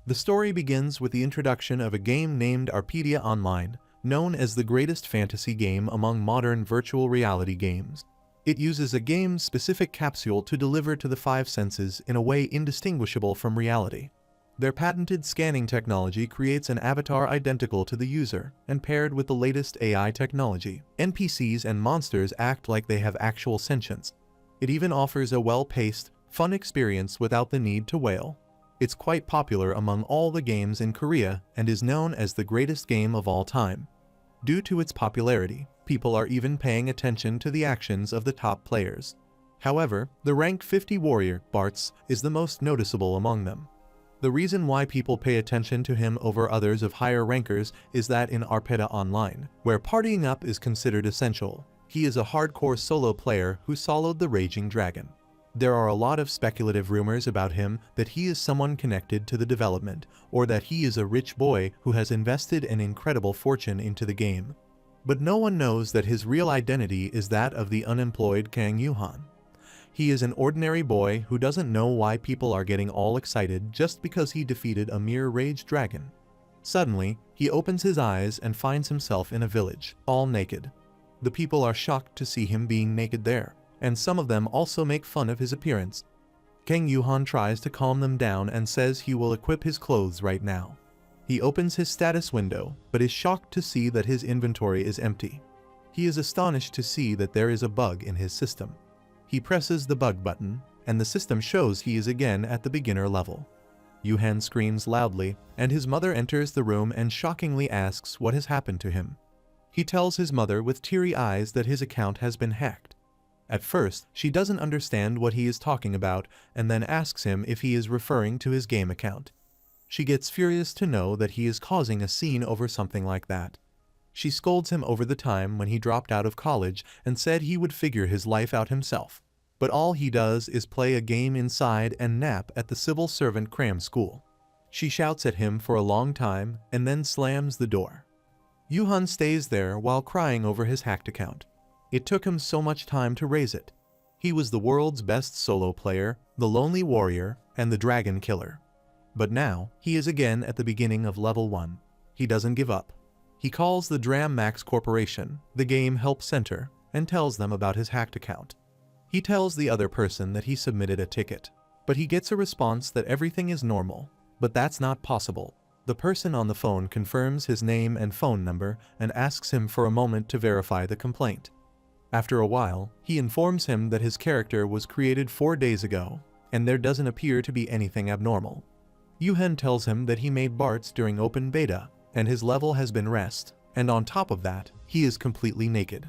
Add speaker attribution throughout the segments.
Speaker 1: The story begins with the introduction of a game named Arpedia Online, known as the greatest fantasy game among modern virtual reality games. It uses a game-specific capsule to deliver to the five senses in a way indistinguishable from reality. Their patented scanning technology creates an avatar identical to the user, and paired with the latest AI technology, NPCs and monsters act like they have actual sentience. It even offers a well-paced, fun experience without the need to wail. It's quite popular among all the games in Korea and is known as the greatest game of all time. Due to its popularity, people are even paying attention to the actions of the top players. However, the rank 50 warrior, Bartz, is the most noticeable among them. The reason why people pay attention to him over others of higher rankers is that in Arpedia Online, where partying up is considered essential, he is a hardcore solo player who soloed the Raging Dragon. There are a lot of speculative rumors about him that he is someone connected to the development, or that he is a rich boy who has invested an incredible fortune into the game. But no one knows that his real identity is that of the unemployed Kang Yuhan. He is an ordinary boy who doesn't know why people are getting all excited just because he defeated a mere rage dragon. Suddenly, he opens his eyes and finds himself in a village, all naked. The people are shocked to see him being naked there, and some of them also make fun of his appearance. Kang Yuhan tries to calm them down and says he will equip his clothes right now. He opens his status window, but is shocked to see that his inventory is empty. He is astonished to see that there is a bug in his system. He presses the bug button, and the system shows he is again at the beginner level. Yuhan screams loudly, and his mother enters the room and shockingly asks what has happened to him. He tells his mother with teary eyes that his account has been hacked. At first, she doesn't understand what he is talking about and then asks him if he is referring to his game account. She gets furious to know that he is causing a scene over something like that. She scolds him over the time when he dropped out of college and said he would figure his life out himself. But all he does is play a game inside and nap at the civil servant cram school. She shouts at him for a long time and then slams the door. Yuhan stays there while crying over his hacked account. It took him so much time to raise it. He was the world's best solo player, the lonely warrior, and the dragon killer. But now, he is again at the beginning of level 1. He doesn't give up. He calls the Dram Max Corporation, the game help center, and tells them about his hacked account. He tells the other person that he submitted a ticket, but he gets a response that everything is normal. But that's not possible. The person on the phone confirms his name and phone number and asks him for a moment to verify the complaint. After a while, he informs him that his character was created 4 days ago, and there doesn't appear to be anything abnormal. Yuhan tells him that he made Bartz during open beta, and his level has been rest, and on top of that, he is completely naked.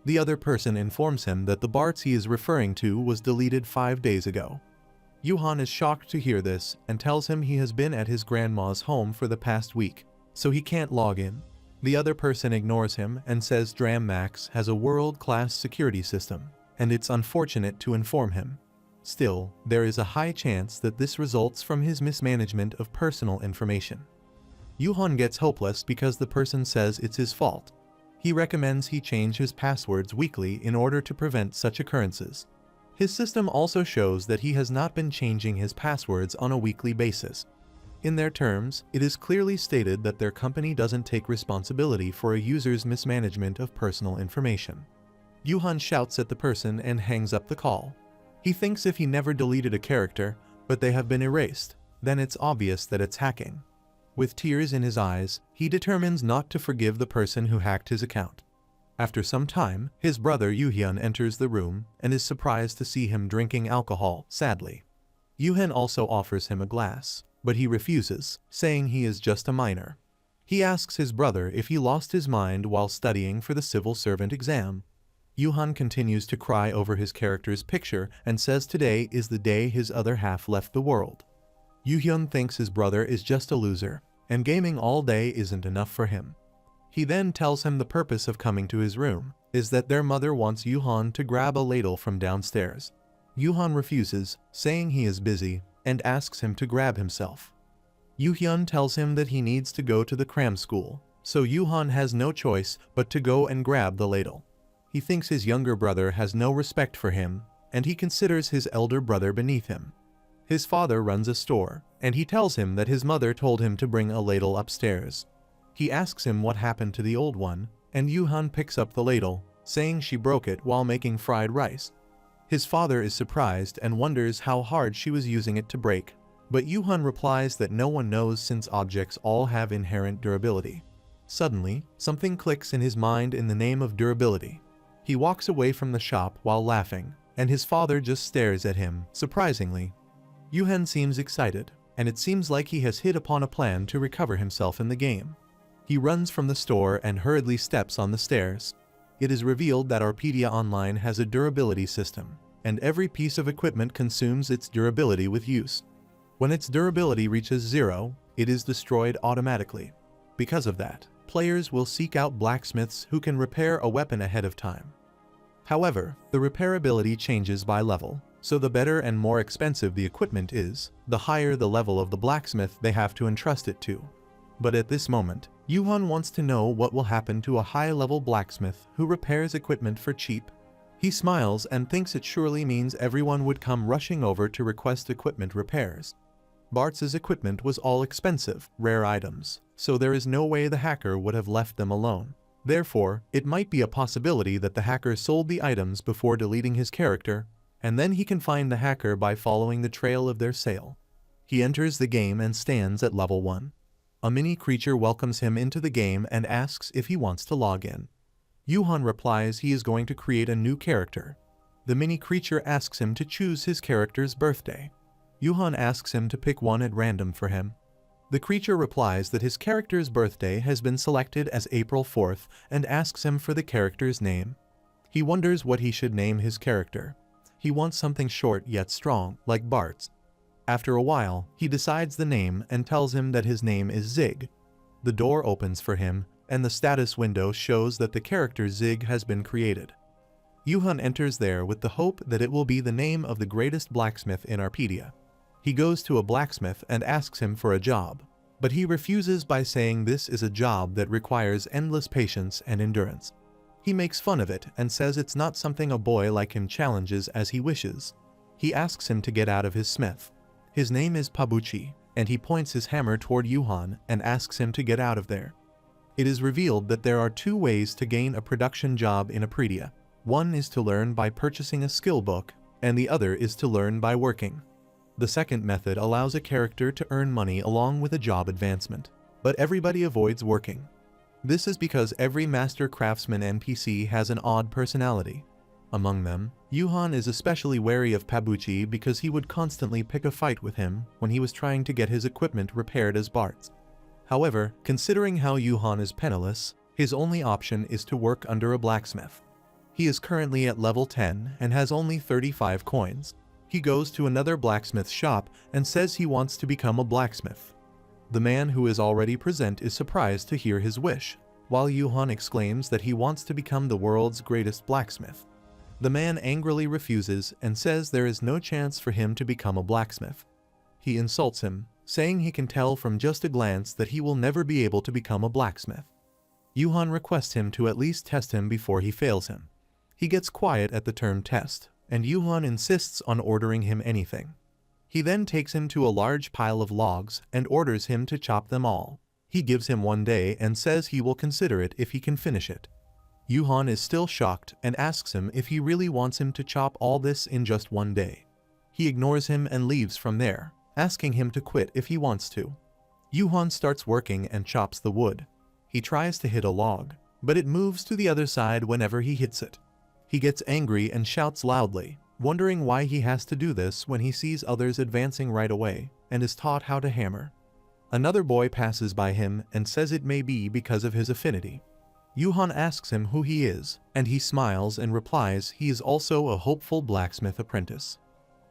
Speaker 1: The other person informs him that the Bartz he is referring to was deleted 5 days ago. Yuhan is shocked to hear this and tells him he has been at his grandma's home for the past week, so he can't log in. The other person ignores him and says Dram Max has a world-class security system, and it's unfortunate to inform him. Still, there is a high chance that this results from his mismanagement of personal information. Yuhan gets hopeless because the person says it's his fault. He recommends he change his passwords weekly in order to prevent such occurrences. His system also shows that he has not been changing his passwords on a weekly basis. In their terms, it is clearly stated that their company doesn't take responsibility for a user's mismanagement of personal information. Yuhan shouts at the person and hangs up the call. He thinks if he never deleted a character, but they have been erased, then it's obvious that it's hacking. With tears in his eyes, he determines not to forgive the person who hacked his account. After some time, his brother Yuhyun enters the room and is surprised to see him drinking alcohol, sadly. Yuhan also offers him a glass, but he refuses, saying he is just a minor. He asks his brother if he lost his mind while studying for the civil servant exam. Yuhan continues to cry over his character's picture and says today is the day his other half left the world. Yuhyun thinks his brother is just a loser, and gaming all day isn't enough for him. He then tells him the purpose of coming to his room is that their mother wants Yuhan to grab a ladle from downstairs. Yuhan refuses, saying he is busy, and asks him to grab himself. Yuhyun tells him that he needs to go to the cram school, so Yuhan has no choice but to go and grab the ladle. He thinks his younger brother has no respect for him, and he considers his elder brother beneath him. His father runs a store, and he tells him that his mother told him to bring a ladle upstairs. He asks him what happened to the old one, and Yuhan picks up the ladle, saying she broke it while making fried rice. His father is surprised and wonders how hard she was using it to break, but Yuhan replies that no one knows since objects all have inherent durability. Suddenly, something clicks in his mind in the name of durability. He walks away from the shop while laughing, and his father just stares at him, surprisingly. Yuhan seems excited, and it seems like he has hit upon a plan to recover himself in the game. He runs from the store and hurriedly steps on the stairs. It is revealed that Arpedia Online has a durability system, and every piece of equipment consumes its durability with use. When its durability reaches 0, it is destroyed automatically. Because of that, players will seek out blacksmiths who can repair a weapon ahead of time. However, the repairability changes by level, so the better and more expensive the equipment is, the higher the level of the blacksmith they have to entrust it to. But at this moment, Yuhan wants to know what will happen to a high-level blacksmith who repairs equipment for cheap. He smiles and thinks it surely means everyone would come rushing over to request equipment repairs. Bart's equipment was all expensive, rare items, so there is no way the hacker would have left them alone. Therefore, it might be a possibility that the hacker sold the items before deleting his character, and then he can find the hacker by following the trail of their sale. He enters the game and stands at level 1. A mini creature welcomes him into the game and asks if he wants to log in. Yuhan replies he is going to create a new character. The mini creature asks him to choose his character's birthday. Yuhan asks him to pick one at random for him. The creature replies that his character's birthday has been selected as April 4th and asks him for the character's name. He wonders what he should name his character. He wants something short yet strong, like Bart's. After a while, he decides the name and tells him that his name is Zig. The door opens for him, and the status window shows that the character Zig has been created. Yuhan enters there with the hope that it will be the name of the greatest blacksmith in Arpedia. He goes to a blacksmith and asks him for a job, but he refuses by saying this is a job that requires endless patience and endurance. He makes fun of it and says it's not something a boy like him challenges as he wishes. He asks him to get out of his smith. His name is Pabuchi, and he points his hammer toward Yuhan and asks him to get out of there. It is revealed that there are 2 ways to gain a production job in Arpedia. One is to learn by purchasing a skill book, and the other is to learn by working. The second method allows a character to earn money along with a job advancement, but everybody avoids working. This is because every master craftsman NPC has an odd personality. Among them, Yuhan is especially wary of Pabuchi because he would constantly pick a fight with him when he was trying to get his equipment repaired as Bart's. However, considering how Yuhan is penniless, his only option is to work under a blacksmith. He is currently at level 10 and has only 35 coins. He goes to another blacksmith shop and says he wants to become a blacksmith. The man who is already present is surprised to hear his wish, while Yuhan exclaims that he wants to become the world's greatest blacksmith. The man angrily refuses and says there is no chance for him to become a blacksmith. He insults him, saying he can tell from just a glance that he will never be able to become a blacksmith. Yuhan requests him to at least test him before he fails him. He gets quiet at the term test, and Yuhan insists on ordering him anything. He then takes him to a large pile of logs and orders him to chop them all. He gives him 1 day and says he will consider it if he can finish it. Yuhan is still shocked and asks him if he really wants him to chop all this in just 1 day. He ignores him and leaves from there, asking him to quit if he wants to. Yuhan starts working and chops the wood. He tries to hit a log, but it moves to the other side whenever he hits it. He gets angry and shouts loudly, wondering why he has to do this when he sees others advancing right away and is taught how to hammer. Another boy passes by him and says it may be because of his affinity. Yuhan asks him who he is, and he smiles and replies he is also a hopeful blacksmith apprentice.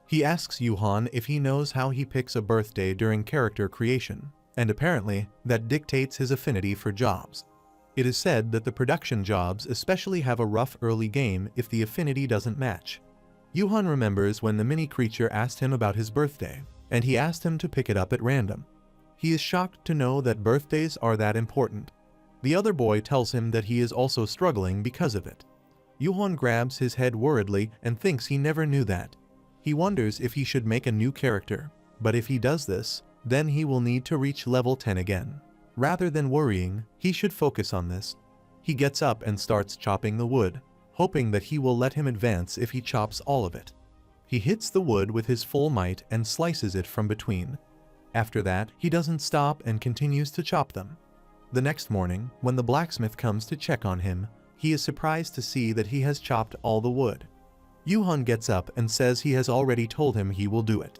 Speaker 1: He asks Yuhan if he knows how he picks a birthday during character creation, and apparently that dictates his affinity for jobs. It is said that the production jobs especially have a rough early game if the affinity doesn't match. Yuhan remembers when the mini creature asked him about his birthday, and he asked him to pick it up at random. He is shocked to know that birthdays are that important. The other boy tells him that he is also struggling because of it. Yuhan grabs his head worriedly and thinks he never knew that. He wonders if he should make a new character, but if he does this, then he will need to reach level 10 again. Rather than worrying, he should focus on this. He gets up and starts chopping the wood, hoping that he will let him advance if he chops all of it. He hits the wood with his full might and slices it from between. After that, he doesn't stop and continues to chop them. The next morning, when the blacksmith comes to check on him, he is surprised to see that he has chopped all the wood. Yuhan gets up and says he has already told him he will do it.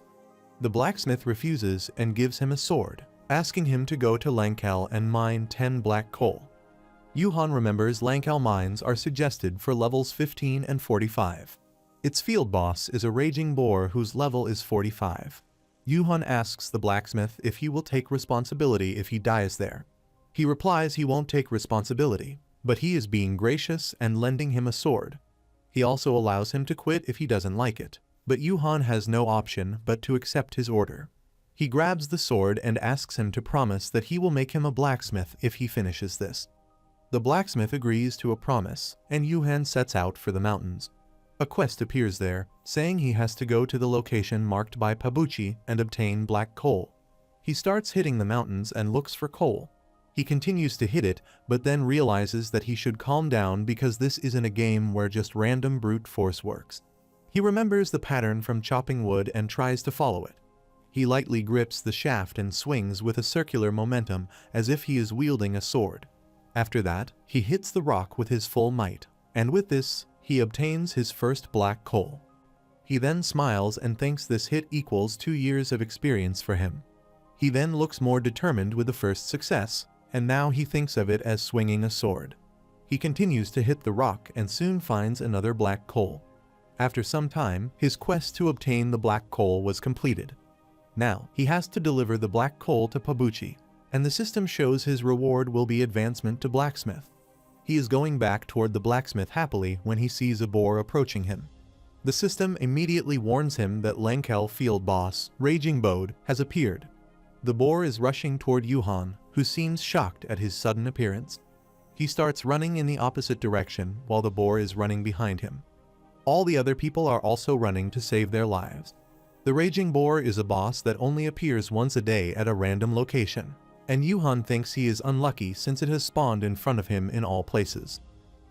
Speaker 1: The blacksmith refuses and gives him a sword, asking him to go to Langkal and mine 10 black coal. Yuhan remembers Langkal mines are suggested for levels 15 and 45. Its field boss is a raging boar whose level is 45. Yuhan asks the blacksmith if he will take responsibility if he dies there. He replies he won't take responsibility, but he is being gracious and lending him a sword. He also allows him to quit if he doesn't like it, but Yuhan has no option but to accept his order. He grabs the sword and asks him to promise that he will make him a blacksmith if he finishes this. The blacksmith agrees to a promise, and Yuhan sets out for the mountains. A quest appears there, saying he has to go to the location marked by Pabuchi and obtain black coal. He starts hitting the mountains and looks for coal. He continues to hit it, but then realizes that he should calm down because this isn't a game where just random brute force works. He remembers the pattern from chopping wood and tries to follow it. He lightly grips the shaft and swings with a circular momentum as if he is wielding a sword. After that, he hits the rock with his full might, and with this, he obtains his first black coal. He then smiles and thinks this hit equals 2 years of experience for him. He then looks more determined with the first success, and now he thinks of it as swinging a sword. He continues to hit the rock and soon finds another black coal. After some time, his quest to obtain the black coal was completed. Now, he has to deliver the black coal to Pabuchi, and the system shows his reward will be advancement to blacksmith. He is going back toward the blacksmith happily when he sees a boar approaching him. The system immediately warns him that Langkal field boss, Raging Bode, has appeared. The boar is rushing toward Yuhan, who seems shocked at his sudden appearance. He starts running in the opposite direction while the boar is running behind him. All the other people are also running to save their lives. The Raging Boar is a boss that only appears once a day at a random location, and Yuhan thinks he is unlucky since it has spawned in front of him in all places.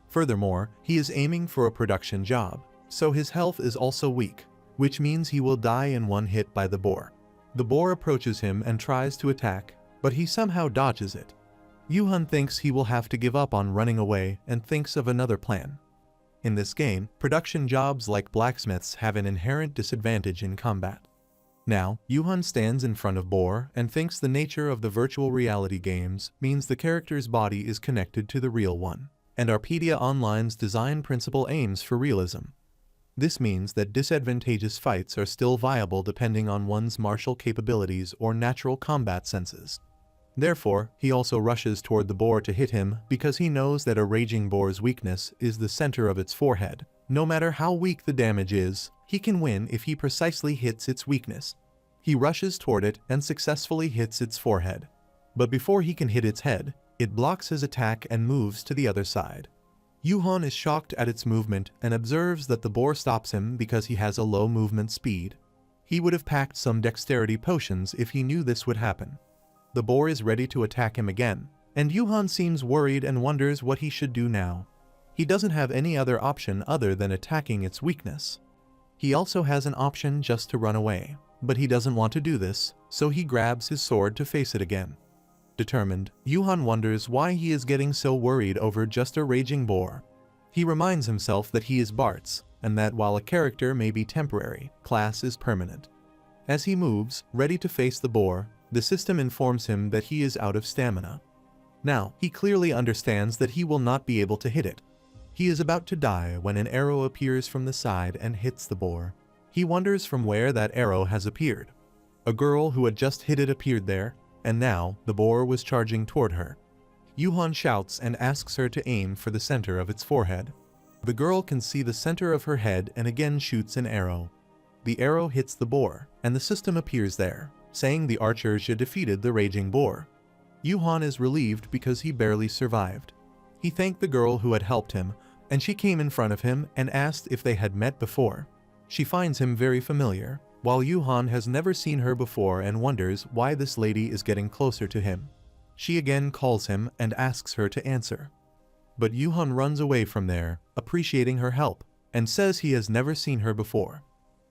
Speaker 1: Furthermore, he is aiming for a production job, so his health is also weak, which means he will die in one hit by the boar. The boar approaches him and tries to attack, but he somehow dodges it. Yuhan thinks he will have to give up on running away and thinks of another plan. In this game, production jobs like blacksmiths have an inherent disadvantage in combat. Now, Yuhan stands in front of Boar and thinks the nature of the virtual reality games means the character's body is connected to the real one, and Arpedia Online's design principle aims for realism. This means that disadvantageous fights are still viable depending on one's martial capabilities or natural combat senses. Therefore, he also rushes toward the boar to hit him because he knows that a raging boar's weakness is the center of its forehead. No matter how weak the damage is, he can win if he precisely hits its weakness. He rushes toward it and successfully hits its forehead. But before he can hit its head, it blocks his attack and moves to the other side. Yuhan is shocked at its movement and observes that the boar stops him because he has a low movement speed. He would have packed some dexterity potions if he knew this would happen. The boar is ready to attack him again, and Yuhan seems worried and wonders what he should do now. He doesn't have any other option other than attacking its weakness. He also has an option just to run away, but he doesn't want to do this, so he grabs his sword to face it again. Determined, Yuhan wonders why he is getting so worried over just a raging boar. He reminds himself that he is Bartz, and that while a character may be temporary, class is permanent. As he moves, ready to face the boar, the system informs him that he is out of stamina. Now, he clearly understands that he will not be able to hit it. He is about to die when an arrow appears from the side and hits the boar. He wonders from where that arrow has appeared. A girl who had just hit it appeared there, and now the boar was charging toward her. Yuhan shouts and asks her to aim for the center of its forehead. The girl can see the center of her head and again shoots an arrow. The arrow hits the boar, and the system appears there, saying the archers had defeated the raging boar. Yuhan is relieved because he barely survived. He thanked the girl who had helped him, and she came in front of him and asked if they had met before. She finds him very familiar, while Yuhan has never seen her before and wonders why this lady is getting closer to him. She again calls him and asks her to answer. But Yuhan runs away from there, appreciating her help, and says he has never seen her before.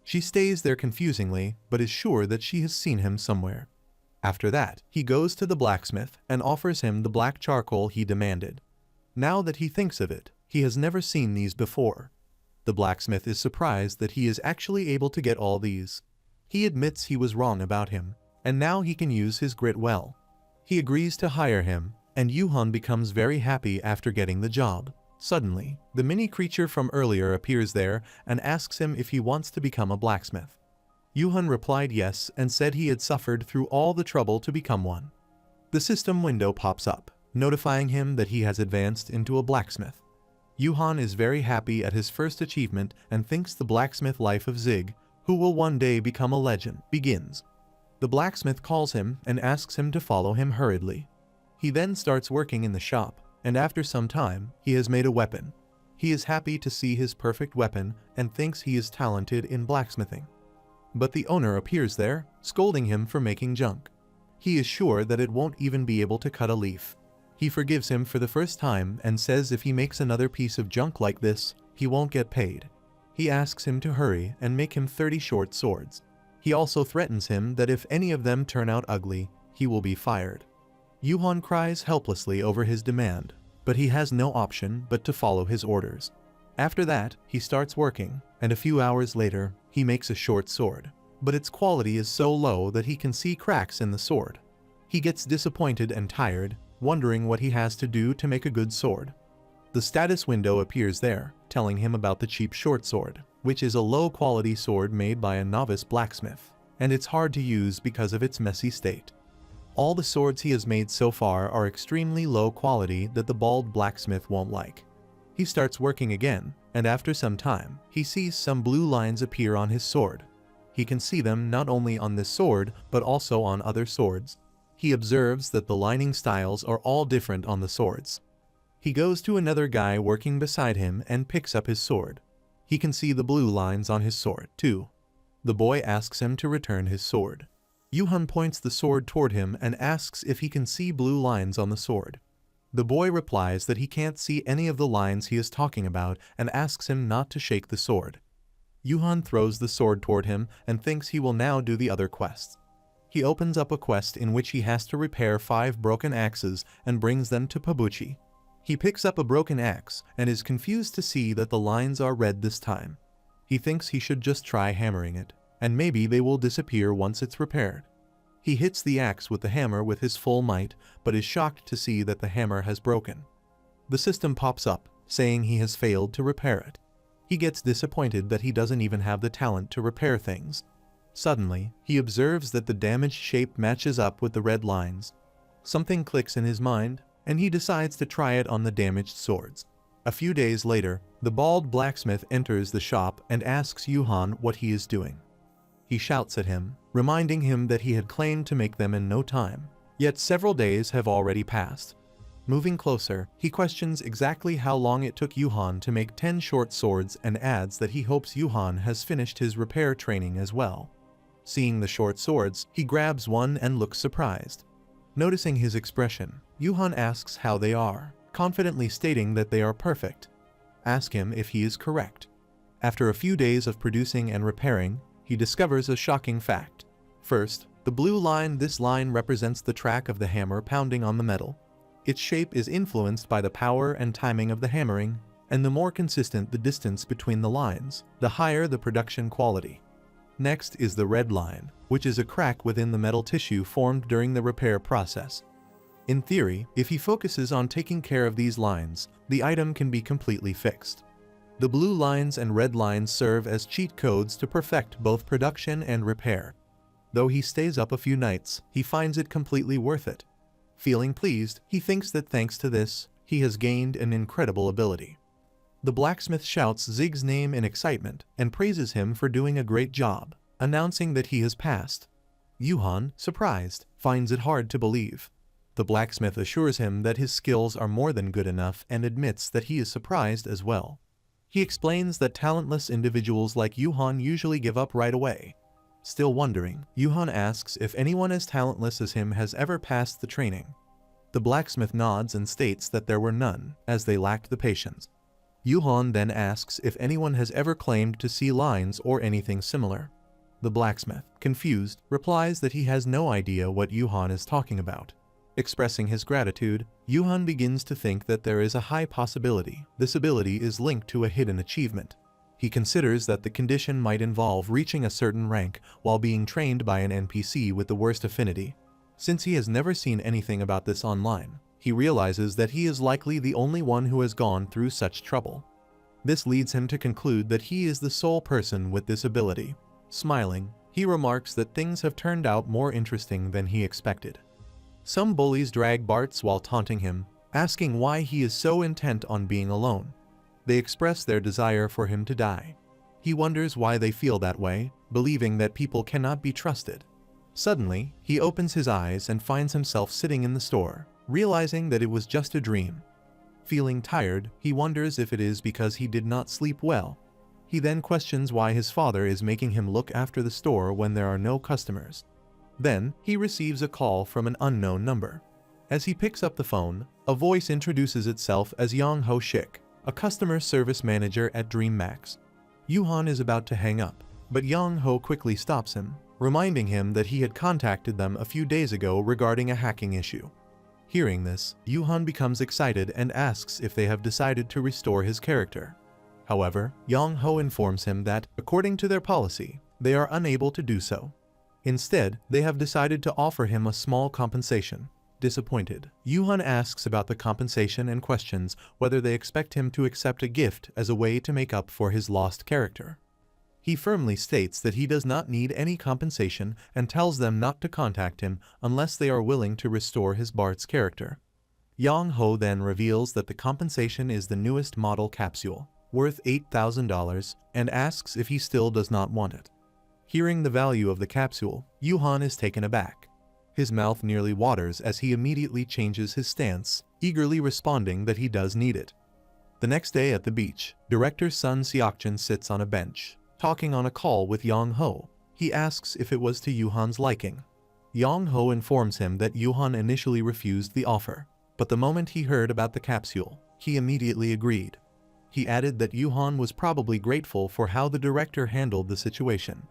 Speaker 1: She stays there confusingly, but is sure that she has seen him somewhere. After that, he goes to the blacksmith and offers him the black charcoal he demanded. Now that he thinks of it, he has never seen these before. The blacksmith is surprised that he is actually able to get all these. He admits he was wrong about him, and now he can use his grit well. He agrees to hire him, and Yuhan becomes very happy after getting the job. Suddenly, the mini creature from earlier appears there and asks him if he wants to become a blacksmith. Yuhan replied yes and said he had suffered through all the trouble to become one. The system window pops up, notifying him that he has advanced into a blacksmith. Yuhan is very happy at his first achievement and thinks the blacksmith life of Zig, who will one day become a legend, begins. The blacksmith calls him and asks him to follow him hurriedly. He then starts working in the shop, and after some time, he has made a weapon. He is happy to see his perfect weapon and thinks he is talented in blacksmithing. But the owner appears there, scolding him for making junk. He is sure that it won't even be able to cut a leaf. He forgives him for the first time and says if he makes another piece of junk like this, he won't get paid. He asks him to hurry and make him 30 short swords. He also threatens him that if any of them turn out ugly, he will be fired. Yuhan cries helplessly over his demand, but he has no option but to follow his orders. After that, he starts working, and a few hours later, he makes a short sword. But its quality is so low that he can see cracks in the sword. He gets disappointed and tired, wondering what he has to do to make a good sword. The status window appears there, telling him about the cheap short sword, which is a low-quality sword made by a novice blacksmith, and it's hard to use because of its messy state. All the swords he has made so far are extremely low quality that the bald blacksmith won't like. He starts working again, and after some time, he sees some blue lines appear on his sword. He can see them not only on this sword, but also on other swords. He observes that the lining styles are all different on the swords. He goes to another guy working beside him and picks up his sword. He can see the blue lines on his sword, too. The boy asks him to return his sword. Yuhan points the sword toward him and asks if he can see blue lines on the sword. The boy replies that he can't see any of the lines he is talking about and asks him not to shake the sword. Yuhan throws the sword toward him and thinks he will now do the other quests. He opens up a quest in which he has to repair 5 broken axes and brings them to Pabuchi. He picks up a broken axe and is confused to see that the lines are red this time. He thinks he should just try hammering it, and maybe they will disappear once it's repaired. He hits the axe with the hammer with his full might, but is shocked to see that the hammer has broken. The system pops up, saying he has failed to repair it. He gets disappointed that he doesn't even have the talent to repair things. Suddenly, he observes that the damaged shape matches up with the red lines. Something clicks in his mind, and he decides to try it on the damaged swords. A few days later, the bald blacksmith enters the shop and asks Yuhan what he is doing. He shouts at him, reminding him that he had claimed to make them in no time, yet several days have already passed. Moving closer, he questions exactly how long it took Yuhan to make 10 short swords and adds that he hopes Yuhan has finished his repair training as well. Seeing the short swords, he grabs one and looks surprised. Noticing his expression, Yuhan asks how they are, confidently stating that they are perfect. Ask him if he is correct. After a few days of producing and repairing, he discovers a shocking fact. First, the blue line. This line represents the track of the hammer pounding on the metal. Its shape is influenced by the power and timing of the hammering, and the more consistent the distance between the lines, the higher the production quality. Next is the red line, which is a crack within the metal tissue formed during the repair process. In theory, if he focuses on taking care of these lines, the item can be completely fixed. The blue lines and red lines serve as cheat codes to perfect both production and repair. Though he stays up a few nights, he finds it completely worth it. Feeling pleased, he thinks that thanks to this, he has gained an incredible ability. The blacksmith shouts Zig's name in excitement and praises him for doing a great job, announcing that he has passed. Yuhan, surprised, finds it hard to believe. The blacksmith assures him that his skills are more than good enough and admits that he is surprised as well. He explains that talentless individuals like Yuhan usually give up right away. Still wondering, Yuhan asks if anyone as talentless as him has ever passed the training. The blacksmith nods and states that there were none, as they lacked the patience. Yuhan then asks if anyone has ever claimed to see lines or anything similar. The blacksmith, confused, replies that he has no idea what Yuhan is talking about. Expressing his gratitude, Yuhan begins to think that there is a high possibility this ability is linked to a hidden achievement. He considers that the condition might involve reaching a certain rank while being trained by an NPC with the worst affinity. Since he has never seen anything about this online, he realizes that he is likely the only one who has gone through such trouble. This leads him to conclude that he is the sole person with this ability. Smiling, he remarks that things have turned out more interesting than he expected. Some bullies drag Bartz while taunting him, asking why he is so intent on being alone. They express their desire for him to die. He wonders why they feel that way, believing that people cannot be trusted. Suddenly, he opens his eyes and finds himself sitting in the store, realizing that it was just a dream. Feeling tired, he wonders if it is because he did not sleep well. He then questions why his father is making him look after the store when there are no customers. Then, he receives a call from an unknown number. As he picks up the phone, a voice introduces itself as Yang Ho Shik, a customer service manager at DreamMax. Yuhan is about to hang up, but Yang Ho quickly stops him, reminding him that he had contacted them a few days ago regarding a hacking issue. Hearing this, Yuhan becomes excited and asks if they have decided to restore his character. However, Yang Ho informs him that, according to their policy, they are unable to do so. Instead, they have decided to offer him a small compensation. Disappointed, Yuhan asks about the compensation and questions whether they expect him to accept a gift as a way to make up for his lost character. He firmly states that he does not need any compensation and tells them not to contact him unless they are willing to restore his Bart's character. Yang Ho then reveals that the compensation is the newest model capsule, worth $8,000, and asks if he still does not want it. Hearing the value of the capsule, Yuhan is taken aback. His mouth nearly waters as he immediately changes his stance, eagerly responding that he does need it. The next day at the beach, Director Sun Seokjin sits on a bench, talking on a call with Yang Ho. He asks if it was to Yuhan's liking. Yang Ho informs him that Yuhan initially refused the offer, but the moment he heard about the capsule, he immediately agreed. He added that Yuhan was probably grateful for how the director handled the situation.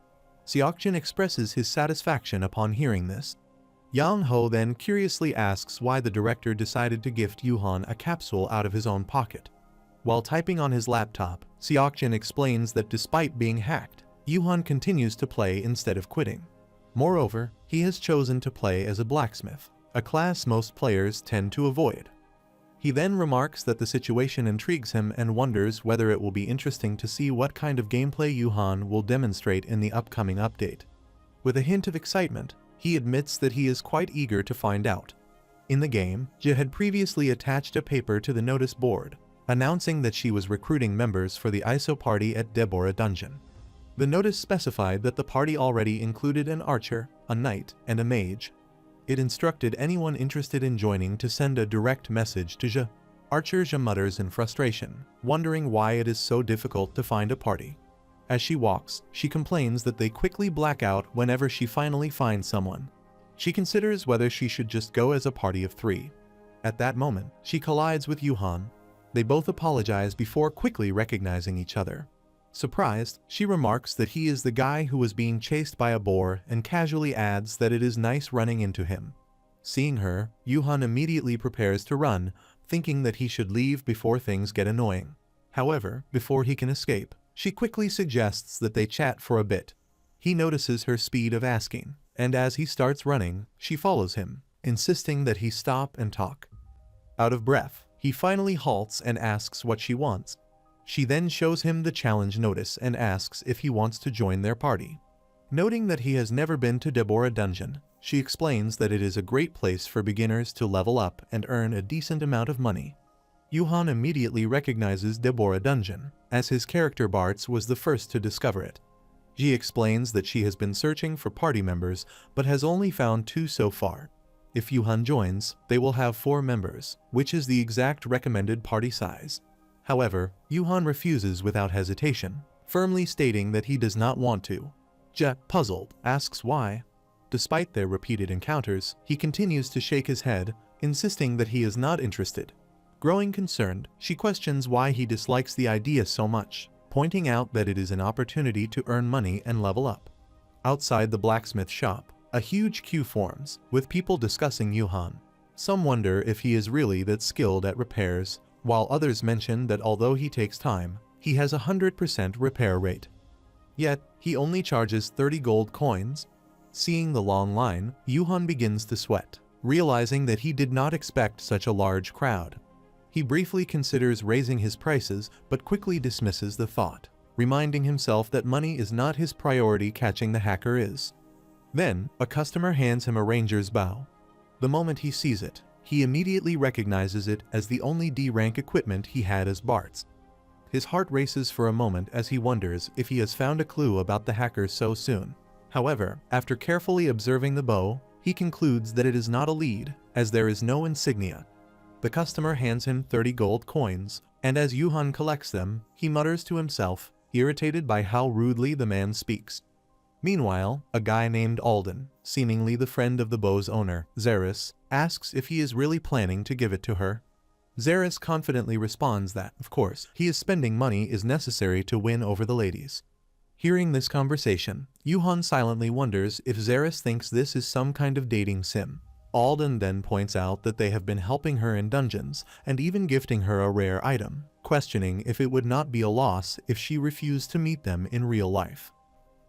Speaker 1: Seokjin expresses his satisfaction upon hearing this. Yang Ho then curiously asks why the director decided to gift Yuhan a capsule out of his own pocket. While typing on his laptop, Seokjin explains that despite being hacked, Yuhan continues to play instead of quitting. Moreover, he has chosen to play as a blacksmith, a class most players tend to avoid. He then remarks that the situation intrigues him and wonders whether it will be interesting to see what kind of gameplay Yuhan will demonstrate in the upcoming update. With a hint of excitement, he admits that he is quite eager to find out. In the game, Jia had previously attached a paper to the notice board, announcing that she was recruiting members for the ISO party at Deborah Dungeon. The notice specified that the party already included an archer, a knight, and a mage. It instructed anyone interested in joining to send a direct message to Jia. Archer Jia mutters in frustration, wondering why it is so difficult to find a party. As she walks, she complains that they quickly black out whenever she finally finds someone. She considers whether she should just go as a party of 3. At that moment, she collides with Yuhan. They both apologize before quickly recognizing each other. Surprised, she remarks that he is the guy who was being chased by a boar and casually adds that it is nice running into him. Seeing her, Yuhan immediately prepares to run, thinking that he should leave before things get annoying. However, before he can escape, she quickly suggests that they chat for a bit. He notices her speed of asking, and as he starts running, she follows him, insisting that he stop and talk. Out of breath, he finally halts and asks what she wants. She then shows him the challenge notice and asks if he wants to join their party. Noting that he has never been to Deborah Dungeon, she explains that it is a great place for beginners to level up and earn a decent amount of money. Yuhan immediately recognizes Deborah Dungeon, as his character Bartz was the first to discover it. She explains that she has been searching for party members but has only found 2 so far. If Yuhan joins, they will have 4 members, which is the exact recommended party size. However, Yuhan refuses without hesitation, firmly stating that he does not want to. Je, puzzled, asks why. Despite their repeated encounters, he continues to shake his head, insisting that he is not interested. Growing concerned, she questions why he dislikes the idea so much, pointing out that it is an opportunity to earn money and level up. Outside the blacksmith shop, a huge queue forms, with people discussing Yuhan. Some wonder if he is really that skilled at repairs, while others mention that although he takes time, he has a 100% repair rate. Yet, he only charges 30 gold coins. Seeing the long line, Yuhan begins to sweat, realizing that he did not expect such a large crowd. He briefly considers raising his prices but quickly dismisses the thought, reminding himself that money is not his priority, catching the hacker is. Then, a customer hands him a ranger's bow. The moment he sees it, he immediately recognizes it as the only D-rank equipment he had as Bart's. His heart races for a moment as he wonders if he has found a clue about the hacker so soon. However, after carefully observing the bow, he concludes that it is not a lead, as there is no insignia. The customer hands him 30 gold coins, and as Yuhan collects them, he mutters to himself, irritated by how rudely the man speaks. Meanwhile, a guy named Alden, seemingly the friend of the bow's owner, Zeris, asks if he is really planning to give it to her. Zeris confidently responds that, of course, he is spending money is necessary to win over the ladies. Hearing this conversation, Yuhan silently wonders if Zeris thinks this is some kind of dating sim. Alden then points out that they have been helping her in dungeons and even gifting her a rare item, questioning if it would not be a loss if she refused to meet them in real life.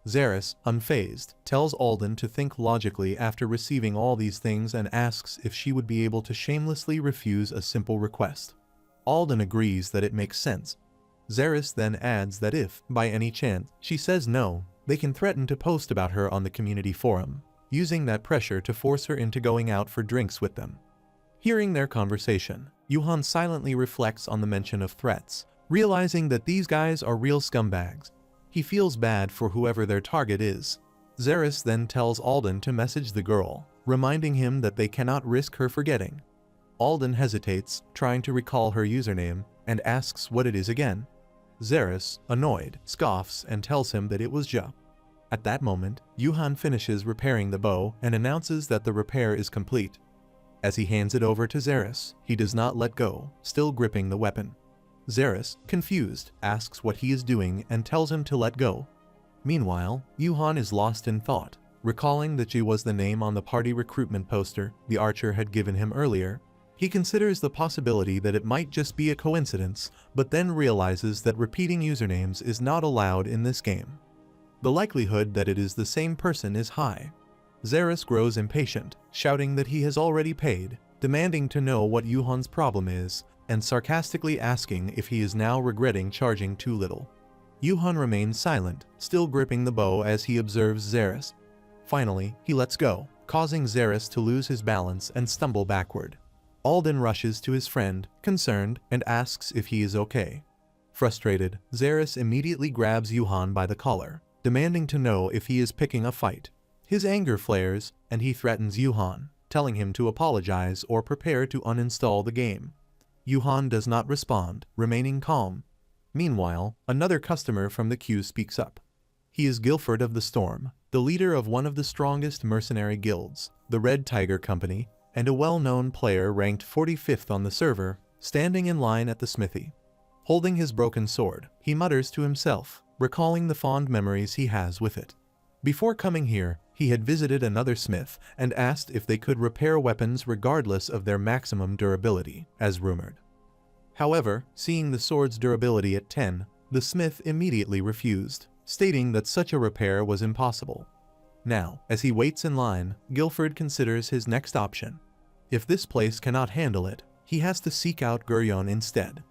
Speaker 1: Zeris, unfazed, tells Alden to think logically after receiving all these things and asks if she would be able to shamelessly refuse a simple request. Alden agrees that it makes sense. Zeris then adds that if, by any chance, she says no, they can threaten to post about her on the community forum, using that pressure to force her into going out for drinks with them. Hearing their conversation, Yuhan silently reflects on the mention of threats, realizing that these guys are real scumbags. He feels bad for whoever their target is. Zeris then tells Alden to message the girl, reminding him that they cannot risk her forgetting. Alden hesitates, trying to recall her username, and asks what it is again. Zeris, annoyed, scoffs and tells him that it was Ja. At that moment, Yuhan finishes repairing the bow and announces that the repair is complete. As he hands it over to Zeris, he does not let go, still gripping the weapon. Zeris, confused, asks what he is doing and tells him to let go. Meanwhile, Yuhan is lost in thought, recalling that she was the name on the party recruitment poster the archer had given him earlier. He considers the possibility that it might just be a coincidence, but then realizes that repeating usernames is not allowed in this game. The likelihood that it is the same person is high. Zeris grows impatient, shouting that he has already paid, demanding to know what Yuhan's problem is, and sarcastically asking if he is now regretting charging too little. Yuhan remains silent, still gripping the bow as he observes Zeris. Finally, he lets go, causing Zeris to lose his balance and stumble backward. Alden rushes to his friend, concerned, and asks if he is okay. Frustrated, Zeris immediately grabs Yuhan by the collar, demanding to know if he is picking a fight. His anger flares, and he threatens Yuhan, telling him to apologize or prepare to uninstall the game. Yuhan does not respond, remaining calm. Meanwhile, another customer from the queue speaks up. He is Guilford of the Storm, the leader of one of the strongest mercenary guilds, the Red Tiger Company, and a well-known player ranked 45th on the server, standing in line at the smithy. Holding his broken sword, he mutters to himself, recalling the fond memories he has with it. Before coming here, he had visited another smith and asked if they could repair weapons regardless of their maximum durability, as rumored. However, seeing the sword's durability at 10, the smith immediately refused, stating that such a repair was impossible. Now, as he waits in line, Guilford considers his next option. If this place cannot handle it, he has to seek out Guryon instead.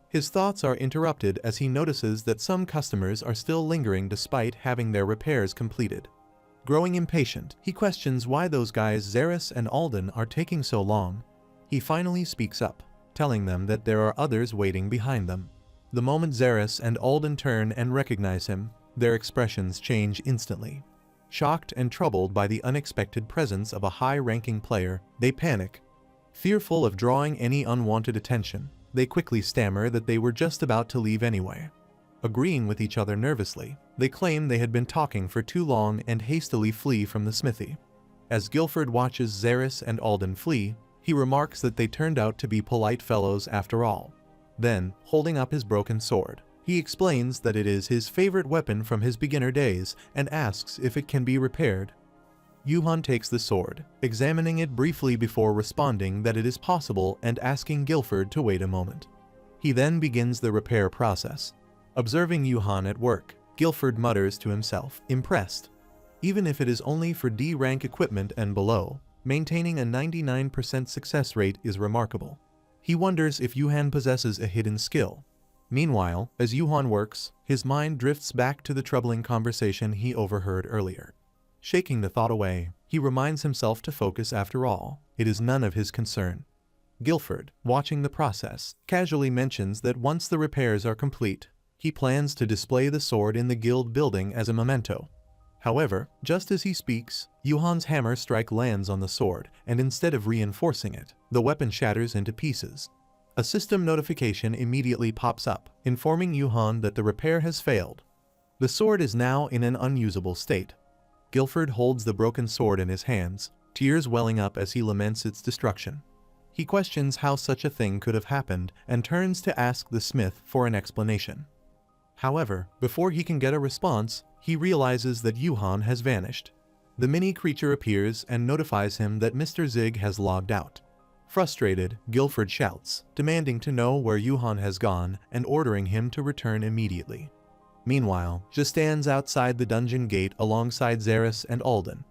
Speaker 1: His thoughts are interrupted as he notices that some customers are still lingering despite having their repairs completed. Growing impatient, he questions why those guys Zeris and Alden are taking so long. He finally speaks up, telling them that there are others waiting behind them. The moment Zeris and Alden turn and recognize him, their expressions change instantly. Shocked and troubled by the unexpected presence of a high-ranking player, they panic. Fearful of drawing any unwanted attention, They quickly stammer that they were just about to leave anyway. Agreeing with each other nervously, they claim they had been talking for too long and hastily flee from the smithy. As Guilford watches Xeris and Alden flee, he remarks that they turned out to be polite fellows after all. Then, holding up his broken sword, he explains that it is his favorite weapon from his beginner days and asks if it can be repaired. Yuhan takes the sword, examining it briefly before responding that it is possible and asking Guilford to wait a moment. He then begins the repair process. Observing Yuhan at work, Guilford mutters to himself, impressed. Even if it is only for D-rank equipment and below, maintaining a 99% success rate is remarkable. He wonders if Yuhan possesses a hidden skill. Meanwhile, as Yuhan works, his mind drifts back to the troubling conversation he overheard earlier. Shaking the thought away, he reminds himself to focus after all. It is none of his concern. Guilford, watching the process, casually mentions that once the repairs are complete, he plans to display the sword in the guild building as a memento. However, just as he speaks, Yuhan's hammer strike lands on the sword, and instead of reinforcing it, the weapon shatters into pieces. A system notification immediately pops up, informing Yuhan that the repair has failed. The sword is now in an unusable state. Guilford holds the broken sword in his hands, tears welling up as he laments its destruction. He questions how such a thing could have happened and turns to ask the smith for an explanation. However, before he can get a response, he realizes that Yuhan has vanished. The mini creature appears and notifies him that Mr. Zig has logged out. Frustrated, Guilford shouts, demanding to know where Yuhan has gone and ordering him to return immediately. Meanwhile, she stands outside the dungeon gate alongside Xeris and Alden.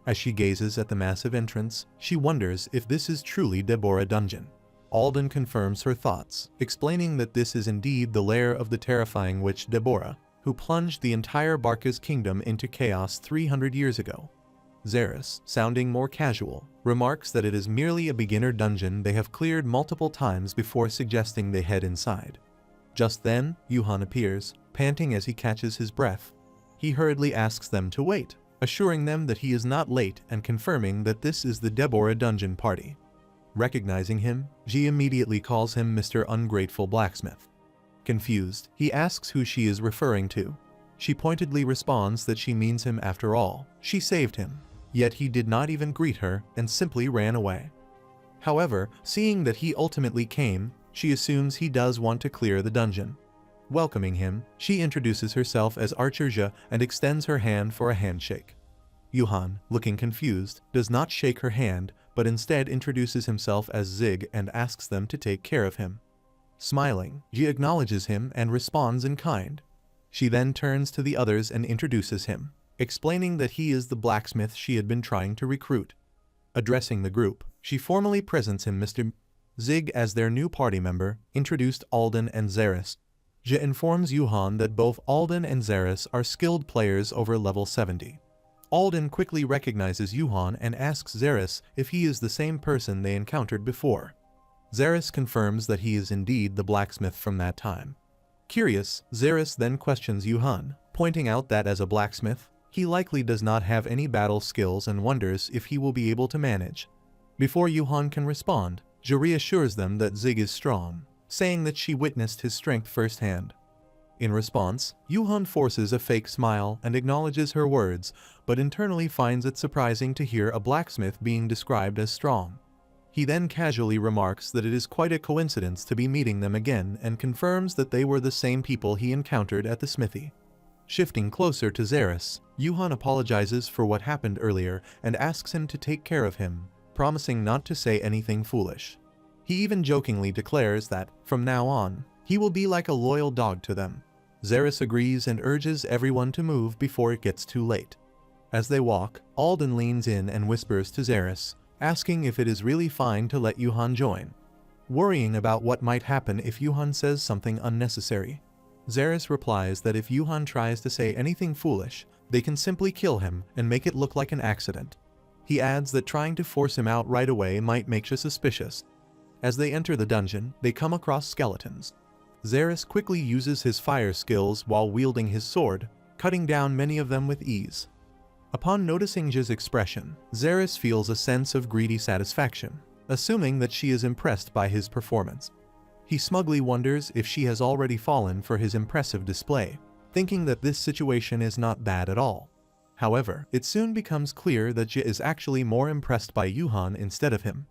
Speaker 1: As she gazes at the massive entrance, she wonders if this is truly Deborah Dungeon. Alden confirms her thoughts, explaining that this is indeed the lair of the terrifying witch Deborah, who plunged the entire Barca's kingdom into chaos 300 years ago. Xeris, sounding more casual, remarks that it is merely a beginner dungeon they have cleared multiple times before suggesting they head inside. Just then, Yuhan appears, panting as he catches his breath. He hurriedly asks them to wait, assuring them that he is not late and confirming that this is the Deborah dungeon party. Recognizing him, she immediately calls him Mr. Ungrateful Blacksmith. Confused, he asks who she is referring to. She pointedly responds that she means him after all. She saved him. Yet he did not even greet her and simply ran away. However, seeing that he ultimately came, she assumes he does want to clear the dungeon. Welcoming him, she introduces herself as Archerja and extends her hand for a handshake. Yuhan, looking confused, does not shake her hand, but instead introduces himself as Zig and asks them to take care of him. Smiling, she acknowledges him and responds in kind. She then turns to the others and introduces him, explaining that he is the blacksmith she had been trying to recruit. Addressing the group, she formally presents him Mr. Zig as their new party member, introduced Alden and Xeris. She informs Yuhan that both Alden and Xeris are skilled players over level 70. Alden quickly recognizes Yuhan and asks Xeris if he is the same person they encountered before. Xeris confirms that he is indeed the blacksmith from that time. Curious, Xeris then questions Yuhan, pointing out that as a blacksmith, he likely does not have any battle skills and wonders if he will be able to manage. Before Yuhan can respond, she reassures them that Zig is strong, saying that she witnessed his strength firsthand. In response, Yuhan forces a fake smile and acknowledges her words, but internally finds it surprising to hear a blacksmith being described as strong. He then casually remarks that it is quite a coincidence to be meeting them again and confirms that they were the same people he encountered at the smithy. Shifting closer to Xeris, Yuhan apologizes for what happened earlier and asks him to take care of him, promising not to say anything foolish. He even jokingly declares that, from now on, he will be like a loyal dog to them. Xeris agrees and urges everyone to move before it gets too late. As they walk, Alden leans in and whispers to Xeris, asking if it is really fine to let Yuhan join. Worrying about what might happen if Yuhan says something unnecessary, Xeris replies that if Yuhan tries to say anything foolish, they can simply kill him and make it look like an accident. He adds that trying to force him out right away might make her suspicious. As they enter the dungeon, they come across skeletons. Xeris quickly uses his fire skills while wielding his sword, cutting down many of them with ease. Upon noticing J's expression, Xeris feels a sense of greedy satisfaction, assuming that she is impressed by his performance. He smugly wonders if she has already fallen for his impressive display, thinking that this situation is not bad at all. However, it soon becomes clear that Ji is actually more impressed by Yuhan instead of him.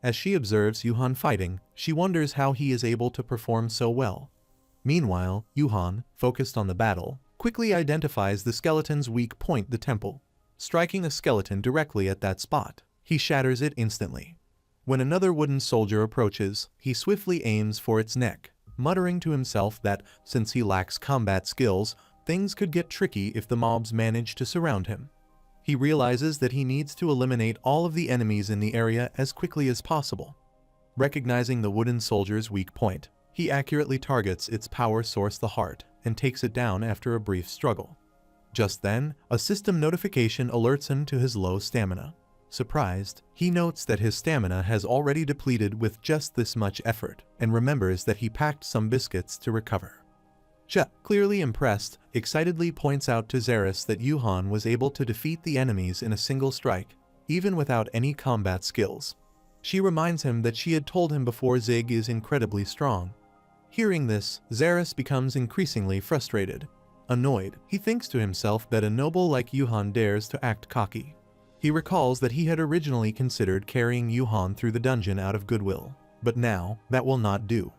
Speaker 1: As she observes Yuhan fighting, she wonders how he is able to perform so well. Meanwhile, Yuhan, focused on the battle, quickly identifies the skeleton's weak point, the temple. Striking a skeleton directly at that spot, he shatters it instantly. When another wooden soldier approaches, he swiftly aims for its neck, muttering to himself that, since he lacks combat skills, things could get tricky if the mobs manage to surround him. He realizes that he needs to eliminate all of the enemies in the area as quickly as possible. Recognizing the wooden soldier's weak point, he accurately targets its power source, the heart, and takes it down after a brief struggle. Just then, a system notification alerts him to his low stamina. Surprised, he notes that his stamina has already depleted with just this much effort, and remembers that he packed some biscuits to recover. Jia, clearly impressed, excitedly points out to Zeres that Yuhan was able to defeat the enemies in a single strike, even without any combat skills. She reminds him that she had told him before Zig is incredibly strong. Hearing this, Zeres becomes increasingly frustrated. Annoyed, he thinks to himself that a noble like Yuhan dares to act cocky. He recalls that he had originally considered carrying Yuhan through the dungeon out of goodwill, but now that will not do.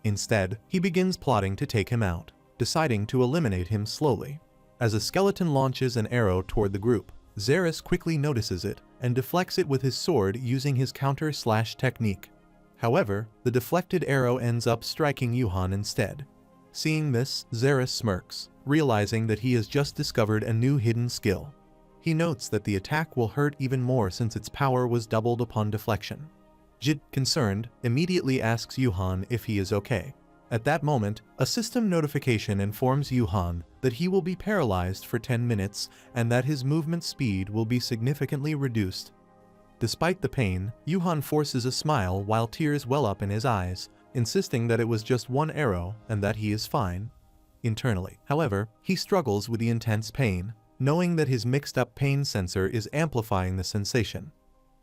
Speaker 1: Instead, he begins plotting to take him out, deciding to eliminate him slowly. As a skeleton launches an arrow toward the group, Zeres quickly notices it and deflects it with his sword using his counter-slash technique. However, the deflected arrow ends up striking Yuhan instead. Seeing this, Zeres smirks, realizing that he has just discovered a new hidden skill. He notes that the attack will hurt even more since its power was doubled upon deflection. Jid, concerned, immediately asks Yuhan if he is okay. At that moment, a system notification informs Yuhan that he will be paralyzed for 10 minutes and that his movement speed will be significantly reduced. Despite the pain, Yuhan forces a smile while tears well up in his eyes, insisting that it was just one arrow and that he is fine. Internally, however, he struggles with the intense pain, knowing that his mixed-up pain sensor is amplifying the sensation.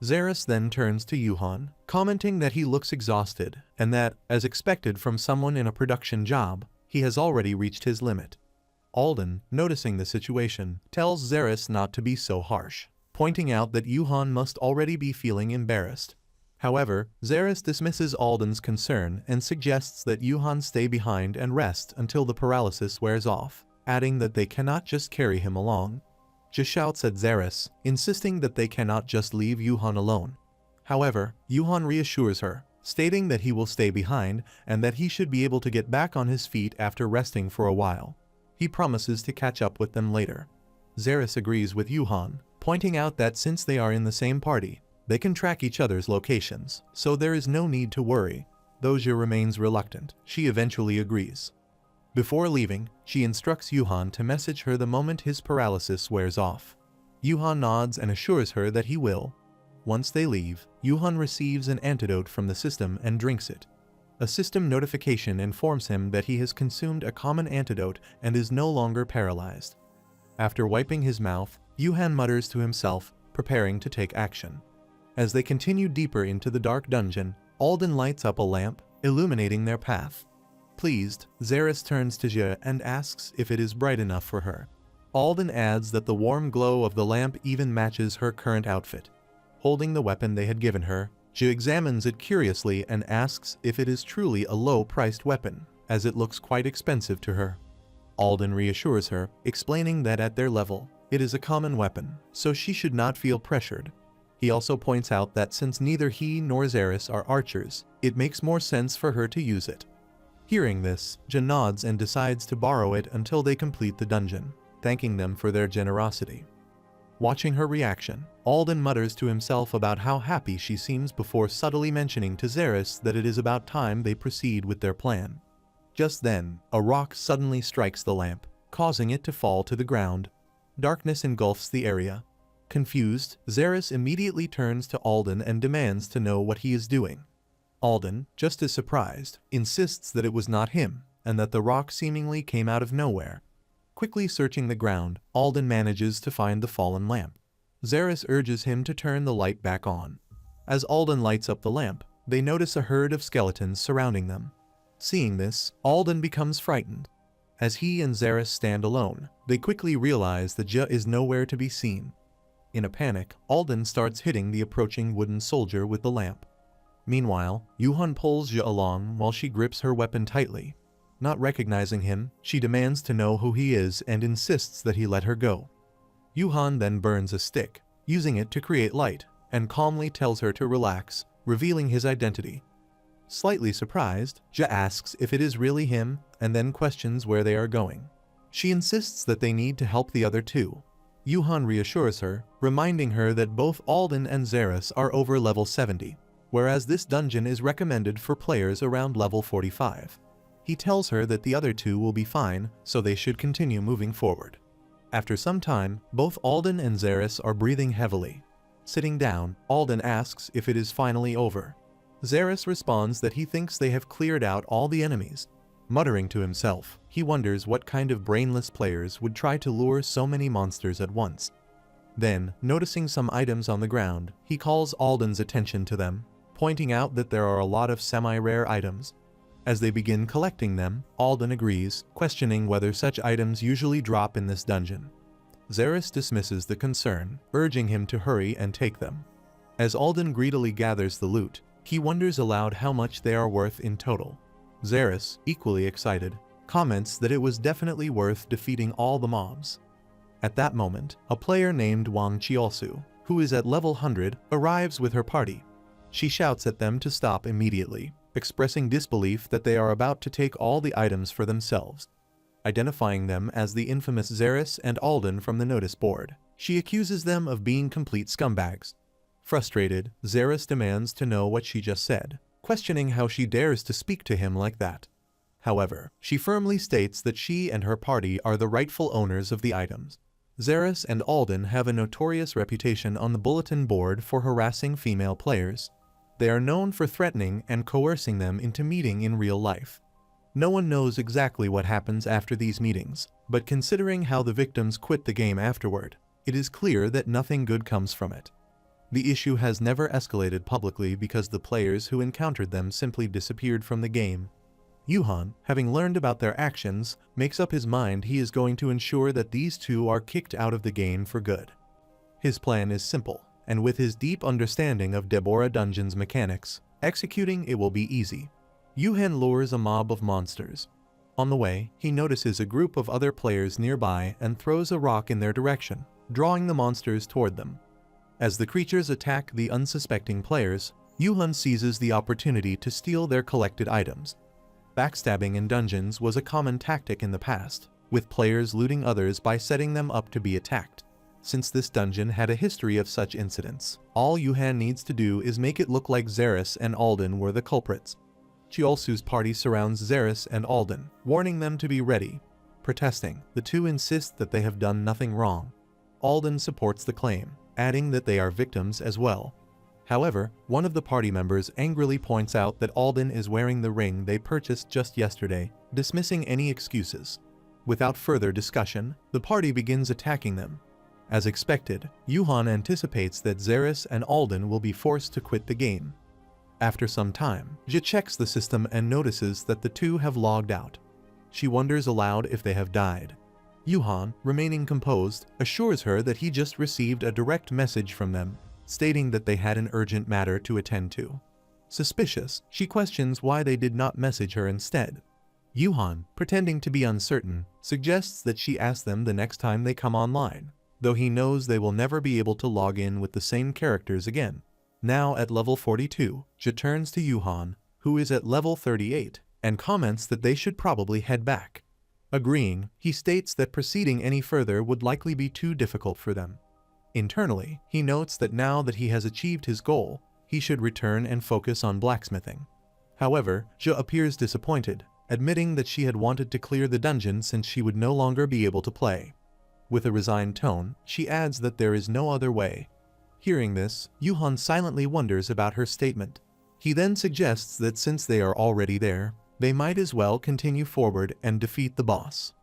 Speaker 1: Zeres then turns to Yuhan, commenting that he looks exhausted and that, as expected from someone in a production job, he has already reached his limit. Alden, noticing the situation, tells Zeres not to be so harsh, pointing out that Yuhan must already be feeling embarrassed. However, Zeres dismisses Alden's concern and suggests that Yuhan stay behind and rest until the paralysis wears off, adding that they cannot just carry him along. Jia shouts at Zeres, insisting that they cannot just leave Yuhan alone. However, Yuhan reassures her, stating that he will stay behind and that he should be able to get back on his feet after resting for a while. He promises to catch up with them later. Zeres agrees with Yuhan, pointing out that since they are in the same party, they can track each other's locations, so there is no need to worry. Though Jia remains reluctant, she eventually agrees. Before leaving, she instructs Yuhan to message her the moment his paralysis wears off. Yuhan nods and assures her that he will. Once they leave, Yuhan receives an antidote from the system and drinks it. A system notification informs him that he has consumed a common antidote and is no longer paralyzed. After wiping his mouth, Yuhan mutters to himself, preparing to take action. As they continue deeper into the dark dungeon, Alden lights up a lamp, illuminating their path. Pleased, Zeres turns to Jia and asks if it is bright enough for her. Alden adds that the warm glow of the lamp even matches her current outfit. Holding the weapon they had given her, Jia examines it curiously and asks if it is truly a low-priced weapon, as it looks quite expensive to her. Alden reassures her, explaining that at their level, it is a common weapon, so she should not feel pressured. He also points out that since neither he nor Zeres are archers, it makes more sense for her to use it. Hearing this, Jia nods and decides to borrow it until they complete the dungeon, thanking them for their generosity. Watching her reaction, Alden mutters to himself about how happy she seems before subtly mentioning to Zeres that it is about time they proceed with their plan. Just then, a rock suddenly strikes the lamp, causing it to fall to the ground. Darkness engulfs the area. Confused, Zeres immediately turns to Alden and demands to know what he is doing. Alden, just as surprised, insists that it was not him, and that the rock seemingly came out of nowhere. Quickly searching the ground, Alden manages to find the fallen lamp. Zeres urges him to turn the light back on. As Alden lights up the lamp, they notice a herd of skeletons surrounding them. Seeing this, Alden becomes frightened. As he and Xeris stand alone, they quickly realize that Ja is nowhere to be seen. In a panic, Alden starts hitting the approaching wooden soldier with the lamp. Meanwhile, Yuhan pulls Ja along while she grips her weapon tightly. Not recognizing him, she demands to know who he is and insists that he let her go. Yuhan then burns a stick, using it to create light, and calmly tells her to relax, revealing his identity. Slightly surprised, Ja asks if it is really him, and then questions where they are going. She insists that they need to help the other two. Yuhan reassures her, reminding her that both Alden and Xeris are over level 70, whereas this dungeon is recommended for players around level 45. He tells her that the other two will be fine, so they should continue moving forward. After some time, both Alden and Xeris are breathing heavily. Sitting down, Alden asks if it is finally over. Xeris responds that he thinks they have cleared out all the enemies. Muttering to himself, he wonders what kind of brainless players would try to lure so many monsters at once. Then, noticing some items on the ground, he calls Alden's attention to them, pointing out that there are a lot of semi-rare items. As they begin collecting them, Alden agrees, questioning whether such items usually drop in this dungeon. Xeris dismisses the concern, urging him to hurry and take them. As Alden greedily gathers the loot, he wonders aloud how much they are worth in total. Xeris, equally excited, comments that it was definitely worth defeating all the mobs. At that moment, a player named Wang Qiolsu, who is at level 100, arrives with her party. She shouts at them to stop immediately, expressing disbelief that they are about to take all the items for themselves. Identifying them as the infamous Xeris and Alden from the notice board, she accuses them of being complete scumbags. Frustrated, Xeris demands to know what she just said, questioning how she dares to speak to him like that. However, she firmly states that she and her party are the rightful owners of the items. Xeris and Alden have a notorious reputation on the bulletin board for harassing female players. They are known for threatening and coercing them into meeting in real life. No one knows exactly what happens after these meetings, but considering how the victims quit the game afterward, it is clear that nothing good comes from it. The issue has never escalated publicly because the players who encountered them simply disappeared from the game. Yuhan, having learned about their actions, makes up his mind he is going to ensure that these two are kicked out of the game for good. His plan is simple, and with his deep understanding of Deborah Dungeon's mechanics, executing it will be easy. Yuhan lures a mob of monsters. On the way, he notices a group of other players nearby and throws a rock in their direction, drawing the monsters toward them. As the creatures attack the unsuspecting players, Yuhan seizes the opportunity to steal their collected items. Backstabbing in dungeons was a common tactic in the past, with players looting others by setting them up to be attacked. Since this dungeon had a history of such incidents, all Yuhan needs to do is make it look like Xeris and Alden were the culprits. Qiolsu's party surrounds Xeris and Alden, warning them to be ready. Protesting, the two insist that they have done nothing wrong. Alden supports the claim, adding that they are victims as well. However, one of the party members angrily points out that Alden is wearing the ring they purchased just yesterday, dismissing any excuses. Without further discussion, the party begins attacking them. As expected, Yuhan anticipates that Xeris and Alden will be forced to quit the game. After some time, Ja checks the system and notices that the two have logged out. She wonders aloud if they have died. Yuhan, remaining composed, assures her that he just received a direct message from them, stating that they had an urgent matter to attend to. Suspicious, she questions why they did not message her instead. Yuhan, pretending to be uncertain, suggests that she ask them the next time they come online, though he knows they will never be able to log in with the same characters again. Now at level 42, Ja turns to Yuhan, who is at level 38, and comments that they should probably head back. Agreeing, he states that proceeding any further would likely be too difficult for them. Internally, he notes that now that he has achieved his goal, he should return and focus on blacksmithing. However, Ja appears disappointed, admitting that she had wanted to clear the dungeon since she would no longer be able to play. With a resigned tone, she adds that there is no other way. Hearing this, Yuhan silently wonders about her statement. He then suggests that since they are already there, they might as well continue forward and defeat the boss.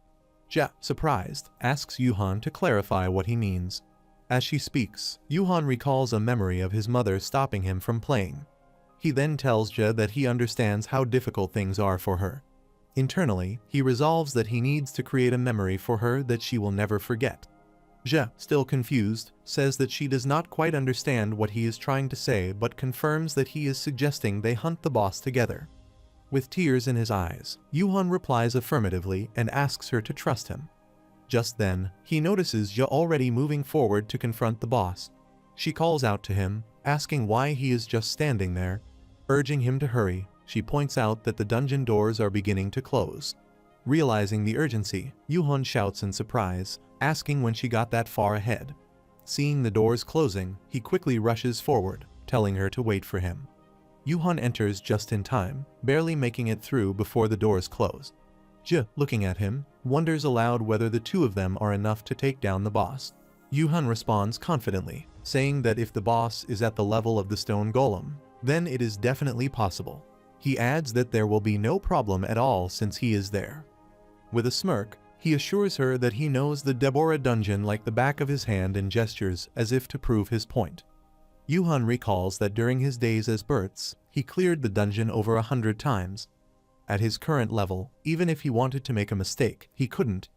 Speaker 1: Ja, surprised, asks Yuhan to clarify what he means. As she speaks, Yuhan recalls a memory of his mother stopping him from playing. He then tells Jia that he understands how difficult things are for her. Internally, he resolves that he needs to create a memory for her that she will never forget. Jia, still confused, says that she does not quite understand what he is trying to say but confirms that he is suggesting they hunt the boss together. With tears in his eyes, Yuhan replies affirmatively and asks her to trust him. Just then, he notices Jia already moving forward to confront the boss. She calls out to him, asking why he is just standing there. Urging him to hurry, she points out that the dungeon doors are beginning to close. Realizing the urgency, Yuhan shouts in surprise, asking when she got that far ahead. Seeing the doors closing, he quickly rushes forward, telling her to wait for him. Yuhan enters just in time, barely making it through before the doors close. Jia, looking at him, wonders aloud whether the two of them are enough to take down the boss. Yuhan responds confidently, saying that if the boss is at the level of the stone golem, then it is definitely possible. He adds that there will be no problem at all since he is there. With a smirk, he assures her that he knows the Deborah dungeon like the back of his hand and gestures as if to prove his point. Yuhan recalls that during his days as Bert's, he cleared the dungeon over 100 times. At his current level, even if he wanted to make a mistake, he couldn't.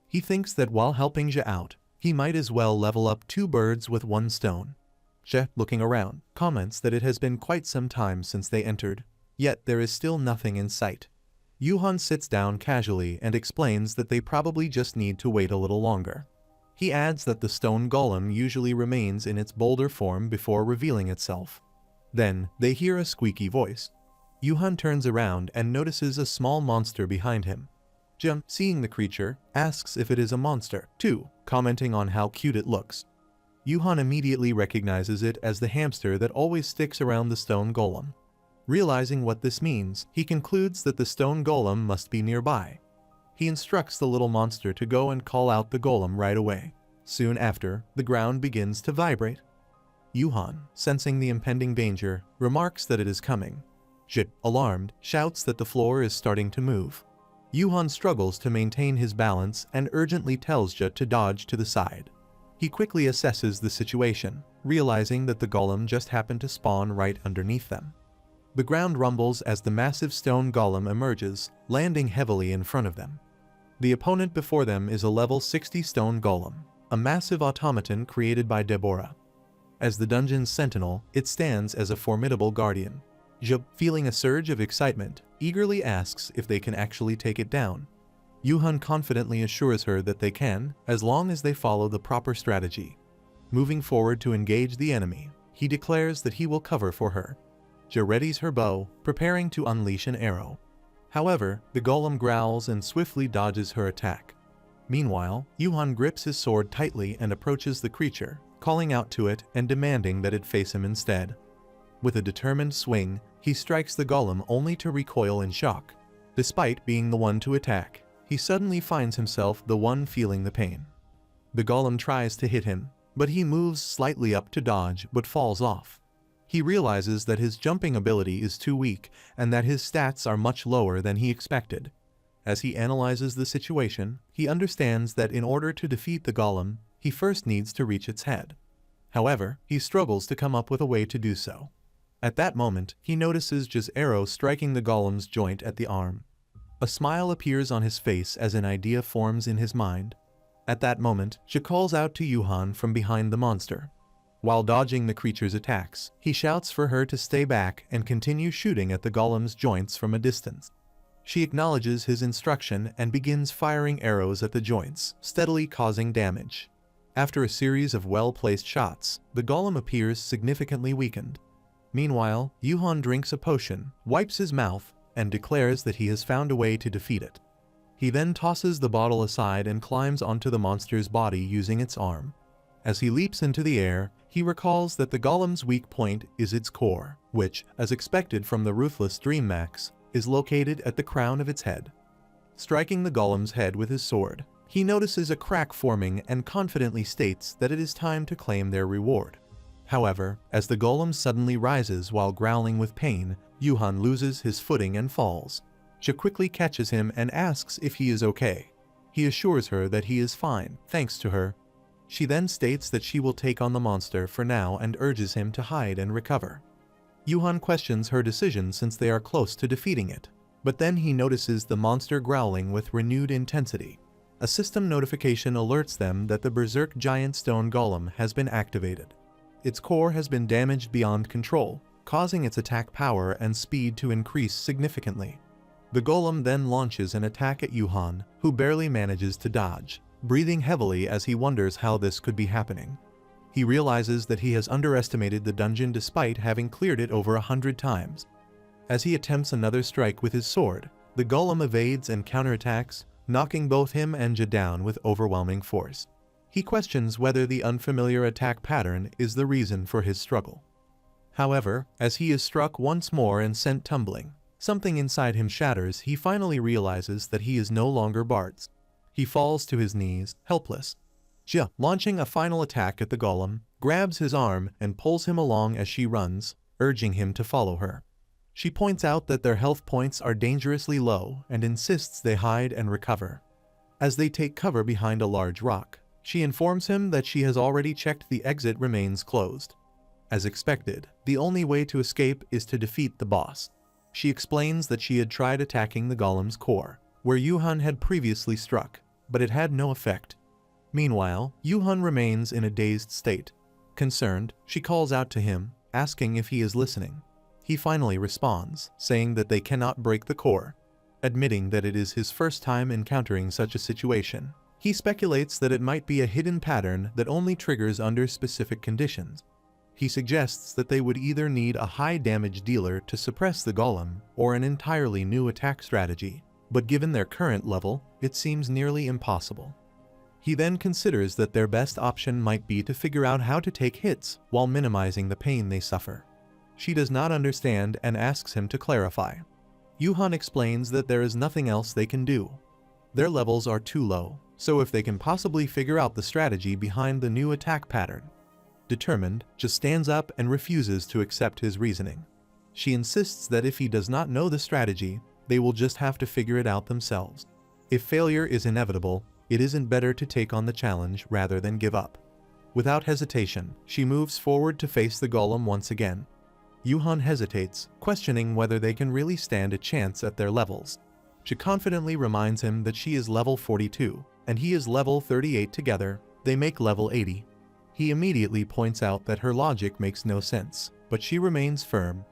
Speaker 1: He thinks that while helping Jia out, he might as well level up 2 birds with 1 stone. Jia, looking around, comments that it has been quite some time since they entered, yet there is still nothing in sight. Yuhan sits down casually and explains that they probably just need to wait a little longer. He adds that the stone golem usually remains in its boulder form before revealing itself. Then, they hear a squeaky voice. Yuhan turns around and notices a small monster behind him. Jia, seeing the creature, asks if it is a monster, too, commenting on how cute it looks. Yuhan immediately recognizes it as the hamster that always sticks around the stone golem. Realizing what this means, he concludes that the stone golem must be nearby. He instructs the little monster to go and call out the golem right away. Soon after, the ground begins to vibrate. Yuhan, sensing the impending danger, remarks that it is coming. Jia, alarmed, shouts that the floor is starting to move. Yuhan struggles to maintain his balance and urgently tells Jia to dodge to the side. He quickly assesses the situation, realizing that the golem just happened to spawn right underneath them. The ground rumbles as the massive stone golem emerges, landing heavily in front of them. The opponent before them is a level 60 stone golem, a massive automaton created by Deborah. As the dungeon's sentinel, it stands as a formidable guardian. Jia, feeling a surge of excitement, eagerly asks if they can actually take it down. Yuhan confidently assures her that they can, as long as they follow the proper strategy. Moving forward to engage the enemy, he declares that he will cover for her. Jia readies her bow, preparing to unleash an arrow. However, the golem growls and swiftly dodges her attack. Meanwhile, Yuhan grips his sword tightly and approaches the creature, calling out to it and demanding that it face him instead. With a determined swing, he strikes the golem only to recoil in shock. Despite being the one to attack, he suddenly finds himself the one feeling the pain. The golem tries to hit him, but he moves slightly up to dodge but falls off. He realizes that his jumping ability is too weak and that his stats are much lower than he expected. As he analyzes the situation, he understands that in order to defeat the golem, he first needs to reach its head. However, he struggles to come up with a way to do so. At that moment, he notices Jia's arrow striking the golem's joint at the arm. A smile appears on his face as an idea forms in his mind. At that moment, Jia calls out to Yuhan from behind the monster. While dodging the creature's attacks, he shouts for her to stay back and continue shooting at the golem's joints from a distance. She acknowledges his instruction and begins firing arrows at the joints, steadily causing damage. After a series of well-placed shots, the golem appears significantly weakened. Meanwhile, Yuhan drinks a potion, wipes his mouth, and declares that he has found a way to defeat it. He then tosses the bottle aside and climbs onto the monster's body using its arm. As he leaps into the air, he recalls that the golem's weak point is its core, which, as expected from the ruthless Dream Max, is located at the crown of its head. Striking the golem's head with his sword, he notices a crack forming and confidently states that it is time to claim their reward. However, as the golem suddenly rises while growling with pain, Yuhan loses his footing and falls. Jia quickly catches him and asks if he is okay. He assures her that he is fine, thanks to her. She then states that she will take on the monster for now and urges him to hide and recover. Yuhan questions her decision since they are close to defeating it, but then he notices the monster growling with renewed intensity. A system notification alerts them that the Berserk Giant Stone Golem has been activated. Its core has been damaged beyond control, causing its attack power and speed to increase significantly. The golem then launches an attack at Yuhan, who barely manages to dodge, breathing heavily as he wonders how this could be happening. He realizes that he has underestimated the dungeon despite having cleared it over 100 times. As he attempts another strike with his sword, the golem evades and counterattacks, knocking both him and Ja down with overwhelming force. He questions whether the unfamiliar attack pattern is the reason for his struggle. However, as he is struck once more and sent tumbling, something inside him shatters. He finally realizes that he is no longer Bart's. He falls to his knees, helpless. Ja, launching a final attack at the golem, grabs his arm and pulls him along as she runs, urging him to follow her. She points out that their health points are dangerously low and insists they hide and recover. As they take cover behind a large rock, she informs him that she has already checked the exit remains closed. As expected, the only way to escape is to defeat the boss. She explains that she had tried attacking the golem's core, where Yuhan had previously struck, but it had no effect. Meanwhile, Yuhan remains in a dazed state. Concerned, she calls out to him, asking if he is listening. He finally responds, saying that they cannot break the core. Admitting that it is his first time encountering such a situation, he speculates that it might be a hidden pattern that only triggers under specific conditions. He suggests that they would either need a high damage dealer to suppress the golem or an entirely new attack strategy, but given their current level, it seems nearly impossible. He then considers that their best option might be to figure out how to take hits while minimizing the pain they suffer. She does not understand and asks him to clarify. Yuhan explains that there is nothing else they can do. Their levels are too low, so if they can possibly figure out the strategy behind the new attack pattern. Determined, just stands up and refuses to accept his reasoning. She insists that if he does not know the strategy, they will just have to figure it out themselves. If failure is inevitable, it isn't better to take on the challenge rather than give up. Without hesitation, she moves forward to face the golem once again. Yuhan hesitates, questioning whether they can really stand a chance at their levels. She confidently reminds him that she is level 42, and he is level 38 together. They make level 80. He immediately points out that her logic makes no sense, but she remains firm.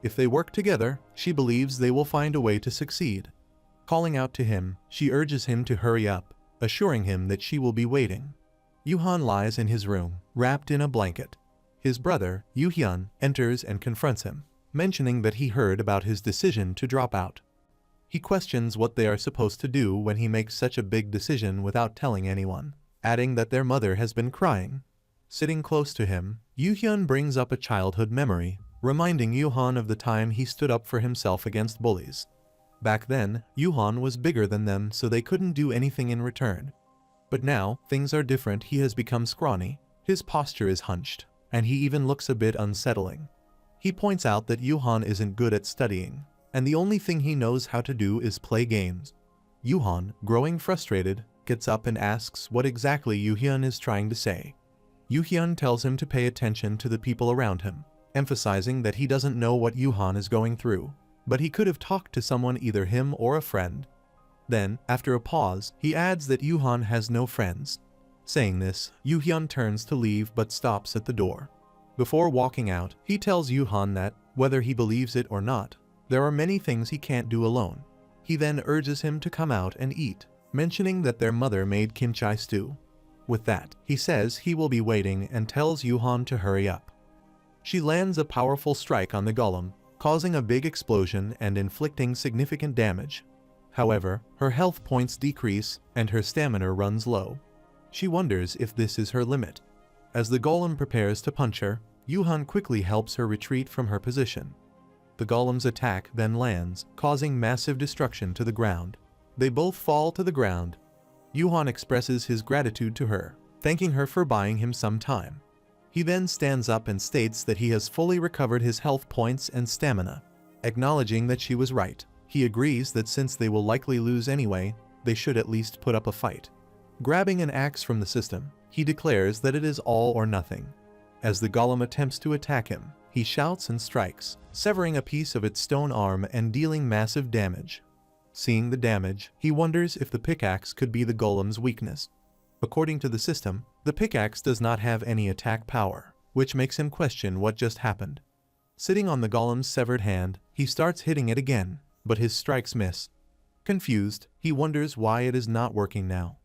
Speaker 1: If they work together, she believes they will find a way to succeed. Calling out to him, she urges him to hurry up, assuring him that she will be waiting. Yuhan lies in his room, wrapped in a blanket. His brother, Yuhyun, enters and confronts him, mentioning that he heard about his decision to drop out. He questions what they are supposed to do when he makes such a big decision without telling anyone, adding that their mother has been crying. Sitting close to him, Yuhyun brings up a childhood memory, reminding Yuhan of the time he stood up for himself against bullies. Back then, Yuhan was bigger than them, so they couldn't do anything in return. But now, things are different. He has become scrawny, his posture is hunched, and he even looks a bit unsettling. He points out that Yuhan isn't good at studying, and the only thing he knows how to do is play games. Yuhan, growing frustrated, gets up and asks what exactly Yuhyun is trying to say. Yuhyun tells him to pay attention to the people around him, emphasizing that he doesn't know what Yuhan is going through, but he could have talked to someone, either him or a friend. Then, after a pause, he adds that Yuhan has no friends. Saying this, Yuhyun turns to leave but stops at the door. Before walking out, he tells Yuhan that, whether he believes it or not, there are many things he can't do alone. He then urges him to come out and eat, mentioning that their mother made kimchi stew. With that, he says he will be waiting and tells Yuhan to hurry up. She lands a powerful strike on the golem, causing a big explosion and inflicting significant damage. However, her health points decrease and her stamina runs low. She wonders if this is her limit. As the golem prepares to punch her, Yuhan quickly helps her retreat from her position. The golem's attack then lands, causing massive destruction to the ground. They both fall to the ground. Yuhan expresses his gratitude to her, thanking her for buying him some time. He then stands up and states that he has fully recovered his health points and stamina. Acknowledging that she was right, he agrees that since they will likely lose anyway, they should at least put up a fight. Grabbing an axe from the system, he declares that it is all or nothing. As the golem attempts to attack him, he shouts and strikes, severing a piece of its stone arm and dealing massive damage. Seeing the damage, he wonders if the pickaxe could be the golem's weakness. According to the system, the pickaxe does not have any attack power, which makes him question what just happened. Sitting on the golem's severed hand, he starts hitting it again, but his strikes miss. Confused, he wonders why it is not working now.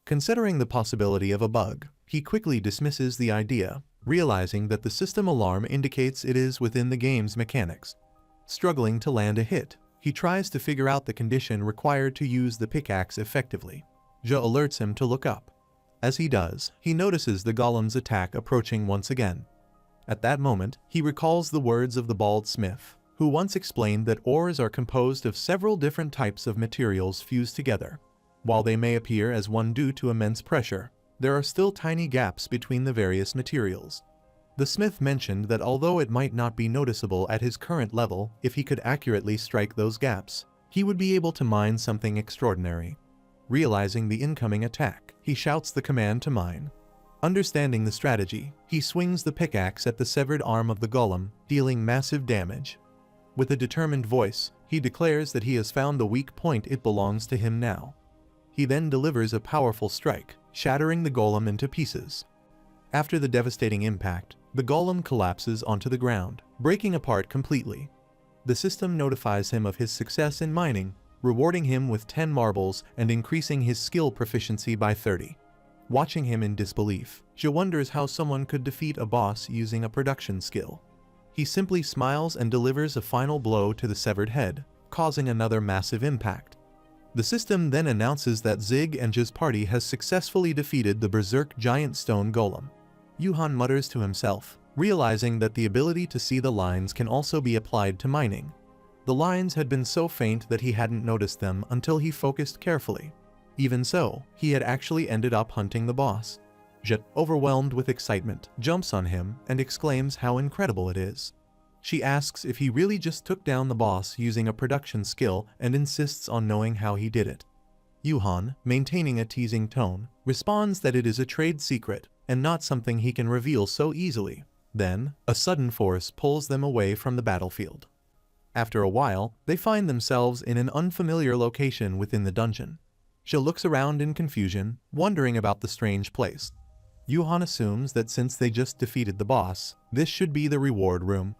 Speaker 1: Considering the possibility of a bug, he quickly dismisses the idea, realizing that the system alarm indicates it is within the game's mechanics. Struggling to land a hit, he tries to figure out the condition required to use the pickaxe effectively. Ja alerts him to look up. As he does, he notices the golem's attack approaching once again. At that moment, he recalls the words of the bald smith, who once explained that ores are composed of several different types of materials fused together. While they may appear as one due to immense pressure, there are still tiny gaps between the various materials. The smith mentioned that although it might not be noticeable at his current level, if he could accurately strike those gaps, he would be able to mine something extraordinary. Realizing the incoming attack, he shouts the command to mine. Understanding the strategy, he swings the pickaxe at the severed arm of the golem, dealing massive damage. With a determined voice, he declares that he has found the weak point. It belongs to him now. He then delivers a powerful strike, shattering the golem into pieces. After the devastating impact, the golem collapses onto the ground, breaking apart completely. The system notifies him of his success in mining, rewarding him with 10 marbles and increasing his skill proficiency by 30. Watching him in disbelief, Ja wonders how someone could defeat a boss using a production skill. He simply smiles and delivers a final blow to the severed head, causing another massive impact. The system then announces that Zig and Ja's party has successfully defeated the berserk giant stone golem. Yuhan mutters to himself, realizing that the ability to see the lines can also be applied to mining. The lines had been so faint that he hadn't noticed them until he focused carefully. Even so, he had actually ended up hunting the boss. Ja, overwhelmed with excitement, jumps on him and exclaims how incredible it is. She asks if he really just took down the boss using a production skill and insists on knowing how he did it. Yuhan, maintaining a teasing tone, responds that it is a trade secret and not something he can reveal so easily. Then, a sudden force pulls them away from the battlefield. After a while, they find themselves in an unfamiliar location within the dungeon. Ja looks around in confusion, wondering about the strange place. Yuhan assumes that since they just defeated the boss, this should be the reward room.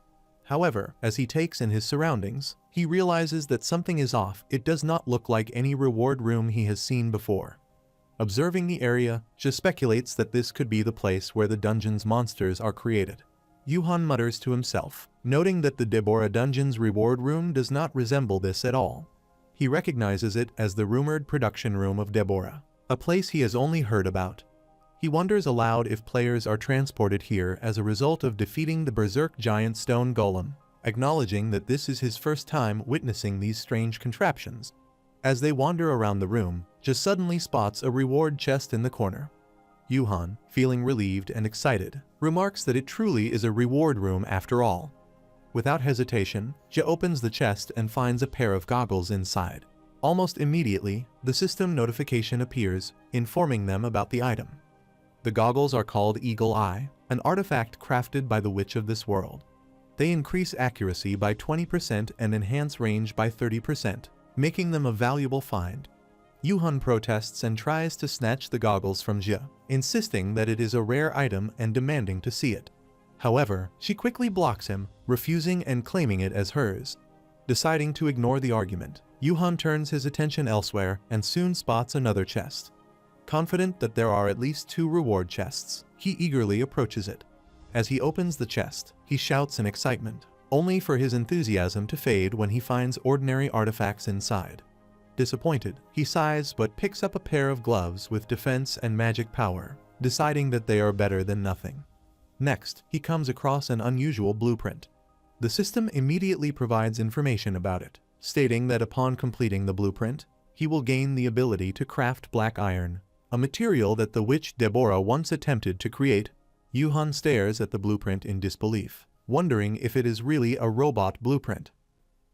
Speaker 1: However, as he takes in his surroundings, he realizes that something is off. It does not look like any reward room he has seen before. Observing the area, Ja speculates that this could be the place where the dungeon's monsters are created. Yuhan mutters to himself, noting that the Deborah dungeon's reward room does not resemble this at all. He recognizes it as the rumored production room of Deborah, a place he has only heard about. He wonders aloud if players are transported here as a result of defeating the berserk giant stone golem, acknowledging that this is his first time witnessing these strange contraptions. As they wander around the room, Ja suddenly spots a reward chest in the corner. Yuhan, feeling relieved and excited, remarks that it truly is a reward room after all. Without hesitation, Ja opens the chest and finds a pair of goggles inside. Almost immediately, the system notification appears, informing them about the item. The goggles are called Eagle Eye, an artifact crafted by the witch of this world. They increase accuracy by 20% and enhance range by 30%, making them a valuable find. Yuhan protests and tries to snatch the goggles from Ja, insisting that it is a rare item and demanding to see it. However, she quickly blocks him, refusing and claiming it as hers. Deciding to ignore the argument, Yuhan turns his attention elsewhere and soon spots another chest. Confident that there are at least 2 reward chests, he eagerly approaches it. As he opens the chest, he shouts in excitement, only for his enthusiasm to fade when he finds ordinary artifacts inside. Disappointed, he sighs but picks up a pair of gloves with defense and magic power, deciding that they are better than nothing. Next, he comes across an unusual blueprint. The system immediately provides information about it, stating that upon completing the blueprint, he will gain the ability to craft black iron, a material that the witch Deborah once attempted to create. Yuhan stares at the blueprint in disbelief, wondering if it is really a robot blueprint.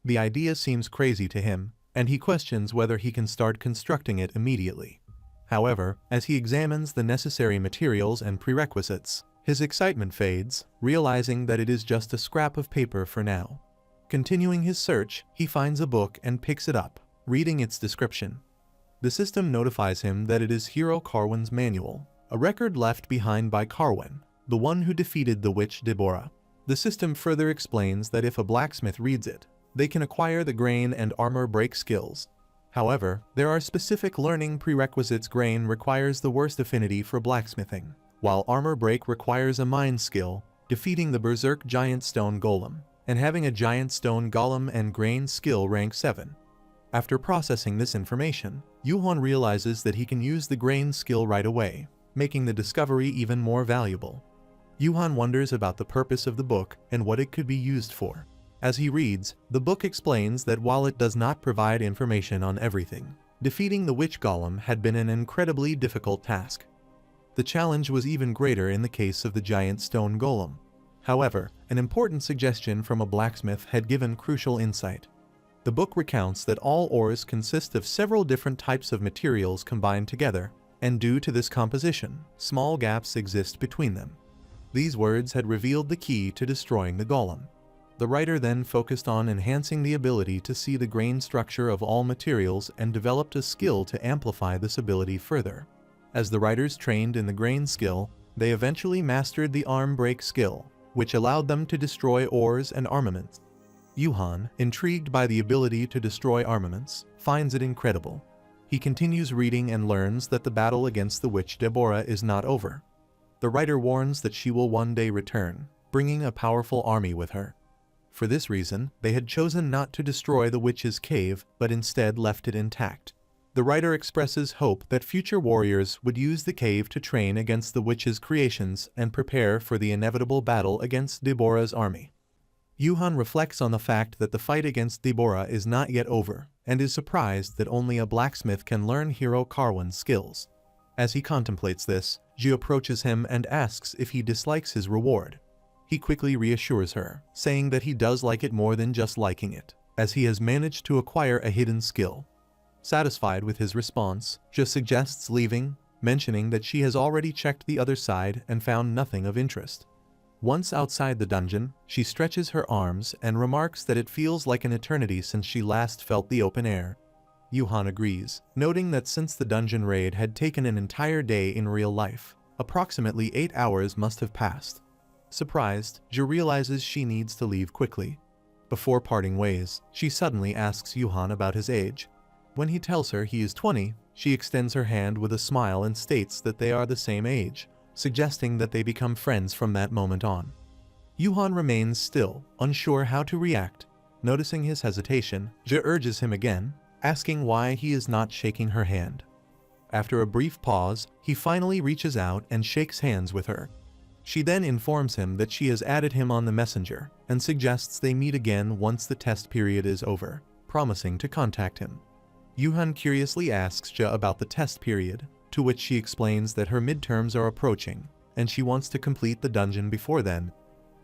Speaker 1: The idea seems crazy to him, and he questions whether he can start constructing it immediately. However, as he examines the necessary materials and prerequisites, His excitement fades, realizing that it is just a scrap of paper for now. Continuing his search, he finds a book and picks it up, reading its description. The system notifies him that it is Hero Carwin's manual, a record left behind by Carwin, the one who defeated the witch Deborah. The system further explains that if a blacksmith reads it, they can acquire the grain and armor break skills. However, there are specific learning prerequisites. Grain requires the worst affinity for blacksmithing, while armor break requires a mind skill, defeating the berserk giant stone golem, and having a giant stone golem and grain skill rank 7. After processing this information, Yuhan realizes that he can use the grain skill right away, making the discovery even more valuable. Yuhan wonders about the purpose of the book and what it could be used for. As he reads, the book explains that while it does not provide information on everything, defeating the witch golem had been an incredibly difficult task. The challenge was even greater in the case of the giant stone golem. However, an important suggestion from a blacksmith had given crucial insight. The book recounts that all ores consist of several different types of materials combined together, and due to this composition, small gaps exist between them. These words had revealed the key to destroying the golem. The writer then focused on enhancing the ability to see the grain structure of all materials and developed a skill to amplify this ability further. As the writers trained in the grain skill, they eventually mastered the arm break skill, which allowed them to destroy ores and armaments. Yuhan, intrigued by the ability to destroy armaments, finds it incredible. He continues reading and learns that the battle against the witch Deborah is not over. The writer warns that she will one day return, bringing a powerful army with her. For this reason, they had chosen not to destroy the witch's cave, but instead left it intact. The writer expresses hope that future warriors would use the cave to train against the witch's creations and prepare for the inevitable battle against Deborah's army. Yuhan reflects on the fact that the fight against Deborah is not yet over, and is surprised that only a blacksmith can learn Hero Carwin's skills. As he contemplates this, Ji approaches him and asks if he dislikes his reward. He quickly reassures her, saying that he does like it more than just liking it, as he has managed to acquire a hidden skill. Satisfied with his response, Ji suggests leaving, mentioning that she has already checked the other side and found nothing of interest. Once outside the dungeon, she stretches her arms and remarks that it feels like an eternity since she last felt the open air. Yuhan agrees, noting that since the dungeon raid had taken an entire day in real life, approximately 8 hours must have passed. Surprised, Ji realizes she needs to leave quickly. Before parting ways, she suddenly asks Yuhan about his age. When he tells her he is 20, she extends her hand with a smile and states that they are the same age, suggesting that they become friends from that moment on. Yuhan remains still, unsure how to react. Noticing his hesitation, Ji urges him again, asking why he is not shaking her hand. After a brief pause, he finally reaches out and shakes hands with her. She then informs him that she has added him on the messenger, and suggests they meet again once the test period is over, promising to contact him. Yuhan curiously asks Ji about the test period, to which she explains that her midterms are approaching, and she wants to complete the dungeon before then.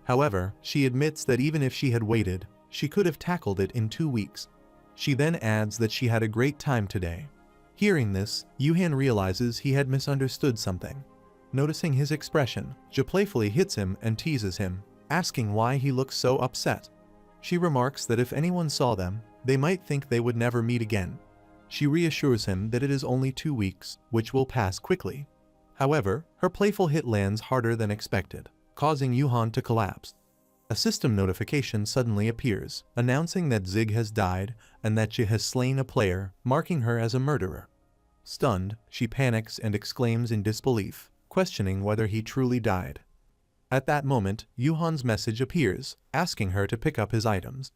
Speaker 1: However, she admits that even if she had waited, she could have tackled it in 2 weeks. She then adds that she had a great time today. Hearing this, Yuhan realizes he had misunderstood something. Noticing his expression, Ji playfully hits him and teases him, asking why he looks so upset. She remarks that if anyone saw them, they might think they would never meet again. She reassures him that it is only 2 weeks, which will pass quickly. However, her playful hit lands harder than expected, causing Yuhan to collapse. A system notification suddenly appears, announcing that Zig has died and that she has slain a player, marking her as a murderer. Stunned, she panics and exclaims in disbelief, questioning whether he truly died. At that moment, Yuhan's message appears, asking her to pick up his items.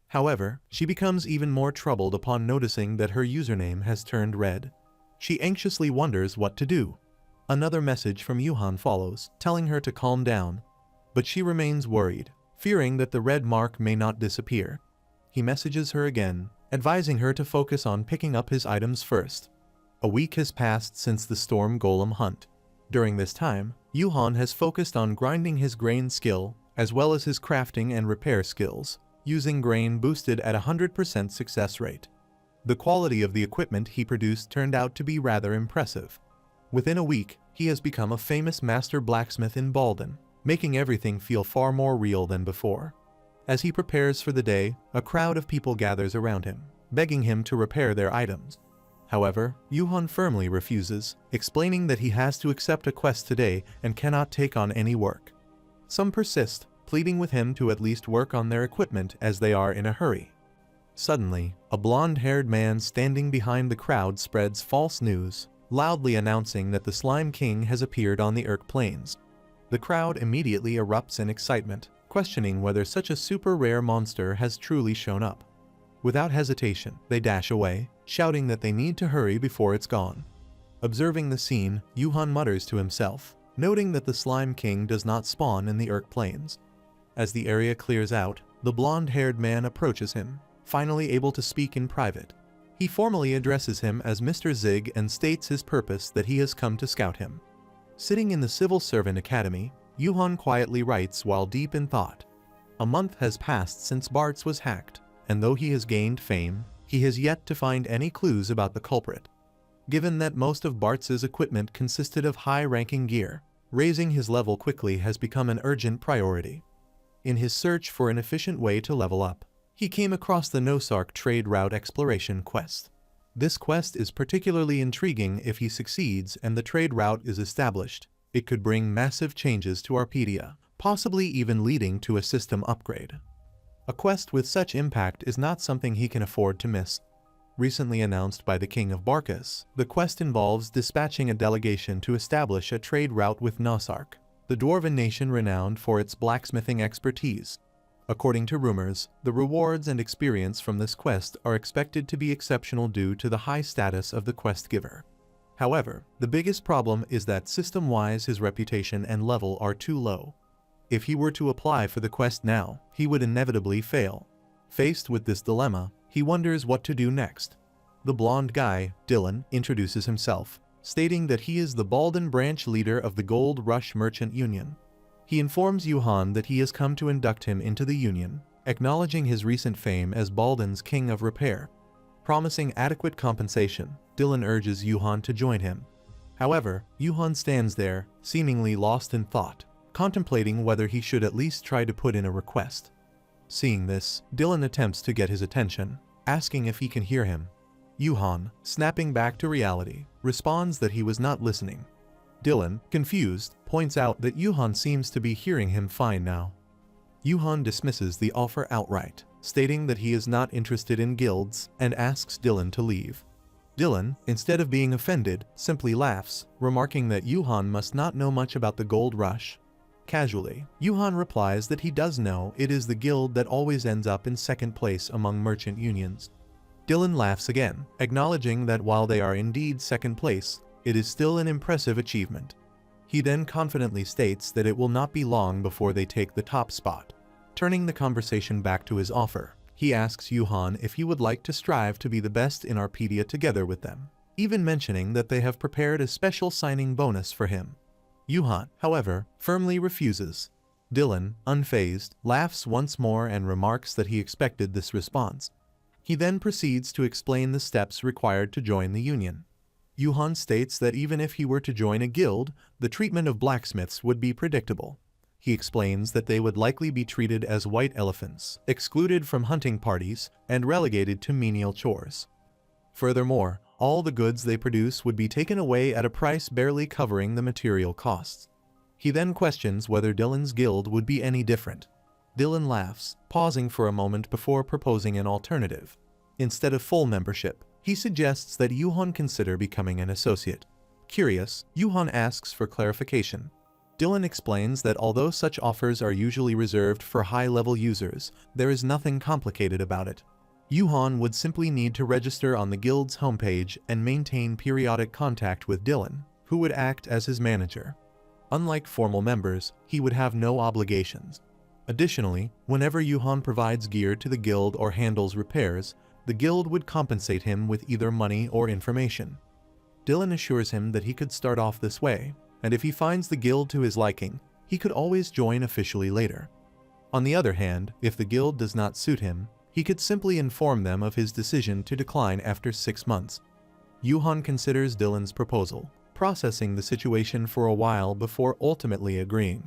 Speaker 1: However, she becomes even more troubled upon noticing that her username has turned red. She anxiously wonders what to do. Another message from Yuhan follows, telling her to calm down. But she remains worried, fearing that the red mark may not disappear. He messages her again, advising her to focus on picking up his items first. A week has passed since the storm golem hunt. During this time, Yuhan has focused on grinding his grain skill, as well as his crafting and repair skills, using grain boosted at 100% success rate. The quality of the equipment he produced turned out to be rather impressive. Within a week, he has become a famous master blacksmith in Balden, making everything feel far more real than before. As he prepares for the day, a crowd of people gathers around him, begging him to repair their items. However, Yuhan firmly refuses, explaining that he has to accept a quest today and cannot take on any work. Some persist, pleading with him to at least work on their equipment as they are in a hurry. Suddenly, a blonde-haired man standing behind the crowd spreads false news, loudly announcing that the Slime King has appeared on the Irk Plains. The crowd immediately erupts in excitement, questioning whether such a super rare monster has truly shown up. Without hesitation, they dash away, shouting that they need to hurry before it's gone. Observing the scene, Yuhan mutters to himself, noting that the Slime King does not spawn in the Irk Plains. As the area clears out, the blonde-haired man approaches him, finally able to speak in private. He formally addresses him as Mr. Zig and states his purpose, that he has come to scout him. Sitting in the Civil Servant Academy, Yuhan quietly writes while deep in thought. A month has passed since Bart's was hacked, and though he has gained fame, he has yet to find any clues about the culprit. Given that most of Bart's equipment consisted of high-ranking gear, raising his level quickly has become an urgent priority. In his search for an efficient way to level up, he came across the Nosark Trade Route Exploration quest. This quest is particularly intriguing if he succeeds and the trade route is established. It could bring massive changes to Arpedia, possibly even leading to a system upgrade. A quest with such impact is not something he can afford to miss. Recently announced by the King of Barkas, the quest involves dispatching a delegation to establish a trade route with Nosark, the dwarven nation renowned for its blacksmithing expertise. According to rumors, the rewards and experience from this quest are expected to be exceptional due to the high status of the quest giver. However, the biggest problem is that system-wise his reputation and level are too low. If he were to apply for the quest now, he would inevitably fail. Faced with this dilemma, he wonders what to do next. The blonde guy, Dylan, introduces himself, stating that he is the Balden branch leader of the Gold Rush Merchant Union. He informs Yuhan that he has come to induct him into the union, acknowledging his recent fame as Balden's King of Repair. Promising adequate compensation, Dylan urges Yuhan to join him. However, Yuhan stands there, seemingly lost in thought, contemplating whether he should at least try to put in a request. Seeing this, Dylan attempts to get his attention, asking if he can hear him. Yuhan, snapping back to reality, responds that he was not listening. Dylan, confused, points out that Yuhan seems to be hearing him fine now. Yuhan dismisses the offer outright, stating that he is not interested in guilds and asks Dylan to leave. Dylan, instead of being offended, simply laughs, remarking that Yuhan must not know much about the gold rush. Casually, Yuhan replies that he does know it is the guild that always ends up in second place among merchant unions. Dylan laughs again, acknowledging that while they are indeed second place, it is still an impressive achievement. He then confidently states that it will not be long before they take the top spot. Turning the conversation back to his offer, he asks Yuhan if he would like to strive to be the best in Arpedia together with them, even mentioning that they have prepared a special signing bonus for him. Yuhan, however, firmly refuses. Dylan, unfazed, laughs once more and remarks that he expected this response. He then proceeds to explain the steps required to join the union. Yuhan states that even if he were to join a guild, the treatment of blacksmiths would be predictable. He explains that they would likely be treated as white elephants, excluded from hunting parties, and relegated to menial chores. Furthermore, all the goods they produce would be taken away at a price barely covering the material costs. He then questions whether Dylan's guild would be any different. Dylan laughs, pausing for a moment before proposing an alternative. Instead of full membership, he suggests that Yuhan consider becoming an associate. Curious, Yuhan asks for clarification. Dylan explains that although such offers are usually reserved for high-level users, there is nothing complicated about it. Yuhan would simply need to register on the guild's homepage and maintain periodic contact with Dylan, who would act as his manager. Unlike formal members, he would have no obligations. Additionally, whenever Yuhan provides gear to the guild or handles repairs, the guild would compensate him with either money or information. Dylan assures him that he could start off this way, and if he finds the guild to his liking, he could always join officially later. On the other hand, if the guild does not suit him, he could simply inform them of his decision to decline after 6 months. Yuhan considers Dylan's proposal, processing the situation for a while before ultimately agreeing.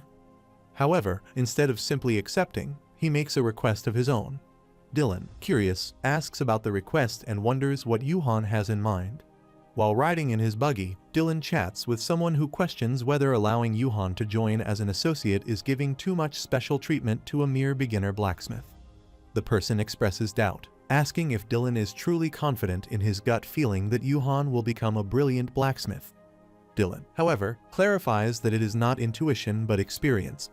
Speaker 1: However, instead of simply accepting, he makes a request of his own. Dylan, curious, asks about the request and wonders what Yuhan has in mind. While riding in his buggy, Dylan chats with someone who questions whether allowing Yuhan to join as an associate is giving too much special treatment to a mere beginner blacksmith. The person expresses doubt, asking if Dylan is truly confident in his gut feeling that Yuhan will become a brilliant blacksmith. Dylan, however, clarifies that it is not intuition but experience.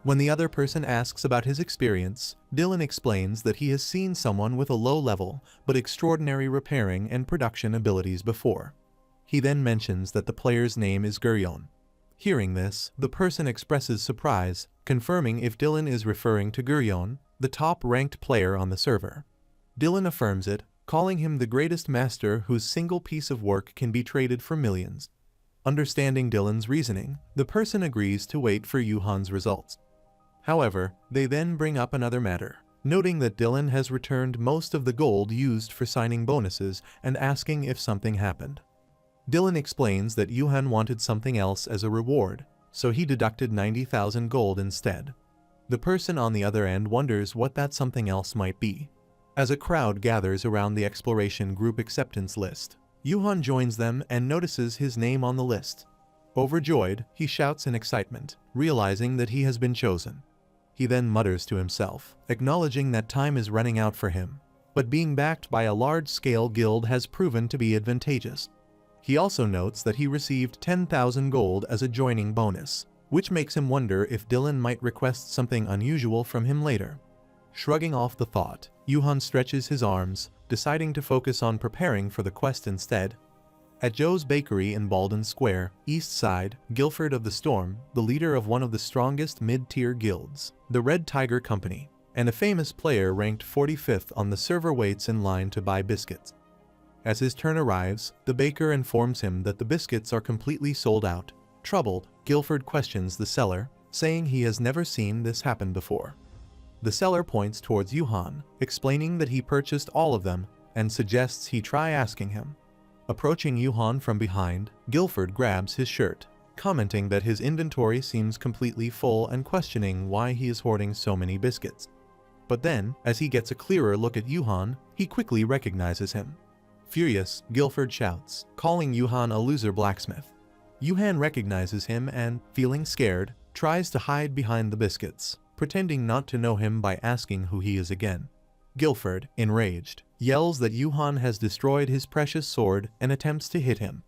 Speaker 1: When the other person asks about his experience, Dylan explains that he has seen someone with a low-level but extraordinary repairing and production abilities before. He then mentions that the player's name is Guryon. Hearing this, the person expresses surprise, confirming if Dylan is referring to Guryon, the top-ranked player on the server. Dylan affirms it, calling him the greatest master whose single piece of work can be traded for millions. Understanding Dylan's reasoning, the person agrees to wait for Yuhan's results. However, they then bring up another matter, noting that Dylan has returned most of the gold used for signing bonuses and asking if something happened. Dylan explains that Yuhan wanted something else as a reward, so he deducted 90,000 gold instead. The person on the other end wonders what that something else might be. As a crowd gathers around the exploration group acceptance list, Yuhan joins them and notices his name on the list. Overjoyed, he shouts in excitement, realizing that he has been chosen. He then mutters to himself, acknowledging that time is running out for him, but being backed by a large-scale guild has proven to be advantageous. He also notes that he received 10,000 gold as a joining bonus, which makes him wonder if Dylan might request something unusual from him later. Shrugging off the thought, Yuhan stretches his arms, deciding to focus on preparing for the quest instead. At Joe's Bakery in Baldwin Square, East Side, Guilford of the Storm, the leader of one of the strongest mid-tier guilds, the Red Tiger Company, and a famous player ranked 45th on the server waits in line to buy biscuits. As his turn arrives, the baker informs him that the biscuits are completely sold out. Troubled, Guilford questions the seller, saying he has never seen this happen before. The seller points towards Yuhan, explaining that he purchased all of them, and suggests he try asking him. Approaching Yuhan from behind, Guilford grabs his shirt, commenting that his inventory seems completely full and questioning why he is hoarding so many biscuits. But then, as he gets a clearer look at Yuhan, he quickly recognizes him. Furious, Guilford shouts, calling Yuhan a loser blacksmith. Yuhan recognizes him and, feeling scared, tries to hide behind the biscuits, pretending not to know him by asking who he is again. Guilford, enraged, yells that Yuhan has destroyed his precious sword and attempts to hit him.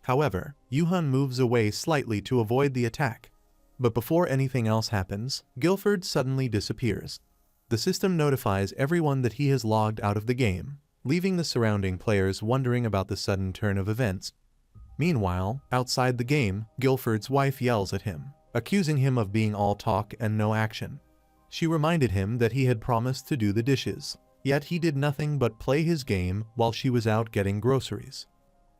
Speaker 1: However, Yuhan moves away slightly to avoid the attack. But before anything else happens, Guilford suddenly disappears. The system notifies everyone that he has logged out of the game, leaving the surrounding players wondering about the sudden turn of events. Meanwhile, outside the game, Guilford's wife yells at him, accusing him of being all talk and no action. She reminded him that he had promised to do the dishes, yet he did nothing but play his game while she was out getting groceries.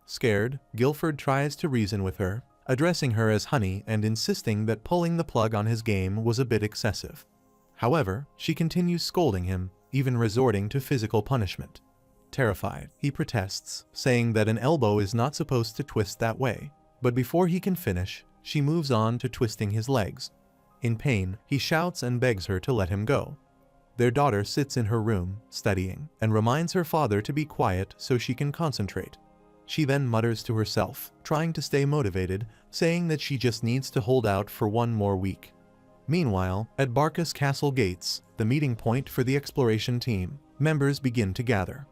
Speaker 1: Scared, Guilford tries to reason with her, addressing her as honey and insisting that pulling the plug on his game was a bit excessive. However, she continues scolding him, even resorting to physical punishment. Terrified, he protests, saying that an elbow is not supposed to twist that way, but before he can finish, she moves on to twisting his legs. In pain, he shouts and begs her to let him go. Their daughter sits in her room, studying, and reminds her father to be quiet so she can concentrate. She then mutters to herself, trying to stay motivated, saying that she just needs to hold out for one more week. Meanwhile, at Barcus Castle gates, the meeting point for the exploration team, members begin to gather.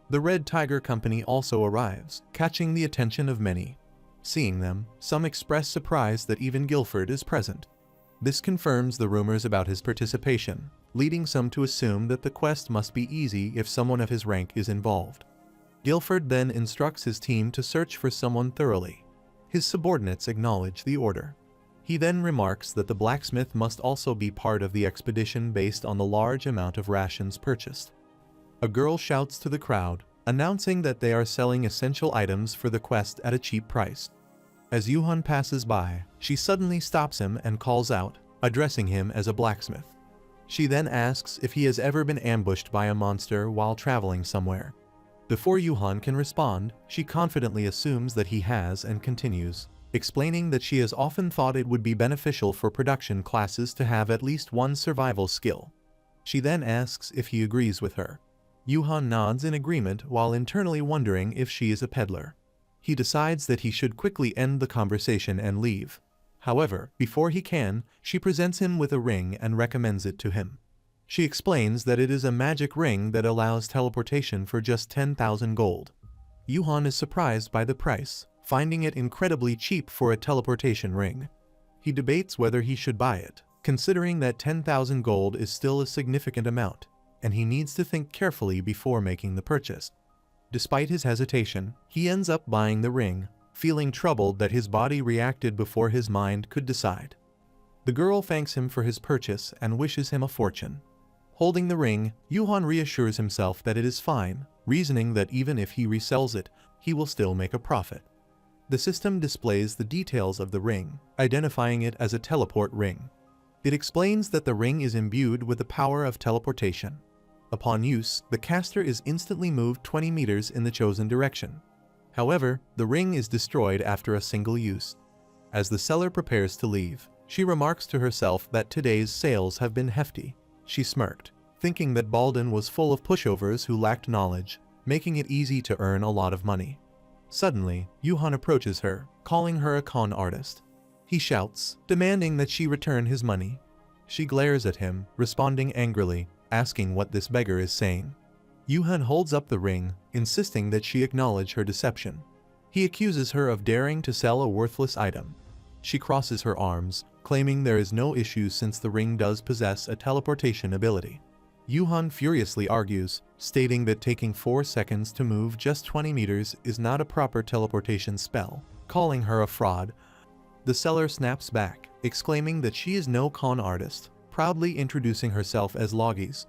Speaker 1: The Red Tiger Company also arrives, catching the attention of many. Seeing them, some express surprise that even Guilford is present. This confirms the rumors about his participation, leading some to assume that the quest must be easy if someone of his rank is involved. Guilford then instructs his team to search for someone thoroughly. His subordinates acknowledge the order. He then remarks that the blacksmith must also be part of the expedition based on the large amount of rations purchased. A girl shouts to the crowd, announcing that they are selling essential items for the quest at a cheap price. As Yuhan passes by, she suddenly stops him and calls out, addressing him as a blacksmith. She then asks if he has ever been ambushed by a monster while traveling somewhere. Before Yuhan can respond, she confidently assumes that he has and continues, explaining that she has often thought it would be beneficial for production classes to have at least one survival skill. She then asks if he agrees with her. Yuhan nods in agreement while internally wondering if she is a peddler. He decides that he should quickly end the conversation and leave. However, before he can, she presents him with a ring and recommends it to him. She explains that it is a magic ring that allows teleportation for just 10,000 gold. Yuhan is surprised by the price, finding it incredibly cheap for a teleportation ring. He debates whether he should buy it, considering that 10,000 gold is still a significant amount, and he needs to think carefully before making the purchase. Despite his hesitation, he ends up buying the ring, feeling troubled that his body reacted before his mind could decide. The girl thanks him for his purchase and wishes him a fortune. Holding the ring, Yuhan reassures himself that it is fine, reasoning that even if he resells it, he will still make a profit. The system displays the details of the ring, identifying it as a teleport ring. It explains that the ring is imbued with the power of teleportation. Upon use, the caster is instantly moved 20 meters in the chosen direction. However, the ring is destroyed after a single use. As the seller prepares to leave, she remarks to herself that today's sales have been hefty. She smirked, thinking that Baldan was full of pushovers who lacked knowledge, making it easy to earn a lot of money. Suddenly, Yuhan approaches her, calling her a con artist. He shouts, demanding that she return his money. She glares at him, responding angrily, asking what this beggar is saying. Yuhan holds up the ring, insisting that she acknowledge her deception. He accuses her of daring to sell a worthless item. She crosses her arms, claiming there is no issue since the ring does possess a teleportation ability. Yuhan furiously argues, stating that taking 4 seconds to move just 20 meters is not a proper teleportation spell, calling her a fraud. The seller snaps back, exclaiming that she is no con artist, proudly introducing herself as Logis.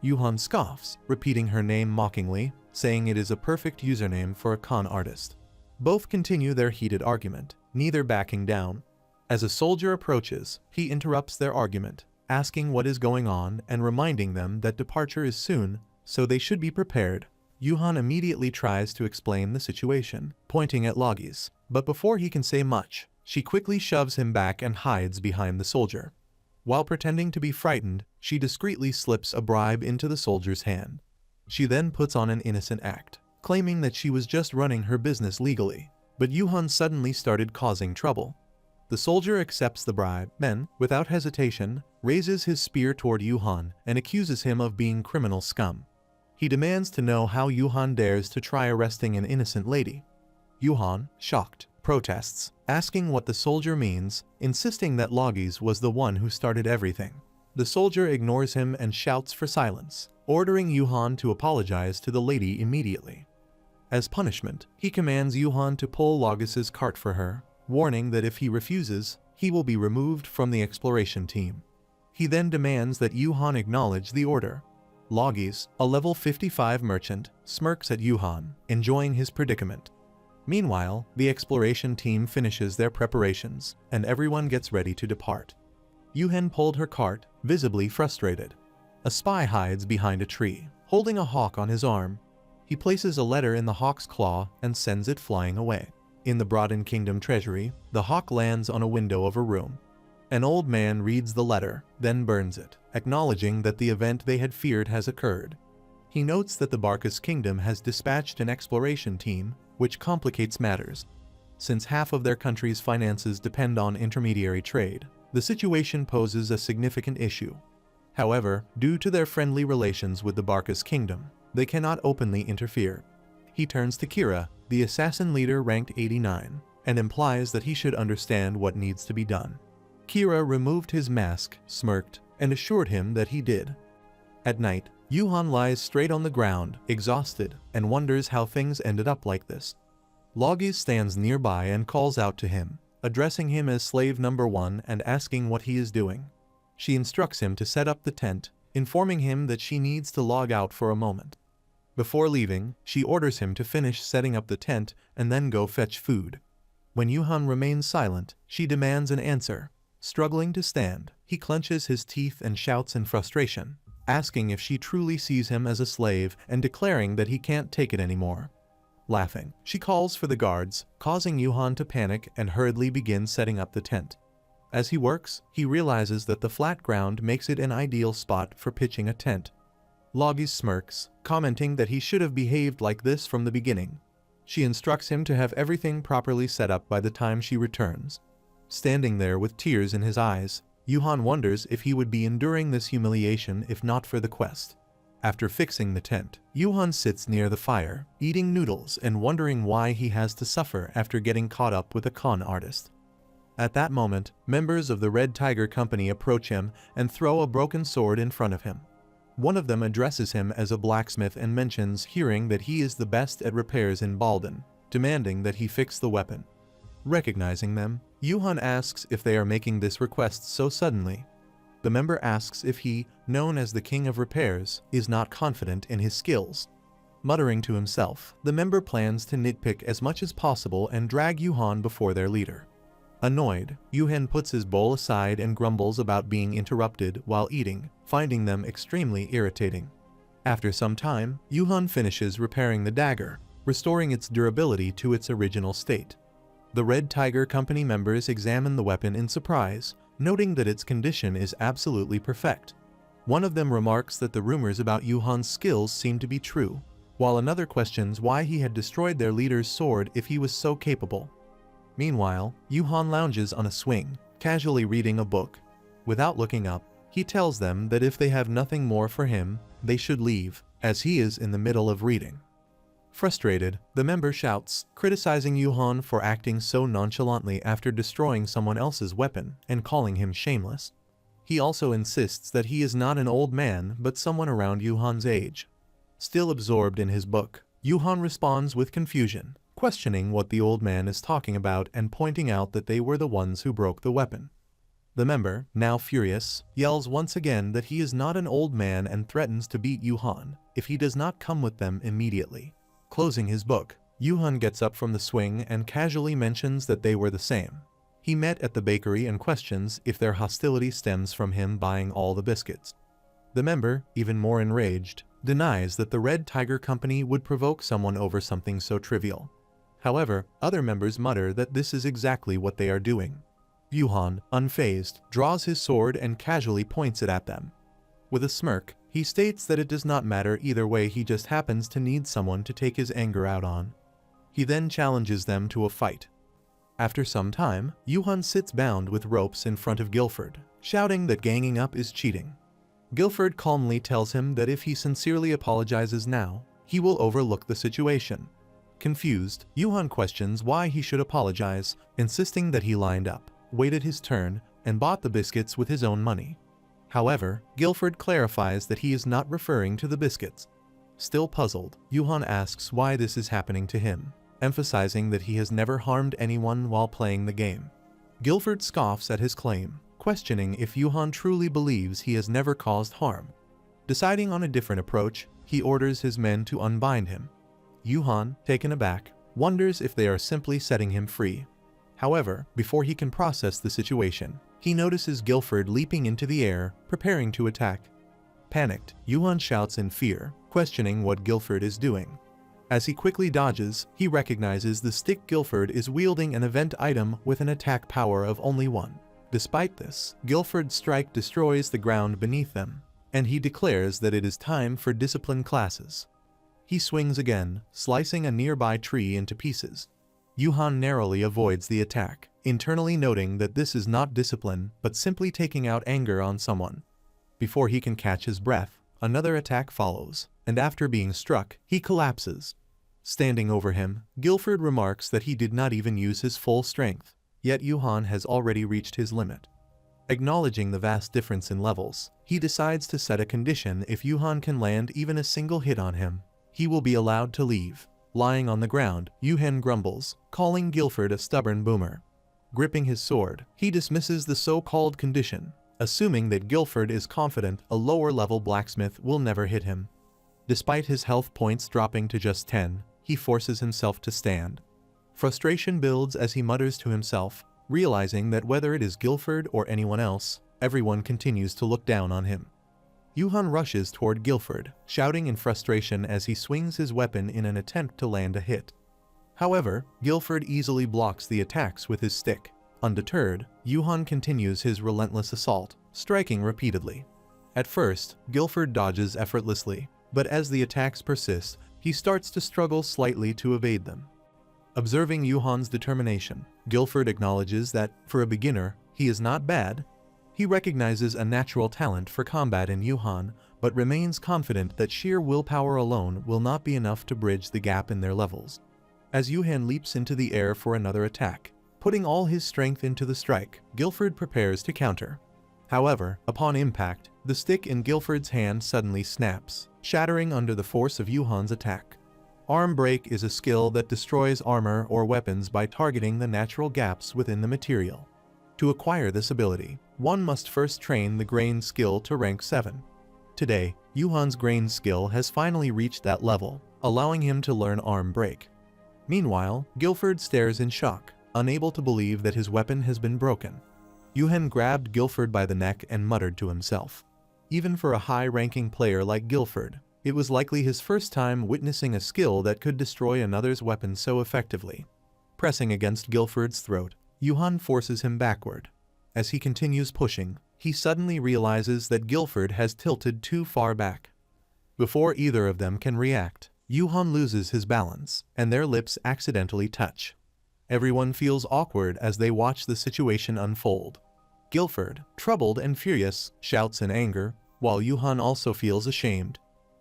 Speaker 1: Yuhan scoffs, repeating her name mockingly, saying it is a perfect username for a con artist. Both continue their heated argument, neither backing down. As a soldier approaches, he interrupts their argument, asking what is going on and reminding them that departure is soon, so they should be prepared. Yuhan immediately tries to explain the situation, pointing at Logis, but before he can say much, she quickly shoves him back and hides behind the soldier. While pretending to be frightened, she discreetly slips a bribe into the soldier's hand. She then puts on an innocent act, claiming that she was just running her business legally, but Yuhan suddenly started causing trouble. The soldier accepts the bribe, then, without hesitation, raises his spear toward Yuhan and accuses him of being criminal scum. He demands to know how Yuhan dares to try arresting an innocent lady. Yuhan, shocked, protests, asking what the soldier means, insisting that Logis was the one who started everything. The soldier ignores him and shouts for silence, ordering Yuhan to apologize to the lady immediately. As punishment, he commands Yuhan to pull Logis's cart for her, warning that if he refuses, he will be removed from the exploration team. He then demands that Yuhan acknowledge the order. Logis, a level 55 merchant, smirks at Yuhan, enjoying his predicament. Meanwhile, the exploration team finishes their preparations, and everyone gets ready to depart. Yuhan pulled her cart, visibly frustrated. A spy hides behind a tree, holding a hawk on his arm. He places a letter in the hawk's claw and sends it flying away. In the Broaden Kingdom treasury, the hawk lands on a window of a room. An old man reads the letter, then burns it, acknowledging that the event they had feared has occurred. He notes that the Barcus Kingdom has dispatched an exploration team, which complicates matters. Since half of their country's finances depend on intermediary trade, the situation poses a significant issue. However, due to their friendly relations with the Barcus Kingdom, they cannot openly interfere. He turns to Kira, the assassin leader ranked 89, and implies that he should understand what needs to be done. Kira removed his mask, smirked, and assured him that he did. At night, Yuhan lies straight on the ground, exhausted, and wonders how things ended up like this. Logis stands nearby and calls out to him, addressing him as slave number 1 and asking what he is doing. She instructs him to set up the tent, informing him that she needs to log out for a moment. Before leaving, she orders him to finish setting up the tent and then go fetch food. When Yuhan remains silent, she demands an answer. Struggling to stand, he clenches his teeth and shouts in frustration, asking if she truly sees him as a slave and declaring that he can't take it anymore. Laughing, she calls for the guards, causing Yuhan to panic and hurriedly begins setting up the tent. As he works, he realizes that the flat ground makes it an ideal spot for pitching a tent. Logie smirks, commenting that he should have behaved like this from the beginning. She instructs him to have everything properly set up by the time she returns. Standing there with tears in his eyes, Yuhan wonders if he would be enduring this humiliation if not for the quest. After fixing the tent, Yuhan sits near the fire, eating noodles and wondering why he has to suffer after getting caught up with a con artist. At that moment, members of the Red Tiger Company approach him and throw a broken sword in front of him. One of them addresses him as a blacksmith and mentions hearing that he is the best at repairs in Baldin, demanding that he fix the weapon. Recognizing them, Yuhan asks if they are making this request so suddenly. The member asks if he, known as the King of Repairs, is not confident in his skills. Muttering to himself, the member plans to nitpick as much as possible and drag Yuhan before their leader. Annoyed, Yuhan puts his bowl aside and grumbles about being interrupted while eating, finding them extremely irritating. After some time, Yuhan finishes repairing the dagger, restoring its durability to its original state. The Red Tiger Company members examine the weapon in surprise, noting that its condition is absolutely perfect. One of them remarks that the rumors about Yuhan's skills seem to be true, while another questions why he had destroyed their leader's sword if he was so capable. Meanwhile, Yuhan lounges on a swing, casually reading a book. Without looking up, he tells them that if they have nothing more for him, they should leave, as he is in the middle of reading. Frustrated, the member shouts, criticizing Yuhan for acting so nonchalantly after destroying someone else's weapon and calling him shameless. He also insists that he is not an old man but someone around Yuhan's age. Still absorbed in his book, Yuhan responds with confusion, questioning what the old man is talking about and pointing out that they were the ones who broke the weapon. The member, now furious, yells once again that he is not an old man and threatens to beat Yuhan if he does not come with them immediately. Closing his book, Yuhan gets up from the swing and casually mentions that they were the same. He met at the bakery and questions if their hostility stems from him buying all the biscuits. The member, even more enraged, denies that the Red Tiger Company would provoke someone over something so trivial. However, other members mutter that this is exactly what they are doing. Yuhan, unfazed, draws his sword and casually points it at them. With a smirk, he states that it does not matter either way, he just happens to need someone to take his anger out on. He then challenges them to a fight. After some time, Yuhan sits bound with ropes in front of Guilford, shouting that ganging up is cheating. Guilford calmly tells him that if he sincerely apologizes now, he will overlook the situation. Confused, Yuhan questions why he should apologize, insisting that he lined up, waited his turn, and bought the biscuits with his own money. However, Guilford clarifies that he is not referring to the biscuits. Still puzzled, Yuhan asks why this is happening to him, emphasizing that he has never harmed anyone while playing the game. Guilford scoffs at his claim, questioning if Yuhan truly believes he has never caused harm. Deciding on a different approach, he orders his men to unbind him. Yuhan, taken aback, wonders if they are simply setting him free. However, before he can process the situation, he notices Guilford leaping into the air, preparing to attack. Panicked, Yuhan shouts in fear, questioning what Guilford is doing. As he quickly dodges, he recognizes the stick Guilford is wielding, an event item with an attack power of only 1. Despite this, Guilford's strike destroys the ground beneath them, and he declares that it is time for discipline classes. He swings again, slicing a nearby tree into pieces. Yuhan narrowly avoids the attack, internally noting that this is not discipline but simply taking out anger on someone. Before he can catch his breath, another attack follows, and after being struck, he collapses. Standing over him, Guilford remarks that he did not even use his full strength, yet Yuhan has already reached his limit. Acknowledging the vast difference in levels, he decides to set a condition: if Yuhan can land even a single hit on him, he will be allowed to leave. Lying on the ground, Yuhan grumbles, calling Guilford a stubborn boomer. Gripping his sword, he dismisses the so-called condition, assuming that Guilford is confident a lower-level blacksmith will never hit him. Despite his health points dropping to just 10, he forces himself to stand. Frustration builds as he mutters to himself, realizing that whether it is Guilford or anyone else, everyone continues to look down on him. Yuhan rushes toward Guilford, shouting in frustration as he swings his weapon in an attempt to land a hit. However, Guilford easily blocks the attacks with his stick. Undeterred, Yuhan continues his relentless assault, striking repeatedly. At first, Guilford dodges effortlessly, but as the attacks persist, he starts to struggle slightly to evade them. Observing Yuhan's determination, Guilford acknowledges that, for a beginner, he is not bad. He recognizes a natural talent for combat in Yuhan, but remains confident that sheer willpower alone will not be enough to bridge the gap in their levels. As Yuhan leaps into the air for another attack, putting all his strength into the strike, Guilford prepares to counter. However, upon impact, the stick in Guilford's hand suddenly snaps, shattering under the force of Yuhan's attack. Arm break is a skill that destroys armor or weapons by targeting the natural gaps within the material. To acquire this ability, one must first train the grain skill to rank 7. Today, Yuhan's grain skill has finally reached that level, allowing him to learn arm break. Meanwhile, Guilford stares in shock, unable to believe that his weapon has been broken. Yuhan grabbed Guilford by the neck and muttered to himself. Even for a high-ranking player like Guilford, it was likely his first time witnessing a skill that could destroy another's weapon so effectively. Pressing against Guilford's throat, Yuhan forces him backward. As he continues pushing, he suddenly realizes that Guilford has tilted too far back. Before either of them can react, Yuhan loses his balance, and their lips accidentally touch. Everyone feels awkward as they watch the situation unfold. Guilford, troubled and furious, shouts in anger, while Yuhan also feels ashamed.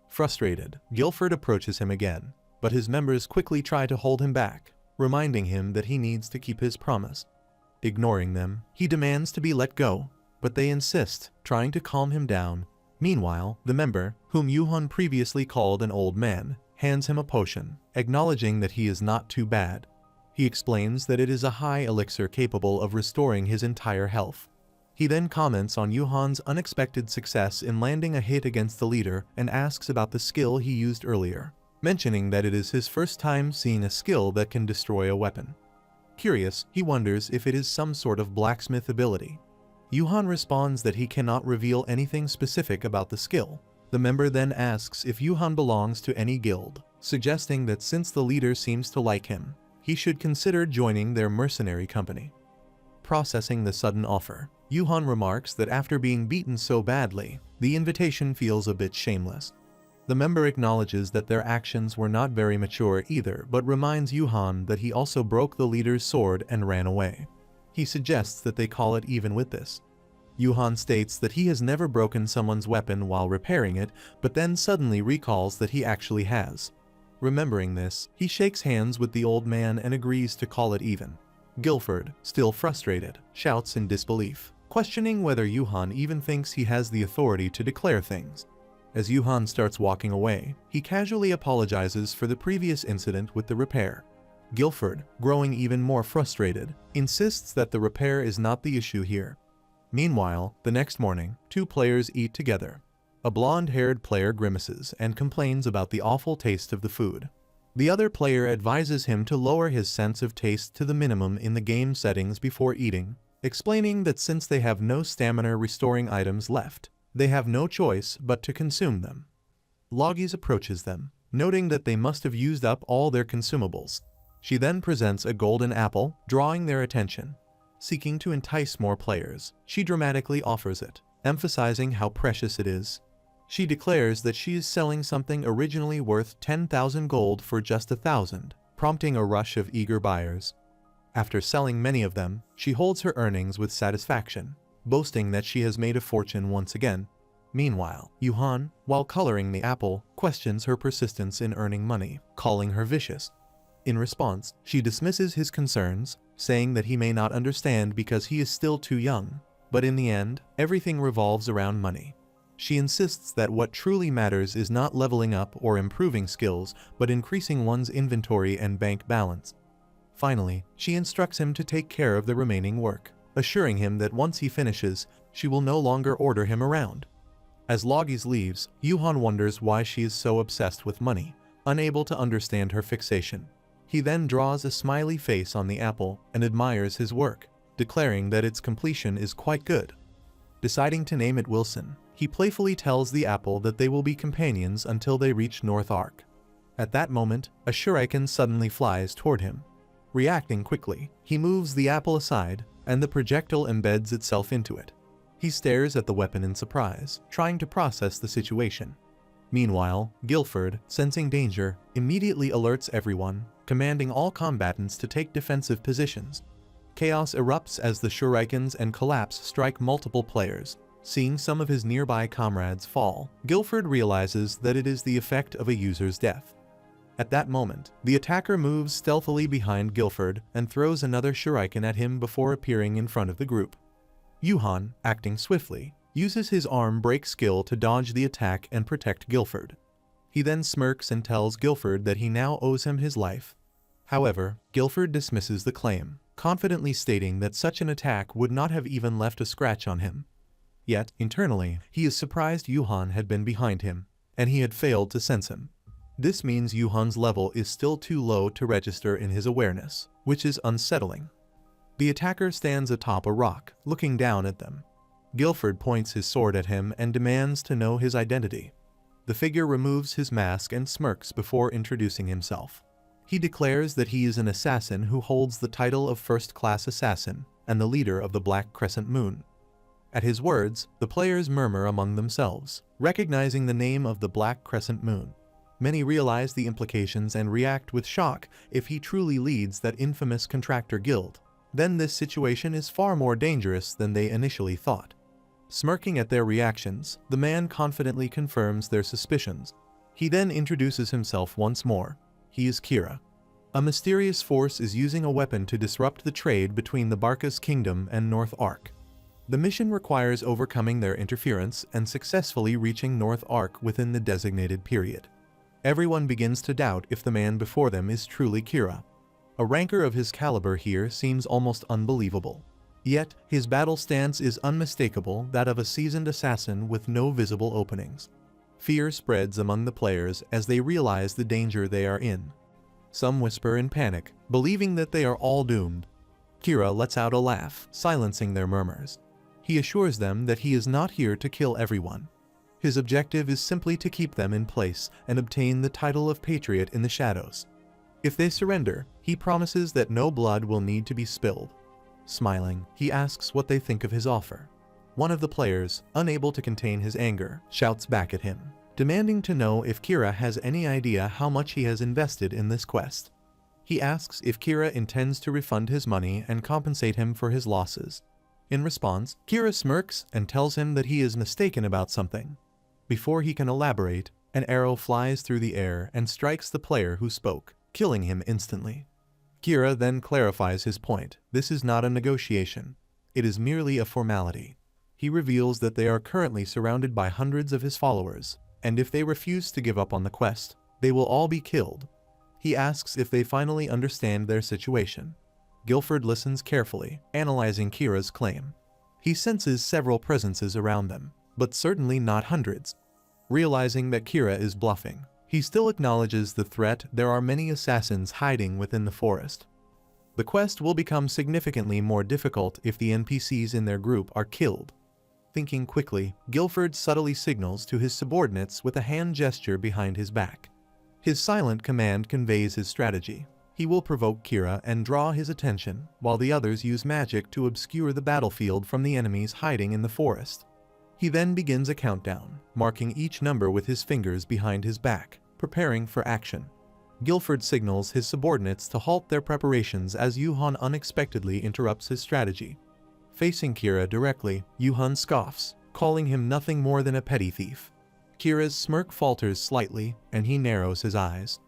Speaker 1: Frustrated, Guilford approaches him again, but his members quickly try to hold him back, reminding him that he needs to keep his promise. Ignoring them, he demands to be let go, but they insist, trying to calm him down. Meanwhile, the member, whom Yuhan previously called an old man, hands him a potion, acknowledging that he is not too bad. He explains that it is a high elixir capable of restoring his entire health. He then comments on Yuhan's unexpected success in landing a hit against the leader and asks about the skill he used earlier, mentioning that it is his first time seeing a skill that can destroy a weapon. Curious, he wonders if it is some sort of blacksmith ability. Yuhan responds that he cannot reveal anything specific about the skill. The member then asks if Yuhan belongs to any guild, suggesting that since the leader seems to like him, he should consider joining their mercenary company. Processing the sudden offer, Yuhan remarks that after being beaten so badly, the invitation feels a bit shameless. The member acknowledges that their actions were not very mature either, but reminds Yuhan that he also broke the leader's sword and ran away. He suggests that they call it even with this. Yuhan states that he has never broken someone's weapon while repairing it, but then suddenly recalls that he actually has. Remembering this, he shakes hands with the old man and agrees to call it even. Guilford, still frustrated, shouts in disbelief, questioning whether Yuhan even thinks he has the authority to declare things. As Yuhan starts walking away, he casually apologizes for the previous incident with the repair. Guilford, growing even more frustrated, insists that the repair is not the issue here. Meanwhile, the next morning, two players eat together. A blonde-haired player grimaces and complains about the awful taste of the food. The other player advises him to lower his sense of taste to the minimum in the game settings before eating, explaining that since they have no stamina-restoring items left, they have no choice but to consume them. Loggies approaches them, noting that they must have used up all their consumables. She then presents a golden apple, drawing their attention. Seeking to entice more players, she dramatically offers it, emphasizing how precious it is. She declares that she is selling something originally worth 10,000 gold for just 1,000, prompting a rush of eager buyers. After selling many of them, she holds her earnings with satisfaction, boasting that she has made a fortune once again. Meanwhile, Yuhan, while coloring the apple, questions her persistence in earning money, calling her vicious. In response, she dismisses his concerns, saying that he may not understand because he is still too young, but in the end, everything revolves around money. She insists that what truly matters is not leveling up or improving skills, but increasing one's inventory and bank balance. Finally, she instructs him to take care of the remaining work, assuring him that once he finishes, she will no longer order him around. As Loggies leaves, Yuhan wonders why she is so obsessed with money, unable to understand her fixation. He then draws a smiley face on the apple and admires his work, declaring that its completion is quite good. Deciding to name it Wilson, He playfully tells the apple that they will be companions until they reach North Ark. At that moment, a shuriken suddenly flies toward him. Reacting quickly, he moves the apple aside, and the projectile embeds itself into it. He stares at the weapon in surprise, trying to process the situation. Meanwhile, Guilford, sensing danger, immediately alerts everyone, commanding all combatants to take defensive positions. Chaos erupts as the shurikens and collapse strike multiple players. Seeing some of his nearby comrades fall, Guilford realizes that it is the effect of a user's death. At that moment, the attacker moves stealthily behind Guilford and throws another shuriken at him before appearing in front of the group. Yuhan, acting swiftly, uses his arm break skill to dodge the attack and protect Guilford. He then smirks and tells Guilford that he now owes him his life. However, Guilford dismisses the claim, confidently stating that such an attack would not have even left a scratch on him. Yet, internally, he is surprised Yuhan had been behind him, and he had failed to sense him. This means Yuhan's level is still too low to register in his awareness, which is unsettling. The attacker stands atop a rock, looking down at them. Guilford points his sword at him and demands to know his identity. The figure removes his mask and smirks before introducing himself. He declares that he is an assassin who holds the title of first-class assassin and the leader of the Black Crescent Moon. At his words, the players murmur among themselves, recognizing the name of the Black Crescent Moon. Many realize the implications and react with shock. If he truly leads that infamous contractor guild, then this situation is far more dangerous than they initially thought. Smirking at their reactions, the man confidently confirms their suspicions. He then introduces himself once more. He is Kira. A mysterious force is using a weapon to disrupt the trade between the Barkas Kingdom and North Ark. The mission requires overcoming their interference and successfully reaching North Ark within the designated period. Everyone begins to doubt if the man before them is truly Kira. A rancor of his caliber here seems almost unbelievable. Yet, his battle stance is unmistakable, that of a seasoned assassin with no visible openings. Fear spreads among the players as they realize the danger they are in. Some whisper in panic, believing that they are all doomed. Kira lets out a laugh, silencing their murmurs. He assures them that he is not here to kill everyone. His objective is simply to keep them in place and obtain the title of Patriot in the shadows. If they surrender, he promises that no blood will need to be spilled. Smiling, he asks what they think of his offer. One of the players, unable to contain his anger, shouts back at him, demanding to know if Kira has any idea how much he has invested in this quest. He asks if Kira intends to refund his money and compensate him for his losses. In response, Kira smirks and tells him that he is mistaken about something. Before he can elaborate, an arrow flies through the air and strikes the player who spoke, killing him instantly. Kira then clarifies his point. This is not a negotiation. It is merely a formality. He reveals that they are currently surrounded by hundreds of his followers, and if they refuse to give up on the quest, they will all be killed. He asks if they finally understand their situation. Guilford listens carefully, analyzing Kira's claim. He senses several presences around them, but certainly not hundreds. Realizing that Kira is bluffing, he still acknowledges the threat. There are many assassins hiding within the forest. The quest will become significantly more difficult if the NPCs in their group are killed. Thinking quickly, Guilford subtly signals to his subordinates with a hand gesture behind his back. His silent command conveys his strategy. He will provoke Kira and draw his attention, while the others use magic to obscure the battlefield from the enemies hiding in the forest. He then begins a countdown, marking each number with his fingers behind his back, preparing for action. Guilford signals his subordinates to halt their preparations as Yuhan unexpectedly interrupts his strategy. Facing Kira directly, Yuhan scoffs, calling him nothing more than a petty thief. Kira's smirk falters slightly, and he narrows his eyes.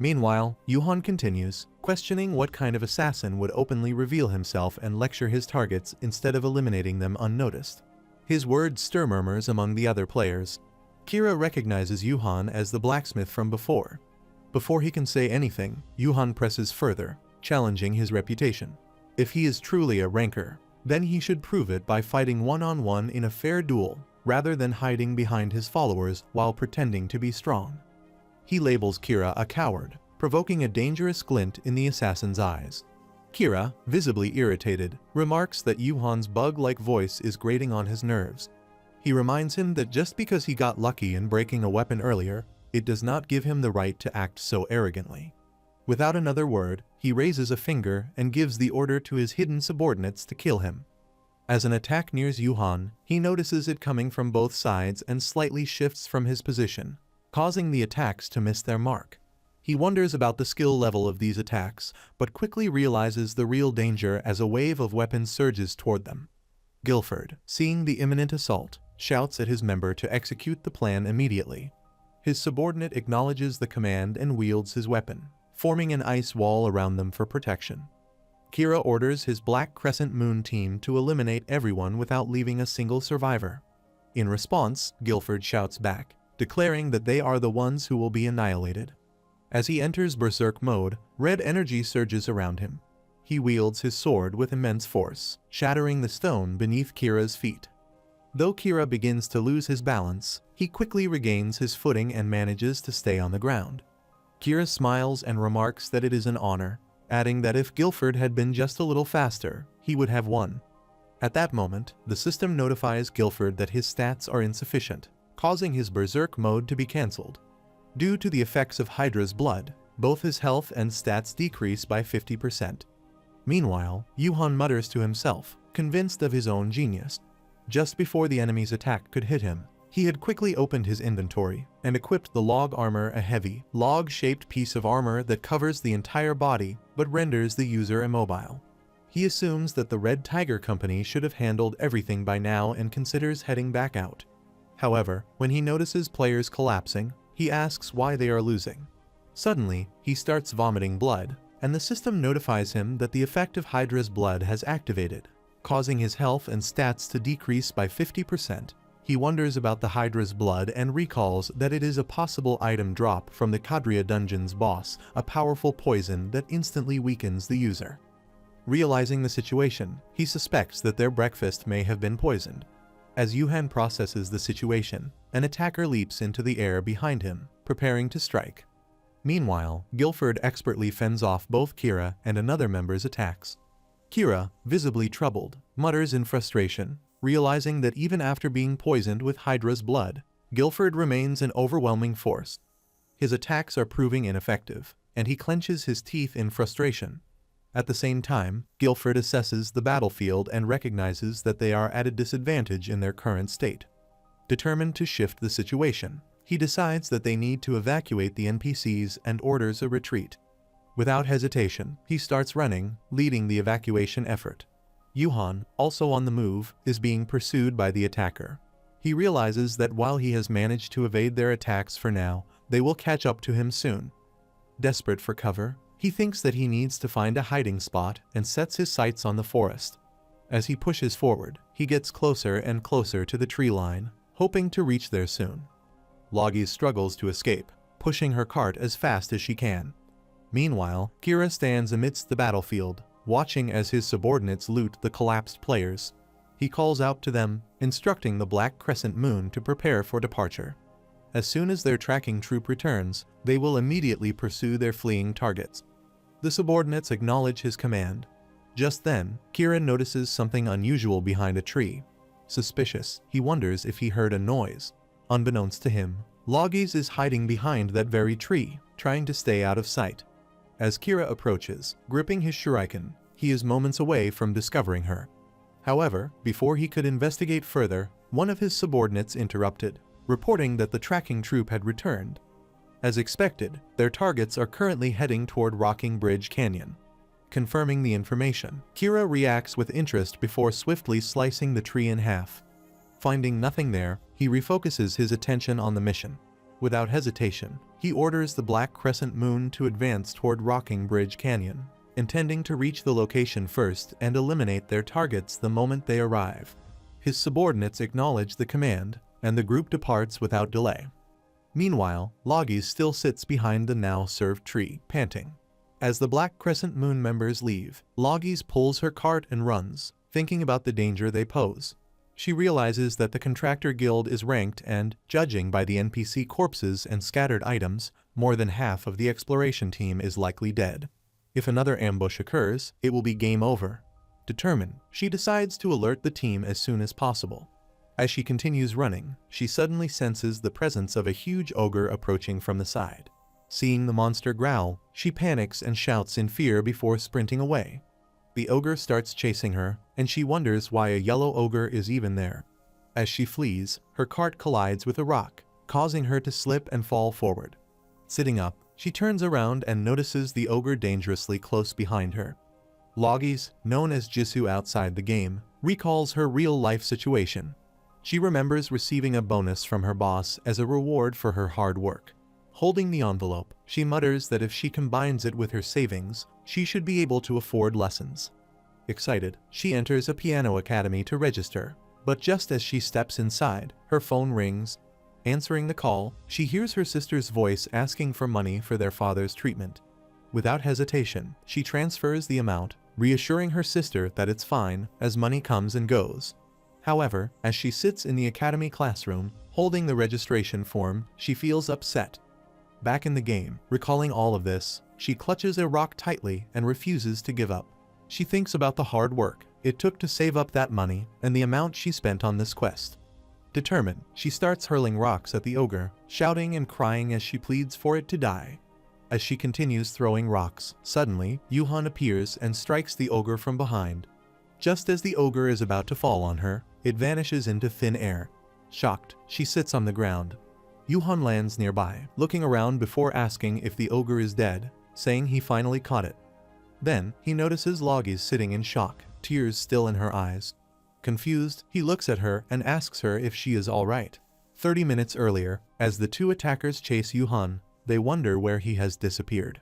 Speaker 1: Meanwhile, Yuhan continues, questioning what kind of assassin would openly reveal himself and lecture his targets instead of eliminating them unnoticed. His words stir murmurs among the other players. Kira recognizes Yuhan as the blacksmith from before. Before he can say anything, Yuhan presses further, challenging his reputation. If he is truly a rancor, then he should prove it by fighting one-on-one in a fair duel, rather than hiding behind his followers while pretending to be strong. He labels Kira a coward, provoking a dangerous glint in the assassin's eyes. Kira, visibly irritated, remarks that Yuhan's bug-like voice is grating on his nerves. He reminds him that just because he got lucky in breaking a weapon earlier, it does not give him the right to act so arrogantly. Without another word, he raises a finger and gives the order to his hidden subordinates to kill him. As an attack nears Yuhan, he notices it coming from both sides and slightly shifts from his position, causing the attacks to miss their mark. He wonders about the skill level of these attacks, but quickly realizes the real danger as a wave of weapons surges toward them. Guilford, seeing the imminent assault, shouts at his member to execute the plan immediately. His subordinate acknowledges the command and wields his weapon, forming an ice wall around them for protection. Kira orders his Black Crescent Moon team to eliminate everyone without leaving a single survivor. In response, Guilford shouts back, declaring that they are the ones who will be annihilated. As he enters Berserk mode, red energy surges around him. He wields his sword with immense force, shattering the stone beneath Kira's feet. Though Kira begins to lose his balance, he quickly regains his footing and manages to stay on the ground. Kira smiles and remarks that it is an honor, adding that if Guilford had been just a little faster, he would have won. At that moment, the system notifies Guilford that his stats are insufficient, causing his Berserk mode to be cancelled. Due to the effects of Hydra's blood, both his health and stats decrease by 50%. Meanwhile, Yuhan mutters to himself, convinced of his own genius. Just before the enemy's attack could hit him, he had quickly opened his inventory and equipped the log armor, a heavy, log-shaped piece of armor that covers the entire body but renders the user immobile. He assumes that the Red Tiger Company should have handled everything by now and considers heading back out. However, when he notices players collapsing, he asks why they are losing. Suddenly, he starts vomiting blood, and the system notifies him that the effect of Hydra's blood has activated, causing his health and stats to decrease by 50%. He wonders about the Hydra's blood and recalls that it is a possible item drop from the Kadria Dungeon's boss, a powerful poison that instantly weakens the user. Realizing the situation, he suspects that their breakfast may have been poisoned. As Yuhan processes the situation, an attacker leaps into the air behind him, preparing to strike. Meanwhile, Guilford expertly fends off both Kira and another member's attacks. Kira, visibly troubled, mutters in frustration, realizing that even after being poisoned with Hydra's blood, Guilford remains an overwhelming force. His attacks are proving ineffective, and he clenches his teeth in frustration. At the same time, Guilford assesses the battlefield and recognizes that they are at a disadvantage in their current state. Determined to shift the situation, he decides that they need to evacuate the NPCs and orders a retreat. Without hesitation, he starts running, leading the evacuation effort. Yuhan, also on the move, is being pursued by the attacker. He realizes that while he has managed to evade their attacks for now, they will catch up to him soon. Desperate for cover, he thinks that he needs to find a hiding spot and sets his sights on the forest. As he pushes forward, he gets closer and closer to the tree line, hoping to reach there soon. Logie struggles to escape, pushing her cart as fast as she can. Meanwhile, Kira stands amidst the battlefield, watching as his subordinates loot the collapsed players. He calls out to them, instructing the Black Crescent Moon to prepare for departure. As soon as their tracking troop returns, they will immediately pursue their fleeing targets. The subordinates acknowledge his command. Just then, Kira notices something unusual behind a tree. Suspicious, he wonders if he heard a noise. Unbeknownst to him, Logies is hiding behind that very tree, trying to stay out of sight. As Kira approaches, gripping his shuriken, he is moments away from discovering her. However, before he could investigate further, one of his subordinates interrupted, reporting that the tracking troop had returned. As expected, their targets are currently heading toward Rocking Bridge Canyon. Confirming the information, Kira reacts with interest before swiftly slicing the tree in half. Finding nothing there, he refocuses his attention on the mission. Without hesitation, he orders the Black Crescent Moon to advance toward Rocking Bridge Canyon, intending to reach the location first and eliminate their targets the moment they arrive. His subordinates acknowledge the command, and the group departs without delay. Meanwhile, Logies still sits behind the now-served tree, panting. As the Black Crescent Moon members leave, Logies pulls her cart and runs, thinking about the danger they pose. She realizes that the Contractor Guild is ranked and, judging by the NPC corpses and scattered items, more than half of the exploration team is likely dead. If another ambush occurs, it will be game over. Determined, she decides to alert the team as soon as possible. As she continues running, she suddenly senses the presence of a huge ogre approaching from the side. Seeing the monster growl, she panics and shouts in fear before sprinting away. The ogre starts chasing her, and she wonders why a yellow ogre is even there. As she flees, her cart collides with a rock, causing her to slip and fall forward. Sitting up, she turns around and notices the ogre dangerously close behind her. Loggies, known as Jisoo outside the game, recalls her real-life situation. She remembers receiving a bonus from her boss as a reward for her hard work. Holding the envelope, she mutters that if she combines it with her savings, she should be able to afford lessons. Excited, she enters a piano academy to register, but just as she steps inside, her phone rings. Answering the call, she hears her sister's voice asking for money for their father's treatment. Without hesitation, she transfers the amount, reassuring her sister that it's fine, as money comes and goes. However, as she sits in the academy classroom, holding the registration form, she feels upset. Back in the game, recalling all of this, she clutches a rock tightly and refuses to give up. She thinks about the hard work it took to save up that money and the amount she spent on this quest. Determined, she starts hurling rocks at the ogre, shouting and crying as she pleads for it to die. As she continues throwing rocks, suddenly, Yuhan appears and strikes the ogre from behind. Just as the ogre is about to fall on her, it vanishes into thin air. Shocked, she sits on the ground. Yuhan lands nearby, looking around before asking if the ogre is dead, saying he finally caught it. Then, he notices Loggies sitting in shock, tears still in her eyes. Confused, he looks at her and asks her if she is alright. 30 minutes earlier, as the two attackers chase Yuhan, they wonder where he has disappeared.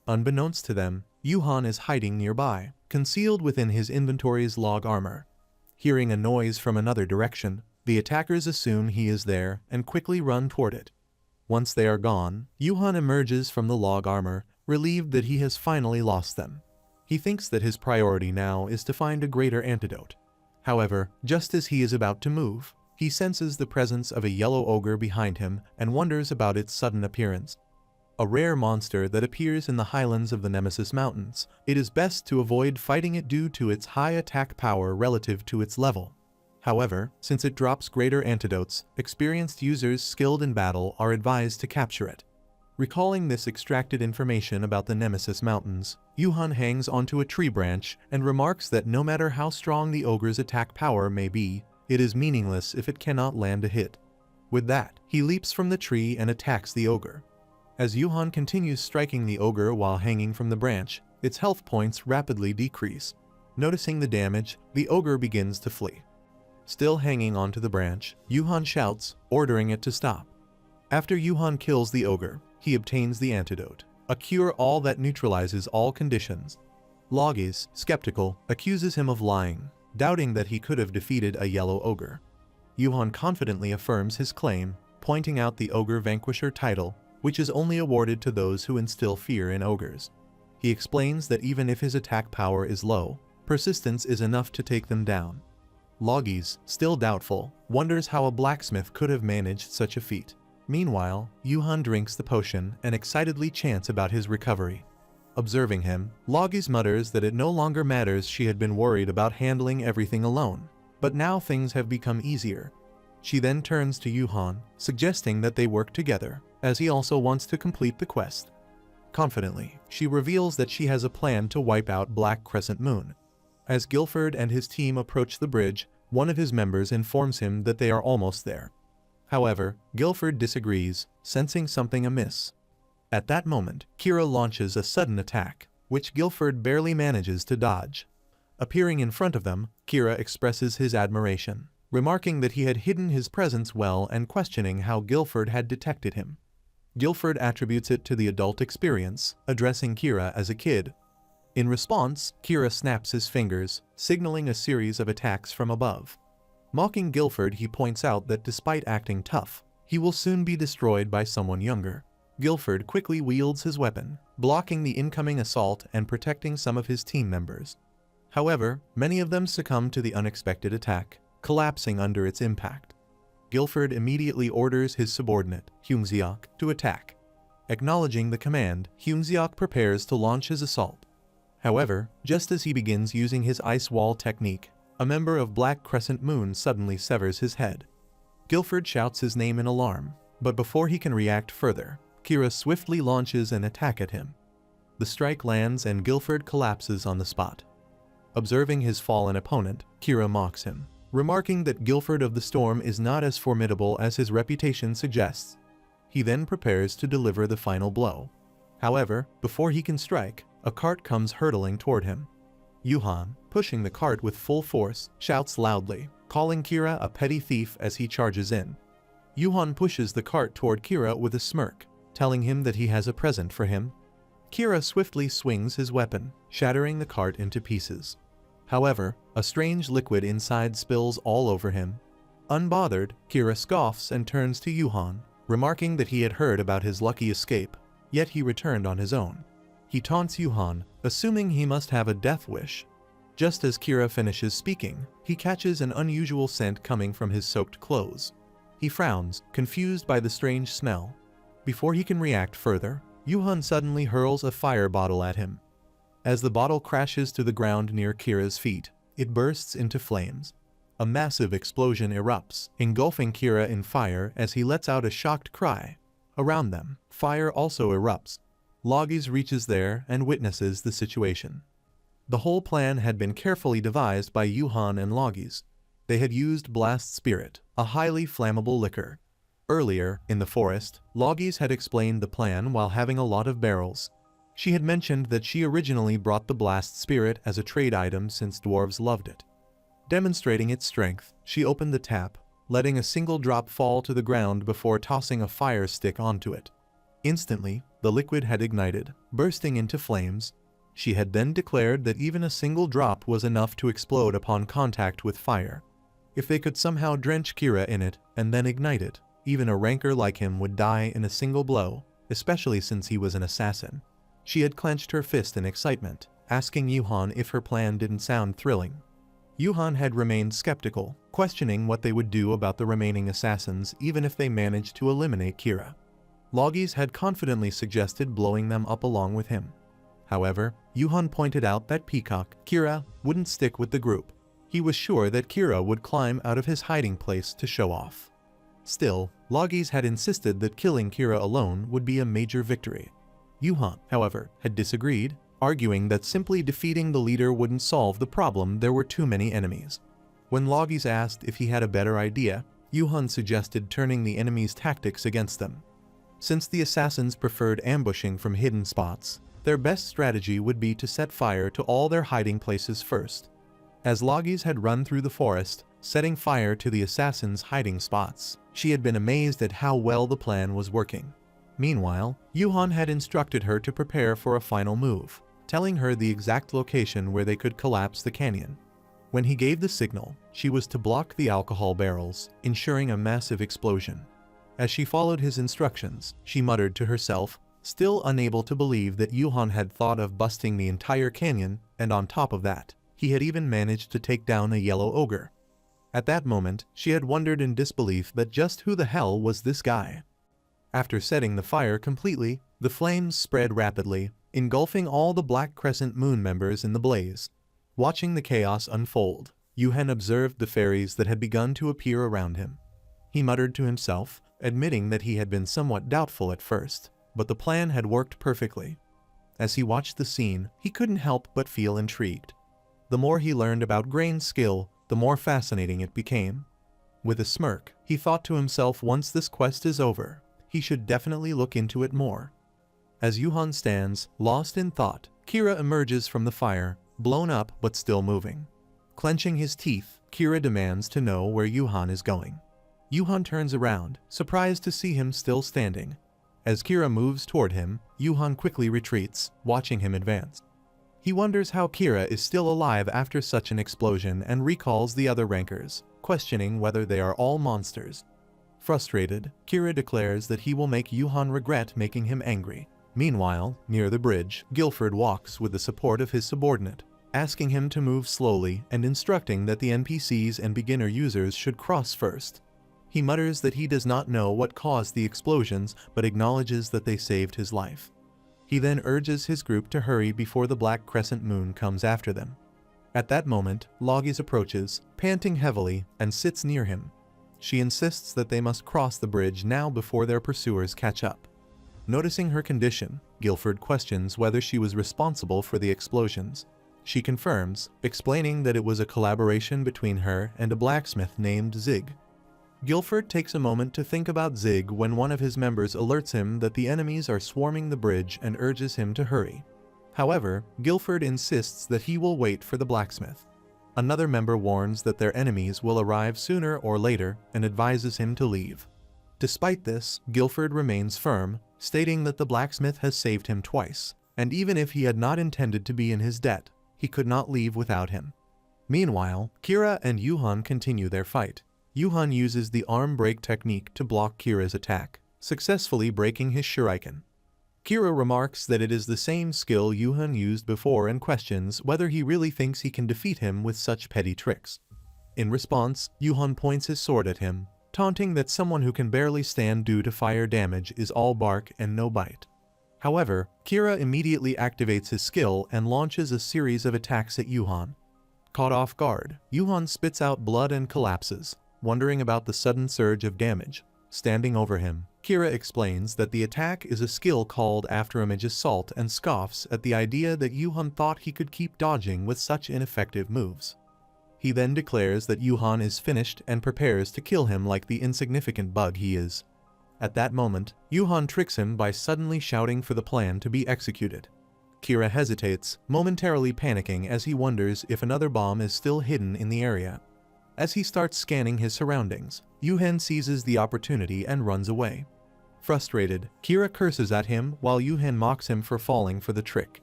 Speaker 1: Unbeknownst to them, Yuhan is hiding nearby, concealed within his inventory's log armor. Hearing a noise from another direction, the attackers assume he is there and quickly run toward it. Once they are gone, Yuhan emerges from the log armor, relieved that he has finally lost them. He thinks that his priority now is to find a greater antidote. However, just as he is about to move, he senses the presence of a yellow ogre behind him and wonders about its sudden appearance. A rare monster that appears in the highlands of the Nemesis Mountains, it is best to avoid fighting it due to its high attack power relative to its level. However, since it drops greater antidotes, experienced users skilled in battle are advised to capture it. Recalling this extracted information about the Nemesis Mountains, Yuhan hangs onto a tree branch and remarks that no matter how strong the ogre's attack power may be, it is meaningless if it cannot land a hit. With that, he leaps from the tree and attacks the ogre. As Yuhan continues striking the ogre while hanging from the branch, its health points rapidly decrease. Noticing the damage, the ogre begins to flee. Still hanging onto the branch, Yuhan shouts, ordering it to stop. After Yuhan kills the ogre, he obtains the antidote, a cure-all that neutralizes all conditions. Loggies, skeptical, accuses him of lying, doubting that he could have defeated a yellow ogre. Yuhan confidently affirms his claim, pointing out the Ogre Vanquisher title, which is only awarded to those who instill fear in ogres. He explains that even if his attack power is low, persistence is enough to take them down. Loggies, still doubtful, wonders how a blacksmith could have managed such a feat. Meanwhile, Yuhan drinks the potion and excitedly chants about his recovery. Observing him, Loggies mutters that it no longer matters she had been worried about handling everything alone, but now things have become easier. She then turns to Yuhan, suggesting that they work together, as he also wants to complete the quest. Confidently, she reveals that she has a plan to wipe out Black Crescent Moon. As Guilford and his team approach the bridge, one of his members informs him that they are almost there. However, Guilford disagrees, sensing something amiss. At that moment, Kira launches a sudden attack, which Guilford barely manages to dodge. Appearing in front of them, Kira expresses his admiration, remarking that he had hidden his presence well and questioning how Guilford had detected him. Guilford attributes it to the adult experience, addressing Kira as a kid. In response, Kira snaps his fingers, signaling a series of attacks from above. Mocking Guilford, he points out that despite acting tough, he will soon be destroyed by someone younger. Guilford quickly wields his weapon, blocking the incoming assault and protecting some of his team members. However, many of them succumb to the unexpected attack, collapsing under its impact. Guilford immediately orders his subordinate, Humiliates, to attack. Acknowledging the command, Humiliates prepares to launch his assault. However, just as he begins using his ice wall technique, A member of Black Crescent Moon suddenly severs his head. Guilford shouts his name in alarm, but before he can react further, Kira swiftly launches an attack at him. The strike lands and Guilford collapses on the spot. Observing his fallen opponent, Kira mocks him, remarking that Guilford of the Storm is not as formidable as his reputation suggests. He then prepares to deliver the final blow. However, before he can strike, a cart comes hurtling toward him. Yuhan, pushing the cart with full force, shouts loudly, calling Kira a petty thief as he charges in. Yuhan pushes the cart toward Kira with a smirk, telling him that he has a present for him. Kira swiftly swings his weapon, shattering the cart into pieces. However, a strange liquid inside spills all over him. Unbothered, Kira scoffs and turns to Yuhan, remarking that he had heard about his lucky escape, yet he returned on his own. He taunts Yuhan, assuming he must have a death wish. Just as Kira finishes speaking, he catches an unusual scent coming from his soaked clothes. He frowns, confused by the strange smell. Before he can react further, Yuhan suddenly hurls a fire bottle at him. As the bottle crashes to the ground near Kira's feet, it bursts into flames. A massive explosion erupts, engulfing Kira in fire as he lets out a shocked cry. Around them, fire also erupts. Loggis reaches there and witnesses the situation. The whole plan had been carefully devised by Yuhan and Loggis. They had used Blast Spirit, a highly flammable liquor. Earlier, in the forest, Loggis had explained the plan while having a lot of barrels. She had mentioned that she originally brought the Blast Spirit as a trade item since dwarves loved it. Demonstrating its strength, she opened the tap, letting a single drop fall to the ground before tossing a fire stick onto it. Instantly, the liquid had ignited, bursting into flames. She had then declared that even a single drop was enough to explode upon contact with fire. If they could somehow drench Kira in it and then ignite it, even a ranker like him would die in a single blow, especially since he was an assassin. She had clenched her fist in excitement, asking Yuhan if her plan didn't sound thrilling. Yuhan had remained skeptical, questioning what they would do about the remaining assassins even if they managed to eliminate Kira. Loggis had confidently suggested blowing them up along with him. However, Yuhan pointed out that Peacock, Kira, wouldn't stick with the group. He was sure that Kira would climb out of his hiding place to show off. Still, Loggis had insisted that killing Kira alone would be a major victory. Yuhan, however, had disagreed, arguing that simply defeating the leader wouldn't solve the problem. There were too many enemies. When Loggis asked if he had a better idea, Yuhan suggested turning the enemy's tactics against them. Since the assassins preferred ambushing from hidden spots, their best strategy would be to set fire to all their hiding places first. As Loggis had run through the forest, setting fire to the assassins' hiding spots, she had been amazed at how well the plan was working. Meanwhile, Yuhan had instructed her to prepare for a final move, telling her the exact location where they could collapse the canyon. When he gave the signal, she was to block the alcohol barrels, ensuring a massive explosion. As she followed his instructions, she muttered to herself, still unable to believe that Yuhan had thought of busting the entire canyon, and on top of that, he had even managed to take down a yellow ogre. At that moment, she had wondered in disbelief that just who the hell was this guy. After setting the fire completely, the flames spread rapidly, engulfing all the Black Crescent Moon members in the blaze. Watching the chaos unfold, Yuhan observed the fairies that had begun to appear around him. He muttered to himself, admitting that he had been somewhat doubtful at first, but the plan had worked perfectly. As he watched the scene, he couldn't help but feel intrigued. The more he learned about Grain's skill, the more fascinating it became. With a smirk, he thought to himself, once this quest is over, he should definitely look into it more. As Yuhan stands, lost in thought, Kira emerges from the fire, blown up but still moving. Clenching his teeth, Kira demands to know where Yuhan is going. Yuhan turns around, surprised to see him still standing. As Kira moves toward him, Yuhan quickly retreats, watching him advance. He wonders how Kira is still alive after such an explosion and recalls the other rankers, questioning whether they are all monsters. Frustrated, Kira declares that he will make Yuhan regret making him angry. Meanwhile, near the bridge, Guilford walks with the support of his subordinate, asking him to move slowly and instructing that the NPCs and beginner users should cross first. He mutters that he does not know what caused the explosions, but acknowledges that they saved his life. He then urges his group to hurry before the Black Crescent Moon comes after them. At that moment, Logis approaches, panting heavily, and sits near him. She insists that they must cross the bridge now before their pursuers catch up. Noticing her condition, Guilford questions whether she was responsible for the explosions. She confirms, explaining that it was a collaboration between her and a blacksmith named Zig. Guilford takes a moment to think about Zig when one of his members alerts him that the enemies are swarming the bridge and urges him to hurry. However, Guilford insists that he will wait for the blacksmith. Another member warns that their enemies will arrive sooner or later and advises him to leave. Despite this, Guilford remains firm, stating that the blacksmith has saved him twice, and even if he had not intended to be in his debt, he could not leave without him. Meanwhile, Kira and Yuhan continue their fight. Yuhan uses the arm break technique to block Kira's attack, successfully breaking his shuriken. Kira remarks that it is the same skill Yuhan used before and questions whether he really thinks he can defeat him with such petty tricks. In response, Yuhan points his sword at him, taunting that someone who can barely stand due to fire damage is all bark and no bite. However, Kira immediately activates his skill and launches a series of attacks at Yuhan. Caught off guard, Yuhan spits out blood and collapses, wondering about the sudden surge of damage. Standing over him, Kira explains that the attack is a skill called Afterimage Assault and scoffs at the idea that Yuhan thought he could keep dodging with such ineffective moves. He then declares that Yuhan is finished and prepares to kill him like the insignificant bug he is. At that moment, Yuhan tricks him by suddenly shouting for the plan to be executed. Kira hesitates, momentarily panicking as he wonders if another bomb is still hidden in the area. As he starts scanning his surroundings, Yuhan seizes the opportunity and runs away. Frustrated, Kira curses at him while Yuhan mocks him for falling for the trick.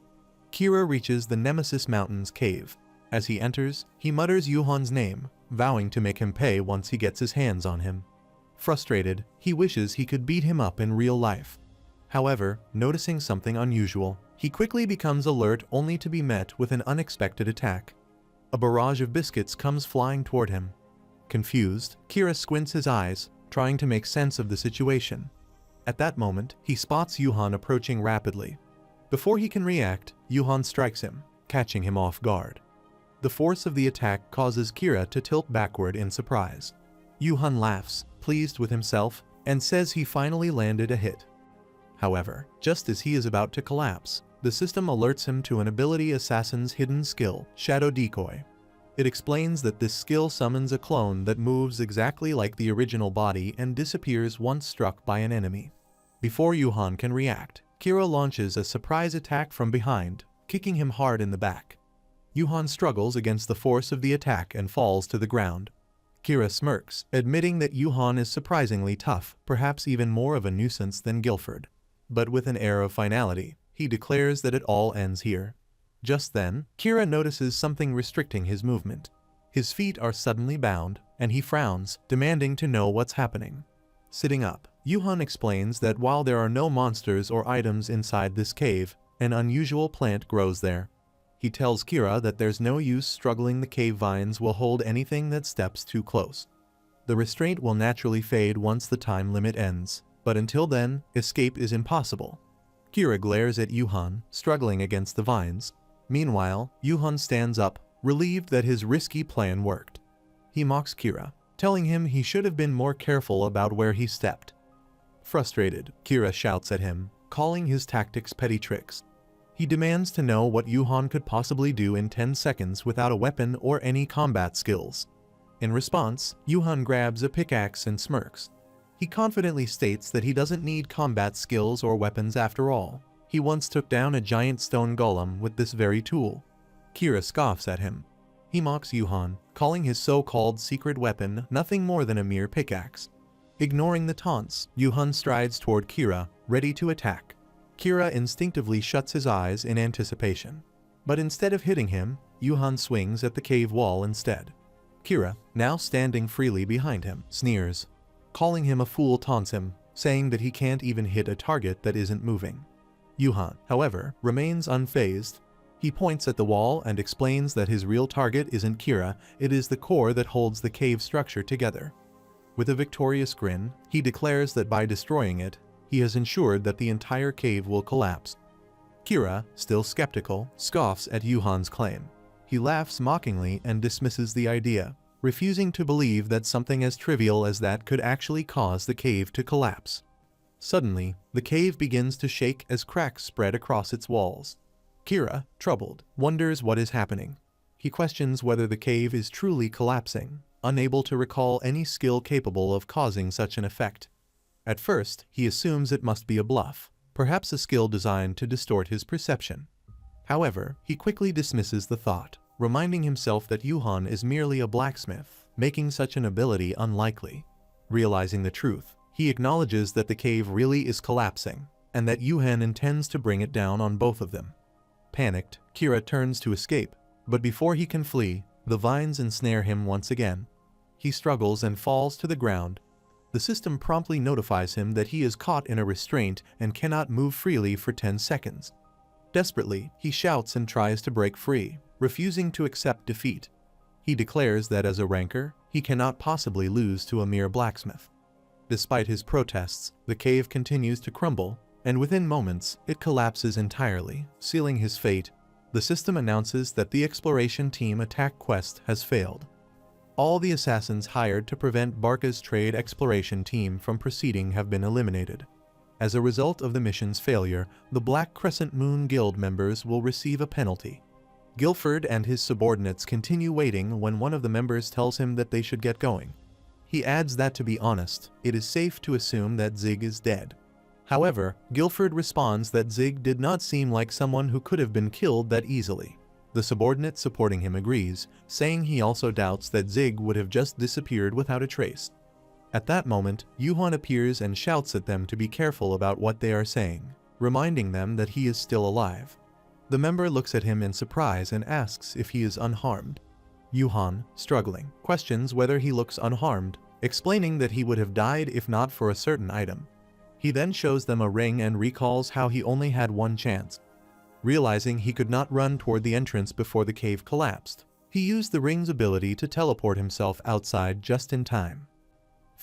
Speaker 1: Kira reaches the Nemesis Mountains cave. As he enters, he mutters Yuhan's name, vowing to make him pay once he gets his hands on him. Frustrated, he wishes he could beat him up in real life. However, noticing something unusual, he quickly becomes alert only to be met with an unexpected attack. A barrage of biscuits comes flying toward him. Confused, Kira squints his eyes, trying to make sense of the situation. At that moment, he spots Yuhan approaching rapidly. Before he can react, Yuhan strikes him, catching him off guard. The force of the attack causes Kira to tilt backward in surprise. Yuhan laughs, pleased with himself, and says he finally landed a hit. However, just as he is about to collapse, the system alerts him to an ability assassin's hidden skill, Shadow Decoy. It explains that this skill summons a clone that moves exactly like the original body and disappears once struck by an enemy. Before Yuhan can react, Kira launches a surprise attack from behind, kicking him hard in the back. Yuhan struggles against the force of the attack and falls to the ground. Kira smirks, admitting that Yuhan is surprisingly tough, perhaps even more of a nuisance than Guilford. But with an air of finality, he declares that it all ends here. Just then, Kira notices something restricting his movement. His feet are suddenly bound, and he frowns, demanding to know what's happening. Sitting up, Yuhan explains that while there are no monsters or items inside this cave, an unusual plant grows there. He tells Kira that there's no use struggling, the cave vines will hold anything that steps too close. The restraint will naturally fade once the time limit ends, but until then, escape is impossible. Kira glares at Yuhan, struggling against the vines. Meanwhile, Yuhan stands up, relieved that his risky plan worked. He mocks Kira, telling him he should have been more careful about where he stepped. Frustrated, Kira shouts at him, calling his tactics petty tricks. He demands to know what Yuhan could possibly do in 10 seconds without a weapon or any combat skills. In response, Yuhan grabs a pickaxe and smirks. He confidently states that he doesn't need combat skills or weapons after all. He once took down a giant stone golem with this very tool. Kira scoffs at him. He mocks Yuhan, calling his so-called secret weapon nothing more than a mere pickaxe. Ignoring the taunts, Yuhan strides toward Kira, ready to attack. Kira instinctively shuts his eyes in anticipation. But instead of hitting him, Yuhan swings at the cave wall instead. Kira, now standing freely behind him, sneers. Calling him a fool taunts him, saying that he can't even hit a target that isn't moving. Yuhan, however, remains unfazed. He points at the wall and explains that his real target isn't Kira, it is the core that holds the cave structure together. With a victorious grin, he declares that by destroying it, he has ensured that the entire cave will collapse. Kira, still skeptical, scoffs at Yuhan's claim. he laughs mockingly and dismisses the idea, refusing to believe that something as trivial as that could actually cause the cave to collapse. Suddenly, the cave begins to shake as cracks spread across its walls. Kira, troubled, wonders what is happening. He questions whether the cave is truly collapsing, unable to recall any skill capable of causing such an effect. At first, he assumes it must be a bluff, perhaps a skill designed to distort his perception. However, he quickly dismisses the thought, reminding himself that Yuhan is merely a blacksmith, making such an ability unlikely. Realizing the truth, he acknowledges that the cave really is collapsing, and that Yuhan intends to bring it down on both of them. Panicked, Kira turns to escape, but before he can flee, the vines ensnare him once again. He struggles and falls to the ground. The system promptly notifies him that he is caught in a restraint and cannot move freely for 10 seconds. Desperately, he shouts and tries to break free, refusing to accept defeat. He declares that as a ranker, he cannot possibly lose to a mere blacksmith. Despite his protests, the cave continues to crumble, and within moments, it collapses entirely, sealing his fate. The system announces that the exploration team attack quest has failed. All the assassins hired to prevent Barca's trade exploration team from proceeding have been eliminated. As a result of the mission's failure, the Black Crescent Moon Guild members will receive a penalty. Guilford and his subordinates continue waiting when one of the members tells him that they should get going. He adds that, to be honest, it is safe to assume that Zig is dead. However, Guilford responds that Zig did not seem like someone who could have been killed that easily. The subordinate supporting him agrees, saying he also doubts that Zig would have just disappeared without a trace. At that moment, Yuhan appears and shouts at them to be careful about what they are saying, reminding them that he is still alive. The member looks at him in surprise and asks if he is unharmed. Yuhan, struggling, questions whether he looks unharmed, explaining that he would have died if not for a certain item. He then shows them a ring and recalls how he only had one chance. Realizing he could not run toward the entrance before the cave collapsed, he used the ring's ability to teleport himself outside just in time.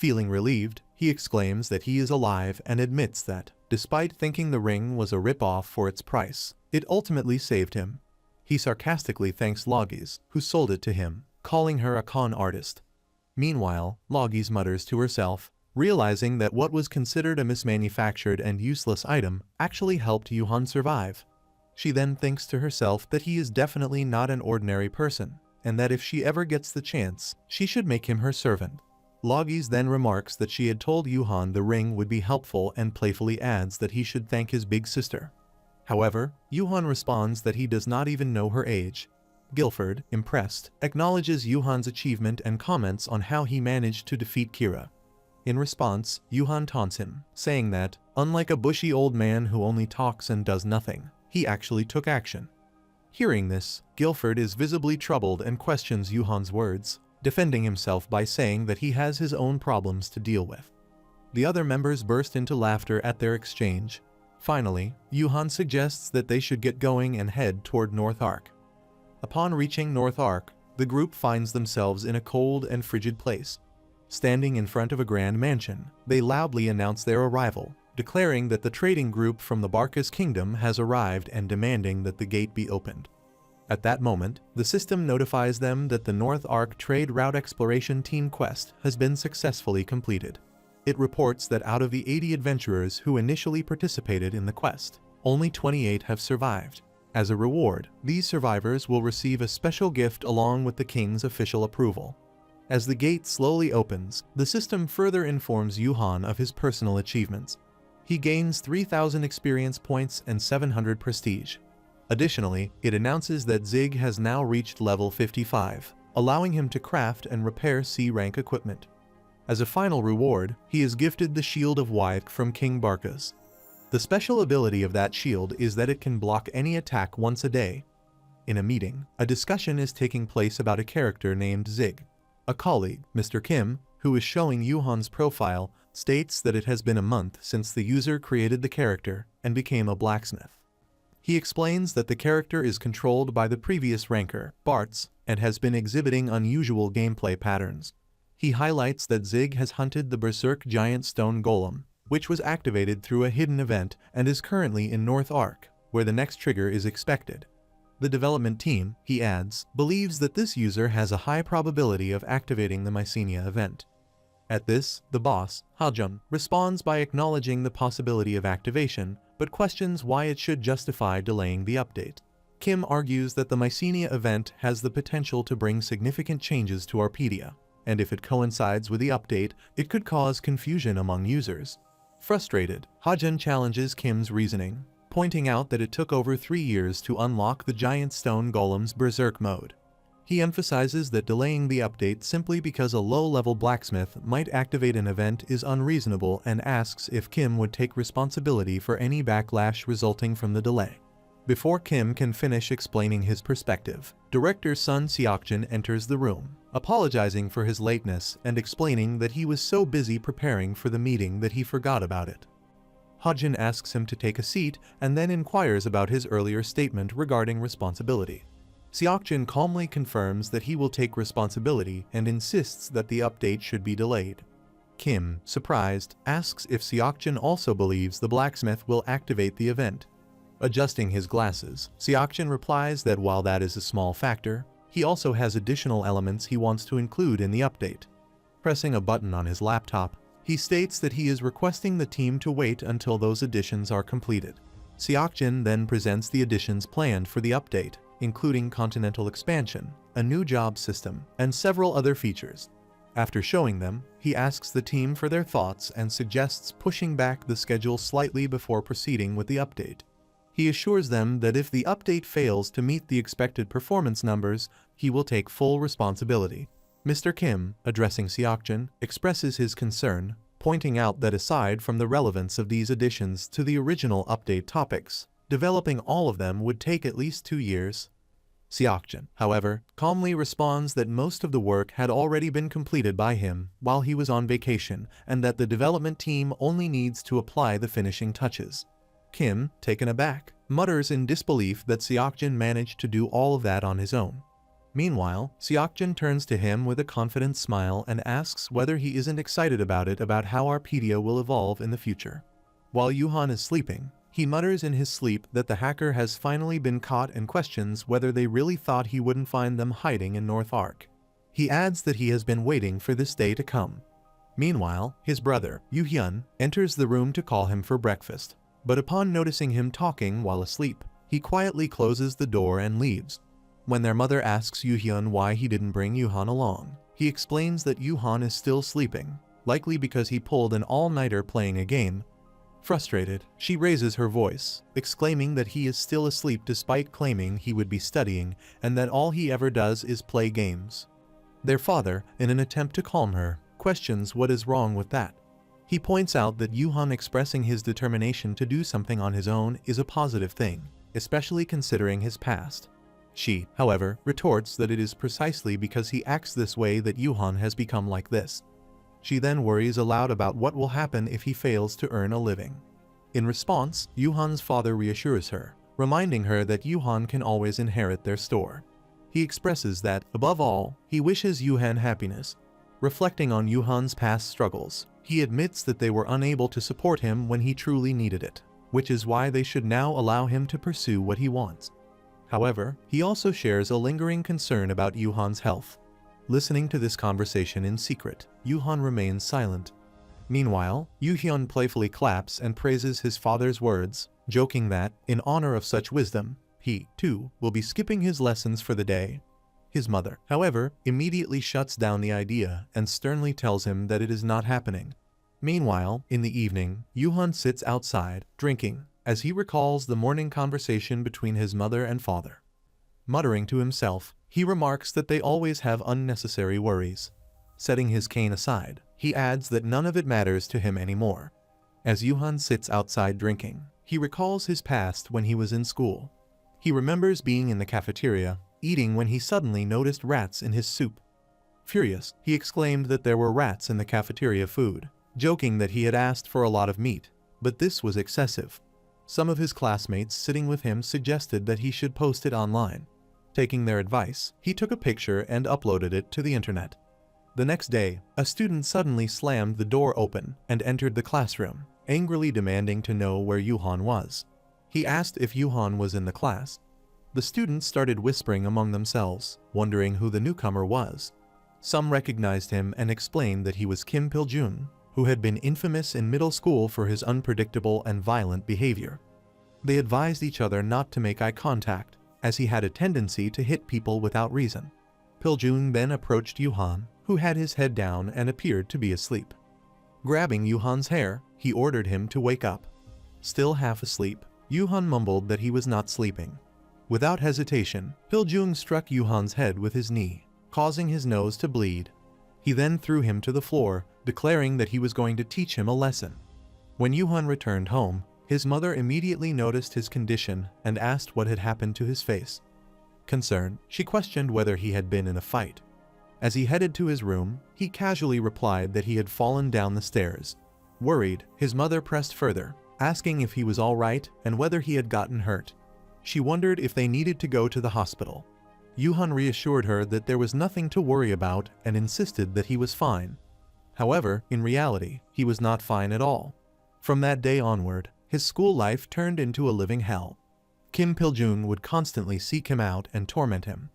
Speaker 1: Feeling relieved, he exclaims that he is alive and admits that, despite thinking the ring was a rip-off for its price, it ultimately saved him. He sarcastically thanks Logis, who sold it to him, calling her a con artist. Meanwhile, Logis mutters to herself, realizing that what was considered a mismanufactured and useless item actually helped Yuhan survive. She then thinks to herself that he is definitely not an ordinary person, and that if she ever gets the chance, she should make him her servant. Logis then remarks that she had told Yuhan the ring would be helpful and playfully adds that he should thank his big sister. However, Yuhan responds that he does not even know her age. Guilford, impressed, acknowledges Yuhan's achievement and comments on how he managed to defeat Kira. In response, Yuhan taunts him, saying that, unlike a bushy old man who only talks and does nothing, he actually took action. Hearing this, Guilford is visibly troubled and questions Yuhan's words, defending himself by saying that he has his own problems to deal with. The other members burst into laughter at their exchange. Finally, Yuhan suggests that they should get going and head toward North Ark. Upon reaching North Ark, the group finds themselves in a cold and frigid place. Standing in front of a grand mansion, they loudly announce their arrival, declaring that the trading group from the Barca's kingdom has arrived and demanding that the gate be opened. At that moment, the system notifies them that the North Ark Trade Route Exploration Team quest has been successfully completed. It reports that out of the 80 adventurers who initially participated in the quest, only 28 have survived. As a reward, these survivors will receive a special gift along with the king's official approval. As the gate slowly opens, the system further informs Yuhan of his personal achievements. He gains 3,000 experience points and 700 prestige. Additionally, it announces that Zig has now reached level 55, allowing him to craft and repair C-rank equipment. As a final reward, he is gifted the Shield of Wyvk from King Barca's. The special ability of that shield is that it can block any attack once a day. In a meeting, a discussion is taking place about a character named Zig. A colleague, Mr. Kim, who is showing Yuhan's profile, states that it has been a month since the user created the character and became a blacksmith. He explains that the character is controlled by the previous ranker, Bartz, and has been exhibiting unusual gameplay patterns. He highlights that Zig has hunted the Berserk Giant Stone Golem, which was activated through a hidden event and is currently in North Ark, where the next trigger is expected. The development team, he adds, believes that this user has a high probability of activating the Mycenia event. At this, the boss, Hajun, responds by acknowledging the possibility of activation, but questions why it should justify delaying the update. Kim argues that the Mycenia event has the potential to bring significant changes to Arpedia, and if it coincides with the update, it could cause confusion among users. Frustrated, Hajun challenges Kim's reasoning, pointing out that it took over 3 years to unlock the giant stone golem's berserk mode. He emphasizes that delaying the update simply because a low-level blacksmith might activate an event is unreasonable and asks if Kim would take responsibility for any backlash resulting from the delay. Before Kim can finish explaining his perspective, director Sun Seokjin enters the room, apologizing for his lateness and explaining that he was so busy preparing for the meeting that he forgot about it. Hajun asks him to take a seat and then inquires about his earlier statement regarding responsibility. Seokjin calmly confirms that he will take responsibility and insists that the update should be delayed. Kim, surprised, asks if Seokjin also believes the blacksmith will activate the event. Adjusting his glasses, Seokjin replies that while that is a small factor, he also has additional elements he wants to include in the update. Pressing a button on his laptop, he states that he is requesting the team to wait until those additions are completed. Seokjin then presents the additions planned for the update, including continental expansion, a new job system, and several other features. After showing them, he asks the team for their thoughts and suggests pushing back the schedule slightly before proceeding with the update. He assures them that if the update fails to meet the expected performance numbers, he will take full responsibility. Mr. Kim, addressing Seokjin, expresses his concern, pointing out that aside from the relevance of these additions to the original update topics, developing all of them would take at least 2 years. Seokjin, however, calmly responds that most of the work had already been completed by him while he was on vacation and that the development team only needs to apply the finishing touches. Kim, taken aback, mutters in disbelief that Seokjin managed to do all of that on his own. Meanwhile, Seokjin turns to him with a confident smile and asks whether he isn't excited about how Arpedia will evolve in the future. While Yuhan is sleeping, he mutters in his sleep that the hacker has finally been caught and questions whether they really thought he wouldn't find them hiding in North Ark. He adds that he has been waiting for this day to come. Meanwhile, his brother, Yoo-hyun, enters the room to call him for breakfast, but upon noticing him talking while asleep, he quietly closes the door and leaves. When their mother asks Yoo-hyun why he didn't bring Yuhan along, he explains that Yuhan is still sleeping, likely because he pulled an all-nighter playing a game. Frustrated, she raises her voice, exclaiming that he is still asleep despite claiming he would be studying and that all he ever does is play games. Their father, in an attempt to calm her, questions what is wrong with that. He points out that Yuhan expressing his determination to do something on his own is a positive thing, especially considering his past. She, however, retorts that it is precisely because he acts this way that Yuhan has become like this. She then worries aloud about what will happen if he fails to earn a living. In response, Yuhan's father reassures her, reminding her that Yuhan can always inherit their store. He expresses that, above all, he wishes Yuhan happiness. Reflecting on Yuhan's past struggles, he admits that they were unable to support him when he truly needed it, which is why they should now allow him to pursue what he wants. However, he also shares a lingering concern about Yuhan's health. Listening to this conversation in secret, Yuhan remains silent. Meanwhile, Yoo-hyun playfully claps and praises his father's words, joking that, in honor of such wisdom, he, too, will be skipping his lessons for the day. His mother, however, immediately shuts down the idea and sternly tells him that it is not happening. Meanwhile, in the evening, Yuhan sits outside, drinking, as he recalls the morning conversation between his mother and father. Muttering to himself, he remarks that they always have unnecessary worries. Setting his cane aside, he adds that none of it matters to him anymore. As Yuhan sits outside drinking, he recalls his past when he was in school. He remembers being in the cafeteria, eating when he suddenly noticed rats in his soup. Furious, he exclaimed that there were rats in the cafeteria food, joking that he had asked for a lot of meat, but this was excessive. Some of his classmates sitting with him suggested that he should post it online. Taking their advice, he took a picture and uploaded it to the internet. The next day, a student suddenly slammed the door open and entered the classroom, angrily demanding to know where Yuhan was. He asked if Yuhan was in the class. The students started whispering among themselves, wondering who the newcomer was. Some recognized him and explained that he was Kim Pil-jun, who had been infamous in middle school for his unpredictable and violent behavior. They advised each other not to make eye contact, as he had a tendency to hit people without reason. Pil-jun then approached Yuhan, who had his head down and appeared to be asleep. Grabbing Yuhan's hair, he ordered him to wake up. Still half asleep, Yuhan mumbled that he was not sleeping. Without hesitation, Pil-jun struck Yuhan's head with his knee, causing his nose to bleed. He then threw him to the floor, declaring that he was going to teach him a lesson. When Yuhan returned home, his mother immediately noticed his condition and asked what had happened to his face. Concerned, she questioned whether he had been in a fight. As he headed to his room, he casually replied that he had fallen down the stairs. Worried, his mother pressed further, asking if he was all right and whether he had gotten hurt. She wondered if they needed to go to the hospital. Yuhan reassured her that there was nothing to worry about and insisted that he was fine. However, in reality, he was not fine at all. From that day onward, his school life turned into a living hell. Kim Pil-jun would constantly seek him out and torment him.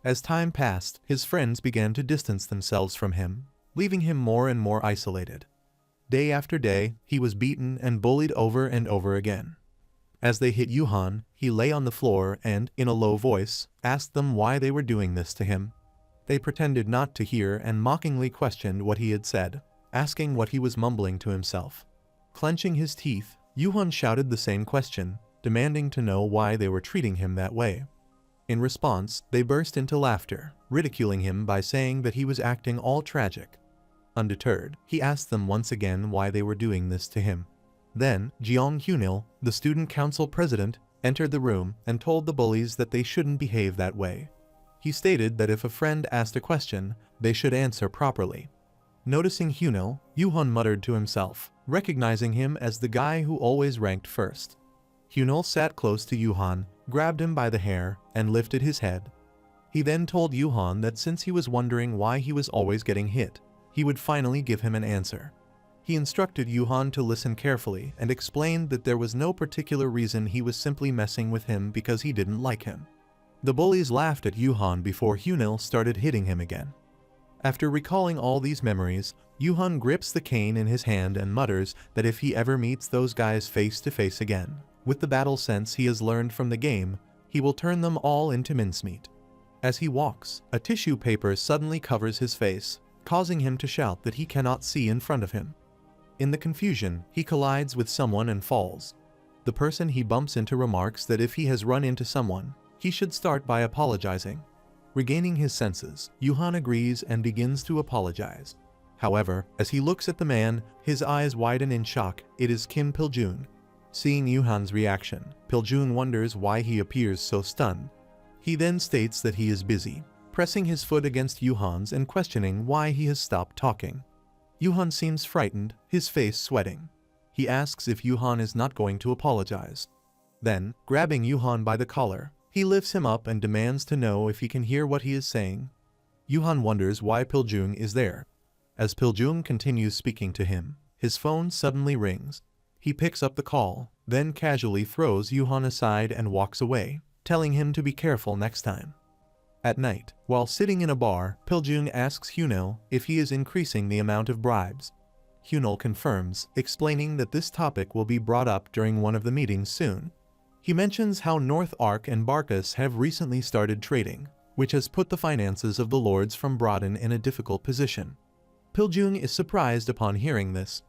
Speaker 1: As time passed, his friends began to distance themselves from him, leaving him more and more isolated. Day after day, he was beaten and bullied over and over again. As they hit Yuhan, he lay on the floor and, in a low voice, asked them why they were doing this to him. They pretended not to hear and mockingly questioned what he had said, asking what he was mumbling to himself. Clenching his teeth, Yuhan shouted the same question, demanding to know why they were treating him that way. In response, they burst into laughter, ridiculing him by saying that he was acting all tragic. Undeterred, he asked them once again why they were doing this to him. Then, Jeong Hyunil, the student council president, entered the room and told the bullies that they shouldn't behave that way. He stated that if a friend asked a question, they should answer properly. Noticing Hyunil, Yuhan muttered to himself, recognizing him as the guy who always ranked first. Hyunil sat close to Yuhan, grabbed him by the hair, and lifted his head. He then told Yuhan that since he was wondering why he was always getting hit, he would finally give him an answer. He instructed Yuhan to listen carefully and explained that there was no particular reason, he was simply messing with him because he didn't like him. The bullies laughed at Yuhan before Hyunil started hitting him again. After recalling all these memories, Yuhan grips the cane in his hand and mutters that if he ever meets those guys face to face again, with the battle sense he has learned from the game, he will turn them all into mincemeat. As he walks, a tissue paper suddenly covers his face, causing him to shout that he cannot see in front of him. In the confusion, he collides with someone and falls. The person he bumps into remarks that if he has run into someone, he should start by apologizing. Regaining his senses, Yuhan agrees and begins to apologize. However, as he looks at the man, his eyes widen in shock. It is Kim Pil-jun. Seeing Yuhan's reaction, Pil-jun wonders why he appears so stunned. He then states that he is busy, pressing his foot against Yuhan's and questioning why he has stopped talking. Yuhan seems frightened, his face sweating. He asks if Yuhan is not going to apologize. Then, grabbing Yuhan by the collar, he lifts him up and demands to know if he can hear what he is saying. Yuhan wonders why Pil-jun is there. As Pil-jun continues speaking to him, his phone suddenly rings. He picks up the call, then casually throws Yuhan aside and walks away, telling him to be careful next time. At night, while sitting in a bar, Pil-jun asks Hyunil if he is increasing the amount of bribes. Hyunil confirms, explaining that this topic will be brought up during one of the meetings soon. He mentions how North Ark and Barkas have recently started trading, which has put the finances of the lords from Broaden in a difficult position. Pil-jun is surprised upon hearing this.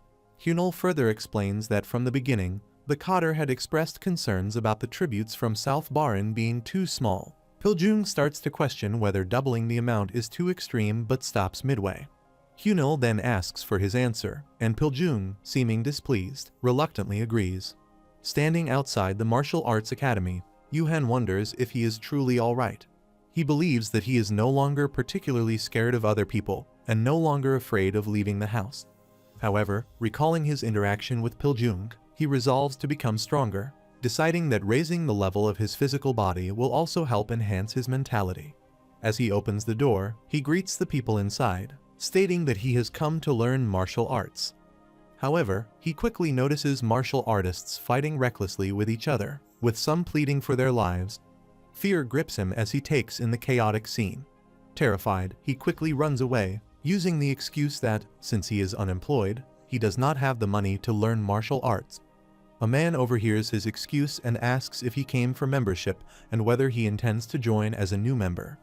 Speaker 1: Hyunil further explains that from the beginning, the Cotter had expressed concerns about the tributes from South Barin being too small. Pil-jun starts to question whether doubling the amount is too extreme but stops midway. Hyunil then asks for his answer, and Pil-jun, seeming displeased, reluctantly agrees. Standing outside the martial arts academy, Yuhan wonders if he is truly alright. He believes that he is no longer particularly scared of other people, and no longer afraid of leaving the house. However, recalling his interaction with Pil-jun, he resolves to become stronger, deciding that raising the level of his physical body will also help enhance his mentality. As he opens the door, he greets the people inside, stating that he has come to learn martial arts. However, he quickly notices martial artists fighting recklessly with each other, with some pleading for their lives. Fear grips him as he takes in the chaotic scene. Terrified, he quickly runs away, using the excuse that, since he is unemployed, he does not have the money to learn martial arts. A man overhears his excuse and asks if he came for membership and whether he intends to join as a new member.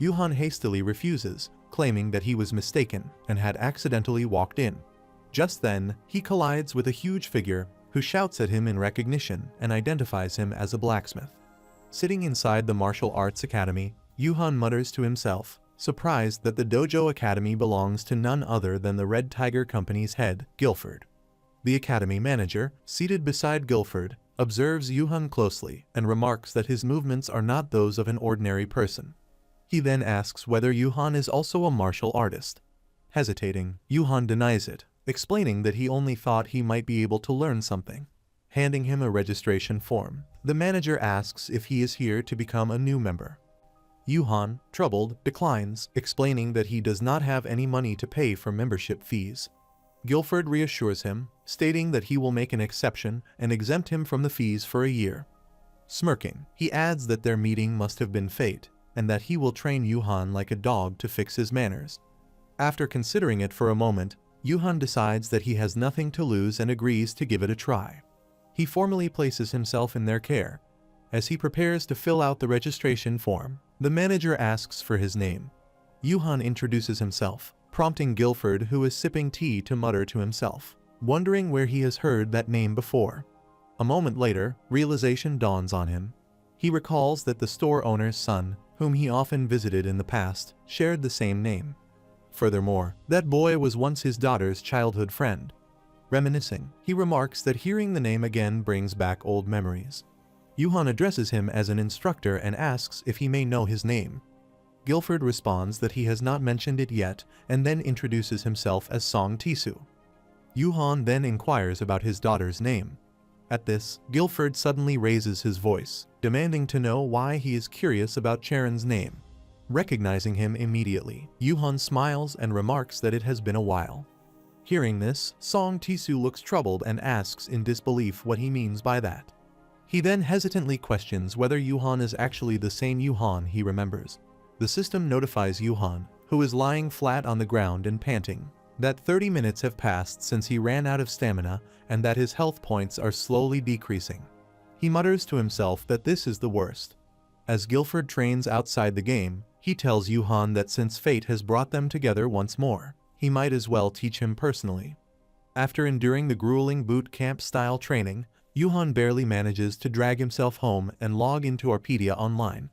Speaker 1: Yuhan hastily refuses, claiming that he was mistaken and had accidentally walked in. Just then, he collides with a huge figure who shouts at him in recognition and identifies him as a blacksmith. Sitting inside the martial arts academy, Yuhan mutters to himself, surprised that the dojo academy belongs to none other than the Red Tiger Company's head, Guilford. The academy manager, seated beside Guilford, observes Yuhan closely and remarks that his movements are not those of an ordinary person. He then asks whether Yuhan is also a martial artist. Hesitating, Yuhan denies it, explaining that he only thought he might be able to learn something. Handing him a registration form, the manager asks if he is here to become a new member. Yuhan, troubled, declines, explaining that he does not have any money to pay for membership fees. Guilford reassures him, stating that he will make an exception and exempt him from the fees for a year. Smirking, he adds that their meeting must have been fate, and that he will train Yuhan like a dog to fix his manners. After considering it for a moment, Yuhan decides that he has nothing to lose and agrees to give it a try. He formally places himself in their care. As he prepares to fill out the registration form, the manager asks for his name. Yuhan introduces himself, prompting Guilford, who is sipping tea, to mutter to himself, wondering where he has heard that name before. A moment later, realization dawns on him. He recalls that the store owner's son, whom he often visited in the past, shared the same name. Furthermore, that boy was once his daughter's childhood friend. Reminiscing, he remarks that hearing the name again brings back old memories. Yuhan addresses him as an instructor and asks if he may know his name. Guilford responds that he has not mentioned it yet and then introduces himself as Song Tisu. Yuhan then inquires about his daughter's name. At this, Guilford suddenly raises his voice, demanding to know why he is curious about Charon's name. Recognizing him immediately, Yuhan smiles and remarks that it has been a while. Hearing this, Song Tisu looks troubled and asks in disbelief what he means by that. He then hesitantly questions whether Yuhan is actually the same Yuhan he remembers. The system notifies Yuhan, who is lying flat on the ground and panting, that 30 minutes have passed since he ran out of stamina and that his health points are slowly decreasing. He mutters to himself that this is the worst. As Guilford trains outside the game, he tells Yuhan that since fate has brought them together once more, he might as well teach him personally. After enduring the grueling boot camp-style training, Yuhan barely manages to drag himself home and log into Arpedia Online.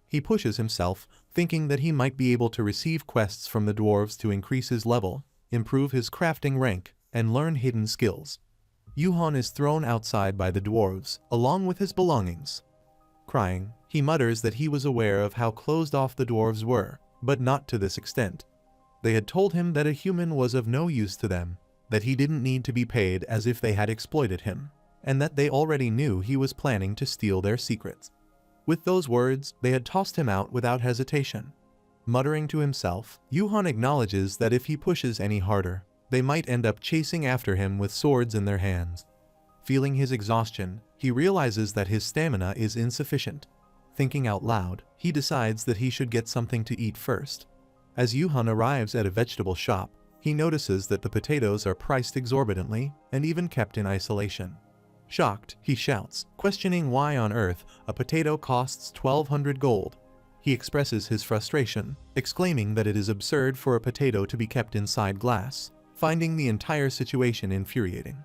Speaker 1: He pushes himself, thinking that he might be able to receive quests from the dwarves to increase his level, improve his crafting rank, and learn hidden skills. Yuhan is thrown outside by the dwarves, along with his belongings. Crying, he mutters that he was aware of how closed off the dwarves were, but not to this extent. They had told him that a human was of no use to them, that he didn't need to be paid as if they had exploited him, and that they already knew he was planning to steal their secrets. With those words, they had tossed him out without hesitation. Muttering to himself, Yuhan acknowledges that if he pushes any harder, they might end up chasing after him with swords in their hands. Feeling his exhaustion, he realizes that his stamina is insufficient. Thinking out loud, he decides that he should get something to eat first. As Yuhan arrives at a vegetable shop, he notices that the potatoes are priced exorbitantly and even kept in isolation. Shocked, he shouts, questioning why on earth a potato costs 1,200 gold. He expresses his frustration, exclaiming that it is absurd for a potato to be kept inside glass, finding the entire situation infuriating.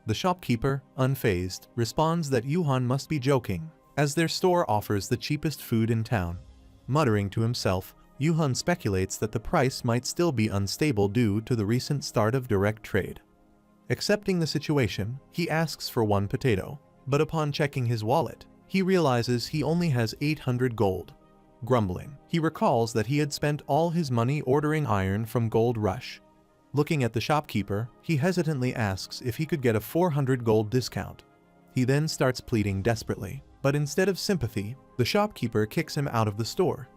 Speaker 1: The shopkeeper, unfazed, responds that Yuhan must be joking, as their store offers the cheapest food in town. Muttering to himself, Yuhan speculates that the price might still be unstable due to the recent start of direct trade. Accepting the situation, he asks for one potato, but upon checking his wallet, he realizes he only has 800 gold. Grumbling, he recalls that he had spent all his money ordering iron from Gold Rush. Looking at the shopkeeper, he hesitantly asks if he could get a 400 gold discount. He then starts pleading desperately, but instead of sympathy, the shopkeeper kicks him out of the store.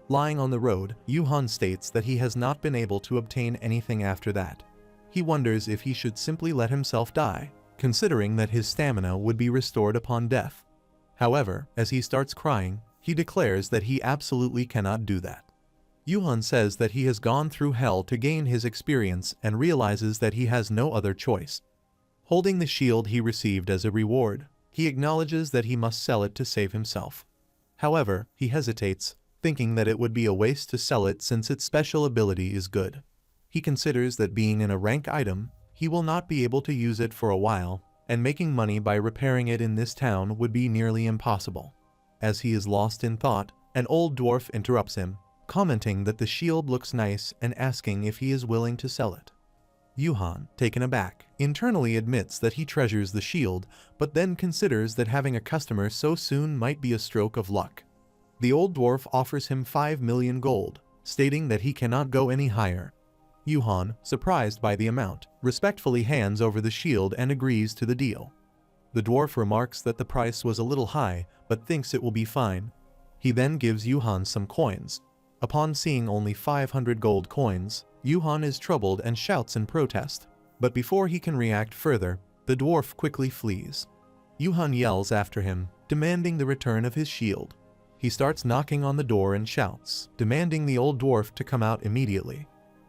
Speaker 1: Lying on the road, Yuhan states that he has not been able to obtain anything after that. He wonders if he should simply let himself die, considering that his stamina would be restored upon death. However, as he starts crying, he declares that he absolutely cannot do that. Yuhan says that he has gone through hell to gain his experience and realizes that he has no other choice. Holding the shield he received as a reward, he acknowledges that he must sell it to save himself. However, he hesitates, thinking that it would be a waste to sell it since its special ability is good. He considers that being in a rank item, he will not be able to use it for a while, and making money by repairing it in this town would be nearly impossible. As he is lost in thought, an old dwarf interrupts him, commenting that the shield looks nice and asking if he is willing to sell it. Yuhan, taken aback, internally admits that he treasures the shield, but then considers that having a customer so soon might be a stroke of luck. The old dwarf offers him 5 million gold, stating that he cannot go any higher. Yuhan, surprised by the amount, respectfully hands over the shield and agrees to the deal. The dwarf remarks that the price was a little high, but thinks it will be fine. He then gives Yuhan some coins. Upon seeing only 500 gold coins, Yuhan is troubled and shouts in protest. But before he can react further, the dwarf quickly flees. Yuhan yells after him, demanding the return of his shield. He starts knocking on the door and shouts, demanding the old dwarf to come out immediately.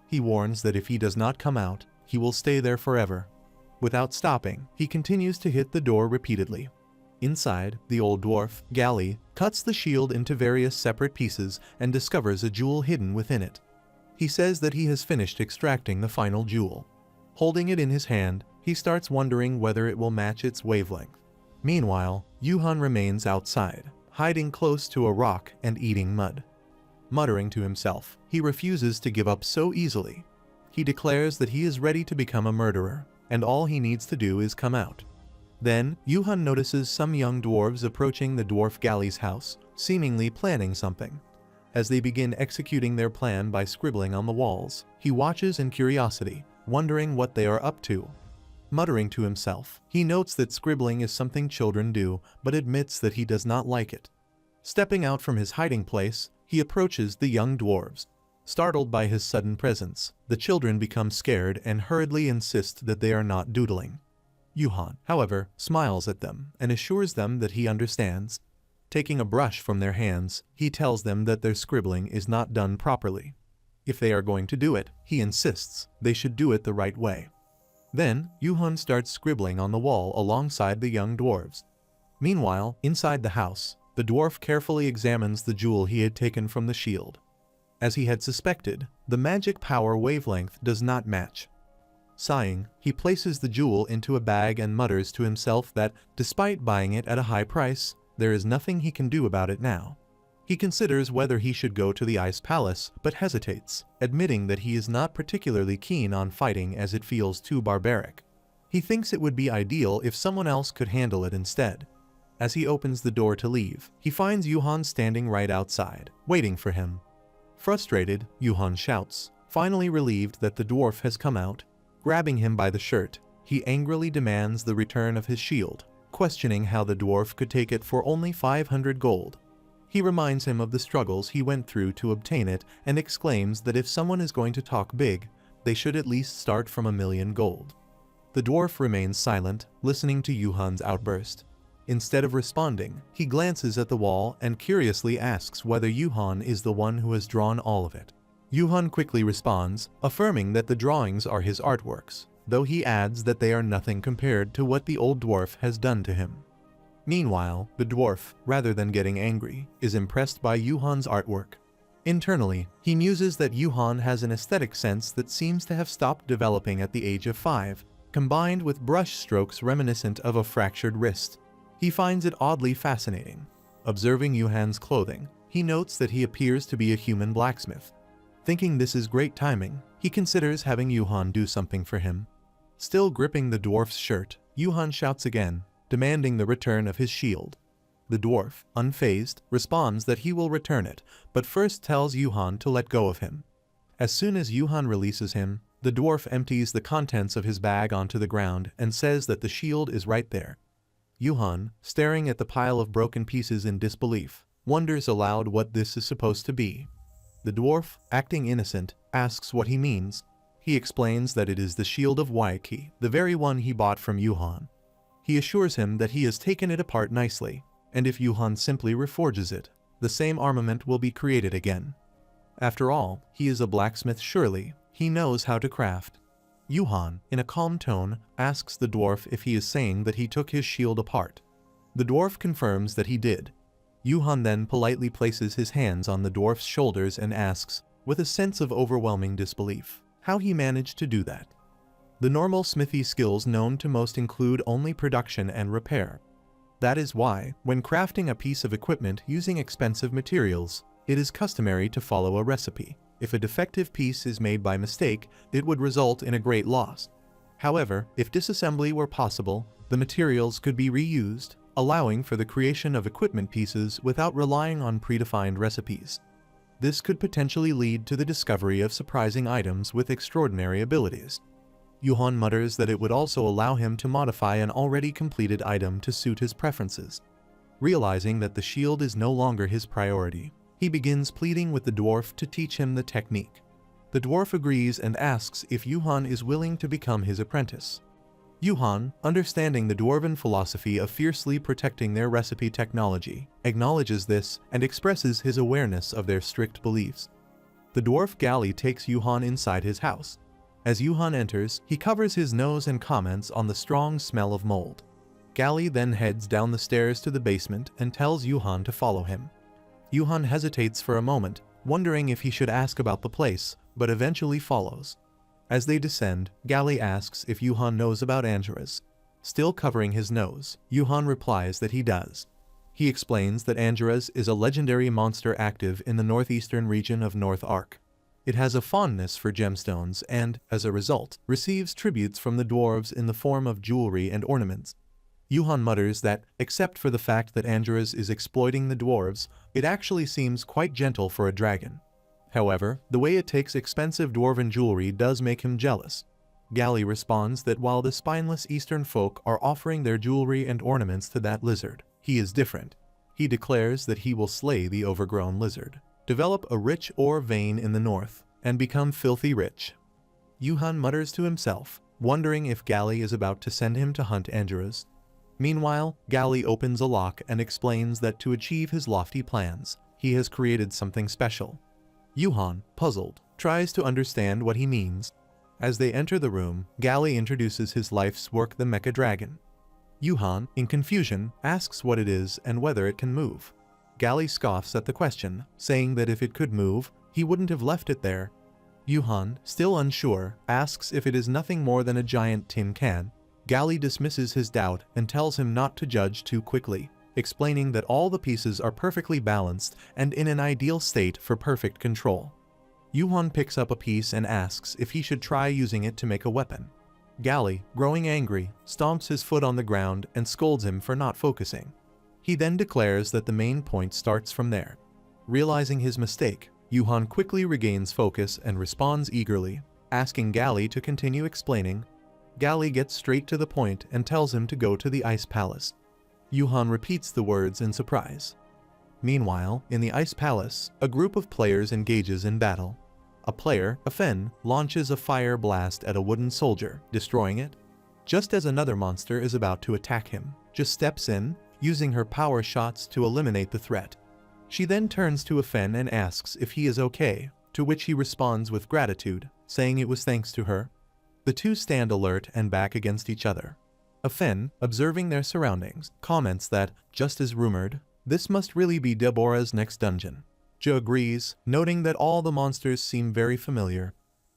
Speaker 1: He warns that if he does not come out, he will stay there forever. Without stopping, he continues to hit the door repeatedly. Inside, the old dwarf, Gali, cuts the shield into various separate pieces and discovers a jewel hidden within it. He says that he has finished extracting the final jewel. Holding it in his hand, he starts wondering whether it will match its wavelength. Meanwhile, Yuhan remains outside, hiding close to a rock and eating mud. Muttering to himself, he refuses to give up so easily. He declares that he is ready to become a murderer, and all he needs to do is come out. Then, Yuhan notices some young dwarves approaching the dwarf Gali's house, seemingly planning something. As they begin executing their plan by scribbling on the walls, he watches in curiosity, wondering what they are up to. Muttering to himself, he notes that scribbling is something children do, but admits that he does not like it. Stepping out from his hiding place, he approaches the young dwarves. Startled by his sudden presence, the children become scared and hurriedly insist that they are not doodling. Yuhan, however, smiles at them and assures them that he understands. Taking a brush from their hands, he tells them that their scribbling is not done properly. If they are going to do it, he insists they should do it the right way. Then, Yuhan starts scribbling on the wall alongside the young dwarves. Meanwhile, inside the house, the dwarf carefully examines the jewel he had taken from the shield. As he had suspected, the magic power wavelength does not match. Sighing, he places the jewel into a bag and mutters to himself that, despite buying it at a high price, there is nothing he can do about it now. He considers whether he should go to the Ice Palace, but hesitates, admitting that he is not particularly keen on fighting as it feels too barbaric. He thinks it would be ideal if someone else could handle it instead. As he opens the door to leave, he finds Yuhan standing right outside, waiting for him. Frustrated, Yuhan shouts, finally relieved that the dwarf has come out. Grabbing him by the shirt, he angrily demands the return of his shield, questioning how the dwarf could take it for only 500 gold. He reminds him of the struggles he went through to obtain it and exclaims that if someone is going to talk big, they should at least start from 1,000,000 gold. The dwarf remains silent, listening to Yuhan's outburst. Instead of responding, he glances at the wall and curiously asks whether Yuhan is the one who has drawn all of it. Yuhan quickly responds, affirming that the drawings are his artworks, though he adds that they are nothing compared to what the old dwarf has done to him. Meanwhile, the dwarf, rather than getting angry, is impressed by Yuhan's artwork. Internally, he muses that Yuhan has an aesthetic sense that seems to have stopped developing at the age of 5, combined with brush strokes reminiscent of a fractured wrist. He finds it oddly fascinating. Observing Yuhan's clothing, he notes that he appears to be a human blacksmith. Thinking this is great timing, he considers having Yuhan do something for him. Still gripping the dwarf's shirt, Yuhan shouts again, demanding the return of his shield. The dwarf, unfazed, responds that he will return it, but first tells Yuhan to let go of him. As soon as Yuhan releases him, the dwarf empties the contents of his bag onto the ground and says that the shield is right there. Yuhan, staring at the pile of broken pieces in disbelief, wonders aloud what this is supposed to be. The dwarf, acting innocent, asks what he means. He explains that it is the shield of Waiki, the very one he bought from Yuhan. He assures him that he has taken it apart nicely, and if Yuhan simply reforges it, the same armament will be created again. After all, he is a blacksmith surely, he knows how to craft. Yuhan, in a calm tone, asks the dwarf if he is saying that he took his shield apart. The dwarf confirms that he did. Yuhan then politely places his hands on the dwarf's shoulders and asks, with a sense of overwhelming disbelief, how he managed to do that. The normal smithy skills known to most include only production and repair. That is why, when crafting a piece of equipment using expensive materials, it is customary to follow a recipe. If a defective piece is made by mistake, it would result in a great loss. However, if disassembly were possible, the materials could be reused, allowing for the creation of equipment pieces without relying on predefined recipes. This could potentially lead to the discovery of surprising items with extraordinary abilities. Yuhan mutters that it would also allow him to modify an already completed item to suit his preferences. Realizing that the shield is no longer his priority, he begins pleading with the dwarf to teach him the technique. The dwarf agrees and asks if Yuhan is willing to become his apprentice. Yuhan, understanding the dwarven philosophy of fiercely protecting their recipe technology, acknowledges this and expresses his awareness of their strict beliefs. The dwarf Gali takes Yuhan inside his house. As Yuhan enters, he covers his nose and comments on the strong smell of mold. Gali then heads down the stairs to the basement and tells Yuhan to follow him. Yuhan hesitates for a moment, wondering if he should ask about the place, but eventually follows. As they descend, Gali asks if Yuhan knows about Angeras. Still covering his nose, Yuhan replies that he does. He explains that Angeras is a legendary monster active in the northeastern region of North Ark. It has a fondness for gemstones and, as a result, receives tributes from the dwarves in the form of jewelry and ornaments. Yuhan mutters that, except for the fact that Angeras is exploiting the dwarves, it actually seems quite gentle for a dragon. However, the way it takes expensive dwarven jewelry does make him jealous. Gali responds that while the spineless eastern folk are offering their jewelry and ornaments to that lizard, he is different. He declares that he will slay the overgrown lizard, develop a rich ore vein in the north, and become filthy rich. Yuhan mutters to himself, wondering if Gali is about to send him to hunt Angeras. Meanwhile, Gali opens a lock and explains that to achieve his lofty plans, he has created something special. Yuhan, puzzled, tries to understand what he means. As they enter the room, Gali introduces his life's work, the Mecha Dragon. Yuhan, in confusion, asks what it is and whether it can move. Gali scoffs at the question, saying that if it could move, he wouldn't have left it there. Yuhan, still unsure, asks if it is nothing more than a giant tin can. Gali dismisses his doubt and tells him not to judge too quickly, explaining that all the pieces are perfectly balanced and in an ideal state for perfect control. Yuhan picks up a piece and asks if he should try using it to make a weapon. Gali, growing angry, stomps his foot on the ground and scolds him for not focusing. He then declares that the main point starts from there. Realizing his mistake, Yuhan quickly regains focus and responds eagerly, asking Gali to continue explaining. Gali gets straight to the point and tells him to go to the Ice Palace. Yuhan repeats the words in surprise. Meanwhile, in the Ice Palace, a group of players engages in battle. A player, a Fen, launches a fire blast at a wooden soldier, destroying it. Just as another monster is about to attack him, just steps in, using her power shots to eliminate the threat. She then turns to a Fen and asks if he is okay, to which he responds with gratitude, saying it was thanks to her. The two stand alert and back against each other. A Fen, observing their surroundings, comments that, just as rumored, this must really be Deborah's next dungeon. Jo agrees, noting that all the monsters seem very familiar.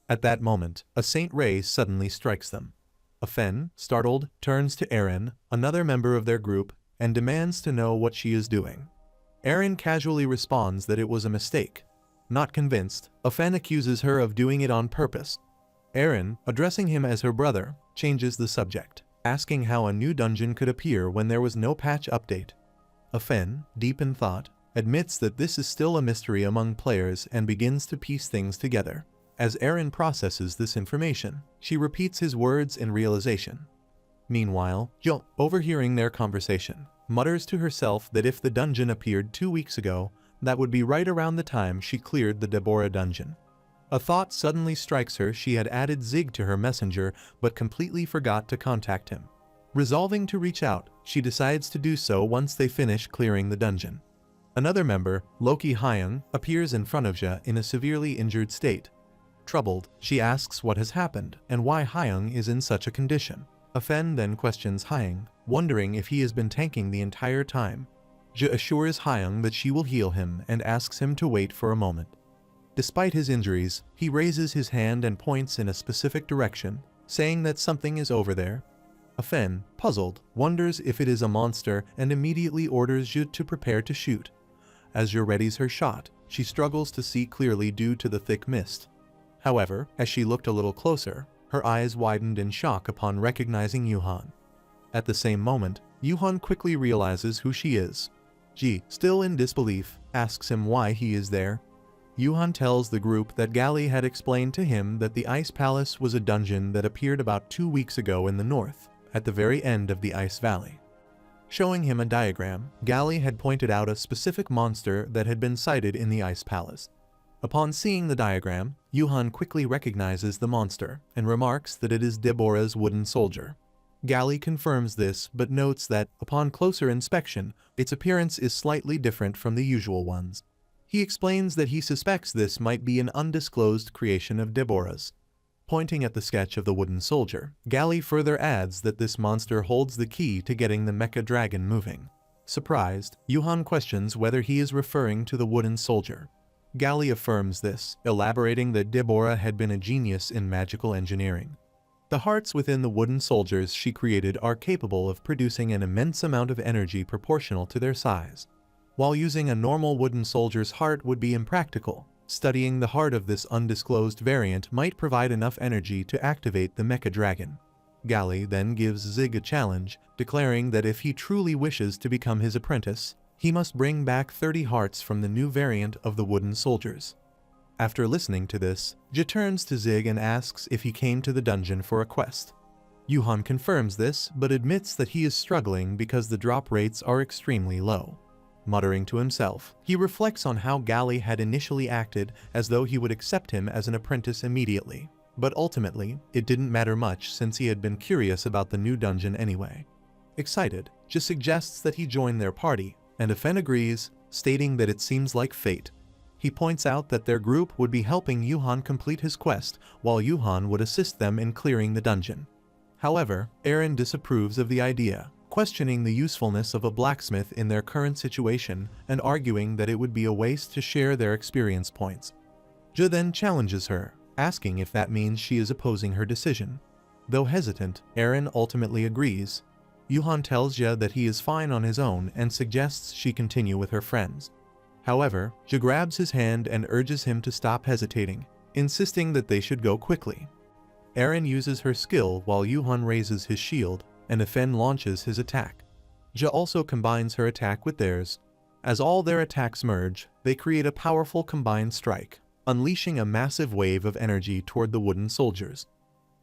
Speaker 1: At that moment, a Saint Ray suddenly strikes them. A Fen, startled, turns to Erin, another member of their group, and demands to know what she is doing. Erin casually responds that it was a mistake. Not convinced, a Fen accuses her of doing it on purpose. Erin, addressing him as her brother, changes the subject, asking how a new dungeon could appear when there was no patch update. A Fen, deep in thought, admits that this is still a mystery among players and begins to piece things together. As Erin processes this information, she repeats his words in realization. Meanwhile, Jo, overhearing their conversation, mutters to herself that if the dungeon appeared 2 weeks ago, that would be right around the time she cleared the Deborah dungeon. A thought suddenly strikes her. She had added Zig to her messenger, but completely forgot to contact him. Resolving to reach out, she decides to do so once they finish clearing the dungeon. Another member, Loki Hyung, appears in front of Jia in a severely injured state. Troubled, she asks what has happened and why Hyung is in such a condition. Afen then questions Hyung, wondering if he has been tanking the entire time. Jia assures Hyung that she will heal him and asks him to wait for a moment. Despite his injuries, he raises his hand and points in a specific direction, saying that something is over there. Afen, puzzled, wonders if it is a monster and immediately orders Jia to prepare to shoot. As Jia readies her shot, she struggles to see clearly due to the thick mist. However, as she looked a little closer, her eyes widened in shock upon recognizing Yuhan. At the same moment, Yuhan quickly realizes who she is. Ji, still in disbelief, asks him why he is there. Yuhan tells the group that Gali had explained to him that the Ice Palace was a dungeon that appeared about 2 weeks ago in the north, at the very end of the Ice Valley. Showing him a diagram, Gali had pointed out a specific monster that had been sighted in the Ice Palace. Upon seeing the diagram, Yuhan quickly recognizes the monster and remarks that it is Deborah's wooden soldier. Gali confirms this but notes that, upon closer inspection, its appearance is slightly different from the usual ones. He explains that he suspects this might be an undisclosed creation of Deborah's. Pointing at the sketch of the wooden soldier, Gali further adds that this monster holds the key to getting the mecha dragon moving. Surprised, Yuhan questions whether he is referring to the wooden soldier. Gali affirms this, elaborating that Deborah had been a genius in magical engineering. The hearts within the wooden soldiers she created are capable of producing an immense amount of energy proportional to their size. While using a normal wooden soldier's heart would be impractical, studying the heart of this undisclosed variant might provide enough energy to activate the mecha dragon. Gali then gives Zig a challenge, declaring that if he truly wishes to become his apprentice, he must bring back 30 hearts from the new variant of the wooden soldiers. After listening to this, Jia turns to Zig and asks if he came to the dungeon for a quest. Yuhan confirms this, but admits that he is struggling because the drop rates are extremely low. Muttering to himself, he reflects on how Gali had initially acted as though he would accept him as an apprentice immediately, but ultimately, it didn't matter much since he had been curious about the new dungeon anyway. Excited, Jia suggests that he join their party, and Afen agrees, stating that it seems like fate. He points out that their group would be helping Yuhan complete his quest, while Yuhan would assist them in clearing the dungeon. However, Eren disapproves of the idea, questioning the usefulness of a blacksmith in their current situation and arguing that it would be a waste to share their experience points. Jia then challenges her, asking if that means she is opposing her decision. Though hesitant, Eren ultimately agrees. Yuhan tells Jia that he is fine on his own and suggests she continue with her friends. However, Jia grabs his hand and urges him to stop hesitating, insisting that they should go quickly. Eren uses her skill while Yuhan raises his shield, and Afen launches his attack. Jia also combines her attack with theirs. As all their attacks merge, they create a powerful combined strike, unleashing a massive wave of energy toward the wooden soldiers.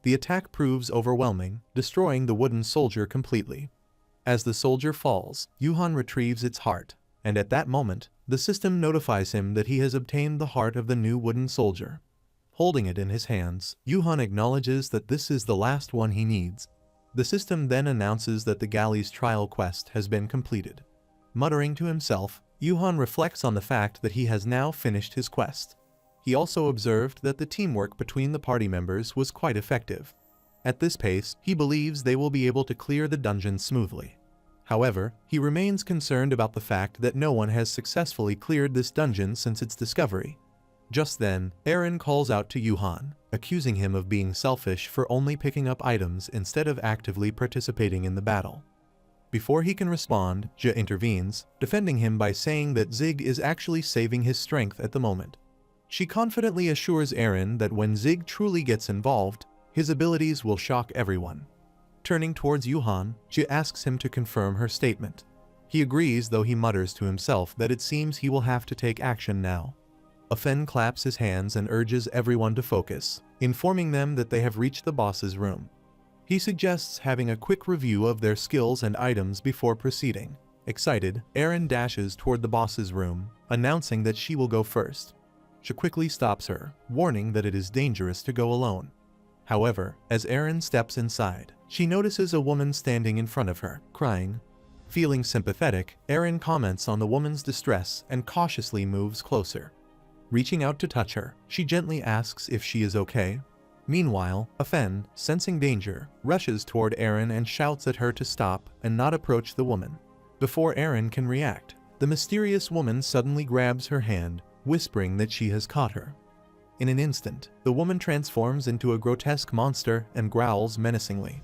Speaker 1: The attack proves overwhelming, destroying the wooden soldier completely. As the soldier falls, Yuhan retrieves its heart, and at that moment, the system notifies him that he has obtained the heart of the new wooden soldier. Holding it in his hands, Yuhan acknowledges that this is the last one he needs. The system then announces that the Gali's trial quest has been completed. Muttering to himself, Yuhan reflects on the fact that he has now finished his quest. He also observed that the teamwork between the party members was quite effective. At this pace, he believes they will be able to clear the dungeon smoothly. However, he remains concerned about the fact that no one has successfully cleared this dungeon since its discovery. Just then, Eren calls out to Yuhan, accusing him of being selfish for only picking up items instead of actively participating in the battle. Before he can respond, Jia intervenes, defending him by saying that Zig is actually saving his strength at the moment. She confidently assures Eren that when Zig truly gets involved, his abilities will shock everyone. Turning towards Yuhan, Jia asks him to confirm her statement. He agrees, though he mutters to himself that it seems he will have to take action now. Afen claps his hands and urges everyone to focus, informing them that they have reached the boss's room. He suggests having a quick review of their skills and items before proceeding. Excited, Eren dashes toward the boss's room, announcing that she will go first. She quickly stops her, warning that it is dangerous to go alone. However, as Eren steps inside, she notices a woman standing in front of her, crying. Feeling sympathetic, Eren comments on the woman's distress and cautiously moves closer. Reaching out to touch her, she gently asks if she is okay. Meanwhile, Afen, sensing danger, rushes toward Eren and shouts at her to stop and not approach the woman. Before Eren can react, the mysterious woman suddenly grabs her hand, whispering that she has caught her. In an instant, the woman transforms into a grotesque monster and growls menacingly.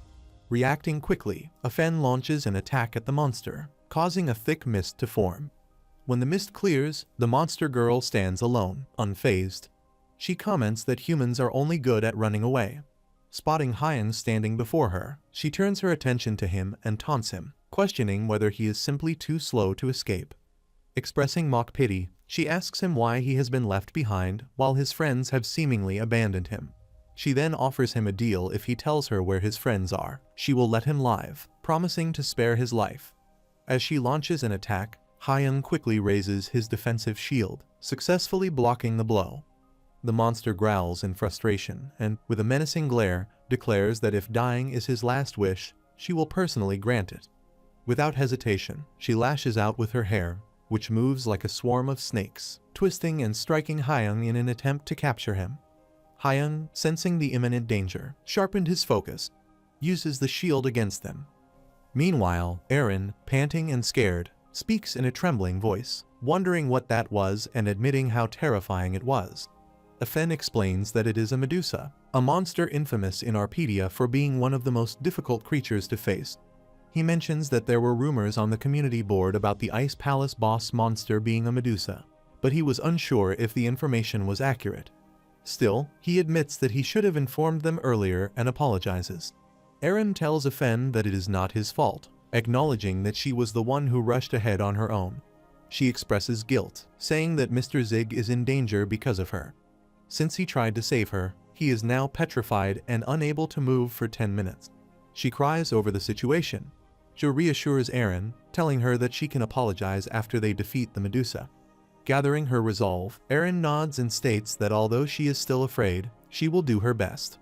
Speaker 1: Reacting quickly, Afen launches an attack at the monster, causing a thick mist to form. When the mist clears, the monster girl stands alone, unfazed. She comments that humans are only good at running away. Spotting Hyun standing before her, she turns her attention to him and taunts him, questioning whether he is simply too slow to escape. Expressing mock pity, she asks him why he has been left behind while his friends have seemingly abandoned him. She then offers him a deal if he tells her where his friends are. She will let him live, promising to spare his life. As she launches an attack, Hyun quickly raises his defensive shield, successfully blocking the blow. The monster growls in frustration and, with a menacing glare, declares that if dying is his last wish, she will personally grant it. Without hesitation, she lashes out with her hair, which moves like a swarm of snakes, twisting and striking Hyun in an attempt to capture him. Hyun, sensing the imminent danger, sharpened his focus, uses the shield against them. Meanwhile, Eren, panting and scared, speaks in a trembling voice, wondering what that was and admitting how terrifying it was. Afen explains that it is a Medusa, a monster infamous in Arpedia for being one of the most difficult creatures to face. He mentions that there were rumors on the community board about the Ice Palace boss monster being a Medusa, but he was unsure if the information was accurate. Still, he admits that he should have informed them earlier and apologizes. Eren tells Afen that it is not his fault, acknowledging that she was the one who rushed ahead on her own. She expresses guilt, saying that Mr. Zig is in danger because of her. Since he tried to save her, he is now petrified and unable to move for 10 minutes. She cries over the situation. Jo reassures Eren, telling her that she can apologize after they defeat the Medusa. Gathering her resolve, Eren nods and states that although she is still afraid, she will do her best.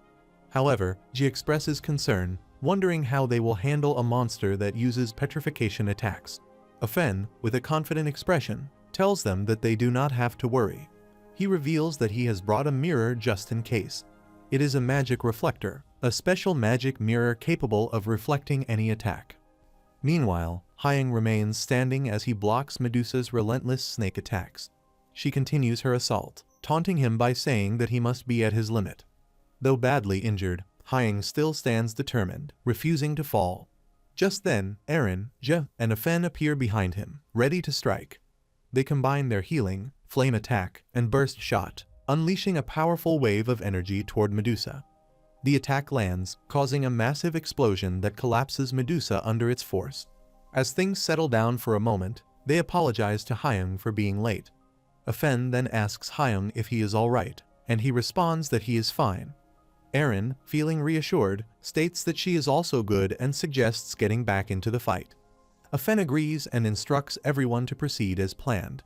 Speaker 1: However, she expresses concern, wondering how they will handle a monster that uses petrification attacks. Afen, with a confident expression, tells them that they do not have to worry. He reveals that he has brought a mirror just in case. It is a magic reflector, a special magic mirror capable of reflecting any attack. Meanwhile, Hyung remains standing as he blocks Medusa's relentless snake attacks. She continues her assault, taunting him by saying that he must be at his limit. Though badly injured, Hyung still stands determined, refusing to fall. Just then, Eren, Je, and Afen appear behind him, ready to strike. They combine their healing, flame attack, and burst shot, unleashing a powerful wave of energy toward Medusa. The attack lands, causing a massive explosion that collapses Medusa under its force. As things settle down for a moment, they apologize to Hyung for being late. Afen then asks Hyung if he is alright, and he responds that he is fine. Eren, feeling reassured, states that she is also good and suggests getting back into the fight. Afen agrees and instructs everyone to proceed as planned.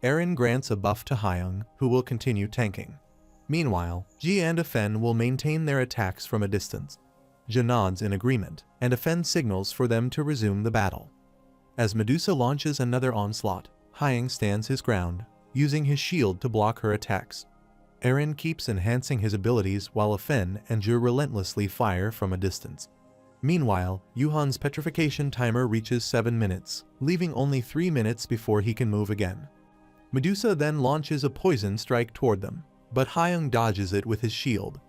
Speaker 1: Eren grants a buff to Hyung, who will continue tanking. Meanwhile, Ji and Afen will maintain their attacks from a distance. Ji nods in agreement, and Afen signals for them to resume the battle. As Medusa launches another onslaught, Hyung stands his ground, using his shield to block her attacks. Eren keeps enhancing his abilities while Afen and Ji relentlessly fire from a distance. Meanwhile, Yuhan's petrification timer reaches 7 minutes, leaving only 3 minutes before he can move again. Medusa then launches a poison strike toward them, but Hyung dodges it with his shield.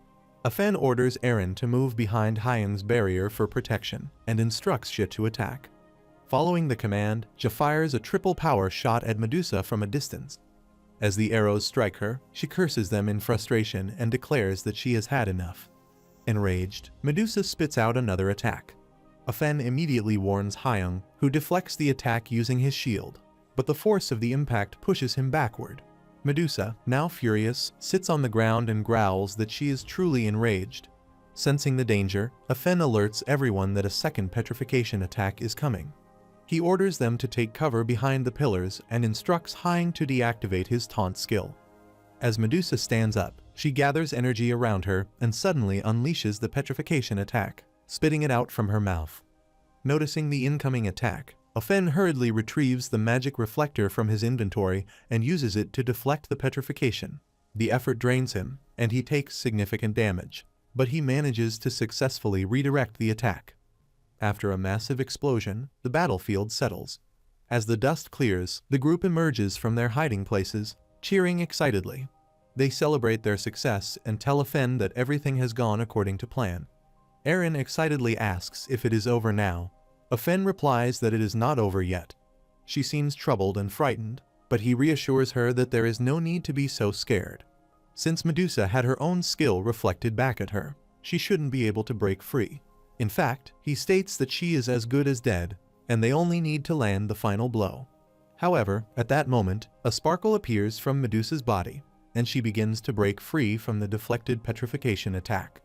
Speaker 1: Afen orders Eren to move behind Hyung's barrier for protection, and instructs Ji to attack. Following the command, Ji fires a triple power shot at Medusa from a distance. As the arrows strike her, she curses them in frustration and declares that she has had enough. Enraged, Medusa spits out another attack. Afen immediately warns Hyung, who deflects the attack using his shield, but the force of the impact pushes him backward. Medusa, now furious, sits on the ground and growls that she is truly enraged. Sensing the danger, Afen alerts everyone that a second petrification attack is coming. He orders them to take cover behind the pillars and instructs Hyung to deactivate his taunt skill. As Medusa stands up, she gathers energy around her and suddenly unleashes the petrification attack, spitting it out from her mouth. Noticing the incoming attack, Afen hurriedly retrieves the magic reflector from his inventory and uses it to deflect the petrification. The effort drains him, and he takes significant damage, but he manages to successfully redirect the attack. After a massive explosion, the battlefield settles. As the dust clears, the group emerges from their hiding places, cheering excitedly. They celebrate their success and tell Afen that everything has gone according to plan. Aaron excitedly asks if it is over now. Afen replies that it is not over yet. She seems troubled and frightened, but he reassures her that there is no need to be so scared. Since Medusa had her own skill reflected back at her, she shouldn't be able to break free. In fact, he states that she is as good as dead, and they only need to land the final blow. However, at that moment, a sparkle appears from Medusa's body, and she begins to break free from the deflected petrification attack.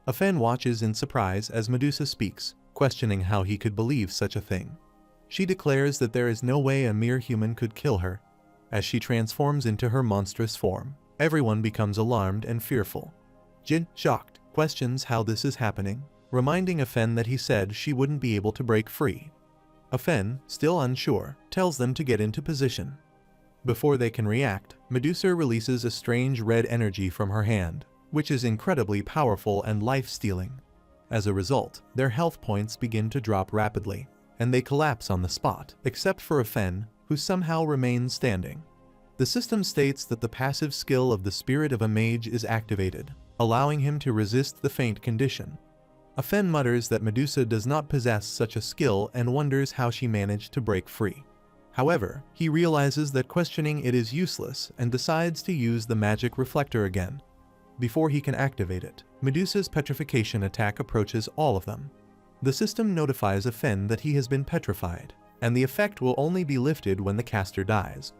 Speaker 1: Afen watches in surprise as Medusa speaks, questioning how he could believe such a thing. She declares that there is no way a mere human could kill her. As she transforms into her monstrous form, everyone becomes alarmed and fearful. Jin, shocked, questions how this is happening, reminding Afen that he said she wouldn't be able to break free. Afen, still unsure, tells them to get into position. Before they can react, Medusa releases a strange red energy from her hand, which is incredibly powerful and life-stealing. As a result, their health points begin to drop rapidly, and they collapse on the spot, except for Afen, who somehow remains standing. The system states that the passive skill of the spirit of a mage is activated, allowing him to resist the faint condition. Afen mutters that Medusa does not possess such a skill and wonders how she managed to break free. However, he realizes that questioning it is useless and decides to use the magic reflector again. Before he can activate it, Medusa's petrification attack approaches all of them. The system notifies Afen that he has been petrified, and the effect will only be lifted when the caster dies.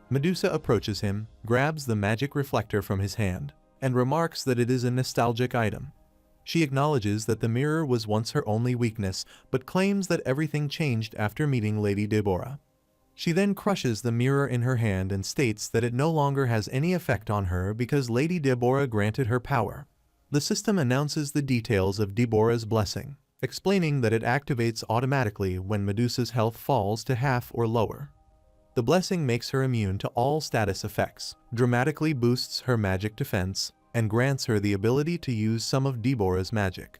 Speaker 1: Medusa approaches him, grabs the magic reflector from his hand, and remarks that it is a nostalgic item. She acknowledges that the mirror was once her only weakness, but claims that everything changed after meeting Lady Deborah. She then crushes the mirror in her hand and states that it no longer has any effect on her because Lady Deborah granted her power. The system announces the details of Deborah's blessing, explaining that it activates automatically when Medusa's health falls to half or lower. The blessing makes her immune to all status effects, dramatically boosts her magic defense, and grants her the ability to use some of Deborah's magic.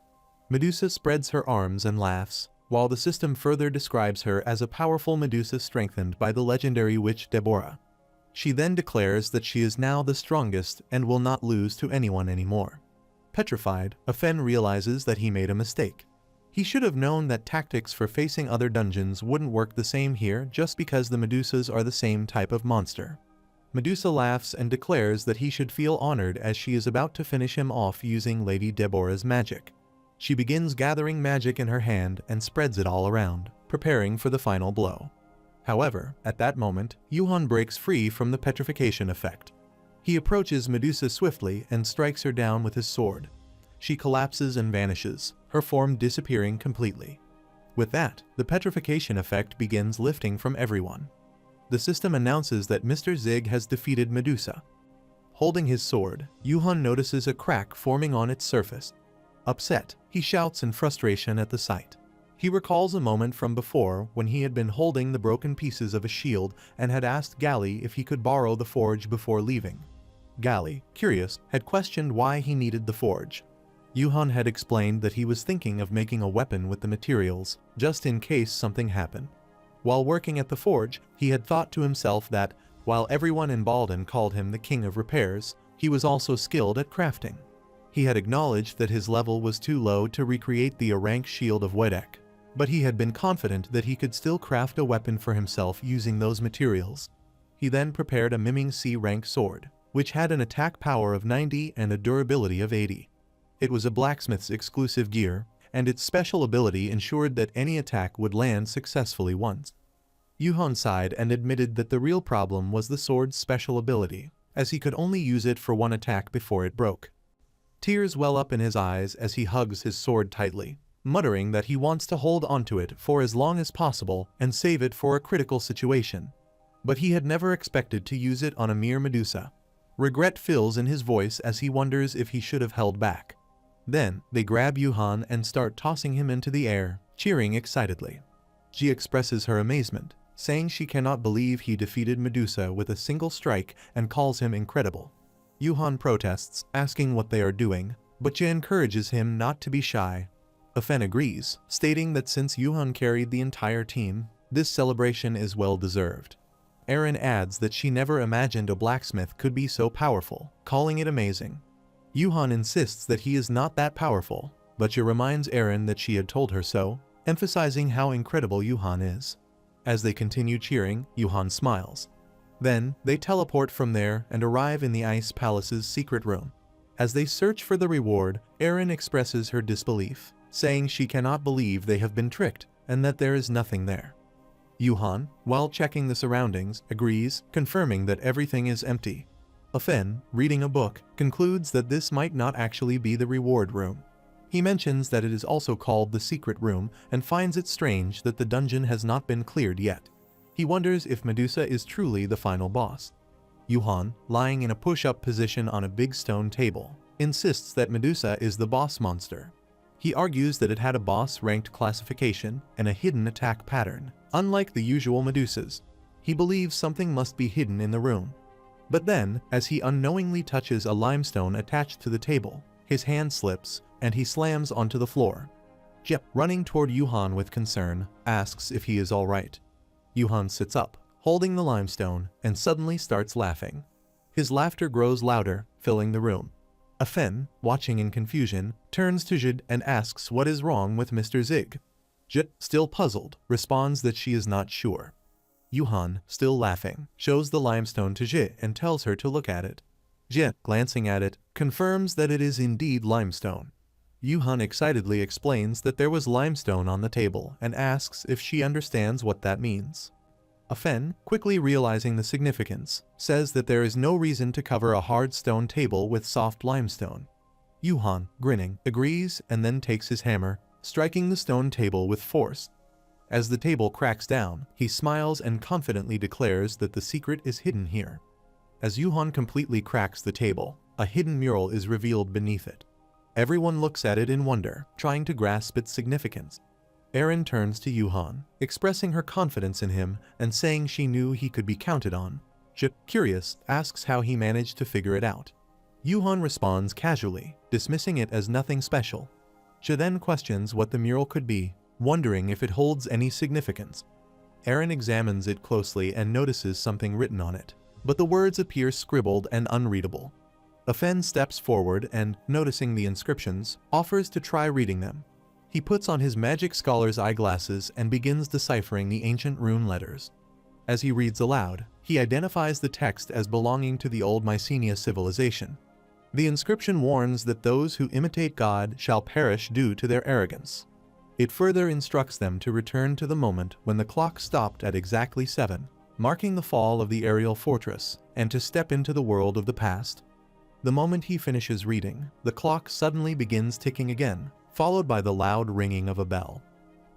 Speaker 1: Medusa spreads her arms and laughs, while the system further describes her as a powerful Medusa strengthened by the legendary witch Deborah. She then declares that she is now the strongest and will not lose to anyone anymore. Petrified, Afen realizes that he made a mistake. He should have known that tactics for facing other dungeons wouldn't work the same here just because the Medusas are the same type of monster. Medusa laughs and declares that he should feel honored as she is about to finish him off using Lady Deborah's magic. She begins gathering magic in her hand and spreads it all around, preparing for the final blow. However, at that moment, Yuhan breaks free from the petrification effect. He approaches Medusa swiftly and strikes her down with his sword. She collapses and vanishes, her form disappearing completely. With that, the petrification effect begins lifting from everyone. The system announces that Mr. Zig has defeated Medusa. Holding his sword, Yuhan notices a crack forming on its surface. Upset, he shouts in frustration at the sight. He recalls a moment from before when he had been holding the broken pieces of a shield and had asked Gali if he could borrow the forge before leaving. Gali, curious, had questioned why he needed the forge. Yuhan had explained that he was thinking of making a weapon with the materials, just in case something happened. While working at the forge, he had thought to himself that, while everyone in Baldan called him the king of repairs, he was also skilled at crafting. He had acknowledged that his level was too low to recreate the A-rank shield of Wedek, but he had been confident that he could still craft a weapon for himself using those materials. He then prepared a Miming C-rank sword, which had an attack power of 90 and a durability of 80. It was a blacksmith's exclusive gear, and its special ability ensured that any attack would land successfully once. Yuhan sighed and admitted that the real problem was the sword's special ability, as he could only use it for one attack before it broke. Tears well up in his eyes as he hugs his sword tightly, muttering that he wants to hold onto it for as long as possible and save it for a critical situation. But he had never expected to use it on a mere Medusa. Regret fills in his voice as he wonders if he should have held back. Then, they grab Yuhan and start tossing him into the air, cheering excitedly. She expresses her amazement, saying she cannot believe he defeated Medusa with a single strike and calls him incredible. Yuhan protests, asking what they are doing, but Jie encourages him not to be shy. Afen agrees, stating that since Yuhan carried the entire team, this celebration is well deserved. Erin adds that she never imagined a blacksmith could be so powerful, calling it amazing. Yuhan insists that he is not that powerful, but she reminds Erin that she had told her so, emphasizing how incredible Yuhan is. As they continue cheering, Yuhan smiles. Then, they teleport from there and arrive in the Ice Palace's secret room. As they search for the reward, Erin expresses her disbelief, saying she cannot believe they have been tricked and that there is nothing there. Yuhan, while checking the surroundings, agrees, confirming that everything is empty. Afen, reading a book, concludes that this might not actually be the reward room. He mentions that it is also called the secret room and finds it strange that the dungeon has not been cleared yet. He wonders if Medusa is truly the final boss. Yuhan, lying in a push-up position on a big stone table, insists that Medusa is the boss monster. He argues that it had a boss-ranked classification and a hidden attack pattern, unlike the usual Medusas. He believes something must be hidden in the room. But then, as he unknowingly touches a limestone attached to the table, his hand slips, and he slams onto the floor. Jie, running toward Yuhan with concern, asks if he is alright. Yuhan sits up, holding the limestone, and suddenly starts laughing. His laughter grows louder, filling the room. Afen, watching in confusion, turns to Jie and asks what is wrong with Mr. Zig. Jie, still puzzled, responds that she is not sure. Yuhan, still laughing, shows the limestone to Jie and tells her to look at it. Jie, glancing at it, confirms that it is indeed limestone. Yuhan excitedly explains that there was limestone on the table and asks if she understands what that means. Afen, quickly realizing the significance, says that there is no reason to cover a hard stone table with soft limestone. Yuhan, grinning, agrees and then takes his hammer, striking the stone table with force. As the table cracks down, he smiles and confidently declares that the secret is hidden here. As Yuhan completely cracks the table, a hidden mural is revealed beneath it. Everyone looks at it in wonder, trying to grasp its significance. Erin turns to Yuhan, expressing her confidence in him and saying she knew he could be counted on. Jie, curious, asks how he managed to figure it out. Yuhan responds casually, dismissing it as nothing special. Jie then questions what the mural could be, wondering if it holds any significance. Erin examines it closely and notices something written on it, but the words appear scribbled and unreadable. Afen steps forward and, noticing the inscriptions, offers to try reading them. He puts on his magic scholar's eyeglasses and begins deciphering the ancient rune letters. As he reads aloud, he identifies the text as belonging to the old Mycenae civilization. The inscription warns that those who imitate God shall perish due to their arrogance. It further instructs them to return to the moment when the clock stopped at exactly 7, marking the fall of the aerial fortress, and to step into the world of the past. The moment he finishes reading, the clock suddenly begins ticking again, followed by the loud ringing of a bell.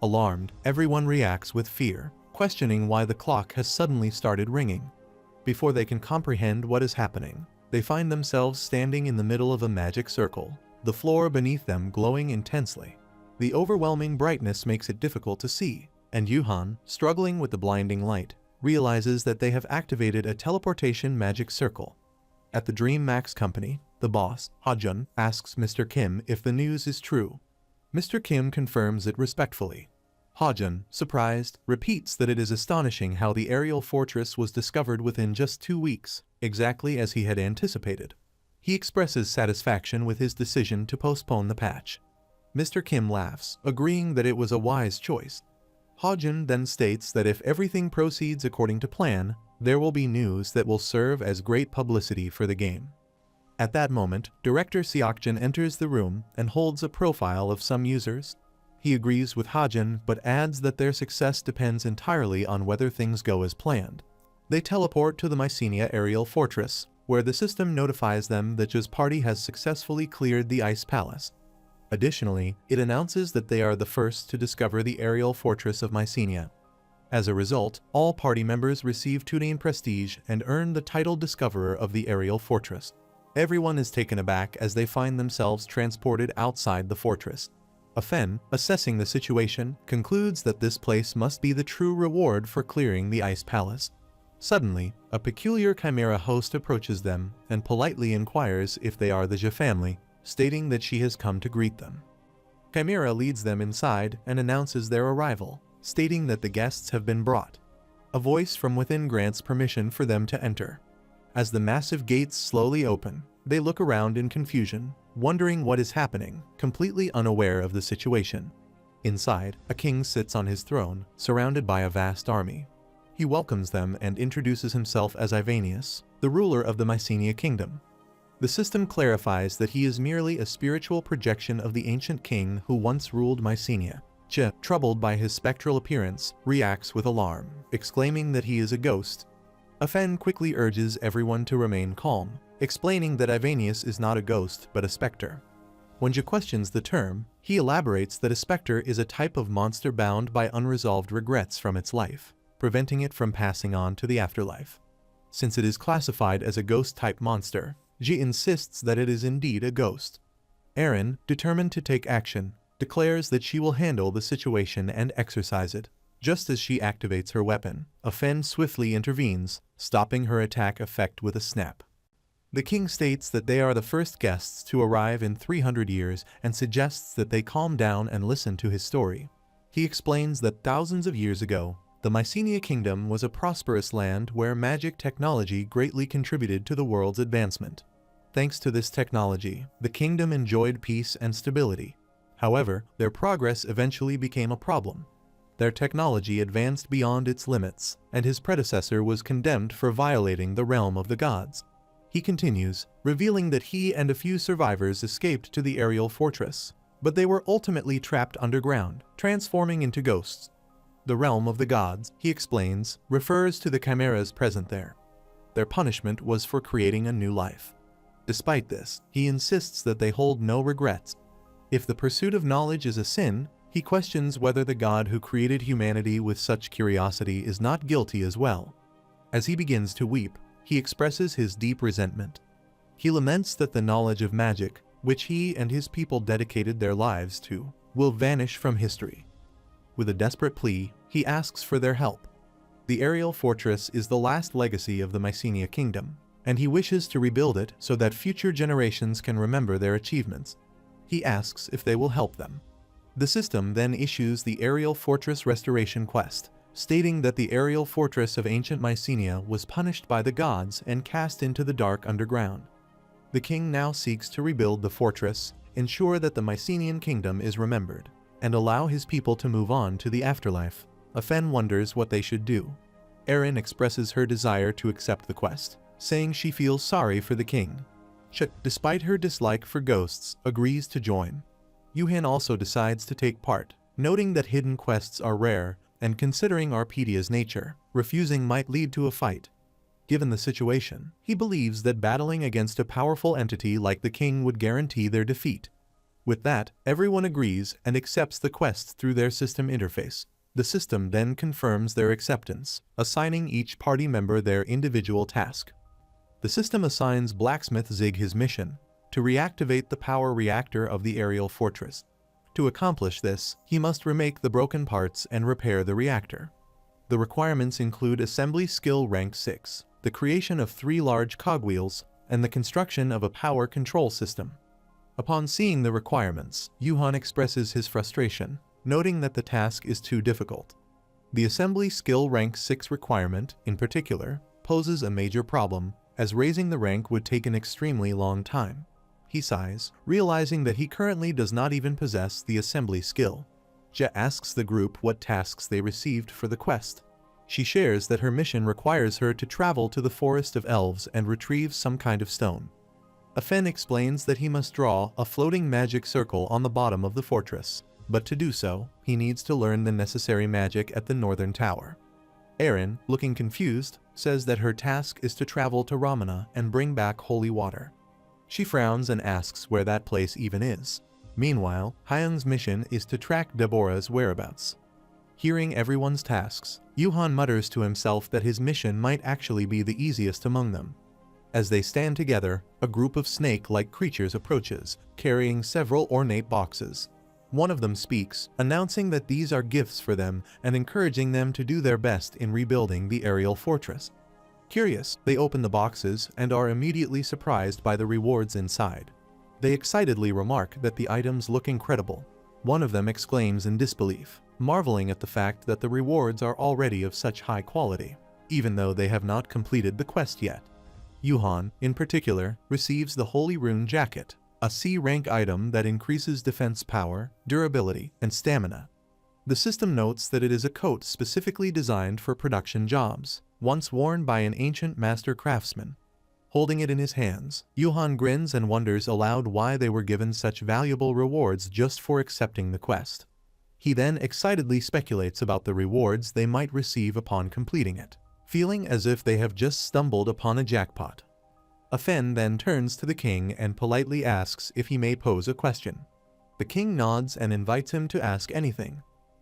Speaker 1: Alarmed, everyone reacts with fear, questioning why the clock has suddenly started ringing. Before they can comprehend what is happening, they find themselves standing in the middle of a magic circle, the floor beneath them glowing intensely. The overwhelming brightness makes it difficult to see, and Yuhan, struggling with the blinding light, realizes that they have activated a teleportation magic circle. At the Dream Max company, the boss, Hajun, asks Mr. Kim if the news is true. Mr. Kim confirms it respectfully. Hajun, surprised, repeats that it is astonishing how the aerial fortress was discovered within just 2 weeks, exactly as he had anticipated. He expresses satisfaction with his decision to postpone the patch. Mr. Kim laughs, agreeing that it was a wise choice. Hajun then states that if everything proceeds according to plan, there will be news that will serve as great publicity for the game. At that moment, Director Seokjin enters the room and holds a profile of some users. He agrees with Hajun but adds that their success depends entirely on whether things go as planned. They teleport to the Mycenae aerial fortress, where the system notifies them that Ji's party has successfully cleared the Ice Palace. Additionally, it announces that they are the first to discover the aerial fortress of Mycenae. As a result, all party members receive Tudain prestige and earn the title Discoverer of the aerial fortress. Everyone is taken aback as they find themselves transported outside the fortress. Afen, assessing the situation, concludes that this place must be the true reward for clearing the Ice Palace. Suddenly, a peculiar chimera host approaches them and politely inquires if they are the Jia family, stating that she has come to greet them. Chimera leads them inside and announces their arrival, stating that the guests have been brought. A voice from within grants permission for them to enter. As the massive gates slowly open, they look around in confusion, wondering what is happening, completely unaware of the situation. Inside, a king sits on his throne, surrounded by a vast army. He welcomes them and introduces himself as Ivanius, the ruler of the Mycenae kingdom. The system clarifies that he is merely a spiritual projection of the ancient king who once ruled Mycenae. Jia, troubled by his spectral appearance, reacts with alarm, exclaiming that he is a ghost. Afen quickly urges everyone to remain calm, explaining that Ivanius is not a ghost but a specter. When Jia questions the term, he elaborates that a specter is a type of monster bound by unresolved regrets from its life, preventing it from passing on to the afterlife. Since it is classified as a ghost-type monster, Jia insists that it is indeed a ghost. Erin, determined to take action, declares that she will handle the situation and exorcise it. Just as she activates her weapon, Afen swiftly intervenes, stopping her attack effect with a snap. The king states that they are the first guests to arrive in 300 years and suggests that they calm down and listen to his story. He explains that thousands of years ago, the Mycenae kingdom was a prosperous land where magic technology greatly contributed to the world's advancement. Thanks to this technology, the kingdom enjoyed peace and stability. However, their progress eventually became a problem. Their technology advanced beyond its limits, and his predecessor was condemned for violating the realm of the gods. He continues, revealing that he and a few survivors escaped to the aerial fortress, but they were ultimately trapped underground, transforming into ghosts. The realm of the gods, he explains, refers to the chimeras present there. Their punishment was for creating a new life. Despite this, he insists that they hold no regrets. If the pursuit of knowledge is a sin, he questions whether the God who created humanity with such curiosity is not guilty as well. As he begins to weep, he expresses his deep resentment. He laments that the knowledge of magic, which he and his people dedicated their lives to, will vanish from history. With a desperate plea, he asks for their help. The aerial fortress is the last legacy of the Mycenae kingdom, and he wishes to rebuild it so that future generations can remember their achievements. He asks if they will help them. The system then issues the Aerial Fortress Restoration Quest, stating that the aerial fortress of ancient Mycenae was punished by the gods and cast into the dark underground. The king now seeks to rebuild the fortress, ensure that the Mycenaean kingdom is remembered, and allow his people to move on to the afterlife. Afen wonders what they should do. Erin expresses her desire to accept the quest, saying she feels sorry for the king. Jia, despite her dislike for ghosts, agrees to join. Yuhan also decides to take part, noting that hidden quests are rare, and considering Arpedia's nature, refusing might lead to a fight. Given the situation, he believes that battling against a powerful entity like the king would guarantee their defeat. With that, everyone agrees and accepts the quest through their system interface. The system then confirms their acceptance, assigning each party member their individual task. The system assigns Blacksmith Zig his mission, to reactivate the power reactor of the aerial fortress. To accomplish this, he must remake the broken parts and repair the reactor. The requirements include Assembly Skill Rank 6, the creation of 3 large cogwheels, and the construction of a power control system. Upon seeing the requirements, Yuhan expresses his frustration, noting that the task is too difficult. The Assembly Skill Rank 6 requirement, in particular, poses a major problem, as raising the rank would take an extremely long time. He sighs, realizing that he currently does not even possess the assembly skill. Jia asks the group what tasks they received for the quest. She shares that her mission requires her to travel to the Forest of Elves and retrieve some kind of stone. Afen explains that he must draw a floating magic circle on the bottom of the fortress, but to do so, he needs to learn the necessary magic at the northern tower. Erin, looking confused, says that her task is to travel to Ramana and bring back holy water. She frowns and asks where that place even is. Meanwhile, Hyung's mission is to track Deborah's whereabouts. Hearing everyone's tasks, Yuhan mutters to himself that his mission might actually be the easiest among them. As they stand together, a group of snake-like creatures approaches, carrying several ornate boxes. One of them speaks, announcing that these are gifts for them and encouraging them to do their best in rebuilding the aerial fortress. Curious, they open the boxes and are immediately surprised by the rewards inside. They excitedly remark that the items look incredible. One of them exclaims in disbelief, marveling at the fact that the rewards are already of such high quality, even though they have not completed the quest yet. Yuhan, in particular, receives the Holy Rune Jacket, a C-rank item that increases defense power, durability, and stamina. The system notes that it is a coat specifically designed for production jobs, once worn by an ancient master craftsman. Holding it in his hands, Yuhan grins and wonders aloud why they were given such valuable rewards just for accepting the quest. He then excitedly speculates about the rewards they might receive upon completing it, feeling as if they have just stumbled upon a jackpot. Afen then turns to the king and politely asks if he may pose a question. The king nods and invites him to ask anything.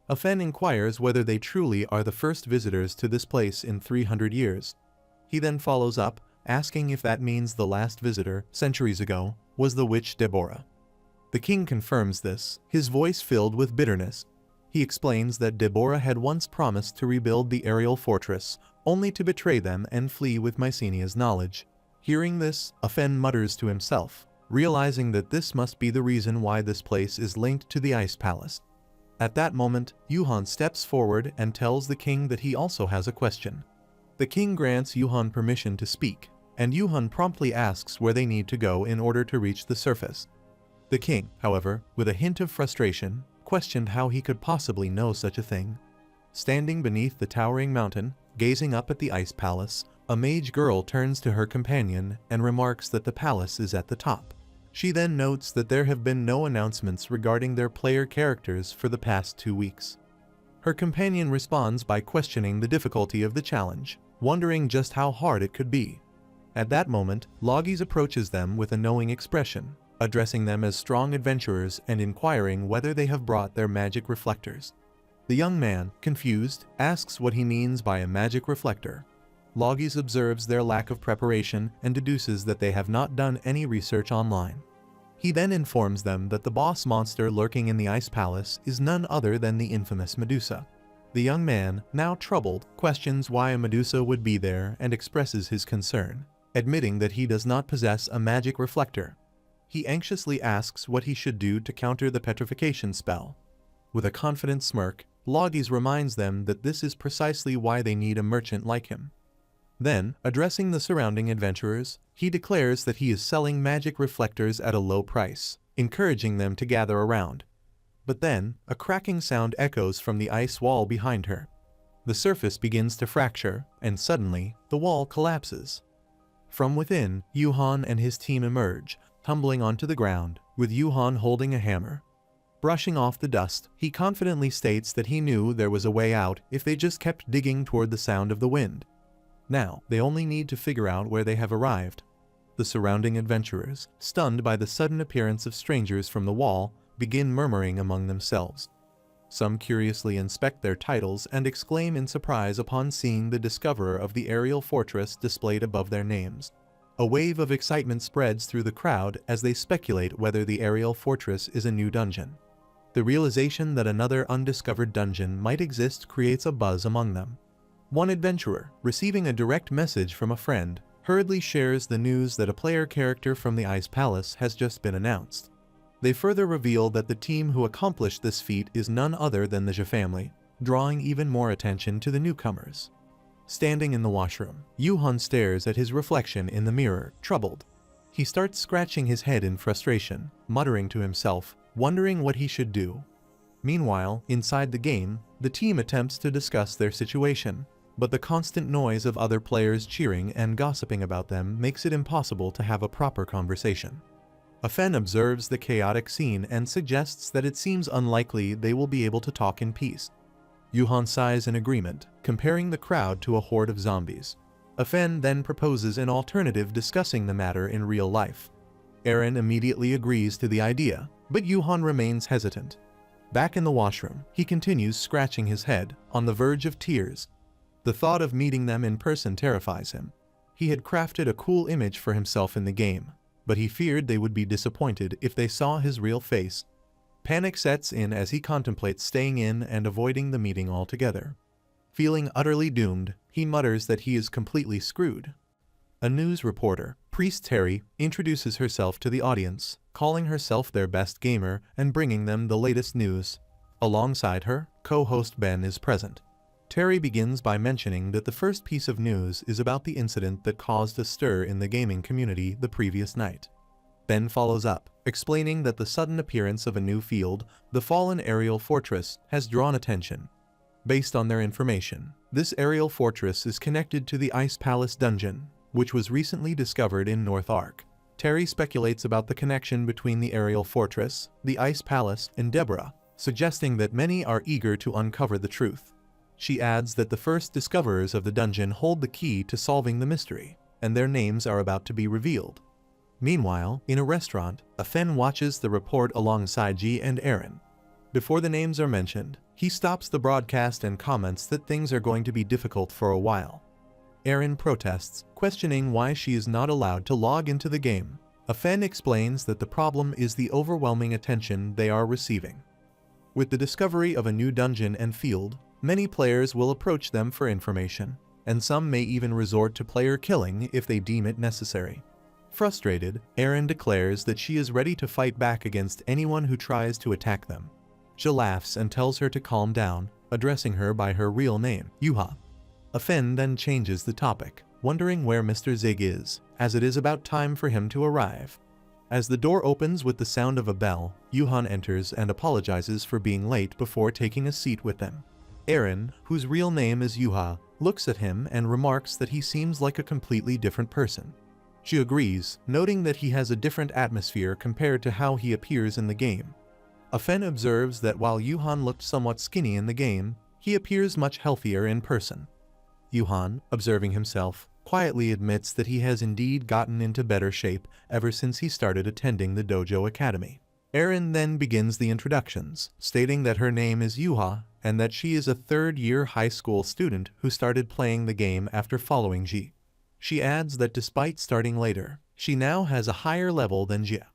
Speaker 1: Afen inquires whether they truly are the first visitors to this place in 300 years. He then follows up, asking if that means the last visitor, centuries ago, was the witch Deborah. The king confirms this, his voice filled with bitterness. He explains that Deborah had once promised to rebuild the aerial fortress, only to betray them and flee with Mycenia's knowledge. Hearing this, Afen mutters to himself, realizing that this must be the reason why this place is linked to the Ice Palace. At that moment, Yuhan steps forward and tells the king that he also has a question. The king grants Yuhan permission to speak, and Yuhan promptly asks where they need to go in order to reach the surface. The king, however, with a hint of frustration, questioned how he could possibly know such a thing. Standing beneath the towering mountain, gazing up at the Ice Palace, a mage girl turns to her companion and remarks that the palace is at the top. She then notes that there have been no announcements regarding their player characters for the past 2 weeks. Her companion responds by questioning the difficulty of the challenge, wondering just how hard it could be. At that moment, Logis approaches them with a knowing expression, addressing them as strong adventurers and inquiring whether they have brought their magic reflectors. The young man, confused, asks what he means by a magic reflector. Logis observes their lack of preparation and deduces that they have not done any research online. He then informs them that the boss monster lurking in the Ice Palace is none other than the infamous Medusa. The young man, now troubled, questions why a Medusa would be there and expresses his concern, admitting that he does not possess a magic reflector. He anxiously asks what he should do to counter the petrification spell. With a confident smirk, Logis reminds them that this is precisely why they need a merchant like him. Then, addressing the surrounding adventurers, he declares that he is selling magic reflectors at a low price, encouraging them to gather around. But then, a cracking sound echoes from the ice wall behind her. The surface begins to fracture, and suddenly, the wall collapses. From within, Yuhan and his team emerge, tumbling onto the ground, with Yuhan holding a hammer. Brushing off the dust, he confidently states that he knew there was a way out if they just kept digging toward the sound of the wind. Now, they only need to figure out where they have arrived. The surrounding adventurers, stunned by the sudden appearance of strangers from the wall, begin murmuring among themselves. Some curiously inspect their titles and exclaim in surprise upon seeing the discoverer of the aerial fortress displayed above their names. A wave of excitement spreads through the crowd as they speculate whether the aerial fortress is a new dungeon. The realization that another undiscovered dungeon might exist creates a buzz among them. One adventurer, receiving a direct message from a friend, hurriedly shares the news that a player character from the Ice Palace has just been announced. They further reveal that the team who accomplished this feat is none other than the Zhe family, drawing even more attention to the newcomers. Standing in the washroom, Yuhan stares at his reflection in the mirror, troubled. He starts scratching his head in frustration, muttering to himself, wondering what he should do. Meanwhile, inside the game, the team attempts to discuss their situation, but the constant noise of other players cheering and gossiping about them makes it impossible to have a proper conversation. Afen observes the chaotic scene and suggests that it seems unlikely they will be able to talk in peace. Yuhan sighs in agreement, comparing the crowd to a horde of zombies. Afen then proposes an alternative discussing the matter in real life. Eren immediately agrees to the idea, but Yuhan remains hesitant. Back in the washroom, he continues scratching his head, on the verge of tears. The thought of meeting them in person terrifies him. He had crafted a cool image for himself in the game, but he feared they would be disappointed if they saw his real face. Panic sets in as he contemplates staying in and avoiding the meeting altogether. Feeling utterly doomed, he mutters that he is completely screwed. A news reporter, Priest Terry, introduces herself to the audience, calling herself their best gamer and bringing them the latest news. Alongside her, co-host Ben is present. Terry begins by mentioning that the first piece of news is about the incident that caused a stir in the gaming community the previous night. Ben follows up, explaining that the sudden appearance of a new field, the fallen aerial fortress, has drawn attention. Based on their information, this aerial fortress is connected to the Ice Palace dungeon, which was recently discovered in North Ark. Terry speculates about the connection between the aerial fortress, the Ice Palace, and Deborah, suggesting that many are eager to uncover the truth. She adds that the first discoverers of the dungeon hold the key to solving the mystery, and their names are about to be revealed. Meanwhile, in a restaurant, Afen watches the report alongside G and Aaron. Before the names are mentioned, he stops the broadcast and comments that things are going to be difficult for a while. Aaron protests, questioning why she is not allowed to log into the game. Afen explains that the problem is the overwhelming attention they are receiving. With the discovery of a new dungeon and field, many players will approach them for information, and some may even resort to player killing if they deem it necessary. Frustrated, Aaron declares that she is ready to fight back against anyone who tries to attack them. She laughs and tells her to calm down, addressing her by her real name, Yuha. Afen then changes the topic, wondering where Mr. Zig is, as it is about time for him to arrive. As the door opens with the sound of a bell, Yuhan enters and apologizes for being late before taking a seat with them. Aaron, whose real name is Yuha, looks at him and remarks that he seems like a completely different person. She agrees, noting that he has a different atmosphere compared to how he appears in the game. Afen observes that while Yuhan looked somewhat skinny in the game, he appears much healthier in person. Yuhan, observing himself, quietly admits that he has indeed gotten into better shape ever since he started attending the Dojo Academy. Aaron then begins the introductions, stating that her name is Yuha and that she is a third-year high school student who started playing the game after following Ji. She adds that despite starting later, she now has a higher level than Jia.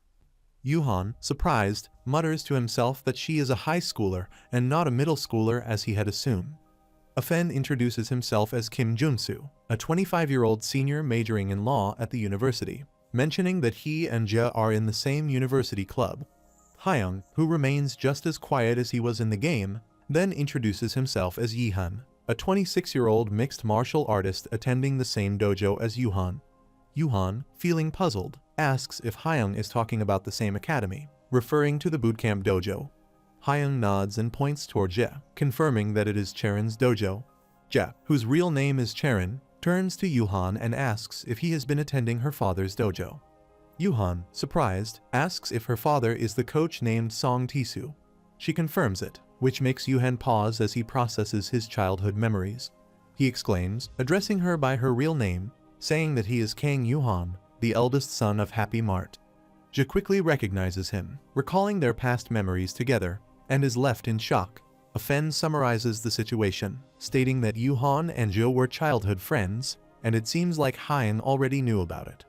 Speaker 1: Yuhan, surprised, mutters to himself that she is a high schooler and not a middle schooler as he had assumed. Afen introduces himself as Kim Junsu, a 25-year-old senior majoring in law at the university, mentioning that he and Jia are in the same university club. Hyung, who remains just as quiet as he was in the game, then introduces himself as Yihan, a 26-year-old mixed martial artist attending the same dojo as Yuhan. Yuhan, feeling puzzled, asks if Hyung is talking about the same academy, referring to the bootcamp dojo. Hyung nods and points toward Jia, confirming that it is Charon's dojo. Jia, whose real name is Charon, turns to Yuhan and asks if he has been attending her father's dojo. Yuhan, surprised, asks if her father is the coach named Song Tisu. She confirms it, which makes Yuhan pause as he processes his childhood memories. He exclaims, addressing her by her real name, saying that he is Kang Yuhan, the eldest son of Happy Mart. Jia quickly recognizes him, recalling their past memories together, and is left in shock. Afen summarizes the situation, stating that Yuhan and Jia were childhood friends, and it seems like Hyun already knew about it.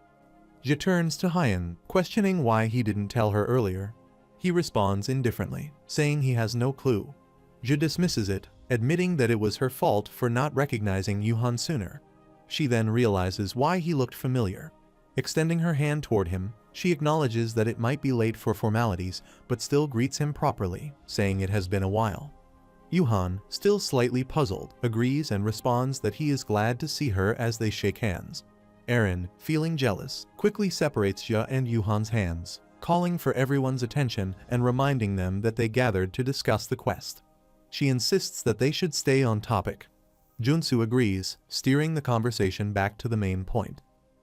Speaker 1: Jia turns to Hyun, questioning why he didn't tell her earlier. He responds indifferently, saying he has no clue. Jia dismisses it, admitting that it was her fault for not recognizing Yuhan sooner. She then realizes why he looked familiar. Extending her hand toward him, she acknowledges that it might be late for formalities, but still greets him properly, saying it has been a while. Yuhan, still slightly puzzled, agrees and responds that he is glad to see her as they shake hands. Aaron, feeling jealous, quickly separates Jia and Yuhan's hands, calling for everyone's attention and reminding them that they gathered to discuss the quest. She insists that they should stay on topic. Junsu agrees, steering the conversation back to the main point.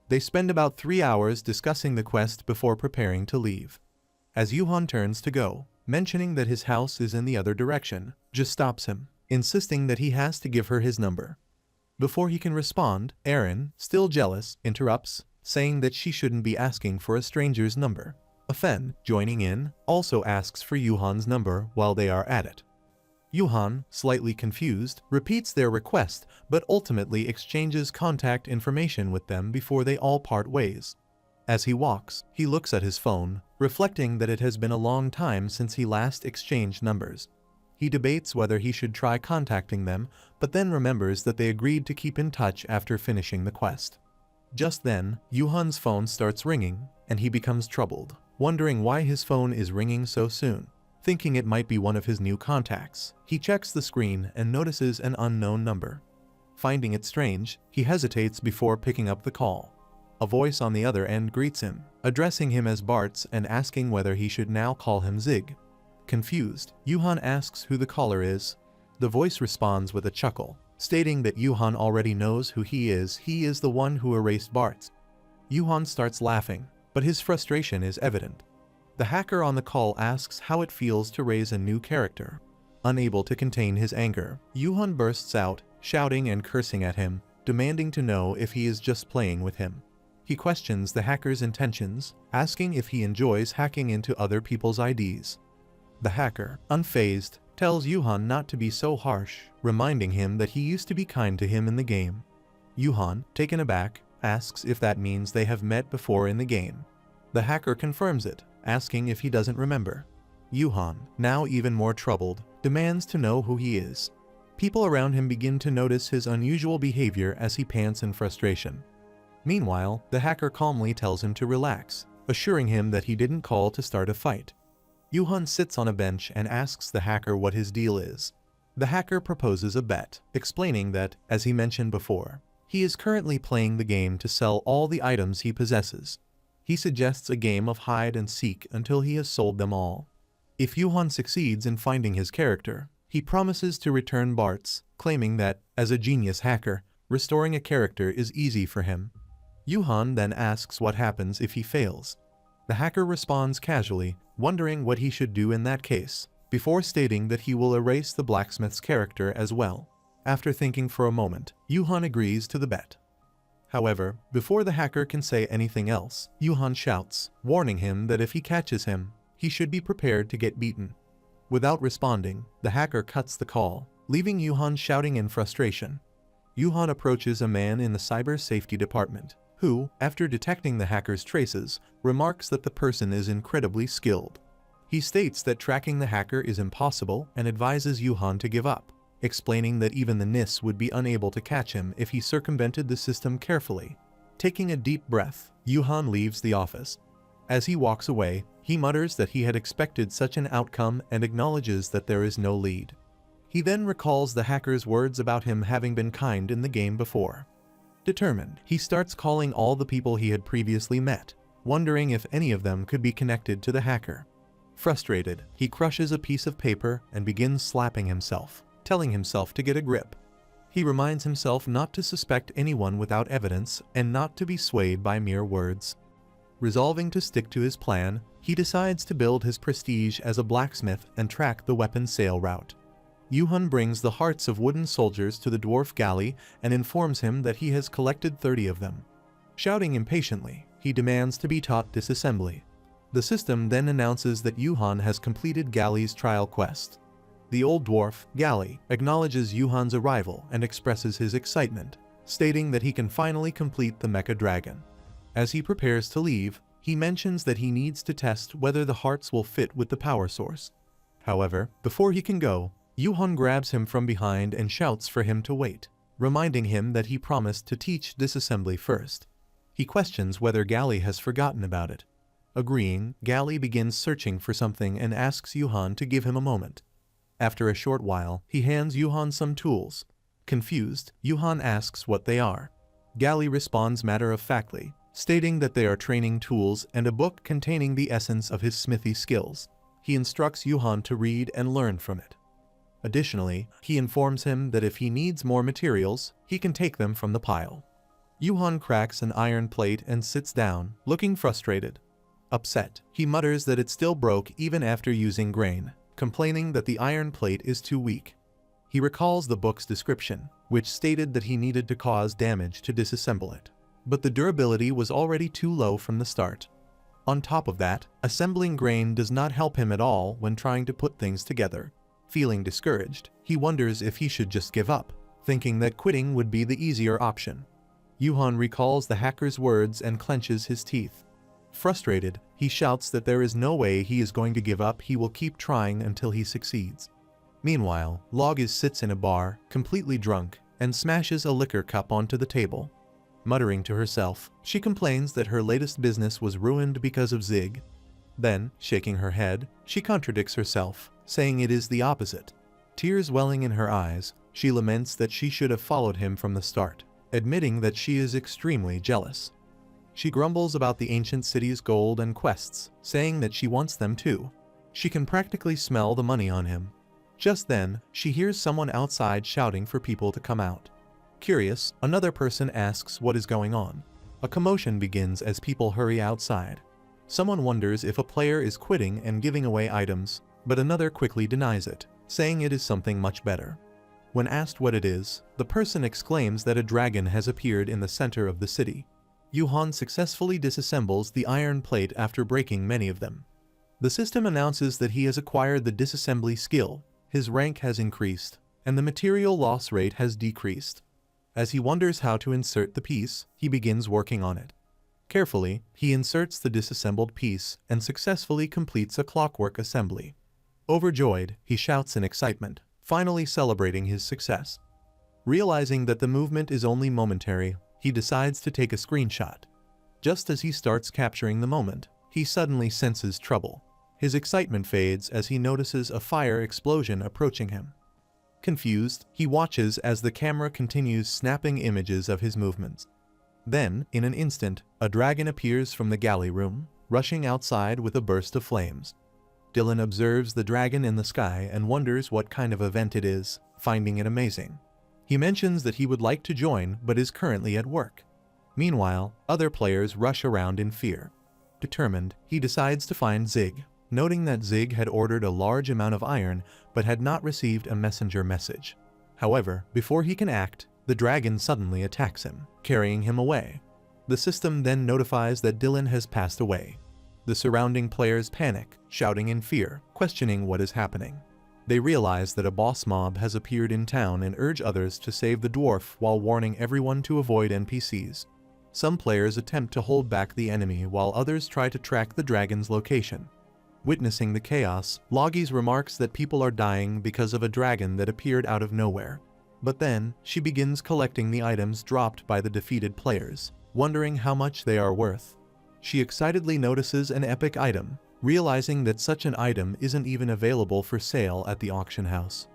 Speaker 1: They spend about 3 hours discussing the quest before preparing to leave. As Yuhan turns to go, mentioning that his house is in the other direction, Jia stops him, insisting that he has to give her his number. Before he can respond, Aaron, still jealous, interrupts, saying that she shouldn't be asking for a stranger's number. Afen, joining in, also asks for Yuhan's number while they are at it. Yuhan, slightly confused, repeats their request but ultimately exchanges contact information with them before they all part ways. As he walks, he looks at his phone, reflecting that it has been a long time since he last exchanged numbers. He debates whether he should try contacting them, but then remembers that they agreed to keep in touch after finishing the quest. Just then, Yuhan's phone starts ringing, and he becomes troubled, wondering why his phone is ringing so soon. Thinking it might be one of his new contacts, he checks the screen and notices an unknown number. Finding it strange, he hesitates before picking up the call. A voice on the other end greets him, addressing him as Bartz and asking whether he should now call him Zig. Confused, Yuhan asks who the caller is. The voice responds with a chuckle, stating that Yuhan already knows who he is the one who erased Bartz. Yuhan starts laughing, but his frustration is evident. The hacker on the call asks how it feels to raise a new character. Unable to contain his anger, Yuhan bursts out, shouting and cursing at him, demanding to know if he is just playing with him. He questions the hacker's intentions, asking if he enjoys hacking into other people's IDs. The hacker, unfazed, tells Yuhan not to be so harsh, reminding him that he used to be kind to him in the game. Yuhan, taken aback, asks if that means they have met before in the game. The hacker confirms it, asking if he doesn't remember. Yuhan, now even more troubled, demands to know who he is. People around him begin to notice his unusual behavior as he pants in frustration. Meanwhile, the hacker calmly tells him to relax, assuring him that he didn't call to start a fight. Yuhan sits on a bench and asks the hacker what his deal is. The hacker proposes a bet, explaining that, as he mentioned before, he is currently playing the game to sell all the items he possesses. He suggests a game of hide and seek until he has sold them all. If Yuhan succeeds in finding his character, he promises to return Bartz, claiming that, as a genius hacker, restoring a character is easy for him. Yuhan then asks what happens if he fails. The hacker responds casually, wondering what he should do in that case, before stating that he will erase the blacksmith's character as well. After thinking for a moment, Yuhan agrees to the bet. However, before the hacker can say anything else, Yuhan shouts, warning him that if he catches him, he should be prepared to get beaten. Without responding, the hacker cuts the call, leaving Yuhan shouting in frustration. Yuhan approaches a man in the cyber safety department, who, after detecting the hacker's traces, remarks that the person is incredibly skilled. He states that tracking the hacker is impossible and advises Yuhan to give up, explaining that even the NIS would be unable to catch him if he circumvented the system carefully. Taking a deep breath, Yuhan leaves the office. As he walks away, he mutters that he had expected such an outcome and acknowledges that there is no lead. He then recalls the hacker's words about him having been kind in the game before. Determined, he starts calling all the people he had previously met, wondering if any of them could be connected to the hacker. Frustrated, he crushes a piece of paper and begins slapping himself, telling himself to get a grip. He reminds himself not to suspect anyone without evidence and not to be swayed by mere words. Resolving to stick to his plan, he decides to build his prestige as a blacksmith and track the weapon sale route. Yuhan brings the hearts of wooden soldiers to the dwarf galley and informs him that he has collected 30 of them. Shouting impatiently, he demands to be taught disassembly. The system then announces that Yuhan has completed Galley's trial quest. The old dwarf, Galley, acknowledges Yuhan's arrival and expresses his excitement, stating that he can finally complete the Mecha Dragon. As he prepares to leave, he mentions that he needs to test whether the hearts will fit with the power source. However, before he can go, Yuhan grabs him from behind and shouts for him to wait, reminding him that he promised to teach disassembly first. He questions whether Galley has forgotten about it. Agreeing, Galley begins searching for something and asks Yuhan to give him a moment. After a short while, he hands Yuhan some tools. Confused, Yuhan asks what they are. Galley responds matter-of-factly, stating that they are training tools and a book containing the essence of his smithy skills. He instructs Yuhan to read and learn from it. Additionally, he informs him that if he needs more materials, he can take them from the pile. Yuhan cracks an iron plate and sits down, looking frustrated. Upset, he mutters that it still broke even after using grain, complaining that the iron plate is too weak. He recalls the book's description, which stated that he needed to cause damage to disassemble it, but the durability was already too low from the start. On top of that, assembling grain does not help him at all when trying to put things together. Feeling discouraged, he wonders if he should just give up, thinking that quitting would be the easier option. Yuhan recalls the hacker's words and clenches his teeth. Frustrated, he shouts that there is no way he is going to give up, he will keep trying until he succeeds. Meanwhile, Logis sits in a bar, completely drunk, and smashes a liquor cup onto the table. Muttering to herself, she complains that her latest business was ruined because of Zig. Then, shaking her head, she contradicts herself, saying it is the opposite. Tears welling in her eyes, she laments that she should have followed him from the start, admitting that she is extremely jealous. She grumbles about the ancient city's gold and quests, saying that she wants them too. She can practically smell the money on him. Just then, she hears someone outside shouting for people to come out. Curious, another person asks what is going on. A commotion begins as people hurry outside. Someone wonders if a player is quitting and giving away items, but another quickly denies it, saying it is something much better. When asked what it is, the person exclaims that a dragon has appeared in the center of the city. Yuhan successfully disassembles the iron plate after breaking many of them. The system announces that he has acquired the disassembly skill, his rank has increased, and the material loss rate has decreased. As he wonders how to insert the piece, he begins working on it. Carefully, he inserts the disassembled piece and successfully completes a clockwork assembly. Overjoyed, he shouts in excitement, finally celebrating his success. Realizing that the movement is only momentary, he decides to take a screenshot. Just as he starts capturing the moment, he suddenly senses trouble. His excitement fades as he notices a fire explosion approaching him. Confused, he watches as the camera continues snapping images of his movements. Then, in an instant, a dragon appears from the galley room, rushing outside with a burst of flames. Dylan observes the dragon in the sky and wonders what kind of event it is, finding it amazing. He mentions that he would like to join but is currently at work. Meanwhile, other players rush around in fear. Determined, he decides to find Zig, noting that Zig had ordered a large amount of iron but had not received a messenger message. However, before he can act, the dragon suddenly attacks him, carrying him away. The system then notifies that Dylan has passed away. The surrounding players panic, shouting in fear, questioning what is happening. They realize that a boss mob has appeared in town and urge others to save the dwarf while warning everyone to avoid NPCs. Some players attempt to hold back the enemy while others try to track the dragon's location. Witnessing the chaos, Logis remarks that people are dying because of a dragon that appeared out of nowhere. But then, she begins collecting the items dropped by the defeated players, wondering how much they are worth. She excitedly notices an epic item, realizing that such an item isn't even available for sale at the auction house.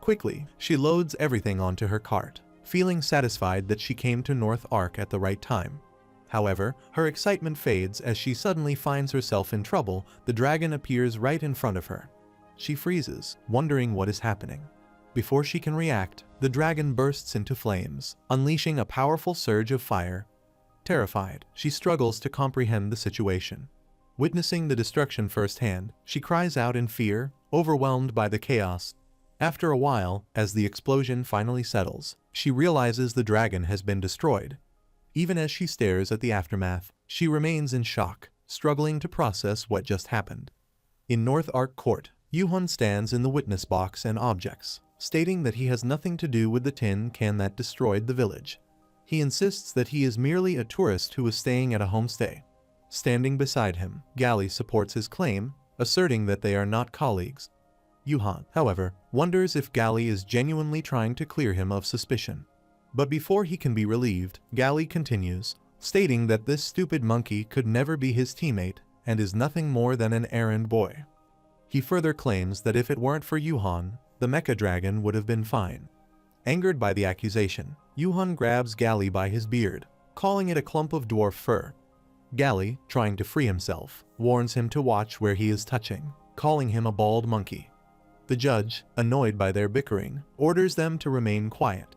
Speaker 1: Quickly, she loads everything onto her cart, feeling satisfied that she came to North Ark at the right time. However, her excitement fades as she suddenly finds herself in trouble. The dragon appears right in front of her. She freezes, wondering what is happening. Before she can react, the dragon bursts into flames, unleashing a powerful surge of fire. Terrified, she struggles to comprehend the situation. Witnessing the destruction firsthand, she cries out in fear, overwhelmed by the chaos. After a while, as the explosion finally settles, she realizes the dragon has been destroyed. Even as she stares at the aftermath, she remains in shock, struggling to process what just happened. In North Ark Court, Yuhun stands in the witness box and objects, stating that he has nothing to do with the tin can that destroyed the village. He insists that he is merely a tourist who is staying at a homestay. Standing beside him, Gali supports his claim, asserting that they are not colleagues. Yuhan, however, wonders if Gali is genuinely trying to clear him of suspicion. But before he can be relieved, Gali continues, stating that this stupid monkey could never be his teammate and is nothing more than an errand boy. He further claims that if it weren't for Yuhan, the mecha dragon would have been fine. Angered by the accusation, Yuhan grabs Gali by his beard, calling it a clump of dwarf fur. Gali, trying to free himself, warns him to watch where he is touching, calling him a bald monkey. The judge, annoyed by their bickering, orders them to remain quiet.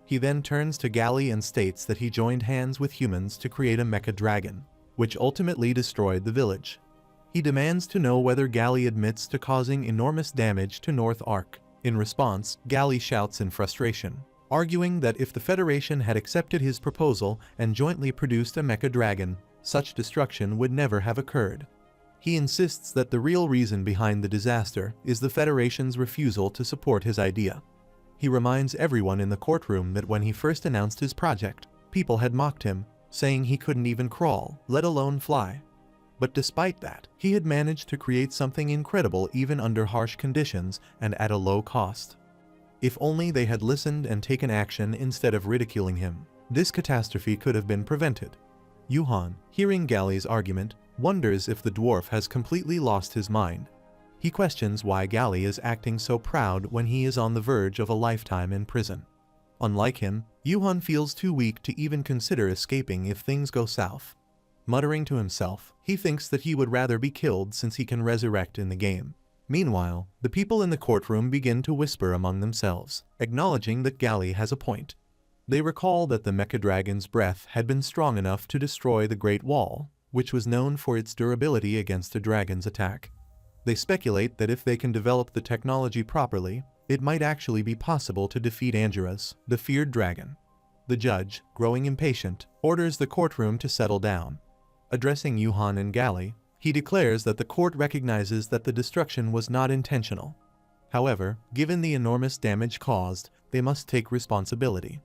Speaker 1: He then turns to Gali and states that he joined hands with humans to create a mecha dragon, which ultimately destroyed the village. He demands to know whether Gali admits to causing enormous damage to North Ark. In response, Gali shouts in frustration, arguing that if the Federation had accepted his proposal and jointly produced a mecha dragon, such destruction would never have occurred. He insists that the real reason behind the disaster is the Federation's refusal to support his idea. He reminds everyone in the courtroom that when he first announced his project, people had mocked him, saying he couldn't even crawl, let alone fly. But despite that, he had managed to create something incredible even under harsh conditions and at a low cost. If only they had listened and taken action instead of ridiculing him, this catastrophe could have been prevented. Yuhan, hearing Galli's argument, wonders if the dwarf has completely lost his mind. He questions why Galli is acting so proud when he is on the verge of a lifetime in prison. Unlike him, Yuhan feels too weak to even consider escaping if things go south. Muttering to himself, he thinks that he would rather be killed since he can resurrect in the game. Meanwhile, the people in the courtroom begin to whisper among themselves, acknowledging that Galli has a point. They recall that the mecha dragon's breath had been strong enough to destroy the Great Wall, which was known for its durability against a dragon's attack. They speculate that if they can develop the technology properly, it might actually be possible to defeat Angeras, the feared dragon. The judge, growing impatient, orders the courtroom to settle down. Addressing Yuhan and Galli, he declares that the court recognizes that the destruction was not intentional. However, given the enormous damage caused, they must take responsibility.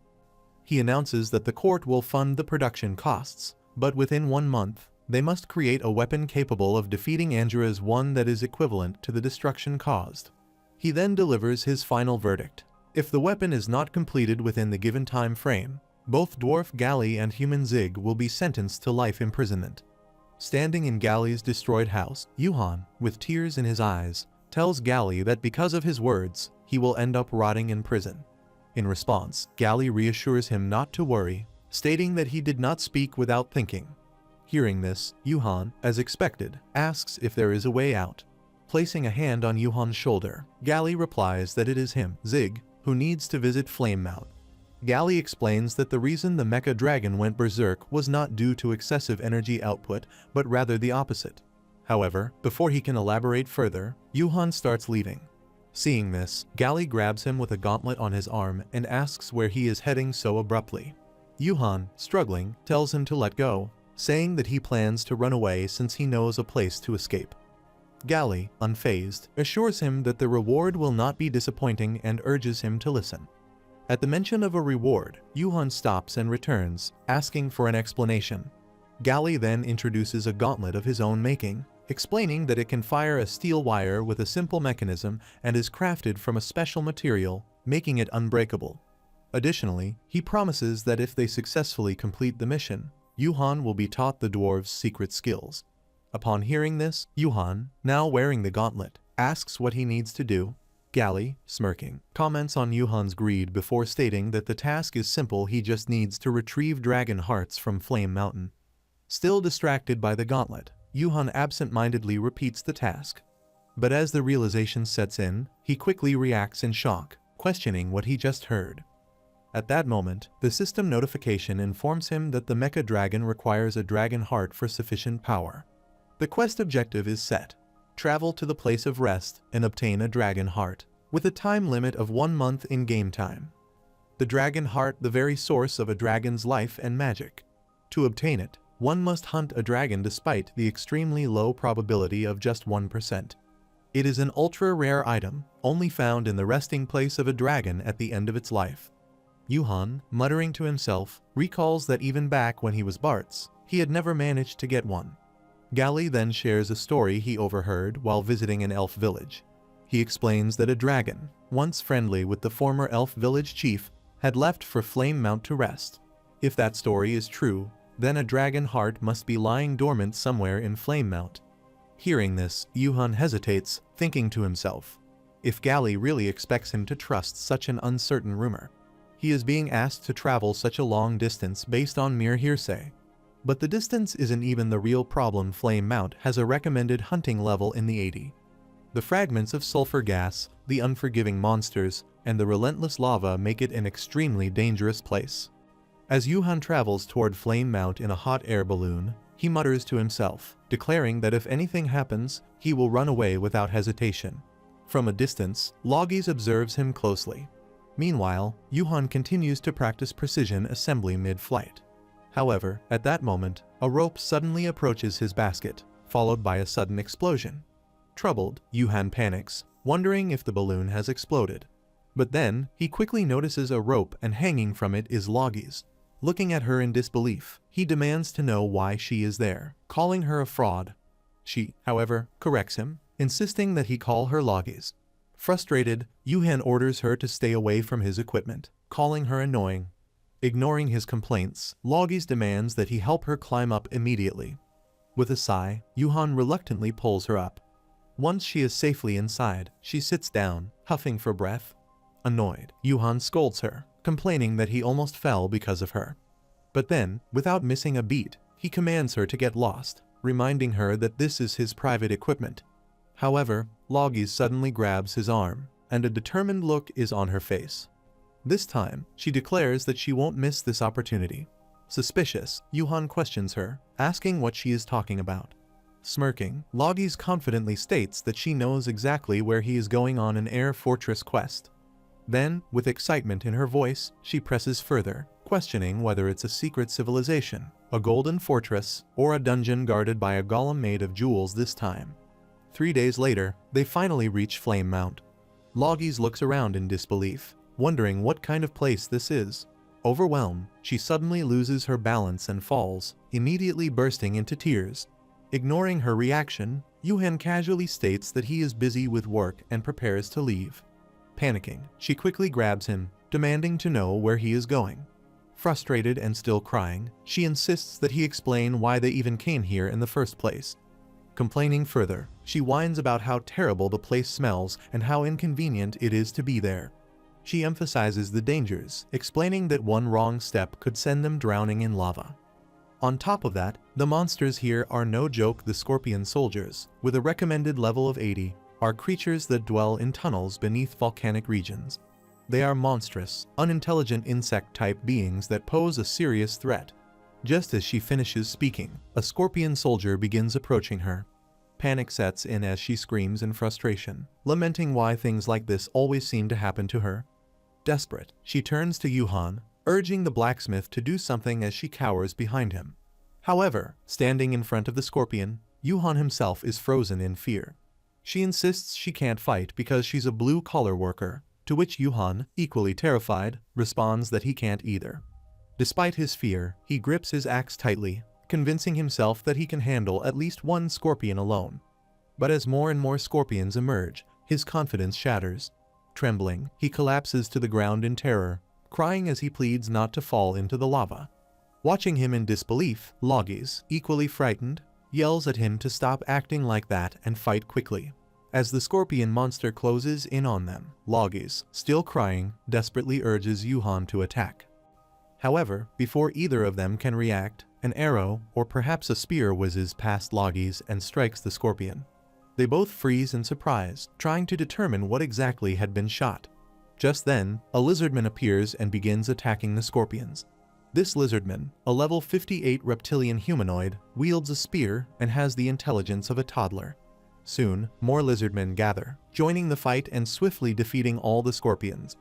Speaker 1: He announces that the court will fund the production costs, but within 1 month, they must create a weapon capable of defeating Angeras, one that is equivalent to the destruction caused. He then delivers his final verdict. If the weapon is not completed within the given time frame, both Dwarf Galli and Human Zig will be sentenced to life imprisonment. Standing in Galli's destroyed house, Yuhan, with tears in his eyes, tells Galli that because of his words, he will end up rotting in prison. In response, Galli reassures him not to worry, stating that he did not speak without thinking. Hearing this, Yuhan, as expected, asks if there is a way out. Placing a hand on Yuhan's shoulder, Galli replies that it is him, Zig, who needs to visit Flame Mount. Galli explains that the reason the mecha dragon went berserk was not due to excessive energy output, but rather the opposite. However, before he can elaborate further, Yuhan starts leaving. Seeing this, Galli grabs him with a gauntlet on his arm and asks where he is heading so abruptly. Yuhan, struggling, tells him to let go, saying that he plans to run away since he knows a place to escape. Galli, unfazed, assures him that the reward will not be disappointing and urges him to listen. At the mention of a reward, Yuhan stops and returns, asking for an explanation. Galli then introduces a gauntlet of his own making, explaining that it can fire a steel wire with a simple mechanism and is crafted from a special material, making it unbreakable. Additionally, he promises that if they successfully complete the mission, Yuhan will be taught the dwarves' secret skills. Upon hearing this, Yuhan, now wearing the gauntlet, asks what he needs to do. Galli, smirking, comments on Yuhan's greed before stating that the task is simple, he just needs to retrieve dragon hearts from Flame Mountain. Still distracted by the gauntlet, Yuhan absent-mindedly repeats the task. But as the realization sets in, he quickly reacts in shock, questioning what he just heard. At that moment, the system notification informs him that the mecha dragon requires a dragon heart for sufficient power. The quest objective is set. Travel to the place of rest and obtain a dragon heart, with a time limit of 1 month in game time. The dragon heart, the very source of a dragon's life and magic. To obtain it, one must hunt a dragon despite the extremely low probability of just 1%. It is an ultra-rare item, only found in the resting place of a dragon at the end of its life. Yuhan, muttering to himself, recalls that even back when he was Bart's, he had never managed to get one. Galli then shares a story he overheard while visiting an elf village. He explains that a dragon, once friendly with the former elf village chief, had left for Flame Mount to rest. If that story is true, then a dragon heart must be lying dormant somewhere in Flame Mount. Hearing this, Yuhan hesitates, thinking to himself, if Galli really expects him to trust such an uncertain rumor. He is being asked to travel such a long distance based on mere hearsay. But the distance isn't even the real problem. Flame Mount has a recommended hunting level in the 80. The fragments of sulfur gas, the unforgiving monsters, and the relentless lava make it an extremely dangerous place. As Yuhan travels toward Flame Mount in a hot air balloon, he mutters to himself, declaring that if anything happens, he will run away without hesitation. From a distance, Logis observes him closely. Meanwhile, Yuhan continues to practice precision assembly mid-flight. However, at that moment, a rope suddenly approaches his basket, followed by a sudden explosion. Troubled, Yuhan panics, wondering if the balloon has exploded. But then, he quickly notices a rope and hanging from it is Logis. Looking at her in disbelief, he demands to know why she is there, calling her a fraud, She, however, corrects him, insisting that he call her Loggies. Frustrated, Yuhan orders her to stay away from his equipment, calling her annoying. Ignoring his complaints, Loggies demands that he help her climb up immediately. With a sigh, Yuhan reluctantly pulls her up. Once she is safely inside, she sits down, huffing for breath. Annoyed, Yuhan scolds her, complaining that he almost fell because of her. But then, without missing a beat, he commands her to get lost, reminding her that this is his private equipment. However, Loggies suddenly grabs his arm, and a determined look is on her face. This time, she declares that she won't miss this opportunity. Suspicious, Yuhan questions her, asking what she is talking about. Smirking, Loggies confidently states that she knows exactly where he is going on an air fortress quest. Then, with excitement in her voice, she presses further, questioning whether it's a secret civilization, a golden fortress, or a dungeon guarded by a golem made of jewels this time. 3 days later, they finally reach Flame Mount. Loggies looks around in disbelief, wondering what kind of place this is. Overwhelmed, she suddenly loses her balance and falls, immediately bursting into tears. Ignoring her reaction, Yuhan casually states that he is busy with work and prepares to leave. Panicking, she quickly grabs him, demanding to know where he is going. Frustrated and still crying, she insists that he explain why they even came here in the first place. Complaining further, she whines about how terrible the place smells and how inconvenient it is to be there. She emphasizes the dangers, explaining that one wrong step could send them drowning in lava. On top of that, the monsters here are no joke. The Scorpion Soldiers, with a recommended level of 80, are creatures that dwell in tunnels beneath volcanic regions. They are monstrous, unintelligent insect-type beings that pose a serious threat. Just as she finishes speaking, a Scorpion Soldier begins approaching her. Panic sets in as she screams in frustration, lamenting why things like this always seem to happen to her. Desperate, she turns to Yuhan, urging the blacksmith to do something as she cowers behind him. However, standing in front of the Scorpion, Yuhan himself is frozen in fear. She insists she can't fight because she's a blue-collar worker, to which Yuhan, equally terrified, responds that he can't either. Despite his fear, he grips his axe tightly, convincing himself that he can handle at least one scorpion alone. But as more and more scorpions emerge, his confidence shatters. Trembling, he collapses to the ground in terror, crying as he pleads not to fall into the lava. Watching him in disbelief, Loggies, equally frightened, yells at him to stop acting like that and fight quickly. As the scorpion monster closes in on them, Loggies, still crying, desperately urges Yuhan to attack. However, before either of them can react, an arrow, or perhaps a spear, whizzes past Loggies and strikes the scorpion. They both freeze in surprise, trying to determine what exactly had been shot. Just then, a lizardman appears and begins attacking the scorpions. This lizardman, a level 58 reptilian humanoid, wields a spear and has the intelligence of a toddler. Soon, more lizardmen gather, joining the fight and swiftly defeating all the scorpions.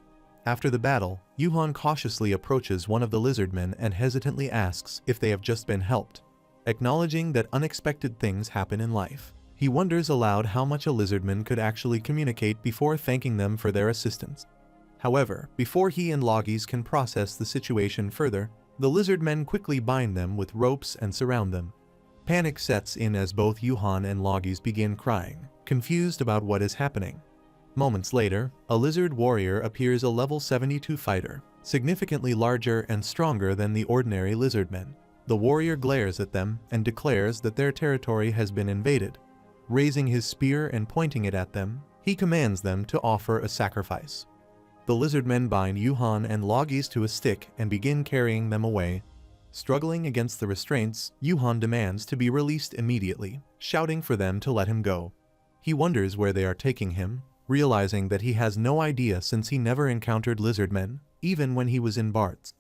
Speaker 1: After the battle, Yuhan cautiously approaches one of the lizardmen and hesitantly asks if they have just been helped. Acknowledging that unexpected things happen in life, he wonders aloud how much a lizardman could actually communicate before thanking them for their assistance. However, before he and Loggies can process the situation further, the lizardmen quickly bind them with ropes and surround them. Panic sets in as both Yuhan and Loggies begin crying, confused about what is happening. Moments later, a lizard warrior appears, a level 72 fighter, significantly larger and stronger than the ordinary lizardmen. The warrior glares at them and declares that their territory has been invaded. Raising his spear and pointing it at them, he commands them to offer a sacrifice. The lizardmen bind Yuhan and Loggies to a stick and begin carrying them away. Struggling against the restraints, Yuhan demands to be released immediately, shouting for them to let him go. He wonders where they are taking him, realizing that he has no idea since he never encountered lizardmen, even when he was in Bart's.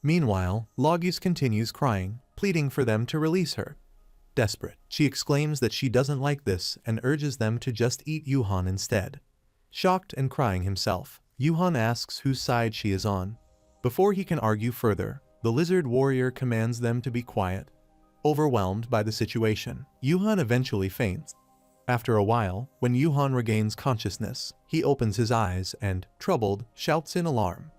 Speaker 1: Meanwhile, Loggies continues crying, pleading for them to release her. Desperate, she exclaims that she doesn't like this and urges them to just eat Yuhan instead. Shocked and crying himself, Yuhan asks whose side she is on. Before he can argue further, the lizard warrior commands them to be quiet. Overwhelmed by the situation, Yuhan eventually faints. After a while, when Yuhan regains consciousness, he opens his eyes and, troubled, shouts in alarm.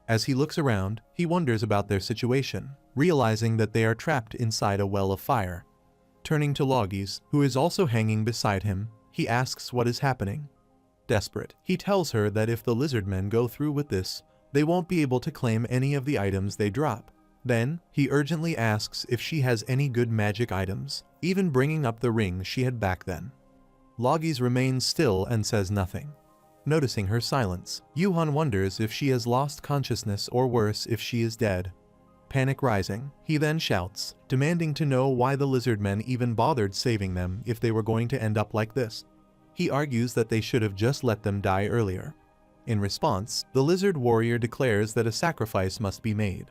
Speaker 1: As he looks around, he wonders about their situation, realizing that they are trapped inside a well of fire. Turning to Logis, who is also hanging beside him, he asks what is happening. Desperate, he tells her that if the lizardmen go through with this, they won't be able to claim any of the items they drop. Then, he urgently asks if she has any good magic items, even bringing up the ring she had back then. Logis remains still and says nothing. Noticing her silence, Yuhan wonders if she has lost consciousness or worse if she is dead. Panic rising, he then shouts, demanding to know why the lizardmen even bothered saving them if they were going to end up like this. He argues that they should have just let them die earlier. In response, the lizard warrior declares that a sacrifice must be made.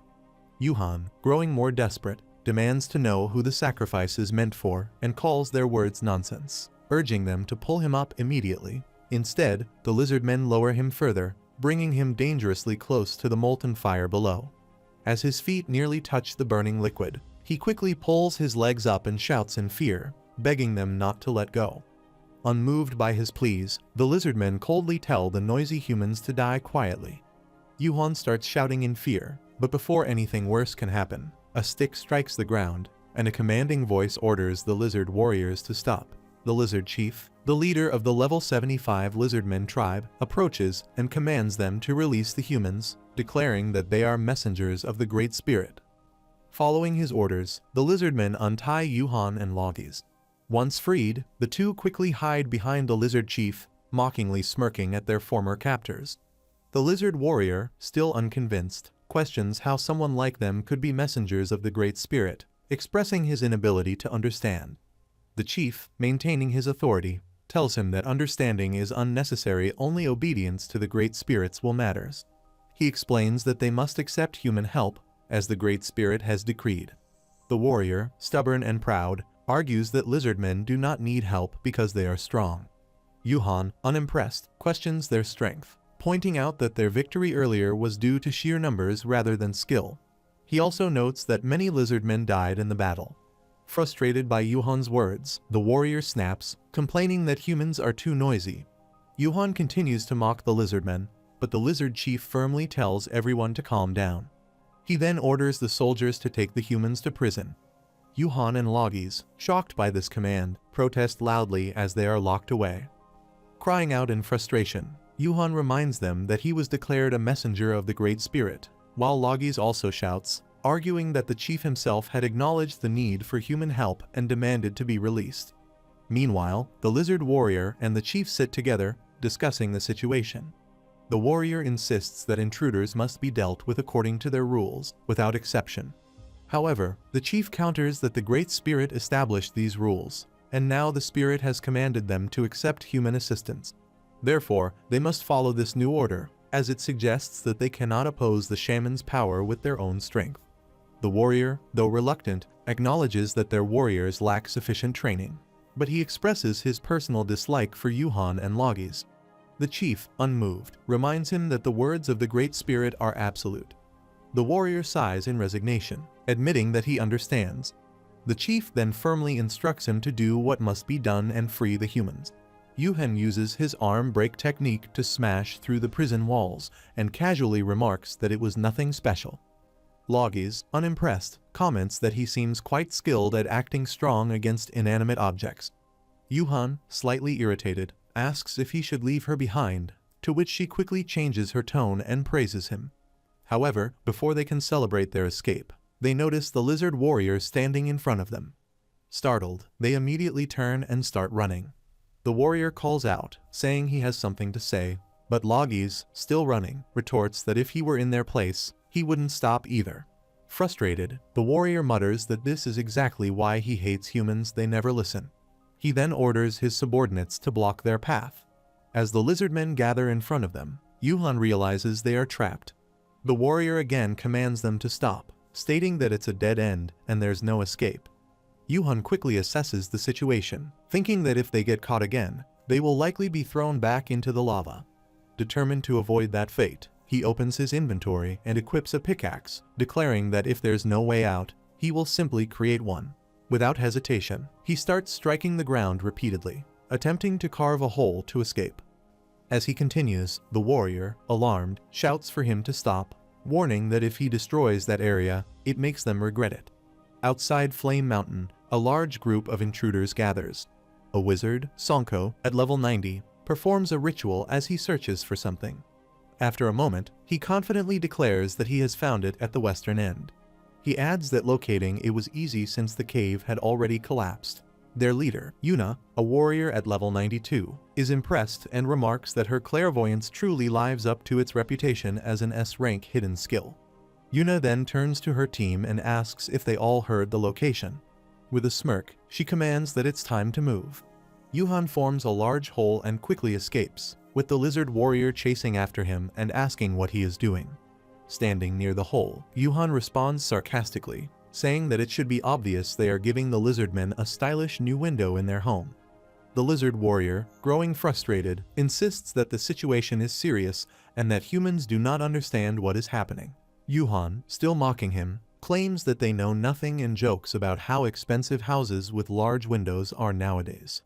Speaker 1: Yuhan, growing more desperate, demands to know who the sacrifice is meant for and calls their words nonsense, urging them to pull him up immediately. Instead, the lizardmen lower him further, bringing him dangerously close to the molten fire below. As his feet nearly touch the burning liquid, he quickly pulls his legs up and shouts in fear, begging them not to let go. Unmoved by his pleas, the lizardmen coldly tell the noisy humans to die quietly. Yuhan starts shouting in fear, but before anything worse can happen, a stick strikes the ground, and a commanding voice orders the lizard warriors to stop. The lizard chief, the leader of the level 75 lizardmen tribe, approaches and commands them to release the humans, declaring that they are messengers of the Great Spirit. Following his orders, the lizardmen untie Yuhan and Logis. Once freed, the two quickly hide behind the lizard chief, mockingly smirking at their former captors. The lizard warrior, still unconvinced, questions how someone like them could be messengers of the Great Spirit, expressing his inability to understand. The chief, maintaining his authority, tells him that understanding is unnecessary, only obedience to the Great Spirits will matter. He explains that they must accept human help, as the Great Spirit has decreed. The warrior, stubborn and proud, argues that lizardmen do not need help because they are strong. Yuhan, unimpressed, questions their strength, pointing out that their victory earlier was due to sheer numbers rather than skill. He also notes that many lizardmen died in the battle. Frustrated by Yuhan's words, the warrior snaps, complaining that humans are too noisy. Yuhan continues to mock the lizardmen, but the lizard chief firmly tells everyone to calm down. He then orders the soldiers to take the humans to prison. Yuhan and Logis, shocked by this command, protest loudly as they are locked away. Crying out in frustration, Yuhan reminds them that he was declared a messenger of the Great Spirit, while Logis also shouts, arguing that the chief himself had acknowledged the need for human help and demanded to be released. Meanwhile, the lizard warrior and the chief sit together, discussing the situation. The warrior insists that intruders must be dealt with according to their rules, without exception. However, the chief counters that the Great Spirit established these rules, and now the Spirit has commanded them to accept human assistance. Therefore, they must follow this new order, as it suggests that they cannot oppose the shaman's power with their own strength. The warrior, though reluctant, acknowledges that their warriors lack sufficient training, but he expresses his personal dislike for Yuhan and Logis. The chief, unmoved, reminds him that the words of the Great Spirit are absolute. The warrior sighs in resignation, admitting that he understands. The chief then firmly instructs him to do what must be done and free the humans. Yuhan uses his arm break technique to smash through the prison walls and casually remarks that it was nothing special. Logis, unimpressed, comments that he seems quite skilled at acting strong against inanimate objects. Yuhan, slightly irritated, asks if he should leave her behind, to which she quickly changes her tone and praises him. However, before they can celebrate their escape, they notice the lizard warrior standing in front of them. Startled, they immediately turn and start running. The warrior calls out, saying he has something to say, but Logis, still running, retorts that if he were in their place, he wouldn't stop either. Frustrated, the warrior mutters that this is exactly why he hates humans, they never listen. He then orders his subordinates to block their path. As the lizardmen gather in front of them, Yuhan realizes they are trapped. The warrior again commands them to stop, stating that it's a dead end and there's no escape. Yuhan quickly assesses the situation, thinking that if they get caught again, they will likely be thrown back into the lava. Determined to avoid that fate, he opens his inventory and equips a pickaxe, declaring that if there's no way out, he will simply create one. Without hesitation, he starts striking the ground repeatedly, attempting to carve a hole to escape. As he continues, the warrior, alarmed, shouts for him to stop, warning that if he destroys that area, it makes them regret it. Outside Flame Mountain, A large group of intruders gathers. A wizard, Sonko, at level 90, performs a ritual as he searches for something. After a moment, he confidently declares that he has found it at the western end. He adds that locating it was easy since the cave had already collapsed. Their leader, Yuna, a warrior at level 92, is impressed and remarks that her clairvoyance truly lives up to its reputation as an S-rank hidden skill. Yuna then turns to her team and asks if they all heard the location. With a smirk, she commands that it's time to move. Yuhan forms a large hole and quickly escapes, with the lizard warrior chasing after him and asking what he is doing. Standing near the hole, Yuhan responds sarcastically, saying that it should be obvious they are giving the lizardmen a stylish new window in their home. The lizard warrior, growing frustrated, insists that the situation is serious and that humans do not understand what is happening. Yuhan, still mocking him, claims that they know nothing and jokes about how expensive houses with large windows are nowadays.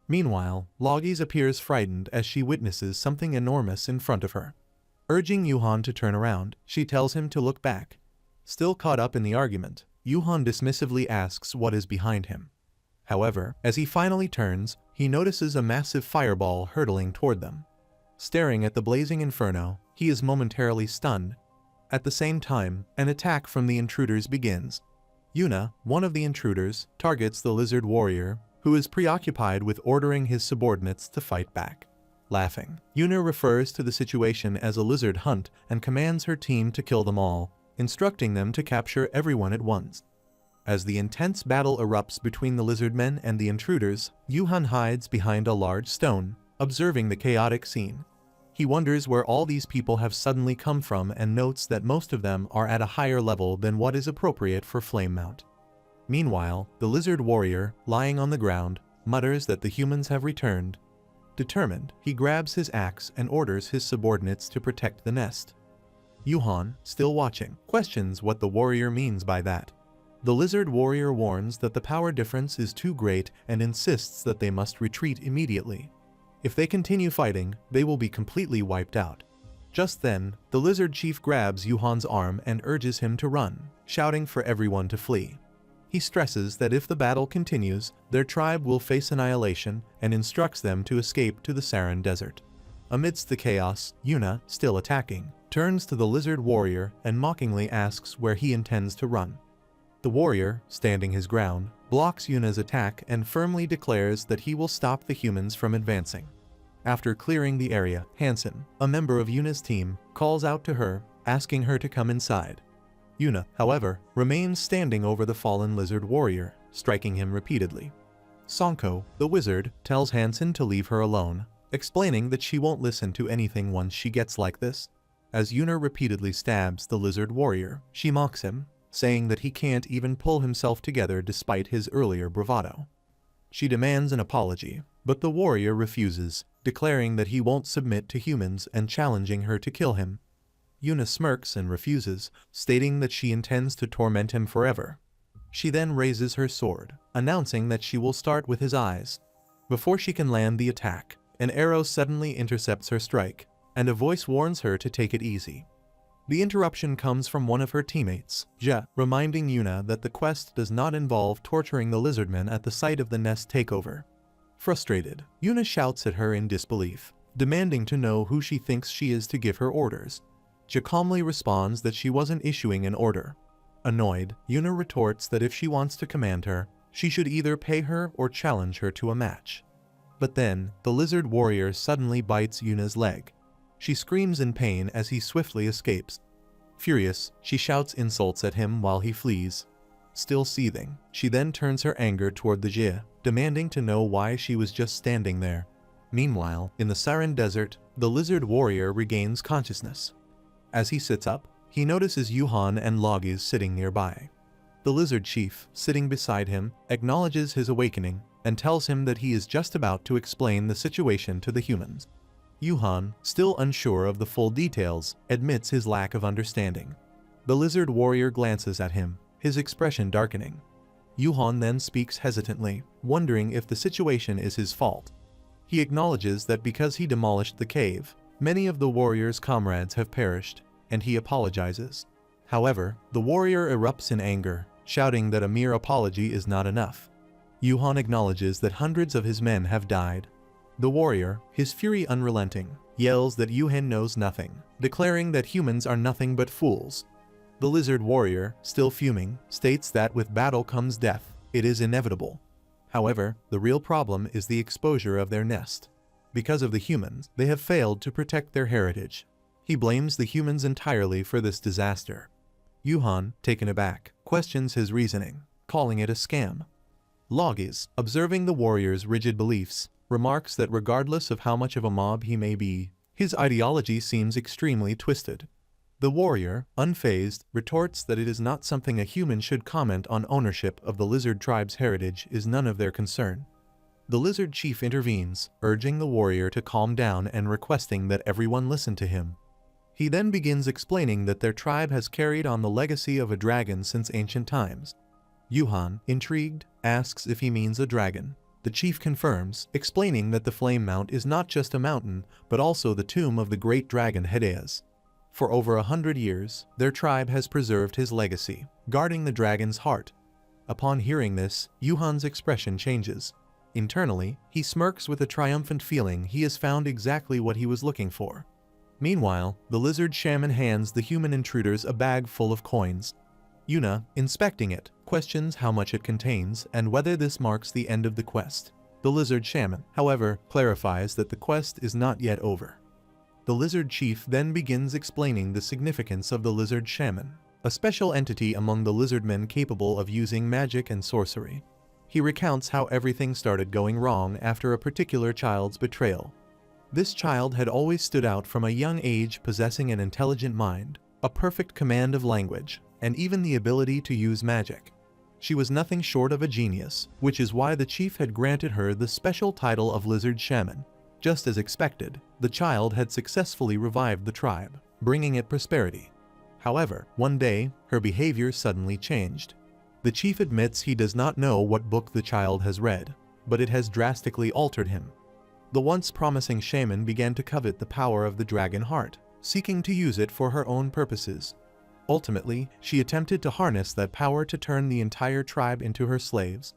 Speaker 1: Meanwhile, Logis appears frightened as she witnesses something enormous in front of her. Urging Yuhan to turn around, she tells him to look back. Still caught up in the argument, Yuhan dismissively asks what is behind him. However, as he finally turns, he notices a massive fireball hurtling toward them. Staring at the blazing inferno, he is momentarily stunned. At the same time, an attack from the intruders begins. Yuna, one of the intruders, targets the lizard warrior, who is preoccupied with ordering his subordinates to fight back. Laughing, Yuna refers to the situation as a lizard hunt and commands her team to kill them all, instructing them to capture everyone at once. As the intense battle erupts between the lizardmen and the intruders, Yuhan hides behind a large stone, observing the chaotic scene. He wonders where all these people have suddenly come from and notes that most of them are at a higher level than what is appropriate for flame mount. Meanwhile, the lizard warrior, lying on the ground, mutters that the humans have returned. Determined, he grabs his axe and orders his subordinates to protect the nest. Yuhan, still watching, questions what the warrior means by that. The lizard warrior warns that the power difference is too great and insists that they must retreat immediately. If they continue fighting, they will be completely wiped out. Just then, the lizard chief grabs Yuhan's arm and urges him to run, shouting for everyone to flee. He stresses that if the battle continues, their tribe will face annihilation and instructs them to escape to the Saran Desert. Amidst the chaos, Yuna, still attacking, turns to the lizard warrior and mockingly asks where he intends to run. The warrior, standing his ground, blocks Yuna's attack and firmly declares that he will stop the humans from advancing. After clearing the area, Hansen, a member of Yuna's team, calls out to her, asking her to come inside. Yuna, however, remains standing over the fallen lizard warrior, striking him repeatedly. Sonko, the wizard, tells Hansen to leave her alone, explaining that she won't listen to anything once she gets like this. As Yuna repeatedly stabs the lizard warrior, she mocks him, saying that he can't even pull himself together despite his earlier bravado. She demands an apology, but the warrior refuses, declaring that he won't submit to humans and challenging her to kill him. Yuna smirks and refuses, stating that she intends to torment him forever. She then raises her sword, announcing that she will start with his eyes. Before she can land the attack, an arrow suddenly intercepts her strike, and a voice warns her to take it easy. The interruption comes from one of her teammates, Ja, reminding Yuna that the quest does not involve torturing the lizardmen at the site of the nest takeover. Frustrated, Yuna shouts at her in disbelief, demanding to know who she thinks she is to give her orders. Ja calmly responds that she wasn't issuing an order. Annoyed, Yuna retorts that if she wants to command her, she should either pay her or challenge her to a match. But then, the lizard warrior suddenly bites Yuna's leg. She screams in pain as he swiftly escapes. Furious, she shouts insults at him while he flees. Still seething, she then turns her anger toward the Jie, demanding to know why she was just standing there. Meanwhile, in the Saran Desert, the lizard warrior regains consciousness. As he sits up, he notices Yuhan and Logis sitting nearby. The lizard chief, sitting beside him, acknowledges his awakening and tells him that he is just about to explain the situation to the humans. Yuhan, still unsure of the full details, admits his lack of understanding. The lizard warrior glances at him, his expression darkening. Yuhan then speaks hesitantly, wondering if the situation is his fault. He acknowledges that because he demolished the cave, many of the warrior's comrades have perished, and he apologizes. However, the warrior erupts in anger, shouting that a mere apology is not enough. Yuhan acknowledges that hundreds of his men have died. The warrior, his fury unrelenting, yells that Yuhan knows nothing, declaring that humans are nothing but fools. The lizard warrior, still fuming, states that with battle comes death. It is inevitable. However, the real problem is the exposure of their nest. Because of the humans, they have failed to protect their heritage. He blames the humans entirely for this disaster. Yuhan, taken aback, questions his reasoning, calling it a scam. Logis, observing the warrior's rigid beliefs, remarks that regardless of how much of a mob he may be, his ideology seems extremely twisted. The warrior, unfazed, retorts that it is not something a human should comment on. Ownership of the lizard tribe's heritage is none of their concern. The lizard chief intervenes, urging the warrior to calm down and requesting that everyone listen to him. He then begins explaining that their tribe has carried on the legacy of a dragon since ancient times. Yuhan, intrigued, asks if he means a dragon. The chief confirms, explaining that the Flame Mount is not just a mountain, but also the tomb of the great dragon Hades. For over 100 years, their tribe has preserved his legacy, guarding the dragon's heart. Upon hearing this, Yuhan's expression changes. Internally, he smirks with a triumphant feeling he has found exactly what he was looking for. Meanwhile, the lizard shaman hands the human intruders a bag full of coins. Yuna, inspecting it, questions how much it contains and whether this marks the end of the quest. The lizard shaman, however, clarifies that the quest is not yet over. The lizard chief then begins explaining the significance of the lizard shaman, a special entity among the lizard men capable of using magic and sorcery. He recounts how everything started going wrong after a particular child's betrayal. This child had always stood out from a young age, possessing an intelligent mind, a perfect command of language, and even the ability to use magic. She was nothing short of a genius, which is why the chief had granted her the special title of lizard shaman. Just as expected, the child had successfully revived the tribe, bringing it prosperity. However, one day, her behavior suddenly changed. The chief admits he does not know what book the child has read, but it has drastically altered him. The once promising shaman began to covet the power of the dragon heart, seeking to use it for her own purposes. Ultimately, she attempted to harness that power to turn the entire tribe into her slaves.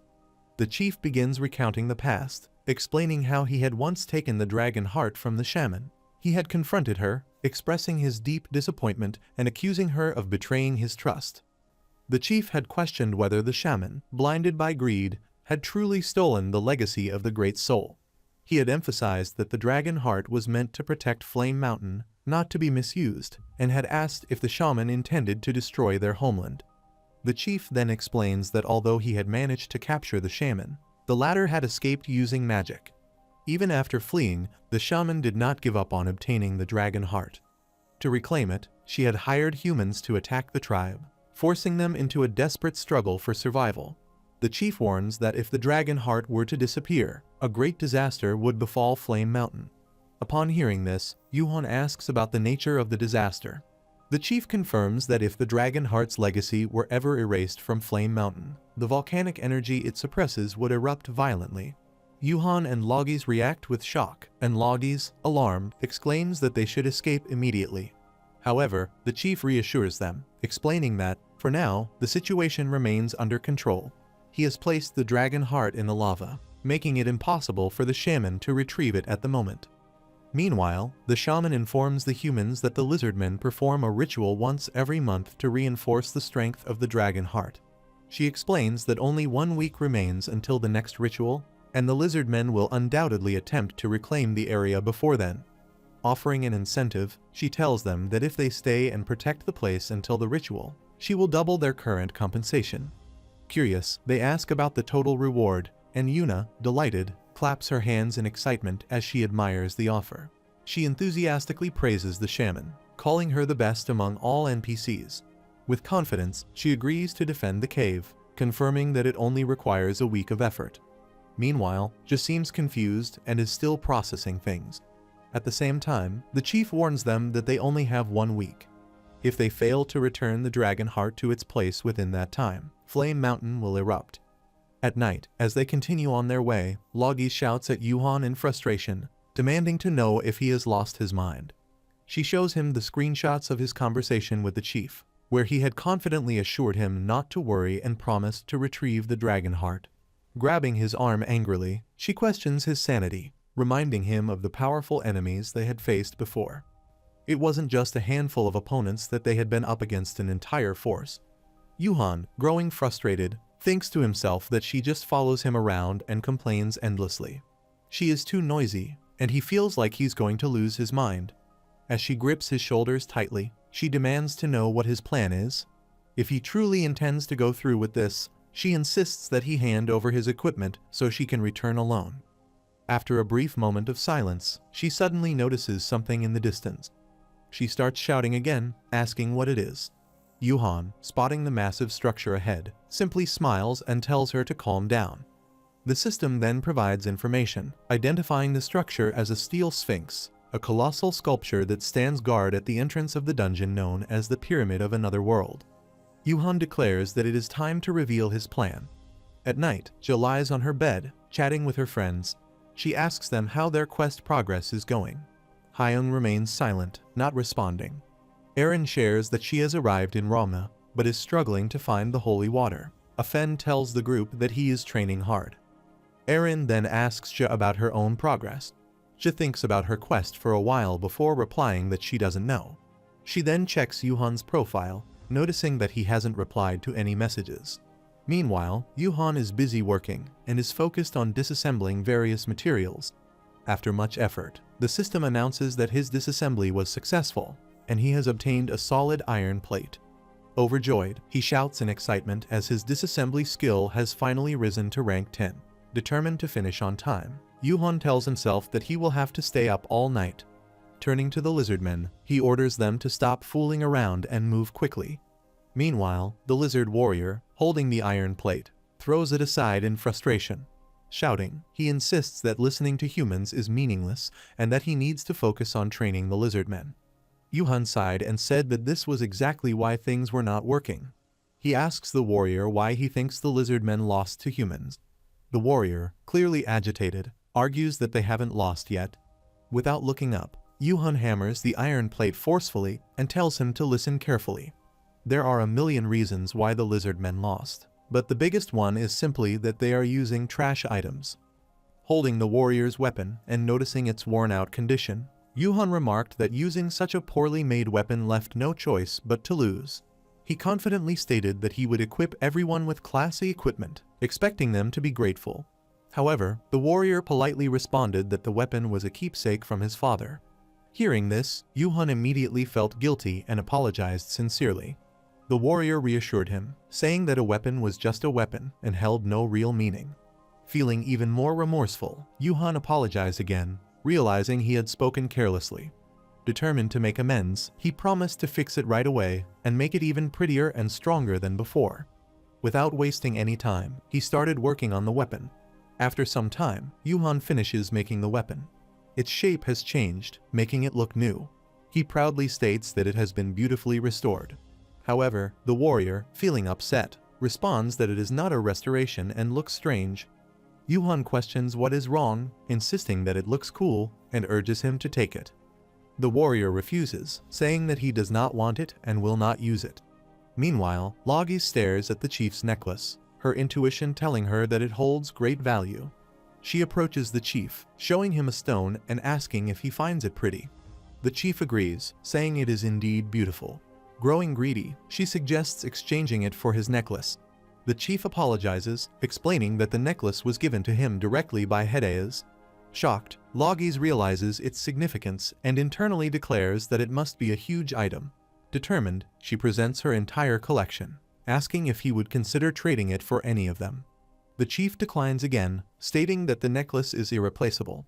Speaker 1: The chief begins recounting the past, explaining how he had once taken the dragon heart from the shaman. He had confronted her, expressing his deep disappointment and accusing her of betraying his trust. The chief had questioned whether the shaman, blinded by greed, had truly stolen the legacy of the Great Soul. He had emphasized that the dragon heart was meant to protect Flame Mountain, not to be misused, and had asked if the shaman intended to destroy their homeland. The chief then explains that although he had managed to capture the shaman, the latter had escaped using magic. Even after fleeing, the shaman did not give up on obtaining the dragon heart. To reclaim it, she had hired humans to attack the tribe, forcing them into a desperate struggle for survival. The chief warns that if the dragon heart were to disappear, a great disaster would befall Flame Mountain. Upon hearing this, Yuhan asks about the nature of the disaster. The chief confirms that if the dragon heart's legacy were ever erased from Flame Mountain, the volcanic energy it suppresses would erupt violently. Yuhan and Logis react with shock, and Logis, alarmed, exclaims that they should escape immediately. However, the chief reassures them, explaining that, for now, the situation remains under control. He has placed the dragon heart in the lava, making it impossible for the shaman to retrieve it at the moment. Meanwhile, the shaman informs the humans that the lizardmen perform a ritual once every month to reinforce the strength of the dragon heart. She explains that only 1 week remains until the next ritual, and the lizardmen will undoubtedly attempt to reclaim the area before then. Offering an incentive, she tells them that if they stay and protect the place until the ritual, she will double their current compensation. Curious, they ask about the total reward, and Yuna, delighted, claps her hands in excitement as she admires the offer. She enthusiastically praises the shaman, calling her the best among all NPCs. With confidence, she agrees to defend the cave, confirming that it only requires a week of effort. Meanwhile, Just seems confused and is still processing things. At the same time, the chief warns them that they only have 1 week. If they fail to return the dragon heart to its place within that time, Flame Mountain will erupt. At night, as they continue on their way, Logis shouts at Yuhan in frustration, demanding to know if he has lost his mind. She shows him the screenshots of his conversation with the chief. where he had confidently assured him not to worry and promised to retrieve the dragon heart. Grabbing his arm angrily, she questions his sanity, reminding him of the powerful enemies they had faced before. It wasn't just a handful of opponents that they had been up against an entire force. Yuhan, growing frustrated, thinks to himself that she just follows him around and complains endlessly. She is too noisy, and he feels like he's going to lose his mind. As she grips his shoulders tightly, she demands to know what his plan is. If he truly intends to go through with this, she insists that he hand over his equipment so she can return alone. After a brief moment of silence, she suddenly notices something in the distance. She starts shouting again, asking what it is. Yuhan, spotting the massive structure ahead, simply smiles and tells her to calm down. The system then provides information, identifying the structure as a steel sphinx, a colossal sculpture that stands guard at the entrance of the dungeon known as the Pyramid of Another World. Yuhan declares that it is time to reveal his plan. At night, Jill lies on her bed, chatting with her friends. She asks them how their quest progress is going. Hyung remains silent, not responding. Erin shares that she has arrived in Rama, but is struggling to find the holy water. Afen tells the group that he is training hard. Erin then asks Jia about her own progress. Jia thinks about her quest for a while before replying that she doesn't know. She then checks Yuhan's profile, noticing that he hasn't replied to any messages. Meanwhile, Yuhan is busy working and is focused on disassembling various materials. After much effort, the system announces that his disassembly was successful, and he has obtained a solid iron plate. Overjoyed, he shouts in excitement as his disassembly skill has finally risen to rank 10. Determined to finish on time, Yuhan tells himself that he will have to stay up all night. Turning to the lizardmen, he orders them to stop fooling around and move quickly. Meanwhile, the lizard warrior, holding the iron plate, throws it aside in frustration. Shouting, he insists that listening to humans is meaningless and that he needs to focus on training the lizardmen. Yuhan sighed and said that this was exactly why things were not working. He asks the warrior why he thinks the lizardmen lost to humans. The warrior, clearly agitated, argues that they haven't lost yet. Without looking up, Yuhan hammers the iron plate forcefully and tells him to listen carefully. There are a million reasons why the lizardmen lost, but the biggest one is simply that they are using trash items. Holding the warrior's weapon and noticing its worn-out condition, Yuhan remarked that using such a poorly made weapon left no choice but to lose. He confidently stated that he would equip everyone with classy equipment, expecting them to be grateful. However, the warrior politely responded that the weapon was a keepsake from his father. Hearing this, Yuhan immediately felt guilty and apologized sincerely. The warrior reassured him, saying that a weapon was just a weapon and held no real meaning. Feeling even more remorseful, Yuhan apologized again, realizing he had spoken carelessly. Determined to make amends, he promised to fix it right away and make it even prettier and stronger than before. Without wasting any time, he started working on the weapon. After some time, Yuhan finishes making the weapon. Its shape has changed, making it look new. He proudly states that it has been beautifully restored. However, the warrior, feeling upset, responds that it is not a restoration and looks strange. Yuhan questions what is wrong, insisting that it looks cool, and urges him to take it. The warrior refuses, saying that he does not want it and will not use it. Meanwhile, Logie stares at the chief's necklace, her intuition telling her that it holds great value. She approaches the chief, showing him a stone and asking if he finds it pretty. The chief agrees, saying it is indeed beautiful. Growing greedy, she suggests exchanging it for his necklace. The chief apologizes, explaining that the necklace was given to him directly by Hedayas. Shocked, Logies realizes its significance and internally declares that it must be a huge item. Determined, she presents her entire collection, asking if he would consider trading it for any of them. The chief declines again, stating that the necklace is irreplaceable.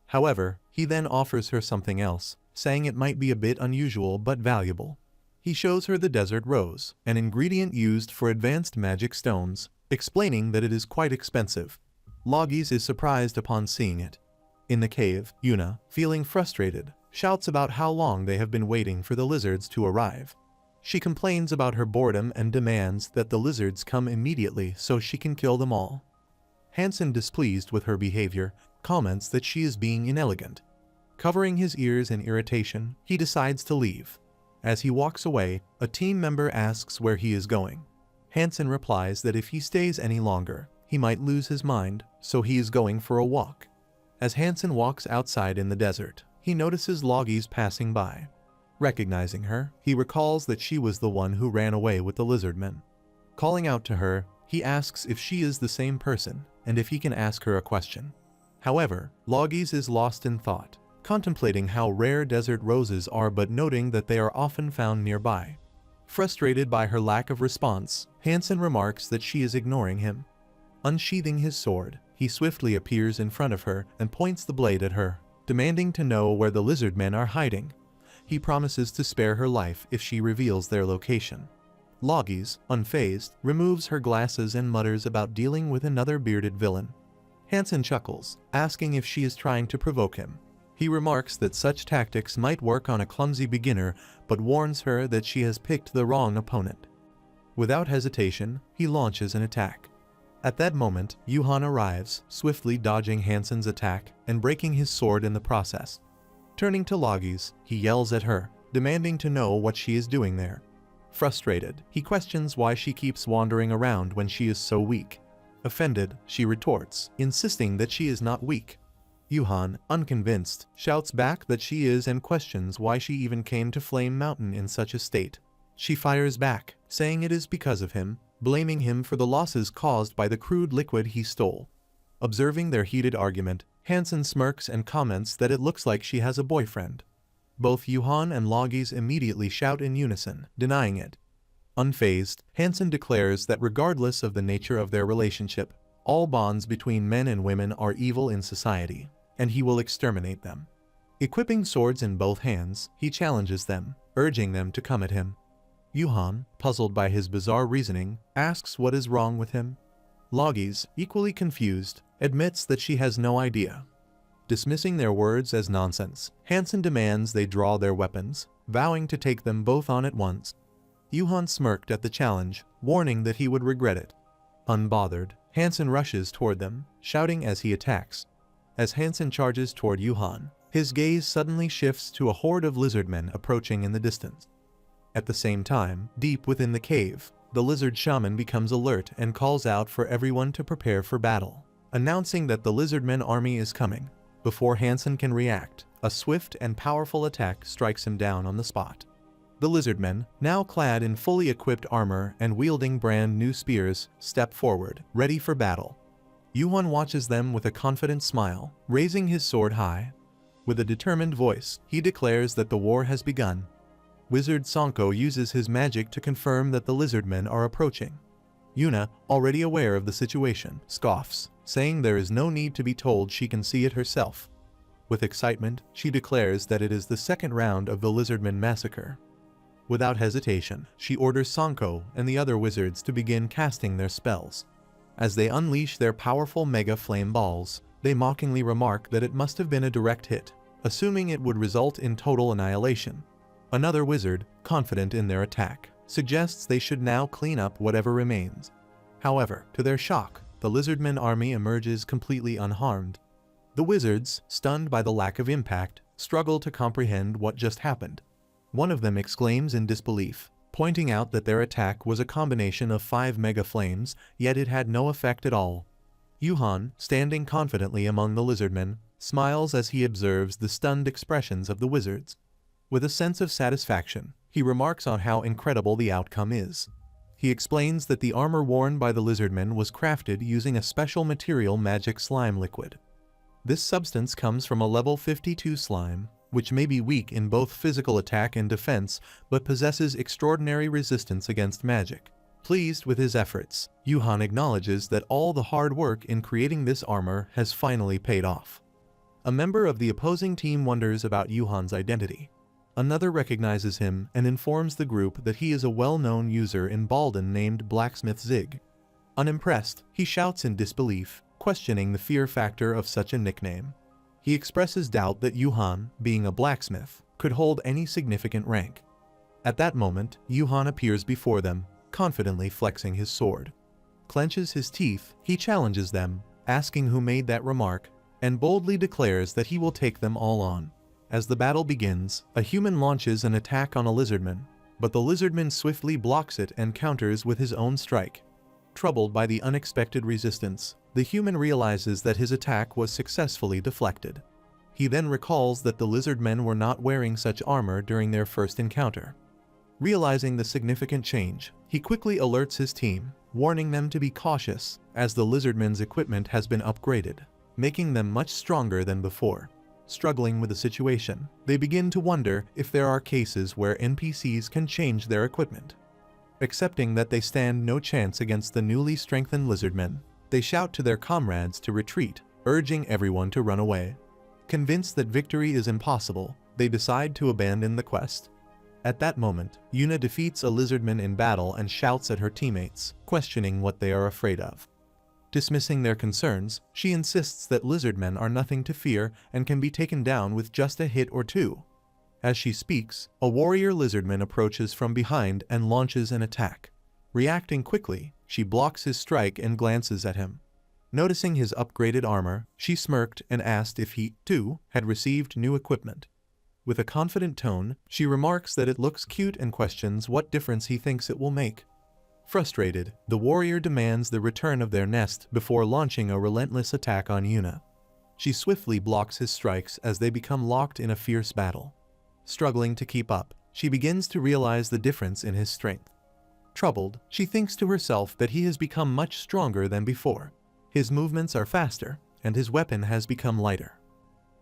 Speaker 1: However, he then offers her something else, saying it might be a bit unusual but valuable. He shows her the desert rose, an ingredient used for advanced magic stones, explaining that it is quite expensive. Logies is surprised upon seeing it. In the cave, Yuna, feeling frustrated, shouts about how long they have been waiting for the lizards to arrive. She complains about her boredom and demands that the lizards come immediately so she can kill them all. Hansen, displeased with her behavior, comments that she is being inelegant. Covering his ears in irritation, he decides to leave. As he walks away, a team member asks where he is going. Hansen replies that if he stays any longer, he might lose his mind, so he is going for a walk. As Hansen walks outside in the desert, he notices Loggies passing by. Recognizing her, he recalls that she was the one who ran away with the lizardmen. Calling out to her, he asks if she is the same person and if he can ask her a question. However, Loggies is lost in thought, contemplating how rare desert roses are but noting that they are often found nearby. Frustrated by her lack of response, Hansen remarks that she is ignoring him. Unsheathing his sword, he swiftly appears in front of her and points the blade at her, demanding to know where the lizardmen are hiding. He promises to spare her life if she reveals their location. Loggies, unfazed, removes her glasses and mutters about dealing with another bearded villain. Hansen chuckles, asking if she is trying to provoke him. He remarks that such tactics might work on a clumsy beginner, but warns her that she has picked the wrong opponent. Without hesitation, he launches an attack. At that moment, Yuhan arrives, swiftly dodging Hansen's attack and breaking his sword in the process. Turning to Loggies, he yells at her, demanding to know what she is doing there. Frustrated, he questions why she keeps wandering around when she is so weak. Offended, she retorts, insisting that she is not weak. Yuhan, unconvinced, shouts back that she is and questions why she even came to Flame Mountain in such a state. She fires back, saying it is because of him, blaming him for the losses caused by the crude liquid he stole. Observing their heated argument, Hansen smirks and comments that it looks like she has a boyfriend. Both Yuhan and Loggies immediately shout in unison, denying it. Unfazed, Hansen declares that regardless of the nature of their relationship, all bonds between men and women are evil in society, and he will exterminate them. Equipping swords in both hands, he challenges them, urging them to come at him. Yuhan, puzzled by his bizarre reasoning, asks what is wrong with him. Loggies, equally confused, admits that she has no idea. Dismissing their words as nonsense, Hansen demands they draw their weapons, vowing to take them both on at once. Yuhan smirked at the challenge, warning that he would regret it. Unbothered, Hansen rushes toward them, shouting as he attacks. As Hansen charges toward Yuhan, his gaze suddenly shifts to a horde of lizardmen approaching in the distance. At the same time, deep within the cave, the lizard shaman becomes alert and calls out for everyone to prepare for battle, announcing that the lizardmen army is coming. Before Hansen can react, a swift and powerful attack strikes him down on the spot. The lizardmen, now clad in fully equipped armor and wielding brand new spears, step forward, ready for battle. Yuhan watches them with a confident smile, raising his sword high. With a determined voice, he declares that the war has begun. Wizard Sonko uses his magic to confirm that the lizardmen are approaching. Yuna, already aware of the situation, scoffs, saying there is no need to be told she can see it herself. With excitement, she declares that it is the second round of the lizardmen massacre. Without hesitation, she orders Sonko and the other wizards to begin casting their spells. As they unleash their powerful mega flame balls, they mockingly remark that it must have been a direct hit, assuming it would result in total annihilation. Another wizard, confident in their attack, suggests they should now clean up whatever remains. However, to their shock, the lizardmen army emerges completely unharmed. The wizards, stunned by the lack of impact, struggle to comprehend what just happened. One of them exclaims in disbelief, pointing out that their attack was a combination of 5 mega flames, yet it had no effect at all. Yuhan, standing confidently among the lizardmen, smiles as he observes the stunned expressions of the wizards. With a sense of satisfaction, he remarks on how incredible the outcome is. He explains that the armor worn by the lizardmen was crafted using a special material magic slime liquid. This substance comes from a level 52 slime, which may be weak in both physical attack and defense, but possesses extraordinary resistance against magic. Pleased with his efforts, Yuhan acknowledges that all the hard work in creating this armor has finally paid off. A member of the opposing team wonders about Yuhan's identity. Another recognizes him and informs the group that he is a well-known user in Balden named Blacksmith Zig. Unimpressed, he shouts in disbelief, questioning the fear factor of such a nickname. He expresses doubt that Yuhan, being a blacksmith, could hold any significant rank. At that moment, Yuhan appears before them, confidently flexing his sword. Clenches his teeth, he challenges them, asking who made that remark, and boldly declares that he will take them all on. As the battle begins, a human launches an attack on a lizardman, but the lizardman swiftly blocks it and counters with his own strike. Troubled by the unexpected resistance, the human realizes that his attack was successfully deflected. He then recalls that the lizardmen were not wearing such armor during their first encounter. Realizing the significant change, he quickly alerts his team, warning them to be cautious, as the lizardmen's equipment has been upgraded, making them much stronger than before. Struggling with the situation, they begin to wonder if there are cases where NPCs can change their equipment. Accepting that they stand no chance against the newly strengthened lizardmen, they shout to their comrades to retreat, urging everyone to run away. Convinced that victory is impossible, they decide to abandon the quest. At that moment, Yuna defeats a lizardman in battle and shouts at her teammates, questioning what they are afraid of. Dismissing their concerns, she insists that lizardmen are nothing to fear and can be taken down with just a hit or two. As she speaks, a warrior lizardman approaches from behind and launches an attack. Reacting quickly, she blocks his strike and glances at him. Noticing his upgraded armor, she smirked and asked if he, too, had received new equipment. With a confident tone, she remarks that it looks cute and questions what difference he thinks it will make. Frustrated, the warrior demands the return of their nest before launching a relentless attack on Yuna. She swiftly blocks his strikes as they become locked in a fierce battle. Struggling to keep up, she begins to realize the difference in his strength. Troubled, she thinks to herself that he has become much stronger than before. His movements are faster, and his weapon has become lighter.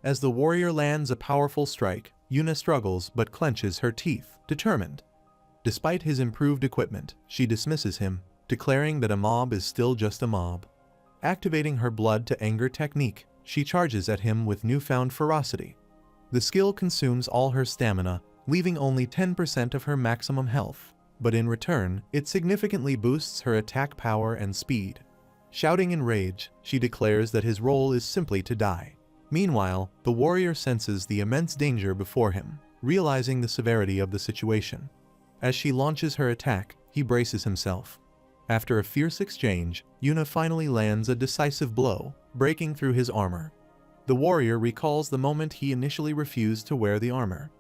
Speaker 1: As the warrior lands a powerful strike, Yuna struggles but clenches her teeth, determined. Despite his improved equipment, she dismisses him, declaring that a mob is still just a mob. Activating her blood to anger technique, she charges at him with newfound ferocity. The skill consumes all her stamina, leaving only 10% of her maximum health, but in return, it significantly boosts her attack power and speed. Shouting in rage, she declares that his role is simply to die. Meanwhile, the warrior senses the immense danger before him, realizing the severity of the situation. As she launches her attack, he braces himself. After a fierce exchange, Yuna finally lands a decisive blow, breaking through his armor. The warrior recalls the moment he initially refused to wear the armor.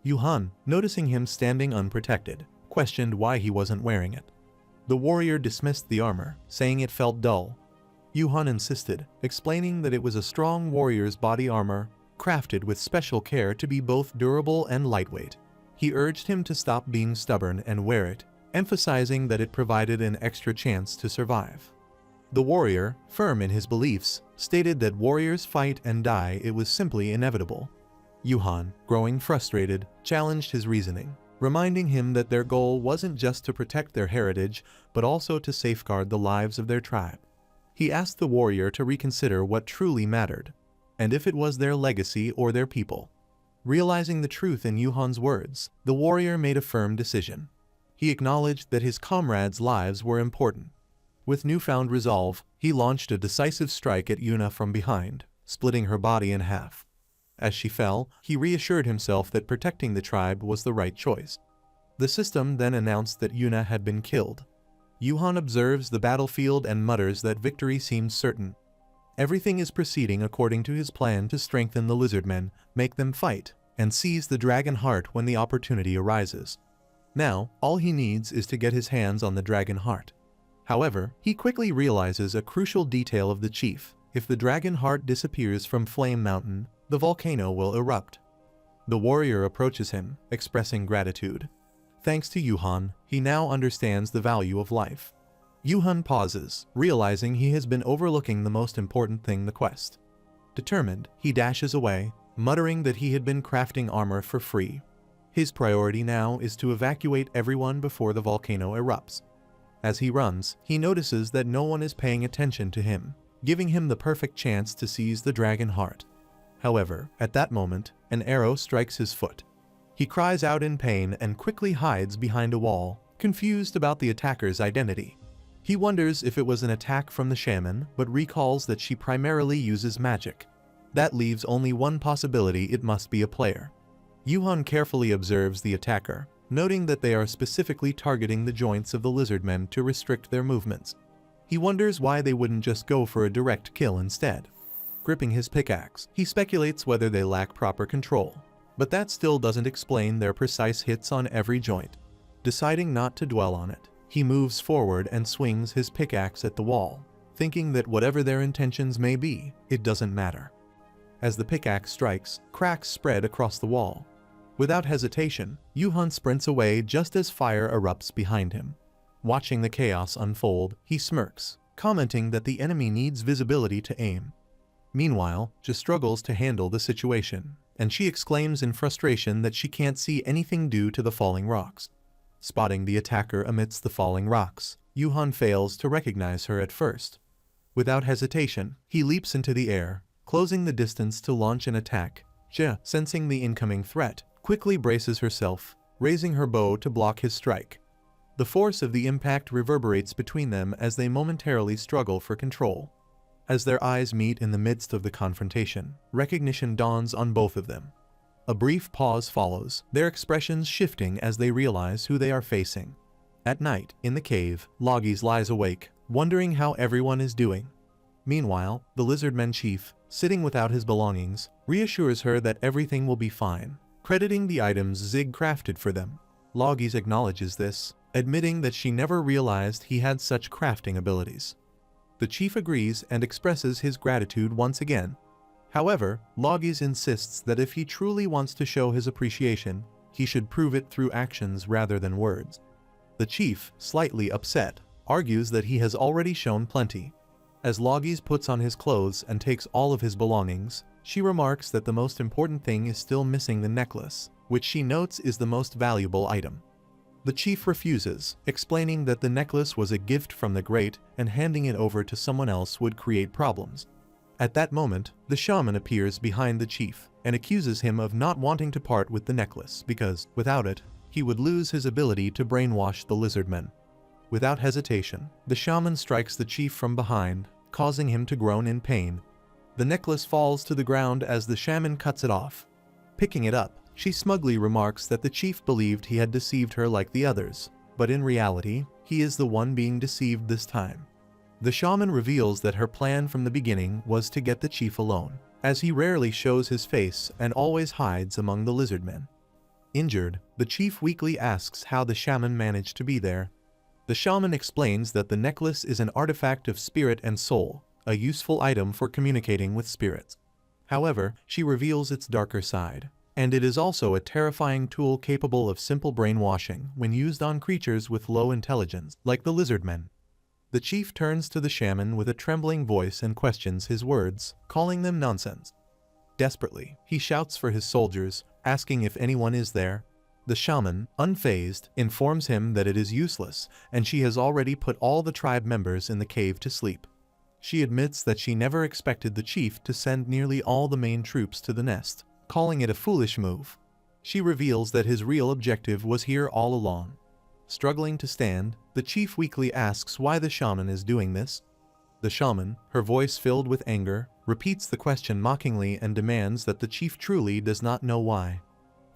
Speaker 1: Yuhan, noticing him standing unprotected, questioned why he wasn't wearing it. The warrior dismissed the armor, saying it felt dull. Yuhan insisted, explaining that it was a strong warrior's body armor, crafted with special care to be both durable and lightweight. He urged him to stop being stubborn and wear it, emphasizing that it provided an extra chance to survive. The warrior, firm in his beliefs, stated that warriors fight and die, it was simply inevitable. Yuhan, growing frustrated, challenged his reasoning, reminding him that their goal wasn't just to protect their heritage, but also to safeguard the lives of their tribe. He asked the warrior to reconsider what truly mattered, and if it was their legacy or their people. Realizing the truth in Yuhan's words, the warrior made a firm decision. He acknowledged that his comrades' lives were important. With newfound resolve, he launched a decisive strike at Yuna from behind, splitting her body in half. As she fell, he reassured himself that protecting the tribe was the right choice. The system then announced that Yuna had been killed. Yuhan observes the battlefield and mutters that victory seemed certain. Everything is proceeding according to his plan to strengthen the lizardmen, make them fight, and seize the dragon heart when the opportunity arises. Now, all he needs is to get his hands on the dragon heart. However, he quickly realizes a crucial detail of the chief. If the dragon heart disappears from Flame Mountain, the volcano will erupt. The warrior approaches him, expressing gratitude. Thanks to Yuhan, he now understands the value of life. Yuhan pauses, realizing he has been overlooking the most important thing, the quest. Determined, he dashes away, muttering that he had been crafting armor for free. His priority now is to evacuate everyone before the volcano erupts. As he runs, he notices that no one is paying attention to him, giving him the perfect chance to seize the dragon heart. However, at that moment, an arrow strikes his foot. He cries out in pain and quickly hides behind a wall, confused about the attacker's identity. He wonders if it was an attack from the shaman, but recalls that she primarily uses magic. That leaves only one possibility: it must be a player. Yuhan carefully observes the attacker, noting that they are specifically targeting the joints of the lizardmen to restrict their movements. He wonders why they wouldn't just go for a direct kill instead. Gripping his pickaxe, he speculates whether they lack proper control. But that still doesn't explain their precise hits on every joint. Deciding not to dwell on it, he moves forward and swings his pickaxe at the wall, thinking that whatever their intentions may be, it doesn't matter. As the pickaxe strikes, cracks spread across the wall. Without hesitation, Yuhan sprints away just as fire erupts behind him. Watching the chaos unfold, he smirks, commenting that the enemy needs visibility to aim. Meanwhile, Jia struggles to handle the situation, and she exclaims in frustration that she can't see anything due to the falling rocks. Spotting the attacker amidst the falling rocks, Yuhan fails to recognize her at first. Without hesitation, he leaps into the air, closing the distance to launch an attack. Jia, sensing the incoming threat, quickly braces herself, raising her bow to block his strike. The force of the impact reverberates between them as they momentarily struggle for control. As their eyes meet in the midst of the confrontation, recognition dawns on both of them. A brief pause follows, their expressions shifting as they realize who they are facing. At night, in the cave, Loggies lies awake, wondering how everyone is doing. Meanwhile, the Lizardman chief, sitting without his belongings, reassures her that everything will be fine, crediting the items Zig crafted for them. Loggies acknowledges this, admitting that she never realized he had such crafting abilities. The chief agrees and expresses his gratitude once again. However, Loggies insists that if he truly wants to show his appreciation, he should prove it through actions rather than words. The chief, slightly upset, argues that he has already shown plenty. As Loggies puts on his clothes and takes all of his belongings, she remarks that the most important thing is still missing the necklace, which she notes is the most valuable item. The chief refuses, explaining that the necklace was a gift from the great and handing it over to someone else would create problems. At that moment, the shaman appears behind the chief and accuses him of not wanting to part with the necklace because, without it, he would lose his ability to brainwash the lizardmen. Without hesitation, the shaman strikes the chief from behind, causing him to groan in pain. The necklace falls to the ground as the shaman cuts it off. Picking it up, she smugly remarks that the chief believed he had deceived her like the others, but in reality, he is the one being deceived this time. The shaman reveals that her plan from the beginning was to get the chief alone, as he rarely shows his face and always hides among the lizardmen. Injured, the chief weakly asks how the shaman managed to be there. The shaman explains that the necklace is an artifact of spirit and soul, a useful item for communicating with spirits. However, she reveals its darker side, and it is also a terrifying tool capable of simple brainwashing when used on creatures with low intelligence, like the lizardmen. The chief turns to the shaman with a trembling voice and questions his words, calling them nonsense. Desperately, he shouts for his soldiers, asking if anyone is there. The shaman, unfazed, informs him that it is useless, and she has already put all the tribe members in the cave to sleep. She admits that she never expected the chief to send nearly all the main troops to the nest, calling it a foolish move. She reveals that his real objective was here all along. Struggling to stand, the chief weakly asks why the shaman is doing this. The shaman, her voice filled with anger, repeats the question mockingly and demands that the chief truly does not know why.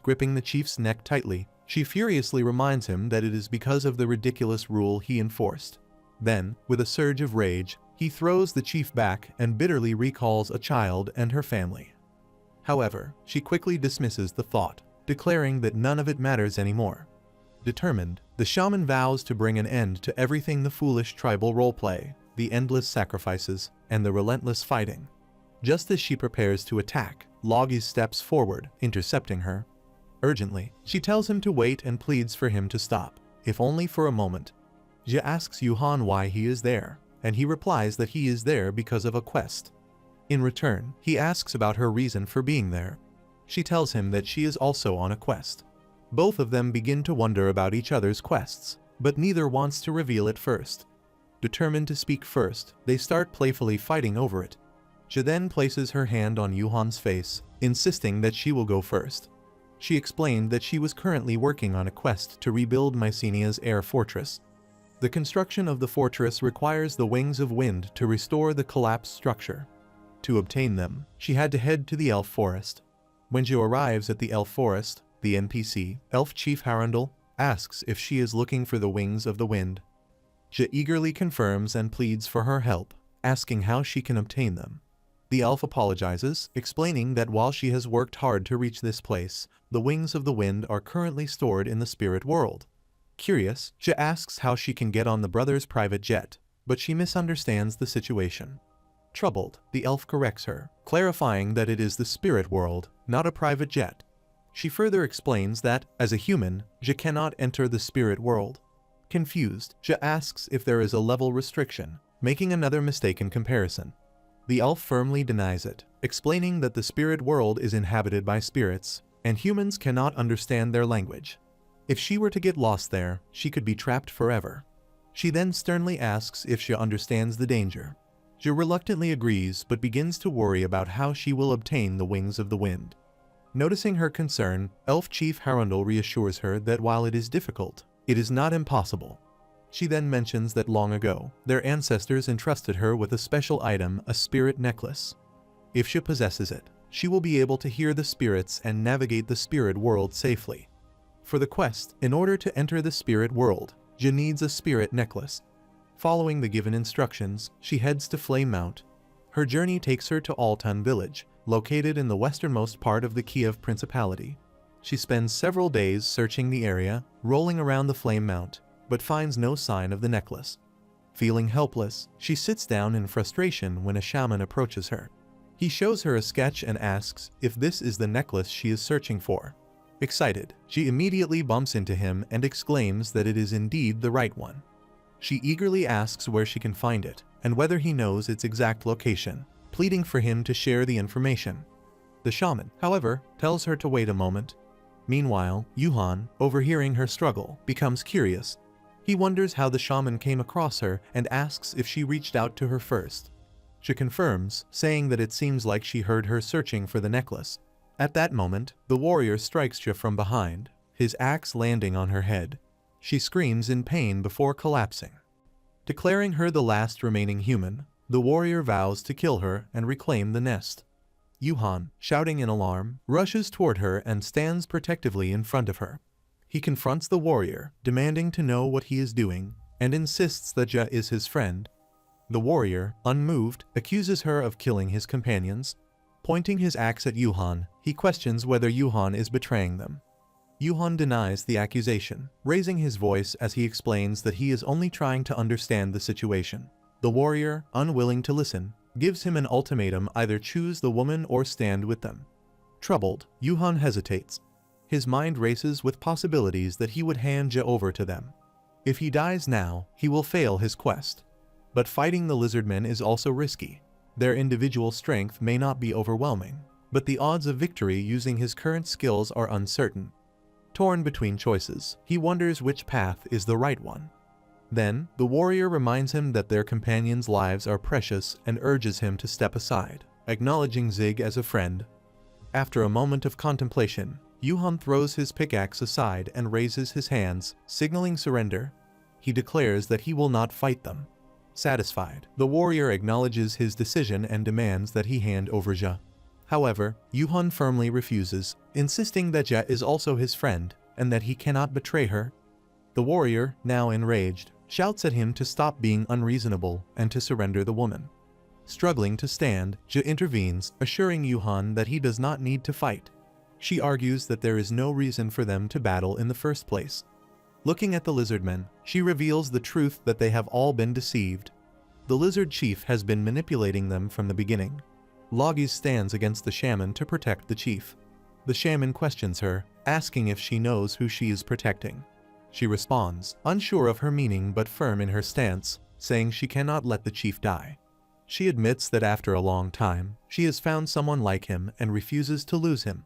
Speaker 1: Gripping the chief's neck tightly, she furiously reminds him that it is because of the ridiculous rule he enforced. Then, with a surge of rage, he throws the chief back and bitterly recalls a child and her family. However, she quickly dismisses the thought, declaring that none of it matters anymore. Determined, the shaman vows to bring an end to everything: the foolish tribal roleplay, the endless sacrifices, and the relentless fighting. Just as she prepares to attack, Loggies steps forward, intercepting her. Urgently, she tells him to wait and pleads for him to stop, if only for a moment. Jia asks Yuhan why he is there, and he replies that he is there because of a quest. In return, he asks about her reason for being there. She tells him that she is also on a quest. Both of them begin to wonder about each other's quests, but neither wants to reveal it first. Determined to speak first, they start playfully fighting over it. Jia then places her hand on Yuhan's face, insisting that she will go first. She explained that she was currently working on a quest to rebuild Mycenia's air fortress. The construction of the fortress requires the wings of wind to restore the collapsed structure. To obtain them, she had to head to the elf forest. When Jia arrives at the elf forest, the NPC, Elf Chief Harundel, asks if she is looking for the wings of the wind. Jia eagerly confirms and pleads for her help, asking how she can obtain them. The elf apologizes, explaining that while she has worked hard to reach this place, the wings of the wind are currently stored in the spirit world. Curious, she asks how she can get on the brothers' private jet, but she misunderstands the situation. Troubled, the elf corrects her, clarifying that it is the spirit world, not a private jet. She further explains that, as a human, Je cannot enter the spirit world. Confused, Je asks if there is a level restriction, making another mistaken comparison. The elf firmly denies it, explaining that the spirit world is inhabited by spirits, and humans cannot understand their language. If she were to get lost there, she could be trapped forever. She then sternly asks if she understands the danger. Je reluctantly agrees but begins to worry about how she will obtain the wings of the wind. Noticing her concern, Elf Chief Harundel reassures her that while it is difficult, it is not impossible. She then mentions that long ago, their ancestors entrusted her with a special item, a spirit necklace. If she possesses it, she will be able to hear the spirits and navigate the spirit world safely. For the quest, in order to enter the spirit world, Je needs a spirit necklace. Following the given instructions, she heads to Flame Mount. Her journey takes her to Altan village, located in the westernmost part of the Kiev Principality. She spends several days searching the area, rolling around the Flame Mount, but finds no sign of the necklace. Feeling helpless, she sits down in frustration when a shaman approaches her. He shows her a sketch and asks if this is the necklace she is searching for. Excited, she immediately bumps into him and exclaims that it is indeed the right one. She eagerly asks where she can find it, and whether he knows its exact location, pleading for him to share the information. The shaman, however, tells her to wait a moment. Meanwhile, Yuhan, overhearing her struggle, becomes curious. He wonders how the shaman came across her and asks if she reached out to her first. She confirms, saying that it seems like she heard her searching for the necklace. At that moment, the warrior strikes her from behind, his axe landing on her head. She screams in pain before collapsing. Declaring her the last remaining human, the warrior vows to kill her and reclaim the nest. Yuhan, shouting in alarm, rushes toward her and stands protectively in front of her. He confronts the warrior, demanding to know what he is doing, and insists that Je is his friend. The warrior, unmoved, accuses her of killing his companions. Pointing his axe at Yuhan, he questions whether Yuhan is betraying them. Yuhan denies the accusation, raising his voice as he explains that he is only trying to understand the situation. The warrior, unwilling to listen, gives him an ultimatum: either choose the woman or stand with them. Troubled, Yuhan hesitates. His mind races with possibilities that he would hand Je over to them. If he dies now, he will fail his quest. But fighting the lizardmen is also risky. Their individual strength may not be overwhelming, but the odds of victory using his current skills are uncertain. Torn between choices, he wonders which path is the right one. Then, the warrior reminds him that their companions' lives are precious and urges him to step aside, acknowledging Zig as a friend. After a moment of contemplation, Yuhan throws his pickaxe aside and raises his hands, signaling surrender. He declares that he will not fight them. Satisfied, the warrior acknowledges his decision and demands that he hand over Je. However, Yuhan firmly refuses, insisting that Je is also his friend, and that he cannot betray her. The warrior, now enraged, shouts at him to stop being unreasonable and to surrender the woman. Struggling to stand, Je intervenes, assuring Yuhan that he does not need to fight. She argues that there is no reason for them to battle in the first place. Looking at the lizardmen, she reveals the truth that they have all been deceived. The lizard chief has been manipulating them from the beginning. Logis stands against the shaman to protect the chief. The shaman questions her, asking if she knows who she is protecting. She responds, unsure of her meaning but firm in her stance, saying she cannot let the chief die. She admits that after a long time, she has found someone like him and refuses to lose him.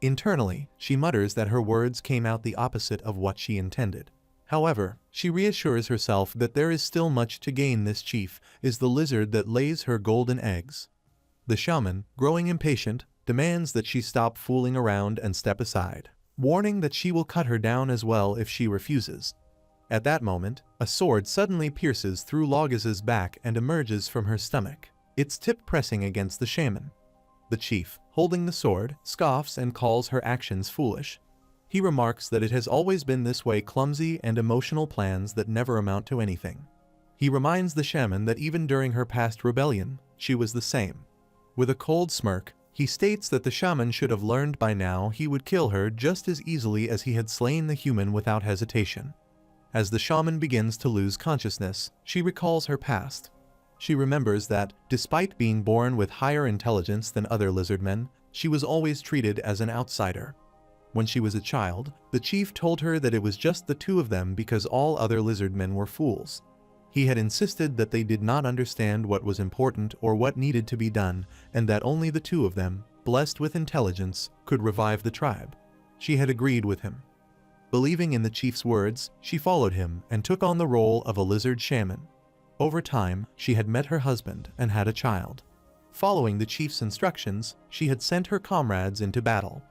Speaker 1: Internally, she mutters that her words came out the opposite of what she intended. However, she reassures herself that there is still much to gain. This chief is the lizard that lays her golden eggs. The shaman, growing impatient, demands that she stop fooling around and step aside, warning that she will cut her down as well if she refuses. At that moment, a sword suddenly pierces through Logis's back and emerges from her stomach, its tip pressing against the shaman. The chief, holding the sword, scoffs and calls her actions foolish. He remarks that it has always been this way: clumsy and emotional plans that never amount to anything. He reminds the shaman that even during her past rebellion, she was the same. With a cold smirk, he states that the shaman should have learned by now he would kill her just as easily as he had slain the human without hesitation. As the shaman begins to lose consciousness, she recalls her past. She remembers that, despite being born with higher intelligence than other lizardmen, she was always treated as an outsider. When she was a child, the chief told her that it was just the two of them because all other lizardmen were fools. He had insisted that they did not understand what was important or what needed to be done, and that only the two of them, blessed with intelligence, could revive the tribe. She had agreed with him. Believing in the chief's words, she followed him and took on the role of a lizard shaman. Over time, she had met her husband and had a child. Following the chief's instructions, she had sent her comrades into battle.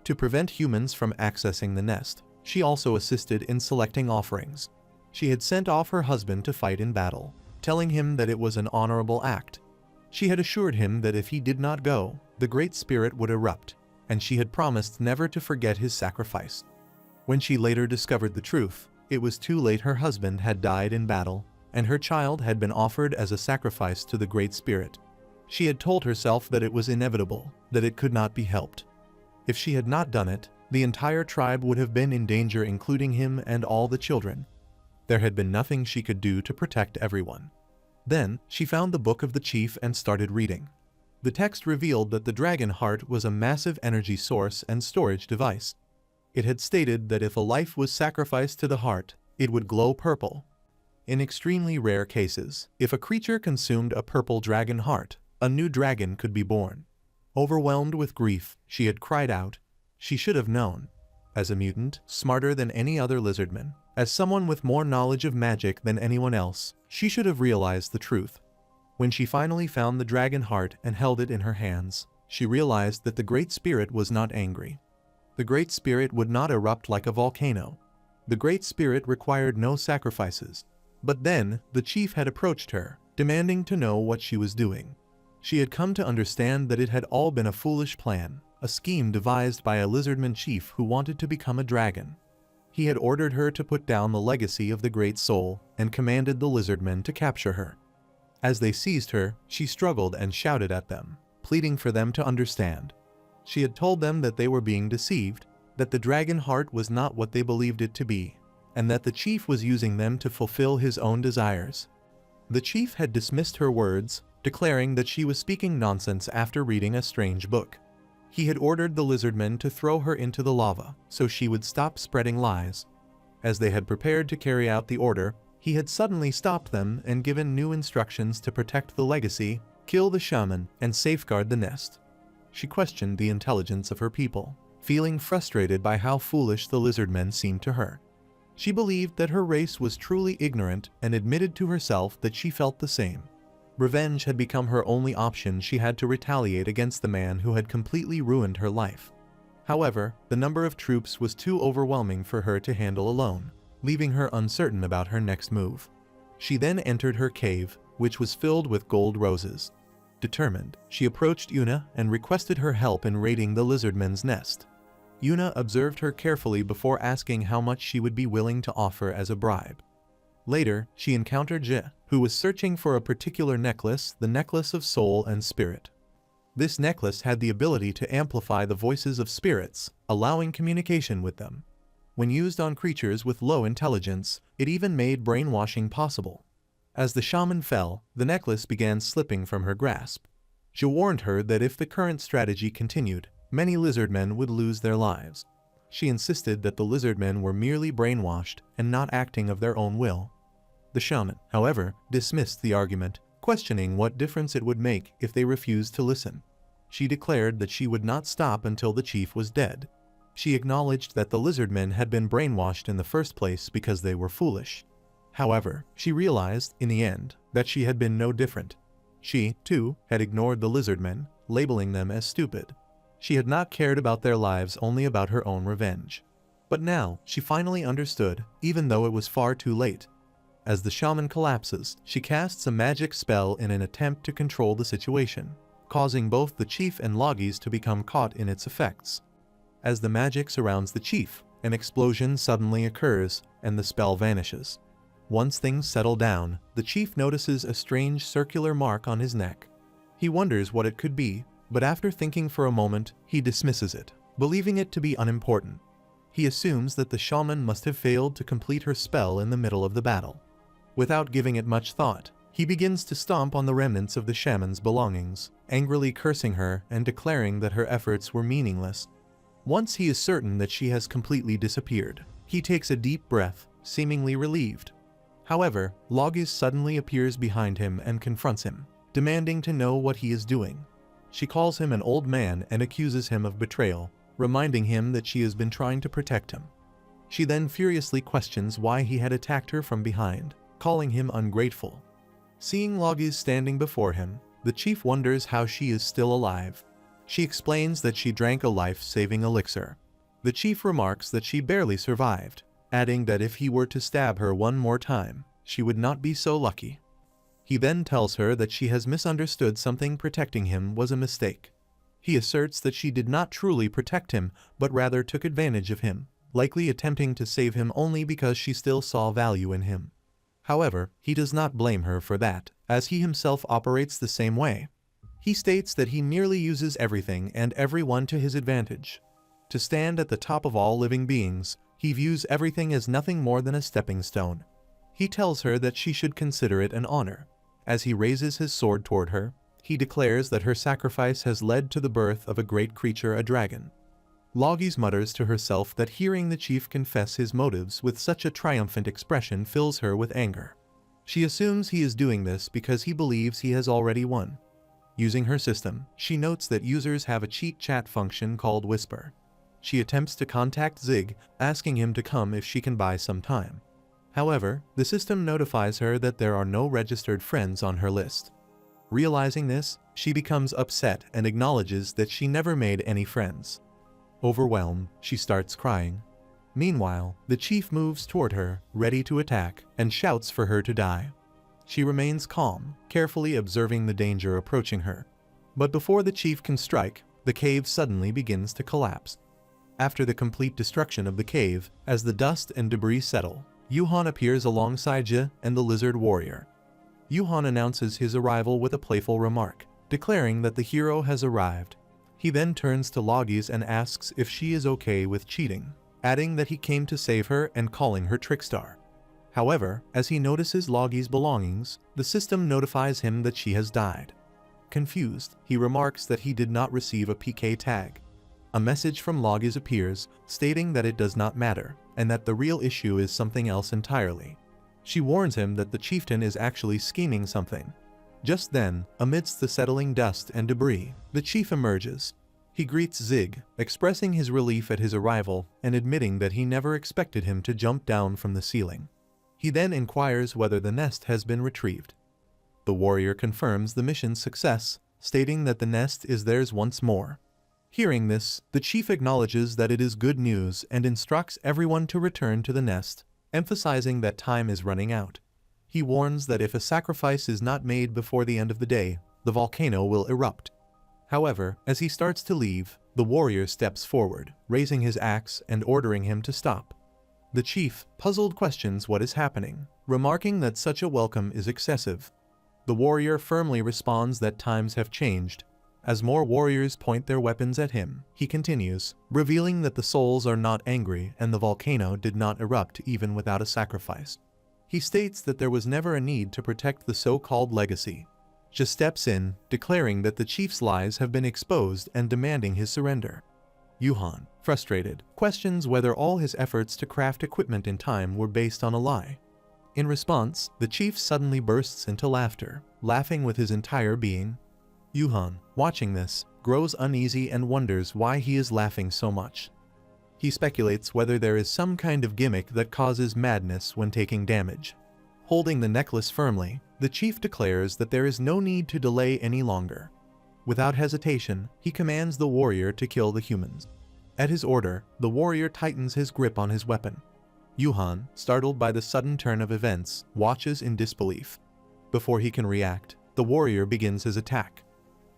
Speaker 1: To prevent humans from accessing the nest, she also assisted in selecting offerings. She had sent off her husband to fight in battle, telling him that it was an honorable act. She had assured him that if he did not go, the Great Spirit would erupt, and she had promised never to forget his sacrifice. When she later discovered the truth, it was too late. Her husband had died in battle, and her child had been offered as a sacrifice to the Great Spirit. She had told herself that it was inevitable, that it could not be helped. If she had not done it, the entire tribe would have been in danger, including him and all the children. There had been nothing she could do to protect everyone. Then, she found the book of the chief and started reading. The text revealed that the dragon heart was a massive energy source and storage device. It had stated that if a life was sacrificed to the heart, it would glow purple. In extremely rare cases, if a creature consumed a purple dragon heart, a new dragon could be born. Overwhelmed with grief, she had cried out. She should have known. As a mutant, smarter than any other lizardman, as someone with more knowledge of magic than anyone else, she should have realized the truth. When she finally found the dragon heart and held it in her hands, she realized that the Great Spirit was not angry. The Great Spirit would not erupt like a volcano. The Great Spirit required no sacrifices. But then, the chief had approached her, demanding to know what she was doing. She had come to understand that it had all been a foolish plan, a scheme devised by a lizardman chief who wanted to become a dragon. He had ordered her to put down the legacy of the Great Soul and commanded the lizardmen to capture her. As they seized her, she struggled and shouted at them, pleading for them to understand. She had told them that they were being deceived, that the dragon heart was not what they believed it to be, and that the chief was using them to fulfill his own desires. The chief had dismissed her words, declaring that she was speaking nonsense after reading a strange book. He had ordered the lizardmen to throw her into the lava, so she would stop spreading lies. As they had prepared to carry out the order, he had suddenly stopped them and given new instructions to protect the legacy, kill the shaman, and safeguard the nest. She questioned the intelligence of her people, feeling frustrated by how foolish the lizardmen seemed to her. She believed that her race was truly ignorant and admitted to herself that she felt the same. Revenge had become her only option. She had to retaliate against the man who had completely ruined her life. However, the number of troops was too overwhelming for her to handle alone, leaving her uncertain about her next move. She then entered her cave, which was filled with gold roses. Determined, she approached Una and requested her help in raiding the lizardmen's nest. Una observed her carefully before asking how much she would be willing to offer as a bribe. Later, she encountered Je, who was searching for a particular necklace, the necklace of soul and spirit. This necklace had the ability to amplify the voices of spirits, allowing communication with them. When used on creatures with low intelligence, it even made brainwashing possible. As the shaman fell, the necklace began slipping from her grasp. She warned her that if the current strategy continued, many lizardmen would lose their lives. She insisted that the lizardmen were merely brainwashed and not acting of their own will. The shaman, however, dismissed the argument, questioning what difference it would make if they refused to listen. She declared that she would not stop until the chief was dead. She acknowledged that the lizardmen had been brainwashed in the first place because they were foolish. However, she realized, in the end, that she had been no different. She, too, had ignored the lizardmen, labeling them as stupid. She had not cared about their lives, only about her own revenge. But now, she finally understood, even though it was far too late. As the shaman collapses, she casts a magic spell in an attempt to control the situation, causing both the chief and Loggies to become caught in its effects. As the magic surrounds the chief, an explosion suddenly occurs, and the spell vanishes. Once things settle down, the chief notices a strange circular mark on his neck. He wonders what it could be, but after thinking for a moment, he dismisses it, believing it to be unimportant. He assumes that the shaman must have failed to complete her spell in the middle of the battle. Without giving it much thought, he begins to stomp on the remnants of the shaman's belongings, angrily cursing her and declaring that her efforts were meaningless. Once he is certain that she has completely disappeared, he takes a deep breath, seemingly relieved. However, Logis suddenly appears behind him and confronts him, demanding to know what he is doing. She calls him an old man and accuses him of betrayal, reminding him that she has been trying to protect him. She then furiously questions why he had attacked her from behind, calling him ungrateful. Seeing Logis standing before him, the chief wonders how she is still alive. She explains that she drank a life-saving elixir. The chief remarks that she barely survived, adding that if he were to stab her one more time, she would not be so lucky. He then tells her that she has misunderstood something. Protecting him was a mistake. He asserts that she did not truly protect him, but rather took advantage of him, likely attempting to save him only because she still saw value in him. However, he does not blame her for that, as he himself operates the same way. He states that he merely uses everything and everyone to his advantage. To stand at the top of all living beings, he views everything as nothing more than a stepping stone. He tells her that she should consider it an honor. As he raises his sword toward her, he declares that her sacrifice has led to the birth of a great creature, a dragon. Logis mutters to herself that hearing the chief confess his motives with such a triumphant expression fills her with anger. She assumes he is doing this because he believes he has already won. Using her system, she notes that users have a cheat chat function called Whisper. She attempts to contact Zig, asking him to come if she can buy some time. However, the system notifies her that there are no registered friends on her list. Realizing this, she becomes upset and acknowledges that she never made any friends. Overwhelmed, she starts crying. Meanwhile, the chief moves toward her, ready to attack, and shouts for her to die. She remains calm, carefully observing the danger approaching her. But before the chief can strike, the cave suddenly begins to collapse. After the complete destruction of the cave, as the dust and debris settle, Yuhan appears alongside Jia and the lizard warrior. Yuhan announces his arrival with a playful remark, declaring that the hero has arrived. He then turns to Logis and asks if she is okay with cheating, adding that he came to save her and calling her Trickstar. However, as he notices Logis' belongings, the system notifies him that she has died. Confused, he remarks that he did not receive a PK tag. A message from Logis appears, stating that it does not matter, and that the real issue is something else entirely. She warns him that the chieftain is actually scheming something. Just then, amidst the settling dust and debris, the chief emerges. He greets Zig, expressing his relief at his arrival and admitting that he never expected him to jump down from the ceiling. He then inquires whether the nest has been retrieved. The warrior confirms the mission's success, stating that the nest is theirs once more. Hearing this, the chief acknowledges that it is good news and instructs everyone to return to the nest, emphasizing that time is running out. He warns that if a sacrifice is not made before the end of the day, the volcano will erupt. However, as he starts to leave, the warrior steps forward, raising his axe and ordering him to stop. The chief, puzzled, questions what is happening, remarking that such a welcome is excessive. The warrior firmly responds that times have changed. As more warriors point their weapons at him, he continues, revealing that the souls are not angry and the volcano did not erupt even without a sacrifice. He states that there was never a need to protect the so-called legacy. Jia steps in, declaring that the chief's lies have been exposed and demanding his surrender. Yuhan, frustrated, questions whether all his efforts to craft equipment in time were based on a lie. In response, the chief suddenly bursts into laughter, laughing with his entire being. Yuhan, watching this, grows uneasy and wonders why he is laughing so much. He speculates whether there is some kind of gimmick that causes madness when taking damage. Holding the necklace firmly, the chief declares that there is no need to delay any longer. Without hesitation, he commands the warrior to kill the humans. At his order, the warrior tightens his grip on his weapon. Yuhan, startled by the sudden turn of events, watches in disbelief. Before he can react, the warrior begins his attack.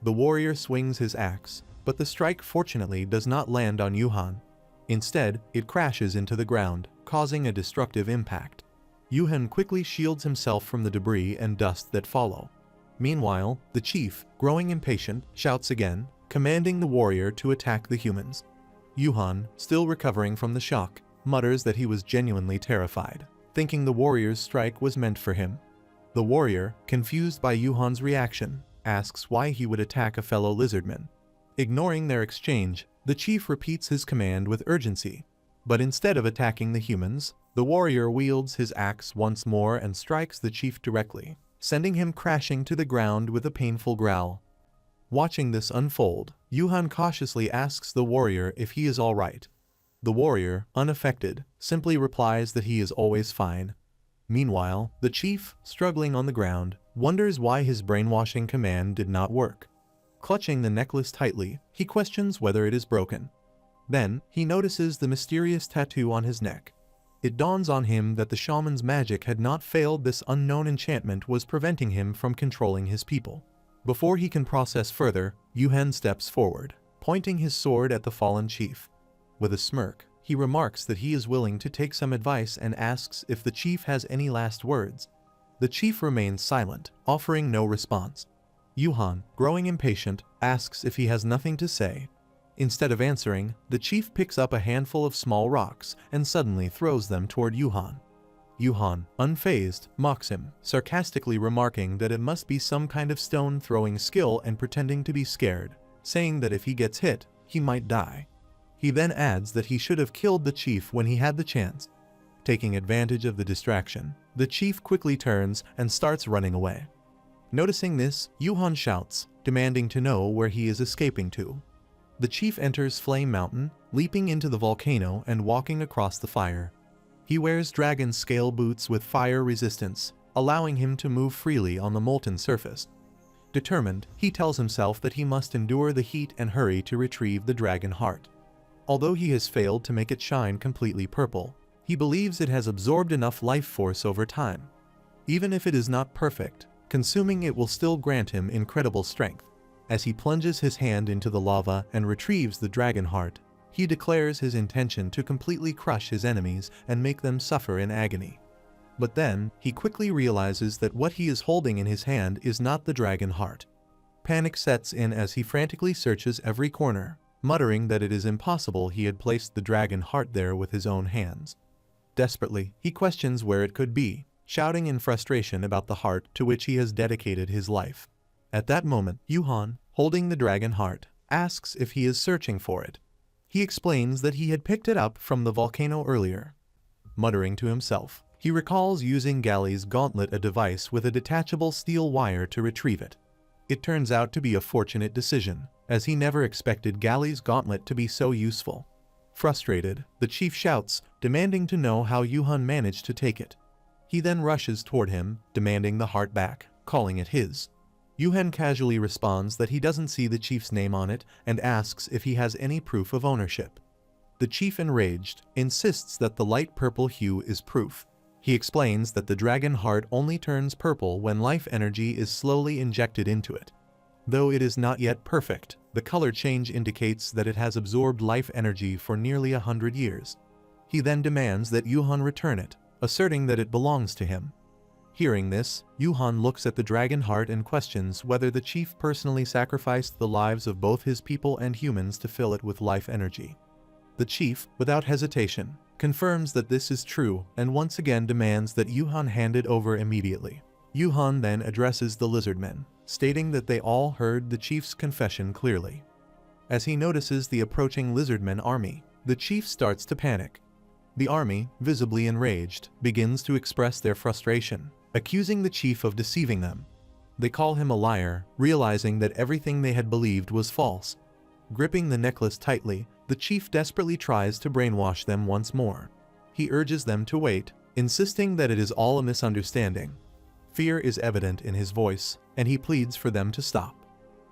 Speaker 1: The warrior swings his axe, but the strike fortunately does not land on Yuhan. Instead, it crashes into the ground, causing a destructive impact. Yuhan quickly shields himself from the debris and dust that follow. Meanwhile, the chief, growing impatient, shouts again, commanding the warrior to attack the humans. Yuhan, still recovering from the shock, mutters that he was genuinely terrified, thinking the warrior's strike was meant for him. The warrior, confused by Yuhan's reaction, asks why he would attack a fellow lizardman. Ignoring their exchange, the chief repeats his command with urgency. But instead of attacking the humans, the warrior wields his axe once more and strikes the chief directly, sending him crashing to the ground with a painful growl. Watching this unfold, Yuhan cautiously asks the warrior if he is all right. The warrior, unaffected, simply replies that he is always fine. Meanwhile, the chief, struggling on the ground, wonders why his brainwashing command did not work. Clutching the necklace tightly, he questions whether it is broken. Then, he notices the mysterious tattoo on his neck. It dawns on him that the shaman's magic had not failed. This unknown enchantment was preventing him from controlling his people. Before he can process further, Yuhan steps forward, pointing his sword at the fallen chief. With a smirk, he remarks that he is willing to take some advice and asks if the chief has any last words. The chief remains silent, offering no response. Yuhan, growing impatient, asks if he has nothing to say. Instead of answering, the chief picks up a handful of small rocks and suddenly throws them toward Yuhan. Yuhan, unfazed, mocks him, sarcastically remarking that it must be some kind of stone-throwing skill and pretending to be scared, saying that if he gets hit, he might die. He then adds that he should have killed the chief when he had the chance. Taking advantage of the distraction, the chief quickly turns and starts running away. Noticing this, Yuhan shouts, demanding to know where he is escaping to. The chief enters Flame Mountain, leaping into the volcano and walking across the fire. He wears dragon scale boots with fire resistance, allowing him to move freely on the molten surface. Determined, he tells himself that he must endure the heat and hurry to retrieve the dragon heart. Although he has failed to make it shine completely purple, he believes it has absorbed enough life force over time. Even if it is not perfect, consuming it will still grant him incredible strength. As he plunges his hand into the lava and retrieves the dragon heart, he declares his intention to completely crush his enemies and make them suffer in agony. But then, he quickly realizes that what he is holding in his hand is not the dragon heart. Panic sets in as he frantically searches every corner, muttering that it is impossible he had placed the dragon heart there with his own hands. Desperately, he questions where it could be, shouting in frustration about the heart to which he has dedicated his life. At that moment, Yuhan, holding the dragon heart, asks if he is searching for it. He explains that he had picked it up from the volcano earlier. Muttering to himself, he recalls using Galley's gauntlet, a device with a detachable steel wire, to retrieve it. It turns out to be a fortunate decision, as he never expected Galley's gauntlet to be so useful. Frustrated, the chief shouts, demanding to know how Yuhan managed to take it. He then rushes toward him, demanding the heart back, calling it his. Yuhan casually responds that he doesn't see the chief's name on it and asks if he has any proof of ownership. The chief, enraged, insists that the light purple hue is proof. He explains that the dragon heart only turns purple when life energy is slowly injected into it. Though it is not yet perfect, the color change indicates that it has absorbed life energy for nearly 100 years. He then demands that Yuhan return it, asserting that it belongs to him. Hearing this, Yuhan looks at the dragon heart and questions whether the chief personally sacrificed the lives of both his people and humans to fill it with life energy. The chief, without hesitation, confirms that this is true and once again demands that Yuhan hand it over immediately. Yuhan then addresses the lizardmen, stating that they all heard the chief's confession clearly. As he notices the approaching lizardmen army, the chief starts to panic. The army, visibly enraged, begins to express their frustration, accusing the chief of deceiving them. They call him a liar, realizing that everything they had believed was false. Gripping the necklace tightly, the chief desperately tries to brainwash them once more. He urges them to wait, insisting that it is all a misunderstanding. Fear is evident in his voice, and he pleads for them to stop.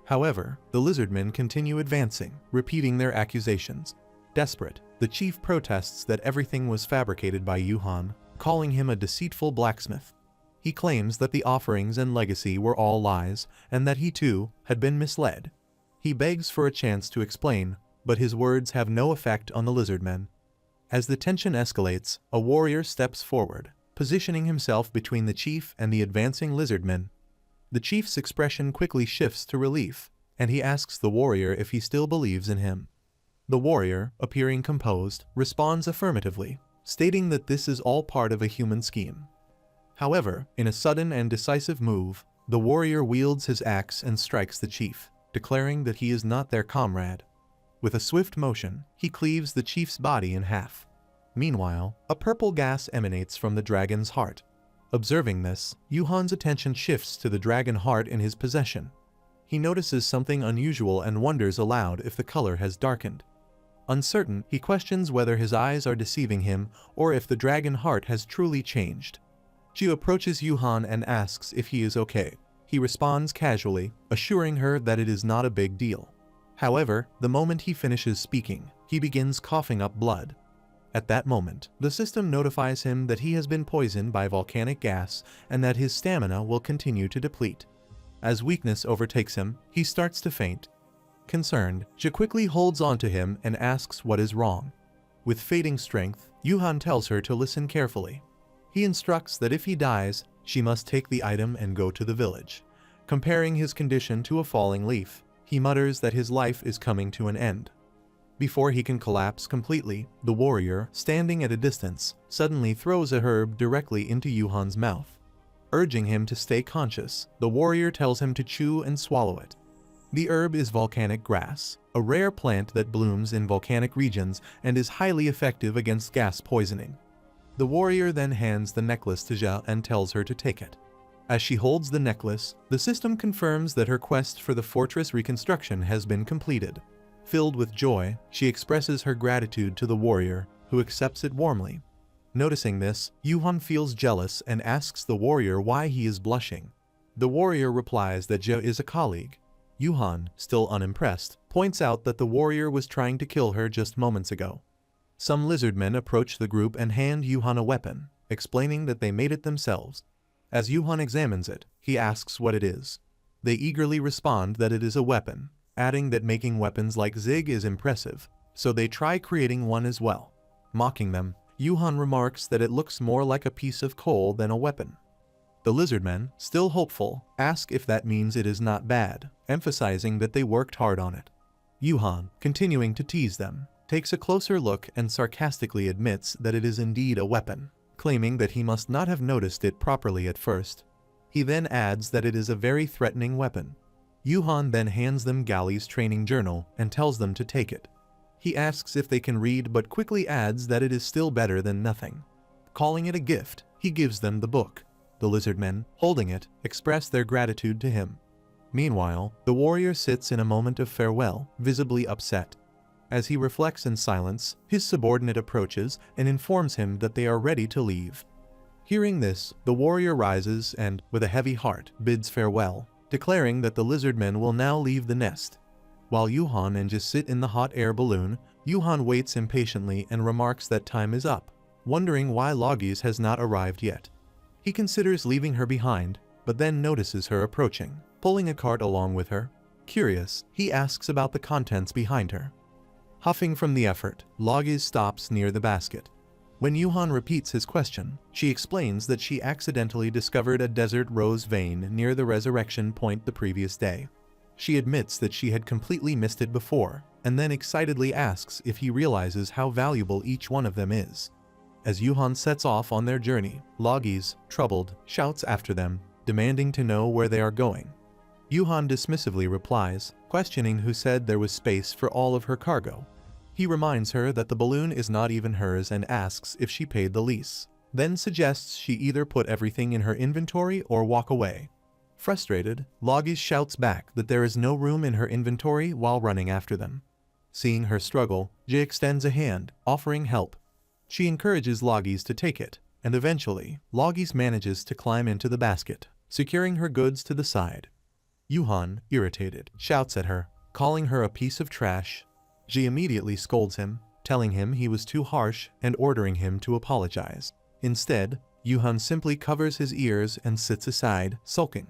Speaker 1: However, the lizardmen continue advancing, repeating their accusations. Desperate, the chief protests that everything was fabricated by Yuhan, calling him a deceitful blacksmith. He claims that the offerings and legacy were all lies, and that he too had been misled. He begs for a chance to explain, but his words have no effect on the lizardmen. As the tension escalates, a warrior steps forward, positioning himself between the chief and the advancing lizardmen. The chief's expression quickly shifts to relief, and he asks the warrior if he still believes in him. The warrior, appearing composed, responds affirmatively, stating that this is all part of a human scheme. However, in a sudden and decisive move, the warrior wields his axe and strikes the chief, declaring that he is not their comrade. With a swift motion, he cleaves the chief's body in half. Meanwhile, a purple gas emanates from the dragon's heart. Observing this, Yuhan's attention shifts to the dragon heart in his possession. He notices something unusual and wonders aloud if the color has darkened. Uncertain, he questions whether his eyes are deceiving him or if the dragon heart has truly changed. Jia approaches Yuhan and asks if he is okay. He responds casually, assuring her that it is not a big deal. However, the moment he finishes speaking, he begins coughing up blood. At that moment, the system notifies him that he has been poisoned by volcanic gas and that his stamina will continue to deplete. As weakness overtakes him, he starts to faint. Concerned, Jia quickly holds onto him and asks what is wrong. With fading strength, Yuhan tells her to listen carefully. He instructs that if he dies, she must take the item and go to the village. Comparing his condition to a falling leaf, he mutters that his life is coming to an end. Before he can collapse completely, the warrior, standing at a distance, suddenly throws a herb directly into Yuhan's mouth. Urging him to stay conscious, the warrior tells him to chew and swallow it. The herb is volcanic grass, a rare plant that blooms in volcanic regions and is highly effective against gas poisoning. The warrior then hands the necklace to Jia and tells her to take it. As she holds the necklace, the system confirms that her quest for the fortress reconstruction has been completed. Filled with joy, she expresses her gratitude to the warrior, who accepts it warmly. Noticing this, Yuhan feels jealous and asks the warrior why he is blushing. The warrior replies that Jia is a colleague. Yuhan, still unimpressed, points out that the warrior was trying to kill her just moments ago. Some lizardmen approach the group and hand Yuhan a weapon, explaining that they made it themselves. As Yuhan examines it, he asks what it is. They eagerly respond that it is a weapon, adding that making weapons like Zig is impressive, so they try creating one as well. Mocking them, Yuhan remarks that it looks more like a piece of coal than a weapon. The lizardmen, still hopeful, ask if that means it is not bad, emphasizing that they worked hard on it. Yuhan, continuing to tease them, takes a closer look and sarcastically admits that it is indeed a weapon, claiming that he must not have noticed it properly at first. He then adds that it is a very threatening weapon. Yuhan then hands them Galli's training journal and tells them to take it. He asks if they can read but quickly adds that it is still better than nothing. Calling it a gift, he gives them the book. The lizardmen, holding it, express their gratitude to him. Meanwhile, the warrior sits in a moment of farewell, visibly upset. As he reflects in silence, his subordinate approaches and informs him that they are ready to leave. Hearing this, the warrior rises and, with a heavy heart, bids farewell, declaring that the lizardmen will now leave the nest. While Yuhan and Jia sit in the hot air balloon, Yuhan waits impatiently and remarks that time is up, wondering why Logis has not arrived yet. He considers leaving her behind, but then notices her approaching, pulling a cart along with her. Curious, he asks about the contents behind her. Huffing from the effort, Logis stops near the basket. When Yuhan repeats his question, she explains that she accidentally discovered a desert rose vein near the resurrection point the previous day. She admits that she had completely missed it before, and then excitedly asks if he realizes how valuable each one of them is. As Yuhan sets off on their journey, Logis, troubled, shouts after them, demanding to know where they are going. Yuhan dismissively replies, questioning who said there was space for all of her cargo. He reminds her that the balloon is not even hers and asks if she paid the lease, then suggests she either put everything in her inventory or walk away. Frustrated, Logis shouts back that there is no room in her inventory while running after them. Seeing her struggle, Jia extends a hand, offering help. She encourages Logis to take it, and eventually, Logis manages to climb into the basket, securing her goods to the side. Yuhan, irritated, shouts at her, calling her a piece of trash. Jia immediately scolds him, telling him he was too harsh and ordering him to apologize. Instead, Yuhan simply covers his ears and sits aside, sulking.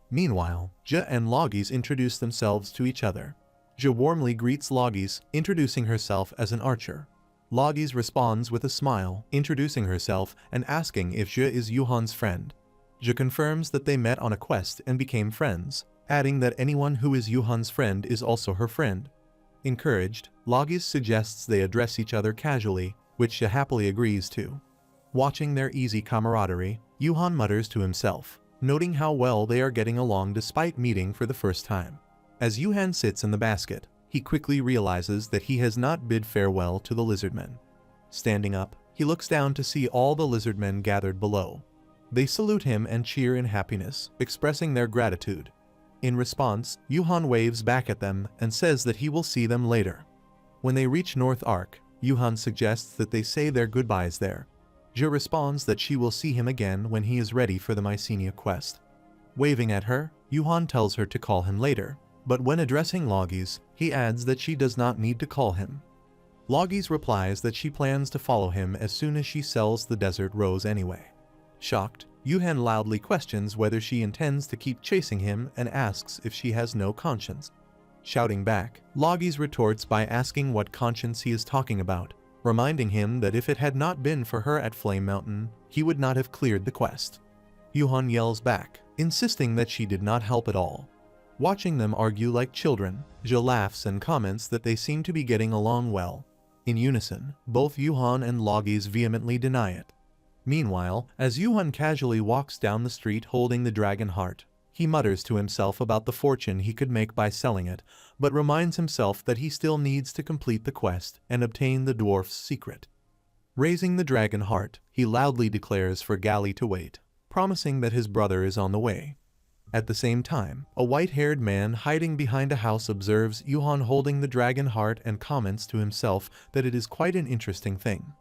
Speaker 1: Meanwhile, Jia and Logis introduce themselves to each other. Jia warmly greets Logis, introducing herself as an archer. Logis responds with a smile, introducing herself and asking if Jia is Yuhan's friend. Zhe confirms that they met on a quest and became friends, adding that anyone who is Yuhan's friend is also her friend. Encouraged, Logis suggests they address each other casually, which Zhe happily agrees to. Watching their easy camaraderie, Yuhan mutters to himself, noting how well they are getting along despite meeting for the first time. As Yuhan sits in the basket, he quickly realizes that he has not bid farewell to the lizardmen. Standing up, he looks down to see all the lizardmen gathered below. They salute him and cheer in happiness, expressing their gratitude. In response, Yuhan waves back at them and says that he will see them later. When they reach North Ark, Yuhan suggests that they say their goodbyes there. Zhe responds that she will see him again when he is ready for the Mycenia quest. Waving at her, Yuhan tells her to call him later, but when addressing Logis, he adds that she does not need to call him. Logis replies that she plans to follow him as soon as she sells the desert rose anyway. Shocked, Yuhan loudly questions whether she intends to keep chasing him and asks if she has no conscience. Shouting back, Logis retorts by asking what conscience he is talking about, reminding him that if it had not been for her at Flame Mountain, he would not have cleared the quest. Yuhan yells back, insisting that she did not help at all. Watching them argue like children, Zhe laughs and comments that they seem to be getting along well. In unison, both Yuhan and Logis vehemently deny it. Meanwhile, as Yuhan casually walks down the street holding the dragon heart, he mutters to himself about the fortune he could make by selling it, but reminds himself that he still needs to complete the quest and obtain the dwarf's secret. Raising the dragon heart, he loudly declares for Gali to wait, promising that his brother is on the way. At the same time, a white-haired man hiding behind a house observes Yuhan holding the dragon heart and comments to himself that it is quite an interesting thing.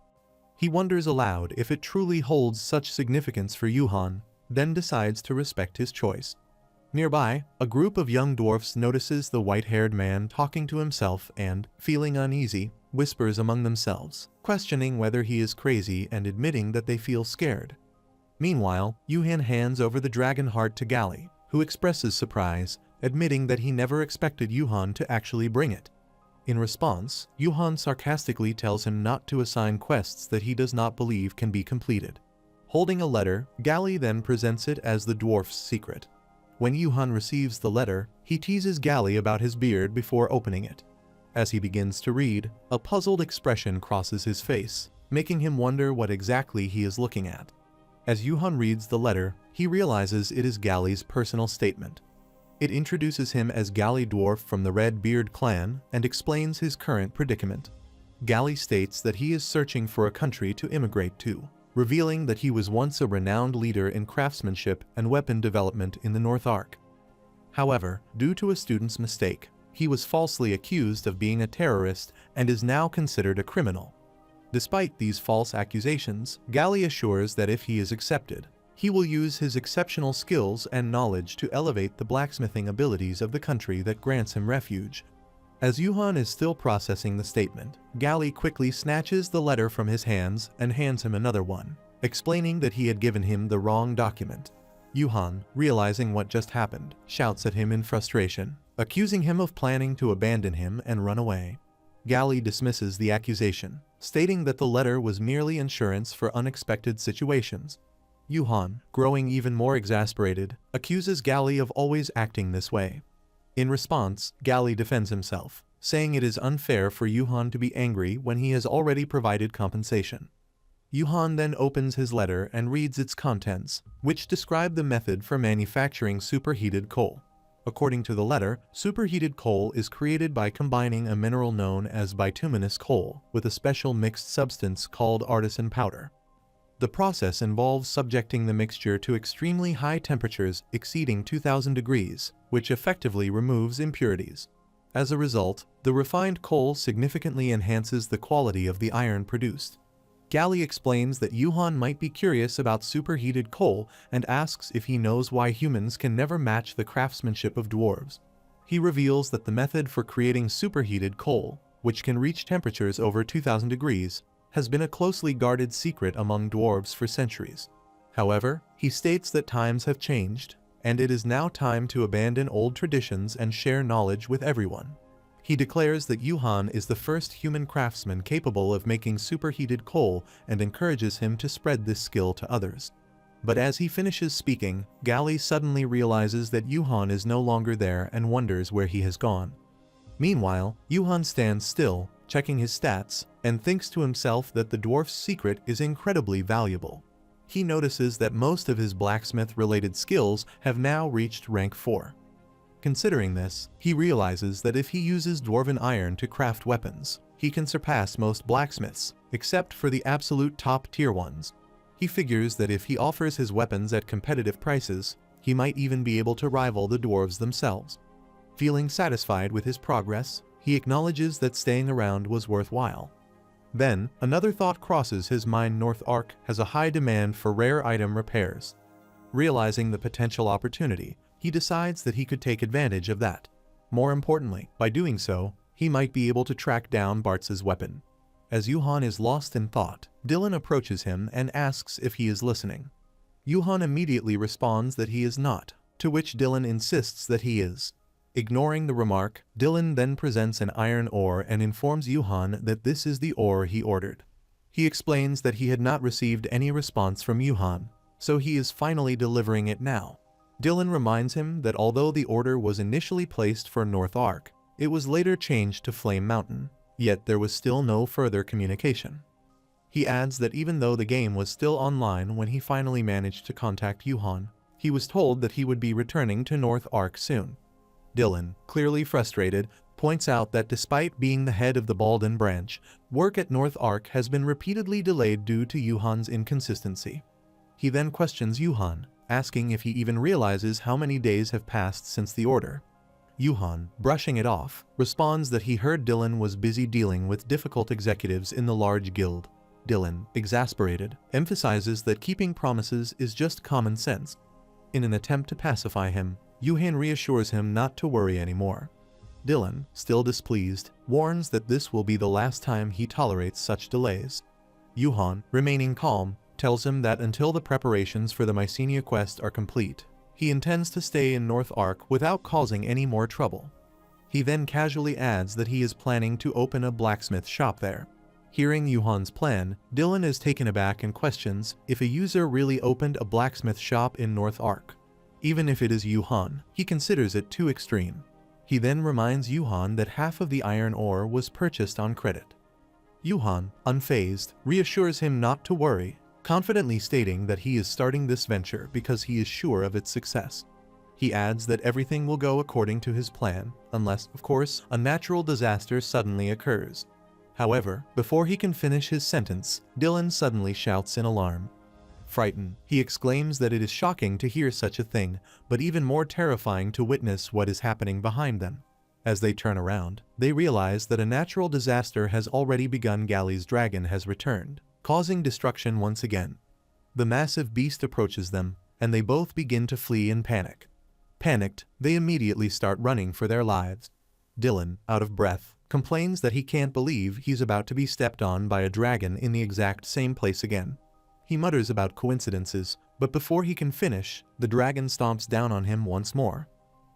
Speaker 1: He wonders aloud if it truly holds such significance for Yuhan, then decides to respect his choice. Nearby, a group of young dwarfs notices the white-haired man talking to himself and, feeling uneasy, whispers among themselves, questioning whether he is crazy and admitting that they feel scared. Meanwhile, Yuhan hands over the dragon heart to Gali, who expresses surprise, admitting that he never expected Yuhan to actually bring it. In response, Yuhan sarcastically tells him not to assign quests that he does not believe can be completed. Holding a letter, Gali then presents it as the dwarf's secret. When Yuhan receives the letter, he teases Gali about his beard before opening it. As he begins to read, a puzzled expression crosses his face, making him wonder what exactly he is looking at. As Yuhan reads the letter, he realizes it is Gali's personal statement. It introduces him as Gali Dwarf from the Red Beard clan and explains his current predicament. Gali states that he is searching for a country to immigrate to, revealing that he was once a renowned leader in craftsmanship and weapon development in the North Ark. However, due to a student's mistake, he was falsely accused of being a terrorist and is now considered a criminal. Despite these false accusations, Gali assures that if he is accepted, he will use his exceptional skills and knowledge to elevate the blacksmithing abilities of the country that grants him refuge. As Yuhan is still processing the statement, Gali quickly snatches the letter from his hands and hands him another one, explaining that he had given him the wrong document. Yuhan, realizing what just happened, shouts at him in frustration, accusing him of planning to abandon him and run away. Gali dismisses the accusation, stating that the letter was merely insurance for unexpected situations. Yuhan, growing even more exasperated, accuses Gali of always acting this way. In response, Gali defends himself, saying it is unfair for Yuhan to be angry when he has already provided compensation. Yuhan then opens his letter and reads its contents, which describe the method for manufacturing superheated coal. According to the letter, superheated coal is created by combining a mineral known as bituminous coal with a special mixed substance called artisan powder. The process involves subjecting the mixture to extremely high temperatures exceeding 2000 degrees, which effectively removes impurities. As a result, the refined coal significantly enhances the quality of the iron produced. Gali explains that Yuhan might be curious about superheated coal and asks if he knows why humans can never match the craftsmanship of dwarves. He reveals that the method for creating superheated coal, which can reach temperatures over 2000 degrees, has been a closely guarded secret among dwarves for centuries. However, he states that times have changed, and it is now time to abandon old traditions and share knowledge with everyone. He declares that Yuhan is the first human craftsman capable of making superheated coal and encourages him to spread this skill to others. But as he finishes speaking, Gali suddenly realizes that Yuhan is no longer there and wonders where he has gone. Meanwhile, Yuhan stands still, checking his stats, and thinks to himself that the dwarf's secret is incredibly valuable. He notices that most of his blacksmith-related skills have now reached rank 4. Considering this, he realizes that if he uses dwarven iron to craft weapons, he can surpass most blacksmiths, except for the absolute top-tier ones. He figures that if he offers his weapons at competitive prices, he might even be able to rival the dwarves themselves. Feeling satisfied with his progress, he acknowledges that staying around was worthwhile. Then, another thought crosses his mind. North Ark has a high demand for rare item repairs. Realizing the potential opportunity, he decides that he could take advantage of that. More importantly, by doing so, he might be able to track down Bartz's weapon. As Yuhan is lost in thought, Dylan approaches him and asks if he is listening. Yuhan immediately responds that he is not, to which Dylan insists that he is. Ignoring the remark, Dylan then presents an iron ore and informs Yuhan that this is the ore he ordered. He explains that he had not received any response from Yuhan, so he is finally delivering it now. Dylan reminds him that although the order was initially placed for North Ark, it was later changed to Flame Mountain, yet there was still no further communication. He adds that even though the game was still online when he finally managed to contact Yuhan, he was told that he would be returning to North Ark soon. Dylan, clearly frustrated, points out that despite being the head of the Baldan branch, work at North Ark has been repeatedly delayed due to Yuhan's inconsistency. He then questions Yuhan, asking if he even realizes how many days have passed since the order. Yuhan, brushing it off, responds that he heard Dylan was busy dealing with difficult executives in the large guild. Dylan, exasperated, emphasizes that keeping promises is just common sense. In an attempt to pacify him, Yuhan reassures him not to worry anymore. Dylan, still displeased, warns that this will be the last time he tolerates such delays. Yuhan, remaining calm, tells him that until the preparations for the Mycenia quest are complete, he intends to stay in North Ark without causing any more trouble. He then casually adds that he is planning to open a blacksmith shop there. Hearing Yuhan's plan, Dylan is taken aback and questions if a user really opened a blacksmith shop in North Ark. Even if it is Yuhan, he considers it too extreme. He then reminds Yuhan that half of the iron ore was purchased on credit. Yuhan, unfazed, reassures him not to worry, confidently stating that he is starting this venture because he is sure of its success. He adds that everything will go according to his plan, unless, of course, a natural disaster suddenly occurs. However, before he can finish his sentence, Dylan suddenly shouts in alarm. Frightened, he exclaims that it is shocking to hear such a thing, but even more terrifying to witness what is happening behind them. As they turn around, they realize that a natural disaster has already begun. Gali's dragon has returned, causing destruction once again. The massive beast approaches them, and they both begin to flee in panic. Panicked, they immediately start running for their lives. Dylan, out of breath, complains that he can't believe he's about to be stepped on by a dragon in the exact same place again. He mutters about coincidences, but before he can finish, the dragon stomps down on him once more.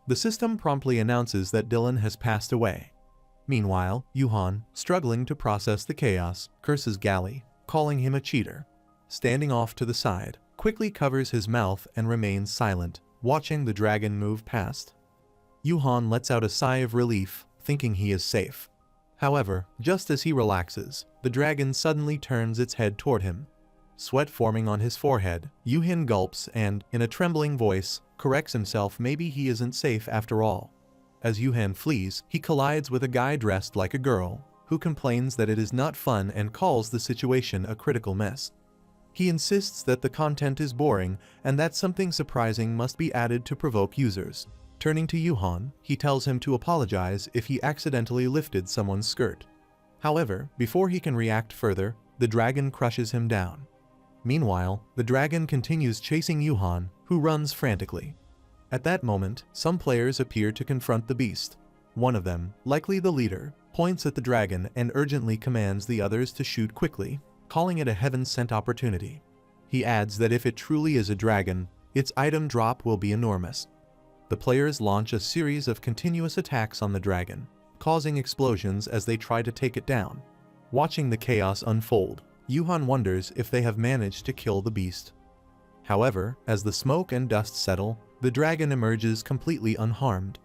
Speaker 1: The system promptly announces that Dylan has passed away. Meanwhile, Yuhan, struggling to process the chaos, curses Gali, calling him a cheater. Standing off to the side, quickly covers his mouth and remains silent, watching the dragon move past. Yuhan lets out a sigh of relief, thinking he is safe. However, just as he relaxes, the dragon suddenly turns its head toward him. Sweat forming on his forehead, Yuhan gulps and, in a trembling voice, corrects himself. Maybe he isn't safe after all. As Yuhan flees, he collides with a guy dressed like a girl, who complains that it is not fun and calls the situation a critical mess. He insists that the content is boring and that something surprising must be added to provoke users. Turning to Yuhan, he tells him to apologize if he accidentally lifted someone's skirt. However, before he can react further, the dragon crushes him down. Meanwhile, the dragon continues chasing Yuhan, who runs frantically. At that moment, some players appear to confront the beast. One of them, likely the leader, points at the dragon and urgently commands the others to shoot quickly, calling it a heaven-sent opportunity. He adds that if it truly is a dragon, its item drop will be enormous. The players launch a series of continuous attacks on the dragon, causing explosions as they try to take it down. Watching the chaos unfold, Yuhan wonders if they have managed to kill the beast. However, as the smoke and dust settle, the dragon emerges completely unharmed.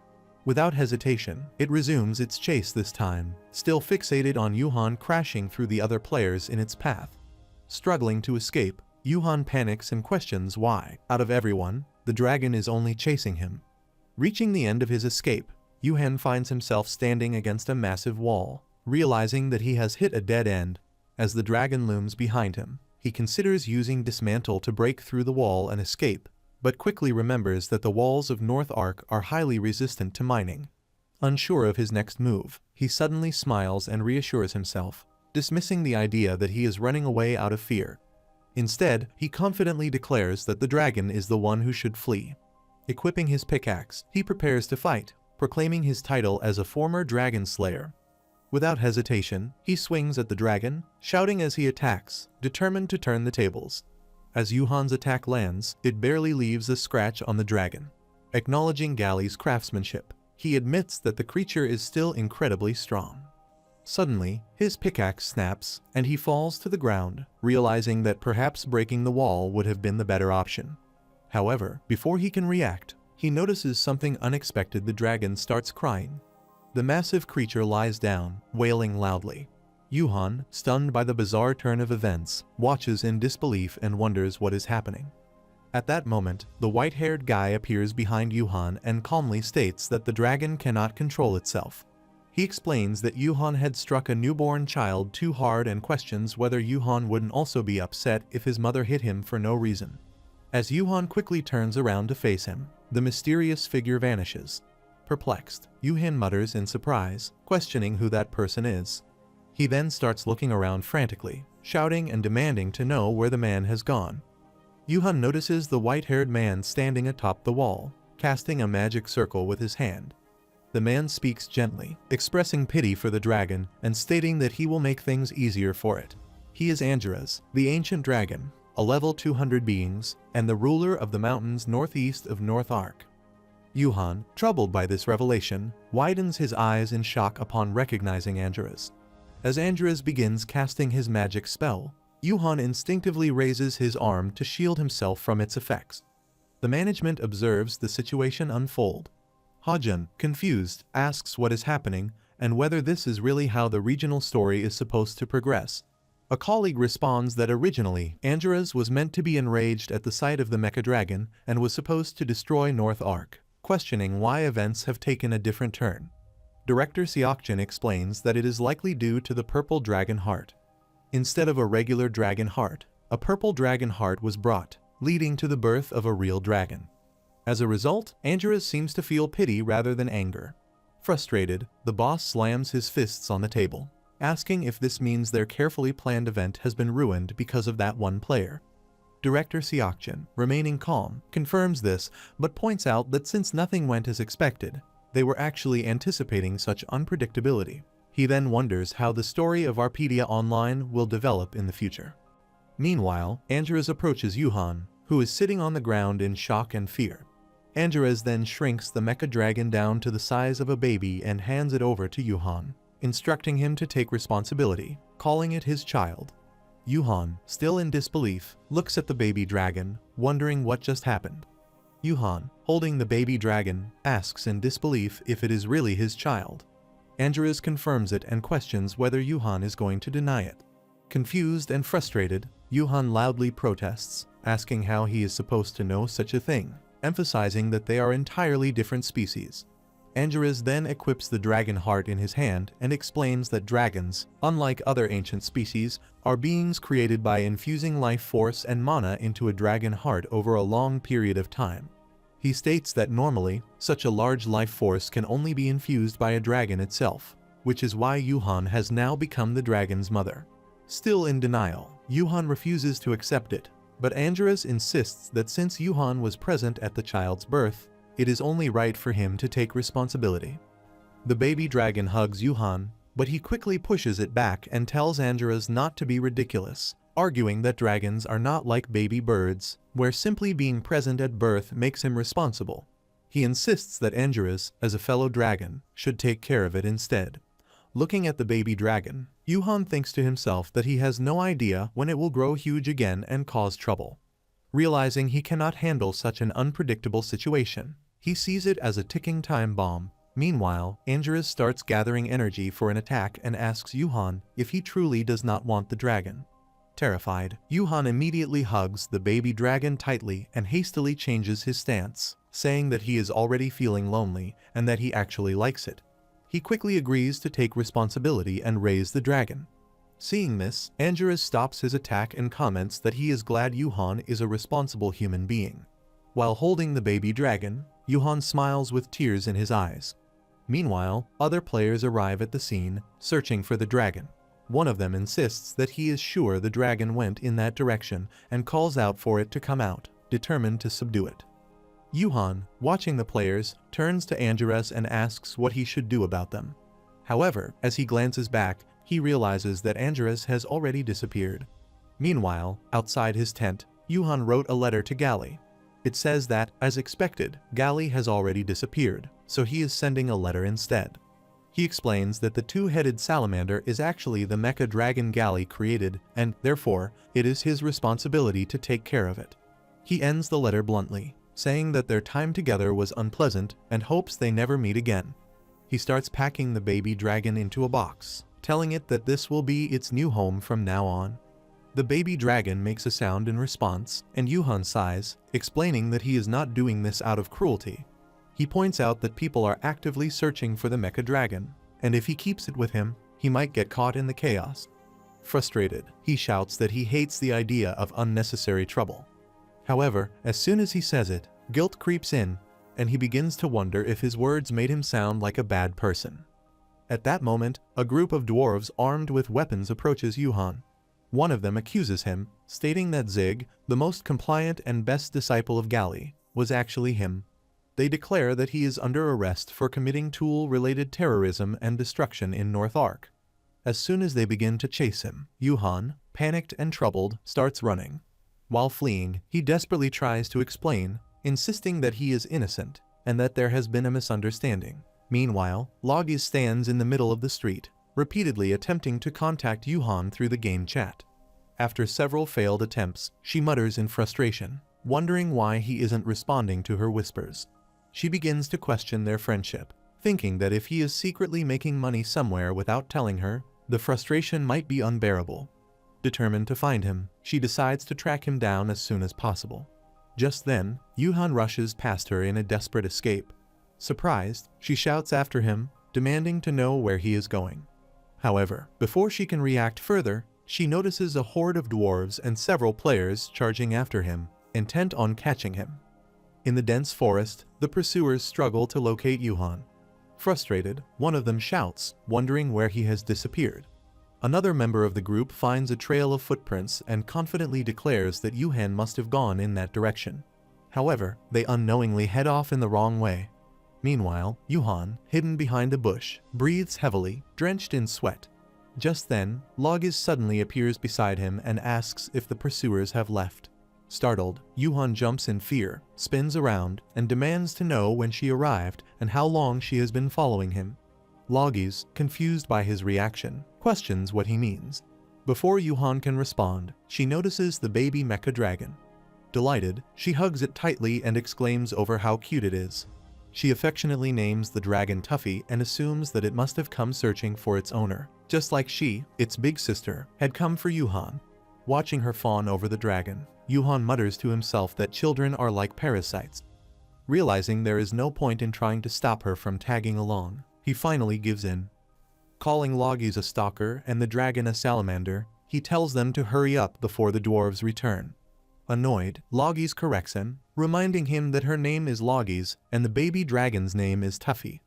Speaker 1: Without hesitation, it resumes its chase this time, still fixated on Yuhan crashing through the other players in its path. Struggling to escape, Yuhan panics and questions why, out of everyone, the dragon is only chasing him. Reaching the end of his escape, Yuhan finds himself standing against a massive wall, realizing that he has hit a dead end. As the dragon looms behind him, he considers using Dismantle to break through the wall and escape, but quickly remembers that the walls of North Ark are highly resistant to mining. Unsure of his next move, he suddenly smiles and reassures himself, dismissing the idea that he is running away out of fear. Instead, he confidently declares that the dragon is the one who should flee. Equipping his pickaxe, he prepares to fight, proclaiming his title as a former dragon slayer. Without hesitation, he swings at the dragon, shouting as he attacks, determined to turn the tables. As Yuhan's attack lands, it barely leaves a scratch on the dragon. Acknowledging Galley's craftsmanship, he admits that the creature is still incredibly strong. Suddenly, his pickaxe snaps, and he falls to the ground, realizing that perhaps breaking the wall would have been the better option. However, before he can react, he notices something unexpected. The dragon starts crying. The massive creature lies down, wailing loudly. Yuhan, stunned by the bizarre turn of events, watches in disbelief and wonders what is happening. At that moment, the white-haired guy appears behind Yuhan and calmly states that the dragon cannot control itself. He explains that Yuhan had struck a newborn child too hard and questions whether Yuhan wouldn't also be upset if his mother hit him for no reason. As Yuhan quickly turns around to face him, the mysterious figure vanishes. Perplexed, Yuhan mutters in surprise, questioning who that person is. He then starts looking around frantically, shouting and demanding to know where the man has gone. Yuhan notices the white-haired man standing atop the wall, casting a magic circle with his hand. The man speaks gently, expressing pity for the dragon and stating that he will make things easier for it. He is Angeras, the ancient dragon, a level 200 beings, and the ruler of the mountains northeast of North Ark. Yuhan, troubled by this revelation, widens his eyes in shock upon recognizing Angeras. As Angeras begins casting his magic spell, Yuhan instinctively raises his arm to shield himself from its effects. The management observes the situation unfold. Hajun, confused, asks what is happening and whether this is really how the regional story is supposed to progress. A colleague responds that originally, Angeras was meant to be enraged at the sight of the mecha dragon and was supposed to destroy North Ark, questioning why events have taken a different turn. Director Seokjin explains that it is likely due to the purple dragon heart. Instead of a regular dragon heart, a purple dragon heart was brought, leading to the birth of a real dragon. As a result, Angeras seems to feel pity rather than anger. Frustrated, the boss slams his fists on the table, asking if this means their carefully planned event has been ruined because of that one player. Director Seokjin, remaining calm, confirms this but points out that since nothing went as expected, they were actually anticipating such unpredictability. He then wonders how the story of Arpedia Online will develop in the future. Meanwhile, Angeras approaches Yuhan, who is sitting on the ground in shock and fear. Angeras then shrinks the mecha dragon down to the size of a baby and hands it over to Yuhan, instructing him to take responsibility, calling it his child. Yuhan, still in disbelief, looks at the baby dragon, wondering what just happened. Yuhan, holding the baby dragon, asks in disbelief if it is really his child. Angeras confirms it and questions whether Yuhan is going to deny it. Confused and frustrated, Yuhan loudly protests, asking how he is supposed to know such a thing, emphasizing that they are entirely different species. Angeras then equips the dragon heart in his hand and explains that dragons, unlike other ancient species, are beings created by infusing life force and mana into a dragon heart over a long period of time. He states that normally, such a large life force can only be infused by a dragon itself, which is why Yuhan has now become the dragon's mother. Still in denial, Yuhan refuses to accept it, but Angeras insists that since Yuhan was present at the child's birth, it is only right for him to take responsibility. The baby dragon hugs Yuhan, but he quickly pushes it back and tells Angeras not to be ridiculous, arguing that dragons are not like baby birds, where simply being present at birth makes him responsible. He insists that Angeras, as a fellow dragon, should take care of it instead. Looking at the baby dragon, Yuhan thinks to himself that he has no idea when it will grow huge again and cause trouble. Realizing he cannot handle such an unpredictable situation, he sees it as a ticking time bomb. Meanwhile, Angerus starts gathering energy for an attack and asks Yuhan if he truly does not want the dragon. Terrified, Yuhan immediately hugs the baby dragon tightly and hastily changes his stance, saying that he is already feeling lonely and that he actually likes it. He quickly agrees to take responsibility and raise the dragon. Seeing this, Angerus stops his attack and comments that he is glad Yuhan is a responsible human being. While holding the baby dragon, Yuhan smiles with tears in his eyes. Meanwhile, other players arrive at the scene, searching for the dragon. One of them insists that he is sure the dragon went in that direction and calls out for it to come out, determined to subdue it. Yuhan, watching the players, turns to Angerus and asks what he should do about them. However, as he glances back, he realizes that Angerus has already disappeared. Meanwhile, outside his tent, Yuhan wrote a letter to Gali. It says that, as expected, Gali has already disappeared, so he is sending a letter instead. He explains that the two-headed salamander is actually the mecha dragon Gali created, and, therefore, it is his responsibility to take care of it. He ends the letter bluntly, saying that their time together was unpleasant and hopes they never meet again. He starts packing the baby dragon into a box, telling it that this will be its new home from now on. The baby dragon makes a sound in response, and Yuhan sighs, explaining that he is not doing this out of cruelty. He points out that people are actively searching for the mecha dragon, and if he keeps it with him, he might get caught in the chaos. Frustrated, he shouts that he hates the idea of unnecessary trouble. However, as soon as he says it, guilt creeps in, and he begins to wonder if his words made him sound like a bad person. At that moment, a group of dwarves armed with weapons approaches Yuhan. One of them accuses him, stating that Zig, the most compliant and best disciple of Gali, was actually him. They declare that he is under arrest for committing tool-related terrorism and destruction in North Ark. As soon as they begin to chase him, Yuhan, panicked and troubled, starts running. While fleeing, he desperately tries to explain, insisting that he is innocent and that there has been a misunderstanding. Meanwhile, Logi stands in the middle of the street, repeatedly attempting to contact Yuhan through the game chat. After several failed attempts, she mutters in frustration, wondering why he isn't responding to her whispers. She begins to question their friendship, thinking that if he is secretly making money somewhere without telling her, the frustration might be unbearable. Determined to find him, she decides to track him down as soon as possible. Just then, Yuhan rushes past her in a desperate escape. Surprised, she shouts after him, demanding to know where he is going. However, before she can react further, she notices a horde of dwarves and several players charging after him, intent on catching him. In the dense forest, the pursuers struggle to locate Yuhan. Frustrated, one of them shouts, wondering where he has disappeared. Another member of the group finds a trail of footprints and confidently declares that Yuhan must have gone in that direction. However, they unknowingly head off in the wrong way. Meanwhile, Yuhan, hidden behind a bush, breathes heavily, drenched in sweat. Just then, Logis suddenly appears beside him and asks if the pursuers have left. Startled, Yuhan jumps in fear, spins around, and demands to know when she arrived and how long she has been following him. Logis, confused by his reaction, questions what he means. Before Yuhan can respond, she notices the baby mecha dragon. Delighted, she hugs it tightly and exclaims over how cute it is. She affectionately names the dragon Tuffy and assumes that it must have come searching for its owner, just like she, its big sister, had come for Yuhan. Watching her fawn over the dragon, Yuhan mutters to himself that children are like parasites. Realizing there is no point in trying to stop her from tagging along, he finally gives in. Calling Logis a stalker and the dragon a salamander, he tells them to hurry up before the dwarves return. Annoyed, Logis corrects him, reminding him that her name is Logis and the baby dragon's name is Tuffy.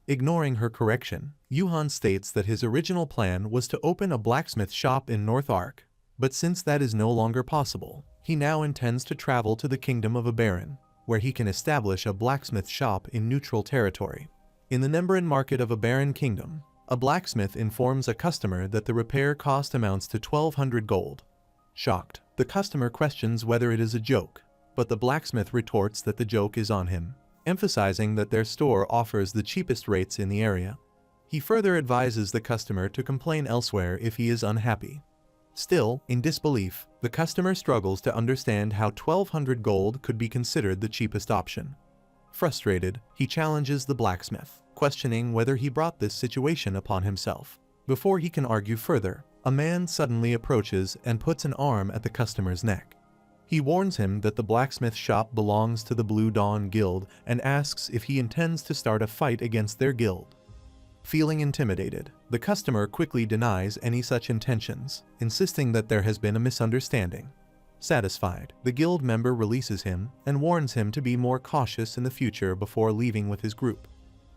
Speaker 1: Ignoring her correction, Yuhan states that his original plan was to open a blacksmith shop in North Ark, but since that is no longer possible, he now intends to travel to the kingdom of Abaran, where he can establish a blacksmith shop in neutral territory. In the Nembran market of Abaran Kingdom, a blacksmith informs a customer that the repair cost amounts to 1,200 gold. Shocked, the customer questions whether it is a joke, but the blacksmith retorts that the joke is on him, emphasizing that their store offers the cheapest rates in the area. He further advises the customer to complain elsewhere if he is unhappy. Still, in disbelief, the customer struggles to understand how 1,200 gold could be considered the cheapest option. Frustrated, he challenges the blacksmith, questioning whether he brought this situation upon himself. Before he can argue further, a man suddenly approaches and puts an arm at the customer's neck. He warns him that the blacksmith shop belongs to the Blue Dawn Guild and asks if he intends to start a fight against their guild. Feeling intimidated, the customer quickly denies any such intentions, insisting that there has been a misunderstanding. Satisfied, the guild member releases him and warns him to be more cautious in the future before leaving with his group.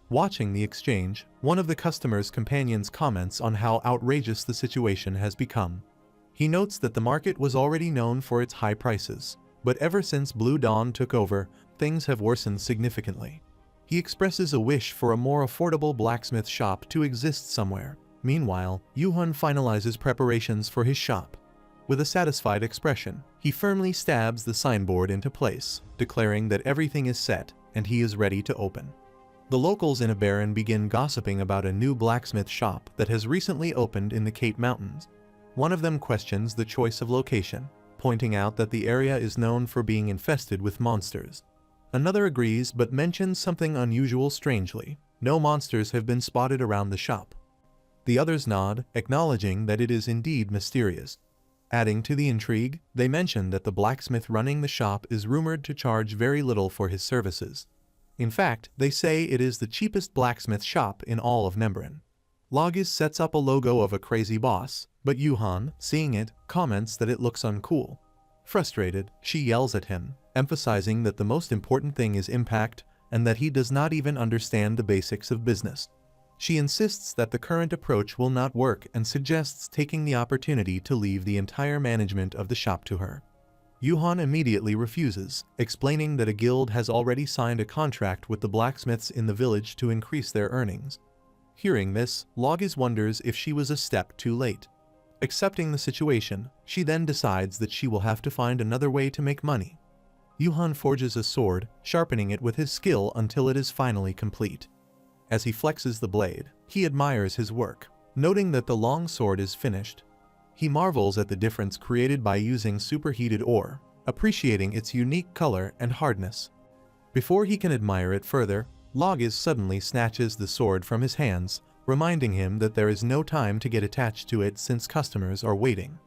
Speaker 1: Watching the exchange, one of the customer's companions comments on how outrageous the situation has become. He notes that the market was already known for its high prices, but ever since Blue Dawn took over, things have worsened significantly. He expresses a wish for a more affordable blacksmith shop to exist somewhere. Meanwhile, Yuhan finalizes preparations for his shop. With a satisfied expression, he firmly stabs the signboard into place, declaring that everything is set and he is ready to open. The locals in Abaran begin gossiping about a new blacksmith shop that has recently opened in the Cape Mountains. One of them questions the choice of location, pointing out that the area is known for being infested with monsters. Another agrees but mentions something unusual strangely. No monsters have been spotted around the shop. The others nod, acknowledging that it is indeed mysterious. Adding to the intrigue, they mention that the blacksmith running the shop is rumored to charge very little for his services. In fact, they say it is the cheapest blacksmith shop in all of Nembran. Logis sets up a logo of a crazy boss, but Yuhan, seeing it, comments that it looks uncool. Frustrated, she yells at him, emphasizing that the most important thing is impact and that he does not even understand the basics of business. She insists that the current approach will not work and suggests taking the opportunity to leave the entire management of the shop to her. Yuhan immediately refuses, explaining that a guild has already signed a contract with the blacksmiths in the village to increase their earnings. Hearing this, Logis wonders if she was a step too late. Accepting the situation, she then decides that she will have to find another way to make money. Yuhan forges a sword, sharpening it with his skill until it is finally complete. As he flexes the blade, he admires his work, noting that the long sword is finished. He marvels at the difference created by using superheated ore, appreciating its unique color and hardness. Before he can admire it further, Logis suddenly snatches the sword from his hands, reminding him that there is no time to get attached to it since customers are waiting.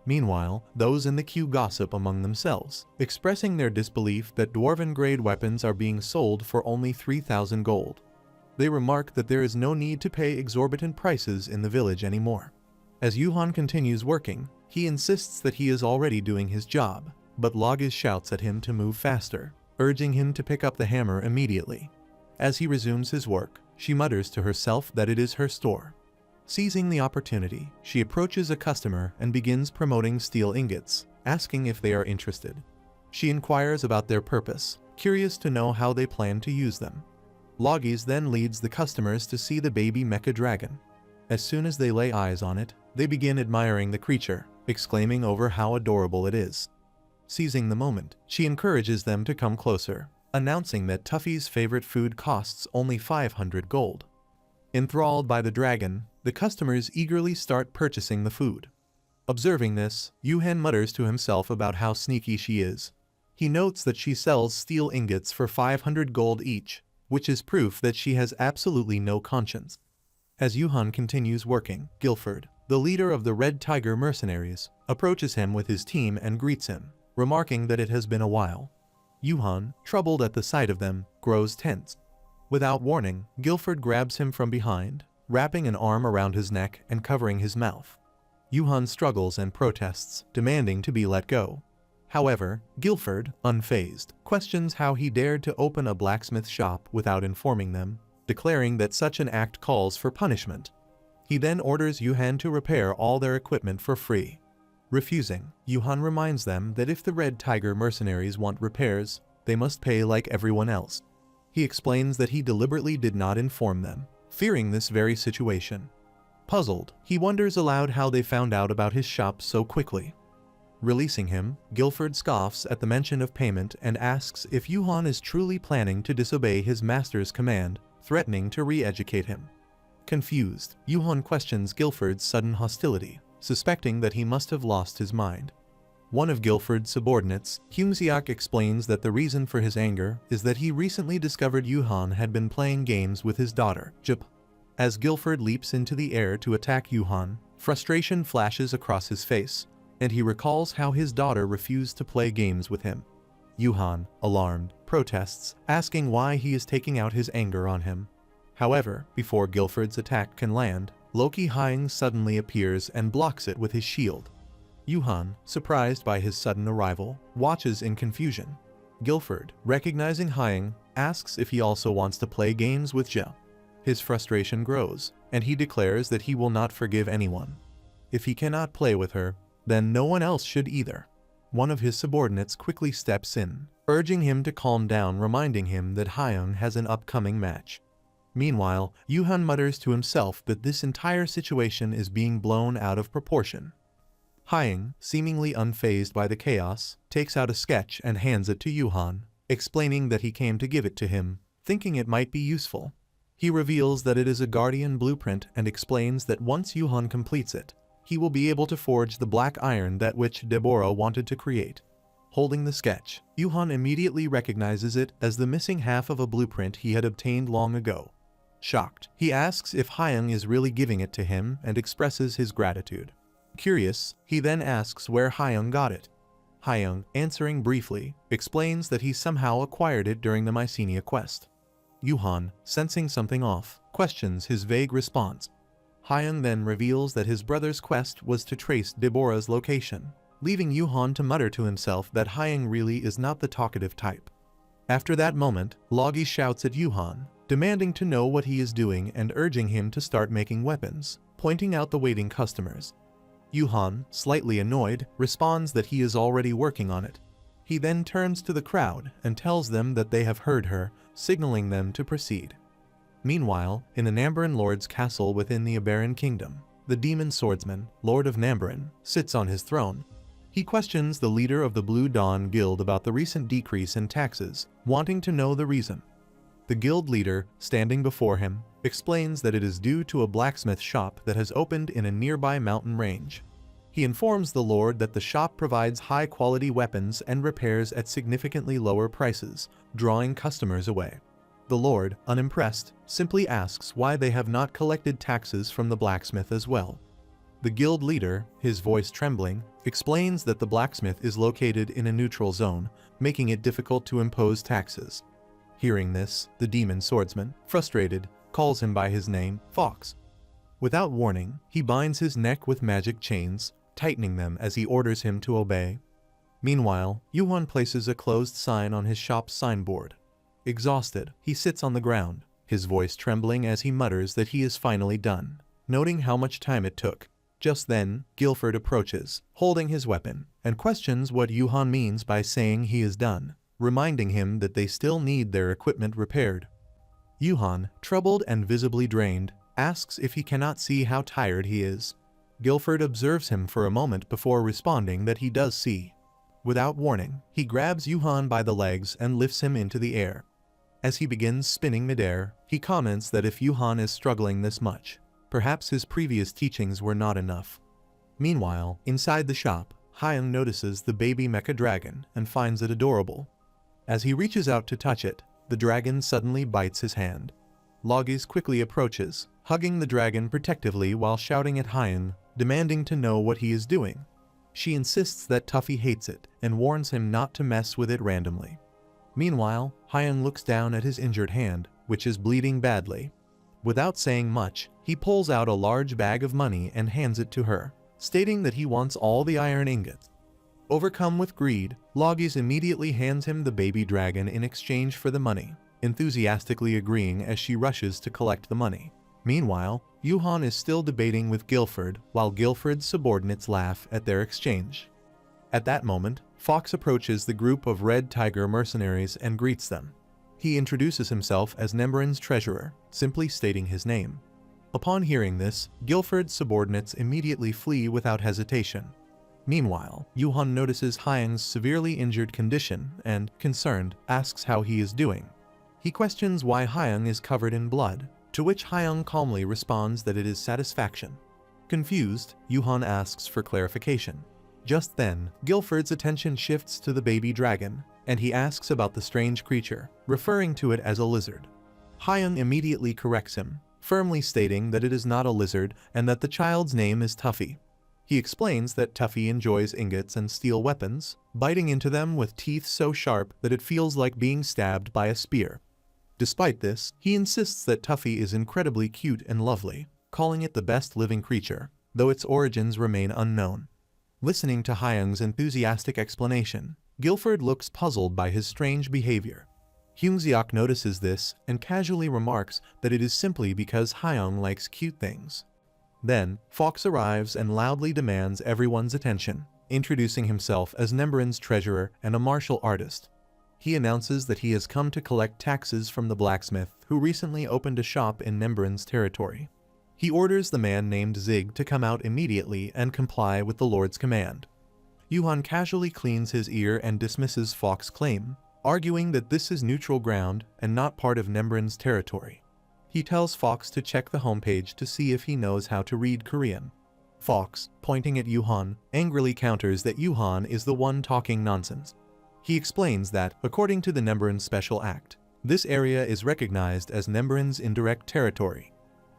Speaker 1: Meanwhile, those in the queue gossip among themselves, expressing their disbelief that dwarven-grade weapons are being sold for only 3,000 gold. They remark that there is no need to pay exorbitant prices in the village anymore. As Yuhan continues working, he insists that he is already doing his job, but Logis shouts at him to move faster, urging him to pick up the hammer immediately. As he resumes his work, she mutters to herself that it is her store. Seizing the opportunity, she approaches a customer and begins promoting steel ingots, asking if they are interested. She inquires about their purpose, curious to know how they plan to use them. Logis then leads the customers to see the baby mecha dragon. As soon as they lay eyes on it, they begin admiring the creature, exclaiming over how adorable it is. Seizing the moment, she encourages them to come closer, announcing that Tuffy's favorite food costs only 500 gold. Enthralled by the dragon, the customers eagerly start purchasing the food. Observing this, Yuhan mutters to himself about how sneaky she is. He notes that she sells steel ingots for 500 gold each, which is proof that she has absolutely no conscience. As Yuhan continues working, Guilford, the leader of the Red Tiger mercenaries, approaches him with his team and greets him, remarking that it has been a while. Yuhan, troubled at the sight of them, grows tense. Without warning, Guilford grabs him from behind, wrapping an arm around his neck and covering his mouth. Yuhan struggles and protests, demanding to be let go. However, Guilford, unfazed, questions how he dared to open a blacksmith shop without informing them, declaring that such an act calls for punishment. He then orders Yuhan to repair all their equipment for free. Refusing, Yuhan reminds them that if the Red Tiger mercenaries want repairs, they must pay like everyone else. He explains that he deliberately did not inform them, fearing this very situation. Puzzled, he wonders aloud how they found out about his shop so quickly. Releasing him, Guilford scoffs at the mention of payment and asks if Yuhan is truly planning to disobey his master's command, threatening to re-educate him. Confused, Yuhan questions Guilford's sudden hostility, suspecting that he must have lost his mind. One of Guilford's subordinates, Humiliates, explains that the reason for his anger is that he recently discovered Yuhan had been playing games with his daughter, Jip. As Guilford leaps into the air to attack Yuhan, frustration flashes across his face, and he recalls how his daughter refused to play games with him. Yuhan, alarmed, protests, asking why he is taking out his anger on him. However, before Guilford's attack can land, Loki Hyang suddenly appears and blocks it with his shield. Yuhan, surprised by his sudden arrival, watches in confusion. Guilford, recognizing Hyang, asks if he also wants to play games with Jia. His frustration grows, and he declares that he will not forgive anyone. If he cannot play with her, then no one else should either. One of his subordinates quickly steps in, urging him to calm down, reminding him that Hyang has an upcoming match. Meanwhile, Yuhan mutters to himself that this entire situation is being blown out of proportion. Hyang, seemingly unfazed by the chaos, takes out a sketch and hands it to Yuhan, explaining that he came to give it to him, thinking it might be useful. He reveals that it is a Guardian blueprint and explains that once Yuhan completes it, he will be able to forge the black iron that which Deborah wanted to create. Holding the sketch, Yuhan immediately recognizes it as the missing half of a blueprint he had obtained long ago. Shocked, he asks if Hyang is really giving it to him and expresses his gratitude. Curious, he then asks where Hyang got it. Hyang, answering briefly, explains that he somehow acquired it during the Mycenia quest. Yuhan, sensing something off, questions his vague response. Hyang then reveals that his brother's quest was to trace Deborah's location, leaving Yuhan to mutter to himself that Hyang really is not the talkative type. After that moment, Logi shouts at Yuhan, demanding to know what he is doing and urging him to start making weapons, pointing out the waiting customers. Yuhan, slightly annoyed, responds that he is already working on it. He then turns to the crowd and tells them that they have heard her, signaling them to proceed. Meanwhile, in the Nambaran Lord's castle within the Abaran Kingdom, the demon swordsman, Lord of Nambaran, sits on his throne. He questions the leader of the Blue Dawn Guild about the recent decrease in taxes, wanting to know the reason. The guild leader, standing before him, explains that it is due to a blacksmith shop that has opened in a nearby mountain range. He informs the Lord that the shop provides high-quality weapons and repairs at significantly lower prices, drawing customers away. The Lord, unimpressed, simply asks why they have not collected taxes from the blacksmith as well. The guild leader, his voice trembling, explains that the blacksmith is located in a neutral zone, making it difficult to impose taxes. Hearing this, the demon swordsman, frustrated, calls him by his name, Fox. Without warning, he binds his neck with magic chains, tightening them as he orders him to obey. Meanwhile, Yuhan places a closed sign on his shop's signboard. Exhausted, he sits on the ground, his voice trembling as he mutters that he is finally done, noting how much time it took. Just then, Guilford approaches, holding his weapon, and questions what Yuhan means by saying he is done, reminding him that they still need their equipment repaired. Yuhan, troubled and visibly drained, asks if he cannot see how tired he is. Guilford observes him for a moment before responding that he does see. Without warning, he grabs Yuhan by the legs and lifts him into the air. As he begins spinning midair, he comments that if Yuhan is struggling this much, perhaps his previous teachings were not enough. Meanwhile, inside the shop, Hyang notices the baby mecha dragon and finds it adorable. As he reaches out to touch it, the dragon suddenly bites his hand. Logis quickly approaches, hugging the dragon protectively while shouting at Hyang, demanding to know what he is doing. She insists that Tuffy hates it and warns him not to mess with it randomly. Meanwhile, Hyang looks down at his injured hand, which is bleeding badly. Without saying much, he pulls out a large bag of money and hands it to her, stating that he wants all the iron ingots. Overcome with greed, Logis immediately hands him the baby dragon in exchange for the money, enthusiastically agreeing as she rushes to collect the money. Meanwhile, Yuhan is still debating with Guilford while Guilford's subordinates laugh at their exchange. At that moment, Fox approaches the group of Red Tiger mercenaries and greets them. He introduces himself as Nambaran's treasurer, simply stating his name. Upon hearing this, Guilford's subordinates immediately flee without hesitation. Meanwhile, Yuhan notices Hyang's severely injured condition and, concerned, asks how he is doing. He questions why Hyang is covered in blood, to which Hyang calmly responds that it is satisfaction. Confused, Yuhan asks for clarification. Just then, Guilford's attention shifts to the baby dragon, and he asks about the strange creature, referring to it as a lizard. Hyung immediately corrects him, firmly stating that it is not a lizard and that the child's name is Tuffy. He explains that Tuffy enjoys ingots and steel weapons, biting into them with teeth so sharp that it feels like being stabbed by a spear. Despite this, he insists that Tuffy is incredibly cute and lovely, calling it the best living creature, though its origins remain unknown. Listening to Hyung's enthusiastic explanation, Guilford looks puzzled by his strange behavior. Hyung notices this and casually remarks that it is simply because Hyung likes cute things. Then, Fox arrives and loudly demands everyone's attention, introducing himself as Nemburin's treasurer and a martial artist. He announces that he has come to collect taxes from the blacksmith who recently opened a shop in Nemburin's territory. He orders the man named Zig to come out immediately and comply with the Lord's command. Yuhan casually cleans his ear and dismisses Fox's claim, arguing that this is neutral ground and not part of Nemburin's territory. He tells Fox to check the homepage to see if he knows how to read Korean. Fox, pointing at Yuhan, angrily counters that Yuhan is the one talking nonsense. He explains that, according to the Nemburin Special Act, this area is recognized as Nemburin's indirect territory.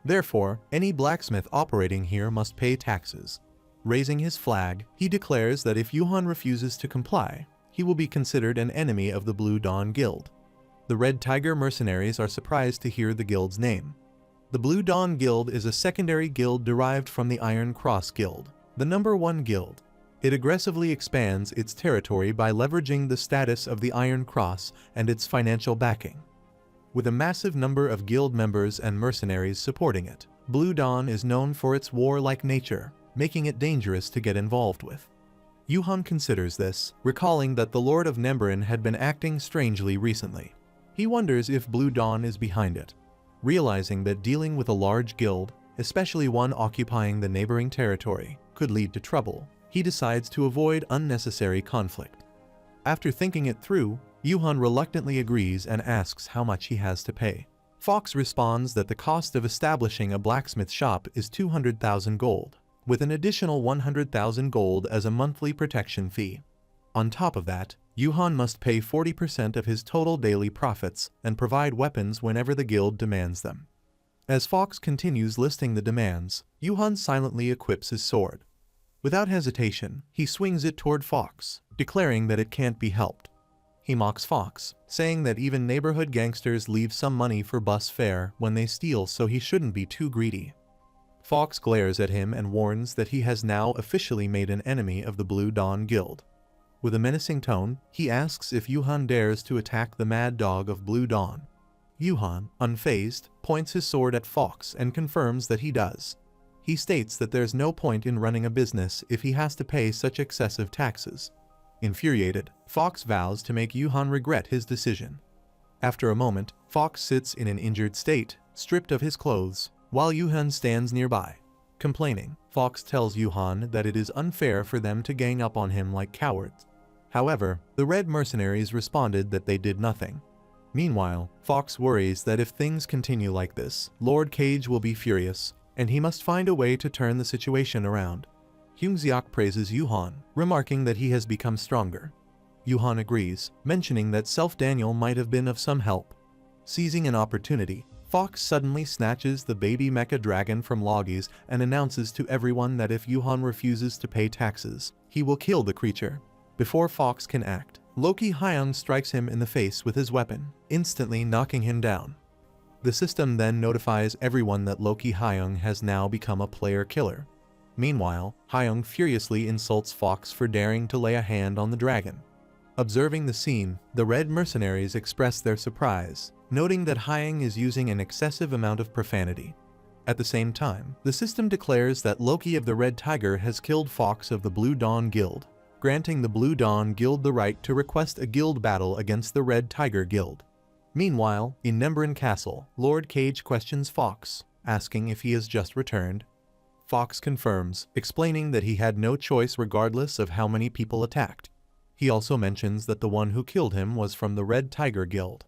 Speaker 1: Therefore, any blacksmith operating here must pay taxes. Raising his flag, he declares that if Yuhan refuses to comply, he will be considered an enemy of the Blue Dawn Guild. The Red Tiger mercenaries are surprised to hear the guild's name. The Blue Dawn Guild is a secondary guild derived from the Iron Cross Guild, the #1 guild. It aggressively expands its territory by leveraging the status of the Iron Cross and its financial backing. With a massive number of guild members and mercenaries supporting it, Blue Dawn is known for its warlike nature, making it dangerous to get involved with. Yuhan considers this, recalling that the Lord of Nemburin had been acting strangely recently. He wonders if Blue Dawn is behind it. Realizing that dealing with a large guild, especially one occupying the neighboring territory, could lead to trouble, he decides to avoid unnecessary conflict. After thinking it through, Yuhan reluctantly agrees and asks how much he has to pay. Fox responds that the cost of establishing a blacksmith shop is 200,000 gold, with an additional 100,000 gold as a monthly protection fee. On top of that, Yuhan must pay 40% of his total daily profits and provide weapons whenever the guild demands them. As Fox continues listing the demands, Yuhan silently equips his sword. Without hesitation, he swings it toward Fox, declaring that it can't be helped. He mocks Fox, saying that even neighborhood gangsters leave some money for bus fare when they steal, so he shouldn't be too greedy. Fox glares at him and warns that he has now officially made an enemy of the Blue Dawn Guild. With a menacing tone, he asks if Yuhan dares to attack the mad dog of Blue Dawn. Yuhan, unfazed, points his sword at Fox and confirms that he does. He states that there's no point in running a business if he has to pay such excessive taxes. Infuriated, Fox vows to make Yuhan regret his decision. After a moment, Fox sits in an injured state, stripped of his clothes, while Yuhan stands nearby. Complaining, Fox tells Yuhan that it is unfair for them to gang up on him like cowards. However, the Red mercenaries responded that they did nothing. Meanwhile, Fox worries that if things continue like this, Lord Cage will be furious, and he must find a way to turn the situation around. Hyung praises Yuhan, remarking that he has become stronger. Yuhan agrees, mentioning that Self-Daniel might have been of some help. Seizing an opportunity, Fox suddenly snatches the baby mecha dragon from Loggies and announces to everyone that if Yuhan refuses to pay taxes, he will kill the creature. Before Fox can act, Loki Hyung strikes him in the face with his weapon, instantly knocking him down. The system then notifies everyone that Loki Hyung has now become a player killer. Meanwhile, Hyung furiously insults Fox for daring to lay a hand on the dragon. Observing the scene, the Red mercenaries express their surprise, noting that Hyung is using an excessive amount of profanity. At the same time, the system declares that Loki of the Red Tiger has killed Fox of the Blue Dawn Guild, granting the Blue Dawn Guild the right to request a guild battle against the Red Tiger Guild. Meanwhile, in Nemburin Castle, Lord Cage questions Fox, asking if he has just returned. Fox confirms, explaining that he had no choice regardless of how many people attacked. He also mentions that the one who killed him was from the Red Tiger Guild.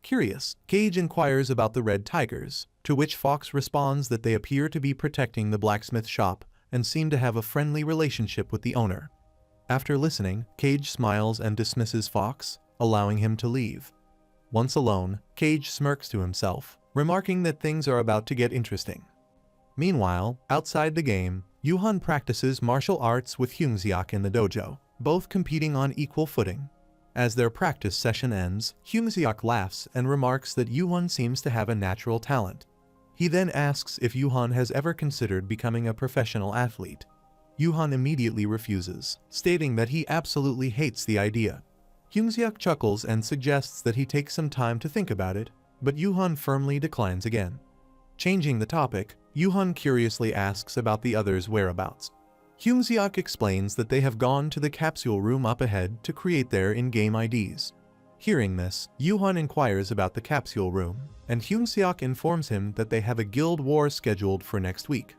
Speaker 1: Curious, Cage inquires about the red tigers, to which Fox responds that they appear to be protecting the blacksmith shop and seem to have a friendly relationship with the owner. After listening, Cage smiles and dismisses Fox, allowing him to leave. Once alone, Cage smirks to himself, remarking that things are about to get interesting. Meanwhile, outside the game, Yuhan practices martial arts with Humiliates in the dojo, both competing on equal footing. As their practice session ends, Humiliates laughs and remarks that Yuhan seems to have a natural talent. He then asks if Yuhan has ever considered becoming a professional athlete. Yuhan immediately refuses, stating that he absolutely hates the idea. Humiliates chuckles and suggests that he take some time to think about it, but Yuhan firmly declines again. Changing the topic, Yuhan curiously asks about the others' whereabouts. Humiliates explains that they have gone to the capsule room up ahead to create their in-game IDs. Hearing this, Yuhan inquires about the capsule room, and Humiliates informs him that they have a guild war scheduled for next week.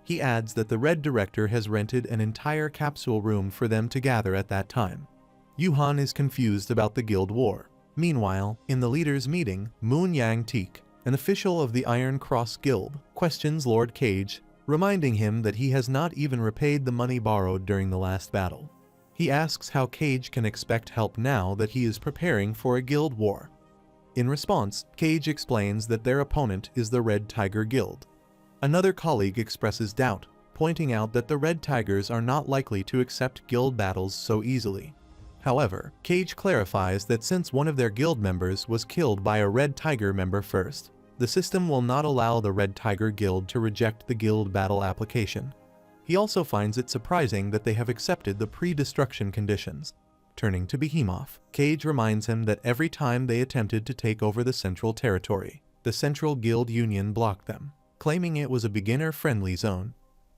Speaker 1: He adds that the Red Director has rented an entire capsule room for them to gather at that time. Yuhan is confused about the guild war. Meanwhile, in the leaders' meeting, Moon Yang Teek, an official of the Iron Cross Guild, questions Lord Cage, reminding him that he has not even repaid the money borrowed during the last battle. He asks how Cage can expect help now that he is preparing for a guild war. In response, Cage explains that their opponent is the Red Tiger Guild. Another colleague expresses doubt, pointing out that the Red Tigers are not likely to accept guild battles so easily. However, Cage clarifies that since one of their guild members was killed by a Red Tiger member first, the system will not allow the Red Tiger Guild to reject the guild battle application. He also finds it surprising that they have accepted the pre-destruction conditions. Turning to Behemoth, Cage reminds him that every time they attempted to take over the Central Territory, the Central Guild Union blocked them, claiming it was a beginner-friendly zone.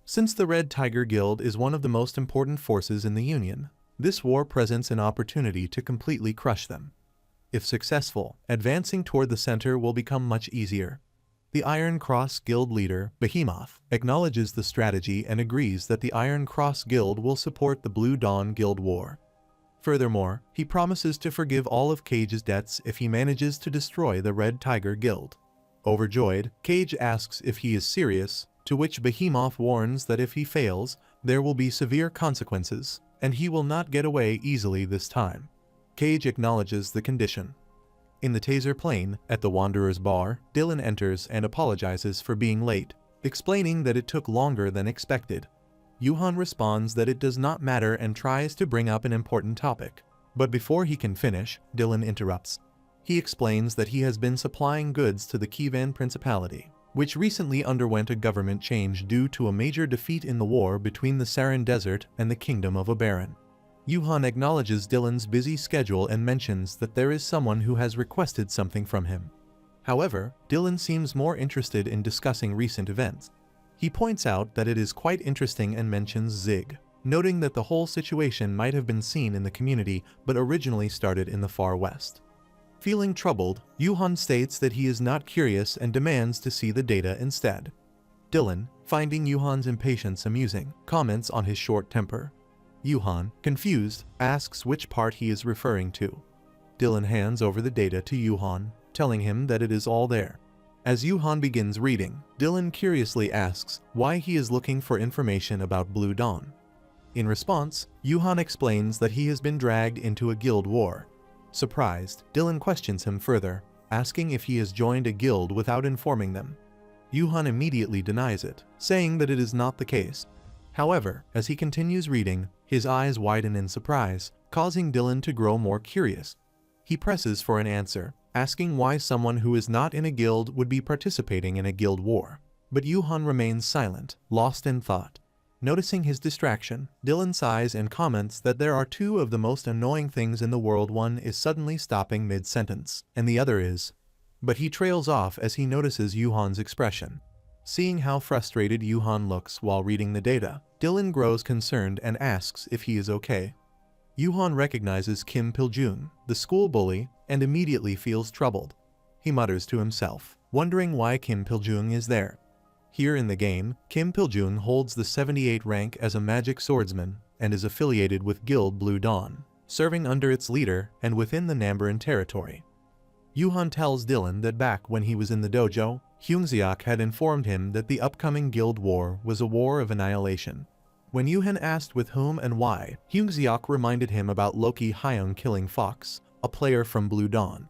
Speaker 1: Since the Red Tiger Guild is one of the most important forces in the Union, this war presents an opportunity to completely crush them. If successful, advancing toward the center will become much easier. The Iron Cross Guild leader, Behemoth, acknowledges the strategy and agrees that the Iron Cross Guild will support the Blue Dawn Guild War. Furthermore, he promises to forgive all of Cage's debts if he manages to destroy the Red Tiger Guild. Overjoyed, Cage asks if he is serious, to which Behemoth warns that if he fails, there will be severe consequences, and he will not get away easily this time. Cage acknowledges the condition. In the Taser plane, at the Wanderer's bar, Dylan enters and apologizes for being late, explaining that it took longer than expected. Yuhan responds that it does not matter and tries to bring up an important topic. But before he can finish, Dylan interrupts. He explains that he has been supplying goods to the Kievan Principality, which recently underwent a government change due to a major defeat in the war between the Saran Desert and the Kingdom of Abaran. Yuhan acknowledges Dylan's busy schedule and mentions that there is someone who has requested something from him. However, Dylan seems more interested in discussing recent events. He points out that it is quite interesting and mentions Zig, noting that the whole situation might have been seen in the community but originally started in the far west. Feeling troubled, Yuhan states that he is not curious and demands to see the data instead. Dylan, finding Yuhan's impatience amusing, comments on his short temper. Yuhan, confused, asks which part he is referring to. Dylan hands over the data to Yuhan, telling him that it is all there. As Yuhan begins reading, Dylan curiously asks why he is looking for information about Blue Dawn. In response, Yuhan explains that he has been dragged into a guild war. Surprised, Dylan questions him further, asking if he has joined a guild without informing them. Yuhan immediately denies it, saying that it is not the case. However, as he continues reading, his eyes widen in surprise, causing Dylan to grow more curious. He presses for an answer, asking why someone who is not in a guild would be participating in a guild war. But Yuhan remains silent, lost in thought. Noticing his distraction, Dylan sighs and comments that there are two of the most annoying things in the world. One is suddenly stopping mid-sentence, and the other is... But he trails off as he notices Yuhan's expression. Seeing how frustrated Yuhan looks while reading the data, Dylan grows concerned and asks if he is okay. Yuhan recognizes Kim Piljun, the school bully, and immediately feels troubled. He mutters to himself, wondering why Kim Piljun is there. Here in the game, Kim Piljun holds the 78 rank as a magic swordsman and is affiliated with Guild Blue Dawn, serving under its leader and within the Nambaran territory. Yuhan tells Dylan that back when he was in the dojo, Hyungseok had informed him that the upcoming guild war was a war of annihilation. When Yuhan asked with whom and why, Hyungseok reminded him about Loki Hyung killing Fox, a player from Blue Dawn.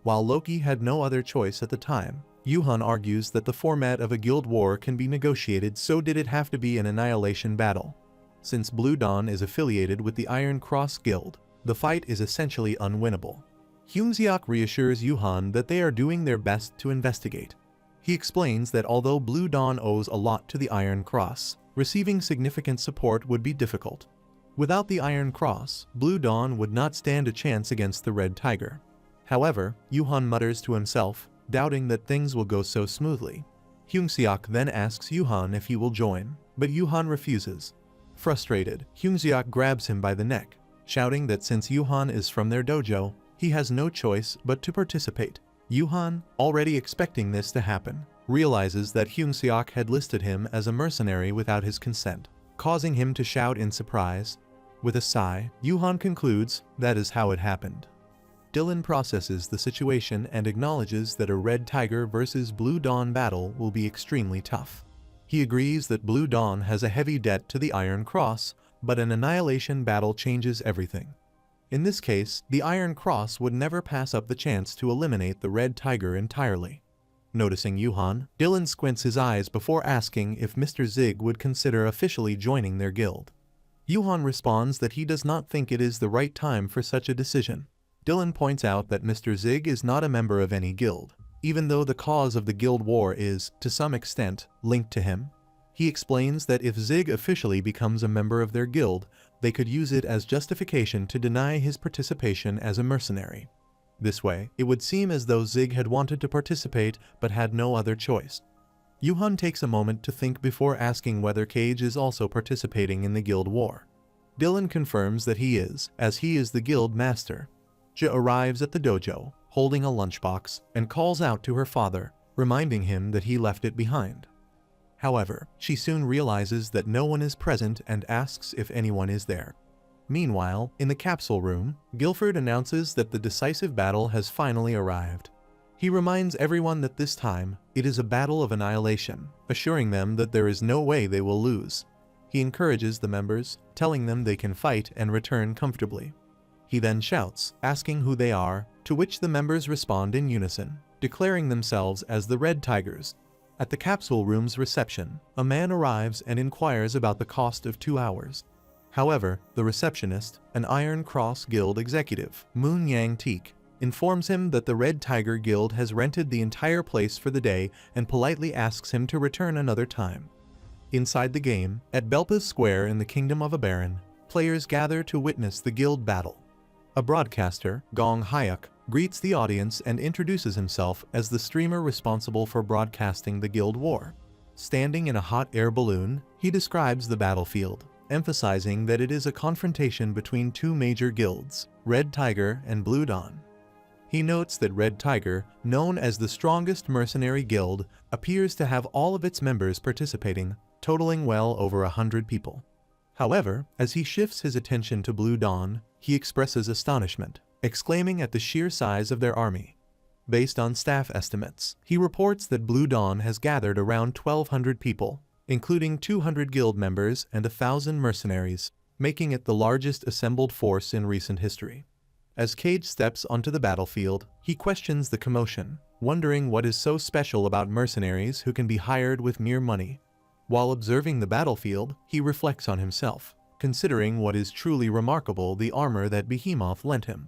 Speaker 1: While Loki had no other choice at the time, Yuhan argues that the format of a guild war can be negotiated, so did it have to be an annihilation battle. Since Blue Dawn is affiliated with the Iron Cross Guild, the fight is essentially unwinnable. Hyungseok reassures Yuhan that they are doing their best to investigate. He explains that although Blue Dawn owes a lot to the Iron Cross, receiving significant support would be difficult. Without the Iron Cross, Blue Dawn would not stand a chance against the Red Tiger. However, Yuhan mutters to himself, doubting that things will go so smoothly. Hyungseok then asks Yuhan if he will join, but Yuhan refuses. Frustrated, Hyungseok grabs him by the neck, shouting that since Yuhan is from their dojo, he has no choice but to participate. Yuhan, already expecting this to happen, realizes that Hyungseok had listed him as a mercenary without his consent, causing him to shout in surprise. With a sigh, Yuhan concludes that is how it happened. Dylan processes the situation and acknowledges that a Red Tiger versus Blue Dawn battle will be extremely tough. He agrees that Blue Dawn has a heavy debt to the Iron Cross, but an annihilation battle changes everything. In this case, the Iron Cross would never pass up the chance to eliminate the Red Tiger entirely. Noticing Yuhan, Dylan squints his eyes before asking if Mr. Zig would consider officially joining their guild. Yuhan responds that he does not think it is the right time for such a decision. Dylan points out that Mr. Zig is not a member of any guild, even though the cause of the guild war is, to some extent, linked to him. He explains that if Zig officially becomes a member of their guild, they could use it as justification to deny his participation as a mercenary. This way, it would seem as though Zig had wanted to participate but had no other choice. Yuhan takes a moment to think before asking whether Cage is also participating in the guild war. Dylan confirms that he is, as he is the guild master. Ja arrives at the dojo, holding a lunchbox, and calls out to her father, reminding him that he left it behind. However, she soon realizes that no one is present and asks if anyone is there. Meanwhile, in the capsule room, Guilford announces that the decisive battle has finally arrived. He reminds everyone that this time, it is a battle of annihilation, assuring them that there is no way they will lose. He encourages the members, telling them they can fight and return comfortably. He then shouts, asking who they are, to which the members respond in unison, declaring themselves as the Red Tigers. At the capsule room's reception, a man arrives and inquires about the cost of 2 hours. However, the receptionist, an Iron Cross Guild executive, Moon Yang Teek, informs him that the Red Tiger Guild has rented the entire place for the day and politely asks him to return another time. Inside the game, at Belpa's Square in the Kingdom of Abaran, players gather to witness the guild battle. A broadcaster, Gong Hyuk, greets the audience and introduces himself as the streamer responsible for broadcasting the guild war. Standing in a hot air balloon, he describes the battlefield, emphasizing that it is a confrontation between two major guilds, Red Tiger and Blue Dawn. He notes that Red Tiger, known as the strongest mercenary guild, appears to have all of its members participating, totaling well over 100 people. However, as he shifts his attention to Blue Dawn, he expresses astonishment, exclaiming at the sheer size of their army. Based on staff estimates, he reports that Blue Dawn has gathered around 1,200 people, including 200 guild members and 1,000 mercenaries, making it the largest assembled force in recent history. As Cage steps onto the battlefield, he questions the commotion, wondering what is so special about mercenaries who can be hired with mere money. While observing the battlefield, he reflects on himself, considering what is truly remarkable the armor that Behemoth lent him.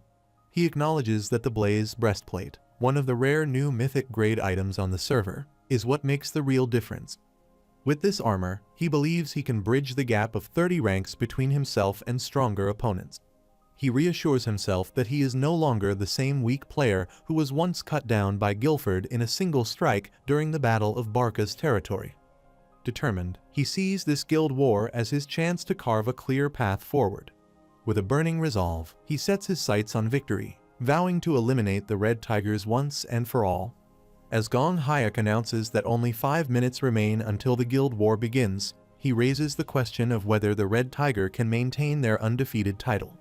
Speaker 1: He acknowledges that the Blaze breastplate, one of the rare new mythic grade items on the server, is what makes the real difference. With this armor, he believes he can bridge the gap of 30 ranks between himself and stronger opponents. He reassures himself that he is no longer the same weak player who was once cut down by Guilford in a single strike during the Battle of Barca's territory. Determined, he sees this guild war as his chance to carve a clear path forward. With a burning resolve, he sets his sights on victory, vowing to eliminate the Red Tigers once and for all. As Gong Hyuk announces that only 5 minutes remain until the guild war begins, he raises the question of whether the Red Tiger can maintain their undefeated title.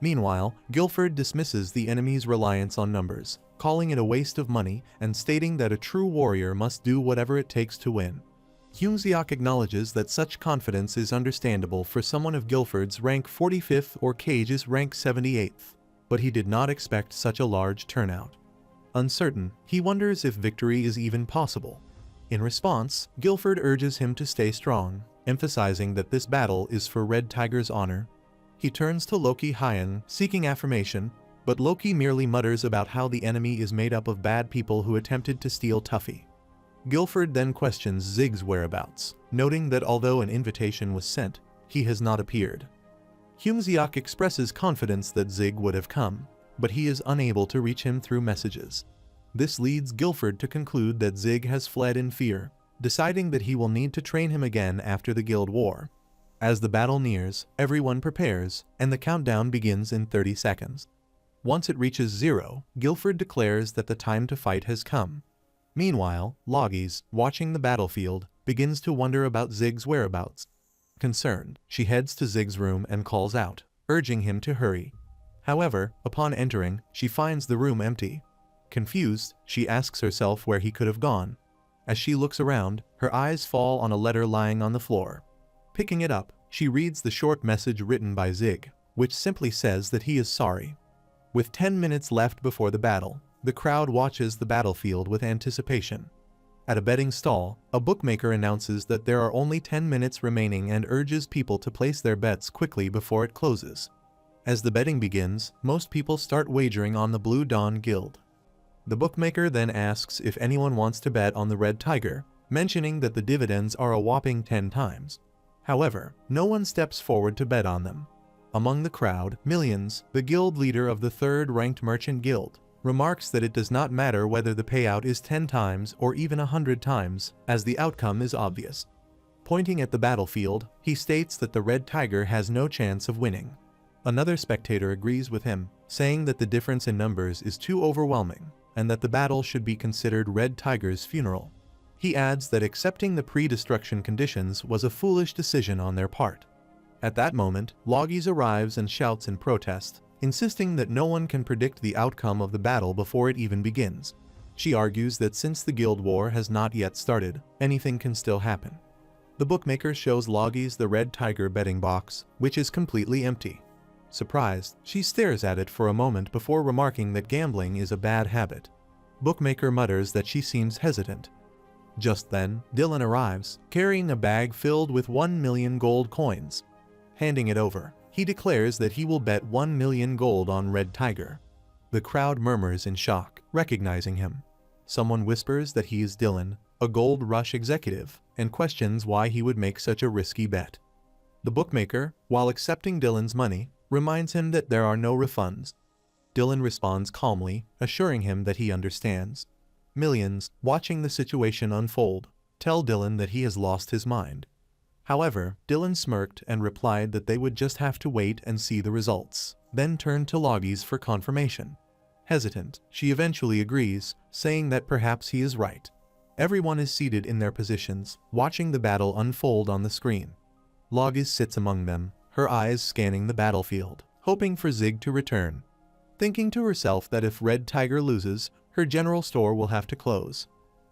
Speaker 1: Meanwhile, Guilford dismisses the enemy's reliance on numbers, calling it a waste of money and stating that a true warrior must do whatever it takes to win. Humiliates acknowledges that such confidence is understandable for someone of Guilford's rank 45th or Cage's rank 78th, but he did not expect such a large turnout. Uncertain, he wonders if victory is even possible. In response, Guilford urges him to stay strong, emphasizing that this battle is for Red Tiger's honor. He turns to Loki Hyan, seeking affirmation, but Loki merely mutters about how the enemy is made up of bad people who attempted to steal Tuffy. Guilford then questions Zig's whereabouts, noting that although an invitation was sent, he has not appeared. Humiliates expresses confidence that Zig would have come, but he is unable to reach him through messages. This leads Guilford to conclude that Zig has fled in fear, deciding that he will need to train him again after the Guild War. As the battle nears, everyone prepares, and the countdown begins in 30 seconds. Once it reaches 0, Guilford declares that the time to fight has come. Meanwhile, Loggis, watching the battlefield, begins to wonder about Zig's whereabouts. Concerned, she heads to Zig's room and calls out, urging him to hurry. However, upon entering, she finds the room empty. Confused, she asks herself where he could have gone. As she looks around, her eyes fall on a letter lying on the floor. Picking it up, she reads the short message written by Zig, which simply says that he is sorry. With 10 minutes left before the battle, the crowd watches the battlefield with anticipation. At a betting stall, a bookmaker announces that there are only 10 minutes remaining and urges people to place their bets quickly before it closes. As the betting begins, most people start wagering on the Blue Dawn Guild. The bookmaker then asks if anyone wants to bet on the Red Tiger, mentioning that the dividends are a whopping 10 times. However, no one steps forward to bet on them. Among the crowd, Millions, the guild leader of the 3rd ranked merchant guild, remarks that it does not matter whether the payout is 10 times or even 100 times, as the outcome is obvious. Pointing at the battlefield, he states that the Red Tiger has no chance of winning. Another spectator agrees with him, saying that the difference in numbers is too overwhelming, and that the battle should be considered Red Tiger's funeral. He adds that accepting the pre-destruction conditions was a foolish decision on their part. At that moment, Loggis arrives and shouts in protest, insisting that no one can predict the outcome of the battle before it even begins. She argues that since the Guild War has not yet started, anything can still happen. The bookmaker shows Loggis the Red Tiger betting box, which is completely empty. Surprised, she stares at it for a moment before remarking that gambling is a bad habit. Bookmaker mutters that she seems hesitant. Just then, Dylan arrives, carrying a bag filled with 1 million gold coins. Handing it over, he declares that he will bet 1 million gold on Red Tiger. The crowd murmurs in shock, recognizing him. Someone whispers that he is Dylan, a Gold Rush executive, and questions why he would make such a risky bet. The bookmaker, while accepting Dylan's money, reminds him that there are no refunds. Dylan responds calmly, assuring him that he understands. Millions, watching the situation unfold, tell Dylan that he has lost his mind. However, Dylan smirked and replied that they would just have to wait and see the results, then turned to Loggis for confirmation. Hesitant, she eventually agrees, saying that perhaps he is right. Everyone is seated in their positions, watching the battle unfold on the screen. Loggis sits among them, her eyes scanning the battlefield, hoping for Zig to return. Thinking to herself that if Red Tiger loses, her general store will have to close.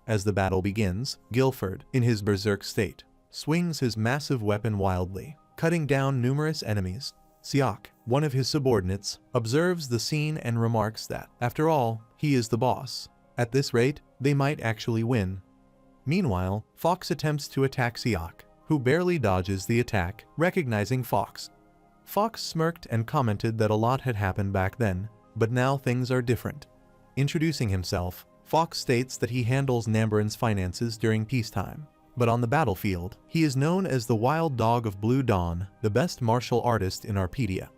Speaker 1: As the battle begins, Guilford, in his berserk state, swings his massive weapon wildly, cutting down numerous enemies. Siak, one of his subordinates, observes the scene and remarks that, after all, he is the boss. At this rate, they might actually win. Meanwhile, Fox attempts to attack Siak, who barely dodges the attack, recognizing Fox. Fox smirked and commented that a lot had happened back then, but now things are different. Introducing himself, Fox states that he handles Nambaran's finances during peacetime. But on the battlefield, he is known as the Wild Dog of Blue Dawn, the best martial artist in Arpedia.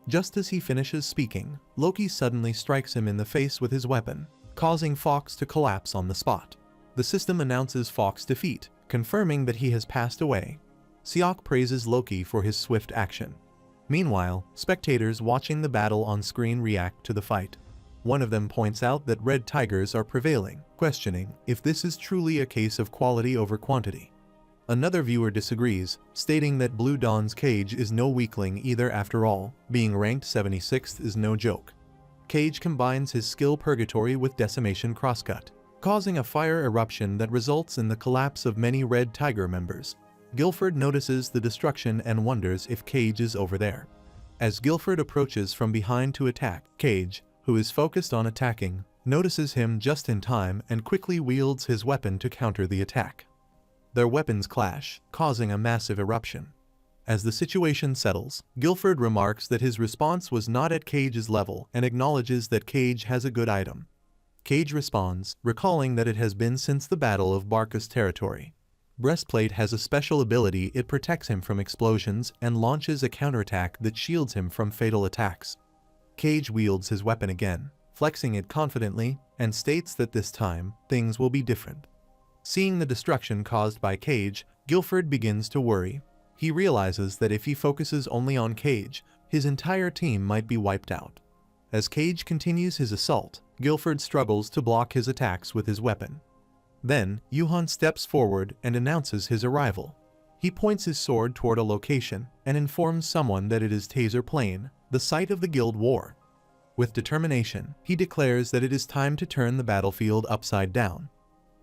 Speaker 1: Just as he finishes speaking, Loki suddenly strikes him in the face with his weapon, causing Fox to collapse on the spot. The system announces Fox's defeat, confirming that he has passed away. Siak praises Loki for his swift action. Meanwhile, spectators watching the battle on screen react to the fight. One of them points out that Red Tigers are prevailing, questioning if this is truly a case of quality over quantity. Another viewer disagrees, stating that Blue Dawn's Cage is no weakling either. After all, being ranked 76th is no joke. Cage combines his skill Purgatory with Decimation Crosscut, causing a fire eruption that results in the collapse of many Red Tiger members. Guilford notices the destruction and wonders if Cage is over there. As Guilford approaches from behind to attack, Cage, who is focused on attacking, notices him just in time and quickly wields his weapon to counter the attack. Their weapons clash, causing a massive eruption. As the situation settles, Guilford remarks that his response was not at Cage's level and acknowledges that Cage has a good item. Cage responds, recalling that it has been since the Battle of Barca's territory. Breastplate has a special ability. It protects him from explosions and launches a counterattack that shields him from fatal attacks. Cage wields his weapon again, flexing it confidently, and states that this time, things will be different. Seeing the destruction caused by Cage, Guilford begins to worry. He realizes that if he focuses only on Cage, his entire team might be wiped out. As Cage continues his assault, Guilford struggles to block his attacks with his weapon. Then, Yuhan steps forward and announces his arrival. He points his sword toward a location and informs someone that it is Taser Plain, the site of the Guild War. With determination, he declares that it is time to turn the battlefield upside down.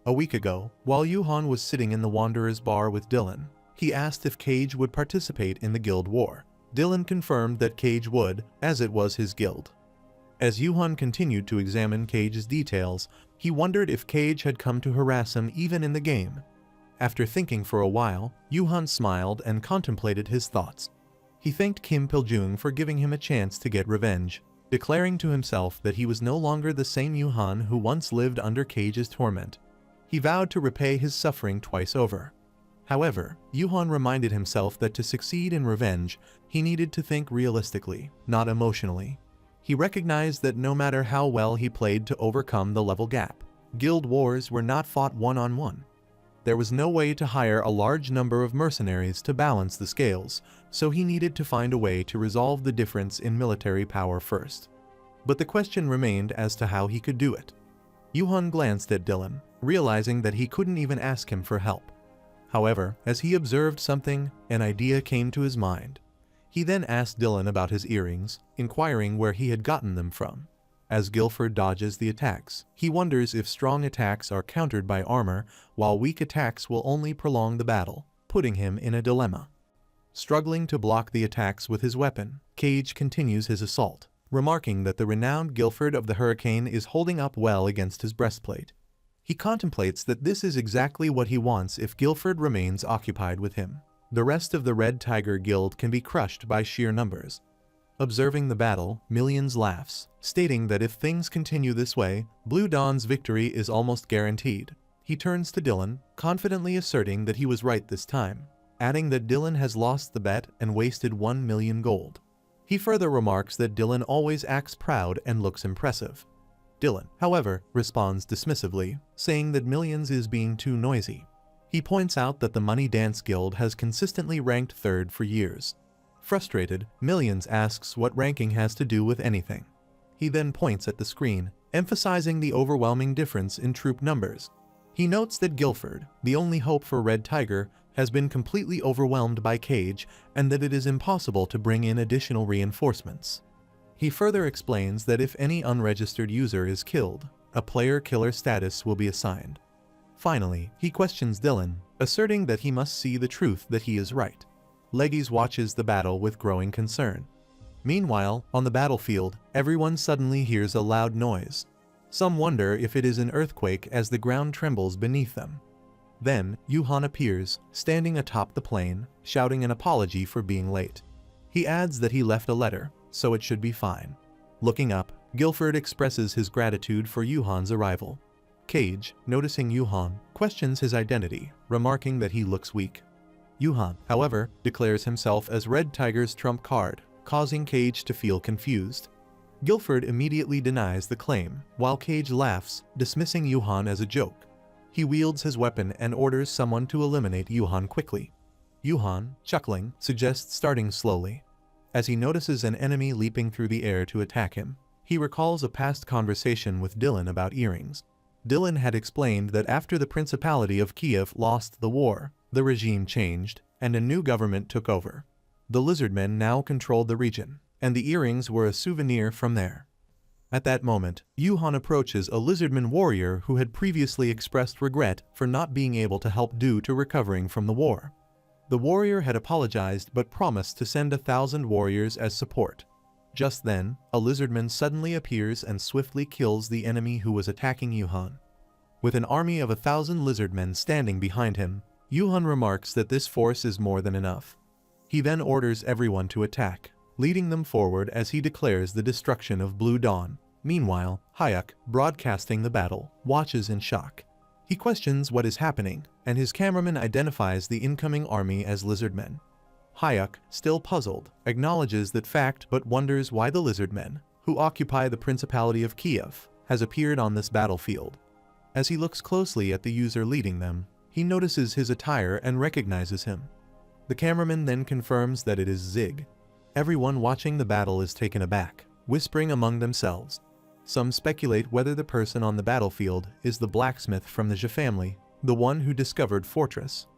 Speaker 1: A week ago, while Yuhan was sitting in the Wanderer's bar with Dylan, he asked if Cage would participate in the Guild War. Dylan confirmed that Cage would, as it was his guild. As Yuhan continued to examine Cage's details, he wondered if Cage had come to harass him even in the game. After thinking for a while, Yuhan smiled and contemplated his thoughts. He thanked Kim Piljung for giving him a chance to get revenge, declaring to himself that he was no longer the same Yuhan who once lived under Cage's torment. He vowed to repay his suffering twice over. However, Yuhan reminded himself that to succeed in revenge, he needed to think realistically, not emotionally. He recognized that no matter how well he played to overcome the level gap, guild wars were not fought one-on-one. There was no way to hire a large number of mercenaries to balance the scales, so he needed to find a way to resolve the difference in military power first. But the question remained as to how he could do it. Yuhan glanced at Dylan, realizing that he couldn't even ask him for help. However, as he observed something, an idea came to his mind. He then asked Dylan about his earrings, inquiring where he had gotten them from. As Guilford dodges the attacks, he wonders if strong attacks are countered by armor, while weak attacks will only prolong the battle, putting him in a dilemma. Struggling to block the attacks with his weapon, Cage continues his assault, remarking that the renowned Guilford of the Hurricane is holding up well against his breastplate. He contemplates that this is exactly what he wants if Guilford remains occupied with him. The rest of the Red Tiger Guild can be crushed by sheer numbers. Observing the battle, Millions laughs, stating that if things continue this way, Blue Dawn's victory is almost guaranteed. He turns to Dylan, confidently asserting that he was right this time, adding that Dylan has lost the bet and wasted 1 million gold. He further remarks that Dylan always acts proud and looks impressive. Dylan, however, responds dismissively, saying that Millions is being too noisy. He points out that the Money Dance Guild has consistently ranked third for years. Frustrated, Millions asks what ranking has to do with anything. He then points at the screen, emphasizing the overwhelming difference in troop numbers. He notes that Guilford, the only hope for Red Tiger, has been completely overwhelmed by Cage and that it is impossible to bring in additional reinforcements. He further explains that if any unregistered user is killed, a player-killer status will be assigned. Finally, he questions Dylan, asserting that he must see the truth that he is right. Leggies watches the battle with growing concern. Meanwhile, on the battlefield, everyone suddenly hears a loud noise. Some wonder if it is an earthquake as the ground trembles beneath them. Then, Yuhan appears, standing atop the plane, shouting an apology for being late. He adds that he left a letter, so it should be fine. Looking up, Guilford expresses his gratitude for Yuhan's arrival. Cage, noticing Yuhan, questions his identity, remarking that he looks weak. Yuhan, however, declares himself as Red Tiger's trump card, causing Cage to feel confused. Guilford immediately denies the claim, while Cage laughs, dismissing Yuhan as a joke. He wields his weapon and orders someone to eliminate Yuhan quickly. Yuhan, chuckling, suggests starting slowly. As he notices an enemy leaping through the air to attack him, he recalls a past conversation with Dylan about earrings. Dylan had explained that after the Principality of Kiev lost the war, The regime changed, and a new government took over. The lizardmen now controlled the region, and the earrings were a souvenir from there. At that moment, Yuhan approaches a lizardman warrior who had previously expressed regret for not being able to help due to recovering from the war. The warrior had apologized but promised to send 1,000 warriors as support. Just then, a lizardman suddenly appears and swiftly kills the enemy who was attacking Yuhan. With an army of 1,000 lizardmen standing behind him, Yuhan remarks that this force is more than enough. He then orders everyone to attack, leading them forward as he declares the destruction of Blue Dawn. Meanwhile, Hayek, broadcasting the battle, watches in shock. He questions what is happening, and his cameraman identifies the incoming army as lizardmen. Hayek, still puzzled, acknowledges that fact but wonders why the lizardmen, who occupy the Principality of Kiev, has appeared on this battlefield. As he looks closely at the user leading them, he notices his attire and recognizes him. The cameraman then confirms that it is Zig. Everyone watching the battle is taken aback, whispering among themselves. Some speculate whether the person on the battlefield is the blacksmith from the Zhe family, the one who discovered Fortress.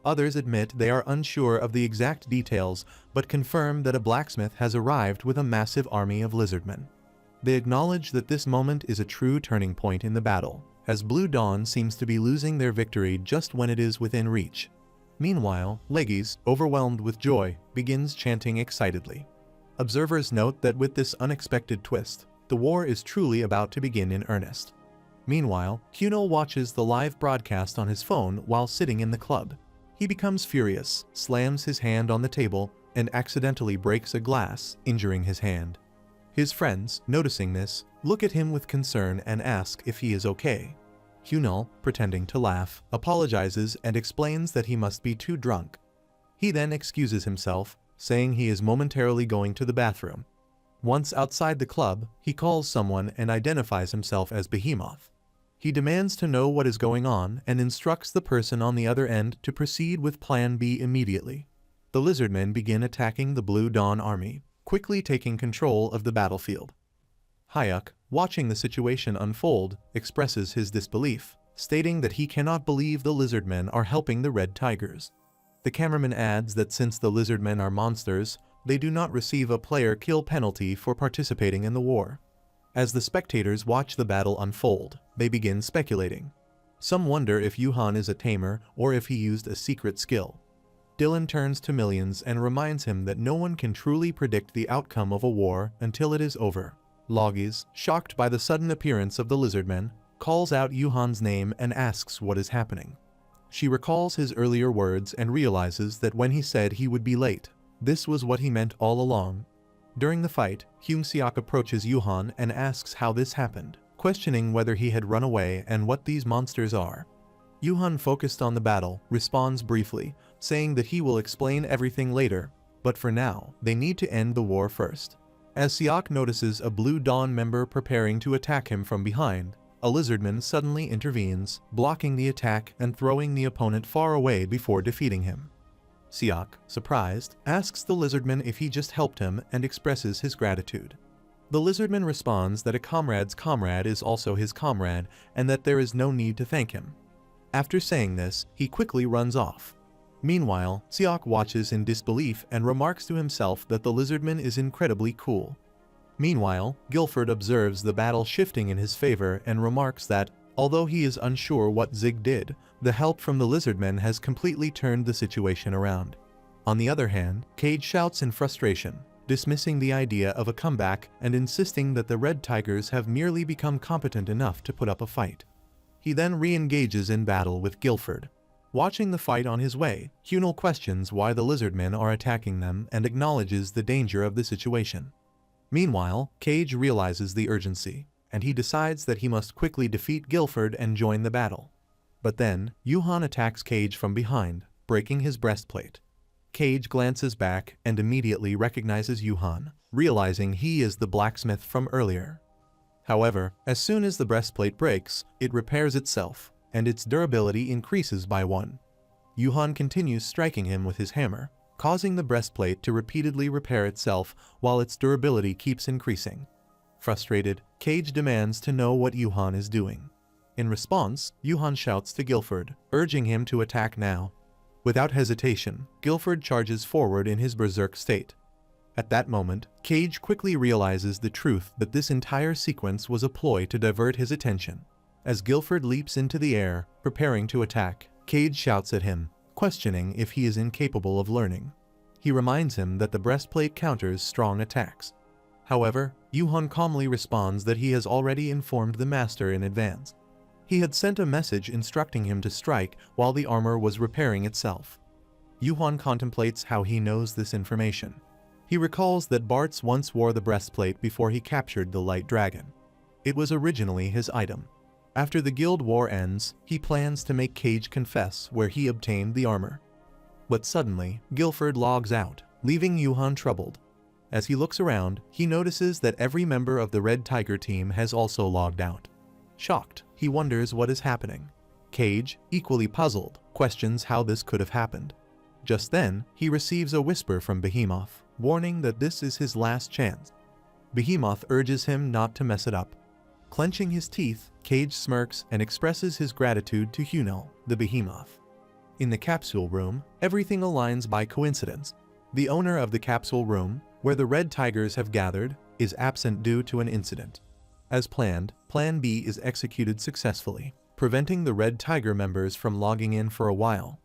Speaker 1: Others admit they are unsure of the exact details but confirm that a blacksmith has arrived with a massive army of lizardmen. They acknowledge that this moment is a true turning point in the battle, as Blue Dawn seems to be losing their victory just when it is within reach. Meanwhile, Legis, overwhelmed with joy, begins chanting excitedly. Observers note that with this unexpected twist, the war is truly about to begin in earnest. Meanwhile, Hunil watches the live broadcast on his phone while sitting in the club. He becomes furious, slams his hand on the table, and accidentally breaks a glass, injuring his hand. His friends, noticing this, look at him with concern and ask if he is okay. Hunil, pretending to laugh, apologizes and explains that he must be too drunk. He then excuses himself, saying he is momentarily going to the bathroom. Once outside the club, he calls someone and identifies himself as Behemoth. He demands to know what is going on and instructs the person on the other end to proceed with Plan B immediately. The lizardmen begin attacking the Blue Dawn army, quickly taking control of the battlefield. Hayek, watching the situation unfold, expresses his disbelief, stating that he cannot believe the lizardmen are helping the Red Tigers. The cameraman adds that since the lizardmen are monsters, they do not receive a player kill penalty for participating in the war. As the spectators watch the battle unfold, they begin speculating. Some wonder if Yuhan is a tamer or if he used a secret skill. Dylan turns to Millions and reminds him that no one can truly predict the outcome of a war until it is over. Logis, shocked by the sudden appearance of the lizardmen, calls out Yuhan's name and asks what is happening. She recalls his earlier words and realizes that when he said he would be late, this was what he meant all along. During the fight, Humsiak approaches Yuhan and asks how this happened, questioning whether he had run away and what these monsters are. Yuhan, focused on the battle, responds briefly, saying that he will explain everything later, but for now, they need to end the war first. As Siak notices a Blue Dawn member preparing to attack him from behind, a lizardman suddenly intervenes, blocking the attack and throwing the opponent far away before defeating him. Siak, surprised, asks the lizardman if he just helped him and expresses his gratitude. The lizardman responds that a comrade's comrade is also his comrade and that there is no need to thank him. After saying this, he quickly runs off. Meanwhile, Siak watches in disbelief and remarks to himself that the lizardman is incredibly cool. Meanwhile, Guilford observes the battle shifting in his favor and remarks that, although he is unsure what Zig did, the help from the lizardmen has completely turned the situation around. On the other hand, Cage shouts in frustration, dismissing the idea of a comeback and insisting that the Red Tigers have merely become competent enough to put up a fight. He then re-engages in battle with Guilford. Watching the fight on his way, Hunil questions why the lizardmen are attacking them and acknowledges the danger of the situation. Meanwhile, Cage realizes the urgency, and he decides that he must quickly defeat Guilford and join the battle. But then, Yuhan attacks Cage from behind, breaking his breastplate. Cage glances back and immediately recognizes Yuhan, realizing he is the blacksmith from earlier. However, as soon as the breastplate breaks, it repairs itself, and its durability increases by 1. Yuhan continues striking him with his hammer, causing the breastplate to repeatedly repair itself while its durability keeps increasing. Frustrated, Cage demands to know what Yuhan is doing. In response, Yuhan shouts to Guilford, urging him to attack now. Without hesitation, Guilford charges forward in his berserk state. At that moment, Cage quickly realizes the truth that this entire sequence was a ploy to divert his attention. As Guilford leaps into the air, preparing to attack, Cage shouts at him, questioning if he is incapable of learning. He reminds him that the breastplate counters strong attacks. However, Yuhan calmly responds that he has already informed the master in advance. He had sent a message instructing him to strike while the armor was repairing itself. Yuhan contemplates how he knows this information. He recalls that Bartz once wore the breastplate before he captured the light dragon. It was originally his item. After the guild war ends, he plans to make Cage confess where he obtained the armor. But suddenly, Guilford logs out, leaving Yuhan troubled. As he looks around, he notices that every member of the Red Tiger team has also logged out. Shocked, he wonders what is happening. Cage, equally puzzled, questions how this could have happened. Just then, he receives a whisper from Behemoth, warning that this is his last chance. Behemoth urges him not to mess it up. Clenching his teeth, Cage smirks and expresses his gratitude to Hunel, the Behemoth. In the capsule room, everything aligns by coincidence. The owner of the capsule room, where the Red Tigers have gathered, is absent due to an incident. As planned, Plan B is executed successfully, preventing the Red Tiger members from logging in for a while.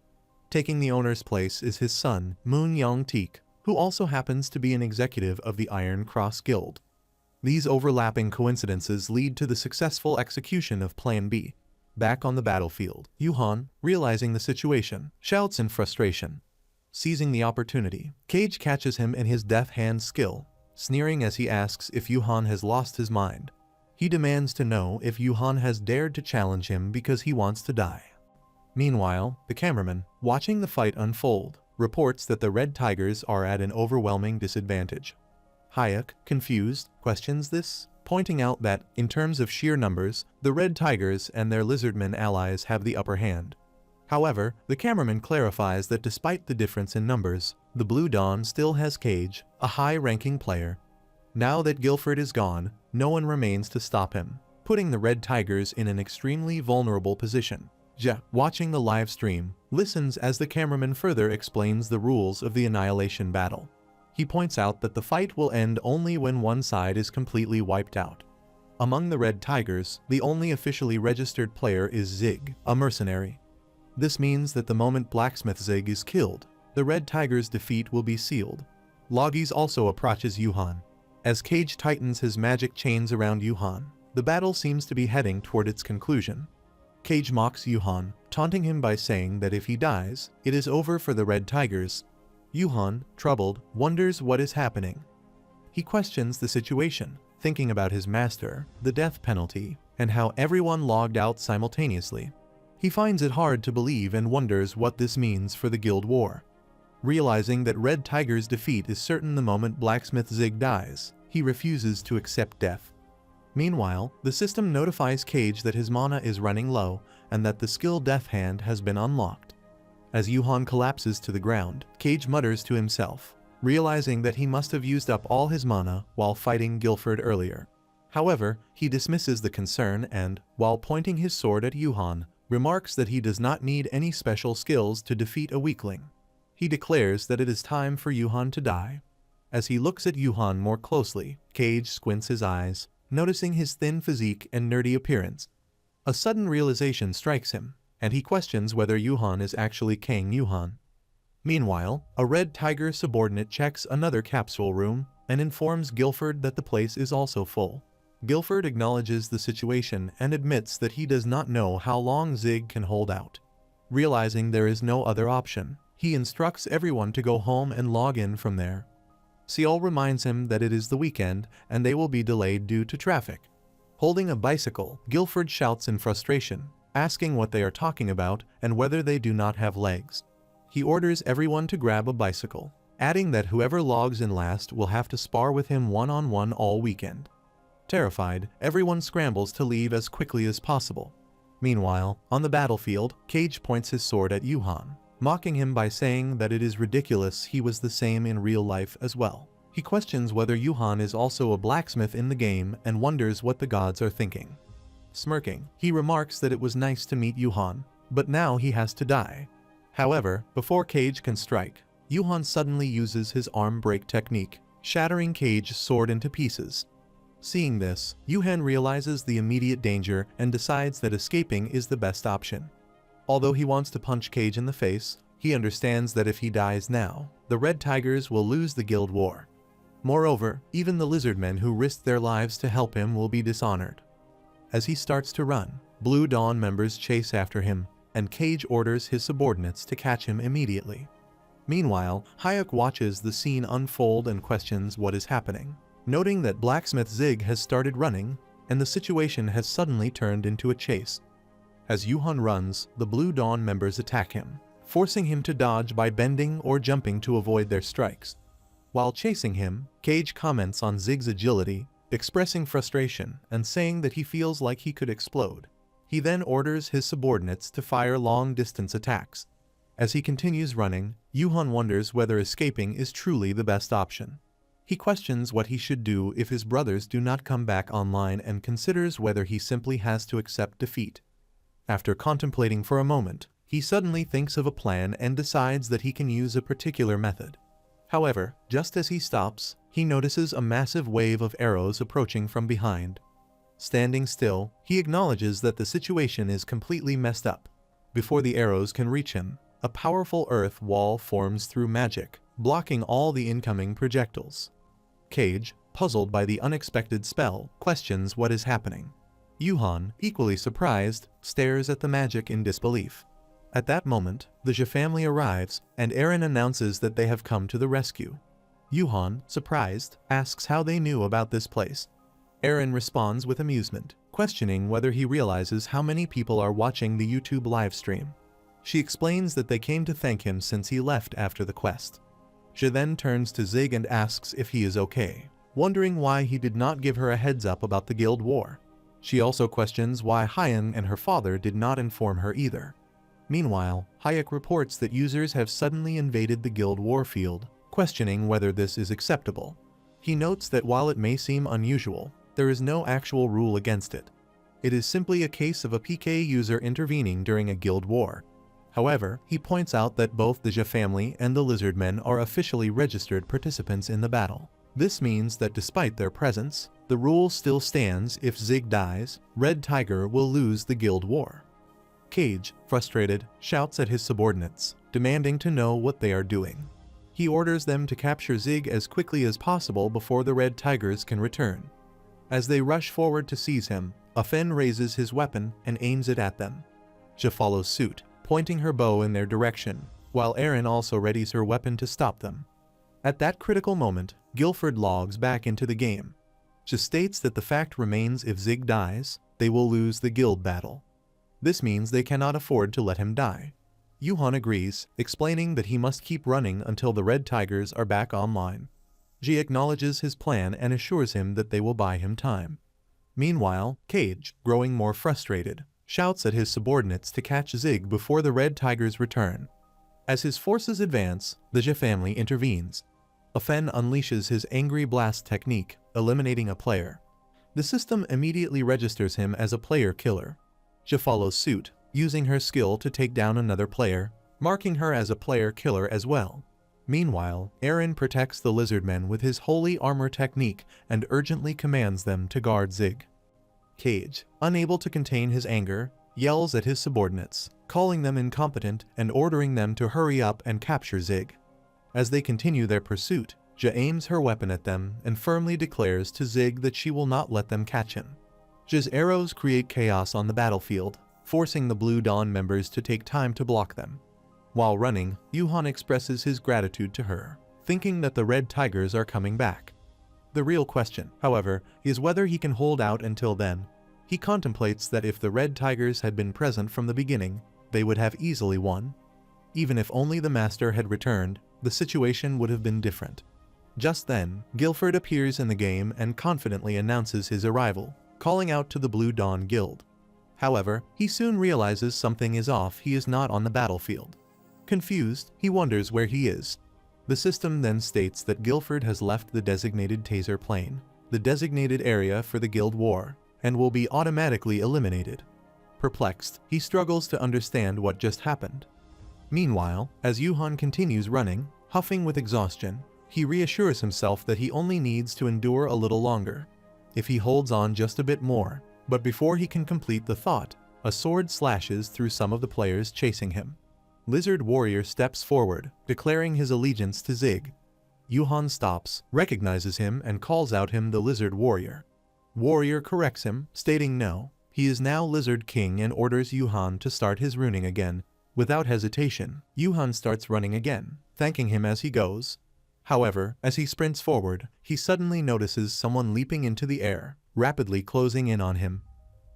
Speaker 1: Taking the owner's place is his son, Moon Young-teek, who also happens to be an executive of the Iron Cross Guild. These overlapping coincidences lead to the successful execution of Plan B. Back on the battlefield, Yuhan, realizing the situation, shouts in frustration. Seizing the opportunity, Cage catches him in his death hand skill, sneering as he asks if Yuhan has lost his mind. He demands to know if Yuhan has dared to challenge him because he wants to die. Meanwhile, the cameraman, watching the fight unfold, reports that the Red Tigers are at an overwhelming disadvantage. Hayek, confused, questions this, pointing out that, in terms of sheer numbers, the Red Tigers and their Lizardmen allies have the upper hand. However, the cameraman clarifies that despite the difference in numbers, the Blue Dawn still has Cage, a high-ranking player. Now that Guilford is gone, no one remains to stop him, putting the Red Tigers in an extremely vulnerable position. Ja, watching the live stream, listens as the cameraman further explains the rules of the Annihilation battle. He points out that the fight will end only when one side is completely wiped out. Among the Red Tigers, the only officially registered player is Zig, a mercenary. This means that the moment Blacksmith Zig is killed, the Red Tiger's defeat will be sealed. Loggies also approaches Yuhan. As Cage tightens his magic chains around Yuhan, the battle seems to be heading toward its conclusion. Cage mocks Yuhan, taunting him by saying that if he dies, it is over for the Red Tigers. Yuhan, troubled, wonders what is happening. He questions the situation, thinking about his master, the death penalty, and how everyone logged out simultaneously. He finds it hard to believe and wonders what this means for the guild war. Realizing that Red Tiger's defeat is certain the moment Blacksmith Zig dies, he refuses to accept death. Meanwhile, the system notifies Cage that his mana is running low and that the skill Death Hand has been unlocked. As Yuhan collapses to the ground, Cage mutters to himself, realizing that he must have used up all his mana while fighting Guilford earlier. However, he dismisses the concern and, while pointing his sword at Yuhan, remarks that he does not need any special skills to defeat a weakling. He declares that it is time for Yuhan to die. As he looks at Yuhan more closely, Cage squints his eyes, noticing his thin physique and nerdy appearance. A sudden realization strikes him, and he questions whether Yuhan is actually King Yuhan. Meanwhile, a Red Tiger subordinate checks another capsule room and informs Guilford that the place is also full. Guilford acknowledges the situation and admits that he does not know how long Zig can hold out. Realizing there is no other option, he instructs everyone to go home and log in from there. Seol reminds him that it is the weekend and they will be delayed due to traffic. Holding a bicycle, Guilford shouts in frustration, asking what they are talking about and whether they do not have legs. He orders everyone to grab a bicycle, adding that whoever logs in last will have to spar with him one-on-one all weekend. Terrified, everyone scrambles to leave as quickly as possible. Meanwhile, on the battlefield, Cage points his sword at Yuhan, mocking him by saying that it is ridiculous he was the same in real life as well. He questions whether Yuhan is also a blacksmith in the game and wonders what the gods are thinking. Smirking, he remarks that it was nice to meet Yuhan, but now he has to die. However, before Cage can strike, Yuhan suddenly uses his arm break technique, shattering Cage's sword into pieces. Seeing this, Yuhan realizes the immediate danger and decides that escaping is the best option. Although he wants to punch Cage in the face, he understands that if he dies now, the Red Tigers will lose the guild war. Moreover, even the lizardmen who risked their lives to help him will be dishonored. As he starts to run, Blue Dawn members chase after him, and Cage orders his subordinates to catch him immediately. Meanwhile, Hayek watches the scene unfold and questions what is happening, noting that Blacksmith Zig has started running, and the situation has suddenly turned into a chase. As Yuhan runs, the Blue Dawn members attack him, forcing him to dodge by bending or jumping to avoid their strikes. While chasing him, Cage comments on Zig's agility, expressing frustration and saying that he feels like he could explode. He then orders his subordinates to fire long-distance attacks. As he continues running, Yuhan wonders whether escaping is truly the best option. He questions what he should do if his brothers do not come back online and considers whether he simply has to accept defeat. After contemplating for a moment, he suddenly thinks of a plan and decides that he can use a particular method. However, just as he stops, he notices a massive wave of arrows approaching from behind. Standing still, he acknowledges that the situation is completely messed up. Before the arrows can reach him, a powerful earth wall forms through magic, blocking all the incoming projectiles. Cage, puzzled by the unexpected spell, questions what is happening. Yuhan, equally surprised, stares at the magic in disbelief. At that moment, the Zhe family arrives, and Eren announces that they have come to the rescue. Yuhan, surprised, asks how they knew about this place. Eren responds with amusement, questioning whether he realizes how many people are watching the YouTube livestream. She explains that they came to thank him since he left after the quest. Zhe then turns to Zig and asks if he is okay, wondering why he did not give her a heads up about the guild war. She also questions why Hyun and her father did not inform her either. Meanwhile, Hayek reports that users have suddenly invaded the guild war field, questioning whether this is acceptable. He notes that while it may seem unusual, there is no actual rule against it. It is simply a case of a PK user intervening during a guild war. However, he points out that both the Zhe family and the Lizardmen are officially registered participants in the battle. This means that despite their presence, the rule still stands: if Zig dies, Red Tiger will lose the guild war. Cage, frustrated, shouts at his subordinates, demanding to know what they are doing. He orders them to capture Zig as quickly as possible before the Red Tigers can return. As they rush forward to seize him, Afen raises his weapon and aims it at them. Zhe follows suit, pointing her bow in their direction, while Eren also readies her weapon to stop them. At that critical moment, Guilford logs back into the game. Zhe states that the fact remains: if Zig dies, they will lose the guild battle. This means they cannot afford to let him die. Yuhan agrees, explaining that he must keep running until the Red Tigers are back online. Zhe acknowledges his plan and assures him that they will buy him time. Meanwhile, Cage, growing more frustrated, shouts at his subordinates to catch Zig before the Red Tigers return. As his forces advance, the Zhe family intervenes. Afen unleashes his Angry Blast technique, eliminating a player. The system immediately registers him as a player killer. Zhe follows suit, using her skill to take down another player, marking her as a player killer as well. Meanwhile, Eren protects the Lizardmen with his Holy Armor technique and urgently commands them to guard Zig. Cage, unable to contain his anger, yells at his subordinates, calling them incompetent and ordering them to hurry up and capture Zig. As they continue their pursuit, Zhe aims her weapon at them and firmly declares to Zig that she will not let them catch him. Zhe's arrows create chaos on the battlefield, forcing the Blue Dawn members to take time to block them. While running, Yuhan expresses his gratitude to her, thinking that the Red Tigers are coming back. The real question, however, is whether he can hold out until then. He contemplates that if the Red Tigers had been present from the beginning, they would have easily won. Even if only the Master had returned, the situation would have been different. Just then, Guilford appears in the game and confidently announces his arrival, calling out to the Blue Dawn Guild. However, he soon realizes something is off. He is not on the battlefield. Confused, he wonders where he is. The system then states that Guilford has left the designated Taser Plane, the designated area for the Guild War, and will be automatically eliminated. Perplexed, he struggles to understand what just happened. Meanwhile, as Yuhan continues running, huffing with exhaustion, he reassures himself that he only needs to endure a little longer. If he holds on just a bit more. But before he can complete the thought, a sword slashes through some of the players chasing him. Lizard Warrior steps forward, declaring his allegiance to Zig. Yuhan stops, recognizes him and calls out him the Lizard Warrior. Warrior corrects him, stating no, he is now Lizard King, and orders Yuhan to start his runing again. Without hesitation, Yuhan starts running again, thanking him as he goes. However, as he sprints forward, he suddenly notices someone leaping into the air, rapidly closing in on him.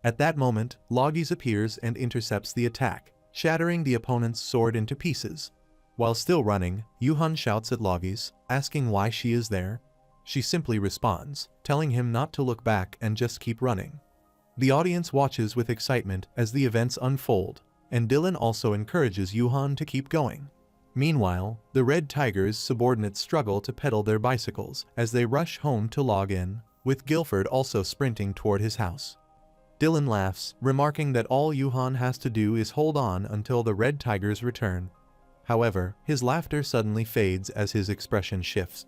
Speaker 1: At that moment, Logis appears and intercepts the attack, shattering the opponent's sword into pieces. While still running, Yuhan shouts at Logis, asking why she is there. She simply responds, telling him not to look back and just keep running. The audience watches with excitement as the events unfold, and Dylan also encourages Yuhan to keep going. Meanwhile, the Red Tiger's subordinates struggle to pedal their bicycles as they rush home to log in, with Guilford also sprinting toward his house. Dylan laughs, remarking that all Yuhan has to do is hold on until the Red Tigers return. However, his laughter suddenly fades as his expression shifts.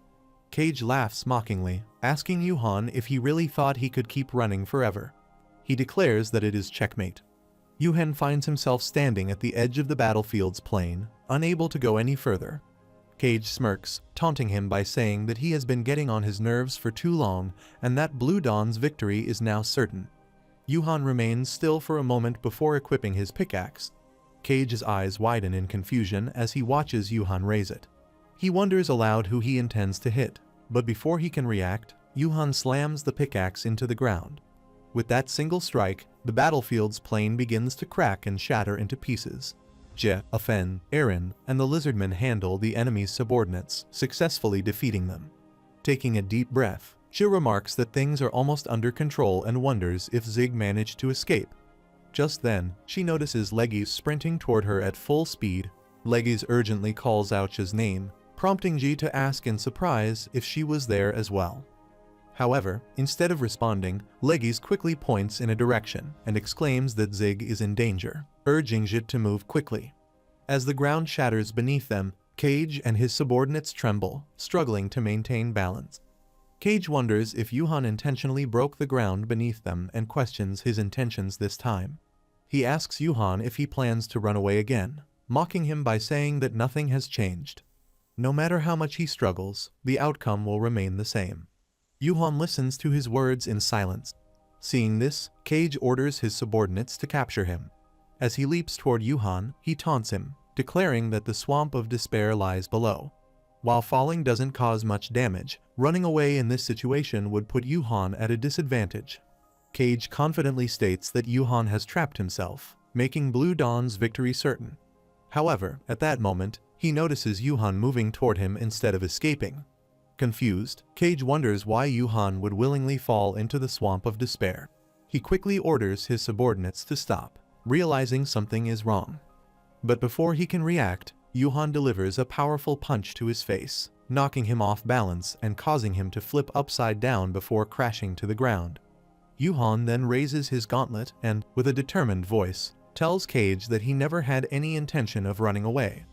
Speaker 1: Cage laughs mockingly, asking Yuhan if he really thought he could keep running forever. He declares that it is checkmate. Yuhan finds himself standing at the edge of the battlefield's plain, unable to go any further. Cage smirks, taunting him by saying that he has been getting on his nerves for too long and that Blue Dawn's victory is now certain. Yuhan remains still for a moment before equipping his pickaxe. Cage's eyes widen in confusion as he watches Yuhan raise it. He wonders aloud who he intends to hit, but before he can react, Yuhan slams the pickaxe into the ground. With that single strike, the battlefield's plain begins to crack and shatter into pieces. Je, Afen, Aaron, and the lizardmen handle the enemy's subordinates, successfully defeating them. Taking a deep breath, Je remarks that things are almost under control and wonders if Zig managed to escape. Just then, she notices Legis sprinting toward her at full speed. Legis urgently calls out Je's name, prompting Ji to ask in surprise if she was there as well. However, instead of responding, Legis quickly points in a direction and exclaims that Zig is in danger, urging Jit to move quickly. As the ground shatters beneath them, Cage and his subordinates tremble, struggling to maintain balance. Cage wonders if Yuhan intentionally broke the ground beneath them and questions his intentions this time. He asks Yuhan if he plans to run away again, mocking him by saying that nothing has changed. No matter how much he struggles, the outcome will remain the same. Yuhan listens to his words in silence. Seeing this, Cage orders his subordinates to capture him. As he leaps toward Yuhan, he taunts him, declaring that the swamp of despair lies below. While falling doesn't cause much damage, running away in this situation would put Yuhan at a disadvantage. Cage confidently states that Yuhan has trapped himself, making Blue Dawn's victory certain. However, at that moment, he notices Yuhan moving toward him instead of escaping. Confused, Cage wonders why Yuhan would willingly fall into the swamp of despair. He quickly orders his subordinates to stop, realizing something is wrong. But before he can react, Yuhan delivers a powerful punch to his face, knocking him off balance and causing him to flip upside down before crashing to the ground. Yuhan then raises his gauntlet and, with a determined voice, tells Cage that he never had any intention of running away.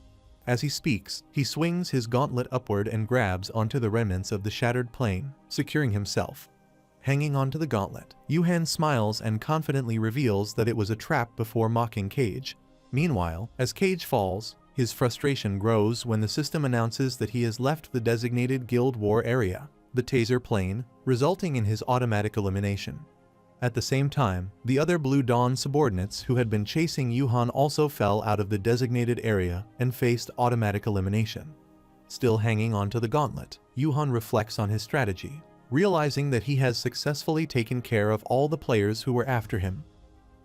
Speaker 1: As he speaks, he swings his gauntlet upward and grabs onto the remnants of the shattered plane, securing himself. Hanging onto the gauntlet, Yuhan smiles and confidently reveals that it was a trap before mocking Cage. Meanwhile, as Cage falls, his frustration grows when the system announces that he has left the designated Guild War area, the Taser plane, resulting in his automatic elimination. At the same time, the other Blue Dawn subordinates who had been chasing Yuhan also fell out of the designated area and faced automatic elimination. Still hanging onto the gauntlet, Yuhan reflects on his strategy, realizing that he has successfully taken care of all the players who were after him.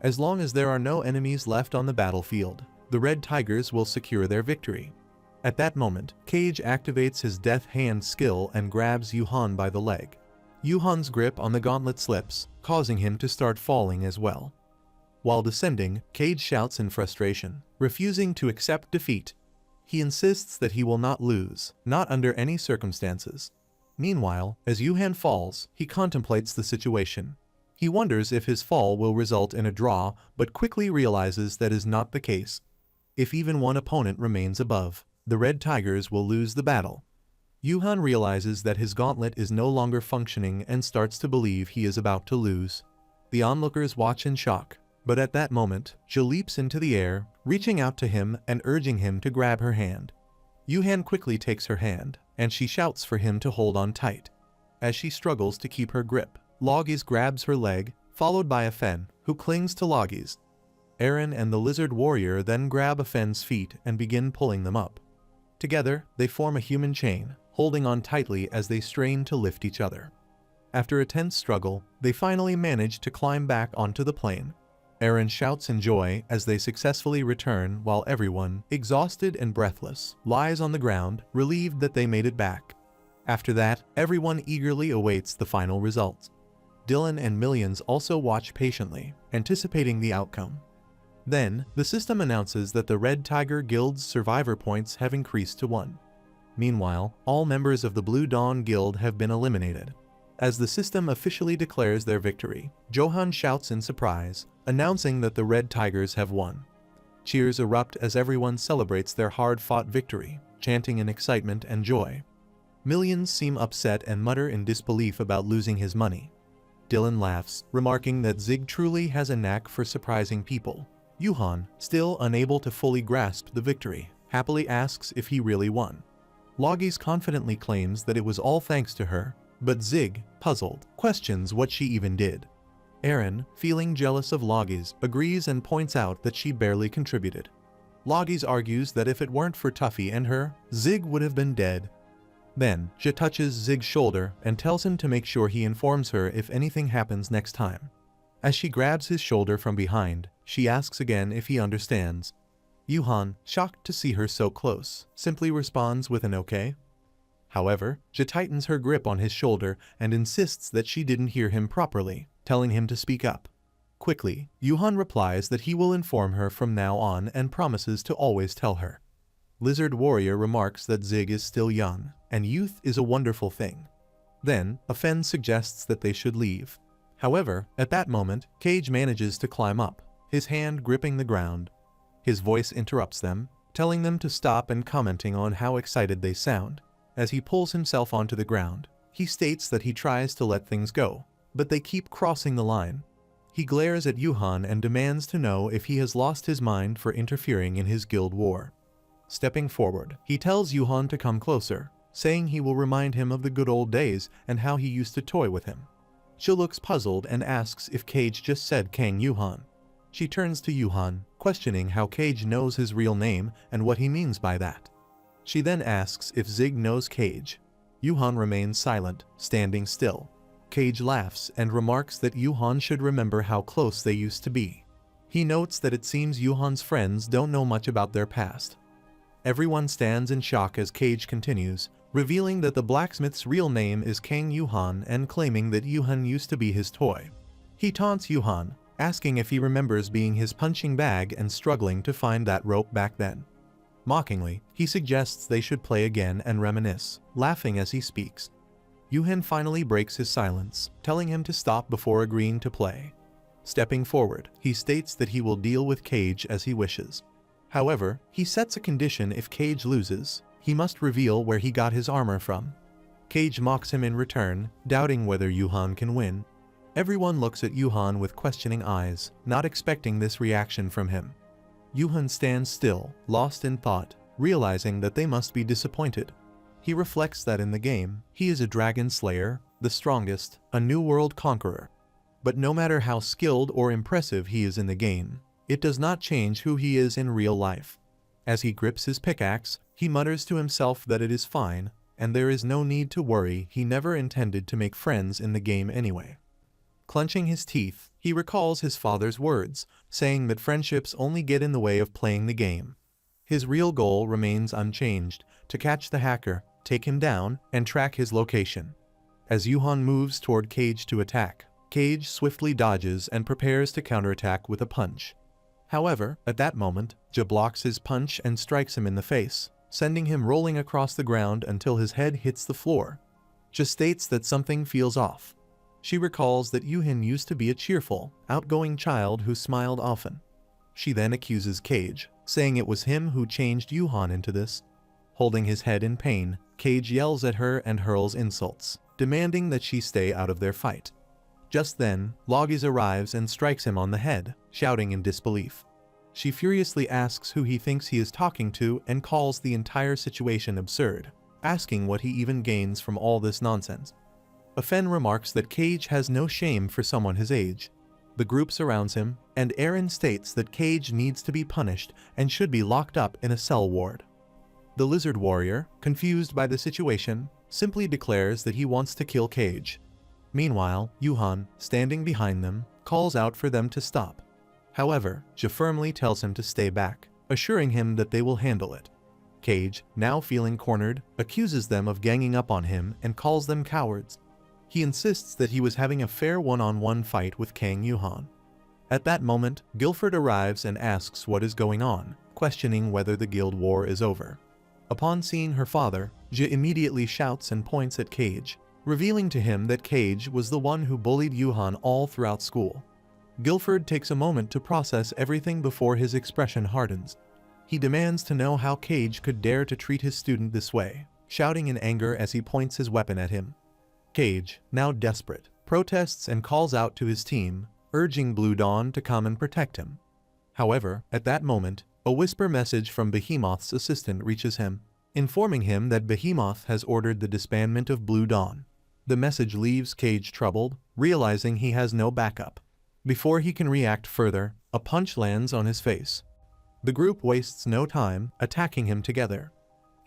Speaker 1: As long as there are no enemies left on the battlefield, the Red Tigers will secure their victory. At that moment, Cage activates his Death Hand skill and grabs Yuhan by the leg. Yuhan's grip on the gauntlet slips, causing him to start falling as well. While descending, Cage shouts in frustration, refusing to accept defeat. He insists that he will not lose, not under any circumstances. Meanwhile, as Yuhan falls, he contemplates the situation. He wonders if his fall will result in a draw, but quickly realizes that is not the case. If even one opponent remains above, the Red Tigers will lose the battle. Yuhan realizes that his gauntlet is no longer functioning and starts to believe he is about to lose. The onlookers watch in shock, but at that moment, she leaps into the air, reaching out to him and urging him to grab her hand. Yuhan quickly takes her hand, and she shouts for him to hold on tight. As she struggles to keep her grip, Logis grabs her leg, followed by Afen, who clings to Logis. Eren and the lizard warrior then grab Afen's feet and begin pulling them up. Together, they form a human chain, holding on tightly as they strain to lift each other. After a tense struggle, they finally manage to climb back onto the plane. Eren shouts in joy as they successfully return while everyone, exhausted and breathless, lies on the ground, relieved that they made it back. After that, everyone eagerly awaits the final results. Dylan and Millions also watch patiently, anticipating the outcome. Then, the system announces that the Red Tiger Guild's survivor points have increased to 1. Meanwhile, all members of the Blue Dawn Guild have been eliminated. As the system officially declares their victory, Johan shouts in surprise, announcing that the Red Tigers have won. Cheers erupt as everyone celebrates their hard-fought victory, chanting in excitement and joy. Millions seem upset and mutter in disbelief about losing his money. Dylan laughs, remarking that Zig truly has a knack for surprising people. Yuhan, still unable to fully grasp the victory, happily asks if he really won. Logis confidently claims that it was all thanks to her, but Zig, puzzled, questions what she even did. Eren, feeling jealous of Logis, agrees and points out that she barely contributed. Logis argues that if it weren't for Tuffy and her, Zig would have been dead. Then, she touches Zig's shoulder and tells him to make sure he informs her if anything happens next time. As she grabs his shoulder from behind, she asks again if he understands. Yuhan, shocked to see her so close, simply responds with an okay. However, she tightens her grip on his shoulder and insists that she didn't hear him properly, telling him to speak up. Quickly, Yuhan replies that he will inform her from now on and promises to always tell her. Lizard Warrior remarks that Zig is still young, and youth is a wonderful thing. Then, Afen suggests that they should leave. However, at that moment, Cage manages to climb up, his hand gripping the ground. His voice interrupts them, telling them to stop and commenting on how excited they sound. As he pulls himself onto the ground, he states that he tries to let things go, but they keep crossing the line. He glares at Yuhan and demands to know if he has lost his mind for interfering in his guild war. Stepping forward, he tells Yuhan to come closer, saying he will remind him of the good old days and how he used to toy with him. She looks puzzled and asks if Cage just said Kang Yuhan. She turns to Yuhan, questioning how Cage knows his real name and what he means by that. She then asks if Zig knows Cage. Yuhan remains silent, standing still. Cage laughs and remarks that Yuhan should remember how close they used to be. He notes that it seems Yuhan's friends don't know much about their past. Everyone stands in shock as Cage continues, revealing that the blacksmith's real name is Kang Yuhan and claiming that Yuhan used to be his toy. He taunts Yuhan, asking if he remembers being his punching bag and struggling to find that rope back then. Mockingly, he suggests they should play again and reminisce, laughing as he speaks. Yuhan finally breaks his silence, telling him to stop before agreeing to play. Stepping forward, he states that he will deal with Cage as he wishes. However, he sets a condition: if Cage loses, he must reveal where he got his armor from. Cage mocks him in return, doubting whether Yuhan can win. Everyone looks at Yuhan with questioning eyes, not expecting this reaction from him. Yuhan stands still, lost in thought, realizing that they must be disappointed. He reflects that in the game, he is a dragon slayer, the strongest, a new world conqueror. But no matter how skilled or impressive he is in the game, it does not change who he is in real life. As he grips his pickaxe, he mutters to himself that it is fine, and there is no need to worry. He never intended to make friends in the game anyway. Clenching his teeth, he recalls his father's words, saying that friendships only get in the way of playing the game. His real goal remains unchanged: to catch the hacker, take him down, and track his location. As Yuhan moves toward Cage to attack, Cage swiftly dodges and prepares to counterattack with a punch. However, at that moment, Ja blocks his punch and strikes him in the face, sending him rolling across the ground until his head hits the floor. Ja states that something feels off. She recalls that Yuhan used to be a cheerful, outgoing child who smiled often. She then accuses Cage, saying it was him who changed Yuhan into this. Holding his head in pain, Cage yells at her and hurls insults, demanding that she stay out of their fight. Just then, Loggis arrives and strikes him on the head, shouting in disbelief. She furiously asks who he thinks he is talking to and calls the entire situation absurd, asking what he even gains from all this nonsense. Afen remarks that Cage has no shame for someone his age. The group surrounds him, and Eren states that Cage needs to be punished and should be locked up in a cell ward. The lizard warrior, confused by the situation, simply declares that he wants to kill Cage. Meanwhile, Yuhan, standing behind them, calls out for them to stop. However, Ja firmly tells him to stay back, assuring him that they will handle it. Cage, now feeling cornered, accuses them of ganging up on him and calls them cowards. He insists that he was having a fair one-on-one fight with Kang Yuhan. At that moment, Guilford arrives and asks what is going on, questioning whether the guild war is over. Upon seeing her father, Ja immediately shouts and points at Cage, revealing to him that Cage was the one who bullied Yuhan all throughout school. Guilford takes a moment to process everything before his expression hardens. He demands to know how Cage could dare to treat his student this way, shouting in anger as he points his weapon at him. Cage, now desperate, protests and calls out to his team, urging Blue Dawn to come and protect him. However, at that moment, a whisper message from Behemoth's assistant reaches him, informing him that Behemoth has ordered the disbandment of Blue Dawn. The message leaves Cage troubled, realizing he has no backup. Before he can react further, a punch lands on his face. The group wastes no time, attacking him together.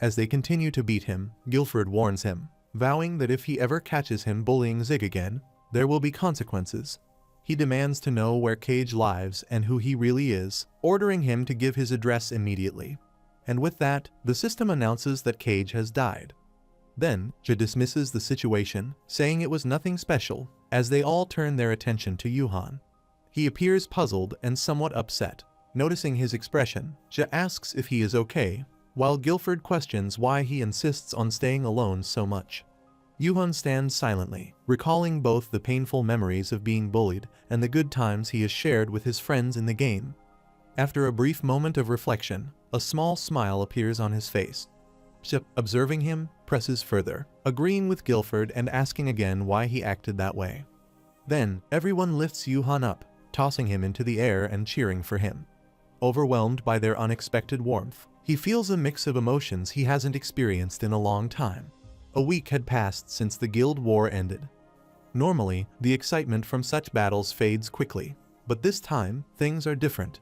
Speaker 1: As they continue to beat him, Guilford warns him, vowing that if he ever catches him bullying Zig again, there will be consequences. He demands to know where Cage lives and who he really is, ordering him to give his address immediately. And with that, the system announces that Cage has died. Then, Ja dismisses the situation, saying it was nothing special, as they all turn their attention to Yuhan. He appears puzzled and somewhat upset. Noticing his expression, Ja asks if he is okay, while Guilford questions why he insists on staying alone so much. Yuhan stands silently, recalling both the painful memories of being bullied and the good times he has shared with his friends in the game. After a brief moment of reflection, a small smile appears on his face. Ja, observing him, presses further, agreeing with Guilford and asking again why he acted that way. Then, everyone lifts Yuhan up, tossing him into the air and cheering for him. Overwhelmed by their unexpected warmth, he feels a mix of emotions he hasn't experienced in a long time. A week had passed since the guild war ended. Normally, the excitement from such battles fades quickly, but this time, things are different.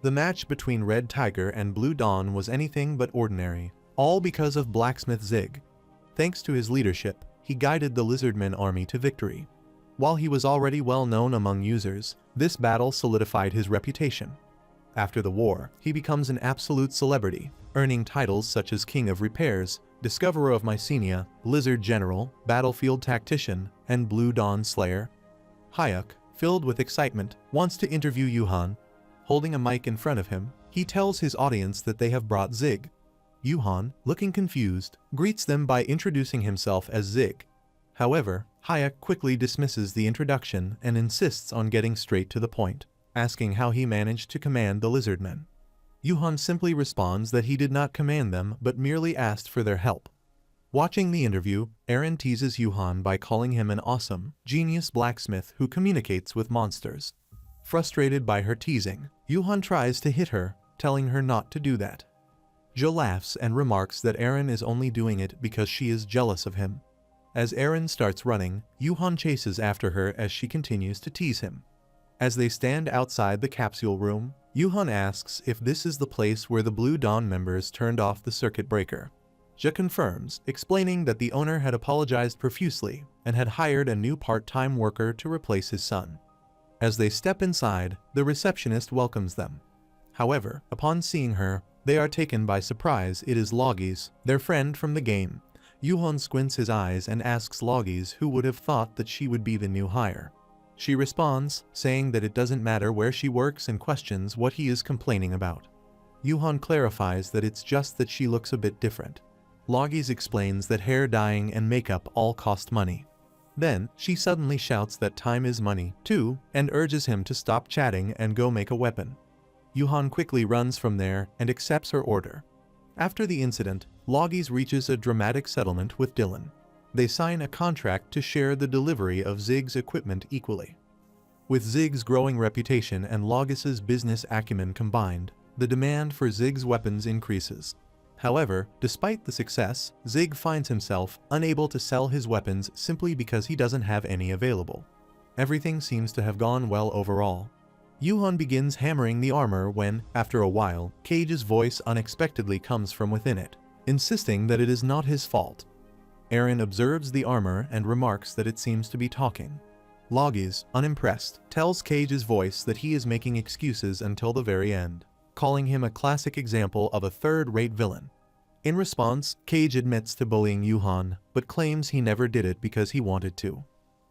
Speaker 1: The match between Red Tiger and Blue Dawn was anything but ordinary, all because of Blacksmith Zig. Thanks to his leadership, he guided the Lizardmen army to victory. While he was already well known among users, this battle solidified his reputation. After the war, he becomes an absolute celebrity, earning titles such as King of Repairs, Discoverer of Mycenia, Lizard General, Battlefield Tactician, and Blue Dawn Slayer. Hayek, filled with excitement, wants to interview Yuhan. Holding a mic in front of him, he tells his audience that they have brought Zig. Yuhan, looking confused, greets them by introducing himself as Zig. However, Hayek quickly dismisses the introduction and insists on getting straight to the point, asking how he managed to command the Lizardmen. Yuhan simply responds that he did not command them but merely asked for their help. Watching the interview, Eren teases Yuhan by calling him an awesome, genius blacksmith who communicates with monsters. Frustrated by her teasing, Yuhan tries to hit her, telling her not to do that. Ja laughs and remarks that Eren is only doing it because she is jealous of him. As Eren starts running, Yuhan chases after her as she continues to tease him. As they stand outside the capsule room, Yuhan asks if this is the place where the Blue Dawn members turned off the circuit breaker. Ja confirms, explaining that the owner had apologized profusely and had hired a new part-time worker to replace his son. As they step inside, the receptionist welcomes them. However, upon seeing her, they are taken by surprise. It is Loggis, their friend from the game. Yuhan squints his eyes and asks Loggis who would have thought that she would be the new hire. She responds, saying that it doesn't matter where she works and questions what he is complaining about. Yuhan clarifies that it's just that she looks a bit different. Loggis explains that hair dyeing and makeup all cost money. Then, she suddenly shouts that time is money, too, and urges him to stop chatting and go make a weapon. Yuhan quickly runs from there and accepts her order. After the incident, Loggies reaches a dramatic settlement with Dylan. They sign a contract to share the delivery of Zig's equipment equally. With Zig's growing reputation and Loggis's business acumen combined, the demand for Zig's weapons increases. However, despite the success, Zig finds himself unable to sell his weapons simply because he doesn't have any available. Everything seems to have gone well overall. Yuhan begins hammering the armor when, after a while, Cage's voice unexpectedly comes from within it, insisting that it is not his fault. Aaron observes the armor and remarks that it seems to be talking. Loggies, unimpressed, tells Cage's voice that he is making excuses until the very end, calling him a classic example of a third-rate villain. In response, Cage admits to bullying Yuhan, but claims he never did it because he wanted to.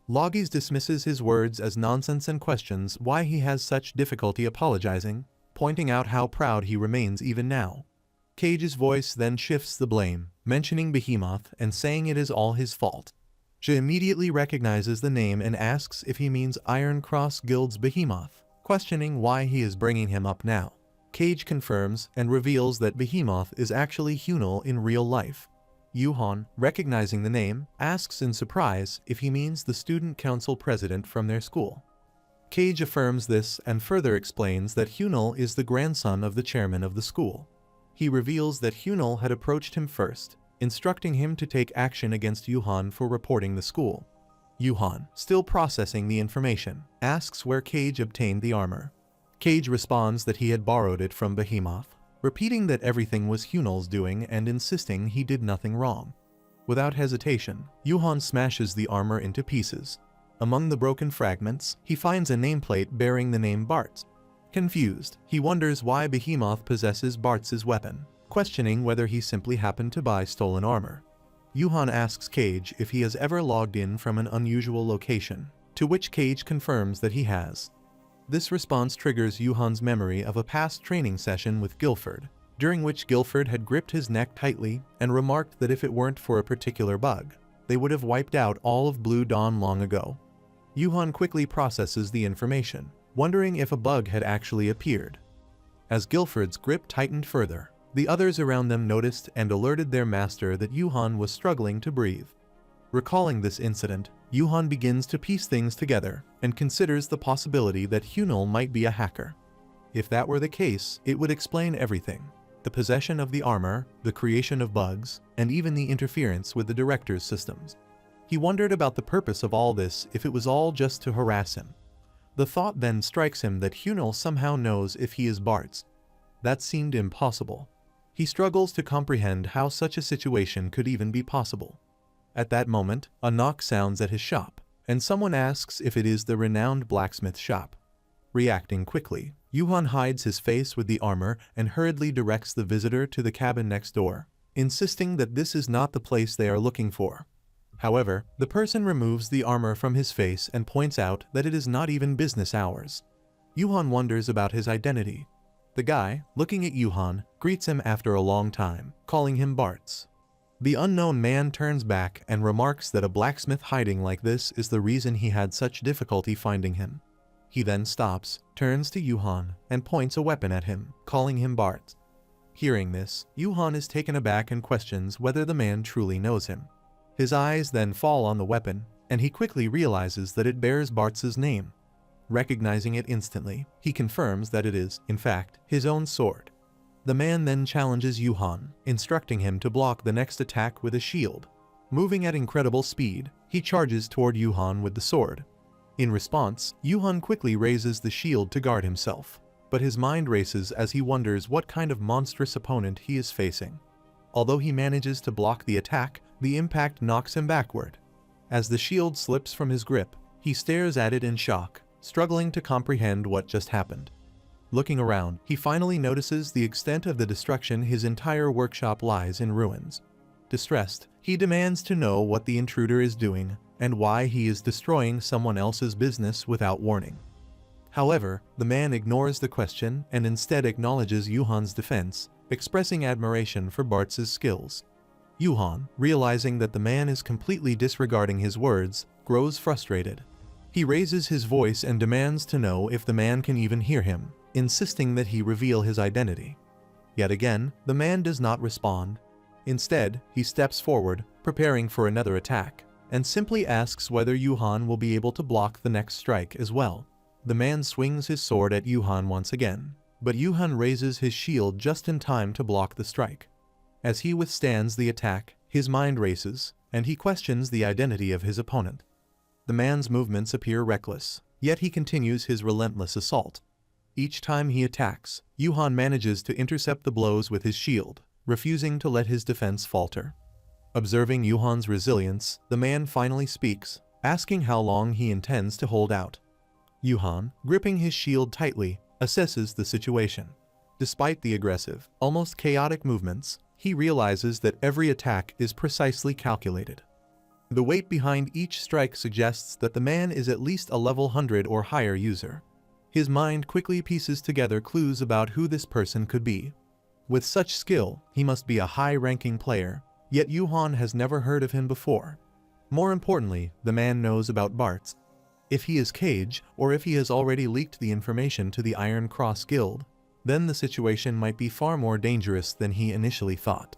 Speaker 1: Loggies dismisses his words as nonsense and questions why he has such difficulty apologizing, pointing out how proud he remains even now. Cage's voice then shifts the blame, mentioning Behemoth and saying it is all his fault. She immediately recognizes the name and asks if he means Iron Cross Guild's Behemoth, questioning why he is bringing him up now. Cage confirms and reveals that Behemoth is actually Hunil in real life. Yuhan, recognizing the name, asks in surprise if he means the student council president from their school. Cage affirms this and further explains that Hunil is the grandson of the chairman of the school. He reveals that Hunil had approached him first, instructing him to take action against Yuhan for reporting the school. Yuhan, still processing the information, asks where Cage obtained the armor. Cage responds that he had borrowed it from Behemoth, repeating that everything was Hunil's doing and insisting he did nothing wrong. Without hesitation, Yuhan smashes the armor into pieces. Among the broken fragments, he finds a nameplate bearing the name Bartz. Confused, he wonders why Behemoth possesses Bartz's weapon, questioning whether he simply happened to buy stolen armor. Yuhan asks Cage if he has ever logged in from an unusual location, to which Cage confirms that he has. This response triggers Yuhan's memory of a past training session with Guilford, during which Guilford had gripped his neck tightly and remarked that if it weren't for a particular bug, they would have wiped out all of Blue Dawn long ago. Yuhan quickly processes the information, wondering if a bug had actually appeared. As Guilford's grip tightened further, the others around them noticed and alerted their master that Yuhan was struggling to breathe. Recalling this incident, Yuhan begins to piece things together and considers the possibility that Hunil might be a hacker. If that were the case, it would explain everything: the possession of the armor, the creation of bugs, and even the interference with the director's systems. He wondered about the purpose of all this if it was all just to harass him. The thought then strikes him that Hunil somehow knows if he is Bartz. That seemed impossible. He struggles to comprehend how such a situation could even be possible. At that moment, a knock sounds at his shop, and someone asks if it is the renowned blacksmith shop. Reacting quickly, Yuhan hides his face with the armor and hurriedly directs the visitor to the cabin next door, insisting that this is not the place they are looking for. However, the person removes the armor from his face and points out that it is not even business hours. Yuhan wonders about his identity. The guy, looking at Yuhan, greets him after a long time, calling him Bartz. The unknown man turns back and remarks that a blacksmith hiding like this is the reason he had such difficulty finding him. He then stops, turns to Yuhan, and points a weapon at him, calling him Bartz. Hearing this, Yuhan is taken aback and questions whether the man truly knows him. His eyes then fall on the weapon, and he quickly realizes that it bears Bartz's name. Recognizing it instantly, he confirms that it is, in fact, his own sword. The man then challenges Yuhan, instructing him to block the next attack with a shield. Moving at incredible speed, he charges toward Yuhan with the sword. In response, Yuhan quickly raises the shield to guard himself, but his mind races as he wonders what kind of monstrous opponent he is facing. Although he manages to block the attack, the impact knocks him backward. As the shield slips from his grip, he stares at it in shock, struggling to comprehend what just happened. Looking around, he finally notices the extent of the destruction. His entire workshop lies in ruins. Distressed, he demands to know what the intruder is doing and why he is destroying someone else's business without warning. However, the man ignores the question and instead acknowledges Yuhan's defense, expressing admiration for Bartz's skills. Yuhan, realizing that the man is completely disregarding his words, grows frustrated. He raises his voice and demands to know if the man can even hear him, insisting that he reveal his identity. Yet again, the man does not respond. Instead, he steps forward, preparing for another attack, and simply asks whether Yuhan will be able to block the next strike as well. The man swings his sword at Yuhan once again, but Yuhan raises his shield just in time to block the strike. As he withstands the attack, his mind races, and he questions the identity of his opponent. The man's movements appear reckless, yet he continues his relentless assault. Each time he attacks, Yuhan manages to intercept the blows with his shield, refusing to let his defense falter. Observing Yuhan's resilience, the man finally speaks, asking how long he intends to hold out. Yuhan, gripping his shield tightly, assesses the situation. Despite the aggressive, almost chaotic movements, he realizes that every attack is precisely calculated. The weight behind each strike suggests that the man is at least a level 100 or higher user. His mind quickly pieces together clues about who this person could be. With such skill, he must be a high-ranking player, yet Yuhan has never heard of him before. More importantly, the man knows about Bartz. If he is Cage, or if he has already leaked the information to the Iron Cross Guild, then the situation might be far more dangerous than he initially thought.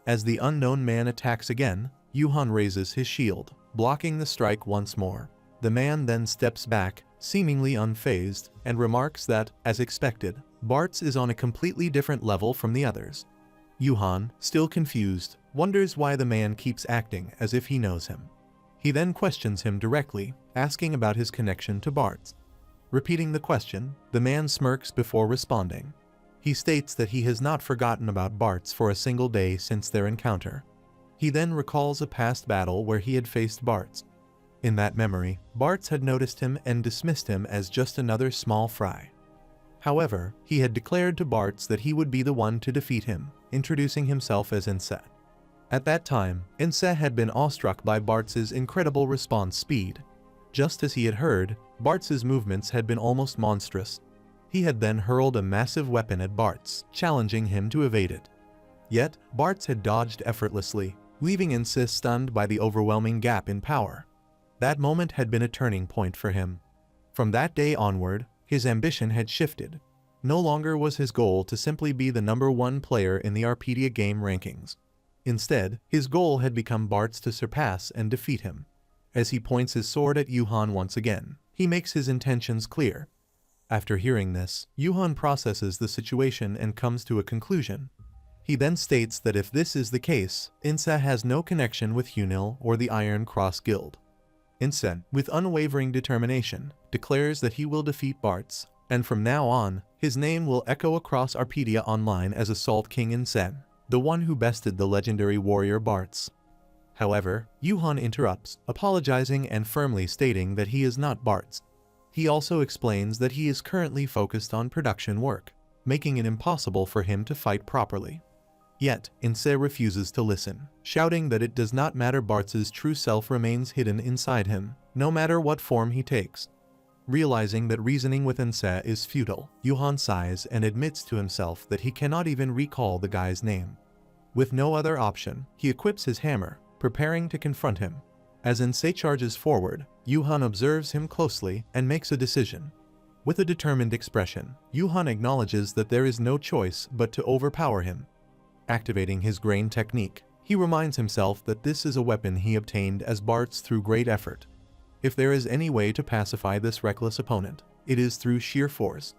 Speaker 1: As the unknown man attacks again, Yuhan raises his shield, blocking the strike once more. The man then steps back, seemingly unfazed, and remarks that, as expected, Bartz is on a completely different level from the others. Yuhan, still confused, wonders why the man keeps acting as if he knows him. He then questions him directly, asking about his connection to Bartz. Repeating the question, the man smirks before responding. He states that he has not forgotten about Bartz for a single day since their encounter. He then recalls a past battle where he had faced Bartz. In that memory, Bartz had noticed him and dismissed him as just another small fry. However, he had declared to Bartz that he would be the one to defeat him, introducing himself as Inse. At that time, Inse had been awestruck by Bartz's incredible response speed. Just as he had heard, Bartz's movements had been almost monstrous. He had then hurled a massive weapon at Bartz, challenging him to evade it. Yet, Bartz had dodged effortlessly, leaving Inse stunned by the overwhelming gap in power. That moment had been a turning point for him. From that day onward, his ambition had shifted. No longer was his goal to simply be the #1 player in the Arpedia game rankings. Instead, his goal had become Bartz to surpass and defeat him. As he points his sword at Yuhan once again, he makes his intentions clear. After hearing this, Yuhan processes the situation and comes to a conclusion. He then states that if this is the case, Inse has no connection with Hunil or the Iron Cross Guild. Inse, with unwavering determination, declares that he will defeat Bartz, and from now on, his name will echo across Arpedia Online as Assault King Inse, the one who bested the legendary warrior Bartz. However, Yuhan interrupts, apologizing and firmly stating that he is not Bartz. He also explains that he is currently focused on production work, making it impossible for him to fight properly. Yet, Inse refuses to listen, shouting that it does not matter. Bartz's true self remains hidden inside him, no matter what form he takes. Realizing that reasoning with Inse is futile, Yuhan sighs and admits to himself that he cannot even recall the guy's name. With no other option, he equips his hammer, preparing to confront him. As Inse charges forward, Yuhan observes him closely and makes a decision. With a determined expression, Yuhan acknowledges that there is no choice but to overpower him. Activating his grain technique, he reminds himself that this is a weapon he obtained as Bartz through great effort. If there is any way to pacify this reckless opponent, it is through sheer force.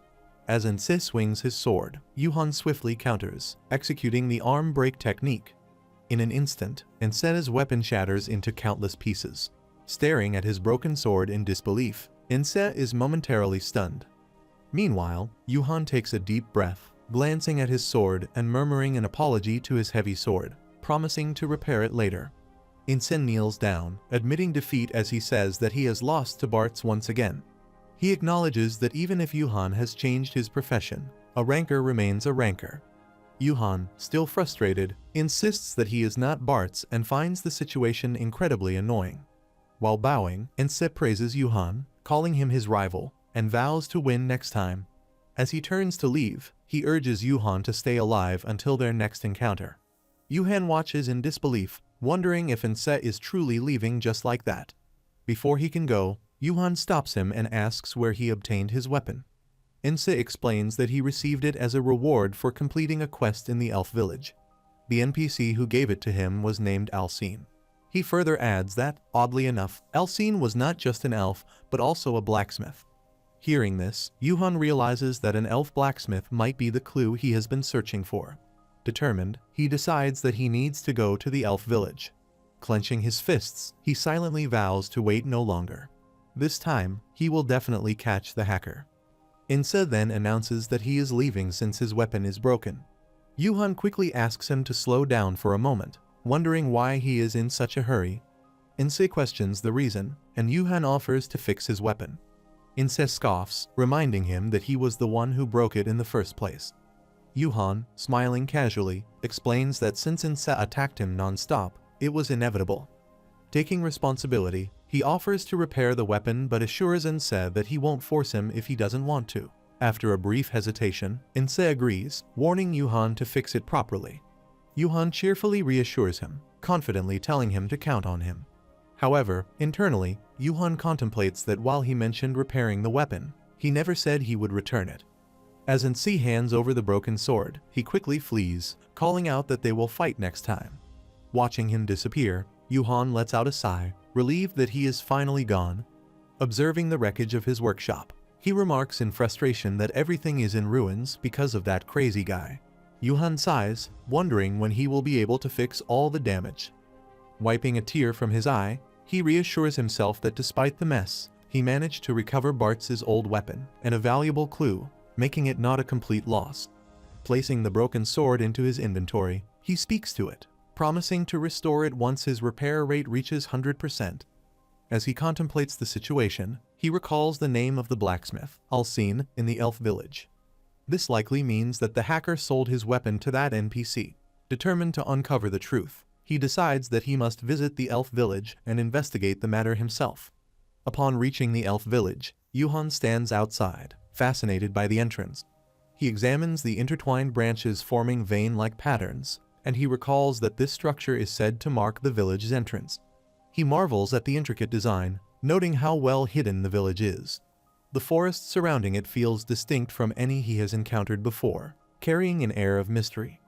Speaker 1: As Inse swings his sword, Yuhan swiftly counters, executing the arm break technique. In an instant, Inse's weapon shatters into countless pieces. Staring at his broken sword in disbelief, Inse is momentarily stunned. Meanwhile, Yuhan takes a deep breath, glancing at his sword and murmuring an apology to his heavy sword, promising to repair it later. Inse kneels down, admitting defeat as he says that he has lost to Bartz once again. He acknowledges that even if Yuhan has changed his profession, a ranker remains a ranker. Yuhan, still frustrated, insists that he is not Bartz and finds the situation incredibly annoying. While bowing, Inse praises Yuhan, calling him his rival, and vows to win next time. As he turns to leave, he urges Yuhan to stay alive until their next encounter. Yuhan watches in disbelief, wondering if Inse is truly leaving just like that. Before he can go, Yuhan stops him and asks where he obtained his weapon. Inse explains that he received it as a reward for completing a quest in the elf village. The NPC who gave it to him was named Alcine. He further adds that, oddly enough, Alcine was not just an elf, but also a blacksmith. Hearing this, Yuhan realizes that an elf blacksmith might be the clue he has been searching for. Determined, he decides that he needs to go to the elf village. Clenching his fists, he silently vows to wait no longer. This time, he will definitely catch the hacker. Inse then announces that he is leaving since his weapon is broken. Yuhan quickly asks him to slow down for a moment, wondering why he is in such a hurry. Inse questions the reason, and Yuhan offers to fix his weapon. Inse scoffs, reminding him that he was the one who broke it in the first place. Yuhan, smiling casually, explains that since Inse attacked him non-stop, it was inevitable. Taking responsibility, he offers to repair the weapon but assures Inse that he won't force him if he doesn't want to. After a brief hesitation, Inse agrees, warning Yuhan to fix it properly. Yuhan cheerfully reassures him, confidently telling him to count on him. However, internally, Yuhan contemplates that while he mentioned repairing the weapon, he never said he would return it. As Inse hands over the broken sword, he quickly flees, calling out that they will fight next time. Watching him disappear, Yuhan lets out a sigh, relieved that he is finally gone. Observing the wreckage of his workshop, he remarks in frustration that everything is in ruins because of that crazy guy. Yuhan sighs, wondering when he will be able to fix all the damage. Wiping a tear from his eye, he reassures himself that despite the mess, he managed to recover Bartz's old weapon, and a valuable clue, making it not a complete loss. Placing the broken sword into his inventory, he speaks to it, promising to restore it once his repair rate reaches 100%. As he contemplates the situation, he recalls the name of the blacksmith, Alcine, in the elf village. This likely means that the hacker sold his weapon to that NPC. Determined to uncover the truth, he decides that he must visit the elf village and investigate the matter himself. Upon reaching the elf village, Yuhan stands outside, fascinated by the entrance. He examines the intertwined branches forming vein-like patterns, and he recalls that this structure is said to mark the village's entrance. He marvels at the intricate design, noting how well hidden the village is. The forest surrounding it feels distinct from any he has encountered before, carrying an air of mystery.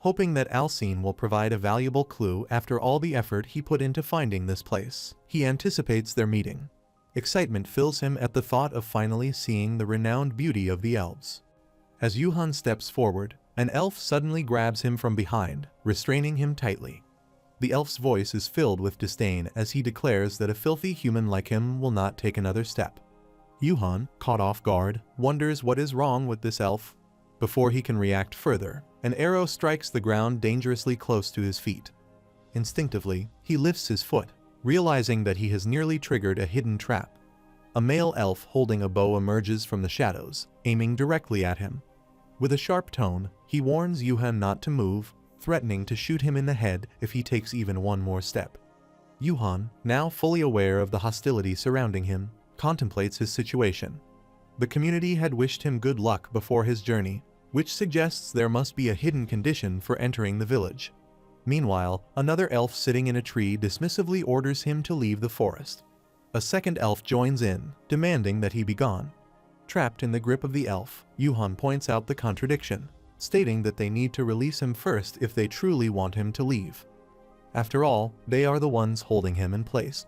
Speaker 1: Hoping that Alcine will provide a valuable clue after all the effort he put into finding this place, he anticipates their meeting. Excitement fills him at the thought of finally seeing the renowned beauty of the elves. As Yuhan steps forward, an elf suddenly grabs him from behind, restraining him tightly. The elf's voice is filled with disdain as he declares that a filthy human like him will not take another step. Yuhan, caught off guard, wonders what is wrong with this elf. Before he can react further, an arrow strikes the ground dangerously close to his feet. Instinctively, he lifts his foot, realizing that he has nearly triggered a hidden trap. A male elf holding a bow emerges from the shadows, aiming directly at him. With a sharp tone, he warns Yuhan not to move, threatening to shoot him in the head if he takes even one more step. Yuhan, now fully aware of the hostility surrounding him, contemplates his situation. The community had wished him good luck before his journey, which suggests there must be a hidden condition for entering the village. Meanwhile, another elf sitting in a tree dismissively orders him to leave the forest. A second elf joins in, demanding that he be gone. Trapped in the grip of the elf, Yuhan points out the contradiction, stating that they need to release him first if they truly want him to leave. After all, they are the ones holding him in place.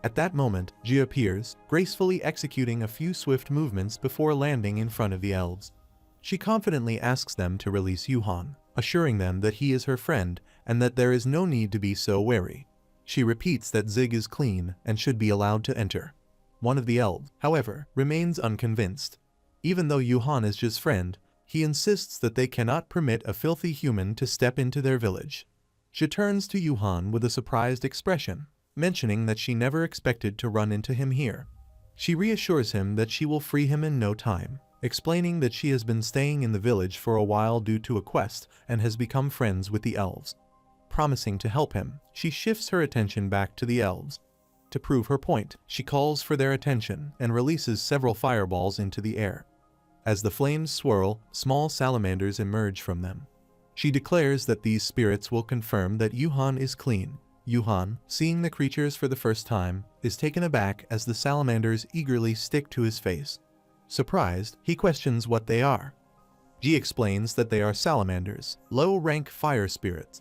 Speaker 1: At that moment, Ji appears, gracefully executing a few swift movements before landing in front of the elves. She confidently asks them to release Yuhan, assuring them that he is her friend and that there is no need to be so wary. She repeats that Zig is clean and should be allowed to enter. One of the elves, however, remains unconvinced. Even though Yuhan is Ji's friend, he insists that they cannot permit a filthy human to step into their village. She turns to Yuhan with a surprised expression, mentioning that she never expected to run into him here. She reassures him that she will free him in no time, explaining that she has been staying in the village for a while due to a quest and has become friends with the elves. Promising to help him, she shifts her attention back to the elves. To prove her point, she calls for their attention and releases several fireballs into the air. As the flames swirl, small salamanders emerge from them. She declares that these spirits will confirm that Yuhan is clean, Yuhan, seeing the creatures for the first time, is taken aback as the salamanders eagerly stick to his face. Surprised, he questions what they are. Ji explains that they are salamanders, low-rank fire spirits.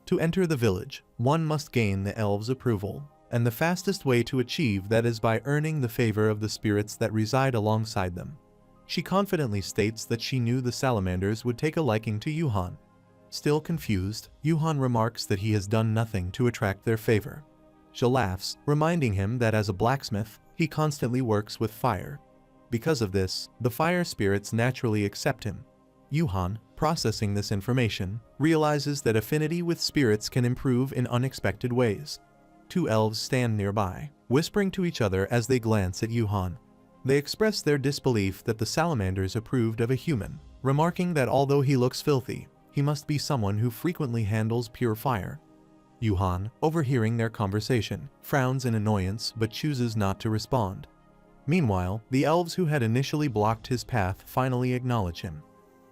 Speaker 1: To enter the village, one must gain the elves' approval, and the fastest way to achieve that is by earning the favor of the spirits that reside alongside them. She confidently states that she knew the salamanders would take a liking to Yuhan. Still confused, Yuhan remarks that he has done nothing to attract their favor. She laughs, reminding him that as a blacksmith, he constantly works with fire. Because of this, the fire spirits naturally accept him. Yuhan, processing this information, realizes that affinity with spirits can improve in unexpected ways. Two elves stand nearby, whispering to each other as they glance at Yuhan. They express their disbelief that the salamanders approved of a human, remarking that although he looks filthy, he must be someone who frequently handles pure fire. Yuhan, overhearing their conversation, frowns in annoyance but chooses not to respond. Meanwhile, the elves who had initially blocked his path finally acknowledge him.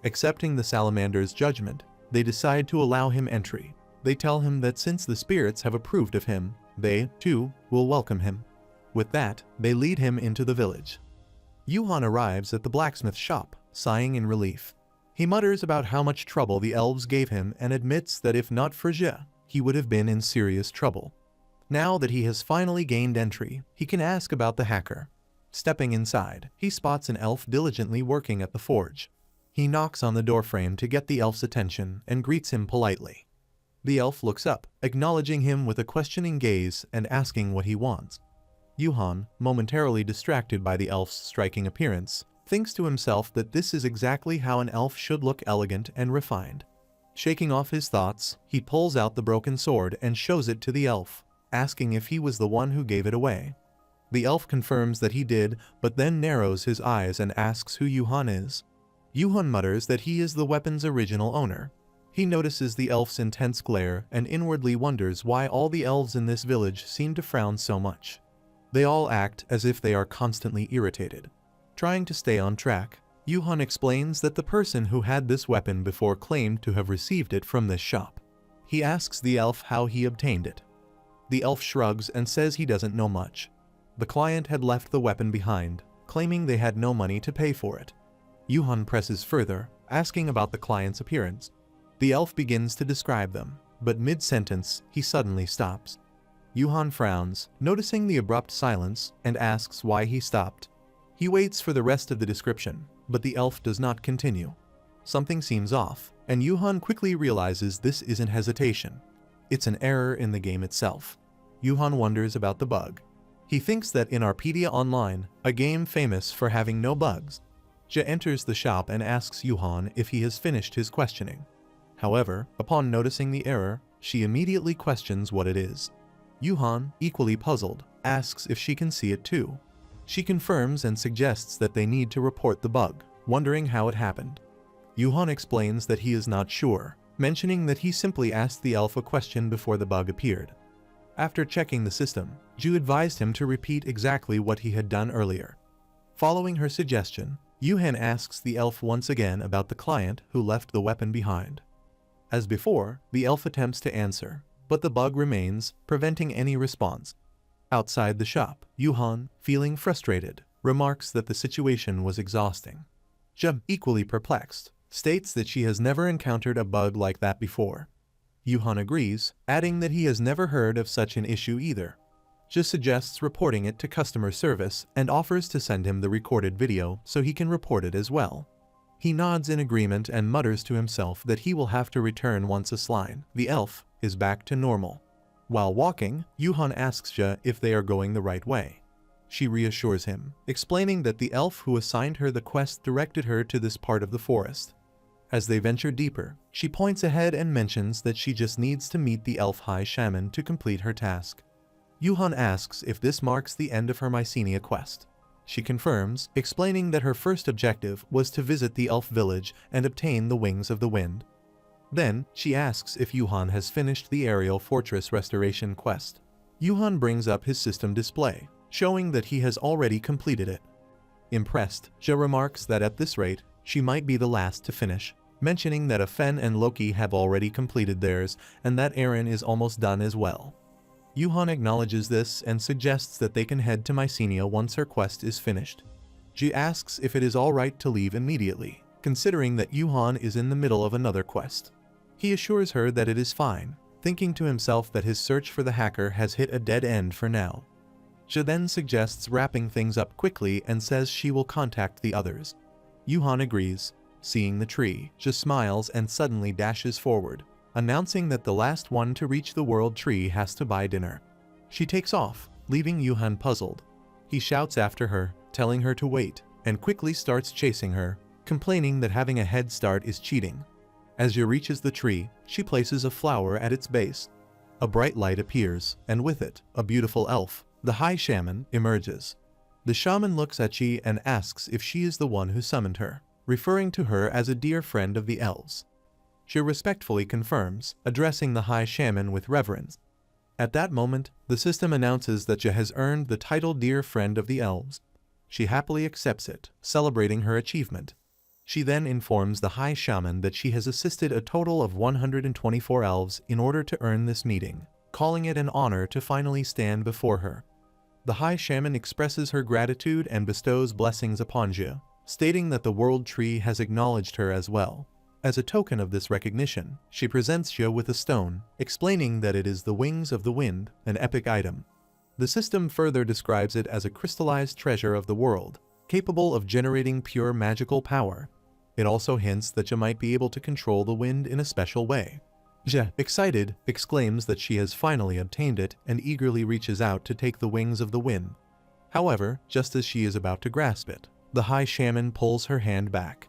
Speaker 1: Accepting the salamander's judgment, they decide to allow him entry. They tell him that since the spirits have approved of him, they, too, will welcome him. With that, they lead him into the village. Yuhan arrives at the blacksmith shop, sighing in relief. He mutters about how much trouble the elves gave him and admits that if not for Jia, he would have been in serious trouble. Now that he has finally gained entry, he can ask about the hacker. Stepping inside, he spots an elf diligently working at the forge. He knocks on the doorframe to get the elf's attention and greets him politely. The elf looks up, acknowledging him with a questioning gaze and asking what he wants. Yuhan, momentarily distracted by the elf's striking appearance, thinks to himself that this is exactly how an elf should look, elegant and refined. Shaking off his thoughts, he pulls out the broken sword and shows it to the elf, asking if he was the one who gave it away. The elf confirms that he did, but then narrows his eyes and asks who Yuhan is. Yuhan mutters that he is the weapon's original owner. He notices the elf's intense glare and inwardly wonders why all the elves in this village seem to frown so much. They all act as if they are constantly irritated. Trying to stay on track, Yuhan explains that the person who had this weapon before claimed to have received it from this shop. He asks the elf how he obtained it. The elf shrugs and says he doesn't know much. The client had left the weapon behind, claiming they had no money to pay for it. Yuhan presses further, asking about the client's appearance. The elf begins to describe them, but mid-sentence, he suddenly stops. Yuhan frowns, noticing the abrupt silence, and asks why he stopped. He waits for the rest of the description, but the elf does not continue. Something seems off, and Yuhan quickly realizes this isn't hesitation. It's an error in the game itself. Yuhan wonders about the bug. He thinks that in Arpedia Online, a game famous for having no bugs, Jia enters the shop and asks Yuhan if he has finished his questioning. However, upon noticing the error, she immediately questions what it is. Yuhan, equally puzzled, asks if she can see it too. She confirms and suggests that they need to report the bug, wondering how it happened. Yuhan explains that he is not sure, mentioning that he simply asked the elf a question before the bug appeared. After checking the system, Ju advised him to repeat exactly what he had done earlier. Following her suggestion, Yuhan asks the elf once again about the client who left the weapon behind. As before, the elf attempts to answer, but the bug remains, preventing any response. Outside the shop, Yuhan, feeling frustrated, remarks that the situation was exhausting. Jia, equally perplexed, states that she has never encountered a bug like that before. Yuhan agrees, adding that he has never heard of such an issue either. Jia suggests reporting it to customer service and offers to send him the recorded video so he can report it as well. He nods in agreement and mutters to himself that he will have to return once a slime, the elf, is back to normal. While walking, Yuhan asks Jia if they are going the right way. She reassures him, explaining that the elf who assigned her the quest directed her to this part of the forest. As they venture deeper, she points ahead and mentions that she just needs to meet the elf high shaman to complete her task. Yuhan asks if this marks the end of her Mycenia quest. She confirms, explaining that her first objective was to visit the elf village and obtain the Wings of the Wind. Then, she asks if Yuhan has finished the aerial fortress restoration quest. Yuhan brings up his system display, showing that he has already completed it. Impressed, Jia remarks that at this rate, she might be the last to finish, mentioning that Afen and Loki have already completed theirs and that Eren is almost done as well. Yuhan acknowledges this and suggests that they can head to Mycenae once her quest is finished. Ji asks if it is alright to leave immediately, considering that Yuhan is in the middle of another quest. He assures her that it is fine, thinking to himself that his search for the hacker has hit a dead end for now. Ji then suggests wrapping things up quickly and says she will contact the others. Yuhan agrees. Seeing the tree, Ji smiles and suddenly dashes forward, announcing that the last one to reach the world tree has to buy dinner. She takes off, leaving Yuhan puzzled. He shouts after her, telling her to wait, and quickly starts chasing her, complaining that having a head start is cheating. As Ji reaches the tree, she places a flower at its base. A bright light appears, and with it, a beautiful elf, the High Shaman, emerges. The shaman looks at Ji and asks if she is the one who summoned her, referring to her as a dear friend of the elves. She respectfully confirms, addressing the High Shaman with reverence. At that moment, the system announces that Ji has earned the title Dear Friend of the Elves. She happily accepts it, celebrating her achievement. She then informs the High Shaman that she has assisted a total of 124 elves in order to earn this meeting, calling it an honor to finally stand before her. The High Shaman expresses her gratitude and bestows blessings upon Ji, stating that the World Tree has acknowledged her as well. As a token of this recognition, she presents Ji with a stone, explaining that it is the Wings of the Wind, an epic item. The system further describes it as a crystallized treasure of the world, capable of generating pure magical power. It also hints that Ji might be able to control the wind in a special way. Ji, excited, exclaims that she has finally obtained it and eagerly reaches out to take the Wings of the Wind. However, just as she is about to grasp it, the High Shaman pulls her hand back.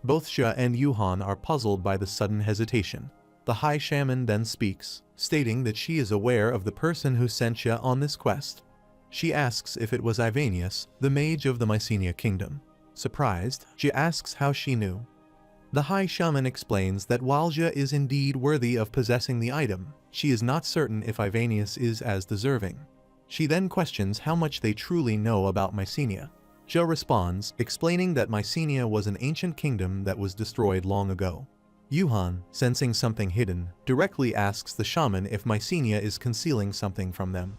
Speaker 1: Both Ji and Yuhan are puzzled by the sudden hesitation. The High Shaman then speaks, stating that she is aware of the person who sent Ji on this quest. She asks if it was Ivanius, the mage of the Mycenae kingdom. Surprised, Ji asks how she knew. The High Shaman explains that while Ji is indeed worthy of possessing the item, she is not certain if Ivanius is as deserving. She then questions how much they truly know about Mycenae. Ji responds, explaining that Mycenae was an ancient kingdom that was destroyed long ago. Yuhan, sensing something hidden, directly asks the shaman if Mycenae is concealing something from them.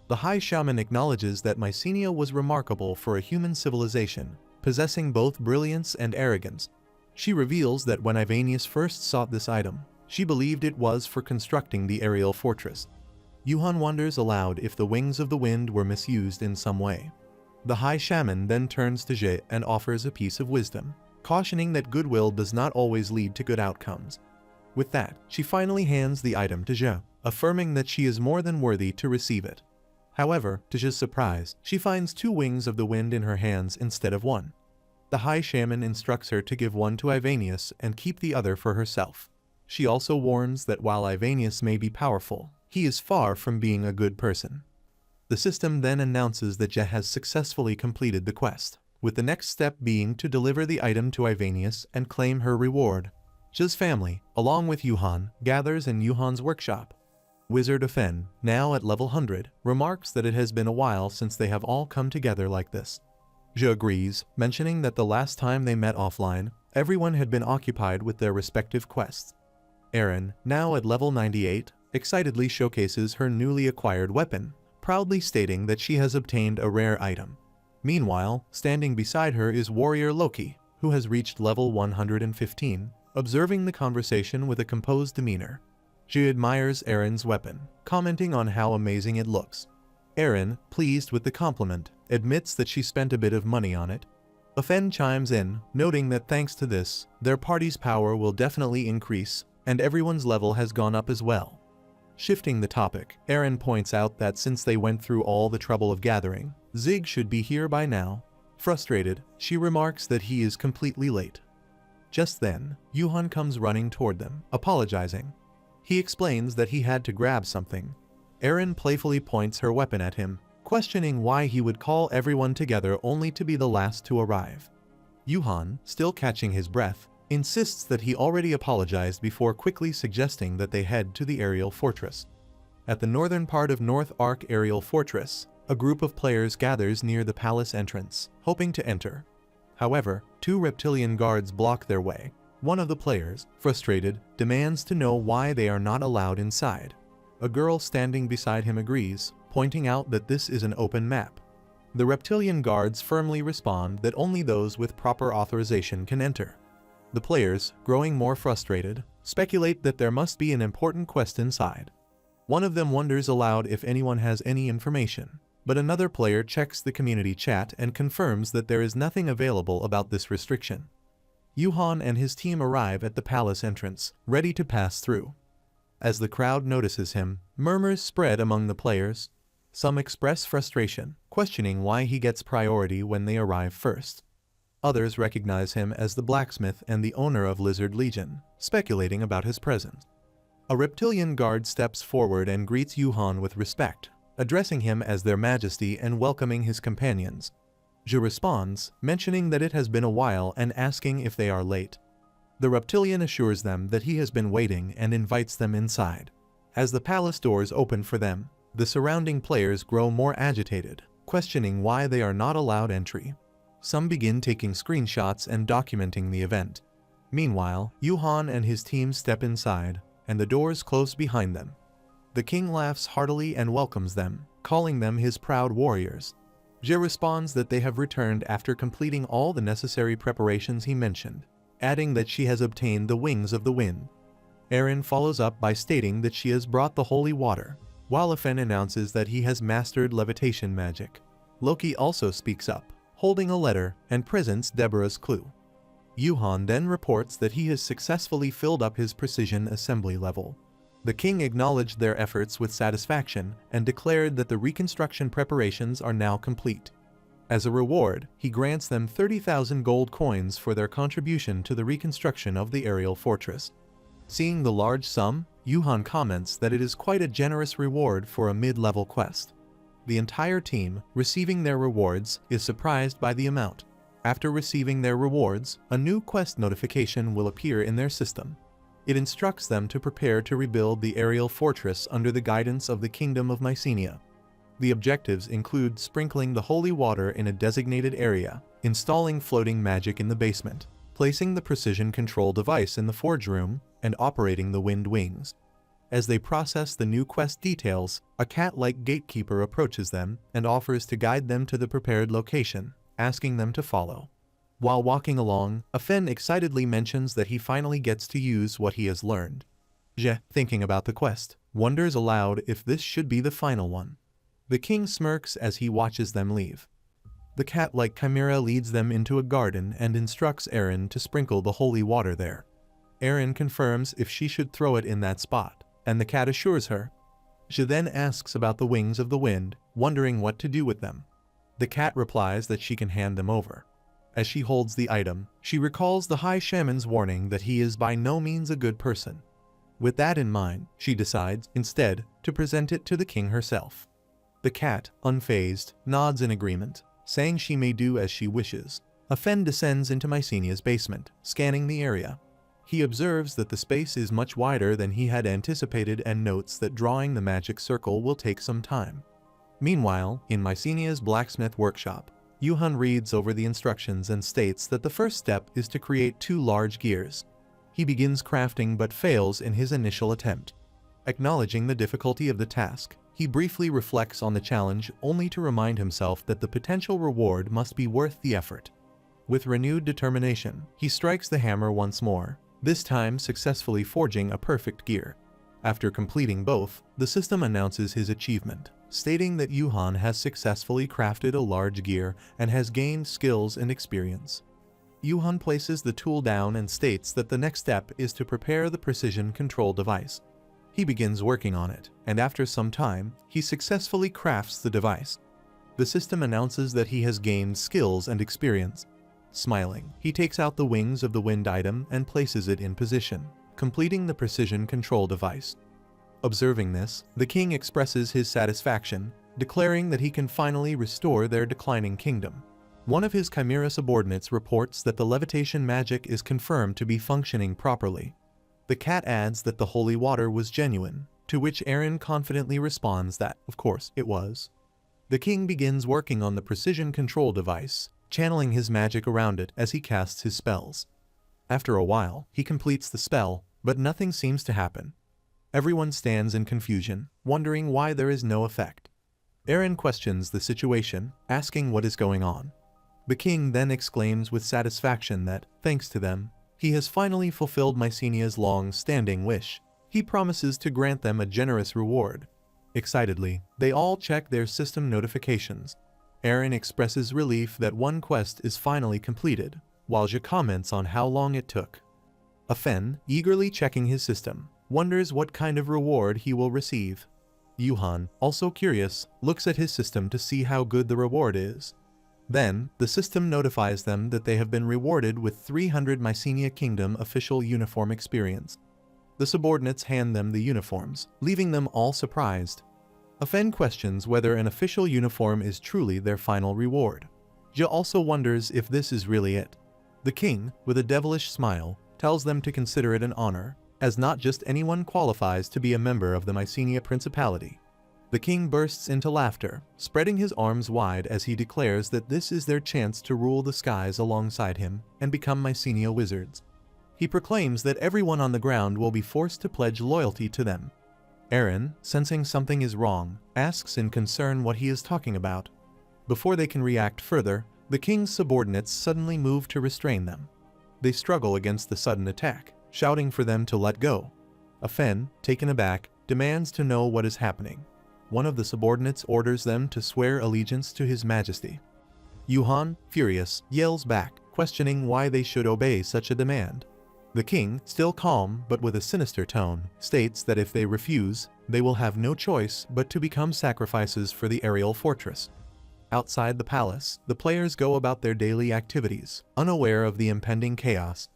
Speaker 1: The High Shaman acknowledges that Mycenae was remarkable for a human civilization, possessing both brilliance and arrogance. She reveals that when Ivanius first sought this item, she believed it was for constructing the aerial fortress. Yuhan wonders aloud if the Wings of the Wind were misused in some way. The High Shaman then turns to Ji and offers a piece of wisdom, cautioning that goodwill does not always lead to good outcomes. With that, she finally hands the item to Ji, affirming that she is more than worthy to receive it. However, to Ji's surprise, she finds 2 Wings of the Wind in her hands instead of 1. The High Shaman instructs her to give one to Ivanius and keep the other for herself. She also warns that while Ivanius may be powerful, he is far from being a good person. The system then announces that Ji has successfully completed the quest, with the next step being to deliver the item to Ivanius and claim her reward. Ji's family, along with Yuhan, gathers in Yuhan's workshop. Wizard Afen, now at level 100, remarks that it has been a while since they have all come together like this. Ji agrees, mentioning that the last time they met offline, everyone had been occupied with their respective quests. Erin, now at level 98, excitedly showcases her newly acquired weapon, proudly stating that she has obtained a rare item. Meanwhile, standing beside her is warrior Loki, who has reached level 115, observing the conversation with a composed demeanor. She admires Erin's weapon, commenting on how amazing it looks. Erin, pleased with the compliment, admits that she spent a bit of money on it. Afen chimes in, noting that thanks to this, their party's power will definitely increase, and everyone's level has gone up as well. Shifting the topic, Erin points out that since they went through all the trouble of gathering, Zig should be here by now. Frustrated, she remarks that he is completely late. Just then, Yuhan comes running toward them, apologizing. He explains that he had to grab something. Erin playfully points her weapon at him, questioning why he would call everyone together only to be the last to arrive. Yuhan, still catching his breath, insists that he already apologized before quickly suggesting that they head to the aerial fortress. At the northern part of North Arc Aerial Fortress, a group of players gathers near the palace entrance, hoping to enter. However, 2 reptilian guards block their way. One of the players, frustrated, demands to know why they are not allowed inside. A girl standing beside him agrees, pointing out that this is an open map. The reptilian guards firmly respond that only those with proper authorization can enter. The players, growing more frustrated, speculate that there must be an important quest inside. One of them wonders aloud if anyone has any information, but another player checks the community chat and confirms that there is nothing available about this restriction. Yuhan and his team arrive at the palace entrance, ready to pass through. As the crowd notices him, murmurs spread among the players. Some express frustration, questioning why he gets priority when they arrive first. Others recognize him as the blacksmith and the owner of Lizard Legion, speculating about his presence. A reptilian guard steps forward and greets Yuhan with respect, addressing him as their majesty and welcoming his companions. Je responds, mentioning that it has been a while and asking if they are late. The reptilian assures them that he has been waiting and invites them inside. As the palace doors open for them, the surrounding players grow more agitated, questioning why they are not allowed entry. Some begin taking screenshots and documenting the event. Meanwhile, Yuhan and his team step inside, and the doors close behind them. The king laughs heartily and welcomes them, calling them his proud warriors. Je responds that they have returned after completing all the necessary preparations he mentioned, adding that she has obtained the wings of the wind. Erin follows up by stating that she has brought the holy water, while Afen announces that he has mastered levitation magic. Loki also speaks up, holding a letter, and presents Deborah's clue. Yuhan then reports that he has successfully filled up his precision assembly level. The king acknowledged their efforts with satisfaction and declared that the reconstruction preparations are now complete. As a reward, he grants them 30,000 gold coins for their contribution to the reconstruction of the aerial fortress. Seeing the large sum, Yuhan comments that it is quite a generous reward for a mid-level quest. The entire team, receiving their rewards, is surprised by the amount. After receiving their rewards, a new quest notification will appear in their system. It instructs them to prepare to rebuild the aerial fortress under the guidance of the Kingdom of Mycenae. The objectives include sprinkling the holy water in a designated area, installing floating magic in the basement, placing the precision control device in the forge room, and operating the wind wings. As they process the new quest details, a cat-like gatekeeper approaches them and offers to guide them to the prepared location, asking them to follow. While walking along, Afen excitedly mentions that he finally gets to use what he has learned. Je, thinking about the quest, wonders aloud if this should be the final one. The king smirks as he watches them leave. The cat-like chimera leads them into a garden and instructs Erin to sprinkle the holy water there. Erin confirms if she should throw it in that spot, and the cat assures her. She then asks about the wings of the wind, wondering what to do with them. The cat replies that she can hand them over. As she holds the item, she recalls the High Shaman's warning that he is by no means a good person. With that in mind, she decides, instead, to present it to the king herself. The cat, unfazed, nods in agreement, saying she may do as she wishes. Afen descends into Mycenae's basement, scanning the area. He observes that the space is much wider than he had anticipated and notes that drawing the magic circle will take some time. Meanwhile, in Mycenae's blacksmith workshop, Yuhan reads over the instructions and states that the first step is to create 2 large gears. He begins crafting but fails in his initial attempt. Acknowledging the difficulty of the task, he briefly reflects on the challenge only to remind himself that the potential reward must be worth the effort. With renewed determination, he strikes the hammer once more, this time successfully forging a perfect gear. After completing both, the system announces his achievement, stating that Yuhan has successfully crafted a large gear and has gained skills and experience. Yuhan places the tool down and states that the next step is to prepare the precision control device. He begins working on it, and after some time, he successfully crafts the device. The system announces that he has gained skills and experience. Smiling, he takes out the wings of the wind item and places it in position, completing the precision control device. Observing this, the king expresses his satisfaction, declaring that he can finally restore their declining kingdom. One of his chimera subordinates reports that the levitation magic is confirmed to be functioning properly. The cat adds that the holy water was genuine, to which Erin confidently responds that, of course, it was. The king begins working on the precision control device, channeling his magic around it as he casts his spells. After a while, he completes the spell, but nothing seems to happen. Everyone stands in confusion, wondering why there is no effect. Aaron questions the situation, asking what is going on. The king then exclaims with satisfaction that, thanks to them, he has finally fulfilled Mycenia's long-standing wish. He promises to grant them a generous reward. Excitedly, they all check their system notifications. Aaron expresses relief that one quest is finally completed, while Je comments on how long it took. Afen, eagerly checking his system, wonders what kind of reward he will receive. Yuhan, also curious, looks at his system to see how good the reward is. Then, the system notifies them that they have been rewarded with 300 Mycenia Kingdom official uniform experience. The subordinates hand them the uniforms, leaving them all surprised. Afen questions whether an official uniform is truly their final reward. Je also wonders if this is really it. The king, with a devilish smile, tells them to consider it an honor, as not just anyone qualifies to be a member of the Mycenia Principality. The king bursts into laughter, spreading his arms wide as he declares that this is their chance to rule the skies alongside him and become Mycenia wizards. He proclaims that everyone on the ground will be forced to pledge loyalty to them. Aaron, sensing something is wrong, asks in concern what he is talking about. Before they can react further, the king's subordinates suddenly move to restrain them. They struggle against the sudden attack, shouting for them to let go. Afen, taken aback, demands to know what is happening. One of the subordinates orders them to swear allegiance to His Majesty. Yuhan, furious, yells back, questioning why they should obey such a demand. The king, still calm but with a sinister tone, states that if they refuse, they will have no choice but to become sacrifices for the aerial fortress. Outside the palace, the players go about their daily activities, unaware of the impending chaos.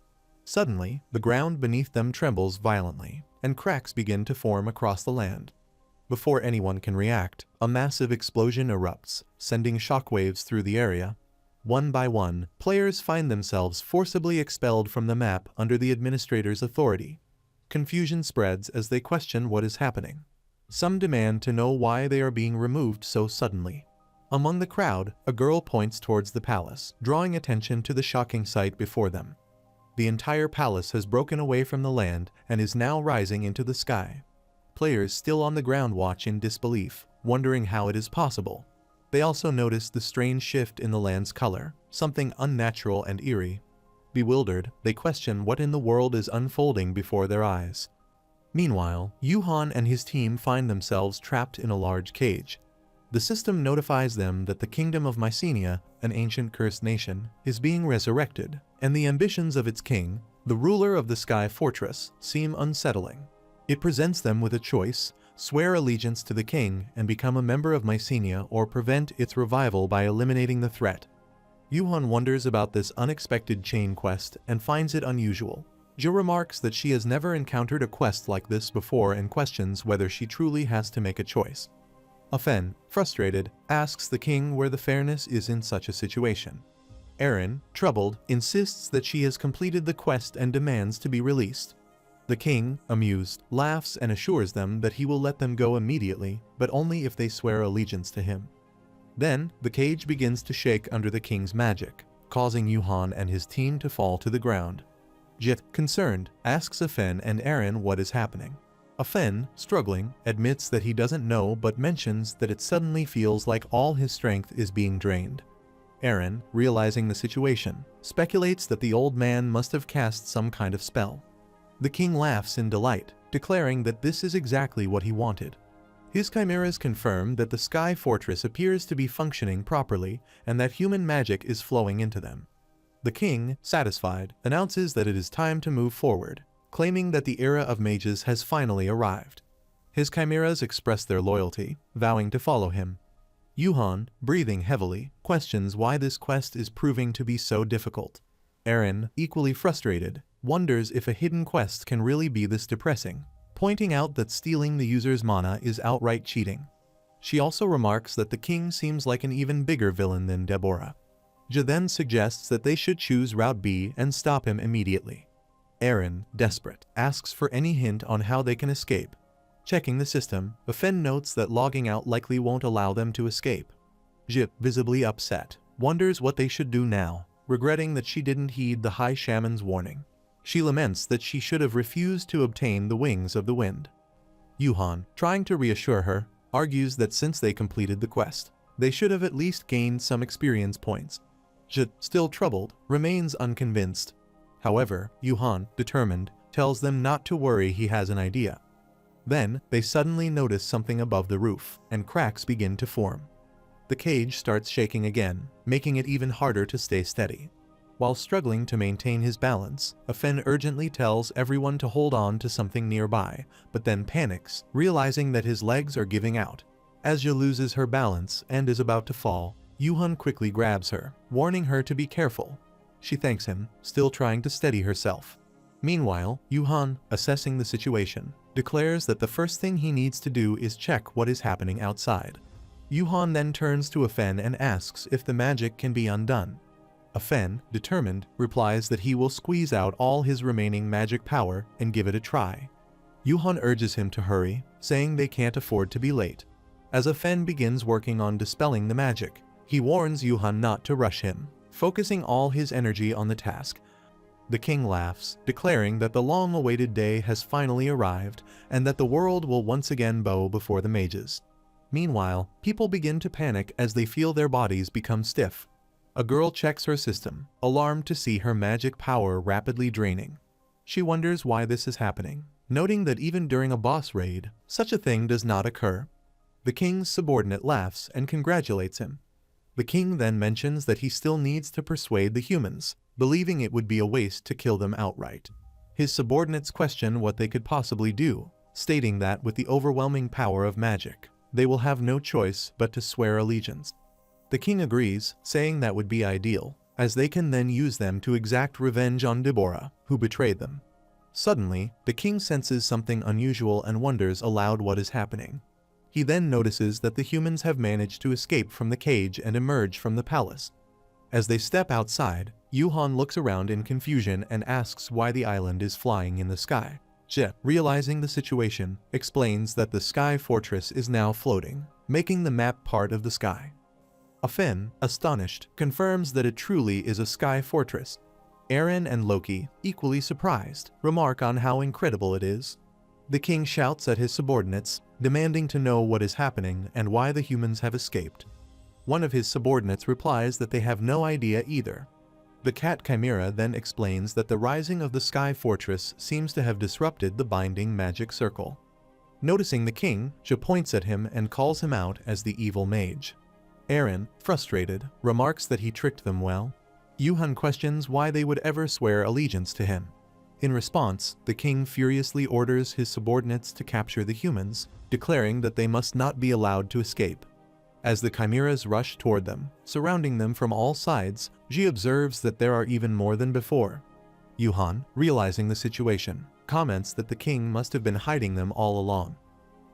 Speaker 1: Suddenly, the ground beneath them trembles violently, and cracks begin to form across the land. Before anyone can react, a massive explosion erupts, sending shockwaves through the area. One by one, players find themselves forcibly expelled from the map under the administrator's authority. Confusion spreads as they question what is happening. Some demand to know why they are being removed so suddenly. Among the crowd, a girl points towards the palace, drawing attention to the shocking sight before them. The entire palace has broken away from the land and is now rising into the sky. Players still on the ground watch in disbelief, wondering how it is possible. They also notice the strange shift in the land's color, something unnatural and eerie. Bewildered, they question what in the world is unfolding before their eyes. Meanwhile, Yuhan and his team find themselves trapped in a large cage. The system notifies them that the kingdom of Mycenia, an ancient cursed nation, is being resurrected, and the ambitions of its king, the ruler of the Sky Fortress, seem unsettling. It presents them with a choice: swear allegiance to the king and become a member of Mycenia, or prevent its revival by eliminating the threat. Yuhan wonders about this unexpected chain quest and finds it unusual. Jo remarks that she has never encountered a quest like this before and questions whether she truly has to make a choice. Afen, frustrated, asks the king where the fairness is in such a situation. Aaron, troubled, insists that she has completed the quest and demands to be released. The king, amused, laughs and assures them that he will let them go immediately, but only if they swear allegiance to him. Then, the cage begins to shake under the king's magic, causing Yuhan and his team to fall to the ground. Jit, concerned, asks Afen and Aaron what is happening. Afen, struggling, admits that he doesn't know but mentions that it suddenly feels like all his strength is being drained. Aaron, realizing the situation, speculates that the old man must have cast some kind of spell. The king laughs in delight, declaring that this is exactly what he wanted. His chimeras confirm that the Sky Fortress appears to be functioning properly and that human magic is flowing into them. The king, satisfied, announces that it is time to move forward, claiming that the era of mages has finally arrived. His chimeras express their loyalty, vowing to follow him. Yuhan, breathing heavily, questions why this quest is proving to be so difficult. Aaron, equally frustrated, wonders if a hidden quest can really be this depressing, pointing out that stealing the user's mana is outright cheating. She also remarks that the king seems like an even bigger villain than Deborah. Ja then suggests that they should choose Route B and stop him immediately. Aaron, desperate, asks for any hint on how they can escape. Checking the system, Afen notes that logging out likely won't allow them to escape. Ja, visibly upset, wonders what they should do now, regretting that she didn't heed the High Shaman's warning. She laments that she should have refused to obtain the Wings of the Wind. Yuhan, trying to reassure her, argues that since they completed the quest, they should have at least gained some experience points. Zhe, still troubled, remains unconvinced. However, Yuhan, determined, tells them not to worry, he has an idea. Then, they suddenly notice something above the roof, and cracks begin to form. The cage starts shaking again, making it even harder to stay steady. While struggling to maintain his balance, Afen urgently tells everyone to hold on to something nearby, but then panics, realizing that his legs are giving out. As Zhe loses her balance and is about to fall, Yuhan quickly grabs her, warning her to be careful. She thanks him, still trying to steady herself. Meanwhile, Yuhan, assessing the situation, declares that the first thing he needs to do is check what is happening outside. Yuhan then turns to Afen and asks if the magic can be undone. Afen, determined, replies that he will squeeze out all his remaining magic power and give it a try. Yuhan urges him to hurry, saying they can't afford to be late. As Afen begins working on dispelling the magic, he warns Yuhan not to rush him, focusing all his energy on the task. The king laughs, declaring that the long-awaited day has finally arrived and that the world will once again bow before the mages. Meanwhile, people begin to panic as they feel their bodies become stiff. A girl checks her system, alarmed to see her magic power rapidly draining. She wonders why this is happening, noting that even during a boss raid, such a thing does not occur. The king's subordinate laughs and congratulates him. The king then mentions that he still needs to persuade the humans, believing it would be a waste to kill them outright. His subordinates question what they could possibly do, stating that with the overwhelming power of magic, they will have no choice but to swear allegiance. The king agrees, saying that would be ideal, as they can then use them to exact revenge on Deborah, who betrayed them. Suddenly, the king senses something unusual and wonders aloud what is happening. He then notices that the humans have managed to escape from the cage and emerge from the palace. As they step outside, Yuhan looks around in confusion and asks why the island is flying in the sky. Zhe, realizing the situation, explains that the sky fortress is now floating, making the map part of the sky. Afen, astonished, confirms that it truly is a sky fortress. Eren and Loki, equally surprised, remark on how incredible it is. The king shouts at his subordinates, demanding to know what is happening and why the humans have escaped. One of his subordinates replies that they have no idea either. The cat Chimera then explains that the rising of the sky fortress seems to have disrupted the binding magic circle. Noticing the king, Zhe points at him and calls him out as the evil mage. Eren, frustrated, remarks that he tricked them well. Yuhan questions why they would ever swear allegiance to him. In response, the king furiously orders his subordinates to capture the humans, declaring that they must not be allowed to escape. As the chimeras rush toward them, surrounding them from all sides, Zhe observes that there are even more than before. Yuhan, realizing the situation, comments that the king must have been hiding them all along.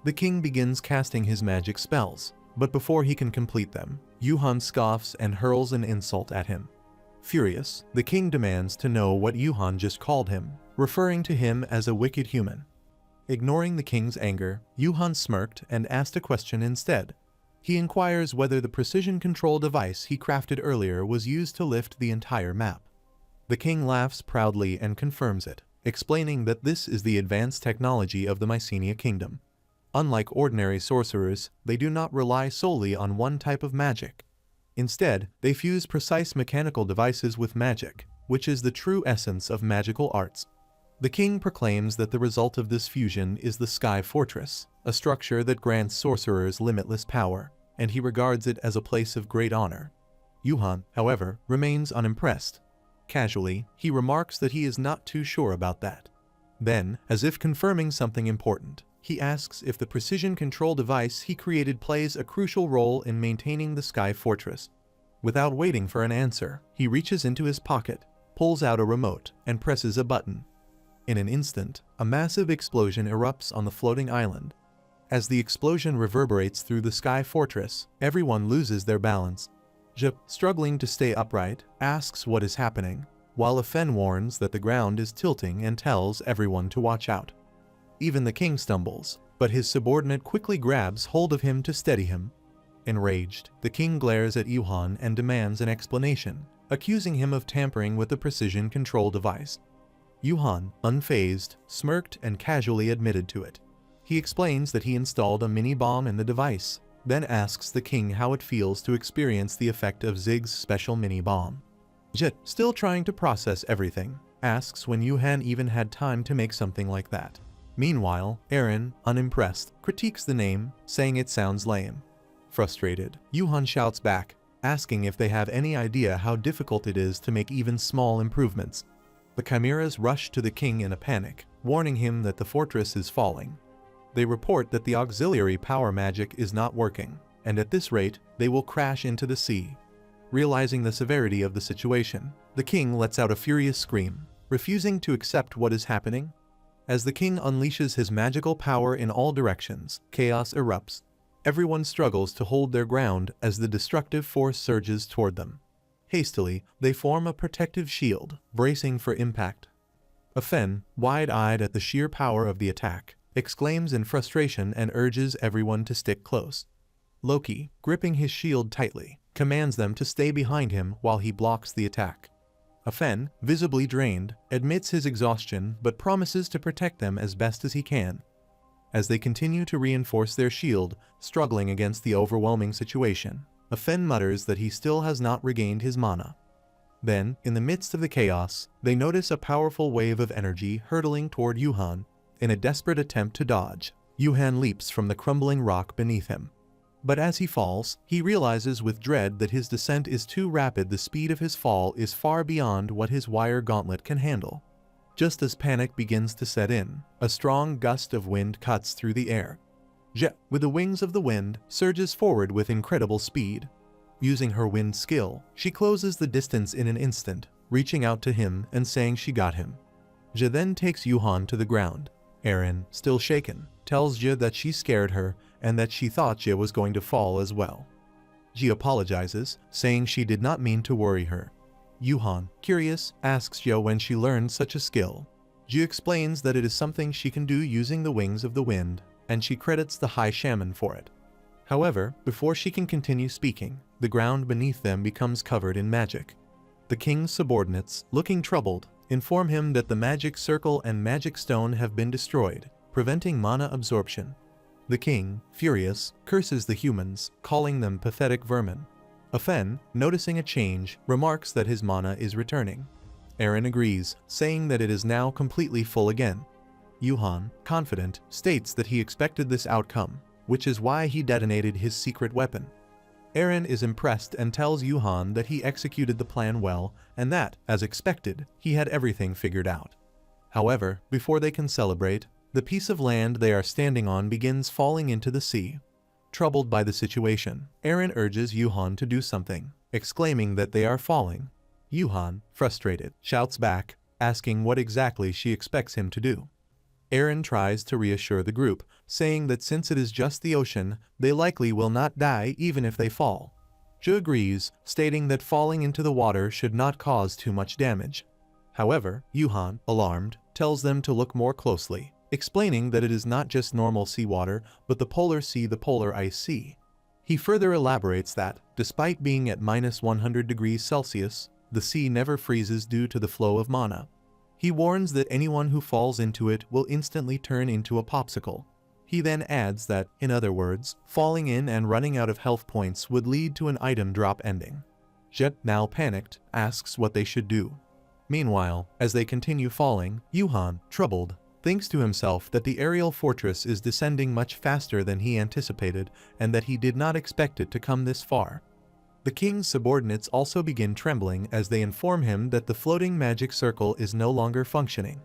Speaker 1: The king begins casting his magic spells, but before he can complete them, Yuhan scoffs and hurls an insult at him. Furious, the king demands to know what Yuhan just called him, referring to him as a wicked human. Ignoring the king's anger, Yuhan smirked and asked a question instead. He inquires whether the precision control device he crafted earlier was used to lift the entire map. The king laughs proudly and confirms it, explaining that this is the advanced technology of the Mycenia Kingdom. Unlike ordinary sorcerers, they do not rely solely on one type of magic. Instead, they fuse precise mechanical devices with magic, which is the true essence of magical arts. The king proclaims that the result of this fusion is the Sky Fortress, a structure that grants sorcerers limitless power, and he regards it as a place of great honor. Yuhan, however, remains unimpressed. Casually, he remarks that he is not too sure about that. Then, as if confirming something important, he asks if the precision control device he created plays a crucial role in maintaining the Sky Fortress. Without waiting for an answer, he reaches into his pocket, pulls out a remote, and presses a button. In an instant, a massive explosion erupts on the floating island. As the explosion reverberates through the Sky Fortress, everyone loses their balance. Zhe, struggling to stay upright, asks what is happening, while Afen warns that the ground is tilting and tells everyone to watch out. Even the king stumbles, but his subordinate quickly grabs hold of him to steady him. Enraged, the king glares at Yuhan and demands an explanation, accusing him of tampering with the precision control device. Yuhan, unfazed, smirked and casually admitted to it. He explains that he installed a mini-bomb in the device, then asks the king how it feels to experience the effect of Zig's special mini-bomb. Jit, still trying to process everything, asks when Yuhan even had time to make something like that. Meanwhile, Aaron, unimpressed, critiques the name, saying it sounds lame. Frustrated, Yuhan shouts back, asking if they have any idea how difficult it is to make even small improvements. The chimeras rush to the king in a panic, warning him that the fortress is falling. They report that the auxiliary power magic is not working, and at this rate, they will crash into the sea. Realizing the severity of the situation, the king lets out a furious scream, refusing to accept what is happening. As the king unleashes his magical power in all directions, chaos erupts. Everyone struggles to hold their ground as the destructive force surges toward them. Hastily, they form a protective shield, bracing for impact. Afen, wide-eyed at the sheer power of the attack, exclaims in frustration and urges everyone to stick close. Loki, gripping his shield tightly, commands them to stay behind him while he blocks the attack. Afen, visibly drained, admits his exhaustion but promises to protect them as best as he can. As they continue to reinforce their shield, struggling against the overwhelming situation, Afen mutters that he still has not regained his mana. Then, in the midst of the chaos, they notice a powerful wave of energy hurtling toward Yuhan. In a desperate attempt to dodge, Yuhan leaps from the crumbling rock beneath him. But as he falls, he realizes with dread that his descent is too rapid. The speed of his fall is far beyond what his wire gauntlet can handle. Just as panic begins to set in, a strong gust of wind cuts through the air. Jet, with the wings of the wind, surges forward with incredible speed. Using her wind skill, she closes the distance in an instant, reaching out to him and saying she got him. Je then takes Yuhan to the ground. Aaron, still shaken, tells Je that she scared her and that she thought Je was going to fall as well. Je apologizes, saying she did not mean to worry her. Yuhan, curious, asks Je when she learned such a skill. Je explains that it is something she can do using the wings of the wind, and she credits the High Shaman for it. However, before she can continue speaking, the ground beneath them becomes covered in magic. The king's subordinates, looking troubled, inform him that the magic circle and magic stone have been destroyed, preventing mana absorption. The king, furious, curses the humans, calling them pathetic vermin. Afen, noticing a change, remarks that his mana is returning. Aaron agrees, saying that it is now completely full again. Yuhan, confident, states that he expected this outcome, which is why he detonated his secret weapon. Aaron is impressed and tells Yuhan that he executed the plan well and that, as expected, he had everything figured out. However, before they can celebrate, the piece of land they are standing on begins falling into the sea. Troubled by the situation, Aaron urges Yuhan to do something, exclaiming that they are falling. Yuhan, frustrated, shouts back, asking what exactly she expects him to do. Aaron tries to reassure the group, saying that since it is just the ocean, they likely will not die even if they fall. Je agrees, stating that falling into the water should not cause too much damage. However, Yuhan, alarmed, tells them to look more closely, explaining that it is not just normal seawater, but the polar sea, the polar ice sea. He further elaborates that, despite being at -100 degrees Celsius, the sea never freezes due to the flow of mana. He warns that anyone who falls into it will instantly turn into a popsicle. He then adds that, in other words, falling in and running out of health points would lead to an item drop ending. Jet, now panicked, asks what they should do. Meanwhile, as they continue falling, Yuhan, troubled, thinks to himself that the aerial fortress is descending much faster than he anticipated and that he did not expect it to come this far. The king's subordinates also begin trembling as they inform him that the floating magic circle is no longer functioning.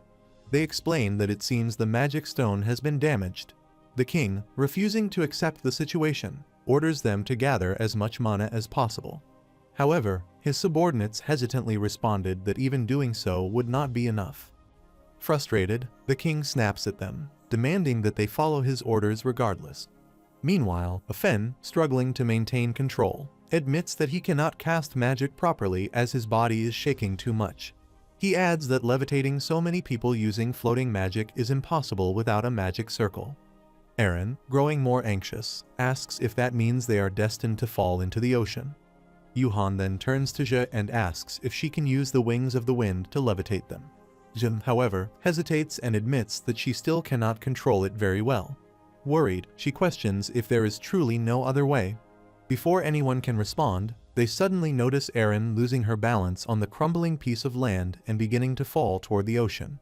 Speaker 1: They explain that it seems the magic stone has been damaged. The king, refusing to accept the situation, orders them to gather as much mana as possible. However, his subordinates hesitantly responded that even doing so would not be enough. Frustrated, the king snaps at them, demanding that they follow his orders regardless. Meanwhile, Afen, struggling to maintain control, admits that he cannot cast magic properly as his body is shaking too much. He adds that levitating so many people using floating magic is impossible without a magic circle. Aaron, growing more anxious, asks if that means they are destined to fall into the ocean. Yuhan then turns to Je and asks if she can use the wings of the wind to levitate them. Je, however, hesitates and admits that she still cannot control it very well. Worried, she questions if there is truly no other way. Before anyone can respond, they suddenly notice Eren losing her balance on the crumbling piece of land and beginning to fall toward the ocean.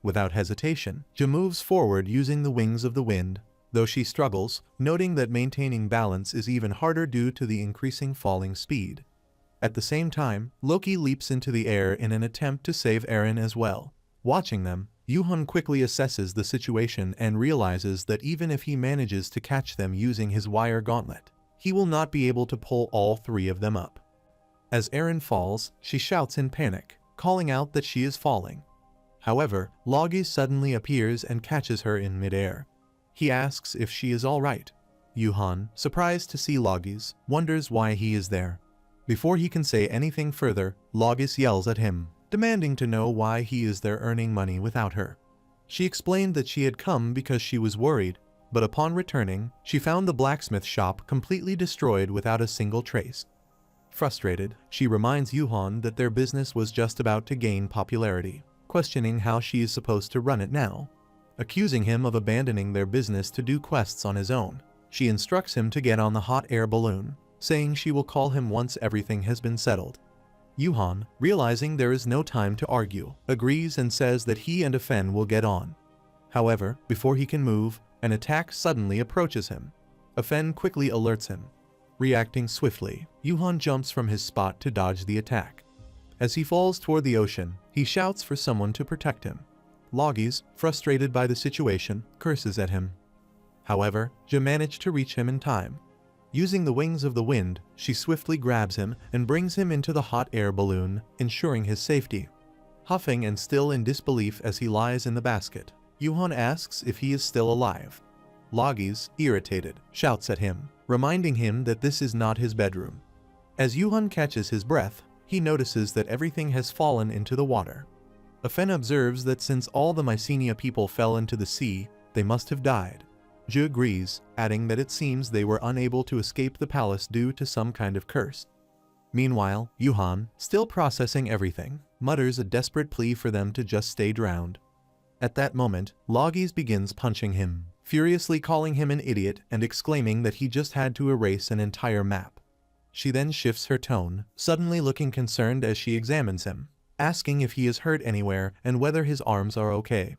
Speaker 1: Without hesitation, Ja moves forward using the wings of the wind, though she struggles, noting that maintaining balance is even harder due to the increasing falling speed. At the same time, Loki leaps into the air in an attempt to save Eren as well. Watching them, Yuhan quickly assesses the situation and realizes that even if he manages to catch them using his wire gauntlet, he will not be able to pull all three of them up. As Eren falls, she shouts in panic, calling out that she is falling. However, Logi suddenly appears and catches her in midair. He asks if she is alright. Yuhan, surprised to see Logis, wonders why he is there. Before he can say anything further, Logis yells at him, demanding to know why he is there earning money without her. She explained that she had come because she was worried, but upon returning, she found the blacksmith shop completely destroyed without a single trace. Frustrated, she reminds Yuhan that their business was just about to gain popularity, questioning how she is supposed to run it now. Accusing him of abandoning their business to do quests on his own, she instructs him to get on the hot air balloon, saying she will call him once everything has been settled. Yuhan, realizing there is no time to argue, agrees and says that he and Afen will get on. However, before he can move, an attack suddenly approaches him. Afen quickly alerts him. Reacting swiftly, Yuhan jumps from his spot to dodge the attack. As he falls toward the ocean, he shouts for someone to protect him. Logis, frustrated by the situation, curses at him. However, Ja managed to reach him in time. Using the wings of the wind, she swiftly grabs him and brings him into the hot air balloon, ensuring his safety. Huffing and still in disbelief as he lies in the basket, Yuhan asks if he is still alive. Logis, irritated, shouts at him, reminding him that this is not his bedroom. As Yuhan catches his breath, he notices that everything has fallen into the water. Afen observes that since all the Mycenia people fell into the sea, they must have died. Ja agrees, adding that it seems they were unable to escape the palace due to some kind of curse. Meanwhile, Yuhan, still processing everything, mutters a desperate plea for them to just stay drowned. At that moment, Logis begins punching him, furiously calling him an idiot and exclaiming that he just had to erase an entire map. She then shifts her tone, suddenly looking concerned as she examines him, asking if he is hurt anywhere and whether his arms are okay.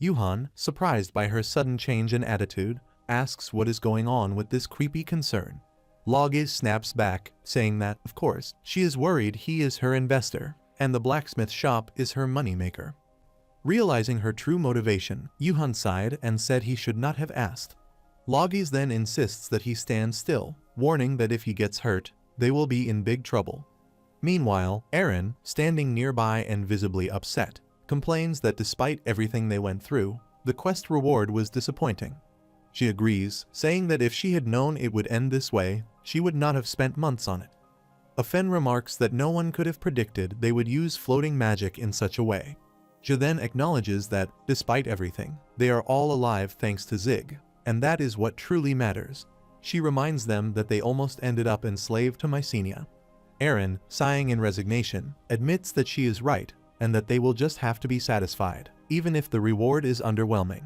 Speaker 1: Yuhan, surprised by her sudden change in attitude, asks what is going on with this creepy concern. Logis snaps back, saying that, of course, she is worried he is her investor, and the blacksmith shop is her moneymaker. Realizing her true motivation, Yuhan sighed and said he should not have asked. Logis then insists that he stand still, warning that if he gets hurt, they will be in big trouble. Meanwhile, Eren, standing nearby and visibly upset, complains that despite everything they went through, the quest reward was disappointing. She agrees, saying that if she had known it would end this way, she would not have spent months on it. Afen remarks that no one could have predicted they would use floating magic in such a way. Ja then acknowledges that, despite everything, they are all alive thanks to Zig, and that is what truly matters. She reminds them that they almost ended up enslaved to Mycenia. Eren, sighing in resignation, admits that she is right, and that they will just have to be satisfied, even if the reward is underwhelming.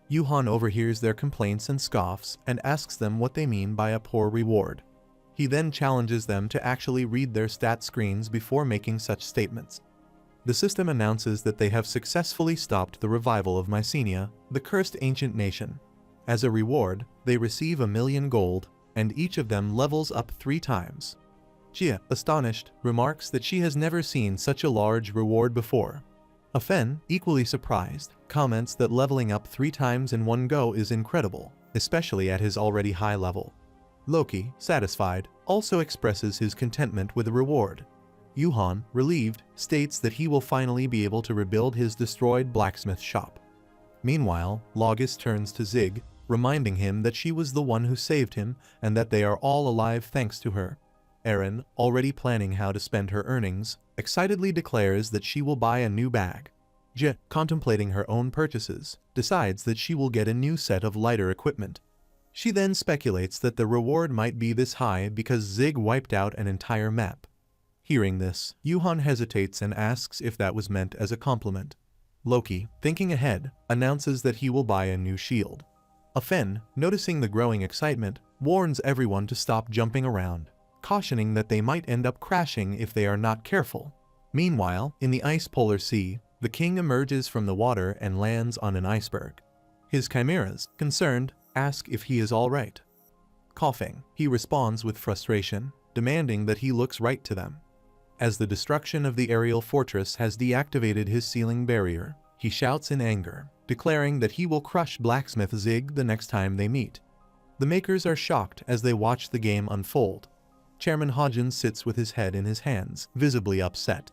Speaker 1: Yuhan overhears their complaints and scoffs and asks them what they mean by a poor reward. He then challenges them to actually read their stat screens before making such statements. The system announces that they have successfully stopped the revival of Mycenia, the cursed ancient nation. As a reward, they receive 1,000,000 gold, and each of them levels up 3 times. Jia, astonished, remarks that she has never seen such a large reward before. Afen, equally surprised, comments that leveling up 3 times in one go is incredible, especially at his already high level. Loki, satisfied, also expresses his contentment with the reward. Yuhan, relieved, states that he will finally be able to rebuild his destroyed blacksmith shop. Meanwhile, Logis turns to Zig, reminding him that she was the one who saved him and that they are all alive thanks to her. Eren, already planning how to spend her earnings, excitedly declares that she will buy a new bag. Jia, contemplating her own purchases, decides that she will get a new set of lighter equipment. She then speculates that the reward might be this high because Zig wiped out an entire map. Hearing this, Yuhan hesitates and asks if that was meant as a compliment. Loki, thinking ahead, announces that he will buy a new shield. Afen, noticing the growing excitement, warns everyone to stop jumping around, cautioning that they might end up crashing if they are not careful. Meanwhile, in the ice polar sea, the king emerges from the water and lands on an iceberg. His chimeras, concerned, ask if he is all right. Coughing, he responds with frustration, demanding that he looks right to them. As the destruction of the aerial fortress has deactivated his ceiling barrier, he shouts in anger, declaring that he will crush Blacksmith Zig the next time they meet. The makers are shocked as they watch the game unfold. Chairman Hodgins sits with his head in his hands, visibly upset.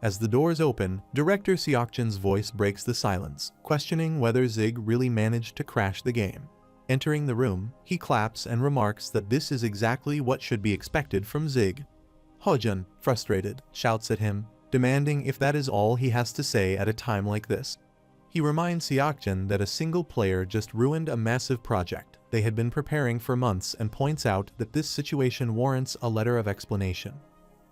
Speaker 1: As the doors open, Director Seokjin's voice breaks the silence, questioning whether Zig really managed to crash the game. Entering the room, he claps and remarks that this is exactly what should be expected from Zig. Hodgin, frustrated, shouts at him, demanding if that is all he has to say at a time like this. He reminds Seokjin that a single player just ruined a massive project they had been preparing for months and points out that this situation warrants a letter of explanation.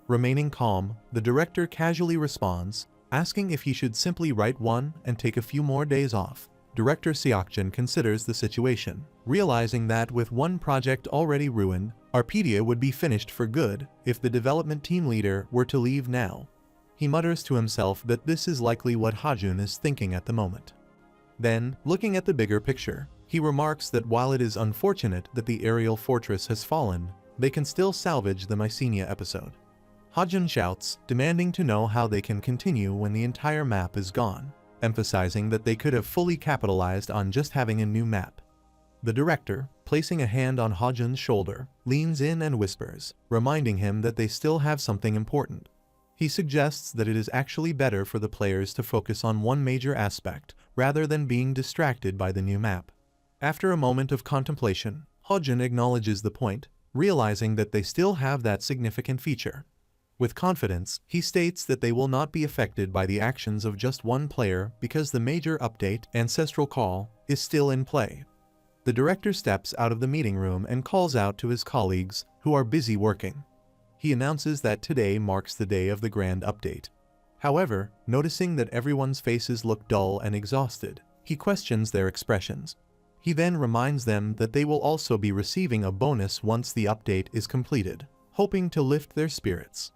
Speaker 1: Remaining calm, the director casually responds, asking if he should simply write one and take a few more days off. Director Seokjin considers the situation, realizing that with one project already ruined, Arpedia would be finished for good if the development team leader were to leave now. He mutters to himself that this is likely what Hajun is thinking at the moment. Then, looking at the bigger picture, he remarks that while it is unfortunate that the aerial fortress has fallen, they can still salvage the Mycenia episode. Hajun shouts, demanding to know how they can continue when the entire map is gone, emphasizing that they could have fully capitalized on just having a new map. The director, placing a hand on Hajun's shoulder, leans in and whispers, reminding him that they still have something important. He suggests that it is actually better for the players to focus on one major aspect, rather than being distracted by the new map. After a moment of contemplation, Hajun acknowledges the point, realizing that they still have that significant feature. With confidence, he states that they will not be affected by the actions of just one player because the major update, Ancestral Call, is still in play. The director steps out of the meeting room and calls out to his colleagues, who are busy working. He announces that today marks the day of the grand update. However, noticing that everyone's faces look dull and exhausted, he questions their expressions. He then reminds them that they will also be receiving a bonus once the update is completed, hoping to lift their spirits.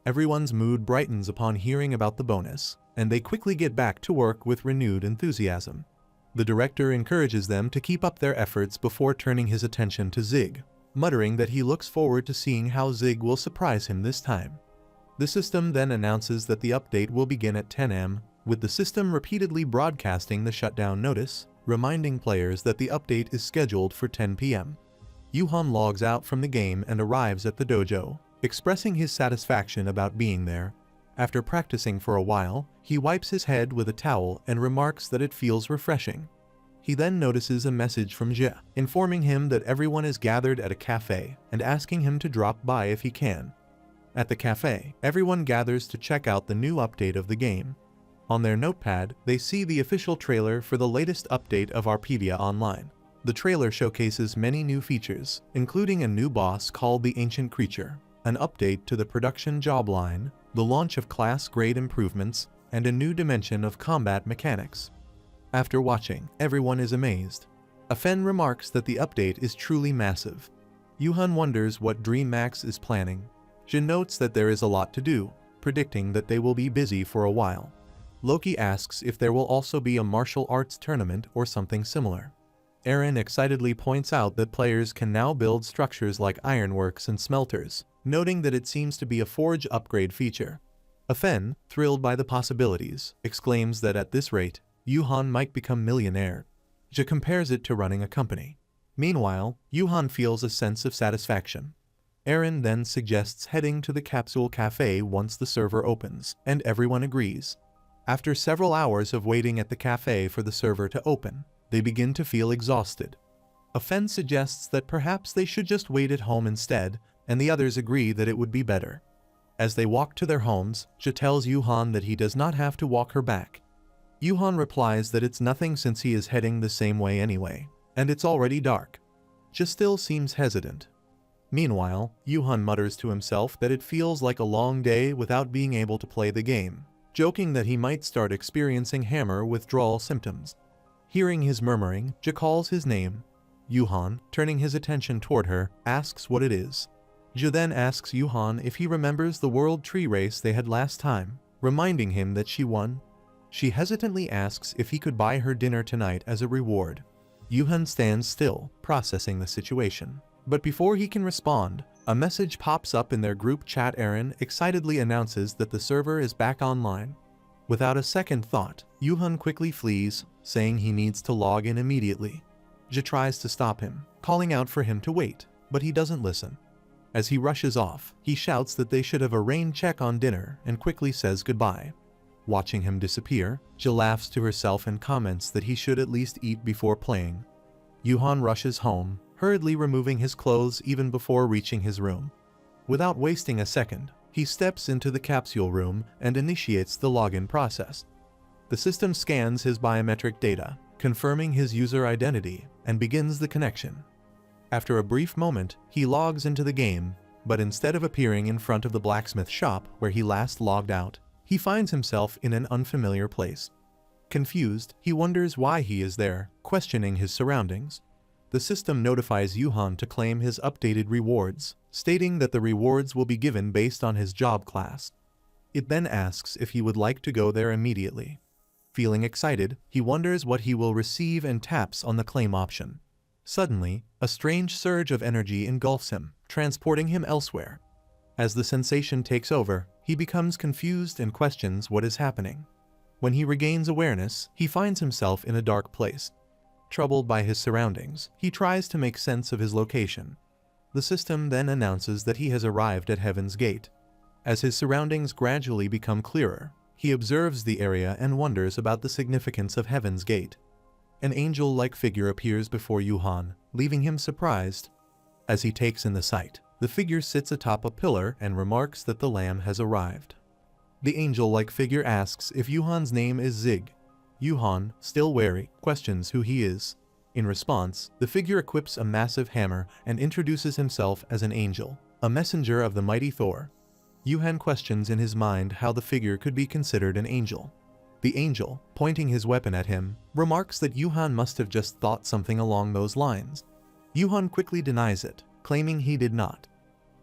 Speaker 1: Everyone's mood brightens upon hearing about the bonus, and they quickly get back to work with renewed enthusiasm. The director encourages them to keep up their efforts before turning his attention to Zig, muttering that he looks forward to seeing how Zig will surprise him this time. The system then announces that the update will begin at 10 am, with the system repeatedly broadcasting the shutdown notice, reminding players that the update is scheduled for 10 p.m. Yuhan logs out from the game and arrives at the dojo, expressing his satisfaction about being there. After practicing for a while, he wipes his head with a towel and remarks that it feels refreshing. He then notices a message from Jie, informing him that everyone is gathered at a cafe and asking him to drop by if he can. At the cafe, everyone gathers to check out the new update of the game. On their notepad, they see the official trailer for the latest update of Arpedia Online. The trailer showcases many new features, including a new boss called the Ancient Creature, an update to the production job line, the launch of class grade improvements, and a new dimension of combat mechanics. After watching, everyone is amazed. Afen remarks that the update is truly massive. Yuhan wonders what DreamMax is planning. Jin notes that there is a lot to do, predicting that they will be busy for a while. Loki asks if there will also be a martial arts tournament or something similar. Eren excitedly points out that players can now build structures like ironworks and smelters, noting that it seems to be a forge upgrade feature. Afen, thrilled by the possibilities, exclaims that at this rate, Yuhan might become millionaire. Jie compares it to running a company. Meanwhile, Yuhan feels a sense of satisfaction. Eren then suggests heading to the capsule cafe once the server opens, and everyone agrees. After several hours of waiting at the cafe for the server to open, they begin to feel exhausted. Afen suggests that perhaps they should just wait at home instead, and the others agree that it would be better. As they walk to their homes, Jie tells Yuhan that he does not have to walk her back. Yuhan replies that it's nothing since he is heading the same way anyway, and it's already dark. Jie still seems hesitant. Meanwhile, Yuhan mutters to himself that it feels like a long day without being able to play the game, joking that he might start experiencing hammer withdrawal symptoms. Hearing his murmuring, Jia calls his name. Yuhan, turning his attention toward her, asks what it is. Jia then asks Yuhan if he remembers the World Tree race they had last time, reminding him that she won. She hesitantly asks if he could buy her dinner tonight as a reward. Yuhan stands still, processing the situation. But before he can respond, a message pops up in their group chat. Aaron excitedly announces that the server is back online. Without a second thought, Yuhan quickly flees, saying he needs to log in immediately. Jia tries to stop him, calling out for him to wait, but he doesn't listen. As he rushes off, he shouts that they should have a rain check on dinner and quickly says goodbye. Watching him disappear, Jia laughs to herself and comments that he should at least eat before playing. Yuhan rushes home, hurriedly removing his clothes even before reaching his room. Without wasting a second, he steps into the capsule room and initiates the login process. The system scans his biometric data, confirming his user identity, and begins the connection. After a brief moment, he logs into the game, but instead of appearing in front of the blacksmith shop where he last logged out, he finds himself in an unfamiliar place. Confused, he wonders why he is there, questioning his surroundings. The system notifies Yuhan to claim his updated rewards, stating that the rewards will be given based on his job class. It then asks if he would like to go there immediately. Feeling excited, he wonders what he will receive and taps on the claim option. Suddenly, a strange surge of energy engulfs him, transporting him elsewhere. As the sensation takes over, he becomes confused and questions what is happening. When he regains awareness, he finds himself in a dark place. Troubled by his surroundings, he tries to make sense of his location. The system then announces that he has arrived at Heaven's Gate. As his surroundings gradually become clearer, he observes the area and wonders about the significance of Heaven's Gate. An angel-like figure appears before Yuhan, leaving him surprised. As he takes in the sight, the figure sits atop a pillar and remarks that the lamb has arrived. The angel-like figure asks if Yuhan's name is Zig. Yuhan, still wary, questions who he is. In response, the figure equips a massive hammer and introduces himself as an angel, a messenger of the mighty Thor. Yuhan questions in his mind how the figure could be considered an angel. The angel, pointing his weapon at him, remarks that Yuhan must have just thought something along those lines. Yuhan quickly denies it, claiming he did not.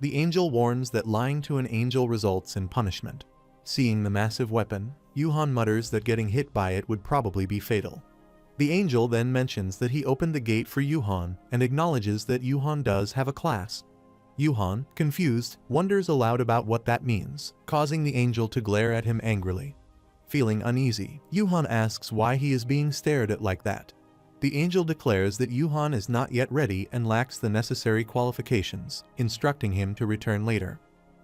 Speaker 1: The angel warns that lying to an angel results in punishment. Seeing the massive weapon, Yuhan mutters that getting hit by it would probably be fatal. The angel then mentions that he opened the gate for Yuhan and acknowledges that Yuhan does have a class. Yuhan, confused, wonders aloud about what that means, causing the angel to glare at him angrily. Feeling uneasy, Yuhan asks why he is being stared at like that. The angel declares that Yuhan is not yet ready and lacks the necessary qualifications, instructing him to return later.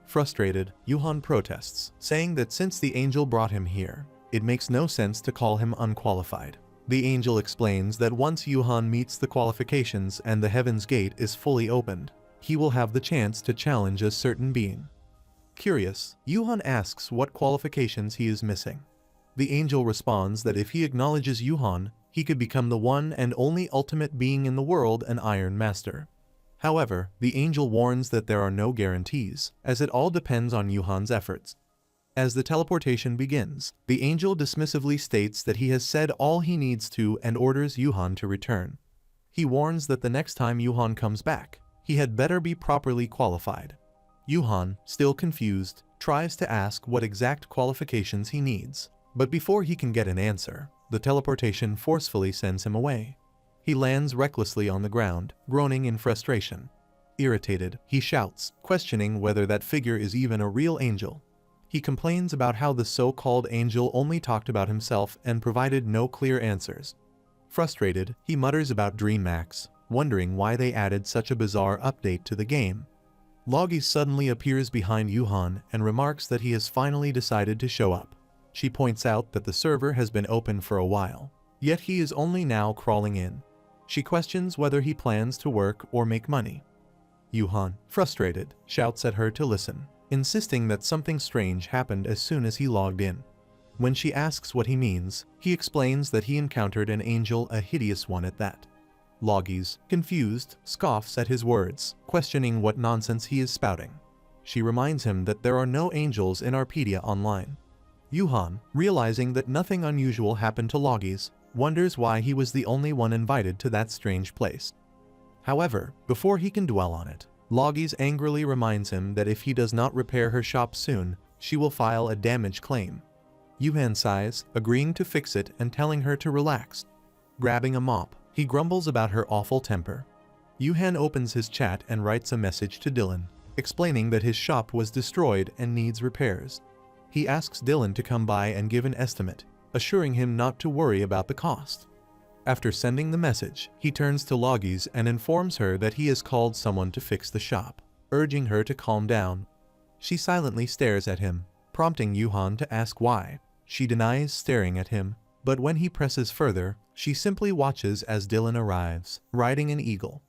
Speaker 1: Frustrated, Yuhan protests, saying that since the angel brought him here, it makes no sense to call him unqualified. The angel explains that once Yuhan meets the qualifications and the Heaven's Gate is fully opened, he will have the chance to challenge a certain being. Curious, Yuhan asks what qualifications he is missing. The angel responds that if he acknowledges Yuhan, he could become the one and only ultimate being in the world, an Iron Master. However, the angel warns that there are no guarantees, as it all depends on Yuhan's efforts. As the teleportation begins, the angel dismissively states that he has said all he needs to and orders Yuhan to return. He warns that the next time Yuhan comes back, he had better be properly qualified. Yuhan, still confused, tries to ask what exact qualifications he needs, but before he can get an answer, the teleportation forcefully sends him away. He lands recklessly on the ground, groaning in frustration. Irritated, he shouts, questioning whether that figure is even a real angel. He complains about how the so-called angel only talked about himself and provided no clear answers. Frustrated, he mutters about DreamMax, wondering why they added such a bizarre update to the game. Logi suddenly appears behind Yuhan and remarks that he has finally decided to show up. She points out that the server has been open for a while, yet he is only now crawling in. She questions whether he plans to work or make money. Yuhan, frustrated, shouts at her to listen, insisting that something strange happened as soon as he logged in. When she asks what he means, he explains that he encountered an angel, a hideous one at that. Logis, confused, scoffs at his words, questioning what nonsense he is spouting. She reminds him that there are no angels in Arpedia Online. Yuhan, realizing that nothing unusual happened to Logis, wonders why he was the only one invited to that strange place. However, before he can dwell on it, Logis angrily reminds him that if he does not repair her shop soon, she will file a damage claim. Yuhan sighs, agreeing to fix it and telling her to relax. Grabbing a mop, he grumbles about her awful temper. Yuhan opens his chat and writes a message to Dylan, explaining that his shop was destroyed and needs repairs. He asks Dylan to come by and give an estimate, assuring him not to worry about the cost. After sending the message, he turns to Logis and informs her that he has called someone to fix the shop, urging her to calm down. She silently stares at him, prompting Yuhan to ask why. She denies staring at him, but when he presses further, she simply watches as Dylan arrives, riding an eagle.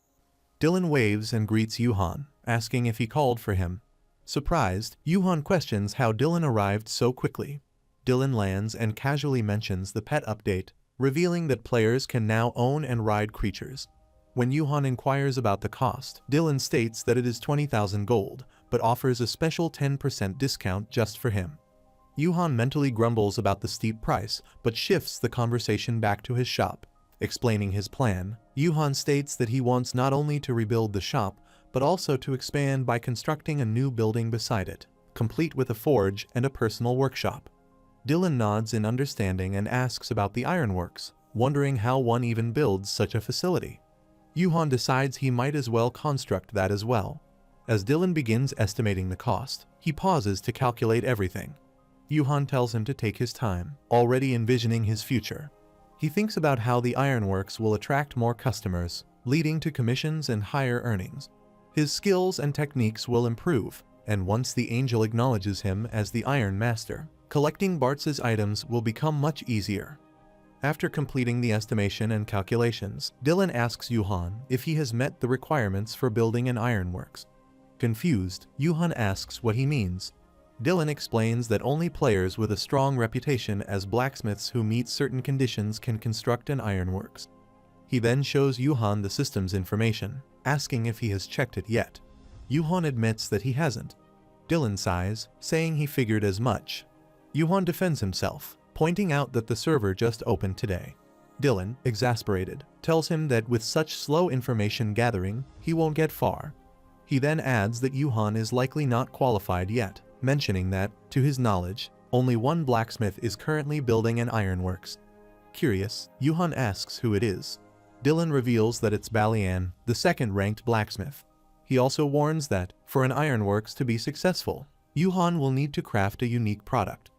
Speaker 1: Dylan waves and greets Yuhan, asking if he called for him. Surprised, Yuhan questions how Dylan arrived so quickly. Dylan lands and casually mentions the pet update, revealing that players can now own and ride creatures. When Yuhan inquires about the cost, Dylan states that it is 20,000 gold, but offers a special 10% discount just for him. Yuhan mentally grumbles about the steep price, but shifts the conversation back to his shop. Explaining his plan, Yuhan states that he wants not only to rebuild the shop, but also to expand by constructing a new building beside it, complete with a forge and a personal workshop. Dylan nods in understanding and asks about the ironworks, wondering how one even builds such a facility. Yuhan decides he might as well construct that as well. As Dylan begins estimating the cost, he pauses to calculate everything. Yuhan tells him to take his time, already envisioning his future. He thinks about how the ironworks will attract more customers, leading to commissions and higher earnings. His skills and techniques will improve, and once the angel acknowledges him as the Iron Master, collecting Bartz's items will become much easier. After completing the estimation and calculations, Dylan asks Yuhan if he has met the requirements for building an ironworks. Confused, Yuhan asks what he means. Dylan explains that only players with a strong reputation as blacksmiths who meet certain conditions can construct an ironworks. He then shows Yuhan the system's information, asking if he has checked it yet. Yuhan admits that he hasn't. Dylan sighs, saying he figured as much. Yuhan defends himself, pointing out that the server just opened today. Dylan, exasperated, tells him that with such slow information gathering, he won't get far. He then adds that Yuhan is likely not qualified yet, mentioning that, to his knowledge, only one blacksmith is currently building an ironworks. Curious, Yuhan asks who it is. Dylan reveals that it's Balian, the second-ranked blacksmith. He also warns that, for an ironworks to be successful, Yuhan will need to craft a unique product.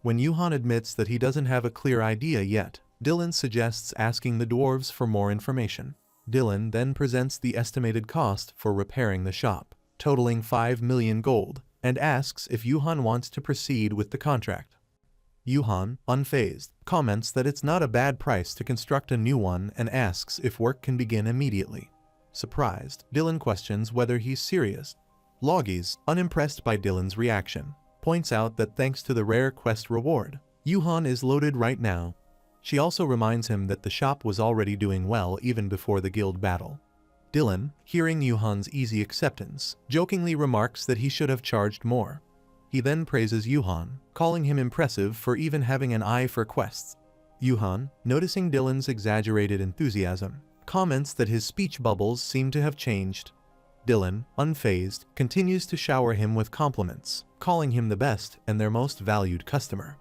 Speaker 1: When Yuhan admits that he doesn't have a clear idea yet, Dylan suggests asking the dwarves for more information. Dylan then presents the estimated cost for repairing the shop, totaling 5 million gold, and asks if Yuhan wants to proceed with the contract. Yuhan, unfazed, comments that it's not a bad price to construct a new one and asks if work can begin immediately. Surprised, Dylan questions whether he's serious. Logis, unimpressed by Dylan's reaction, points out that thanks to the rare quest reward, Yuhan is loaded right now. She also reminds him that the shop was already doing well even before the guild battle. Dylan, hearing Yuhan's easy acceptance, jokingly remarks that he should have charged more. He then praises Yuhan, calling him impressive for even having an eye for quests. Yuhan, noticing Dylan's exaggerated enthusiasm, comments that his speech bubbles seem to have changed. Dylan, unfazed, continues to shower him with compliments, calling him the best and their most valued customer.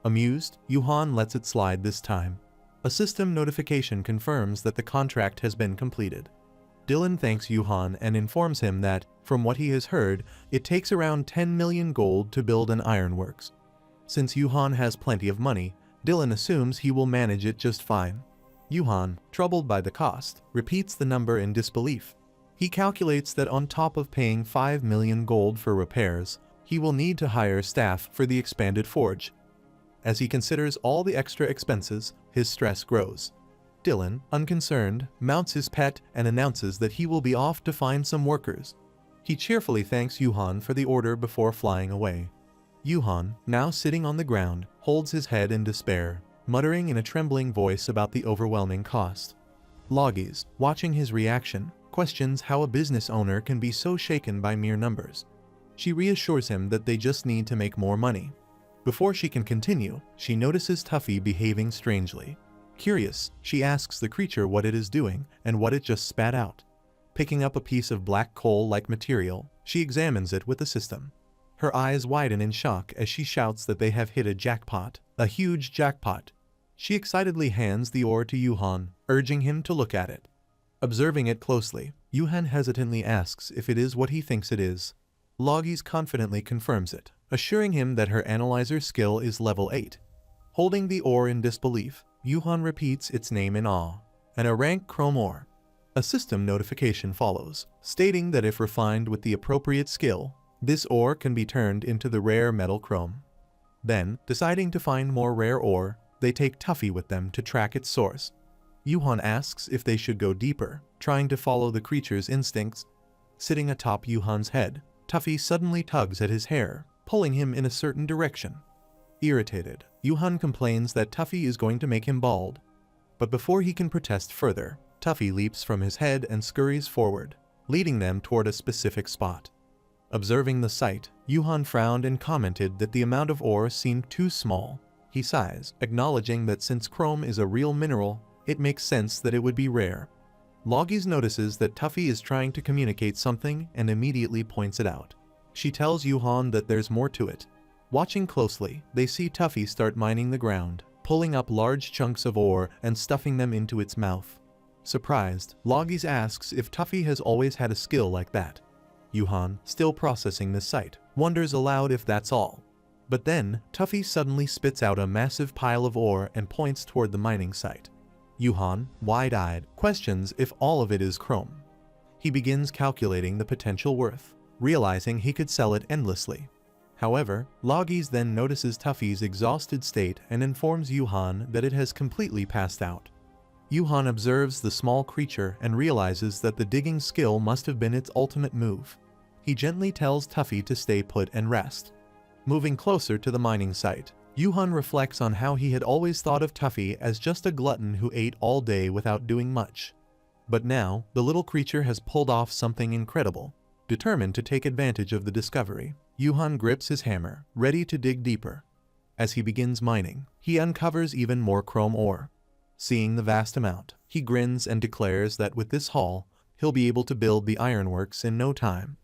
Speaker 1: Amused, Yuhan lets it slide this time. A system notification confirms that the contract has been completed. Dylan thanks Yuhan and informs him that, from what he has heard, it takes around 10 million gold to build an ironworks. Since Yuhan has plenty of money, Dylan assumes he will manage it just fine. Yuhan, troubled by the cost, repeats the number in disbelief. He calculates that on top of paying 5 million gold for repairs, he will need to hire staff for the expanded forge. As he considers all the extra expenses, his stress grows. Dylan, unconcerned, mounts his pet and announces that he will be off to find some workers. He cheerfully thanks Yuhan for the order before flying away. Yuhan, now sitting on the ground, holds his head in despair, muttering in a trembling voice about the overwhelming cost. Logis, watching his reaction, questions how a business owner can be so shaken by mere numbers. She reassures him that they just need to make more money. Before she can continue, she notices Tuffy behaving strangely. Curious, she asks the creature what it is doing and what it just spat out. Picking up a piece of black coal-like material, she examines it with the system. Her eyes widen in shock as she shouts that they have hit a jackpot, a huge jackpot. She excitedly hands the ore to Yuhan, urging him to look at it. Observing it closely, Yuhan hesitantly asks if it is what he thinks it is. Logis confidently confirms it, assuring him that her analyzer skill is level 8. Holding the ore in disbelief, Yuhan repeats its name in awe. A rank chrome ore. A system notification follows, stating that if refined with the appropriate skill, this ore can be turned into the rare metal chrome. Then, deciding to find more rare ore, they take Tuffy with them to track its source. Yuhan asks if they should go deeper, trying to follow the creature's instincts. Sitting atop Yuhan's head, Tuffy suddenly tugs at his hair, pulling him in a certain direction. Irritated, Yuhan complains that Tuffy is going to make him bald. But before he can protest further, Tuffy leaps from his head and scurries forward, leading them toward a specific spot. Observing the sight, Yuhan frowned and commented that the amount of ore seemed too small. He sighs, acknowledging that since chrome is a real mineral, it makes sense that it would be rare. Logis notices that Tuffy is trying to communicate something and immediately points it out. She tells Yuhan that there's more to it. Watching closely, they see Tuffy start mining the ground, pulling up large chunks of ore and stuffing them into its mouth. Surprised, Logis asks if Tuffy has always had a skill like that. Yuhan, still processing this sight, wonders aloud if that's all. But then, Tuffy suddenly spits out a massive pile of ore and points toward the mining site. Yuhan, wide-eyed, questions if all of it is chrome. He begins calculating the potential worth, realizing he could sell it endlessly. However, Logis then notices Tuffy's exhausted state and informs Yuhan that it has completely passed out. Yuhan observes the small creature and realizes that the digging skill must have been its ultimate move. He gently tells Tuffy to stay put and rest. Moving closer to the mining site, Yuhan reflects on how he had always thought of Tuffy as just a glutton who ate all day without doing much. But now, the little creature has pulled off something incredible. Determined to take advantage of the discovery, Yuhan grips his hammer, ready to dig deeper. As he begins mining, he uncovers even more chrome ore. Seeing the vast amount, he grins and declares that with this haul, he'll be able to build the ironworks in no time.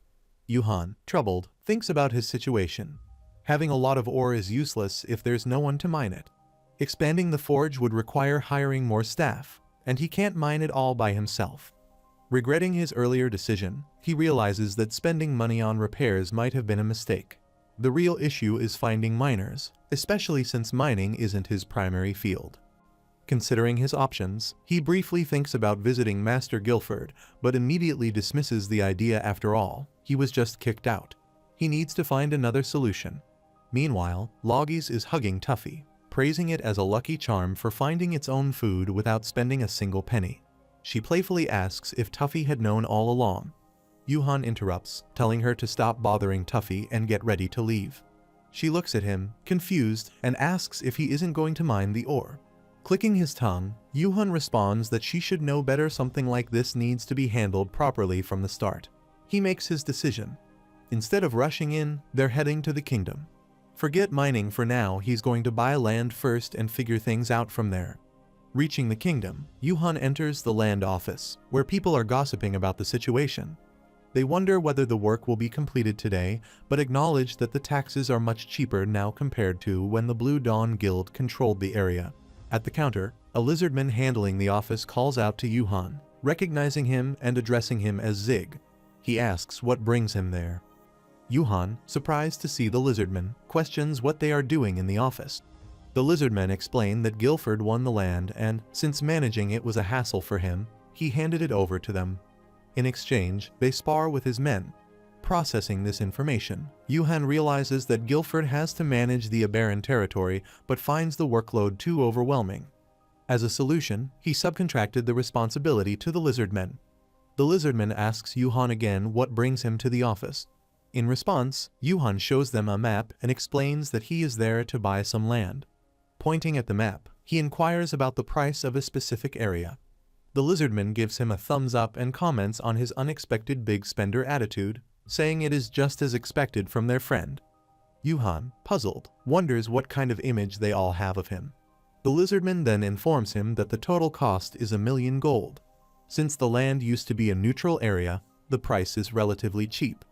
Speaker 1: Yuhan, troubled, thinks about his situation. Having a lot of ore is useless if there's no one to mine it. Expanding the forge would require hiring more staff, and he can't mine it all by himself. Regretting his earlier decision, he realizes that spending money on repairs might have been a mistake. The real issue is finding miners, especially since mining isn't his primary field. Considering his options, he briefly thinks about visiting Master Guilford, but immediately dismisses the idea. After all, he was just kicked out. He needs to find another solution. Meanwhile, Logis is hugging Tuffy, praising it as a lucky charm for finding its own food without spending a single penny. She playfully asks if Tuffy had known all along. Yuhan interrupts, telling her to stop bothering Tuffy and get ready to leave. She looks at him, confused, and asks if he isn't going to mine the ore. Clicking his tongue, Yuhan responds that she should know better. Something like this needs to be handled properly from the start. He makes his decision. Instead of rushing in, they're heading to the kingdom. Forget mining for now, he's going to buy land first and figure things out from there. Reaching the kingdom, Yuhan enters the land office, where people are gossiping about the situation. They wonder whether the work will be completed today, but acknowledge that the taxes are much cheaper now compared to when the Blue Dawn Guild controlled the area. At the counter, a lizardman handling the office calls out to Yuhan, recognizing him and addressing him as Zig. He asks what brings him there. Yuhan, surprised to see the lizardman, questions what they are doing in the office. The lizardmen explain that Guilford won the land and, since managing it was a hassle for him, he handed it over to them. In exchange, they spar with his men. Processing this information, Yuhan realizes that Guilford has to manage the Aberran territory but finds the workload too overwhelming. As a solution, he subcontracted the responsibility to the lizardmen. The lizardman asks Yuhan again what brings him to the office. In response, Yuhan shows them a map and explains that he is there to buy some land. Pointing at the map, he inquires about the price of a specific area. The lizardman gives him a thumbs up and comments on his unexpected big spender attitude, saying it is just as expected from their friend. Yuhan, puzzled, wonders what kind of image they all have of him. The lizardman then informs him that the total cost is 1,000,000 gold. Since the land used to be a neutral area, the price is relatively cheap.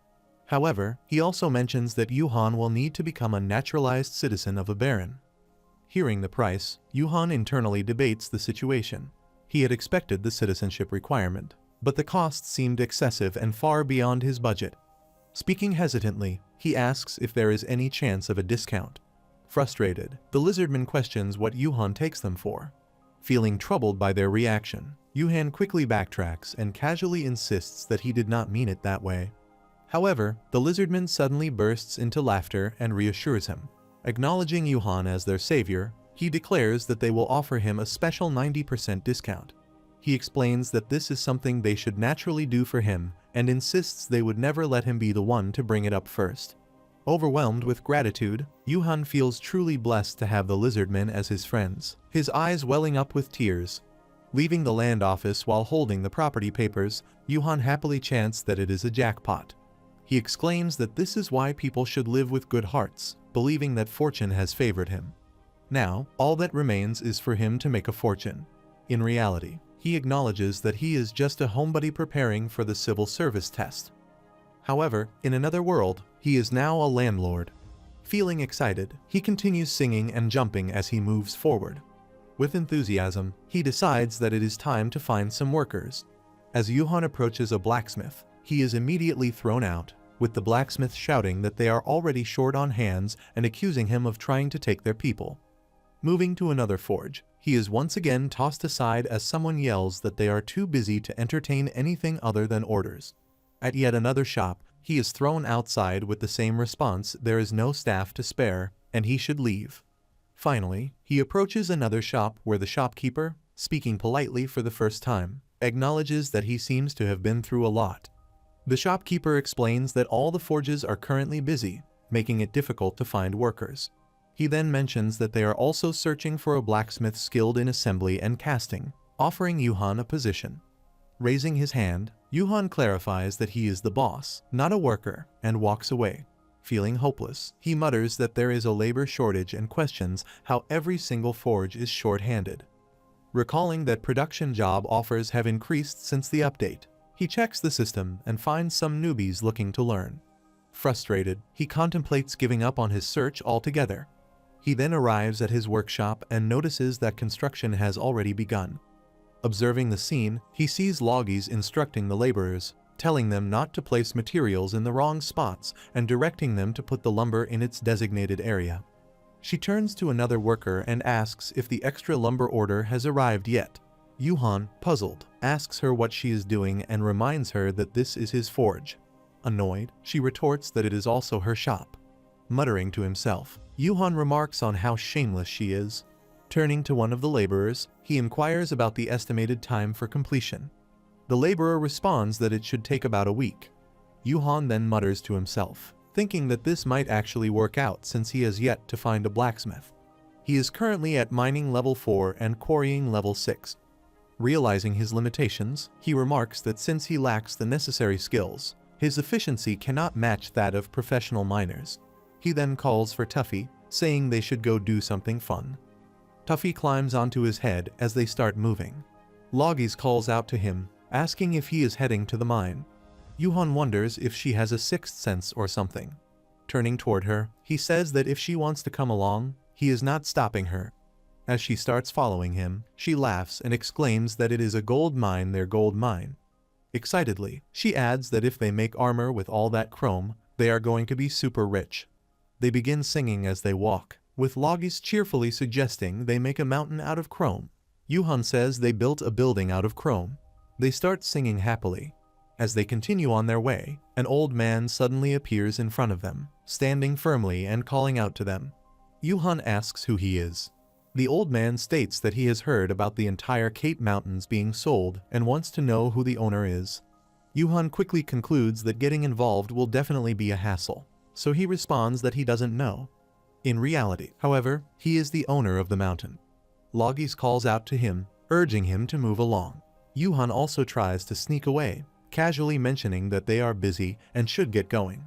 Speaker 1: However, he also mentions that Yuhan will need to become a naturalized citizen of a baron. Hearing the price, Yuhan internally debates the situation. He had expected the citizenship requirement, but the cost seemed excessive and far beyond his budget. Speaking hesitantly, he asks if there is any chance of a discount. Frustrated, the lizardman questions what Yuhan takes them for. Feeling troubled by their reaction, Yuhan quickly backtracks and casually insists that he did not mean it that way. However, the lizardman suddenly bursts into laughter and reassures him. Acknowledging Yuhan as their savior, he declares that they will offer him a special 90% discount. He explains that this is something they should naturally do for him and insists they would never let him be the one to bring it up first. Overwhelmed with gratitude, Yuhan feels truly blessed to have the lizardmen as his friends, his eyes welling up with tears. Leaving the land office while holding the property papers, Yuhan happily chants that it is a jackpot. He exclaims that this is why people should live with good hearts, believing that fortune has favored him. Now, all that remains is for him to make a fortune. In reality, he acknowledges that he is just a homebody preparing for the civil service test. However, in another world, he is now a landlord. Feeling excited, he continues singing and jumping as he moves forward. With enthusiasm, he decides that it is time to find some workers. As Yuhan approaches a blacksmith, he is immediately thrown out, with the blacksmith shouting that they are already short on hands and accusing him of trying to take their people. Moving to another forge, he is once again tossed aside as someone yells that they are too busy to entertain anything other than orders. At yet another shop, he is thrown outside with the same response: there is no staff to spare, and he should leave. Finally, he approaches another shop where the shopkeeper, speaking politely for the first time, acknowledges that he seems to have been through a lot. The shopkeeper explains that all the forges are currently busy, making it difficult to find workers. He then mentions that they are also searching for a blacksmith skilled in assembly and casting, offering Yuhan a position. Raising his hand, Yuhan clarifies that he is the boss, not a worker, and walks away. Feeling hopeless, he mutters that there is a labor shortage and questions how every single forge is short-handed. Recalling that production job offers have increased since the update, he checks the system and finds some newbies looking to learn. Frustrated, he contemplates giving up on his search altogether. He then arrives at his workshop and notices that construction has already begun. Observing the scene, he sees Loggies instructing the laborers, telling them not to place materials in the wrong spots and directing them to put the lumber in its designated area. She turns to another worker and asks if the extra lumber order has arrived yet. Yuhan, puzzled, asks her what she is doing and reminds her that this is his forge. Annoyed, she retorts that it is also her shop. Muttering to himself, Yuhan remarks on how shameless she is. Turning to one of the laborers, he inquires about the estimated time for completion. The laborer responds that it should take about a week. Yuhan then mutters to himself, thinking that this might actually work out since he has yet to find a blacksmith. He is currently at mining level 4 and quarrying level 6. Realizing his limitations, he remarks that since he lacks the necessary skills, his efficiency cannot match that of professional miners. He then calls for Tuffy, saying they should go do something fun. Tuffy climbs onto his head as they start moving. Loggies calls out to him, asking if he is heading to the mine. Yuhan wonders if she has a sixth sense or something. Turning toward her, he says that if she wants to come along, he is not stopping her. As she starts following him, she laughs and exclaims that it is a gold mine, their gold mine. Excitedly, she adds that if they make armor with all that chrome, they are going to be super rich. They begin singing as they walk, with Loggies cheerfully suggesting they make a mountain out of chrome. Yuhan says they built a building out of chrome. They start singing happily. As they continue on their way, an old man suddenly appears in front of them, standing firmly and calling out to them. Yuhan asks who he is. The old man states that he has heard about the entire Cape Mountains being sold and wants to know who the owner is. Yuhan quickly concludes that getting involved will definitely be a hassle, so he responds that he doesn't know. In reality, however, he is the owner of the mountain. Loggies calls out to him, urging him to move along. Yuhan also tries to sneak away, casually mentioning that they are busy and should get going.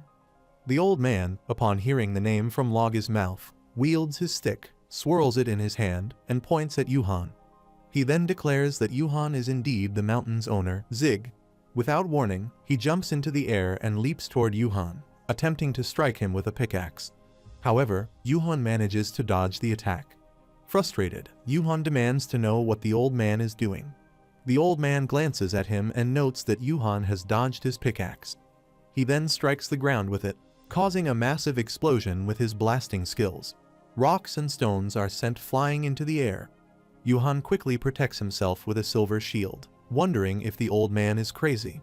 Speaker 1: The old man, upon hearing the name from Loggies' mouth, wields his stick, swirls it in his hand, and points at Yuhan. He then declares that Yuhan is indeed the mountain's owner, Zig. Without warning, he jumps into the air and leaps toward Yuhan, attempting to strike him with a pickaxe. However, Yuhan manages to dodge the attack. Frustrated, Yuhan demands to know what the old man is doing. The old man glances at him and notes that Yuhan has dodged his pickaxe. He then strikes the ground with it, causing a massive explosion with his blasting skills. Rocks and stones are sent flying into the air. Yuhan quickly protects himself with a silver shield, wondering if the old man is crazy.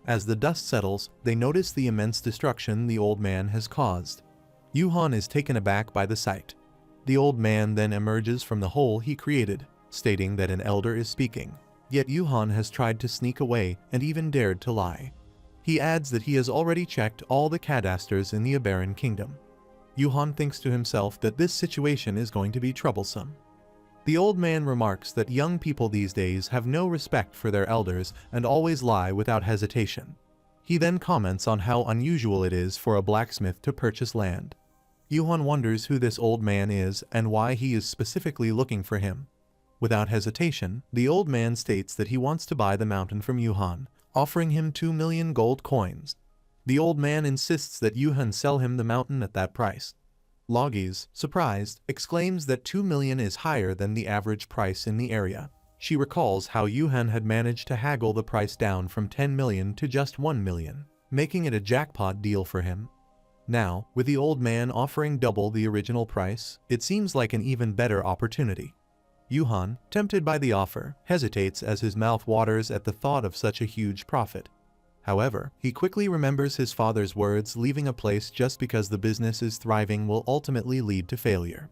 Speaker 1: As the dust settles, they notice the immense destruction the old man has caused. Yuhan is taken aback by the sight. The old man then emerges from the hole he created, stating that an elder is speaking. Yet Yuhan has tried to sneak away and even dared to lie. He adds that he has already checked all the cadasters in the Aberran Kingdom. Yuhan thinks to himself that this situation is going to be troublesome. The old man remarks that young people these days have no respect for their elders and always lie without hesitation. He then comments on how unusual it is for a blacksmith to purchase land. Yuhan wonders who this old man is and why he is specifically looking for him. Without hesitation, the old man states that he wants to buy the mountain from Yuhan, offering him 2 million gold coins. The old man insists that Yuhan sell him the mountain at that price. Logis, surprised, exclaims that 2 million is higher than the average price in the area. She recalls how Yuhan had managed to haggle the price down from 10 million to just 1 million, making it a jackpot deal for him. Now, with the old man offering double the original price, it seems like an even better opportunity. Yuhan, tempted by the offer, hesitates as his mouth waters at the thought of such a huge profit. However, he quickly remembers his father's words, leaving a place just because the business is thriving will ultimately lead to failure.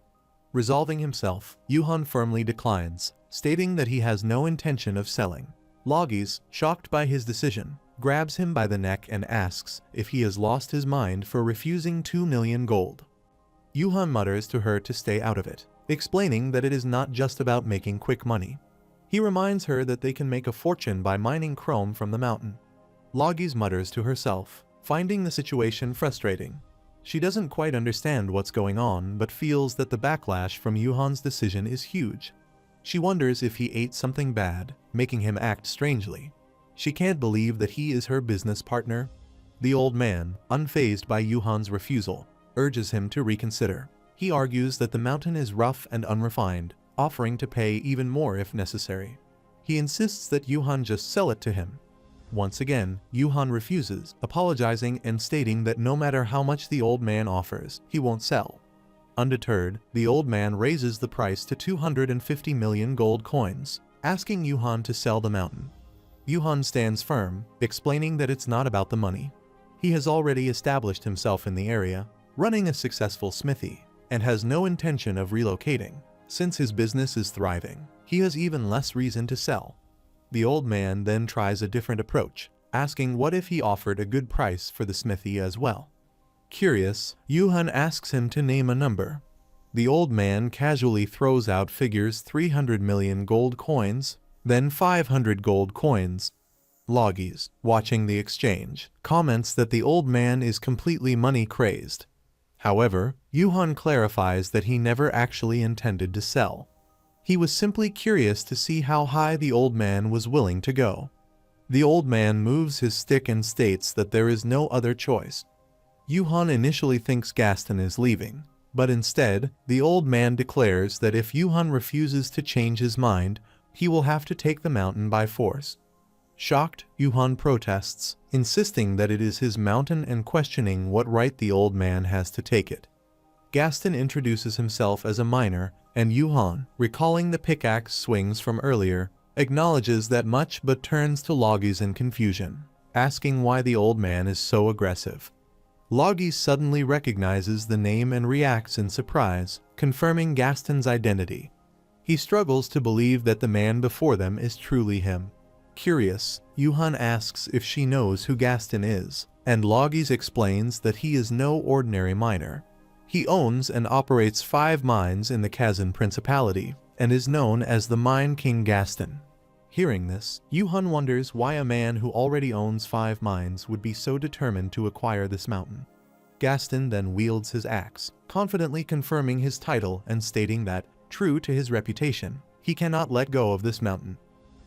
Speaker 1: Resolving himself, Yuhan firmly declines, stating that he has no intention of selling. Logis, shocked by his decision, grabs him by the neck and asks if he has lost his mind for refusing 2 million gold. Yuhan mutters to her to stay out of it, explaining that it is not just about making quick money. He reminds her that they can make a fortune by mining chrome from the mountain. Logis mutters to herself, finding the situation frustrating. She doesn't quite understand what's going on but feels that the backlash from Yuhan's decision is huge. She wonders if he ate something bad, making him act strangely. She can't believe that he is her business partner. The old man, unfazed by Yuhan's refusal, urges him to reconsider. He argues that the mountain is rough and unrefined, offering to pay even more if necessary. He insists that Yuhan just sell it to him. Once again, Yuhan refuses, apologizing and stating that no matter how much the old man offers, he won't sell. Undeterred, the old man raises the price to 250 million gold coins, asking Yuhan to sell the mountain. Yuhan stands firm, explaining that it's not about the money. He has already established himself in the area, running a successful smithy, and has no intention of relocating. Since his business is thriving, he has even less reason to sell. The old man then tries a different approach, asking what if he offered a good price for the smithy as well. Curious, Yuhan asks him to name a number. The old man casually throws out figures 300 million gold coins, then 500 gold coins. Logis, watching the exchange, comments that the old man is completely money-crazed. However, Yuhan clarifies that he never actually intended to sell. He was simply curious to see how high the old man was willing to go. The old man moves his stick and states that there is no other choice. Yuhan initially thinks Gaston is leaving, but instead, the old man declares that if Yuhan refuses to change his mind, he will have to take the mountain by force. Shocked, Yuhan protests, insisting that it is his mountain and questioning what right the old man has to take it. Gaston introduces himself as a miner, and Yuhan, recalling the pickaxe swings from earlier, acknowledges that much but turns to Logis in confusion, asking why the old man is so aggressive. Logis suddenly recognizes the name and reacts in surprise, confirming Gaston's identity. He struggles to believe that the man before them is truly him. Curious, Yuhan asks if she knows who Gaston is, and Logis explains that he is no ordinary miner. He owns and operates 5 mines in the Kazan Principality, and is known as the Mine King Gaston. Hearing this, Yuhan wonders why a man who already owns 5 mines would be so determined to acquire this mountain. Gaston then wields his axe, confidently confirming his title and stating that, true to his reputation, he cannot let go of this mountain.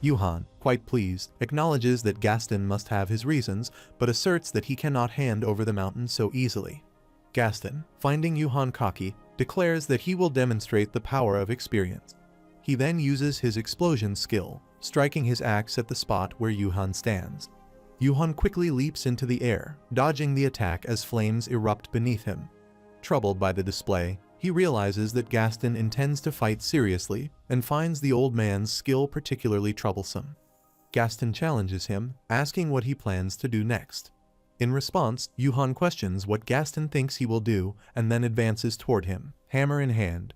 Speaker 1: Yuhan, quite pleased, acknowledges that Gaston must have his reasons, but asserts that he cannot hand over the mountain so easily. Gaston, finding Yuhan cocky, declares that he will demonstrate the power of experience. He then uses his explosion skill, striking his axe at the spot where Yuhan stands. Yuhan quickly leaps into the air, dodging the attack as flames erupt beneath him. Troubled by the display, he realizes that Gaston intends to fight seriously and finds the old man's skill particularly troublesome. Gaston challenges him, asking what he plans to do next. In response, Yuhan questions what Gaston thinks he will do and then advances toward him, hammer in hand.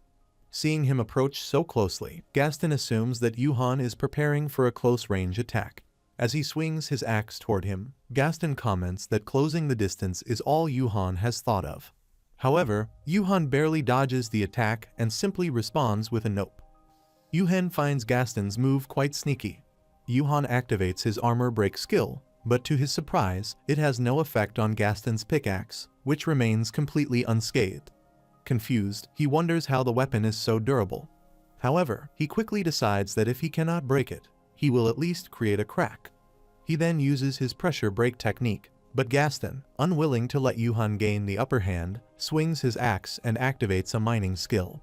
Speaker 1: Seeing him approach so closely, Gaston assumes that Yuhan is preparing for a close-range attack. As he swings his axe toward him, Gaston comments that closing the distance is all Yuhan has thought of. However, Yuhan barely dodges the attack and simply responds with a nope. Yuhan finds Gaston's move quite sneaky. Yuhan activates his armor break skill, but to his surprise, it has no effect on Gaston's pickaxe, which remains completely unscathed. Confused, he wonders how the weapon is so durable. However, he quickly decides that if he cannot break it, he will at least create a crack. He then uses his pressure break technique, but Gaston, unwilling to let Yuhan gain the upper hand, swings his axe and activates a mining skill.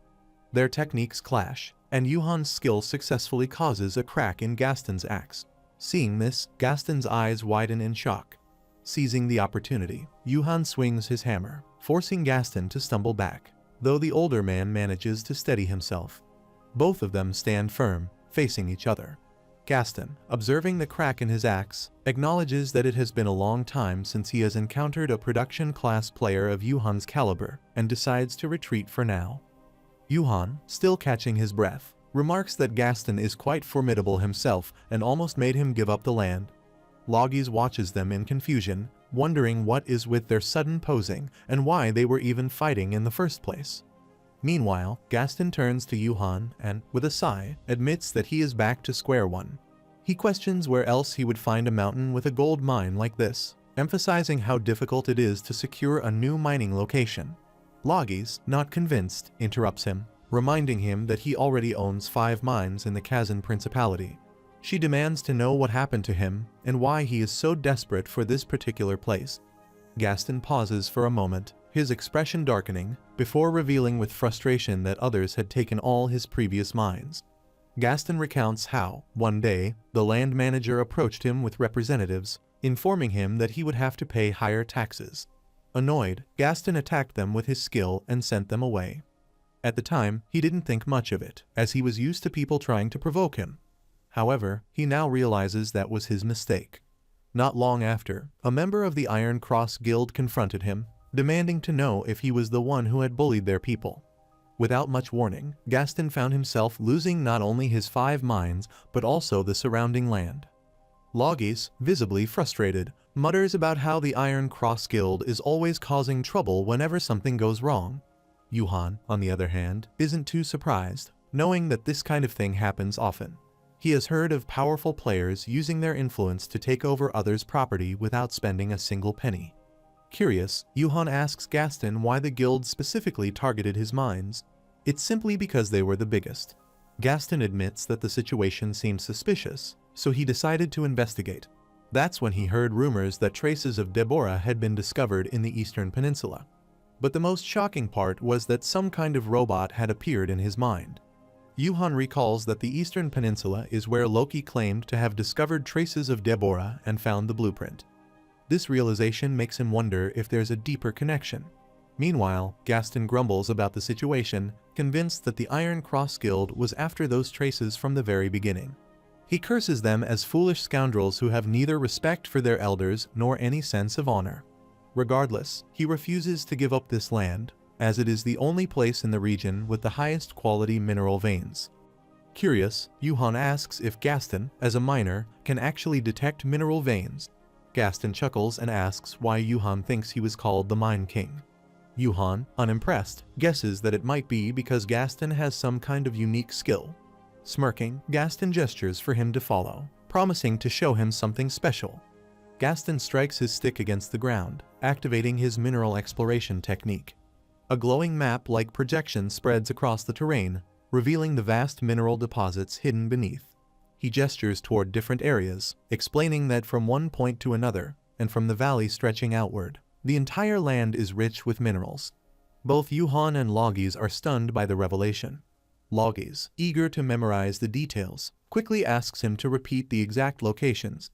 Speaker 1: Their techniques clash, and Yuhan's skill successfully causes a crack in Gaston's axe. Seeing this, Gaston's eyes widen in shock. Seizing the opportunity, Yuhan swings his hammer, forcing Gaston to stumble back, though the older man manages to steady himself. Both of them stand firm, facing each other. Gaston, observing the crack in his axe, acknowledges that it has been a long time since he has encountered a production-class player of Yuhan's caliber, and decides to retreat for now. Yuhan, still catching his breath, remarks that Gaston is quite formidable himself and almost made him give up the land. Logis watches them in confusion, wondering what is with their sudden posing and why they were even fighting in the first place. Meanwhile, Gaston turns to Yuhan and, with a sigh, admits that he is back to square one. He questions where else he would find a mountain with a gold mine like this, emphasizing how difficult it is to secure a new mining location. Logis, not convinced, interrupts him, reminding him that he already owns 5 mines in the Kazan Principality. She demands to know what happened to him and why he is so desperate for this particular place. Gaston pauses for a moment, his expression darkening, before revealing with frustration that others had taken all his previous mines. Gaston recounts how, one day, the land manager approached him with representatives, informing him that he would have to pay higher taxes. Annoyed, Gaston attacked them with his skill and sent them away. At the time, he didn't think much of it, as he was used to people trying to provoke him. However, he now realizes that was his mistake. Not long after, a member of the Iron Cross Guild confronted him, demanding to know if he was the one who had bullied their people. Without much warning, Gaston found himself losing not only his 5 mines, but also the surrounding land. Logis, visibly frustrated, mutters about how the Iron Cross Guild is always causing trouble whenever something goes wrong. Yuhan, on the other hand, isn't too surprised, knowing that this kind of thing happens often. He has heard of powerful players using their influence to take over others' property without spending a single penny. Curious, Yuhan asks Gaston why the guild specifically targeted his mines. It's simply because they were the biggest. Gaston admits that the situation seemed suspicious, so he decided to investigate. That's when he heard rumors that traces of Deborah had been discovered in the Eastern Peninsula. But the most shocking part was that some kind of robot had appeared in his mind. Yuhan recalls that the Eastern Peninsula is where Loki claimed to have discovered traces of Deborah and found the blueprint. This realization makes him wonder if there's a deeper connection. Meanwhile, Gaston grumbles about the situation, convinced that the Iron Cross Guild was after those traces from the very beginning. He curses them as foolish scoundrels who have neither respect for their elders nor any sense of honor. Regardless, he refuses to give up this land, as it is the only place in the region with the highest quality mineral veins. Curious, Yuhan asks if Gaston, as a miner, can actually detect mineral veins. Gaston chuckles and asks why Yuhan thinks he was called the Mine King. Yuhan, unimpressed, guesses that it might be because Gaston has some kind of unique skill. Smirking, Gaston gestures for him to follow, promising to show him something special. Gaston strikes his stick against the ground, activating his mineral exploration technique. A glowing map-like projection spreads across the terrain, revealing the vast mineral deposits hidden beneath. He gestures toward different areas, explaining that from one point to another, and from the valley stretching outward, the entire land is rich with minerals. Both Yuhan and Logis are stunned by the revelation. Logis, eager to memorize the details, quickly asks him to repeat the exact locations.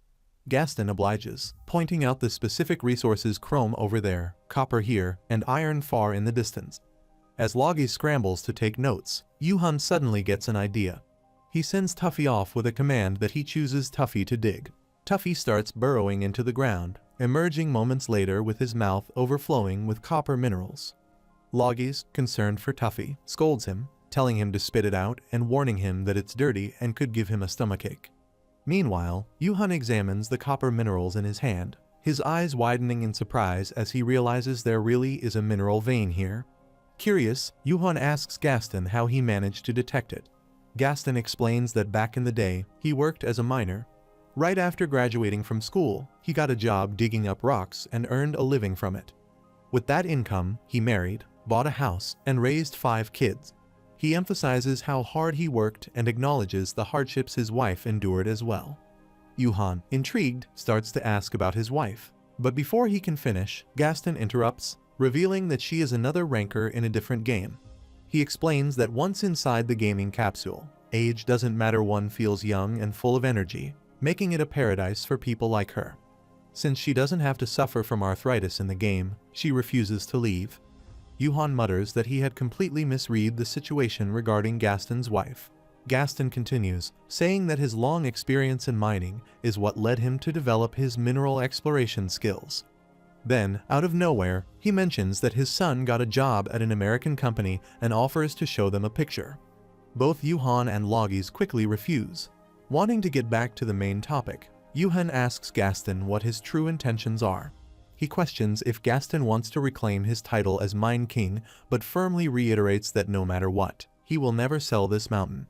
Speaker 1: Gaston obliges, pointing out the specific resources: chrome over there, copper here, and iron far in the distance. As Logis scrambles to take notes, Yuhan suddenly gets an idea. He sends Tuffy off with a command that he chooses Tuffy to dig. Tuffy starts burrowing into the ground, emerging moments later with his mouth overflowing with copper minerals. Logis, concerned for Tuffy, scolds him, telling him to spit it out and warning him that it's dirty and could give him a stomachache. Meanwhile, Yuhan examines the copper minerals in his hand, his eyes widening in surprise as he realizes there really is a mineral vein here. Curious, Yuhan asks Gaston how he managed to detect it. Gaston explains that back in the day, he worked as a miner. Right after graduating from school, he got a job digging up rocks and earned a living from it. With that income, he married, bought a house, and raised 5 kids. He emphasizes how hard he worked and acknowledges the hardships his wife endured as well. Yuhan, intrigued, starts to ask about his wife. But before he can finish, Gaston interrupts, revealing that she is another ranker in a different game. He explains that once inside the gaming capsule, age doesn't matter, one feels young and full of energy, making it a paradise for people like her. Since she doesn't have to suffer from arthritis in the game, she refuses to leave. Yuhan mutters that he had completely misread the situation regarding Gaston's wife. Gaston continues, saying that his long experience in mining is what led him to develop his mineral exploration skills. Then, out of nowhere, he mentions that his son got a job at an American company and offers to show them a picture. Both Yuhan and Logis quickly refuse. Wanting to get back to the main topic, Yuhan asks Gaston what his true intentions are. He questions if Gaston wants to reclaim his title as Mine King, but firmly reiterates that no matter what, he will never sell this mountain.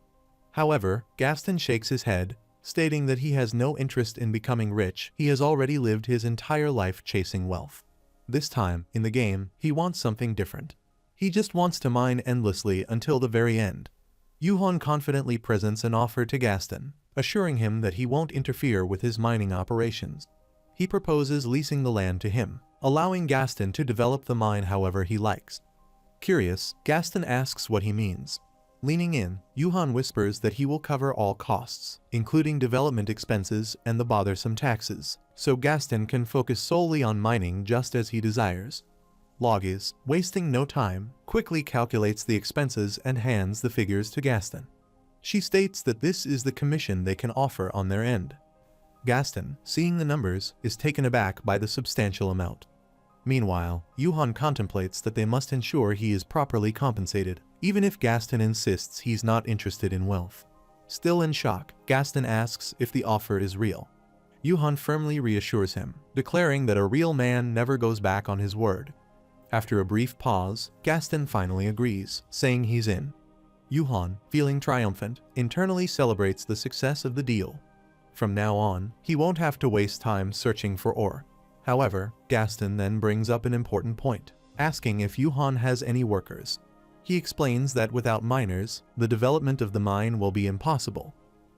Speaker 1: However, Gaston shakes his head, stating that he has no interest in becoming rich. He has already lived his entire life chasing wealth. This time, in the game, he wants something different. He just wants to mine endlessly until the very end. Yuhan confidently presents an offer to Gaston, assuring him that he won't interfere with his mining operations. He proposes leasing the land to him, allowing Gaston to develop the mine however he likes. Curious, Gaston asks what he means. Leaning in, Yuhan whispers that he will cover all costs, including development expenses and the bothersome taxes, so Gaston can focus solely on mining just as he desires. Logis, wasting no time, quickly calculates the expenses and hands the figures to Gaston. She states that this is the commission they can offer on their end. Gaston, seeing the numbers, is taken aback by the substantial amount. Meanwhile, Yuhan contemplates that they must ensure he is properly compensated, even if Gaston insists he's not interested in wealth. Still in shock, Gaston asks if the offer is real. Yuhan firmly reassures him, declaring that a real man never goes back on his word. After a brief pause, Gaston finally agrees, saying he's in. Yuhan, feeling triumphant, internally celebrates the success of the deal. From now on, he won't have to waste time searching for ore. However, Gaston then brings up an important point, asking if Yuhan has any workers. He explains that without miners, the development of the mine will be impossible.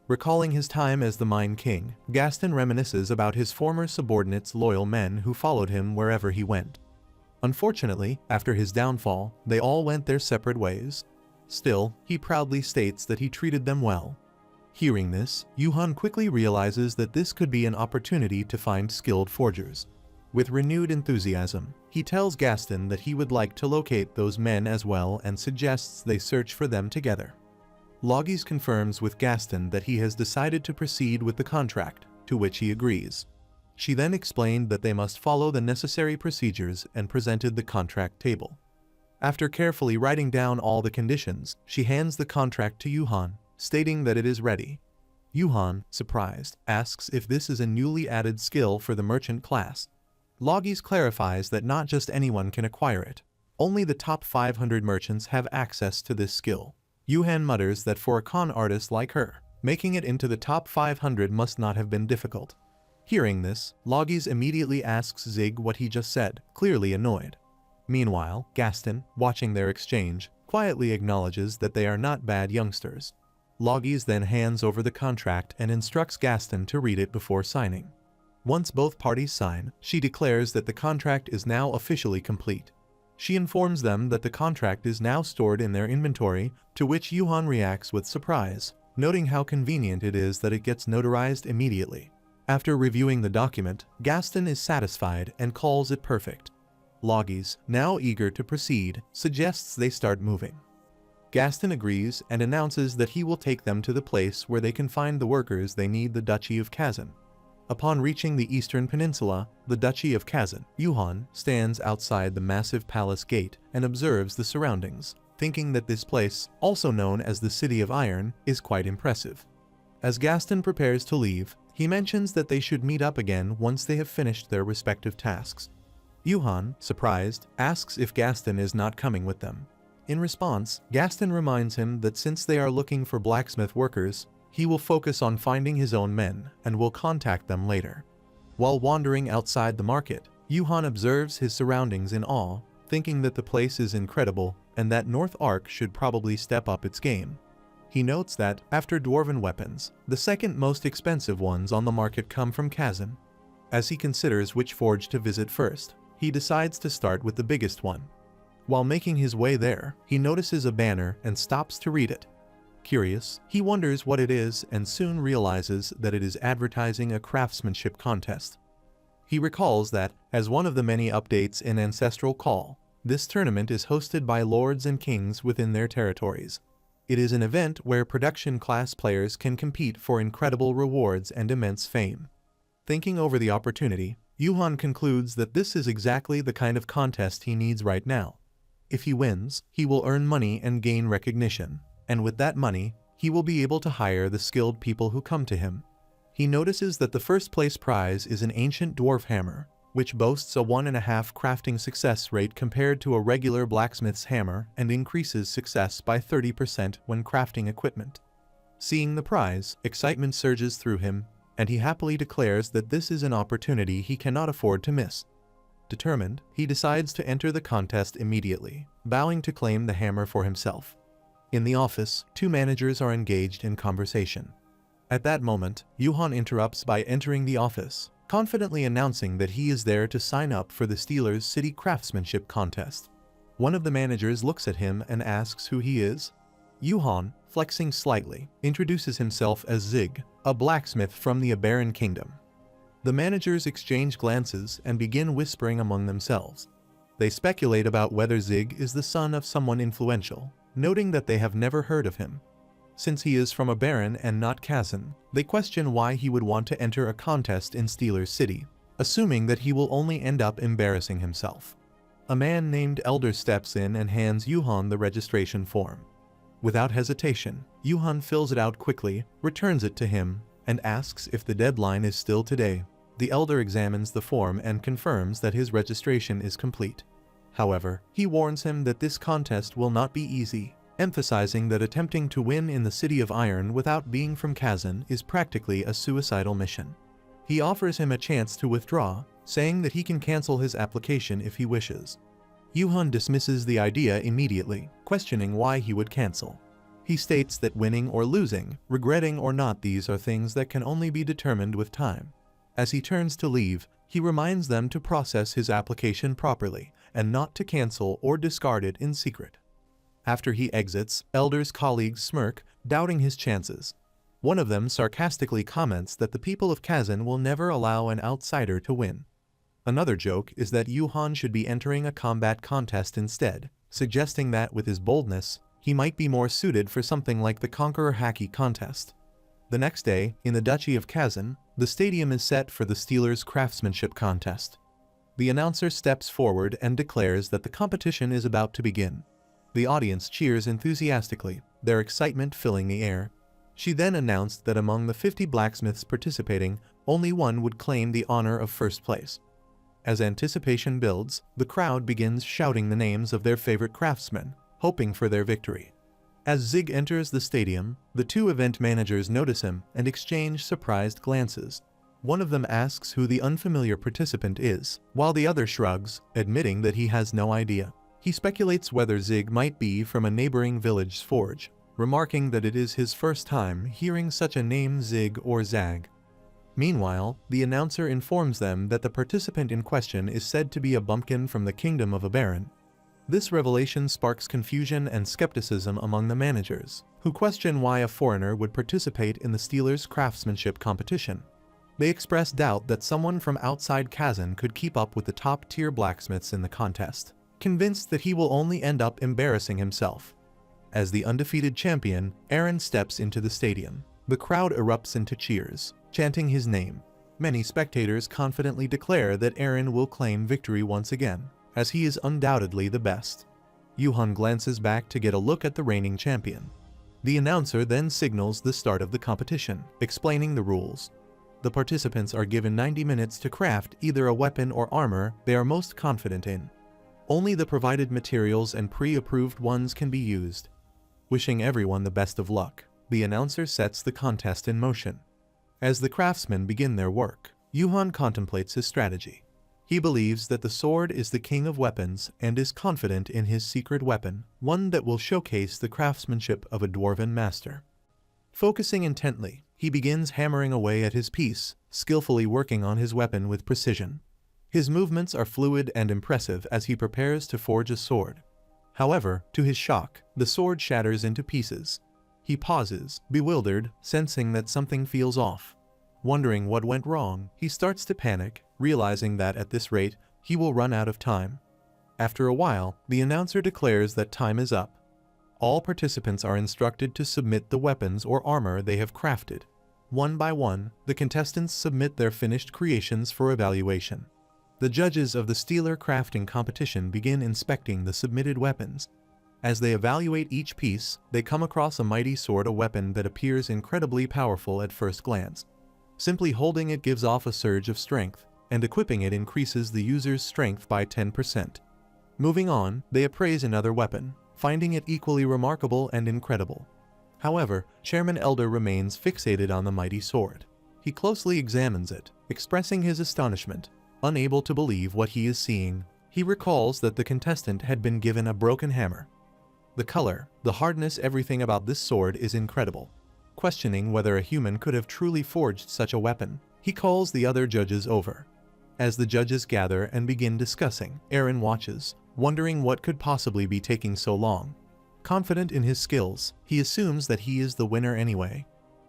Speaker 1: Recalling his time as the Mine King, Gaston reminisces about his former subordinates, loyal men who followed him wherever he went. Unfortunately, after his downfall, they all went their separate ways. Still, he proudly states that he treated them well. Hearing this, Yuhan quickly realizes that this could be an opportunity to find skilled forgers. With renewed enthusiasm, he tells Gaston that he would like to locate those men as well and suggests they search for them together. Logis confirms with Gaston that he has decided to proceed with the contract, to which he agrees. She then explained that they must follow the necessary procedures and presented the contract table. After carefully writing down all the conditions, she hands the contract to Yuhan, stating that it is ready. Yuhan, surprised, asks if this is a newly added skill for the merchant class. Logis clarifies that not just anyone can acquire it. Only the top 500 merchants have access to this skill. Yuhan mutters that for a con artist like her, making it into the top 500 must not have been difficult. Hearing this, Loggies immediately asks Zig what he just said, clearly annoyed. Meanwhile, Gaston, watching their exchange, quietly acknowledges that they are not bad youngsters. Loggies then hands over the contract and instructs Gaston to read it before signing. Once both parties sign, she declares that the contract is now officially complete. She informs them that the contract is now stored in their inventory, to which Yuhan reacts with surprise, noting how convenient it is that it gets notarized immediately. After reviewing the document, Gaston is satisfied and calls it perfect. Loggies, now eager to proceed, suggests they start moving. Gaston agrees and announces that he will take them to the place where they can find the workers they need, the Duchy of Kazan. Upon reaching the eastern peninsula, the Duchy of Kazan, Yuhan stands outside the massive palace gate and observes the surroundings, thinking that this place, also known as the City of Iron, is quite impressive. As Gaston prepares to leave, he mentions that they should meet up again once they have finished their respective tasks. Yuhan, surprised, asks if Gaston is not coming with them. In response, Gaston reminds him that since they are looking for blacksmith workers, he will focus on finding his own men and will contact them later. While wandering outside the market, Yuhan observes his surroundings in awe, thinking that the place is incredible and that North Ark should probably step up its game. He notes that, after dwarven weapons, the second most expensive ones on the market come from Kazan. As he considers which forge to visit first, he decides to start with the biggest one. While making his way there, he notices a banner and stops to read it. Curious, he wonders what it is and soon realizes that it is advertising a craftsmanship contest. He recalls that, as one of the many updates in Ancestral Call, this tournament is hosted by lords and kings within their territories. It is an event where production-class players can compete for incredible rewards and immense fame. Thinking over the opportunity, Yuhan concludes that this is exactly the kind of contest he needs right now. If he wins, he will earn money and gain recognition, and with that money, he will be able to hire the skilled people who come to him. He notices that the first place prize is an ancient dwarf hammer, which boasts a 1.5 crafting success rate compared to a regular blacksmith's hammer and increases success by 30% when crafting equipment. Seeing the prize, excitement surges through him, and he happily declares that this is an opportunity he cannot afford to miss. Determined, he decides to enter the contest immediately, vowing to claim the hammer for himself. In the office, two managers are engaged in conversation. At that moment, Yuhan interrupts by entering the office, confidently announcing that he is there to sign up for the Steelers City Craftsmanship Contest. One of the managers looks at him and asks who he is. Yuhan, flexing slightly, introduces himself as Zig, a blacksmith from the Abaran Kingdom. The managers exchange glances and begin whispering among themselves. They speculate about whether Zig is the son of someone influential, noting that they have never heard of him. Since he is from Abaran and not Kazan, they question why he would want to enter a contest in Steelers City, assuming that he will only end up embarrassing himself. A man named Elder steps in and hands Yuhan the registration form. Without hesitation, Yuhan fills it out quickly, returns it to him, and asks if the deadline is still today. The Elder examines the form and confirms that his registration is complete. However, he warns him that this contest will not be easy, emphasizing that attempting to win in the City of Iron without being from Kazan is practically a suicidal mission. He offers him a chance to withdraw, saying that he can cancel his application if he wishes. Yuhan dismisses the idea immediately, questioning why he would cancel. He states that winning or losing, regretting or not, these are things that can only be determined with time. As he turns to leave, he reminds them to process his application properly and not to cancel or discard it in secret. After he exits, Elder's colleagues smirk, doubting his chances. One of them sarcastically comments that the people of Kazan will never allow an outsider to win. Another joke is that Yuhan should be entering a combat contest instead, suggesting that with his boldness, he might be more suited for something like the Conqueror Haki contest. The next day, in the Duchy of Kazan, the stadium is set for the Steelers Craftsmanship Contest. The announcer steps forward and declares that the competition is about to begin. The audience cheers enthusiastically, their excitement filling the air. She then announced that among the 50 blacksmiths participating, only one would claim the honor of first place. As anticipation builds, the crowd begins shouting the names of their favorite craftsmen, hoping for their victory. As Zig enters the stadium, the two event managers notice him and exchange surprised glances. One of them asks who the unfamiliar participant is, while the other shrugs, admitting that he has no idea. He speculates whether Zig might be from a neighboring village's forge, remarking that it is his first time hearing such a name Zig or Zag. Meanwhile, the announcer informs them that the participant in question is said to be a bumpkin from the kingdom of a baron. This revelation sparks confusion and skepticism among the managers, who question why a foreigner would participate in the Steelers' craftsmanship competition. They express doubt that someone from outside Kazan could keep up with the top-tier blacksmiths in the contest, convinced that he will only end up embarrassing himself. As the undefeated champion, Aaron steps into the stadium. The crowd erupts into cheers, chanting his name. Many spectators confidently declare that Aaron will claim victory once again, as he is undoubtedly the best. Yuhan glances back to get a look at the reigning champion. The announcer then signals the start of the competition, explaining the rules. The participants are given 90 minutes to craft either a weapon or armor they are most confident in. Only the provided materials and pre-approved ones can be used. Wishing everyone the best of luck, the announcer sets the contest in motion. As the craftsmen begin their work, Yuhan contemplates his strategy. He believes that the sword is the king of weapons and is confident in his secret weapon, one that will showcase the craftsmanship of a dwarven master. Focusing intently, he begins hammering away at his piece, skillfully working on his weapon with precision. His movements are fluid and impressive as he prepares to forge a sword. However, to his shock, the sword shatters into pieces. He pauses, bewildered, sensing that something feels off. Wondering what went wrong, he starts to panic, realizing that at this rate, he will run out of time. After a while, the announcer declares that time is up. All participants are instructed to submit the weapons or armor they have crafted. One by one, the contestants submit their finished creations for evaluation. The judges of the Steeler crafting competition begin inspecting the submitted weapons. As they evaluate each piece, they come across a mighty sword, a weapon that appears incredibly powerful at first glance. Simply holding it gives off a surge of strength, and equipping it increases the user's strength by 10%. Moving on, they appraise another weapon, finding it equally remarkable and incredible. However, Chairman Elder remains fixated on the mighty sword. He closely examines it, expressing his astonishment. Unable to believe what he is seeing, he recalls that the contestant had been given a broken hammer. The color, the hardness, everything about this sword is incredible. Questioning whether a human could have truly forged such a weapon, he calls the other judges over. As the judges gather and begin discussing, Aaron watches, wondering what could possibly be taking so long. Confident in his skills, he assumes that he is the winner anyway.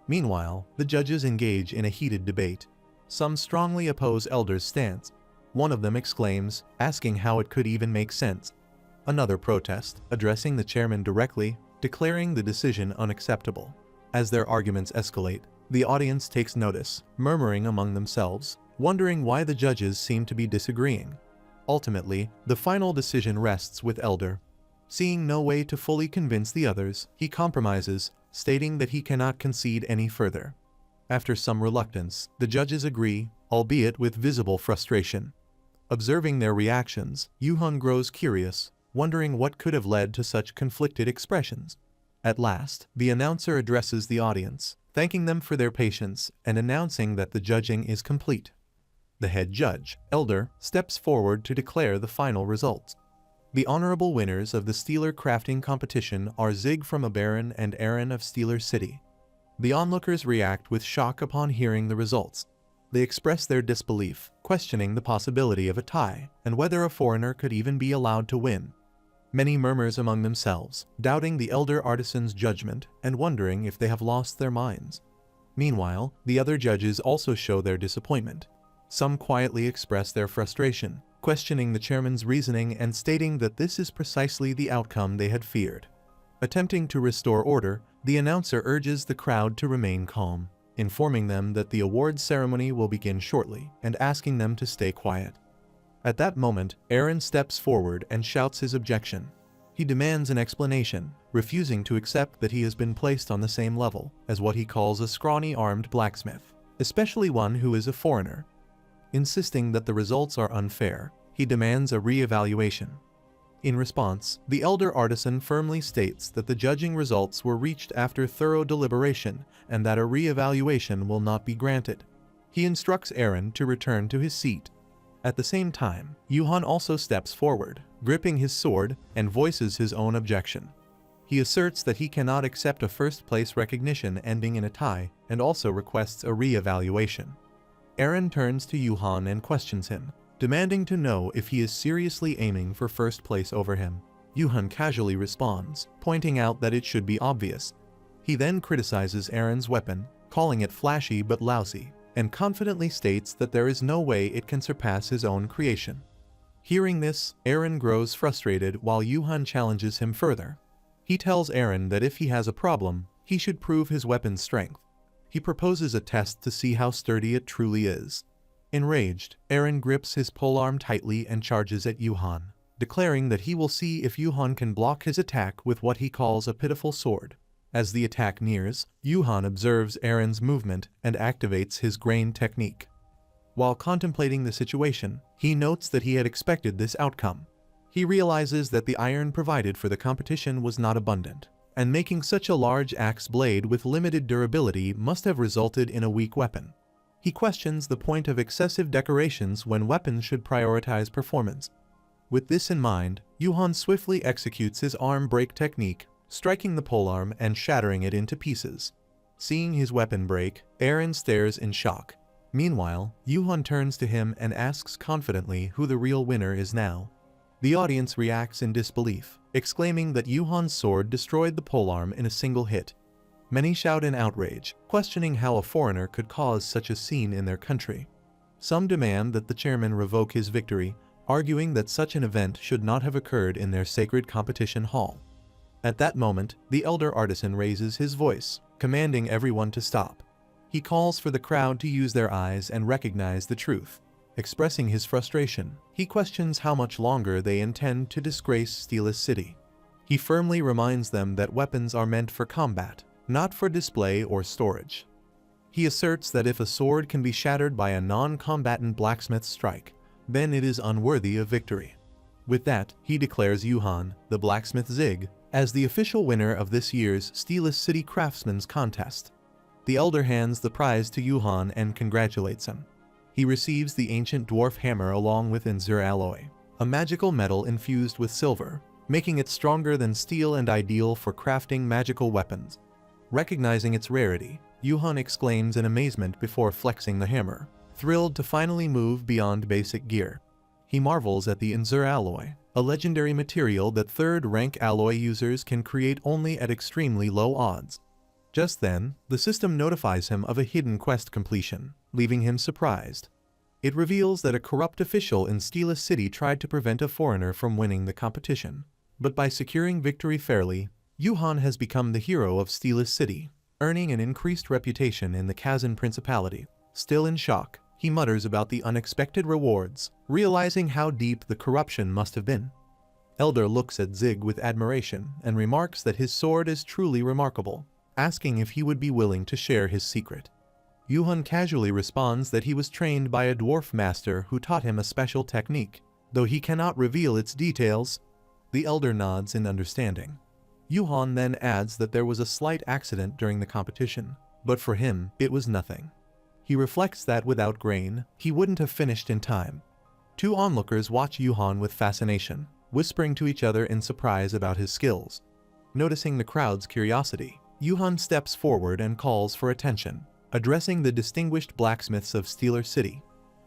Speaker 1: Meanwhile, the judges engage in a heated debate. Some strongly oppose Elder's stance. One of them exclaims, asking how it could even make sense. Another protests, addressing the chairman directly, declaring the decision unacceptable. As their arguments escalate, the audience takes notice, murmuring among themselves, wondering why the judges seem to be disagreeing. Ultimately, the final decision rests with Elder. Seeing no way to fully convince the others, he compromises, stating that he cannot concede any further. After some reluctance, the judges agree, albeit with visible frustration. Observing their reactions, Yuhan grows curious, wondering what could have led to such conflicted expressions. At last, the announcer addresses the audience, thanking them for their patience and announcing that the judging is complete. The head judge, Elder, steps forward to declare the final results. The honorable winners of the Steeler crafting competition are Zig from Abaran and Aaron of Steeler City. The onlookers react with shock upon hearing the results. They express their disbelief, questioning the possibility of a tie and whether a foreigner could even be allowed to win. Many murmurs among themselves, doubting the elder artisan's judgment and wondering if they have lost their minds. Meanwhile, the other judges also show their disappointment. Some quietly express their frustration, questioning the chairman's reasoning and stating that this is precisely the outcome they had feared. Attempting to restore order, the announcer urges the crowd to remain calm, informing them that the awards ceremony will begin shortly and asking them to stay quiet. At that moment, Aaron steps forward and shouts his objection. He demands an explanation, refusing to accept that he has been placed on the same level as what he calls a scrawny armed blacksmith, especially one who is a foreigner. Insisting that the results are unfair, he demands a re-evaluation. In response, the elder artisan firmly states that the judging results were reached after thorough deliberation and that a re-evaluation will not be granted. He instructs Aaron to return to his seat. At the same time, Yuhan also steps forward, gripping his sword, and voices his own objection. He asserts that he cannot accept a first-place recognition ending in a tie, and also requests a re-evaluation. Aaron turns to Yuhan and questions him, demanding to know if he is seriously aiming for first place over him. Yuhan casually responds, pointing out that it should be obvious. He then criticizes Aaron's weapon, calling it flashy but lousy, and confidently states that there is no way it can surpass his own creation. Hearing this, Aaron grows frustrated while Yuhan challenges him further. He tells Aaron that if he has a problem, he should prove his weapon's strength. He proposes a test to see how sturdy it truly is. Enraged, Aaron grips his polearm tightly and charges at Yuhan, declaring that he will see if Yuhan can block his attack with what he calls a pitiful sword. As the attack nears, Yuhan observes Aaron's movement and activates his grain technique. While contemplating the situation, he notes that he had expected this outcome. He realizes that the iron provided for the competition was not abundant, and making such a large axe blade with limited durability must have resulted in a weak weapon. He questions the point of excessive decorations when weapons should prioritize performance. With this in mind, Yuhan swiftly executes his arm break technique, striking the polearm and shattering it into pieces. Seeing his weapon break, Aaron stares in shock. Meanwhile, Yuhan turns to him and asks confidently who the real winner is now. The audience reacts in disbelief, exclaiming that Yuhan's sword destroyed the polearm in a single hit. Many shout in outrage, questioning how a foreigner could cause such a scene in their country. Some demand that the chairman revoke his victory, arguing that such an event should not have occurred in their sacred competition hall. At that moment, the elder artisan raises his voice, commanding everyone to stop. He calls for the crowd to use their eyes and recognize the truth. Expressing his frustration, he questions how much longer they intend to disgrace Steel's city. He firmly reminds them that weapons are meant for combat, not for display or storage. He asserts that if a sword can be shattered by a non-combatant blacksmith's strike, then it is unworthy of victory. With that, he declares Yuhan, the blacksmith Zig, as the official winner of this year's Steel's City Craftsman's Contest. The elder hands the prize to Yuhan and congratulates him. He receives the ancient dwarf hammer along with Inzur alloy, a magical metal infused with silver, making it stronger than steel and ideal for crafting magical weapons. Recognizing its rarity, Yuhan exclaims in amazement before flexing the hammer, thrilled to finally move beyond basic gear. He marvels at the Inzur alloy, a legendary material that third-rank alloy users can create only at extremely low odds. Just then, the system notifies him of a hidden quest completion, leaving him surprised. It reveals that a corrupt official in Steel's City tried to prevent a foreigner from winning the competition. But by securing victory fairly, Yuhan has become the hero of Steel's City, earning an increased reputation in the Kazan Principality. Still in shock, he mutters about the unexpected rewards, realizing how deep the corruption must have been. Elder looks at Zig with admiration and remarks that his sword is truly remarkable, asking if he would be willing to share his secret. Yuhan casually responds that he was trained by a dwarf master who taught him a special technique, though he cannot reveal its details. The elder nods in understanding. Yuhan then adds that there was a slight accident during the competition, but for him, it was nothing. He reflects that without grain, he wouldn't have finished in time. Two onlookers watch Yuhan with fascination, whispering to each other in surprise about his skills. Noticing the crowd's curiosity, Yuhan steps forward and calls for attention, addressing the distinguished blacksmiths of Steel's City.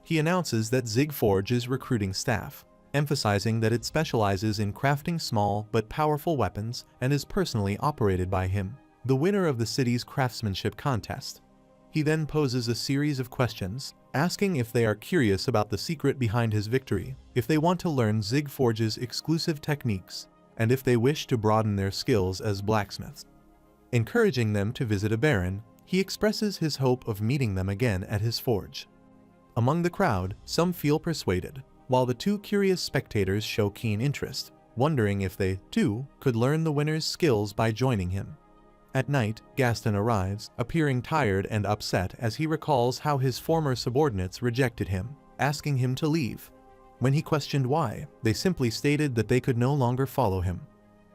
Speaker 1: He announces that Zig Forge is recruiting staff, emphasizing that it specializes in crafting small but powerful weapons and is personally operated by him, the winner of the city's craftsmanship contest. He then poses a series of questions, asking if they are curious about the secret behind his victory, if they want to learn Zig Forge's exclusive techniques, and if they wish to broaden their skills as blacksmiths. Encouraging them to visit a baron, he expresses his hope of meeting them again at his forge. Among the crowd, some feel persuaded, while the two curious spectators show keen interest, wondering if they, too, could learn the winner's skills by joining him. At night, Gaston arrives, appearing tired and upset as he recalls how his former subordinates rejected him, asking him to leave. When he questioned why, they simply stated that they could no longer follow him.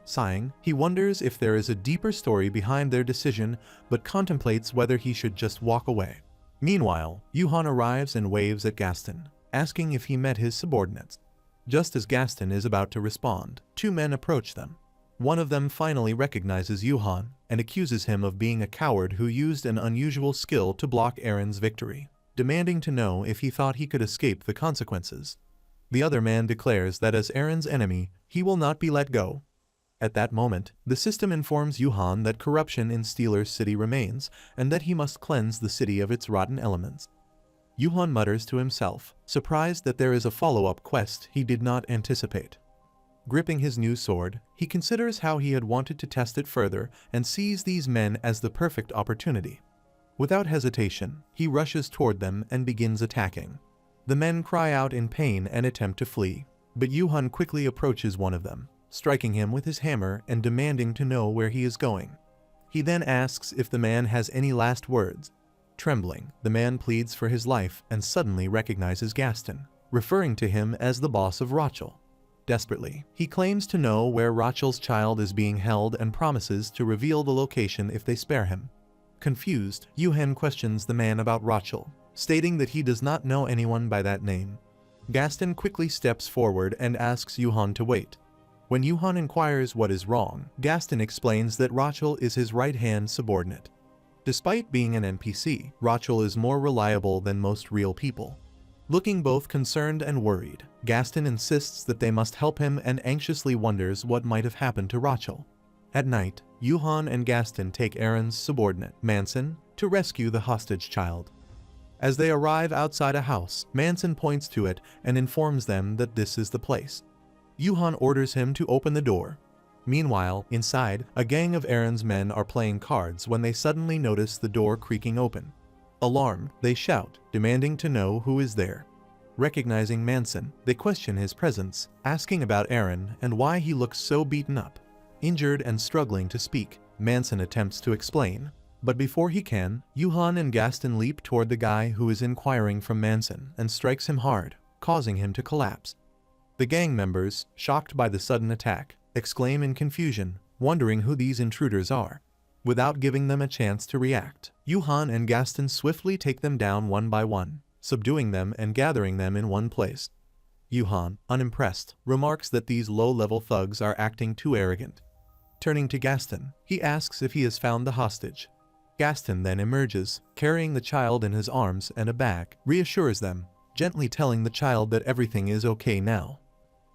Speaker 1: Sighing, he wonders if there is a deeper story behind their decision, but contemplates whether he should just walk away. Meanwhile, Yuhan arrives and waves at Gaston, asking if he met his subordinates. Just as Gaston is about to respond, two men approach them. One of them finally recognizes Yuhan and accuses him of being a coward who used an unusual skill to block Aaron's victory, demanding to know if he thought he could escape the consequences. The other man declares that as Aaron's enemy, he will not be let go. At that moment, the system informs Yuhan that corruption in Steeler's city remains and that he must cleanse the city of its rotten elements. Yuhan mutters to himself, surprised that there is a follow-up quest he did not anticipate. Gripping his new sword, he considers how he had wanted to test it further and sees these men as the perfect opportunity. Without hesitation, he rushes toward them and begins attacking. The men cry out in pain and attempt to flee, but Yuhan quickly approaches one of them, striking him with his hammer and demanding to know where he is going. He then asks if the man has any last words. Trembling, the man pleads for his life and suddenly recognizes Gaston, referring to him as the boss of Rachel. Desperately, he claims to know where Rachel's child is being held and promises to reveal the location if they spare him. Confused, Yuhan questions the man about Rachel, stating that he does not know anyone by that name. Gaston quickly steps forward and asks Yuhan to wait. When Yuhan inquires what is wrong, Gaston explains that Rachel is his right-hand subordinate. Despite being an NPC, Rachel is more reliable than most real people. Looking both concerned and worried, Gaston insists that they must help him and anxiously wonders what might have happened to Rachel. At night, Yuhan and Gaston take Aaron's subordinate, Manson, to rescue the hostage child. As they arrive outside a house, Manson points to it and informs them that this is the place. Yuhan orders him to open the door. Meanwhile, inside, a gang of Aaron's men are playing cards when they suddenly notice the door creaking open. Alarmed, they shout, demanding to know who is there. Recognizing Manson, they question his presence, asking about Aaron and why he looks so beaten up. Injured and struggling to speak, Manson attempts to explain, but before he can, Yuhan and Gaston leap toward the guy who is inquiring from Manson and strikes him hard, causing him to collapse. The gang members, shocked by the sudden attack, exclaim in confusion, wondering who these intruders are. Without giving them a chance to react, Yuhan and Gaston swiftly take them down one by one, subduing them and gathering them in one place. Yuhan, unimpressed, remarks that these low-level thugs are acting too arrogant. Turning to Gaston, he asks if he has found the hostage. Gaston then emerges, carrying the child in his arms and a bag, reassures them, gently telling the child that everything is okay now.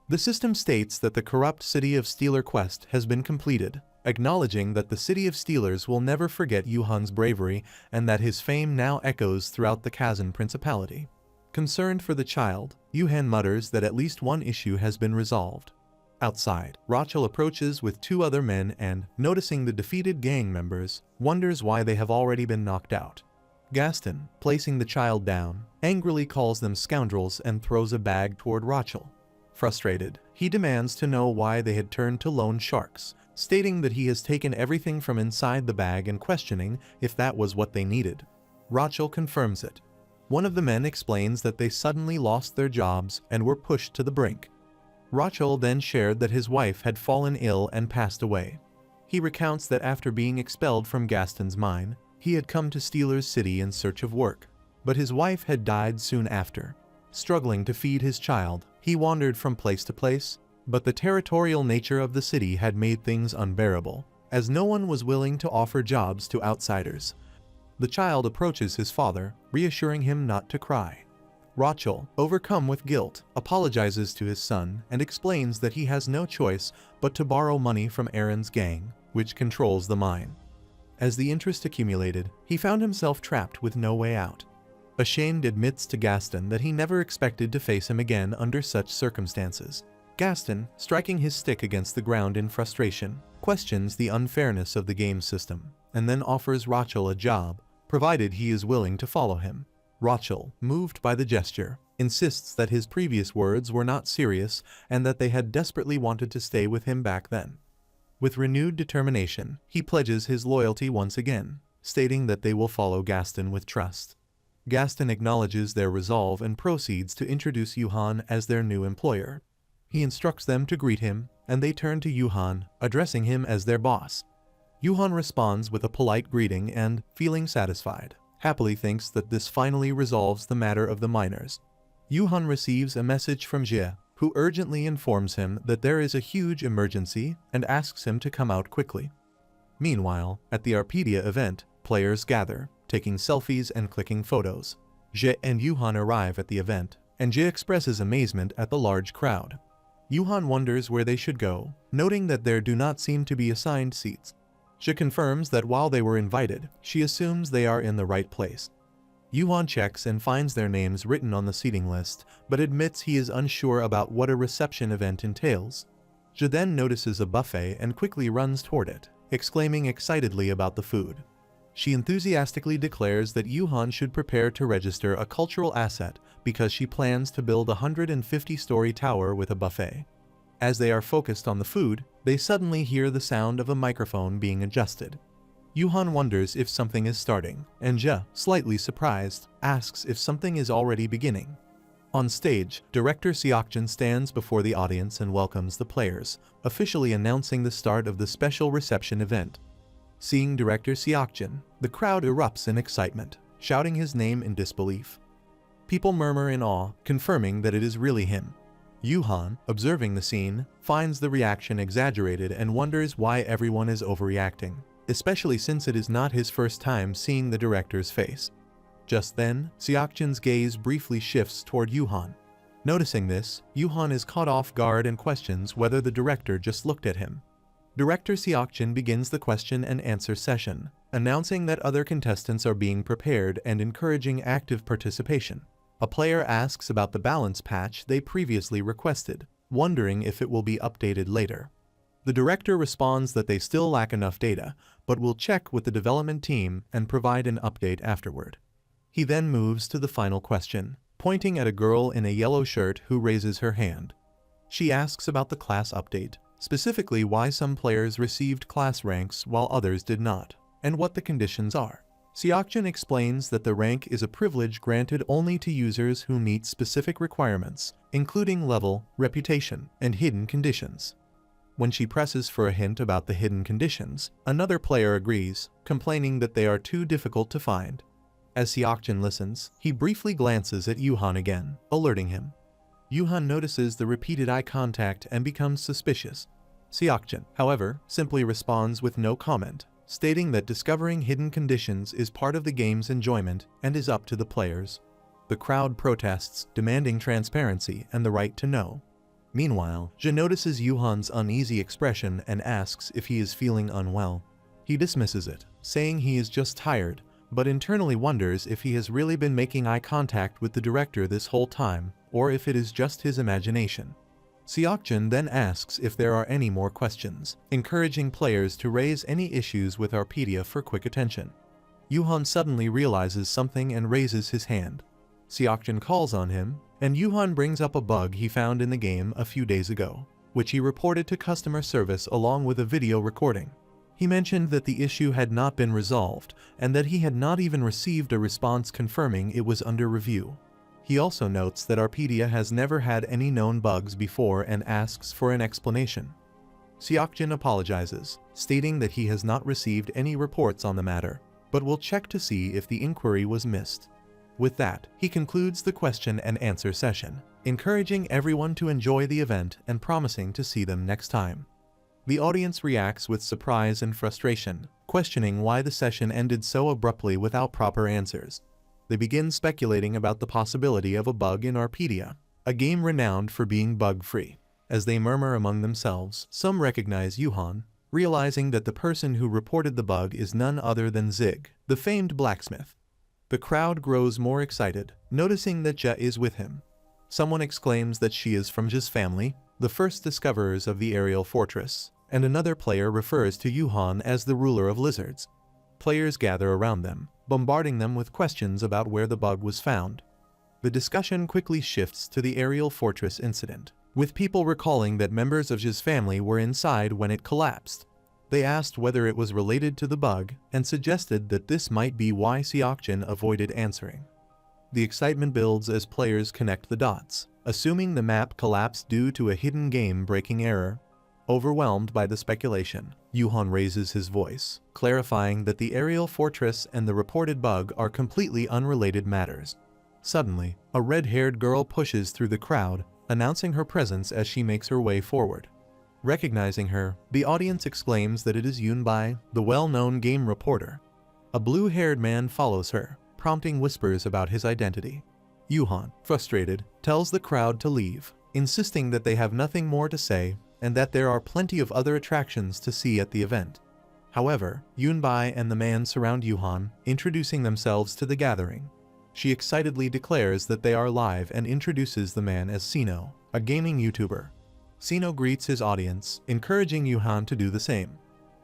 Speaker 1: The system states that the corrupt city of Steeler quest has been completed, acknowledging that the city of Steelers will never forget Yuhan's bravery and that his fame now echoes throughout the Kazan Principality. Concerned for the child, Yuhan mutters that at least one issue has been resolved. Outside, Rachel approaches with two other men and, noticing the defeated gang members, wonders why they have already been knocked out. Gaston, placing the child down, angrily calls them scoundrels and throws a bag toward Rachel. Frustrated, he demands to know why they had turned to loan sharks, stating that he has taken everything from inside the bag and questioning if that was what they needed. Rachel confirms it. One of the men explains that they suddenly lost their jobs and were pushed to the brink. Rachel then shared that his wife had fallen ill and passed away. He recounts that after being expelled from Gaston's mine, he had come to Steeler's city in search of work, but his wife had died soon after. Struggling to feed his child, he wandered from place to place, but the territorial nature of the city had made things unbearable, as no one was willing to offer jobs to outsiders. The child approaches his father, reassuring him not to cry. Rachel, overcome with guilt, apologizes to his son and explains that he has no choice but to borrow money from Aaron's gang, which controls the mine. As the interest accumulated, he found himself trapped with no way out. Ashamed, admits to Gaston that he never expected to face him again under such circumstances. Gaston, striking his stick against the ground in frustration, questions the unfairness of the game system, and then offers Rachel a job, provided he is willing to follow him. Rachel, moved by the gesture, insists that his previous words were not serious and that they had desperately wanted to stay with him back then. With renewed determination, he pledges his loyalty once again, stating that they will follow Gaston with trust. Gaston acknowledges their resolve and proceeds to introduce Yuhan as their new employer. He instructs them to greet him, and they turn to Yuhan, addressing him as their boss. Yuhan responds with a polite greeting and, feeling satisfied, happily thinks that this finally resolves the matter of the miners. Yuhan receives a message from Jie, who urgently informs him that there is a huge emergency and asks him to come out quickly. Meanwhile, at the Arpedia event, players gather, taking selfies and clicking photos. Jie and Yuhan arrive at the event, and Jie expresses amazement at the large crowd. Yuhan wonders where they should go, noting that there do not seem to be assigned seats. Jie confirms that while they were invited, she assumes they are in the right place. Yuhan checks and finds their names written on the seating list, but admits he is unsure about what a reception event entails. Jie then notices a buffet and quickly runs toward it, exclaiming excitedly about the food. She enthusiastically declares that Yuhan should prepare to register a cultural asset because she plans to build a 150-story tower with a buffet. As they are focused on the food, they suddenly hear the sound of a microphone being adjusted. Yuhan wonders if something is starting, and Jie, slightly surprised, asks if something is already beginning. On stage, director Seokjin stands before the audience and welcomes the players, officially announcing the start of the special reception event. Seeing director Seokjin, the crowd erupts in excitement, shouting his name in disbelief. People murmur in awe, confirming that it is really him. Yuhan, observing the scene, finds the reaction exaggerated and wonders why everyone is overreacting, especially since it is not his first time seeing the director's face. Just then, Seokjin's gaze briefly shifts toward Yuhan. Noticing this, Yuhan is caught off guard and questions whether the director just looked at him. Director Seokjin begins the question and answer session, announcing that other contestants are being prepared and encouraging active participation. A player asks about the balance patch they previously requested, wondering if it will be updated later. The director responds that they still lack enough data, but will check with the development team and provide an update afterward. He then moves to the final question, pointing at a girl in a yellow shirt who raises her hand. She asks about the class update, specifically why some players received class ranks while others did not, and what the conditions are. Seokjin explains that the rank is a privilege granted only to users who meet specific requirements, including level, reputation, and hidden conditions. When she presses for a hint about the hidden conditions, another player agrees, complaining that they are too difficult to find. As Seokjin listens, he briefly glances at Yuhan again, alerting him. Yuhan notices the repeated eye contact and becomes suspicious. Seokjin, however, simply responds with no comment, stating that discovering hidden conditions is part of the game's enjoyment and is up to the players. The crowd protests, demanding transparency and the right to know. Meanwhile, Jie notices Yuhan's uneasy expression and asks if he is feeling unwell. He dismisses it, saying he is just tired, but internally wonders if he has really been making eye contact with the director this whole time, or if it is just his imagination. Seokjin then asks if there are any more questions, encouraging players to raise any issues with Arpedia for quick attention. Yuhan suddenly realizes something and raises his hand. Seokjin calls on him, and Yuhan brings up a bug he found in the game a few days ago, which he reported to customer service along with a video recording. He mentioned that the issue had not been resolved, and that he had not even received a response confirming it was under review. He also notes that Arpedia has never had any known bugs before and asks for an explanation. Seokjin apologizes, stating that he has not received any reports on the matter, but will check to see if the inquiry was missed. With that, he concludes the question and answer session, encouraging everyone to enjoy the event and promising to see them next time. The audience reacts with surprise and frustration, questioning why the session ended so abruptly without proper answers. They begin speculating about the possibility of a bug in Arpedia, a game renowned for being bug-free. As they murmur among themselves, some recognize Yuhan, realizing that the person who reported the bug is none other than Zig, the famed blacksmith. The crowd grows more excited, noticing that Jie is with him. Someone exclaims that she is from Jie's family, the first discoverers of the aerial fortress, and another player refers to Yuhan as the ruler of lizards. Players gather around them, bombarding them with questions about where the bug was found. The discussion quickly shifts to the aerial fortress incident, with people recalling that members of Jie's family were inside when it collapsed. They asked whether it was related to the bug and suggested that this might be why Seokjin avoided answering. The excitement builds as players connect the dots, assuming the map collapsed due to a hidden game-breaking error. Overwhelmed by the speculation, Yuhan raises his voice, clarifying that the aerial fortress and the reported bug are completely unrelated matters. Suddenly, a red-haired girl pushes through the crowd, announcing her presence as she makes her way forward. Recognizing her, the audience exclaims that it is Yunbai, the well-known game reporter. A blue-haired man follows her, prompting whispers about his identity. Yuhan, frustrated, tells the crowd to leave, insisting that they have nothing more to say and that there are plenty of other attractions to see at the event. However, Yunbai and the man surround Yuhan, introducing themselves to the gathering. She excitedly declares that they are live and introduces the man as Sino, a gaming YouTuber. Sino greets his audience, encouraging Yuhan to do the same.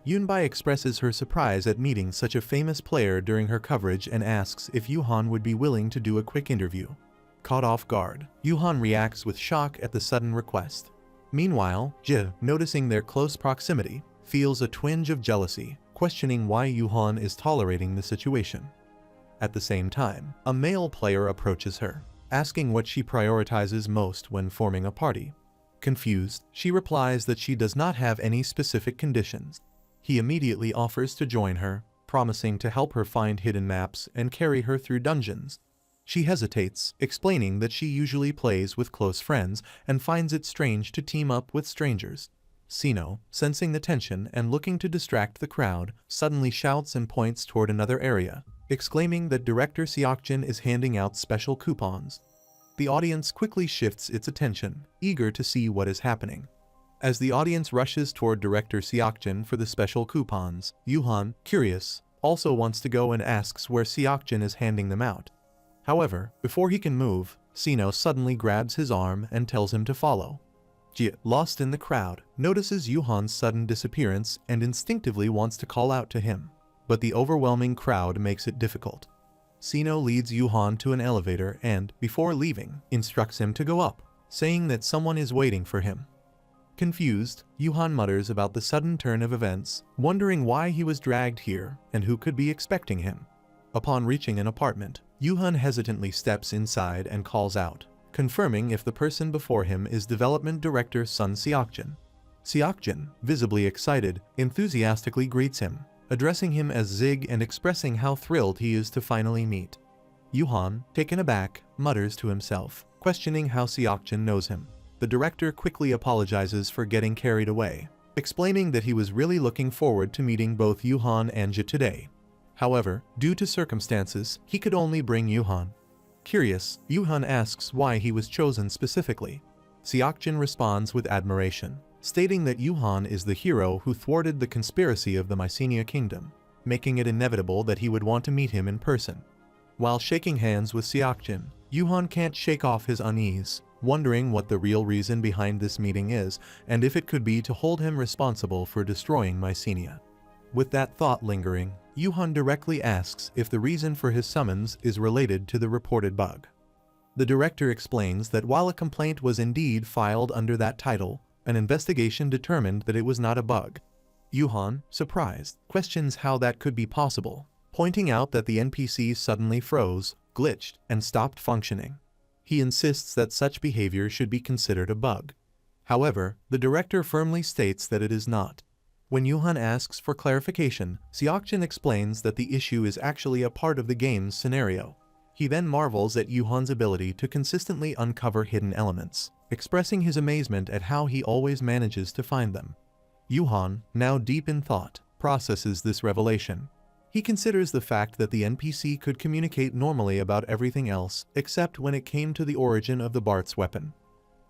Speaker 1: Yunbai expresses her surprise at meeting such a famous player during her coverage and asks if Yuhan would be willing to do a quick interview. Caught off guard, Yuhan reacts with shock at the sudden request. Meanwhile, Ji, noticing their close proximity, feels a twinge of jealousy, questioning why Yuhan is tolerating the situation. At the same time, a male player approaches her, asking what she prioritizes most when forming a party. Confused, she replies that she does not have any specific conditions. He immediately offers to join her, promising to help her find hidden maps and carry her through dungeons. She hesitates, explaining that she usually plays with close friends and finds it strange to team up with strangers. Sino, sensing the tension and looking to distract the crowd, suddenly shouts and points toward another area, exclaiming that Director Seokjin is handing out special coupons. The audience quickly shifts its attention, eager to see what is happening. As the audience rushes toward Director Seokjin for the special coupons, Yuhan, curious, also wants to go and asks where Seokjin is handing them out. However, before he can move, Sino suddenly grabs his arm and tells him to follow. Ji, lost in the crowd, notices Yuhan's sudden disappearance and instinctively wants to call out to him, but the overwhelming crowd makes it difficult. Sino leads Yuhan to an elevator and, before leaving, instructs him to go up, saying that someone is waiting for him. Confused, Yuhan mutters about the sudden turn of events, wondering why he was dragged here and who could be expecting him. Upon reaching an apartment, Yuhan hesitantly steps inside and calls out, confirming if the person before him is Development Director Sun Seokjin. Seokjin, visibly excited, enthusiastically greets him, addressing him as Zig and expressing how thrilled he is to finally meet. Yuhan, taken aback, mutters to himself, questioning how Seokjin knows him. The director quickly apologizes for getting carried away, explaining that he was really looking forward to meeting both Yuhan and Ji today. However, due to circumstances, he could only bring Yuhan. Curious, Yuhan asks why he was chosen specifically. Seokjin responds with admiration, stating that Yuhan is the hero who thwarted the conspiracy of the Mycenae Kingdom, making it inevitable that he would want to meet him in person. While shaking hands with Seokjin, Yuhan can't shake off his unease, wondering what the real reason behind this meeting is and if it could be to hold him responsible for destroying Mycenae. With that thought lingering, Yuhan directly asks if the reason for his summons is related to the reported bug. The director explains that while a complaint was indeed filed under that title, an investigation determined that it was not a bug. Yuhan, surprised, questions how that could be possible, pointing out that the NPC suddenly froze, glitched, and stopped functioning. He insists that such behavior should be considered a bug. However, the director firmly states that it is not. When Yuhan asks for clarification, Seokjin explains that the issue is actually a part of the game's scenario. He then marvels at Yuhan's ability to consistently uncover hidden elements, expressing his amazement at how he always manages to find them. Yuhan, now deep in thought, processes this revelation. He considers the fact that the NPC could communicate normally about everything else, except when it came to the origin of the Bart's weapon.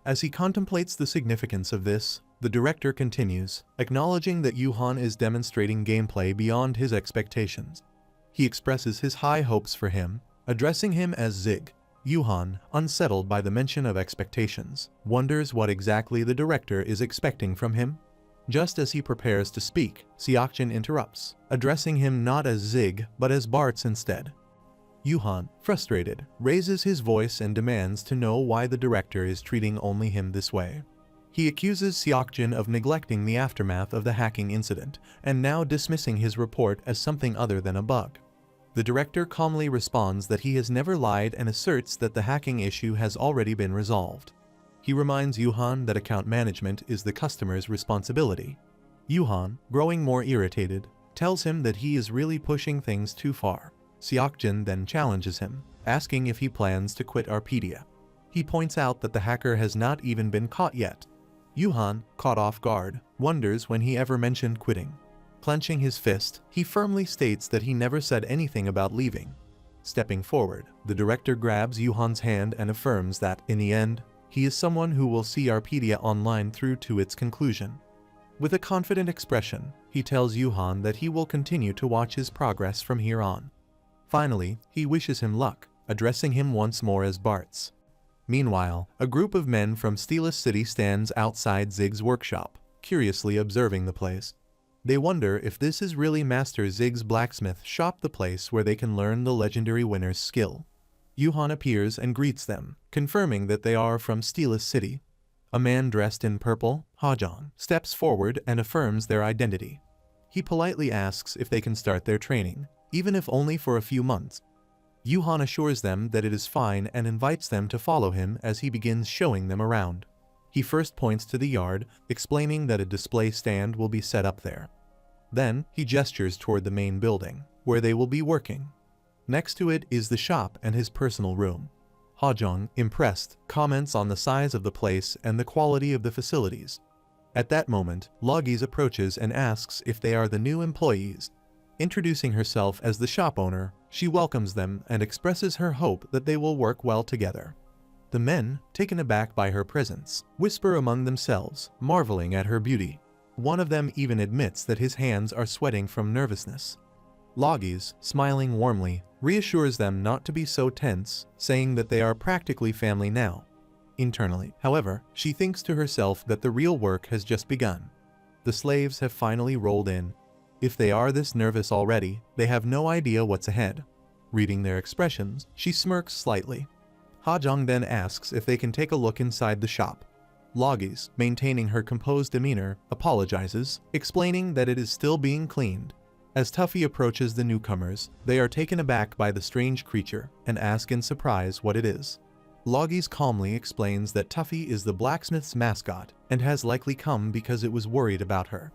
Speaker 1: As he contemplates the significance of this, the director continues, acknowledging that Yuhan is demonstrating gameplay beyond his expectations. He expresses his high hopes for him, addressing him as Zig. Yuhan, unsettled by the mention of expectations, wonders what exactly the director is expecting from him. Just as he prepares to speak, Seokjin interrupts, addressing him not as Zig but as Bart's instead. Yuhan, frustrated, raises his voice and demands to know why the director is treating only him this way. He accuses Seokjin of neglecting the aftermath of the hacking incident and now dismissing his report as something other than a bug. The director calmly responds that he has never lied and asserts that the hacking issue has already been resolved. He reminds Yuhan that account management is the customer's responsibility. Yuhan, growing more irritated, tells him that he is really pushing things too far. Seokjin then challenges him, asking if he plans to quit Arpedia. He points out that the hacker has not even been caught yet. Yuhan, caught off guard, wonders when he ever mentioned quitting. Clenching his fist, he firmly states that he never said anything about leaving. Stepping forward, the director grabs Yuhan's hand and affirms that, in the end, he is someone who will see Arpedia Online through to its conclusion. With a confident expression, he tells Yuhan that he will continue to watch his progress from here on. Finally, he wishes him luck, addressing him once more as Bartz. Meanwhile, a group of men from Steelus City stands outside Zig's workshop, curiously observing the place. They wonder if this is really Master Zig's blacksmith shop, the place where they can learn the legendary winner's skill. Yuhan appears and greets them, confirming that they are from Steelus City. A man dressed in purple, Hajong, steps forward and affirms their identity. He politely asks if they can start their training, even if only for a few months. Yuhan assures them that it is fine and invites them to follow him as he begins showing them around. He first points to the yard, explaining that a display stand will be set up there. Then, he gestures toward the main building, where they will be working. Next to it is the shop and his personal room. Hajong, impressed, comments on the size of the place and the quality of the facilities. At that moment, Logis approaches and asks if they are the new employees. Introducing herself as the shop owner, she welcomes them and expresses her hope that they will work well together. The men, taken aback by her presence, whisper among themselves, marveling at her beauty. One of them even admits that his hands are sweating from nervousness. Logis, smiling warmly, reassures them not to be so tense, saying that they are practically family now. Internally, however, she thinks to herself that the real work has just begun. The slaves have finally rolled in. If they are this nervous already, they have no idea what's ahead. Reading their expressions, she smirks slightly. Hajong then asks if they can take a look inside the shop. Logis, maintaining her composed demeanor, apologizes, explaining that it is still being cleaned. As Tuffy approaches the newcomers, they are taken aback by the strange creature and ask in surprise what it is. Logis calmly explains that Tuffy is the blacksmith's mascot and has likely come because it was worried about her.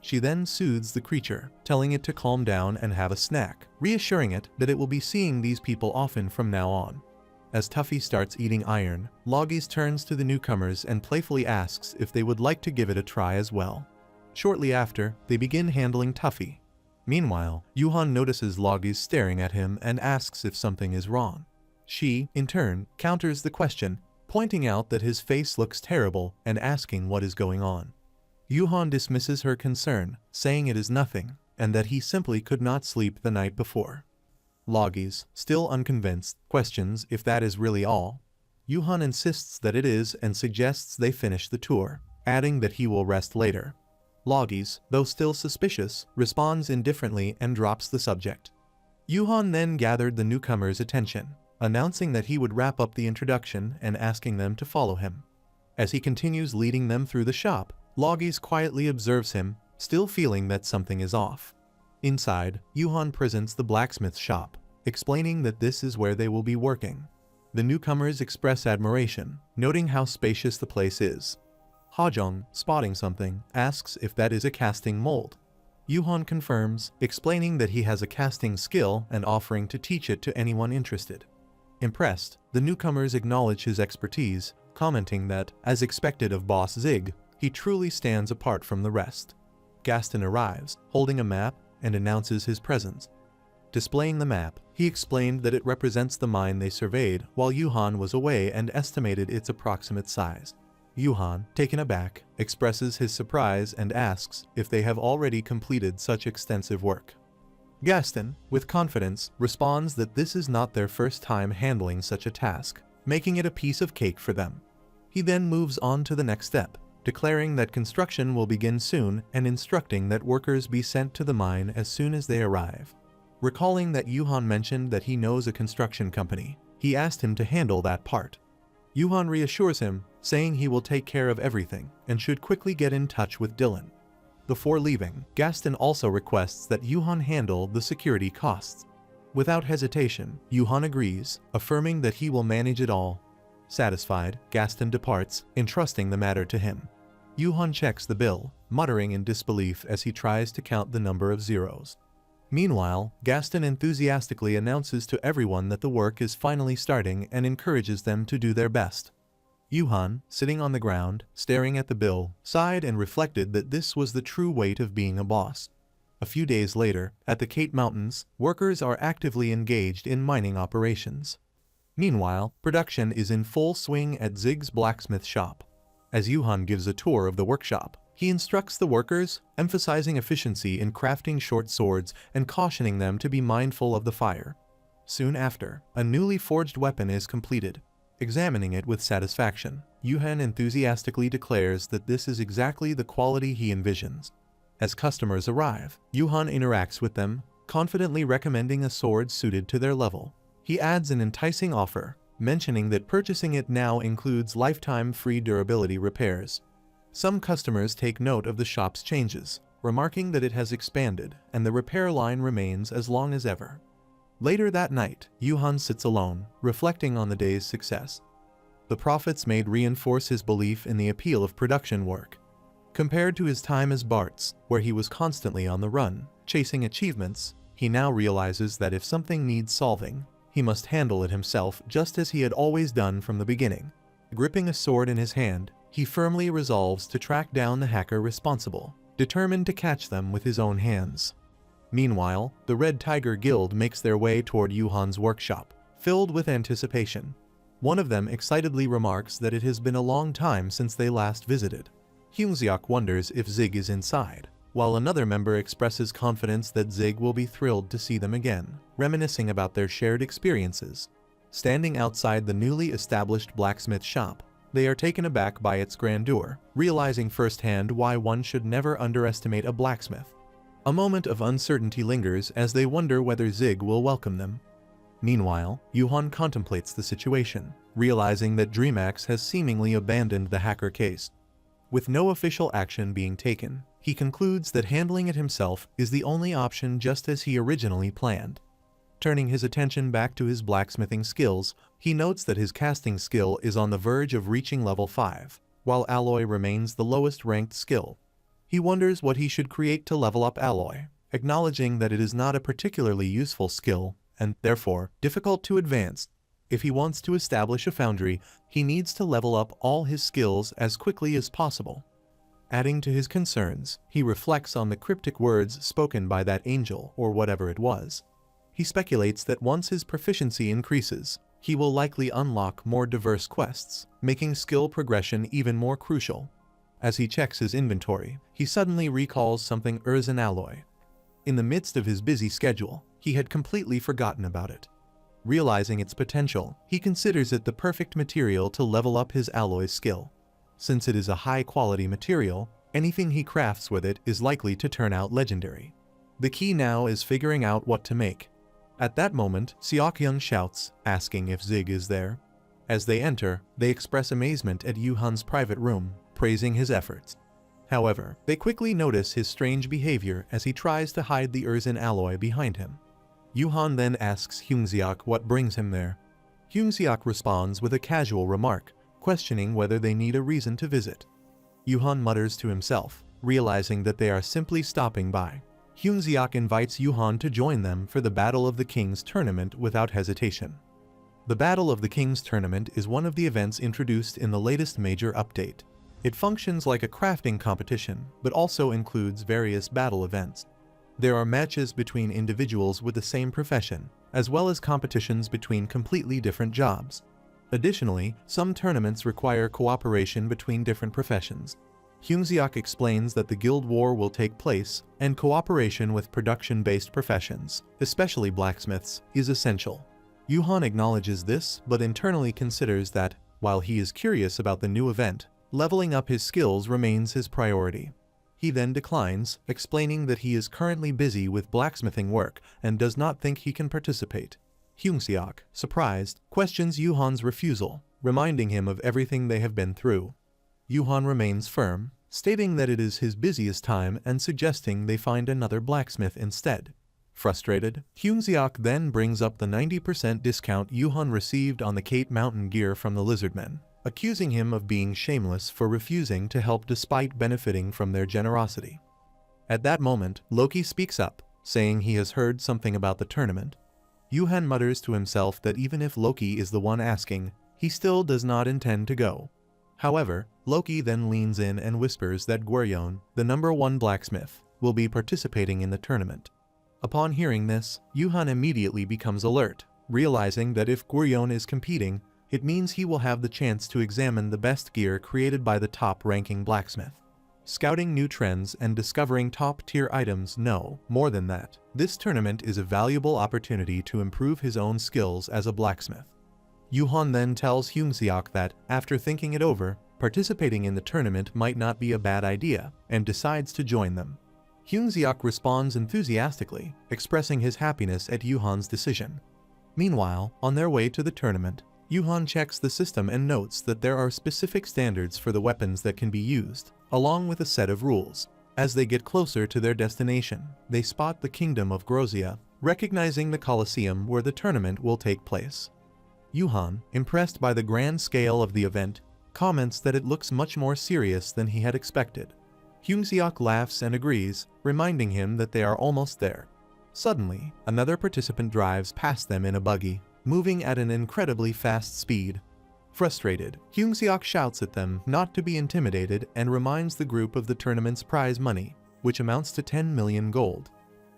Speaker 1: She then soothes the creature, telling it to calm down and have a snack, reassuring it that it will be seeing these people often from now on. As Tuffy starts eating iron, Logis turns to the newcomers and playfully asks if they would like to give it a try as well. Shortly after, they begin handling Tuffy. Meanwhile, Yuhan notices Logis staring at him and asks if something is wrong. She, in turn, counters the question, pointing out that his face looks terrible and asking what is going on. Yuhan dismisses her concern, saying it is nothing, and that he simply could not sleep the night before. Logis, still unconvinced, questions if that is really all. Yuhan insists that it is and suggests they finish the tour, adding that he will rest later. Logis, though still suspicious, responds indifferently and drops the subject. Yuhan then gathered the newcomers' attention, announcing that he would wrap up the introduction and asking them to follow him. As he continues leading them through the shop, Logis quietly observes him, still feeling that something is off. Inside, Yuhan presents the blacksmith shop, explaining that this is where they will be working. The newcomers express admiration, noting how spacious the place is. Hajong, spotting something, asks if that is a casting mold. Yuhan confirms, explaining that he has a casting skill and offering to teach it to anyone interested. Impressed, the newcomers acknowledge his expertise, commenting that, as expected of Boss Zig, he truly stands apart from the rest. Gaston arrives, holding a map, and announces his presence. Displaying the map, he explained that it represents the mine they surveyed while Yuhan was away and estimated its approximate size. Yuhan, taken aback, expresses his surprise and asks if they have already completed such extensive work. Gaston, with confidence, responds that this is not their first time handling such a task, making it a piece of cake for them. He then moves on to the next step, declaring that construction will begin soon and instructing that workers be sent to the mine as soon as they arrive. Recalling that Yuhan mentioned that he knows a construction company, he asked him to handle that part. Yuhan reassures him, saying he will take care of everything and should quickly get in touch with Dylan. Before leaving, Gaston also requests that Yuhan handle the security costs. Without hesitation, Yuhan agrees, affirming that he will manage it all. Satisfied, Gaston departs, entrusting the matter to him. Yuhan checks the bill, muttering in disbelief as he tries to count the number of zeros. Meanwhile, Gaston enthusiastically announces to everyone that the work is finally starting and encourages them to do their best. Yuhan, sitting on the ground, staring at the bill, sighed and reflected that this was the true weight of being a boss. A few days later, at the Kate Mountains, workers are actively engaged in mining operations. Meanwhile, production is in full swing at Zig's blacksmith shop. As Yuhan gives a tour of the workshop, he instructs the workers, emphasizing efficiency in crafting short swords and cautioning them to be mindful of the fire. Soon after, a newly forged weapon is completed. Examining it with satisfaction, Yuhan enthusiastically declares that this is exactly the quality he envisions. As customers arrive, Yuhan interacts with them, confidently recommending a sword suited to their level. He adds an enticing offer, mentioning that purchasing it now includes lifetime free durability repairs. Some customers take note of the shop's changes, remarking that it has expanded and the repair line remains as long as ever. Later that night, Yuhan sits alone, reflecting on the day's success. The profits made reinforce his belief in the appeal of production work. Compared to his time as Bart's, where he was constantly on the run, chasing achievements, he now realizes that if something needs solving, he must handle it himself just as he had always done from the beginning. Gripping a sword in his hand, he firmly resolves to track down the hacker responsible, determined to catch them with his own hands. Meanwhile, the Red Tiger Guild makes their way toward Yuhan's workshop, filled with anticipation. One of them excitedly remarks that it has been a long time since they last visited. Humiliates wonders if Zig is inside, while another member expresses confidence that Zig will be thrilled to see them again, reminiscing about their shared experiences. Standing outside the newly established blacksmith shop, they are taken aback by its grandeur, realizing firsthand why one should never underestimate a blacksmith. A moment of uncertainty lingers as they wonder whether Zig will welcome them. Meanwhile, Yuhan contemplates the situation, realizing that DreamHack has seemingly abandoned the hacker case. With no official action being taken, he concludes that handling it himself is the only option, just as he originally planned. Turning his attention back to his blacksmithing skills, he notes that his casting skill is on the verge of reaching level 5, while alloy remains the lowest ranked skill. He wonders what he should create to level up alloy, acknowledging that it is not a particularly useful skill, and, therefore, difficult to advance. If he wants to establish a foundry, he needs to level up all his skills as quickly as possible. Adding to his concerns, he reflects on the cryptic words spoken by that angel, or whatever it was. He speculates that once his proficiency increases, he will likely unlock more diverse quests, making skill progression even more crucial. As he checks his inventory, he suddenly recalls something: Erzin alloy. In the midst of his busy schedule, he had completely forgotten about it. Realizing its potential, he considers it the perfect material to level up his alloy skill. Since it is a high-quality material, anything he crafts with it is likely to turn out legendary. The key now is figuring out what to make. At that moment, Seokhyun shouts, asking if Zig is there. As they enter, they express amazement at Yuhan's private room, praising his efforts. However, they quickly notice his strange behavior as he tries to hide the Erzin alloy behind him. Yuhan then asks Humiliates what brings him there. Humiliates responds with a casual remark, questioning whether they need a reason to visit. Yuhan mutters to himself, realizing that they are simply stopping by. Humiliates invites Yuhan to join them for the Battle of the Kings tournament without hesitation. The Battle of the Kings tournament is one of the events introduced in the latest major update. It functions like a crafting competition, but also includes various battle events. There are matches between individuals with the same profession, as well as competitions between completely different jobs. Additionally, some tournaments require cooperation between different professions. Humiliates explains that the guild war will take place, and cooperation with production-based professions, especially blacksmiths, is essential. Yuhan acknowledges this, but internally considers that, while he is curious about the new event, leveling up his skills remains his priority. He then declines, explaining that he is currently busy with blacksmithing work and does not think he can participate. Humiliates, surprised, questions Yuhan's refusal, reminding him of everything they have been through. Yuhan remains firm, stating that it is his busiest time and suggesting they find another blacksmith instead. Frustrated, Hyungseok then brings up the 90% discount Yuhan received on the Kate Mountain gear from the Lizardmen, accusing him of being shameless for refusing to help despite benefiting from their generosity. At that moment, Loki speaks up, saying he has heard something about the tournament. Yuhan mutters to himself that even if Loki is the one asking, he still does not intend to go. However, Loki then leans in and whispers that Gwaryeon, the #1 blacksmith, will be participating in the tournament. Upon hearing this, Yuhan immediately becomes alert, realizing that if Gwaryeon is competing, it means he will have the chance to examine the best gear created by the top-ranking blacksmith. Scouting new trends and discovering top-tier items. No, more than that, this tournament is a valuable opportunity to improve his own skills as a blacksmith. Yuhan then tells Hyungseok that, after thinking it over, participating in the tournament might not be a bad idea, and decides to join them. Hyungseok responds enthusiastically, expressing his happiness at Yuhan's decision. Meanwhile, on their way to the tournament, Yuhan checks the system and notes that there are specific standards for the weapons that can be used, along with a set of rules. As they get closer to their destination, they spot the kingdom of Grozia, recognizing the Colosseum where the tournament will take place. Yuhan, impressed by the grand scale of the event, comments that it looks much more serious than he had expected. Hyungseok laughs and agrees, reminding him that they are almost there. Suddenly, another participant drives past them in a buggy, moving at an incredibly fast speed. Frustrated, Hyungseok shouts at them not to be intimidated and reminds the group of the tournament's prize money, which amounts to 10 million gold.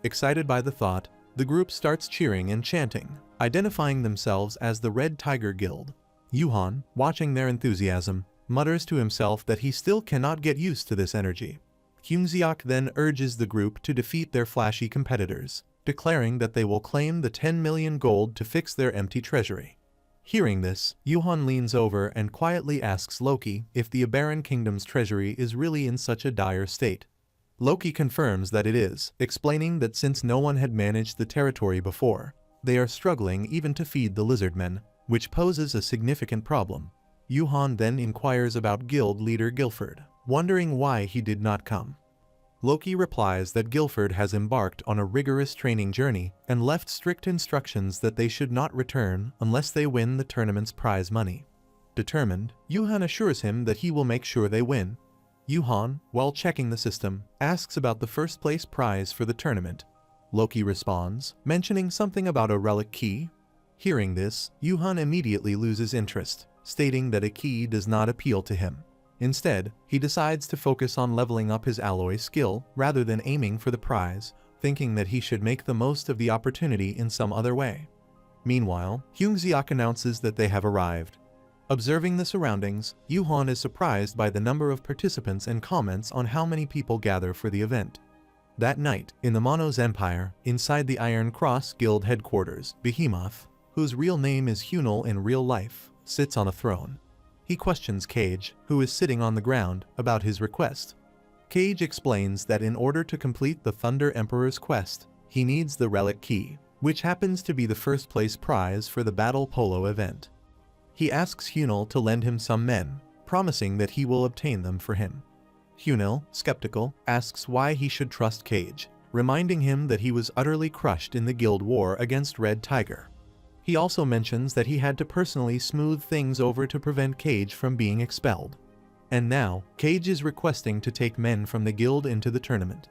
Speaker 1: Excited by the thought, the group starts cheering and chanting, identifying themselves as the Red Tiger Guild. Yuhan, watching their enthusiasm, mutters to himself that he still cannot get used to this energy. Hyungseok then urges the group to defeat their flashy competitors, declaring that they will claim the 10 million gold to fix their empty treasury. Hearing this, Yuhan leans over and quietly asks Loki if the Abaran Kingdom's treasury is really in such a dire state. Loki confirms that it is, explaining that since no one had managed the territory before, they are struggling even to feed the Lizardmen, which poses a significant problem. Yuhan then inquires about guild leader Guilford, wondering why he did not come. Loki replies that Guilford has embarked on a rigorous training journey and left strict instructions that they should not return unless they win the tournament's prize money. Determined, Yuhan assures him that he will make sure they win. Yuhan, while checking the system, asks about the first place prize for the tournament. Loki responds, mentioning something about a relic key. Hearing this, Yuhan immediately loses interest, stating that a key does not appeal to him. Instead, he decides to focus on leveling up his alloy skill rather than aiming for the prize, thinking that he should make the most of the opportunity in some other way. Meanwhile, Hyungseok announces that they have arrived. Observing the surroundings, Yuhan is surprised by the number of participants and comments on how many people gather for the event. That night, in the Mono's Empire, inside the Iron Cross Guild headquarters, Behemoth, whose real name is Hunil in real life, sits on a throne. He questions Cage, who is sitting on the ground, about his request. Cage explains that in order to complete the Thunder Emperor's quest, he needs the relic key, which happens to be the first place prize for the Battle Polo event. He asks Hunil to lend him some men, promising that he will obtain them for him. Hunil, skeptical, asks why he should trust Cage, reminding him that he was utterly crushed in the guild war against Red Tiger. He also mentions that he had to personally smooth things over to prevent Cage from being expelled. And now, Cage is requesting to take men from the guild into the tournament.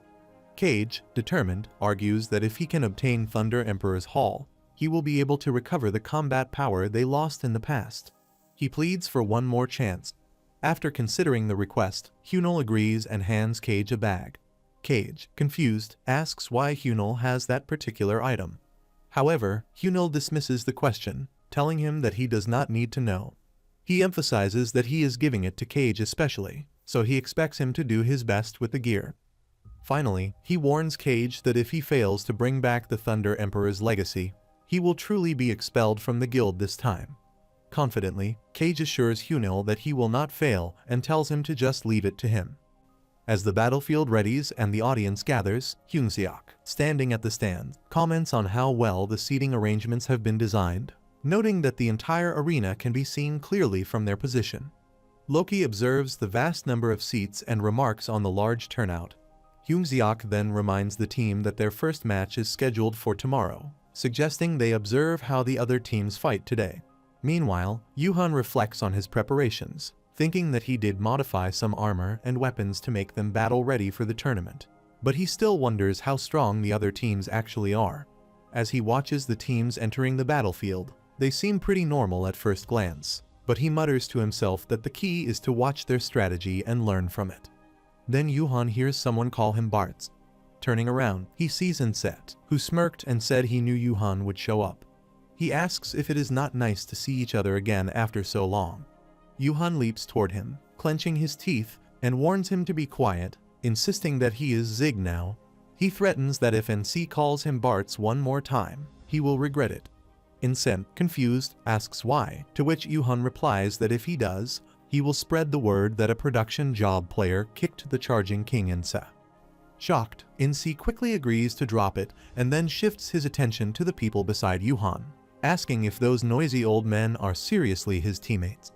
Speaker 1: Cage, determined, argues that if he can obtain Thunder Emperor's Hall, he will be able to recover the combat power they lost in the past. He pleads for one more chance. After considering the request, Hunil agrees and hands Cage a bag. Cage, confused, asks why Hunil has that particular item. However, Hunil dismisses the question, telling him that he does not need to know. He emphasizes that he is giving it to Cage especially, so he expects him to do his best with the gear. Finally, he warns Cage that if he fails to bring back the Thunder Emperor's legacy, he will truly be expelled from the guild this time. Confidently, Cage assures Hunil that he will not fail and tells him to just leave it to him. As the battlefield readies and the audience gathers, Hyungseok, standing at the stand, comments on how well the seating arrangements have been designed, noting that the entire arena can be seen clearly from their position. Loki observes the vast number of seats and remarks on the large turnout. Humiliates then reminds the team that their first match is scheduled for tomorrow, suggesting they observe how the other teams fight today. Meanwhile, Yuhan reflects on his preparations, thinking that he did modify some armor and weapons to make them battle-ready for the tournament. But he still wonders how strong the other teams actually are. As he watches the teams entering the battlefield, they seem pretty normal at first glance, but he mutters to himself that the key is to watch their strategy and learn from it. Then Yuhan hears someone call him Bartz. Turning around, he sees Inset, who smirked and said he knew Yuhan would show up. He asks if it is not nice to see each other again after so long. Yuhan leaps toward him, clenching his teeth, and warns him to be quiet, insisting that he is Zig now. He threatens that if NC calls him Bartz one more time, he will regret it. Inset, confused, asks why, to which Yuhan replies that if he does, he will spread the word that a production job player kicked the charging king Insa. Shocked, NC quickly agrees to drop it and then shifts his attention to the people beside Yuhan, asking if those noisy old men are seriously his teammates.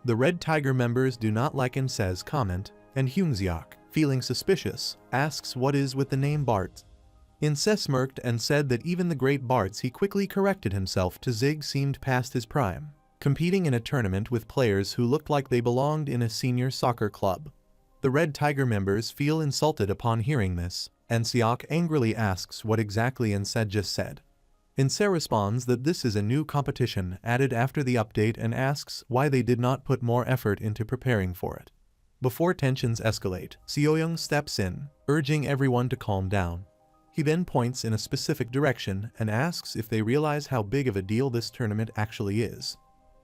Speaker 1: The Red Tiger members do not like Insa's comment, and Humiliates, feeling suspicious, asks what is with the name Bartz. Inse smirked and said that even the great Bartz he quickly corrected himself to Zig seemed past his prime, competing in a tournament with players who looked like they belonged in a senior soccer club. The Red Tiger members feel insulted upon hearing this, and Siak angrily asks what exactly Inse just said. Inse responds that this is a new competition added after the update and asks why they did not put more effort into preparing for it. Before tensions escalate, Seoyoung steps in, urging everyone to calm down. He then points in a specific direction and asks if they realize how big of a deal this tournament actually is.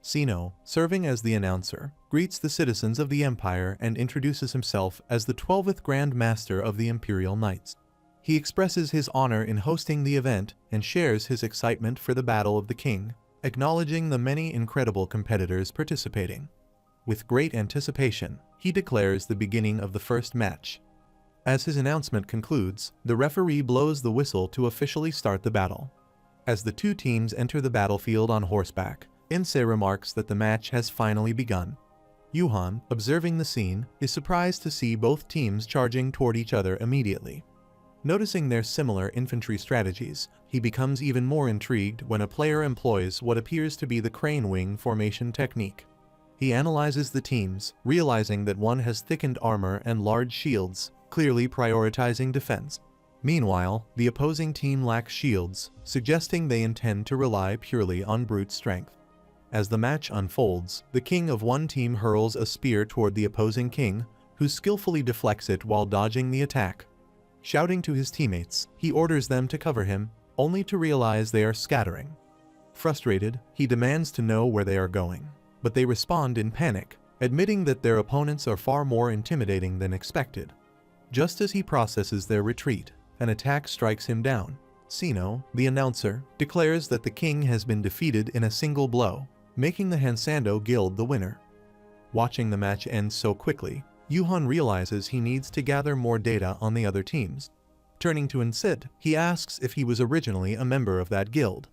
Speaker 1: Sino, serving as the announcer, greets the citizens of the Empire and introduces himself as the 12th Grand Master of the Imperial Knights. He expresses his honor in hosting the event and shares his excitement for the Battle of the King, acknowledging the many incredible competitors participating. With great anticipation, he declares the beginning of the first match. As his announcement concludes, the referee blows the whistle to officially start the battle. As the two teams enter the battlefield on horseback, Inse remarks that the match has finally begun. Yuhan, observing the scene, is surprised to see both teams charging toward each other immediately. Noticing their similar infantry strategies, he becomes even more intrigued when a player employs what appears to be the crane wing formation technique. He analyzes the teams, realizing that one has thickened armor and large shields, clearly prioritizing defense. Meanwhile, the opposing team lacks shields, suggesting they intend to rely purely on brute strength. As the match unfolds, the king of one team hurls a spear toward the opposing king, who skillfully deflects it while dodging the attack. Shouting to his teammates, he orders them to cover him, only to realize they are scattering. Frustrated, he demands to know where they are going, but they respond in panic, admitting that their opponents are far more intimidating than expected. Just as he processes their retreat, an attack strikes him down. Sino, the announcer, declares that the king has been defeated in a single blow, making the Hansando Guild the winner. Watching the match end so quickly, Yuhan realizes he needs to gather more data on the other teams. Turning to Insit, he asks if he was originally a member of that guild.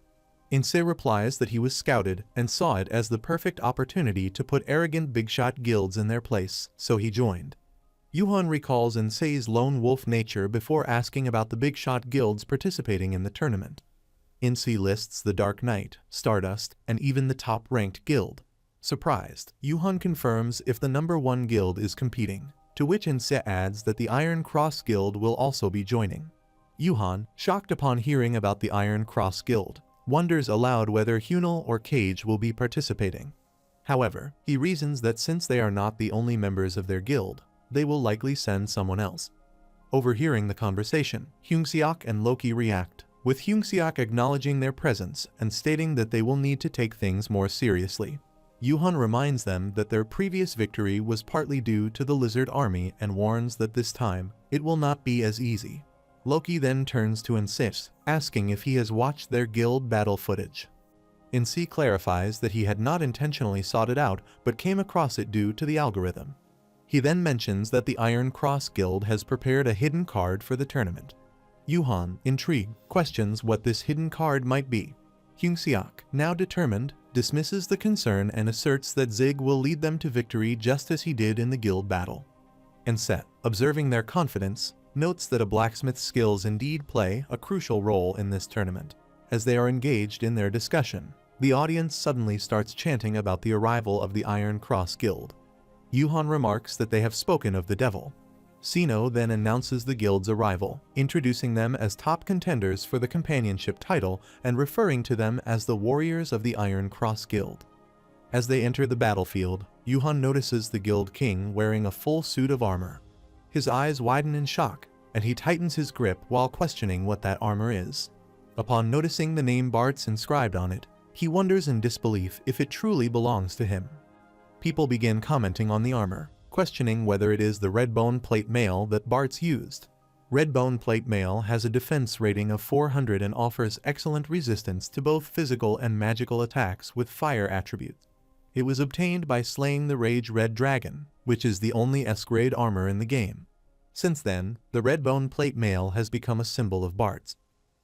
Speaker 1: Inse replies that he was scouted and saw it as the perfect opportunity to put arrogant big-shot guilds in their place, so he joined. Yuhan recalls Inse's lone wolf nature before asking about the big-shot guilds participating in the tournament. Inse lists the Dark Knight, Stardust, and even the top-ranked guild. Surprised, Yuhan confirms if the number 1 guild is competing, to which Inse adds that the Iron Cross Guild will also be joining. Yuhan, shocked upon hearing about the Iron Cross Guild, wonders aloud whether Hunil or Cage will be participating. However, he reasons that since they are not the only members of their guild, they will likely send someone else. Overhearing the conversation, Humiliates and Loki react, with Humiliates acknowledging their presence and stating that they will need to take things more seriously. Yuhan reminds them that their previous victory was partly due to the Lizard Army and warns that this time, it will not be as easy. Loki then turns to Inse, asking if he has watched their guild battle footage. Inse clarifies that he had not intentionally sought it out but came across it due to the algorithm. He then mentions that the Iron Cross Guild has prepared a hidden card for the tournament. Yuhan, intrigued, questions what this hidden card might be. Humiliates, now determined, dismisses the concern and asserts that Zig will lead them to victory just as he did in the guild battle. Inset, observing their confidence, notes that a blacksmith's skills indeed play a crucial role in this tournament. As they are engaged in their discussion, the audience suddenly starts chanting about the arrival of the Iron Cross Guild. Yuhan remarks that they have spoken of the devil. Sino then announces the guild's arrival, introducing them as top contenders for the companionship title and referring to them as the warriors of the Iron Cross Guild. As they enter the battlefield, Yuhan notices the guild king wearing a full suit of armor. His eyes widen in shock, and he tightens his grip while questioning what that armor is. Upon noticing the name Bartz inscribed on it, he wonders in disbelief if it truly belongs to him. People begin commenting on the armor, questioning whether it is the Redbone Plate Mail that Bartz used. Redbone Plate Mail has a defense rating of 400 and offers excellent resistance to both physical and magical attacks with fire attributes. It was obtained by slaying the Rage Red Dragon, which is the only S-grade armor in the game. Since then, the Redbone Plate Mail has become a symbol of Bartz.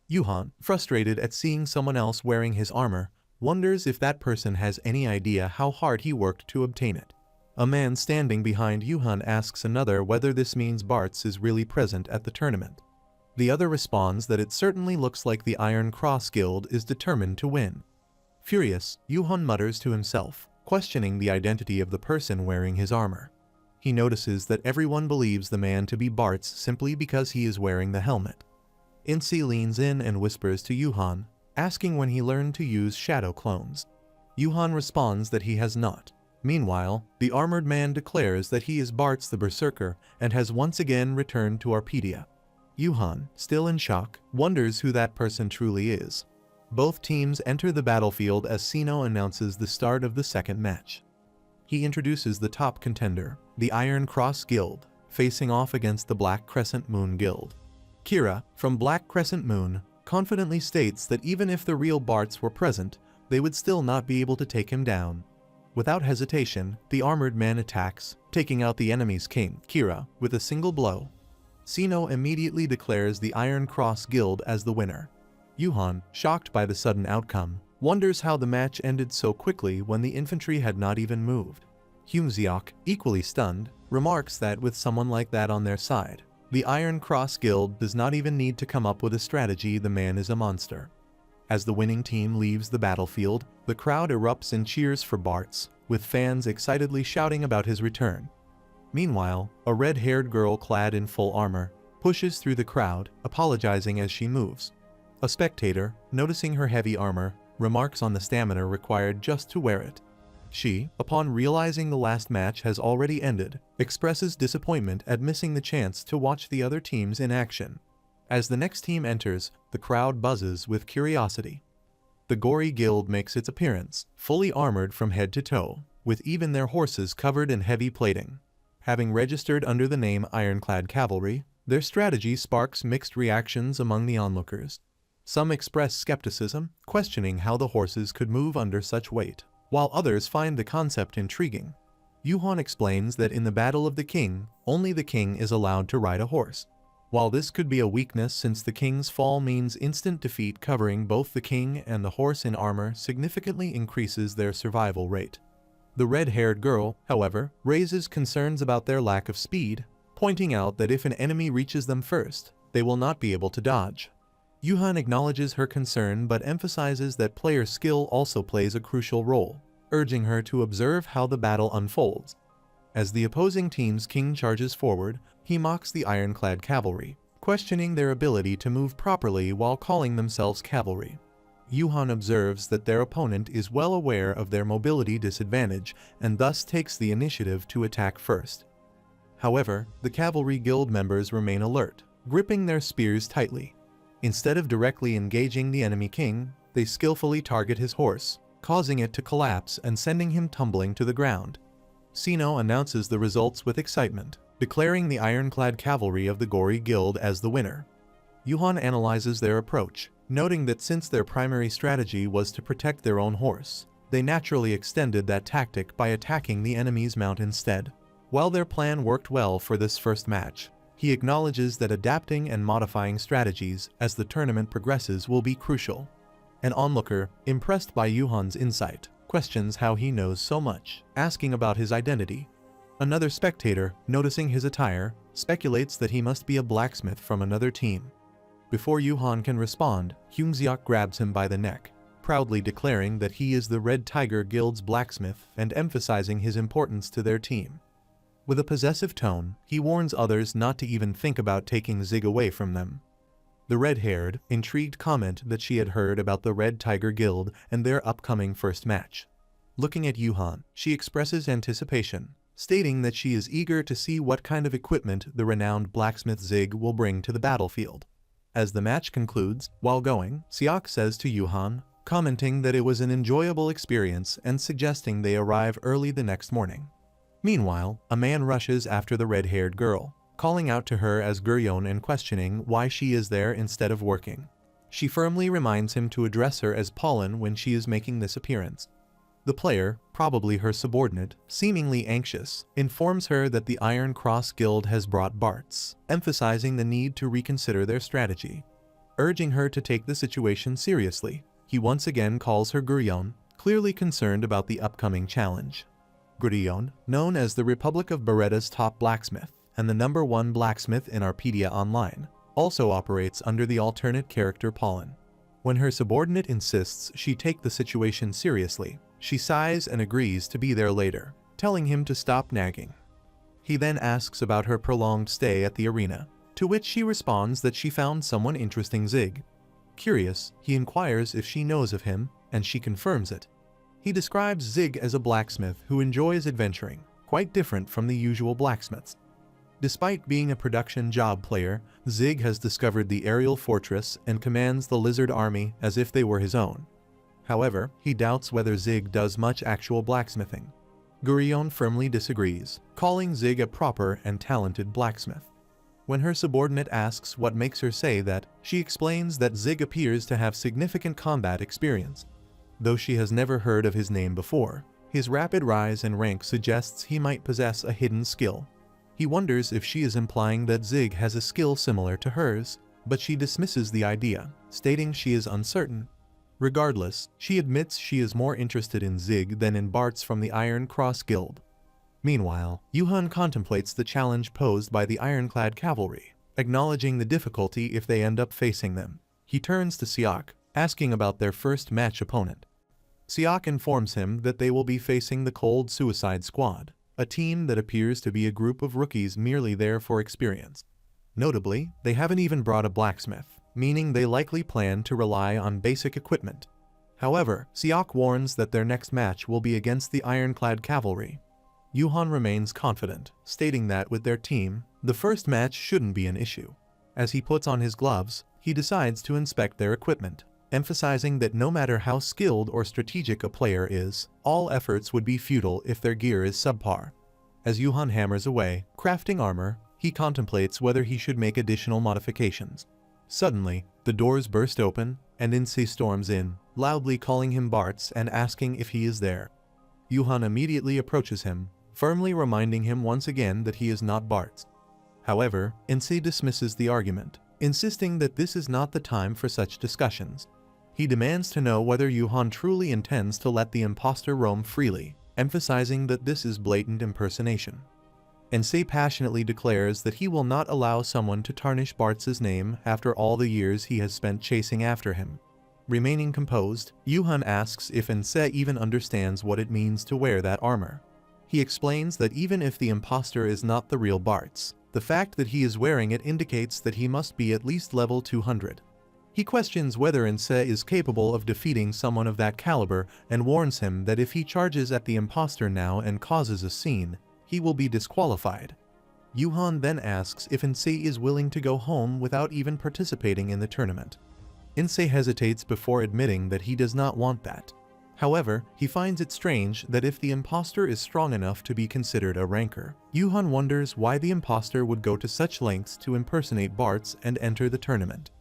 Speaker 1: Yuhan, frustrated at seeing someone else wearing his armor, wonders if that person has any idea how hard he worked to obtain it. A man standing behind Yuhan asks another whether this means Bartz is really present at the tournament. The other responds that it certainly looks like the Iron Cross Guild is determined to win. Furious, Yuhan mutters to himself, questioning the identity of the person wearing his armor. He notices that everyone believes the man to be Bartz simply because he is wearing the helmet. Insi leans in and whispers to Yuhan, asking when he learned to use shadow clones. Yuhan responds that he has not. Meanwhile, the armored man declares that he is Bartz the Berserker and has once again returned to Arpedia. Yuhan, still in shock, wonders who that person truly is. Both teams enter the battlefield as Sino announces the start of the second match. He introduces the top contender, the Iron Cross Guild, facing off against the Black Crescent Moon Guild. Kira, from Black Crescent Moon, confidently states that even if the real Bartz were present, they would still not be able to take him down. Without hesitation, the armored man attacks, taking out the enemy's king, Kira, with a single blow. Sino immediately declares the Iron Cross Guild as the winner. Yuhan, shocked by the sudden outcome, wonders how the match ended so quickly when the infantry had not even moved. Humziok, equally stunned, remarks that with someone like that on their side, the Iron Cross Guild does not even need to come up with a strategy. The man is a monster. As the winning team leaves the battlefield, the crowd erupts in cheers for Bartz, with fans excitedly shouting about his return. Meanwhile, a red-haired girl clad in full armor pushes through the crowd, apologizing as she moves. A spectator, noticing her heavy armor, remarks on the stamina required just to wear it. She, upon realizing the last match has already ended, expresses disappointment at missing the chance to watch the other teams in action. As the next team enters, the crowd buzzes with curiosity. The Gory Guild makes its appearance, fully armored from head to toe, with even their horses covered in heavy plating. Having registered under the name Ironclad Cavalry, their strategy sparks mixed reactions among the onlookers. Some express skepticism, questioning how the horses could move under such weight, while others find the concept intriguing. Yuhan explains that in the Battle of the King, only the king is allowed to ride a horse. While this could be a weakness since the king's fall means instant defeat, covering both the king and the horse in armor significantly increases their survival rate. The red-haired girl, however, raises concerns about their lack of speed, pointing out that if an enemy reaches them first, they will not be able to dodge. Yuhan acknowledges her concern but emphasizes that player skill also plays a crucial role, urging her to observe how the battle unfolds. As the opposing team's king charges forward, he mocks the ironclad cavalry, questioning their ability to move properly while calling themselves cavalry. Yuhan observes that their opponent is well aware of their mobility disadvantage and thus takes the initiative to attack first. However, the cavalry guild members remain alert, gripping their spears tightly. Instead of directly engaging the enemy king, they skillfully target his horse, causing it to collapse and sending him tumbling to the ground. Sino announces the results with excitement, declaring the ironclad cavalry of the Gory Guild as the winner. Yuhan analyzes their approach, noting that since their primary strategy was to protect their own horse, they naturally extended that tactic by attacking the enemy's mount instead. While their plan worked well for this first match, he acknowledges that adapting and modifying strategies as the tournament progresses will be crucial. An onlooker, impressed by Yuhan's insight, questions how he knows so much, asking about his identity. Another spectator, noticing his attire, speculates that he must be a blacksmith from another team. Before Yuhan can respond, Humiliates grabs him by the neck, proudly declaring that he is the Red Tiger Guild's blacksmith and emphasizing his importance to their team. With a possessive tone, he warns others not to even think about taking Zig away from them. The red-haired, intrigued comment that she had heard about the Red Tiger Guild and their upcoming first match. Looking at Yuhan, she expresses anticipation, stating that she is eager to see what kind of equipment the renowned blacksmith Zig will bring to the battlefield. As the match concludes, while going, Siak says to Yuhan, commenting that it was an enjoyable experience and suggesting they arrive early the next morning. Meanwhile, a man rushes after the red-haired girl, calling out to her as Guryon and questioning why she is there instead of working. She firmly reminds him to address her as Pollen when she is making this appearance. The player, probably her subordinate, seemingly anxious, informs her that the Iron Cross Guild has brought Barts, emphasizing the need to reconsider their strategy. Urging her to take the situation seriously, he once again calls her Guryon, clearly concerned about the upcoming challenge. Guryon, known as the Republic of Beretta's top blacksmith, and the #1 blacksmith in Arpedia Online, also operates under the alternate character Pollen. When her subordinate insists she take the situation seriously, she sighs and agrees to be there later, telling him to stop nagging. He then asks about her prolonged stay at the arena, to which she responds that she found someone interesting Zig. Curious, he inquires if she knows of him, and she confirms it. He describes Zig as a blacksmith who enjoys adventuring, quite different from the usual blacksmiths. Despite being a production job player, Zig has discovered the aerial fortress and commands the lizard army as if they were his own. However, he doubts whether Zig does much actual blacksmithing. Guryon firmly disagrees, calling Zig a proper and talented blacksmith. When her subordinate asks what makes her say that, she explains that Zig appears to have significant combat experience. Though she has never heard of his name before, his rapid rise in rank suggests he might possess a hidden skill. He wonders if she is implying that Zig has a skill similar to hers, but she dismisses the idea, stating she is uncertain. Regardless, she admits she is more interested in Zig than in Barts from the Iron Cross Guild. Meanwhile, Yuhan contemplates the challenge posed by the ironclad cavalry, acknowledging the difficulty if they end up facing them. He turns to Siak, asking about their first match opponent. Siak informs him that they will be facing the Cold Suicide Squad, a team that appears to be a group of rookies merely there for experience. Notably, they haven't even brought a blacksmith, meaning they likely plan to rely on basic equipment. However, Siak warns that their next match will be against the ironclad cavalry. Yuhan remains confident, stating that with their team, the first match shouldn't be an issue. As he puts on his gloves, he decides to inspect their equipment, emphasizing that no matter how skilled or strategic a player is, all efforts would be futile if their gear is subpar. As Yuhan hammers away, crafting armor, he contemplates whether he should make additional modifications. Suddenly, the doors burst open, and Insei storms in, loudly calling him Barts and asking if he is there. Yuhan immediately approaches him, firmly reminding him once again that he is not Barts. However, Insei dismisses the argument, insisting that this is not the time for such discussions. He demands to know whether Yuhan truly intends to let the imposter roam freely, emphasizing that this is blatant impersonation. Insei passionately declares that he will not allow someone to tarnish Barts' name after all the years he has spent chasing after him. Remaining composed, Yuhan asks if Insei even understands what it means to wear that armor. He explains that even if the imposter is not the real Barts, the fact that he is wearing it indicates that he must be at least level 200. He questions whether Insei is capable of defeating someone of that caliber and warns him that if he charges at the imposter now and causes a scene, he will be disqualified. Yuhan then asks if Insei is willing to go home without even participating in the tournament. Insei hesitates before admitting that he does not want that. However, he finds it strange that if the imposter is strong enough to be considered a ranker, Yuhan wonders why the imposter would go to such lengths to impersonate Barts and enter the tournament.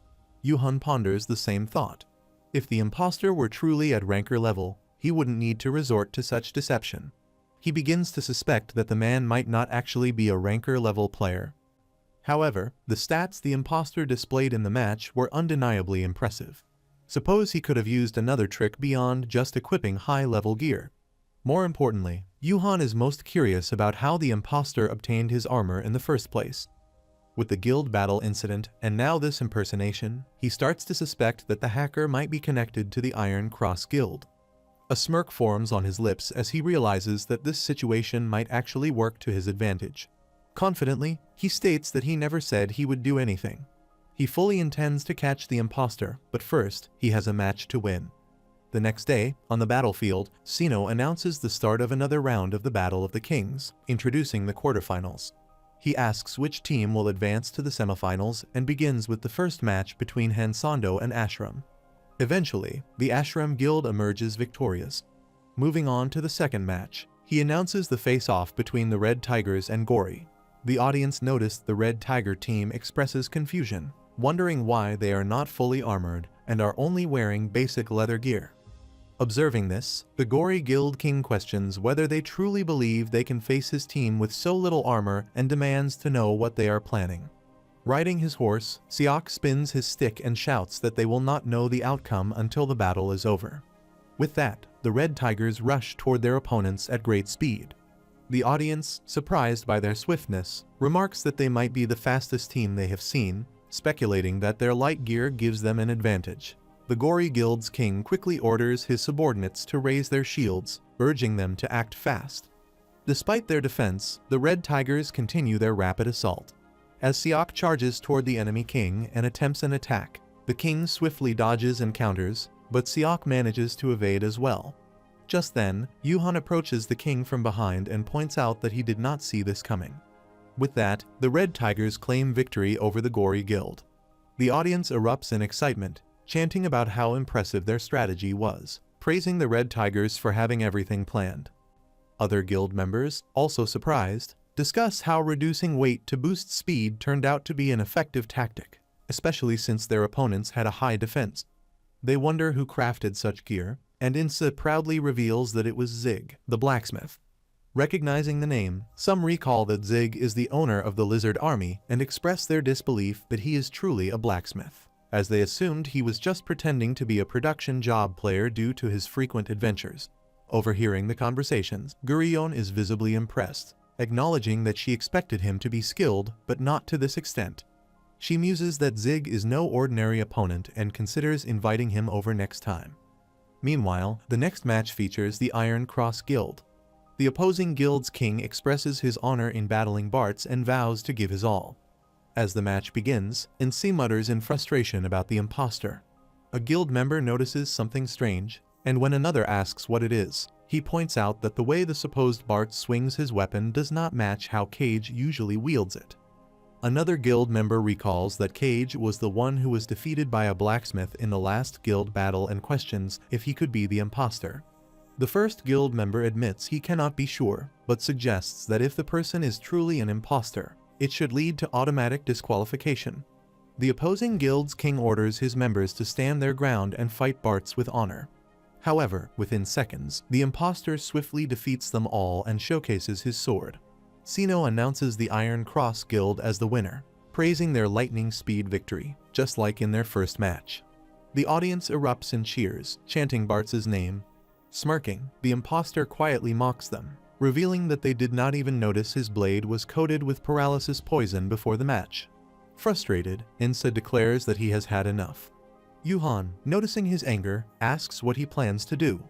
Speaker 1: Yuhan ponders the same thought. If the imposter were truly at ranker level, he wouldn't need to resort to such deception. He begins to suspect that the man might not actually be a ranker level player. However, the stats the imposter displayed in the match were undeniably impressive. Suppose he could have used another trick beyond just equipping high-level gear. More importantly, Yuhan is most curious about how the imposter obtained his armor in the first place. With the guild battle incident and now this impersonation, he starts to suspect that the hacker might be connected to the Iron Cross Guild. A smirk forms on his lips as he realizes that this situation might actually work to his advantage. Confidently, he states that he never said he would do anything. He fully intends to catch the imposter, but first, he has a match to win. The next day, on the battlefield, Sino announces the start of another round of the Battle of the Kings, introducing the quarterfinals. He asks which team will advance to the semifinals and begins with the first match between Hansando and Ashram. Eventually, the Ashram Guild emerges victorious. Moving on to the second match, he announces the face-off between the Red Tigers and Gory. The audience noticed the Red Tiger team expresses confusion, wondering why they are not fully armored and are only wearing basic leather gear. Observing this, the Gory Guild King questions whether they truly believe they can face his team with so little armor and demands to know what they are planning. Riding his horse, Siak spins his stick and shouts that they will not know the outcome until the battle is over. With that, the Red Tigers rush toward their opponents at great speed. The audience, surprised by their swiftness, remarks that they might be the fastest team they have seen, speculating that their light gear gives them an advantage. The Gory Guild's king quickly orders his subordinates to raise their shields, urging them to act fast. Despite their defense, the Red Tigers continue their rapid assault. As Siak charges toward the enemy king and attempts an attack, the king swiftly dodges and counters, but Siak manages to evade as well. Just then, Yuhan approaches the king from behind and points out that he did not see this coming. With that, the Red Tigers claim victory over the Gory Guild. The audience erupts in excitement, chanting about how impressive their strategy was, praising the Red Tigers for having everything planned. Other guild members, also surprised, discuss how reducing weight to boost speed turned out to be an effective tactic, especially since their opponents had a high defense. They wonder who crafted such gear, and Insa proudly reveals that it was Zig, the blacksmith. Recognizing the name, some recall that Zig is the owner of the Lizard Army and express their disbelief that he is truly a blacksmith, as they assumed he was just pretending to be a production job player due to his frequent adventures. Overhearing the conversations, Gurion is visibly impressed, acknowledging that she expected him to be skilled, but not to this extent. She muses that Zig is no ordinary opponent and considers inviting him over next time. Meanwhile, the next match features the Iron Cross Guild. The opposing guild's king expresses his honor in battling Bartz and vows to give his all. As the match begins, Insi mutters in frustration about the imposter. A guild member notices something strange, and when another asks what it is, he points out that the way the supposed Bartz swings his weapon does not match how Cage usually wields it. Another guild member recalls that Cage was the one who was defeated by a blacksmith in the last guild battle and questions if he could be the imposter. The first guild member admits he cannot be sure, but suggests that if the person is truly an imposter, it should lead to automatic disqualification. The opposing guild's king orders his members to stand their ground and fight Bartz with honor. However, within seconds, the imposter swiftly defeats them all and showcases his sword. Sino announces the Iron Cross Guild as the winner, praising their lightning speed victory, just like in their first match. The audience erupts in cheers, chanting Bartz's name. Smirking, the imposter quietly mocks them, revealing that they did not even notice his blade was coated with paralysis poison before the match. Frustrated, Insa declares that he has had enough. Yuhan, noticing his anger, asks what he plans to do.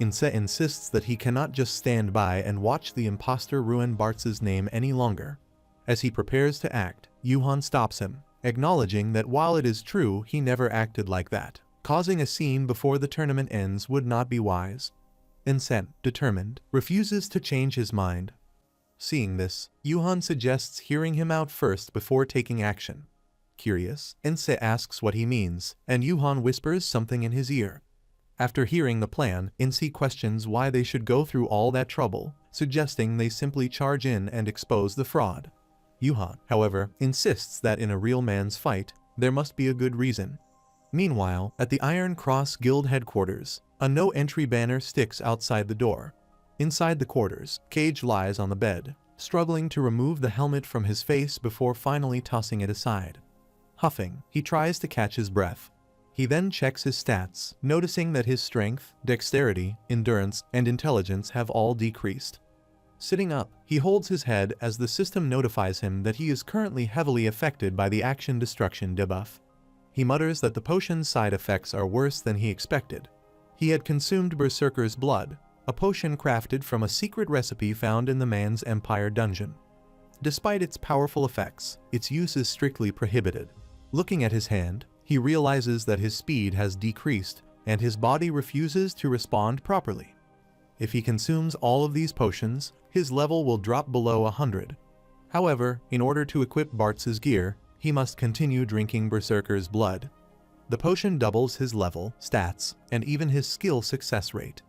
Speaker 1: Insa insists that he cannot just stand by and watch the imposter ruin Bartz's name any longer. As he prepares to act, Yuhan stops him, acknowledging that while it is true he never acted like that, causing a scene before the tournament ends would not be wise. Insa, determined, refuses to change his mind. Seeing this, Yuhan suggests hearing him out first before taking action. Curious, Insa asks what he means, and Yuhan whispers something in his ear. After hearing the plan, Insi questions why they should go through all that trouble, suggesting they simply charge in and expose the fraud. Yuhan, however, insists that in a real man's fight, there must be a good reason. Meanwhile, at the Iron Cross Guild headquarters, a no-entry banner sticks outside the door. Inside the quarters, Cage lies on the bed, struggling to remove the helmet from his face before finally tossing it aside. Huffing, he tries to catch his breath. He then checks his stats, noticing that his strength, dexterity, endurance, and intelligence have all decreased. Sitting up, he holds his head as the system notifies him that he is currently heavily affected by the action destruction debuff. He mutters that the potion's side effects are worse than he expected. He had consumed Berserker's Blood, a potion crafted from a secret recipe found in the Man's Empire dungeon. Despite its powerful effects, its use is strictly prohibited. Looking at his hand, he realizes that his speed has decreased and his body refuses to respond properly. If he consumes all of these potions, his level will drop below 100. However, in order to equip Bartz's gear, he must continue drinking Berserker's Blood. The potion doubles his level, stats, and even his skill success rate.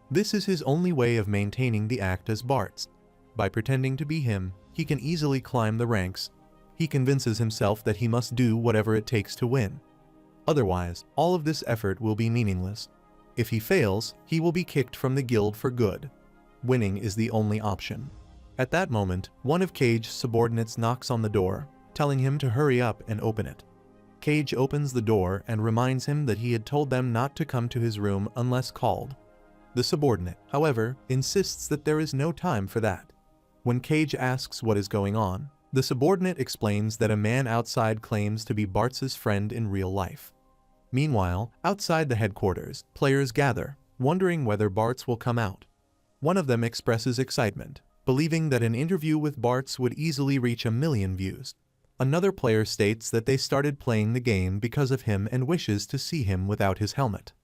Speaker 1: This is his only way of maintaining the act as Bartz. By pretending to be him, he can easily climb the ranks. He convinces himself that he must do whatever it takes to win. Otherwise, all of this effort will be meaningless. If he fails, he will be kicked from the guild for good. Winning is the only option. At that moment, one of Cage's subordinates knocks on the door, telling him to hurry up and open it. Cage opens the door and reminds him that he had told them not to come to his room unless called. The subordinate, however, insists that there is no time for that. When Cage asks what is going on, the subordinate explains that a man outside claims to be Bartz's friend in real life. Meanwhile, outside the headquarters, players gather, wondering whether Bartz will come out. One of them expresses excitement, believing that an interview with Bartz would easily reach 1 million views. Another player states that they started playing the game because of him and wishes to see him without his helmet.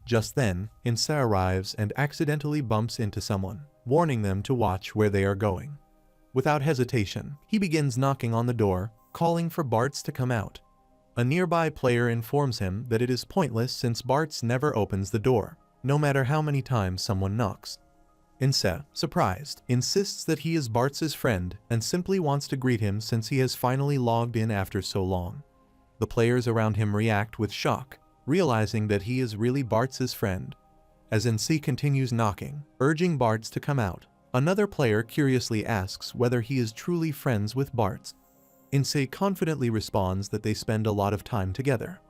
Speaker 1: Just then, Insa arrives and accidentally bumps into someone, warning them to watch where they are going. Without hesitation, he begins knocking on the door, calling for Bartz to come out. A nearby player informs him that it is pointless since Bartz never opens the door, no matter how many times someone knocks. Insa, surprised, insists that he is Bartz's friend and simply wants to greet him since he has finally logged in after so long. The players around him react with shock, realizing that he is really Bartz's friend. As Insa continues knocking, urging Bartz to come out, another player curiously asks whether he is truly friends with Bartz. Insa confidently responds that they spend a lot of time together.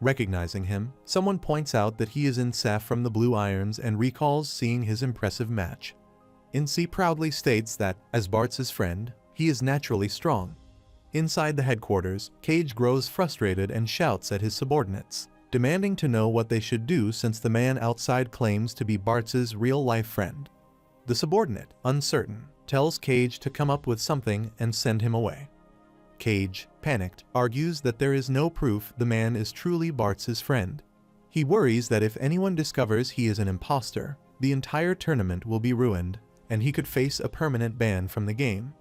Speaker 1: Recognizing him, someone points out that he is Insa from the Blue Irons and recalls seeing his impressive match. Insa proudly states that, as Bartz's friend, he is naturally strong. Inside the headquarters, Cage grows frustrated and shouts at his subordinates, demanding to know what they should do since the man outside claims to be Bartz's real-life friend. The subordinate, uncertain, tells Cage to come up with something and send him away. Cage, panicked, argues that there is no proof the man is truly Bartz's friend. He worries that if anyone discovers he is an imposter, the entire tournament will be ruined, and he could face a permanent ban from the game.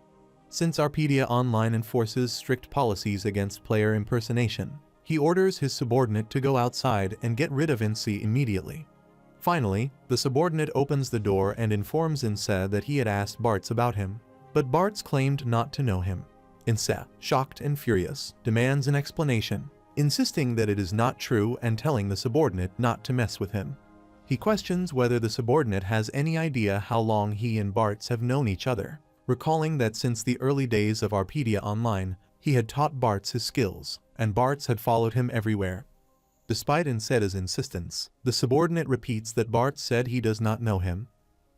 Speaker 1: Since Arpedia Online enforces strict policies against player impersonation, he orders his subordinate to go outside and get rid of Insa immediately. Finally, the subordinate opens the door and informs Insa that he had asked Bartz about him, but Bartz claimed not to know him. Insa, shocked and furious, demands an explanation, insisting that it is not true and telling the subordinate not to mess with him. He questions whether the subordinate has any idea how long he and Bartz have known each other, recalling that since the early days of Arpedia Online, he had taught Bartz his skills, and Bartz had followed him everywhere. Despite Insa's insistence, the subordinate repeats that Bartz said he does not know him.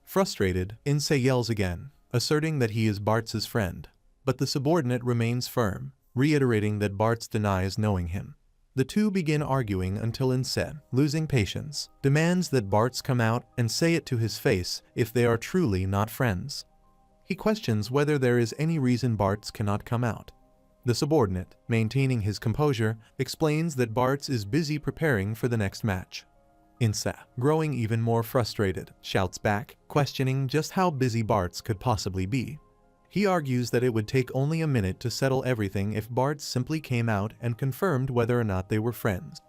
Speaker 1: Frustrated, Insa yells again, asserting that he is Bartz's friend. But the subordinate remains firm, reiterating that Bartz denies knowing him. The two begin arguing until Insa, losing patience, demands that Bartz come out and say it to his face if they are truly not friends. He questions whether there is any reason Bartz cannot come out. The subordinate, maintaining his composure, explains that Bartz is busy preparing for the next match. Insa, growing even more frustrated, shouts back, questioning just how busy Bartz could possibly be. He argues that it would take only a minute to settle everything if Bartz simply came out and confirmed whether or not they were friends.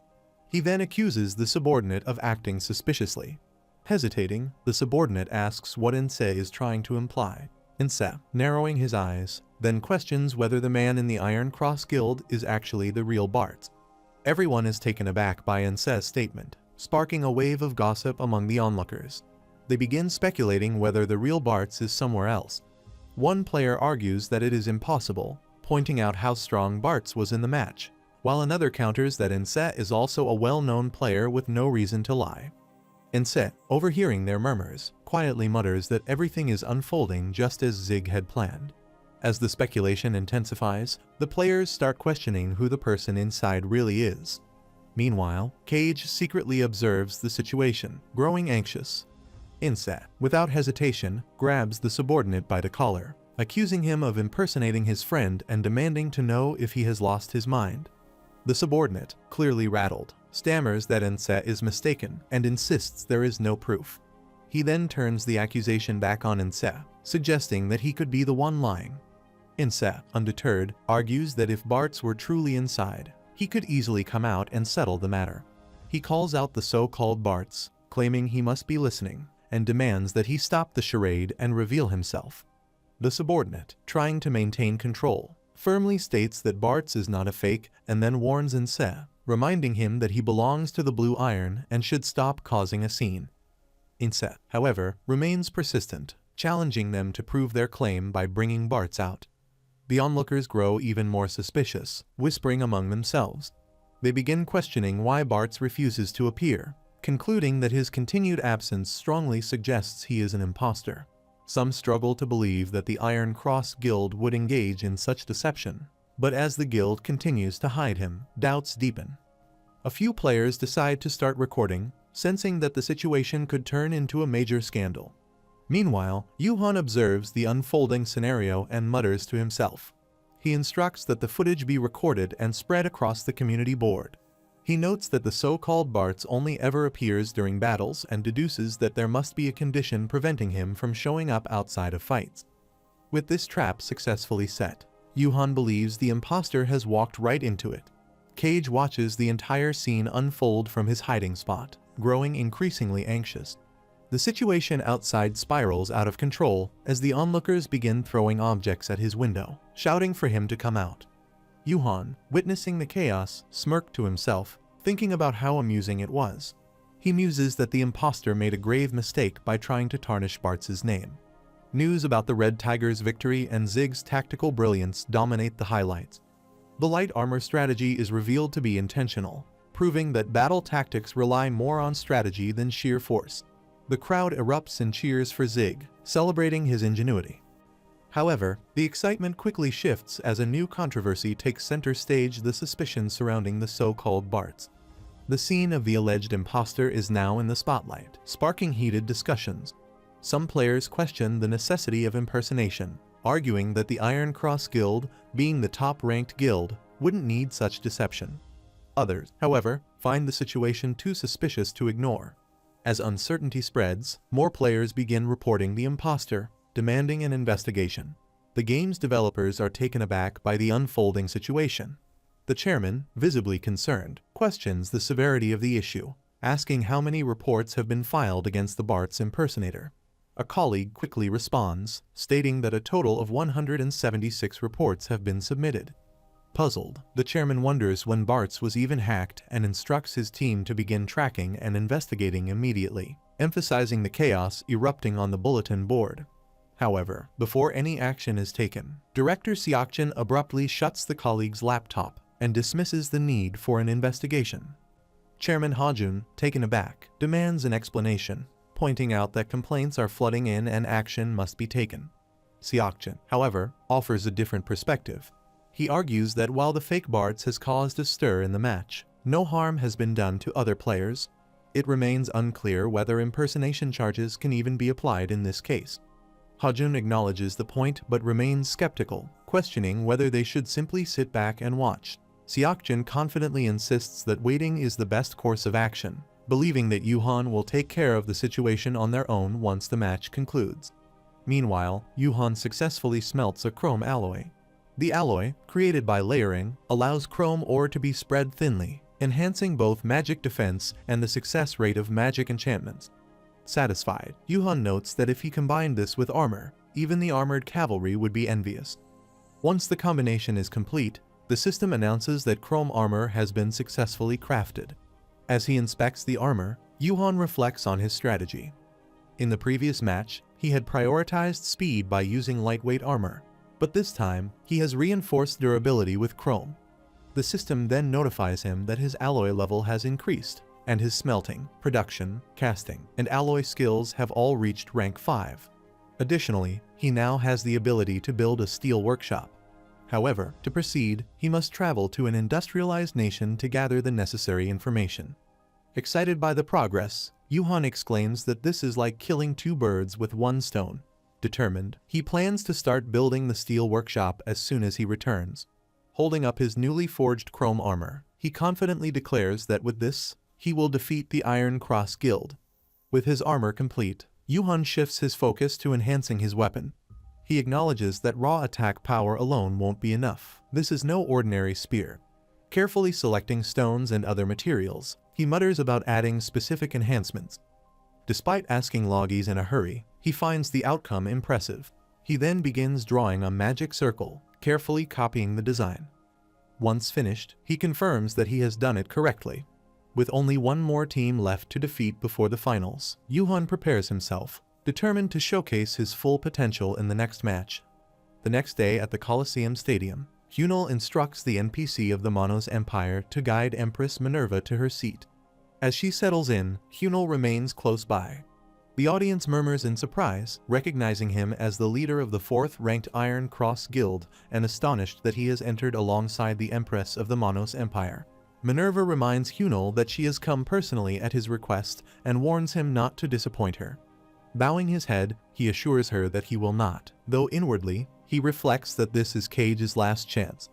Speaker 1: He then accuses the subordinate of acting suspiciously. Hesitating, the subordinate asks what Insa is trying to imply. Insa, narrowing his eyes, then questions whether the man in the Iron Cross Guild is actually the real Bartz. Everyone is taken aback by Insa's statement, sparking a wave of gossip among the onlookers. They begin speculating whether the real Bartz is somewhere else. One player argues that it is impossible, pointing out how strong Bartz was in the match, while another counters that Insa is also a well-known player with no reason to lie. Inset, overhearing their murmurs, quietly mutters that everything is unfolding just as Zig had planned. As the speculation intensifies, the players start questioning who the person inside really is. Meanwhile, Cage secretly observes the situation, growing anxious. Inset, without hesitation, grabs the subordinate by the collar, accusing him of impersonating his friend and demanding to know if he has lost his mind. The subordinate, clearly rattled, stammers that Inset is mistaken and insists there is no proof. He then turns the accusation back on Inset, suggesting that he could be the one lying. Inset, undeterred, argues that if Bartz were truly inside, he could easily come out and settle the matter. He calls out the so-called Bartz, claiming he must be listening, and demands that he stop the charade and reveal himself. The subordinate, trying to maintain control, firmly states that Bartz is not a fake and then warns Inset, reminding him that he belongs to the Blue Iron and should stop causing a scene. Inset, however, remains persistent, challenging them to prove their claim by bringing Bartz out. The onlookers grow even more suspicious, whispering among themselves. They begin questioning why Bartz refuses to appear, concluding that his continued absence strongly suggests he is an imposter. Some struggle to believe that the Iron Cross Guild would engage in such deception, but as the guild continues to hide him, doubts deepen. A few players decide to start recording, sensing that the situation could turn into a major scandal. Meanwhile, Yuhan observes the unfolding scenario and mutters to himself. He instructs that the footage be recorded and spread across the community board. He notes that the so-called Bartz only ever appears during battles and deduces that there must be a condition preventing him from showing up outside of fights. With this trap successfully set, Yuhan believes the imposter has walked right into it. Cage watches the entire scene unfold from his hiding spot, growing increasingly anxious. The situation outside spirals out of control as the onlookers begin throwing objects at his window, shouting for him to come out. Yuhan, witnessing the chaos, smirked to himself, thinking about how amusing it was. He muses that the imposter made a grave mistake by trying to tarnish Bartz's name. News about the Red Tiger's victory and Zig's tactical brilliance dominate the highlights. The light armor strategy is revealed to be intentional, proving that battle tactics rely more on strategy than sheer force. The crowd erupts in cheers for Zig, celebrating his ingenuity. However, the excitement quickly shifts as a new controversy takes center stage: the suspicion surrounding the so-called Bartz. The scene of the alleged imposter is now in the spotlight, sparking heated discussions. Some players question the necessity of impersonation, arguing that the Iron Cross Guild, being the top-ranked guild, wouldn't need such deception. Others, however, find the situation too suspicious to ignore. As uncertainty spreads, more players begin reporting the imposter, demanding an investigation. The game's developers are taken aback by the unfolding situation. The chairman, visibly concerned, questions the severity of the issue, asking how many reports have been filed against the Bartz impersonator. A colleague quickly responds, stating that a total of 176 reports have been submitted. Puzzled, the chairman wonders when Bartz was even hacked and instructs his team to begin tracking and investigating immediately, emphasizing the chaos erupting on the bulletin board. However, before any action is taken, Director Seokjin abruptly shuts the colleague's laptop and dismisses the need for an investigation. Chairman Hajun, taken aback, demands an explanation, pointing out that complaints are flooding in and action must be taken. Seokjin, however, offers a different perspective. He argues that while the fake Bartz has caused a stir in the match, no harm has been done to other players. It remains unclear whether impersonation charges can even be applied in this case. Hajun acknowledges the point but remains skeptical, questioning whether they should simply sit back and watch. Seokjin confidently insists that waiting is the best course of action, believing that Yuhan will take care of the situation on their own once the match concludes. Meanwhile, Yuhan successfully smelts a chrome alloy. The alloy, created by layering, allows chrome ore to be spread thinly, enhancing both magic defense and the success rate of magic enchantments. Satisfied, Yuhan notes that if he combined this with armor, even the armored cavalry would be envious. Once the combination is complete, the system announces that chrome armor has been successfully crafted. As he inspects the armor, Yuhan reflects on his strategy. In the previous match, he had prioritized speed by using lightweight armor, but this time, he has reinforced durability with chrome. The system then notifies him that his alloy level has increased, and his smelting, production, casting, and alloy skills have all reached rank 5. Additionally, he now has the ability to build a steel workshop. However, to proceed, he must travel to an industrialized nation to gather the necessary information. Excited by the progress, Yuhan exclaims that this is like killing 2 birds with 1 stone. Determined, he plans to start building the steel workshop as soon as he returns. Holding up his newly forged chrome armor, he confidently declares that with this, he will defeat the Iron Cross Guild. With his armor complete, Yuhan shifts his focus to enhancing his weapon. He acknowledges that raw attack power alone won't be enough. This is no ordinary spear. Carefully selecting stones and other materials, he mutters about adding specific enhancements. Despite asking Logis in a hurry, he finds the outcome impressive. He then begins drawing a magic circle, carefully copying the design. Once finished, he confirms that he has done it correctly. With only one more team left to defeat before the finals, Yuhan prepares himself, determined to showcase his full potential in the next match. The next day at the Colosseum Stadium, Hunal instructs the NPC of the Monos Empire to guide Empress Minerva to her seat. As she settles in, Hunal remains close by. The audience murmurs in surprise, recognizing him as the leader of the 4th-ranked Iron Cross Guild and astonished that he has entered alongside the Empress of the Monos Empire. Minerva reminds Hunal that she has come personally at his request and warns him not to disappoint her. Bowing his head, he assures her that he will not, though inwardly, he reflects that this is Cage's last chance.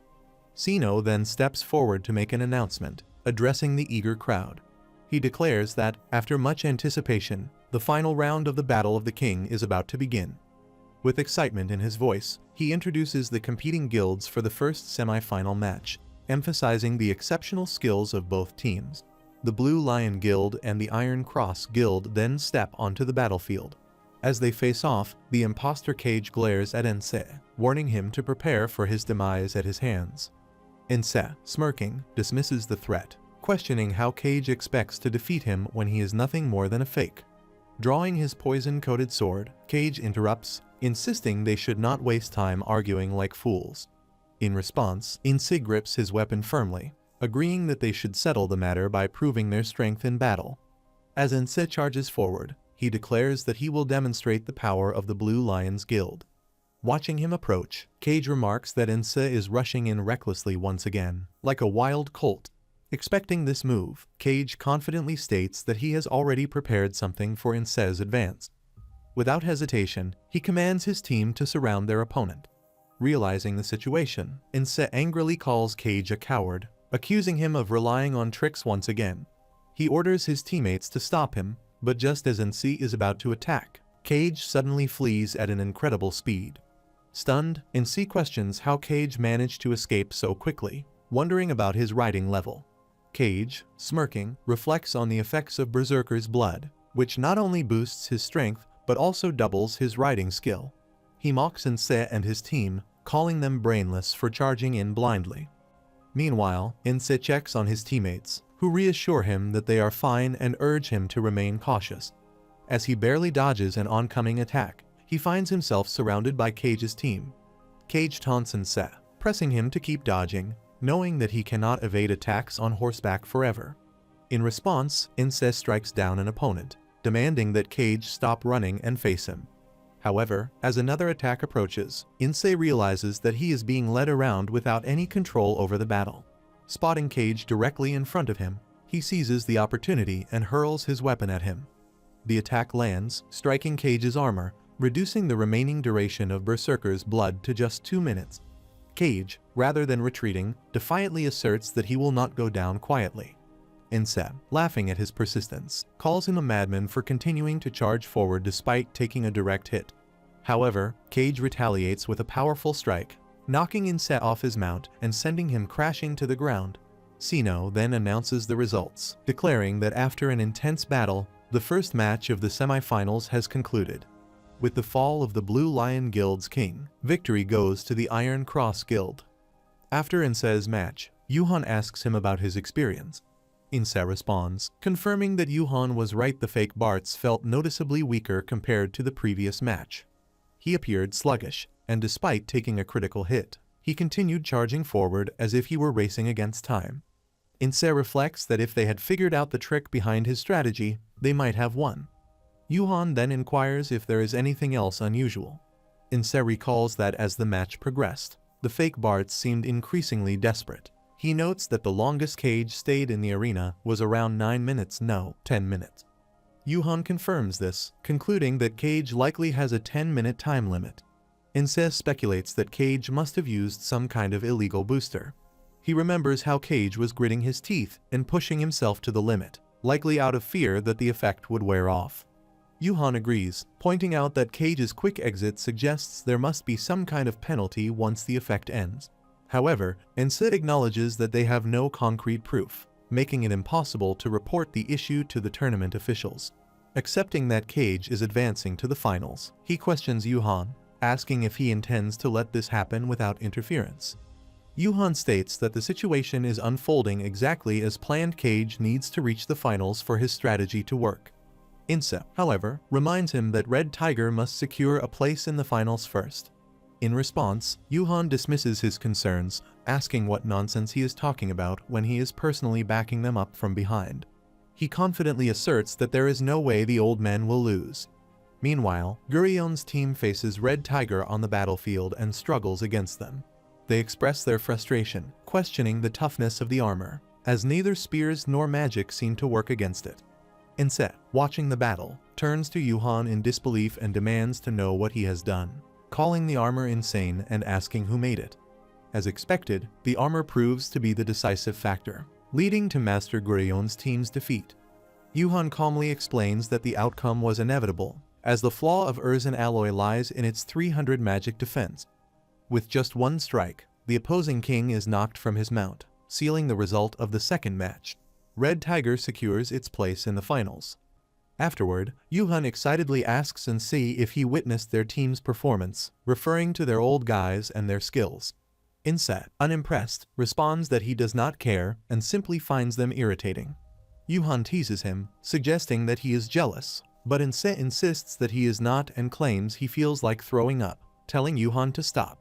Speaker 1: Sino then steps forward to make an announcement, addressing the eager crowd. He declares that, after much anticipation, the final round of the Battle of the King is about to begin. With excitement in his voice, he introduces the competing guilds for the first semi-final match, emphasizing the exceptional skills of both teams. The Blue Lion Guild and the Iron Cross Guild then step onto the battlefield. As they face off, the imposter Cage glares at Ense, warning him to prepare for his demise at his hands. Ense, smirking, dismisses the threat, questioning how Cage expects to defeat him when he is nothing more than a fake. Drawing his poison-coated sword, Cage interrupts, insisting they should not waste time arguing like fools. In response, Ense grips his weapon firmly, agreeing that they should settle the matter by proving their strength in battle. As Ense charges forward, he declares that he will demonstrate the power of the Blue Lions Guild. Watching him approach, Cage remarks that Ense is rushing in recklessly once again, like a wild colt. Expecting this move, Cage confidently states that he has already prepared something for Ense's advance. Without hesitation, he commands his team to surround their opponent. Realizing the situation, Ense angrily calls Cage a coward, accusing him of relying on tricks once again. He orders his teammates to stop him, but just as Ense is about to attack, Cage suddenly flees at an incredible speed. Stunned, Ense questions how Cage managed to escape so quickly, wondering about his riding level. Cage, smirking, reflects on the effects of Berserker's blood, which not only boosts his strength but also doubles his riding skill. He mocks Ense and his team, calling them brainless for charging in blindly. Meanwhile, Ense checks on his teammates, who reassure him that they are fine and urge him to remain cautious. As he barely dodges an oncoming attack, he finds himself surrounded by Cage's team. Cage taunts Ense, pressing him to keep dodging, knowing that he cannot evade attacks on horseback forever. In response, Ense strikes down an opponent, demanding that Cage stop running and face him. However, as another attack approaches, Ense realizes that he is being led around without any control over the battle. Spotting Cage directly in front of him, he seizes the opportunity and hurls his weapon at him. The attack lands, striking Cage's armor, reducing the remaining duration of Berserker's blood to just 2 minutes. Cage, rather than retreating, defiantly asserts that he will not go down quietly. Ense, laughing at his persistence, calls him a madman for continuing to charge forward despite taking a direct hit. However, Cage retaliates with a powerful strike, knocking Ense off his mount and sending him crashing to the ground. Sino then announces the results, declaring that after an intense battle, the first match of the semifinals has concluded. With the fall of the Blue Lion Guild's king, victory goes to the Iron Cross Guild. After Ense's match, Yuhan asks him about his experience. Ense responds, confirming that Yuhan was right. The fake Barts felt noticeably weaker compared to the previous match. He appeared sluggish, and despite taking a critical hit, he continued charging forward as if he were racing against time. Inse reflects that if they had figured out the trick behind his strategy, they might have won. Yuhan then inquires if there is anything else unusual. Inse recalls that as the match progressed, the fake Bards seemed increasingly desperate. He notes that the longest Cage stayed in the arena was around 9 minutes, no, 10 minutes. Yuhan confirms this, concluding that Cage likely has a 10-minute time limit. Inse speculates that Cage must have used some kind of illegal booster. He remembers how Cage was gritting his teeth and pushing himself to the limit, likely out of fear that the effect would wear off. Yuhan agrees, pointing out that Cage's quick exit suggests there must be some kind of penalty once the effect ends. However, Inse acknowledges that they have no concrete proof, making it impossible to report the issue to the tournament officials. Accepting that Cage is advancing to the finals, he questions Yuhan, asking if he intends to let this happen without interference. Yuhan states that the situation is unfolding exactly as planned. Cage needs to reach the finals for his strategy to work. Inse, however, reminds him that Red Tiger must secure a place in the finals first. In response, Yuhan dismisses his concerns, asking what nonsense he is talking about when he is personally backing them up from behind. He confidently asserts that there is no way the old men will lose. Meanwhile, Gurion's team faces Red Tiger on the battlefield and struggles against them. They express their frustration, questioning the toughness of the armor, as neither spears nor magic seem to work against it. Inse, watching the battle, turns to Yuhan in disbelief and demands to know what he has done, calling the armor insane and asking who made it. As expected, the armor proves to be the decisive factor, leading to Master Gurion's team's defeat. Yuhan calmly explains that the outcome was inevitable, as the flaw of Erzin alloy lies in its 300 magic defense. With just one strike, the opposing king is knocked from his mount, sealing the result of the second match. Red Tiger secures its place in the finals. Afterward, Yuhan excitedly asks Inse if he witnessed their team's performance, referring to their old guys and their skills. Inse, unimpressed, responds that he does not care and simply finds them irritating. Yuhan teases him, suggesting that he is jealous, but Inse insists that he is not and claims he feels like throwing up, telling Yuhan to stop.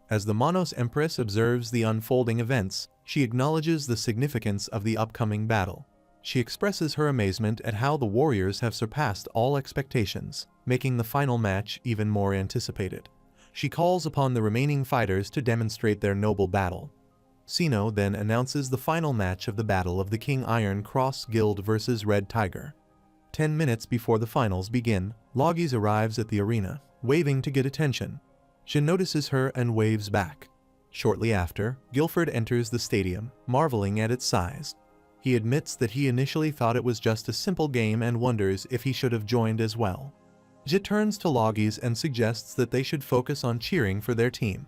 Speaker 1: As the Monos Empress observes the unfolding events, she acknowledges the significance of the upcoming battle. She expresses her amazement at how the warriors have surpassed all expectations, making the final match even more anticipated. She calls upon the remaining fighters to demonstrate their noble battle. Sino then announces the final match of the Battle of the King Iron Cross Guild versus Red Tiger. 10 minutes before the finals begin, Logis arrives at the arena, waving to get attention. She notices her and waves back. Shortly after, Guilford enters the stadium, marveling at its size. He admits that he initially thought it was just a simple game and wonders if he should have joined as well. Jit turns to Logis and suggests that they should focus on cheering for their team.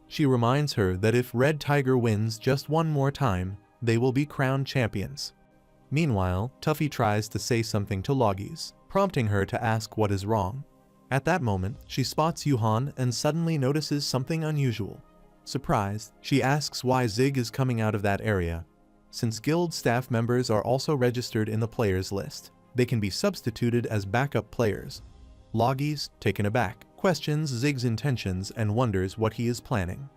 Speaker 1: She reminds her that if Red Tiger wins just one more time, they will be crowned champions. Meanwhile, Tuffy tries to say something to Logis, prompting her to ask what is wrong. At that moment, she spots Yuhan and suddenly notices something unusual. Surprised, she asks why Zig is coming out of that area. Since guild staff members are also registered in the players list, they can be substituted as backup players. Logis, taken aback, questions Zig's intentions and wonders what he is planning.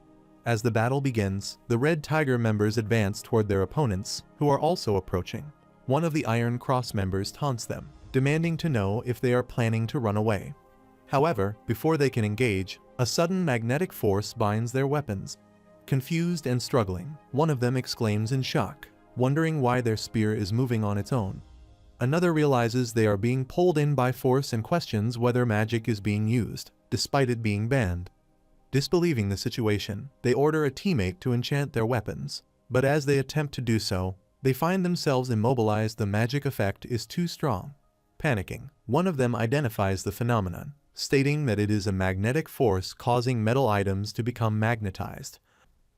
Speaker 1: As the battle begins, the Red Tiger members advance toward their opponents, who are also approaching. One of the Iron Cross members taunts them, demanding to know if they are planning to run away. However, before they can engage, a sudden magnetic force binds their weapons. Confused and struggling, one of them exclaims in shock, wondering why their spear is moving on its own. Another realizes they are being pulled in by force and questions whether magic is being used, despite it being banned. Disbelieving the situation, they order a teammate to enchant their weapons, but as they attempt to do so, they find themselves immobilized. The magic effect is too strong. Panicking, one of them identifies the phenomenon, stating that it is a magnetic force causing metal items to become magnetized.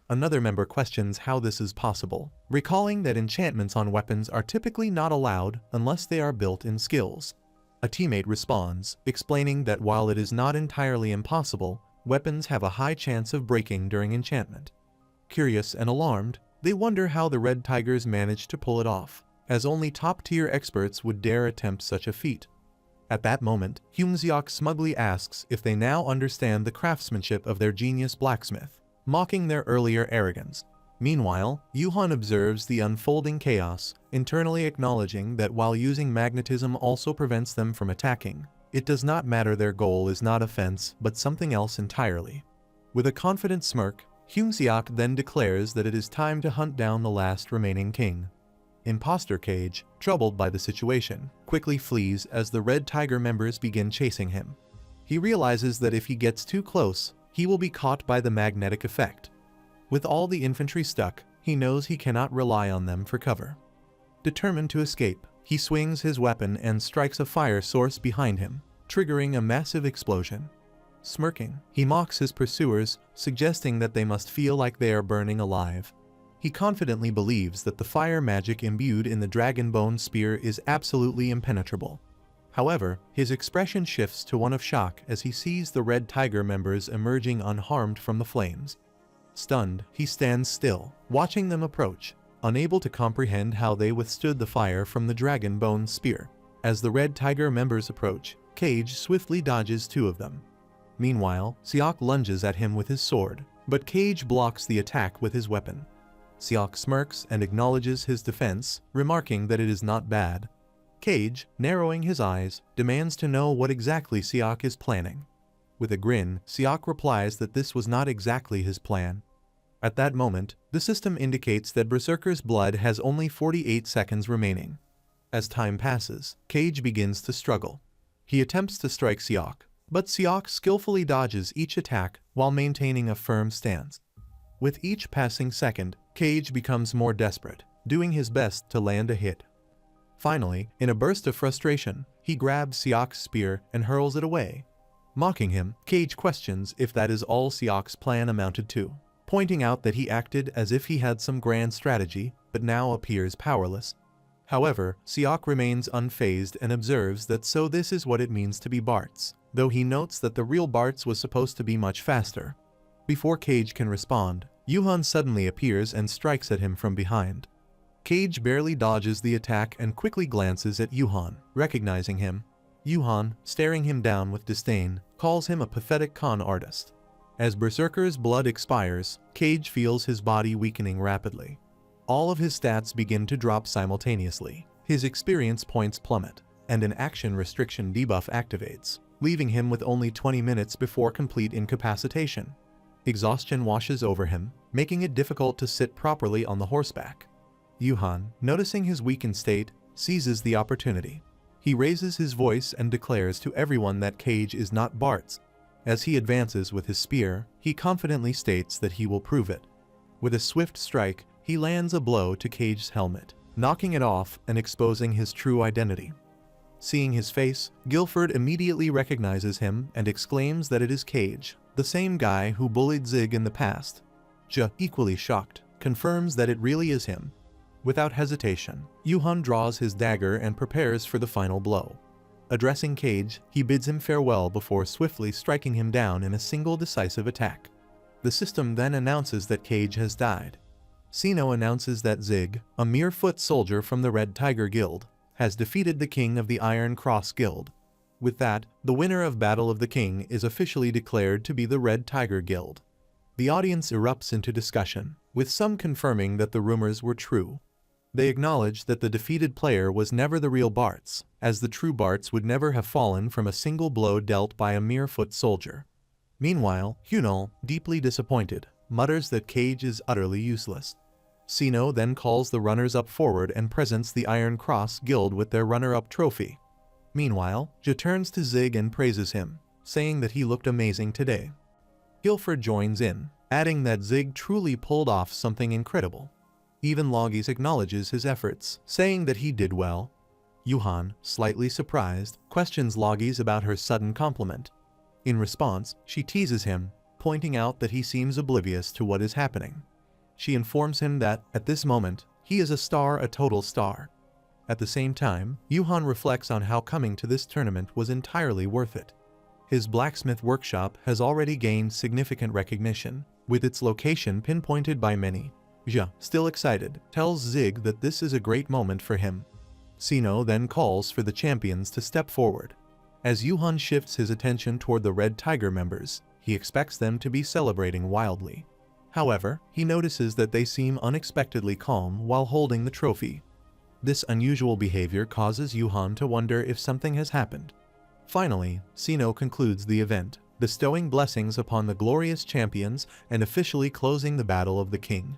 Speaker 1: Another member questions how this is possible, recalling that enchantments on weapons are typically not allowed unless they are built in skills. A teammate responds, explaining that while it is not entirely impossible, weapons have a high chance of breaking during enchantment. Curious and alarmed, they wonder how the Red Tigers managed to pull it off, as only top-tier experts would dare attempt such a feat. At that moment, Humziok smugly asks if they now understand the craftsmanship of their genius Blacksmith, mocking their earlier arrogance. Meanwhile, Yuhan observes the unfolding chaos, internally acknowledging that while using magnetism also prevents them from attacking, it does not matter. Their goal is not offense but something else entirely. With a confident smirk, Humiliates then declares that it is time to hunt down the last remaining king. Imposter Cage, troubled by the situation, quickly flees as the Red Tiger members begin chasing him. He realizes that if he gets too close, he will be caught by the magnetic effect. With all the infantry stuck, he knows he cannot rely on them for cover. Determined to escape, he swings his weapon and strikes a fire source behind him, triggering a massive explosion. Smirking, he mocks his pursuers, suggesting that they must feel like they are burning alive. He confidently believes that the fire magic imbued in the dragon bone spear is absolutely impenetrable. However, his expression shifts to one of shock as he sees the Red Tiger members emerging unharmed from the flames. Stunned, he stands still, watching them approach, unable to comprehend how they withstood the fire from the dragon bone spear. As the Red Tiger members approach, Cage swiftly dodges two of them. Meanwhile, Siak lunges at him with his sword, but Cage blocks the attack with his weapon. Siak smirks and acknowledges his defense, remarking that it is not bad. Cage, narrowing his eyes, demands to know what exactly Siak is planning. With a grin, Siak replies that this was not exactly his plan. At that moment, the system indicates that Berserker's blood has only 48 seconds remaining. As time passes, Cage begins to struggle. He attempts to strike Siak, but Siak skillfully dodges each attack while maintaining a firm stance. With each passing second, Cage becomes more desperate, doing his best to land a hit. Finally, in a burst of frustration, he grabs Siak's spear and hurls it away. Mocking him, Cage questions if that is all Siak's plan amounted to, pointing out that he acted as if he had some grand strategy, but now appears powerless. However, Siak remains unfazed and observes that so this is what it means to be Bartz, though he notes that the real Bartz was supposed to be much faster. Before Cage can respond, Yuhan suddenly appears and strikes at him from behind. Cage barely dodges the attack and quickly glances at Yuhan, recognizing him. Yuhan, staring him down with disdain, calls him a pathetic con artist. As Berserker's blood expires, Cage feels his body weakening rapidly. All of his stats begin to drop simultaneously. His experience points plummet, and an action restriction debuff activates, leaving him with only 20 minutes before complete incapacitation. Exhaustion washes over him, making it difficult to sit properly on the horseback. Yuhan, noticing his weakened state, seizes the opportunity. He raises his voice and declares to everyone that Cage is not Bartz. As he advances with his spear, he confidently states that he will prove it. With a swift strike, he lands a blow to Cage's helmet, knocking it off and exposing his true identity. Seeing his face, Guilford immediately recognizes him and exclaims that it is Cage, the same guy who bullied Zig in the past. Ja, equally shocked, confirms that it really is him. Without hesitation, Yuhan draws his dagger and prepares for the final blow. Addressing Cage, he bids him farewell before swiftly striking him down in a single decisive attack. The system then announces that Cage has died. Sino announces that Zig, a mere foot soldier from the Red Tiger Guild, has defeated the king of the Iron Cross Guild. With that, the winner of Battle of the King is officially declared to be the Red Tiger Guild. The audience erupts into discussion, with some confirming that the rumors were true. They acknowledge that the defeated player was never the real Bartz, as the true Bartz would never have fallen from a single blow dealt by a mere foot soldier. Meanwhile, Hunal, deeply disappointed, mutters that Cage is utterly useless. Sino then calls the runners-up forward and presents the Iron Cross Guild with their runner-up trophy. Meanwhile, Ja turns to Zig and praises him, saying that he looked amazing today. Guilford joins in, adding that Zig truly pulled off something incredible. Even Logis acknowledges his efforts, saying that he did well. Yuhan, slightly surprised, questions Logis about her sudden compliment. In response, she teases him, pointing out that he seems oblivious to what is happening. She informs him that, at this moment, he is a total star. At the same time, Yuhan reflects on how coming to this tournament was entirely worth it. His blacksmith workshop has already gained significant recognition, with its location pinpointed by many. Ja, still excited, tells Zig that this is a great moment for him. Sino then calls for the champions to step forward. As Yuhan shifts his attention toward the Red Tiger members, he expects them to be celebrating wildly. However, he notices that they seem unexpectedly calm while holding the trophy. This unusual behavior causes Yuhan to wonder if something has happened. Finally, Sino concludes the event, bestowing blessings upon the glorious champions and officially closing the Battle of the King.